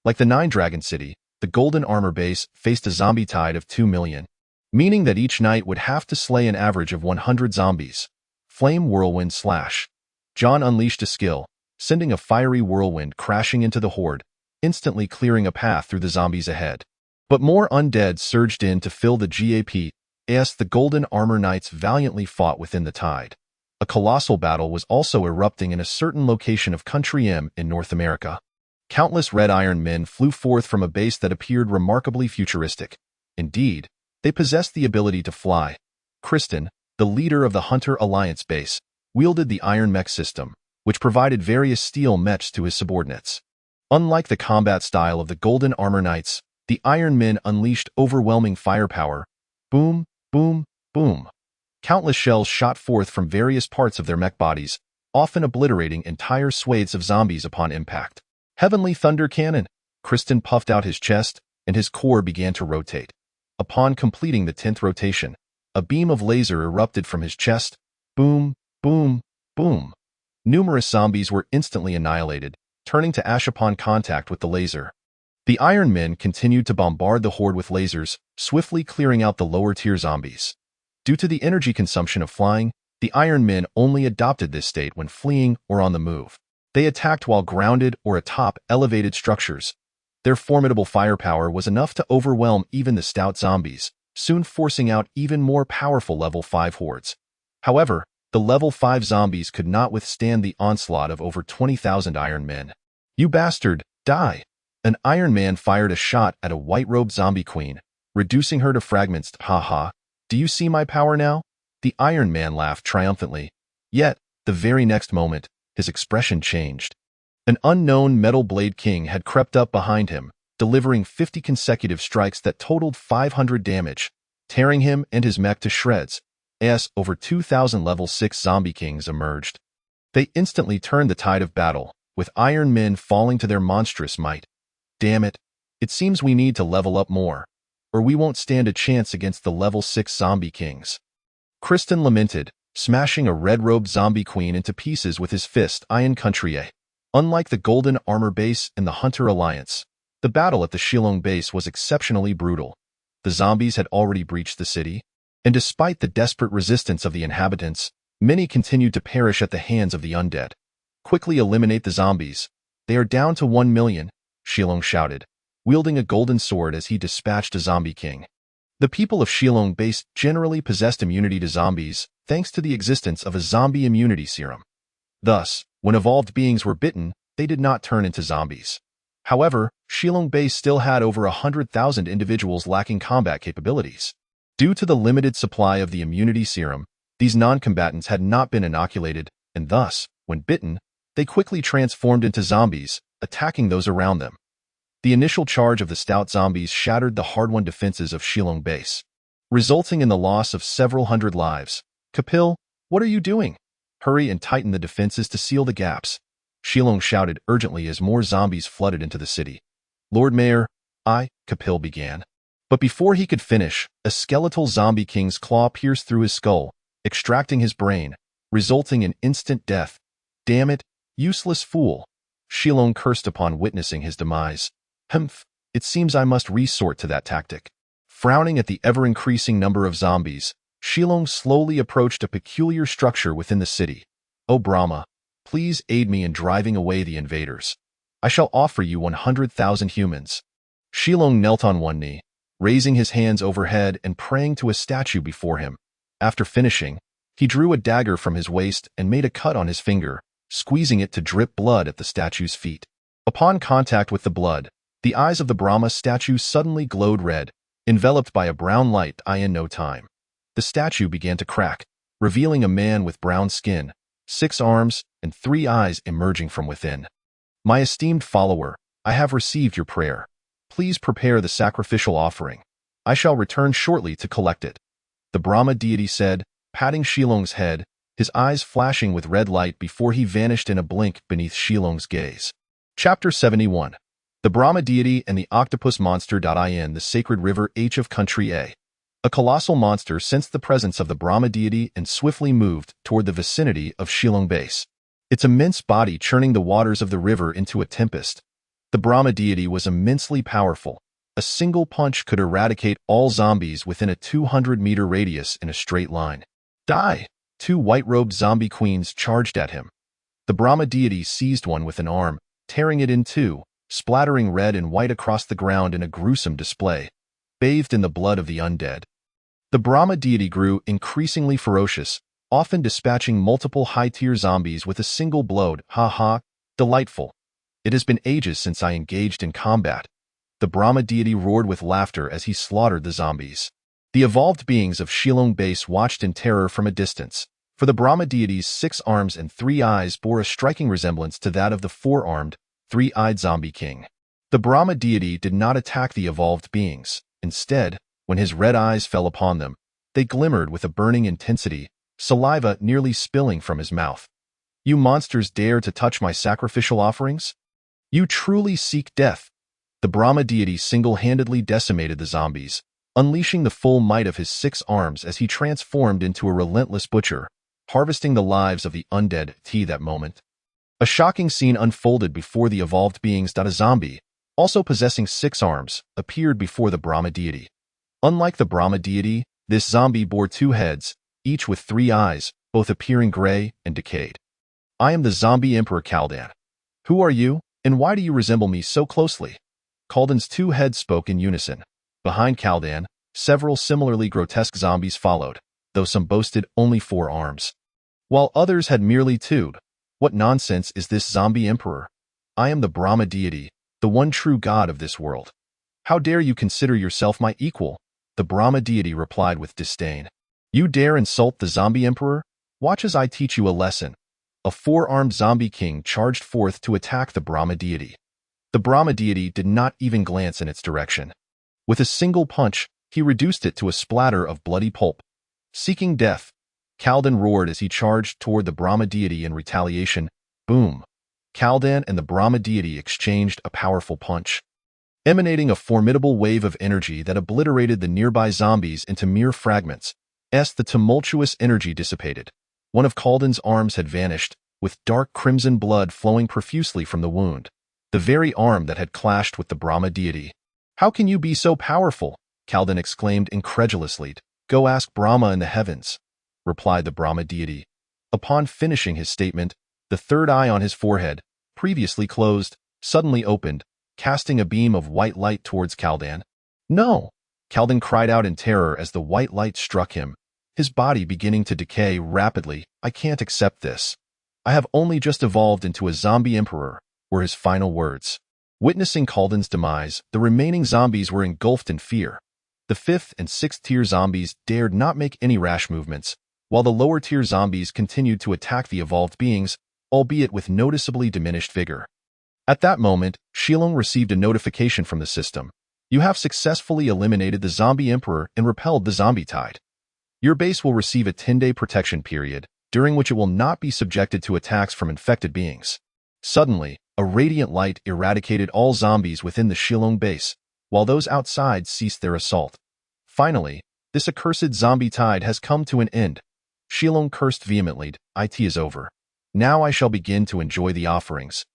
Like the Nine Dragon City, the Golden Armor Base faced a zombie tide of 2 million, meaning that each knight would have to slay an average of 100 zombies. Flame Whirlwind Slash. John unleashed a skill, sending a fiery whirlwind crashing into the horde, instantly clearing a path through the zombies ahead. But more undead surged in to fill the gap as the Golden Armor Knights valiantly fought within the tide. A colossal battle was also erupting in a certain location of Country M in North America. Countless Red Iron Men flew forth from a base that appeared remarkably futuristic. Indeed, they possessed the ability to fly. Kristen, the leader of the Hunter Alliance base, wielded the Iron Mech system, which provided various steel mechs to his subordinates. Unlike the combat style of the Golden Armor Knights, the Iron Men unleashed overwhelming firepower. Boom, boom, boom. Countless shells shot forth from various parts of their mech bodies, often obliterating entire swathes of zombies upon impact. Heavenly Thunder Cannon! Kristen puffed out his chest, and his core began to rotate. Upon completing the 10th rotation, a beam of laser erupted from his chest. Boom, boom, boom. Numerous zombies were instantly annihilated, turning to ash upon contact with the laser. The Iron Men continued to bombard the horde with lasers, swiftly clearing out the lower-tier zombies. Due to the energy consumption of flying, the Iron Men only adopted this state when fleeing or on the move. They attacked while grounded or atop elevated structures. Their formidable firepower was enough to overwhelm even the stout zombies, soon forcing out even more powerful level 5 hordes. However, the level 5 zombies could not withstand the onslaught of over 20,000 Iron Men. "You bastard, die!" An Iron Man fired a shot at a white-robed zombie queen, reducing her to fragments. "Ha. Do you see my power now?" The Iron Man laughed triumphantly. Yet, the very next moment, his expression changed. An unknown Metal Blade King had crept up behind him, delivering 50 consecutive strikes that totaled 500 damage, tearing him and his mech to shreds. Over 2,000 level 6 zombie kings emerged. They instantly turned the tide of battle, with Iron Men falling to their monstrous might. "Damn it, it seems we need to level up more, or we won't stand a chance against the level 6 zombie kings." Kristen lamented, smashing a red-robed zombie queen into pieces with his fist. Iron Country. Unlike the Golden Armor Base and the Hunter Alliance, the battle at the Shillong base was exceptionally brutal. The zombies had already breached the city, and despite the desperate resistance of the inhabitants, many continued to perish at the hands of the undead. "Quickly eliminate the zombies. They are down to 1 million, Shillong shouted, wielding a golden sword as he dispatched a zombie king. The people of Shillong base generally possessed immunity to zombies, thanks to the existence of a zombie immunity serum. Thus, when evolved beings were bitten, they did not turn into zombies. However, Shillong base still had over 100,000 individuals lacking combat capabilities. Due to the limited supply of the immunity serum, these non-combatants had not been inoculated, and thus, when bitten, they quickly transformed into zombies, attacking those around them. The initial charge of the stout zombies shattered the hard-won defenses of Shillong base, resulting in the loss of several hundred lives. "Kapil, what are you doing? Hurry and tighten the defenses to seal the gaps," Shillong shouted urgently as more zombies flooded into the city. "Lord Mayor, Kapil began. But before he could finish, a skeletal zombie king's claw pierced through his skull, extracting his brain, resulting in instant death. "Damn it, useless fool," Shillong cursed upon witnessing his demise. "Humph, it seems I must resort to that tactic." Frowning at the ever-increasing number of zombies, Shillong slowly approached a peculiar structure within the city. "O Brahma, please aid me in driving away the invaders. I shall offer you 100,000 humans." Shillong knelt on one knee, raising his hands overhead and praying to a statue before him. After finishing, he drew a dagger from his waist and made a cut on his finger, squeezing it to drip blood at the statue's feet. Upon contact with the blood, the eyes of the Brahma statue suddenly glowed red, enveloped by a brown light. In no time, the statue began to crack, revealing a man with brown skin, 6 arms, and 3 eyes emerging from within. My esteemed follower, I have received your prayer. Please prepare the sacrificial offering. I shall return shortly to collect it. The Brahma deity said, patting Shilong's head, his eyes flashing with red light before he vanished in a blink beneath Shilong's gaze. Chapter 71. The Brahma deity and the octopus monster. In the sacred river H of country A. A colossal monster sensed the presence of the Brahma deity and swiftly moved toward the vicinity of Shilong base, its immense body churning the waters of the river into a tempest. The Brahma deity was immensely powerful. A single punch could eradicate all zombies within a 200-meter radius in a straight line. Die! 2 white-robed zombie queens charged at him. The Brahma deity seized one with an arm, tearing it in two, splattering red and white across the ground in a gruesome display, bathed in the blood of the undead. The Brahma deity grew increasingly ferocious, often dispatching multiple high-tier zombies with a single blow. Ha ha, delightful. It has been ages since I engaged in combat. The Brahma deity roared with laughter as he slaughtered the zombies. The evolved beings of Shilong base watched in terror from a distance, for the Brahma deity's 6 arms and 3 eyes bore a striking resemblance to that of the 4-armed, 3-eyed zombie king. The Brahma deity did not attack the evolved beings. Instead, when his red eyes fell upon them, they glimmered with a burning intensity, saliva nearly spilling from his mouth. You monsters dare to touch my sacrificial offerings? You truly seek death. The Brahma deity single-handedly decimated the zombies, unleashing the full might of his 6 arms as he transformed into a relentless butcher, harvesting the lives of the undead. That moment, a shocking scene unfolded before the evolved beings. A zombie, also possessing 6 arms, appeared before the Brahma deity. Unlike the Brahma deity, this zombie bore 2 heads, each with 3 eyes, both appearing gray and decayed. I am the zombie emperor Kaldan. Who are you, and why do you resemble me so closely? Kaldan's 2 heads spoke in unison. Behind Kaldan, several similarly grotesque zombies followed, though some boasted only 4 arms, while others had merely 2. What nonsense is this zombie emperor? I am the Brahma deity, the one true god of this world. How dare you consider yourself my equal? The Brahma deity replied with disdain. You dare insult the zombie emperor? Watch as I teach you a lesson. A 4-armed zombie king charged forth to attack the Brahma deity. The Brahma deity did not even glance in its direction. With a single punch, he reduced it to a splatter of bloody pulp. Seeking death, Kaldan roared as he charged toward the Brahma deity in retaliation. Boom! Kaldan and the Brahma deity exchanged a powerful punch, emanating a formidable wave of energy that obliterated the nearby zombies into mere fragments. As the tumultuous energy dissipated, one of Kaldan's arms had vanished, with dark crimson blood flowing profusely from the wound, the very arm that had clashed with the Brahma deity. How can you be so powerful? Kaldan exclaimed incredulously. Go ask Brahma in the heavens, replied the Brahma deity. Upon finishing his statement, the 3rd eye on his forehead, previously closed, suddenly opened, casting a beam of white light towards Kaldan. No! Kaldan cried out in terror as the white light struck him, his body beginning to decay rapidly. I can't accept this. I have only just evolved into a zombie emperor, were his final words. Witnessing Kaldan's demise, the remaining zombies were engulfed in fear. The 5th and 6th tier zombies dared not make any rash movements, while the lower tier zombies continued to attack the evolved beings, albeit with noticeably diminished vigor. At that moment, Shilong received a notification from the system. You have successfully eliminated the zombie emperor and repelled the zombie tide. Your base will receive a 10-day protection period, during which it will not be subjected to attacks from infected beings. Suddenly, a radiant light eradicated all zombies within the Shilong base, while those outside ceased their assault. Finally, this accursed zombie tide has come to an end. Shilong cursed vehemently. It is over. Now I shall begin to enjoy the offerings,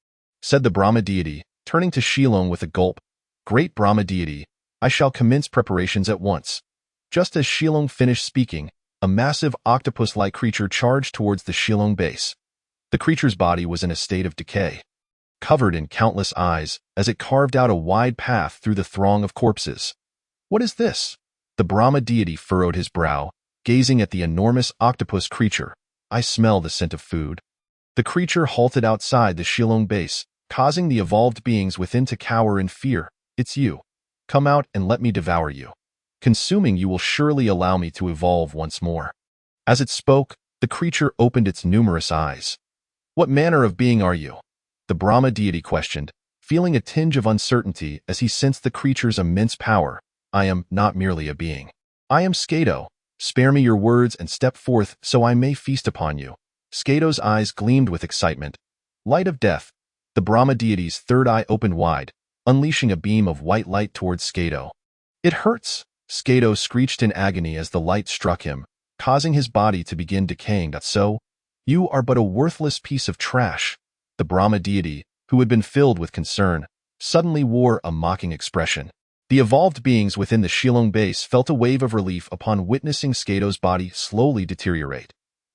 said the Brahma deity, turning to Shilong with a gulp. Great Brahma deity, I shall commence preparations at once. Just as Shilong finished speaking, a massive octopus-like creature charged towards the Shilong base. The creature's body was in a state of decay, covered in countless eyes, as it carved out a wide path through the throng of corpses. What is this? The Brahma deity furrowed his brow, gazing at the enormous octopus creature. I smell the scent of food. The creature halted outside the Shillong base, causing the evolved beings within to cower in fear. It's you. Come out and let me devour you. Consuming you will surely allow me to evolve once more. As it spoke, the creature opened its numerous eyes. What manner of being are you? The Brahma deity questioned, feeling a tinge of uncertainty as he sensed the creature's immense power. I am not merely a being. I am Skato. Spare me your words and step forth so I may feast upon you. Skato's eyes gleamed with excitement. Light of death. The Brahma deity's third eye opened wide, unleashing a beam of white light towards Skato. It hurts. Skato screeched in agony as the light struck him, causing his body to begin decaying. So, you are but a worthless piece of trash. The Brahma deity, who had been filled with concern, suddenly wore a mocking expression. The evolved beings within the Shillong base felt a wave of relief upon witnessing Skato's body slowly deteriorate.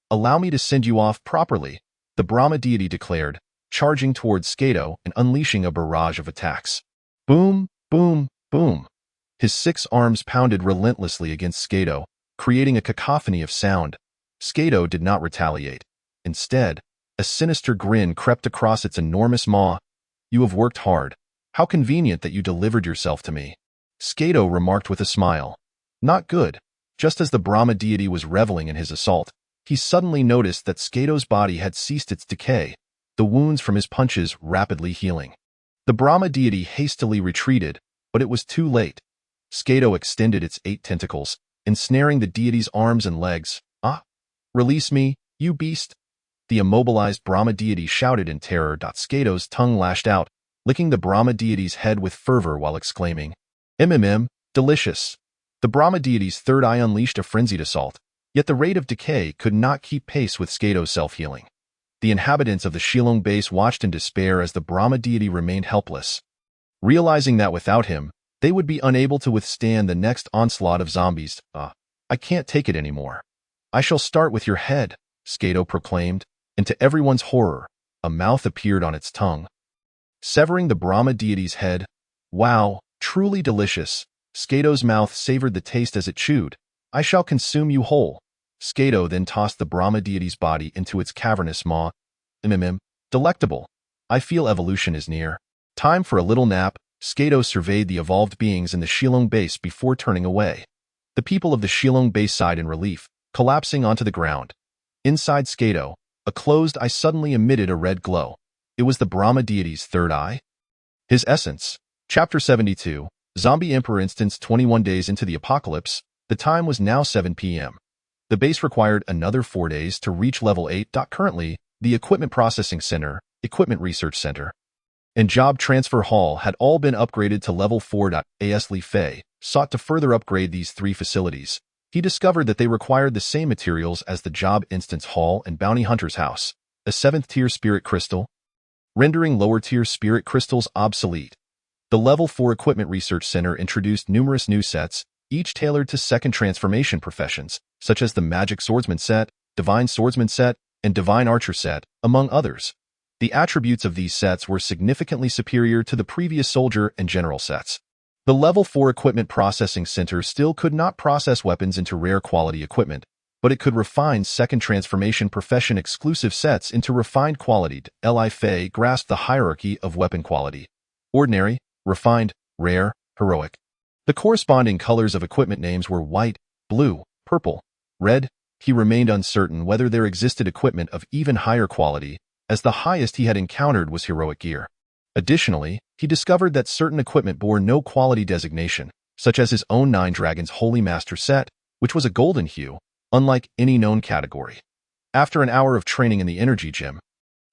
Allow me to send you off properly, the Brahma deity declared, charging towards Skato and unleashing a barrage of attacks. Boom, boom, boom. His 6 arms pounded relentlessly against Skato, creating a cacophony of sound. Skato did not retaliate. Instead, a sinister grin crept across its enormous maw. You have worked hard. How convenient that you delivered yourself to me. Skato remarked with a smile. Not good. Just as the Brahma deity was reveling in his assault, he suddenly noticed that Skato's body had ceased its decay, the wounds from his punches rapidly healing. The Brahma deity hastily retreated, but it was too late. Skato extended its 8 tentacles, ensnaring the deity's arms and legs. Ah! Release me, you beast! The immobilized Brahma deity shouted in terror. Skato's tongue lashed out, licking the Brahma deity's head with fervor while exclaiming, delicious. The Brahma deity's third eye unleashed a frenzied assault, yet the rate of decay could not keep pace with Skato's self-healing. The inhabitants of the Shillong base watched in despair as the Brahma deity remained helpless. Realizing that without him, they would be unable to withstand the next onslaught of zombies. I can't take it anymore. I shall start with your head, Skato proclaimed, and to everyone's horror, a mouth appeared on its tongue. Severing the Brahma deity's head. Wow, truly delicious. Skato's mouth savored the taste as it chewed. I shall consume you whole. Skato then tossed the Brahma deity's body into its cavernous maw. Delectable. I feel evolution is near. Time for a little nap. Skato surveyed the evolved beings in the Shillong base before turning away. The people of the Shillong base sighed in relief, collapsing onto the ground. Inside Skato, a closed eye suddenly emitted a red glow. It was the Brahma deity's third eye. His essence. Chapter 72, Zombie Emperor Instance. 21 days into the apocalypse, the time was now 7 p.m. The base required another 4 days to reach level 8. Currently, the Equipment Processing Center, Equipment Research Center, and Job Transfer Hall had all been upgraded to level 4. As Li Fei sought to further upgrade these 3 facilities, he discovered that they required the same materials as the Job Instance Hall and Bounty Hunter's House, a 7th-tier spirit crystal, rendering lower-tier spirit crystals obsolete. The Level 4 Equipment Research Center introduced numerous new sets, each tailored to second transformation professions, such as the Magic Swordsman set, Divine Swordsman set, and Divine Archer set, among others. The attributes of these sets were significantly superior to the previous Soldier and General sets. The Level 4 Equipment Processing Center still could not process weapons into rare quality equipment, but it could refine second transformation profession exclusive sets into refined quality. Li Fei grasped the hierarchy of weapon quality: ordinary, refined, rare, heroic. The corresponding colors of equipment names were white, blue, purple, red. He remained uncertain whether there existed equipment of even higher quality, as the highest he had encountered was heroic gear. Additionally, he discovered that certain equipment bore no quality designation, such as his own 9 Dragons Holy Master set, which was a golden hue, unlike any known category. After an hour of training in the energy gym,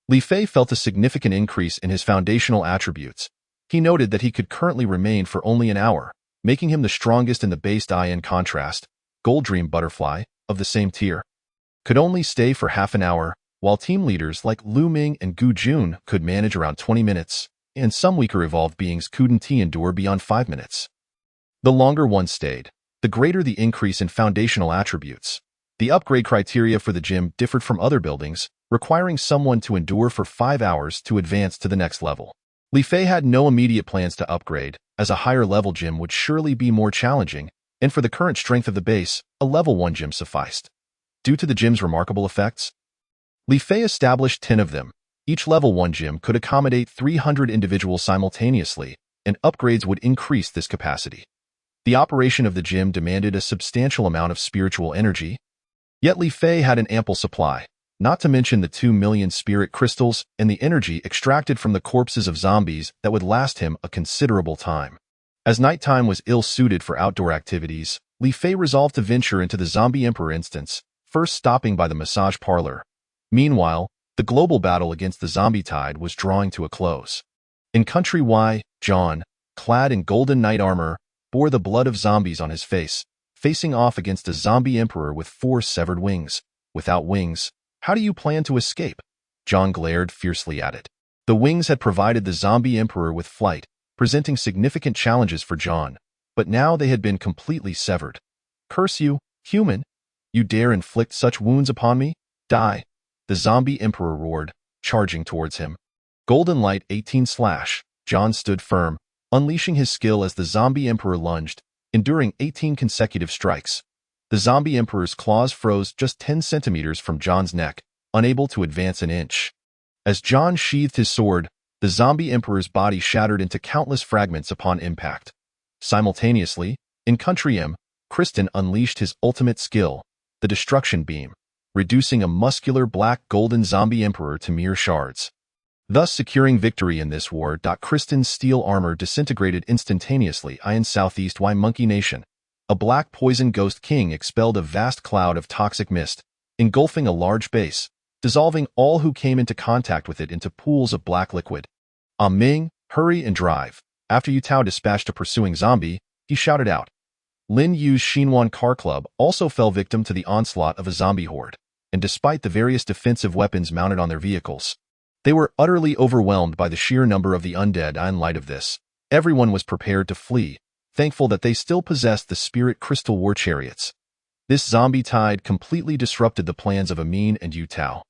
Li Fei felt a significant increase in his foundational attributes. He noted that he could currently remain for only an hour, making him the strongest in the base. In contrast, Gold Dream Butterfly, of the same tier, could only stay for half an hour, while team leaders like Lu Ming and Gu Jun could manage around 20 minutes, and some weaker evolved beings couldn't endure beyond 5 minutes. The longer one stayed, the greater the increase in foundational attributes. The upgrade criteria for the gym differed from other buildings, requiring someone to endure for 5 hours to advance to the next level. Li Fei had no immediate plans to upgrade, as a higher-level gym would surely be more challenging, and for the current strength of the base, a level 1 gym sufficed. Due to the gym's remarkable effects, Li Fei established 10 of them. Each level 1 gym could accommodate 300 individuals simultaneously, and upgrades would increase this capacity. The operation of the gym demanded a substantial amount of spiritual energy, yet Li Fei had an ample supply, not to mention the 2 million spirit crystals and the energy extracted from the corpses of zombies that would last him a considerable time. As nighttime was ill-suited for outdoor activities, Li Fei resolved to venture into the Zombie Emperor instance, first stopping by the massage parlor. Meanwhile, the global battle against the zombie tide was drawing to a close. In Country Y, John, clad in golden knight armor, bore the blood of zombies on his face, facing off against a zombie emperor with 4 severed wings. Without wings, how do you plan to escape? John glared fiercely at it. The wings had provided the zombie emperor with flight, presenting significant challenges for John, but now they had been completely severed. Curse you, human! You dare inflict such wounds upon me? Die! The zombie emperor roared, charging towards him. Golden Light 18 slash. John stood firm, unleashing his skill as the zombie emperor lunged, enduring 18 consecutive strikes. The zombie emperor's claws froze just 10 centimeters from John's neck, unable to advance an inch. As John sheathed his sword, the zombie emperor's body shattered into countless fragments upon impact. Simultaneously, in Country M, Kristen unleashed his ultimate skill, the Destruction Beam, reducing a muscular black golden zombie emperor to mere shards, thus securing victory in this war. Kristen's steel armor disintegrated instantaneously. In Southeast Y Monkey Nation, a black poison ghost king expelled a vast cloud of toxic mist, engulfing a large base, dissolving all who came into contact with it into pools of black liquid. Ming, hurry and drive. After Yu Tao dispatched a pursuing zombie, he shouted out. Lin Yu's Xinhuan Car Club also fell victim to the onslaught of a zombie horde, and despite the various defensive weapons mounted on their vehicles, they were utterly overwhelmed by the sheer number of the undead. In light of this, everyone was prepared to flee, thankful that they still possessed the spirit crystal war chariots. This zombie tide completely disrupted the plans of Amin and Yu Tao.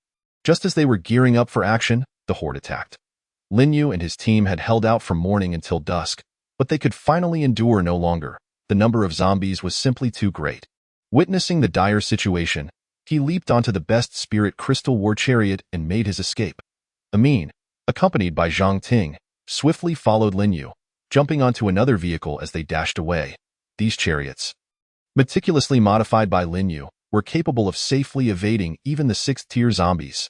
Just as they were gearing up for action, the horde attacked. Lin Yu and his team had held out from morning until dusk, but they could finally endure no longer. The number of zombies was simply too great. Witnessing the dire situation, he leaped onto the best spirit crystal war chariot and made his escape. Amin, accompanied by Zhang Ting, swiftly followed Lin Yu, jumping onto another vehicle as they dashed away. These chariots, meticulously modified by Lin Yu, were capable of safely evading even the 6th-tier zombies.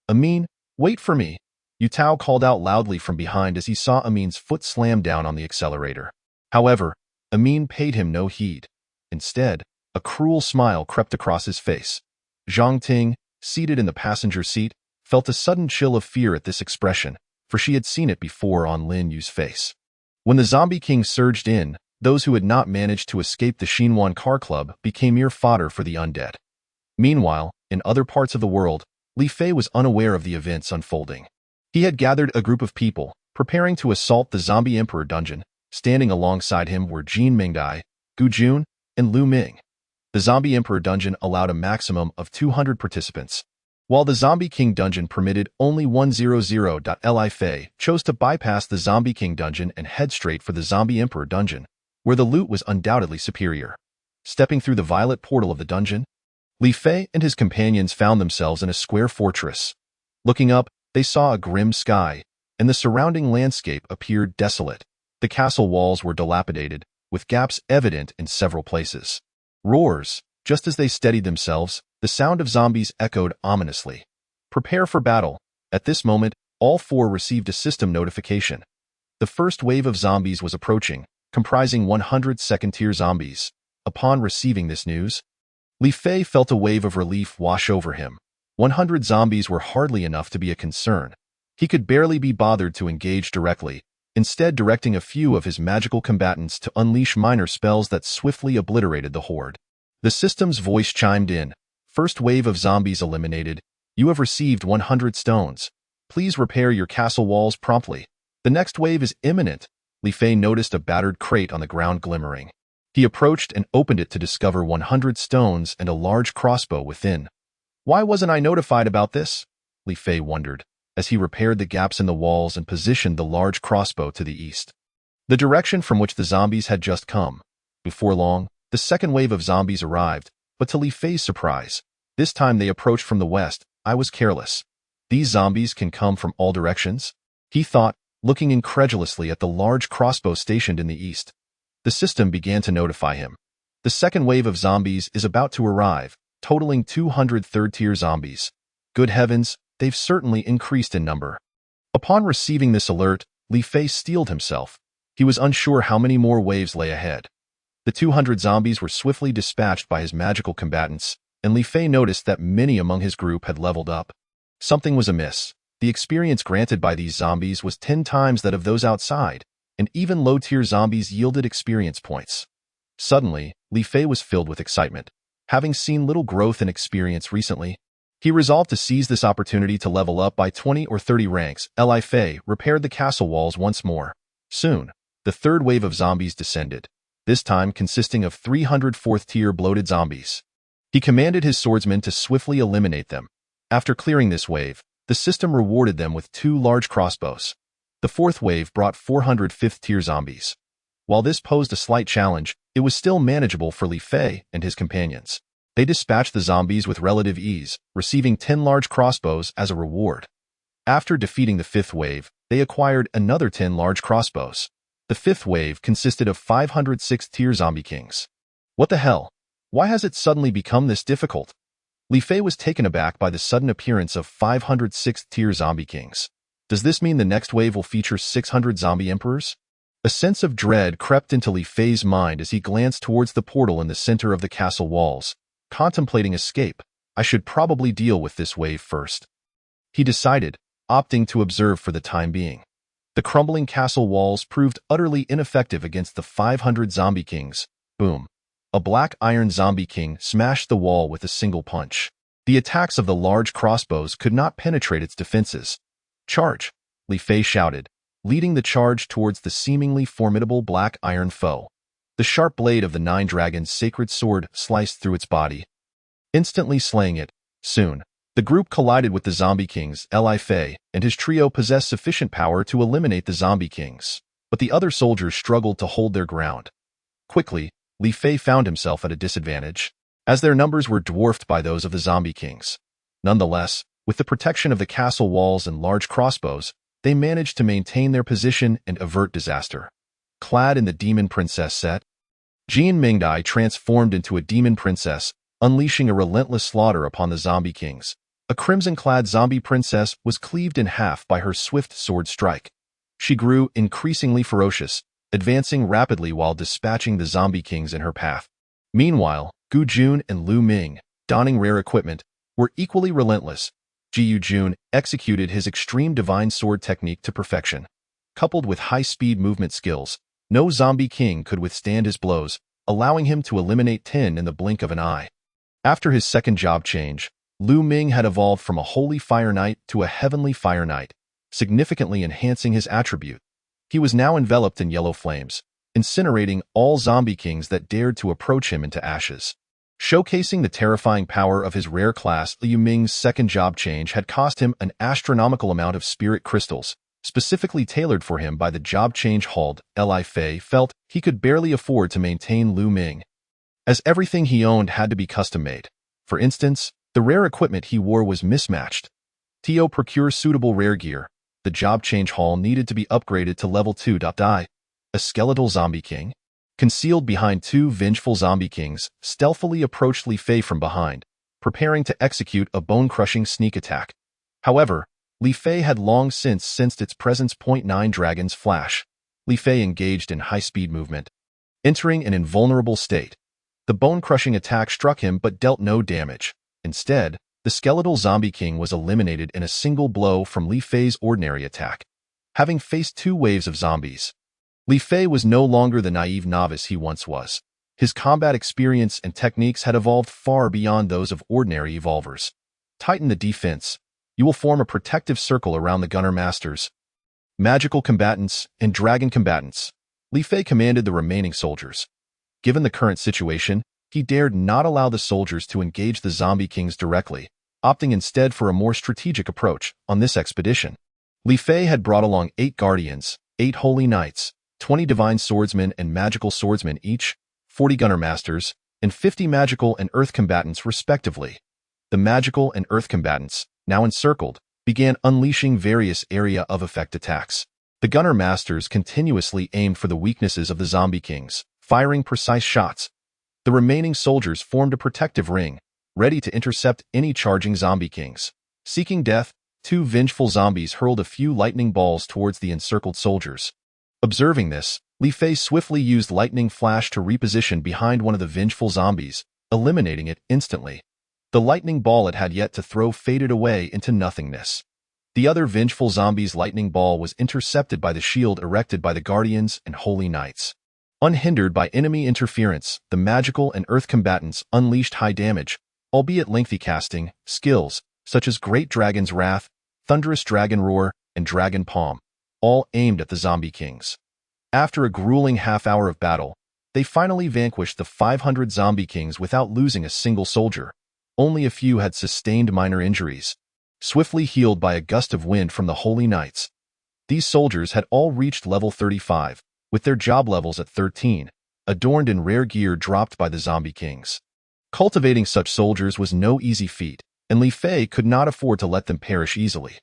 Amin, wait for me! Yu Tao called out loudly from behind as he saw Amin's foot slam down on the accelerator. However, Amin paid him no heed. Instead, a cruel smile crept across his face. Zhang Ting, seated in the passenger seat, felt a sudden chill of fear at this expression, for she had seen it before on Lin Yu's face. When the Zombie King surged in, those who had not managed to escape the Xinhuan Car Club became mere fodder for the undead. Meanwhile, in other parts of the world, Li Fei was unaware of the events unfolding. He had gathered a group of people, preparing to assault the Zombie Emperor dungeon. Standing alongside him were Jin Mingdai, Gu Jun, and Lu Ming. The Zombie Emperor dungeon allowed a maximum of 200 participants, while the Zombie King dungeon permitted only 100. Li Fei chose to bypass the Zombie King dungeon and head straight for the Zombie Emperor dungeon, where the loot was undoubtedly superior. Stepping through the violet portal of the dungeon, Li Fei and his companions found themselves in a square fortress. Looking up, they saw a grim sky, and the surrounding landscape appeared desolate. The castle walls were dilapidated, with gaps evident in several places. Roars. Just as they steadied themselves, the sound of zombies echoed ominously. Prepare for battle. At this moment, all 4 received a system notification. The first wave of zombies was approaching, comprising 100 second-tier zombies. Upon receiving this news, Li Fei felt a wave of relief wash over him. 100 zombies were hardly enough to be a concern. He could barely be bothered to engage directly, instead directing a few of his magical combatants to unleash minor spells that swiftly obliterated the horde. The system's voice chimed in. First wave of zombies eliminated. You have received 100 stones. Please repair your castle walls promptly. The next wave is imminent. Li Fei noticed a battered crate on the ground glimmering. He approached and opened it to discover 100 stones and a large crossbow within. Why wasn't I notified about this? Li Fei wondered, as he repaired the gaps in the walls and positioned the large crossbow to the east. the direction from which the zombies had just come. Before long, the second wave of zombies arrived, but to Li Fei's surprise, this time they approached from the west. I was careless. These zombies can come from all directions? He thought, looking incredulously at the large crossbow stationed in the east. The system began to notify him. The second wave of zombies is about to arrive, totaling 200 third-tier zombies. Good heavens, they've certainly increased in number. Upon receiving this alert, Li Fei steeled himself. He was unsure how many more waves lay ahead. The 200 zombies were swiftly dispatched by his magical combatants, and Li Fei noticed that many among his group had leveled up. Something was amiss. The experience granted by these zombies was 10 times that of those outside, and even low-tier zombies yielded experience points. Suddenly, Li Fei was filled with excitement. Having seen little growth in experience recently, he resolved to seize this opportunity to level up by 20 or 30 ranks. Li Fei repaired the castle walls once more. Soon, the third wave of zombies descended, this time consisting of 300 fourth-tier bloated zombies. He commanded his swordsmen to swiftly eliminate them. After clearing this wave, the system rewarded them with 2 large crossbows. The fourth wave brought 400 fifth-tier zombies. While this posed a slight challenge, it was still manageable for Li Fei and his companions. They dispatched the zombies with relative ease, receiving 10 large crossbows as a reward. After defeating the fifth wave, they acquired another 10 large crossbows. The fifth wave consisted of 500 sixth-tier zombie kings. What the hell? Why has it suddenly become this difficult? Li Fei was taken aback by the sudden appearance of 500 sixth-tier zombie kings. Does this mean the next wave will feature 600 zombie emperors? A sense of dread crept into Li Fei's mind as he glanced towards the portal in the center of the castle walls, contemplating escape. I should probably deal with this wave first, he decided, opting to observe for the time being. The crumbling castle walls proved utterly ineffective against the 500 zombie kings. Boom. A black iron zombie king smashed the wall with a single punch. The attacks of the large crossbows could not penetrate its defenses. Charge! Li Fei shouted, leading the charge towards the seemingly formidable black iron foe. The sharp blade of the Nine Dragons' sacred sword sliced through its body, instantly slaying it. Soon, the group collided with the zombie kings. Li Fei and his trio possessed sufficient power to eliminate the zombie kings, but the other soldiers struggled to hold their ground. Quickly, Li Fei found himself at a disadvantage, as their numbers were dwarfed by those of the zombie kings. Nonetheless, with the protection of the castle walls and large crossbows, they managed to maintain their position and avert disaster. Clad in the Demon Princess set, Jian Mingdai transformed into a demon princess, unleashing a relentless slaughter upon the zombie kings. A crimson-clad zombie princess was cleaved in half by her swift sword strike. She grew increasingly ferocious, advancing rapidly while dispatching the zombie kings in her path. Meanwhile, Gu Jun and Lu Ming, donning rare equipment, were equally relentless. Jiu Jun executed his extreme divine sword technique to perfection. Coupled with high-speed movement skills, no zombie king could withstand his blows, allowing him to eliminate 10 in the blink of an eye. After his second job change, Lu Ming had evolved from a holy fire knight to a heavenly fire knight, significantly enhancing his attribute. He was now enveloped in yellow flames, incinerating all zombie kings that dared to approach him into ashes. Showcasing the terrifying power of his rare class, Liu Ming's second job change had cost him an astronomical amount of spirit crystals, specifically tailored for him by the job change hold. Li Fei felt he could barely afford to maintain Lu Ming, as everything he owned had to be custom-made. For instance, the rare equipment he wore was mismatched. To procure suitable rare gear, the job change hall needed to be upgraded to level 2. A skeletal zombie king, concealed behind 2 vengeful zombie kings, stealthily approached Li Fei from behind, preparing to execute a bone-crushing sneak attack. However, Li Fei had long since sensed its presence. Nine Dragons flash. Li Fei engaged in high-speed movement, entering an invulnerable state. The bone-crushing attack struck him but dealt no damage. Instead, the skeletal zombie king was eliminated in a single blow from Li Fei's ordinary attack. Having faced 2 waves of zombies, Li Fei was no longer the naive novice he once was. His combat experience and techniques had evolved far beyond those of ordinary evolvers. Tighten the defense. You will form a protective circle around the gunner masters, magical combatants, and dragon combatants. Li Fei commanded the remaining soldiers. Given the current situation, he dared not allow the soldiers to engage the zombie kings directly, opting instead for a more strategic approach. On this expedition, Li Fei had brought along 8 guardians, 8 holy knights, 20 divine swordsmen and magical swordsmen each, 40 gunner masters, and 50 magical and earth combatants respectively. The magical and earth combatants, now encircled, began unleashing various area of effect attacks. The gunner masters continuously aimed for the weaknesses of the zombie kings, firing precise shots. The remaining soldiers formed a protective ring, ready to intercept any charging zombie kings. Seeking death, 2 vengeful zombies hurled a few lightning balls towards the encircled soldiers. Observing this, Li Fei swiftly used lightning flash to reposition behind one of the vengeful zombies, eliminating it instantly. The lightning ball it had yet to throw faded away into nothingness. The other vengeful zombie's lightning ball was intercepted by the shield erected by the guardians and holy knights. Unhindered by enemy interference, the magical and earth combatants unleashed high damage, albeit lengthy casting, skills, such as Great Dragon's Wrath, Thunderous Dragon Roar, and Dragon Palm, all aimed at the zombie kings. After a grueling half-hour of battle, they finally vanquished the 500 zombie kings without losing a single soldier. Only a few had sustained minor injuries, swiftly healed by a gust of wind from the holy knights. These soldiers had all reached level 35, with their job levels at 13, adorned in rare gear dropped by the zombie kings. Cultivating such soldiers was no easy feat, and Li Fei could not afford to let them perish easily.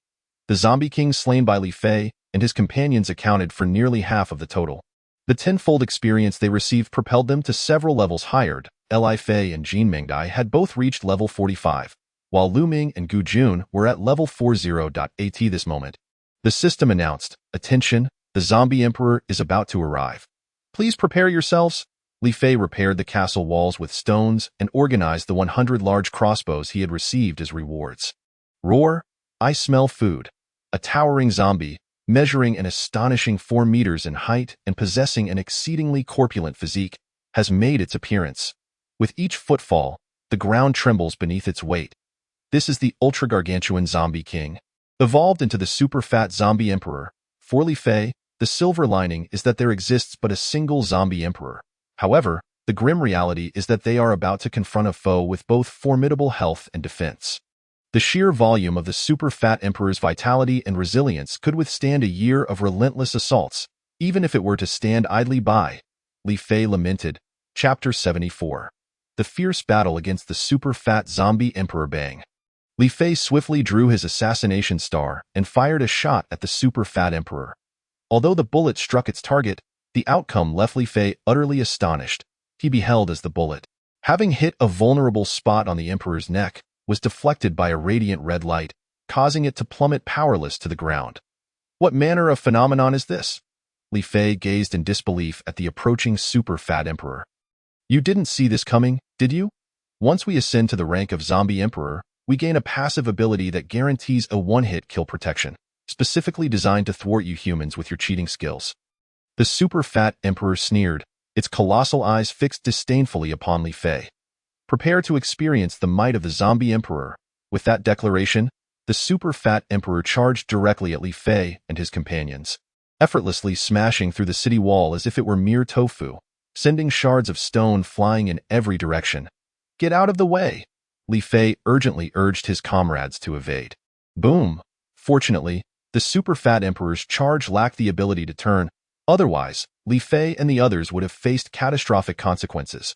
The zombie kings slain by Li Fei and his companions accounted for nearly half of the total. The tenfold experience they received propelled them to several levels higher. Li Fei and Jin Mengdai had both reached level 45, while Lu Ming and Gu Jun were at level 40.at this moment. The system announced, "Attention, the zombie emperor is about to arrive. Please prepare yourselves." Li Fei repaired the castle walls with stones and organized the 100 large crossbows he had received as rewards. Roar, I smell food. A towering zombie, measuring an astonishing 4 meters in height and possessing an exceedingly corpulent physique, has made its appearance. With each footfall, the ground trembles beneath its weight. This is the ultra-gargantuan zombie king, evolved into the super-fat zombie emperor. For Li Fei, the silver lining is that there exists but a single zombie emperor. However, the grim reality is that they are about to confront a foe with both formidable health and defense. The sheer volume of the super-fat emperor's vitality and resilience could withstand a year of relentless assaults, even if it were to stand idly by. Li Fei lamented. Chapter 74. The fierce battle against the super-fat zombie emperor Bang. Li Fei swiftly drew his assassination star and fired a shot at the super-fat emperor. Although the bullet struck its target, the outcome left Li Fei utterly astonished. He beheld as the bullet, having hit a vulnerable spot on the emperor's neck, was deflected by a radiant red light, causing it to plummet powerless to the ground. What manner of phenomenon is this? Li Fei gazed in disbelief at the approaching super-fat emperor. You didn't see this coming, did you? Once we ascend to the rank of zombie emperor, we gain a passive ability that guarantees a one-hit kill protection, specifically designed to thwart you humans with your cheating skills. The super-fat emperor sneered, its colossal eyes fixed disdainfully upon Li Fei. Prepare to experience the might of the zombie emperor. With that declaration, the super-fat emperor charged directly at Li Fei and his companions, effortlessly smashing through the city wall as if it were mere tofu, sending shards of stone flying in every direction. Get out of the way! Li Fei urgently urged his comrades to evade. Boom! Fortunately, the super-fat emperor's charge lacked the ability to turn. Otherwise, Li Fei and the others would have faced catastrophic consequences.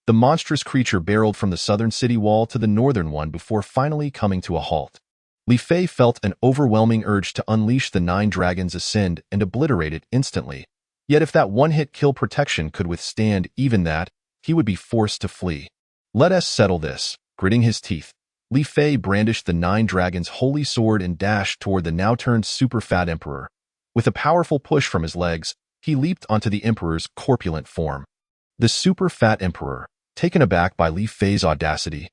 The monstrous creature barreled from the southern city wall to the northern one before finally coming to a halt. Li Fei felt an overwhelming urge to unleash the 9 dragons ascend and obliterate it instantly. Yet if that one-hit kill protection could withstand even that, he would be forced to flee. Let us settle this. Gritting his teeth, Li Fei brandished the 9 dragons' holy sword and dashed toward the now-turned super-fat emperor. With a powerful push from his legs, he leaped onto the emperor's corpulent form. The super-fat emperor, taken aback by Li Fei's audacity,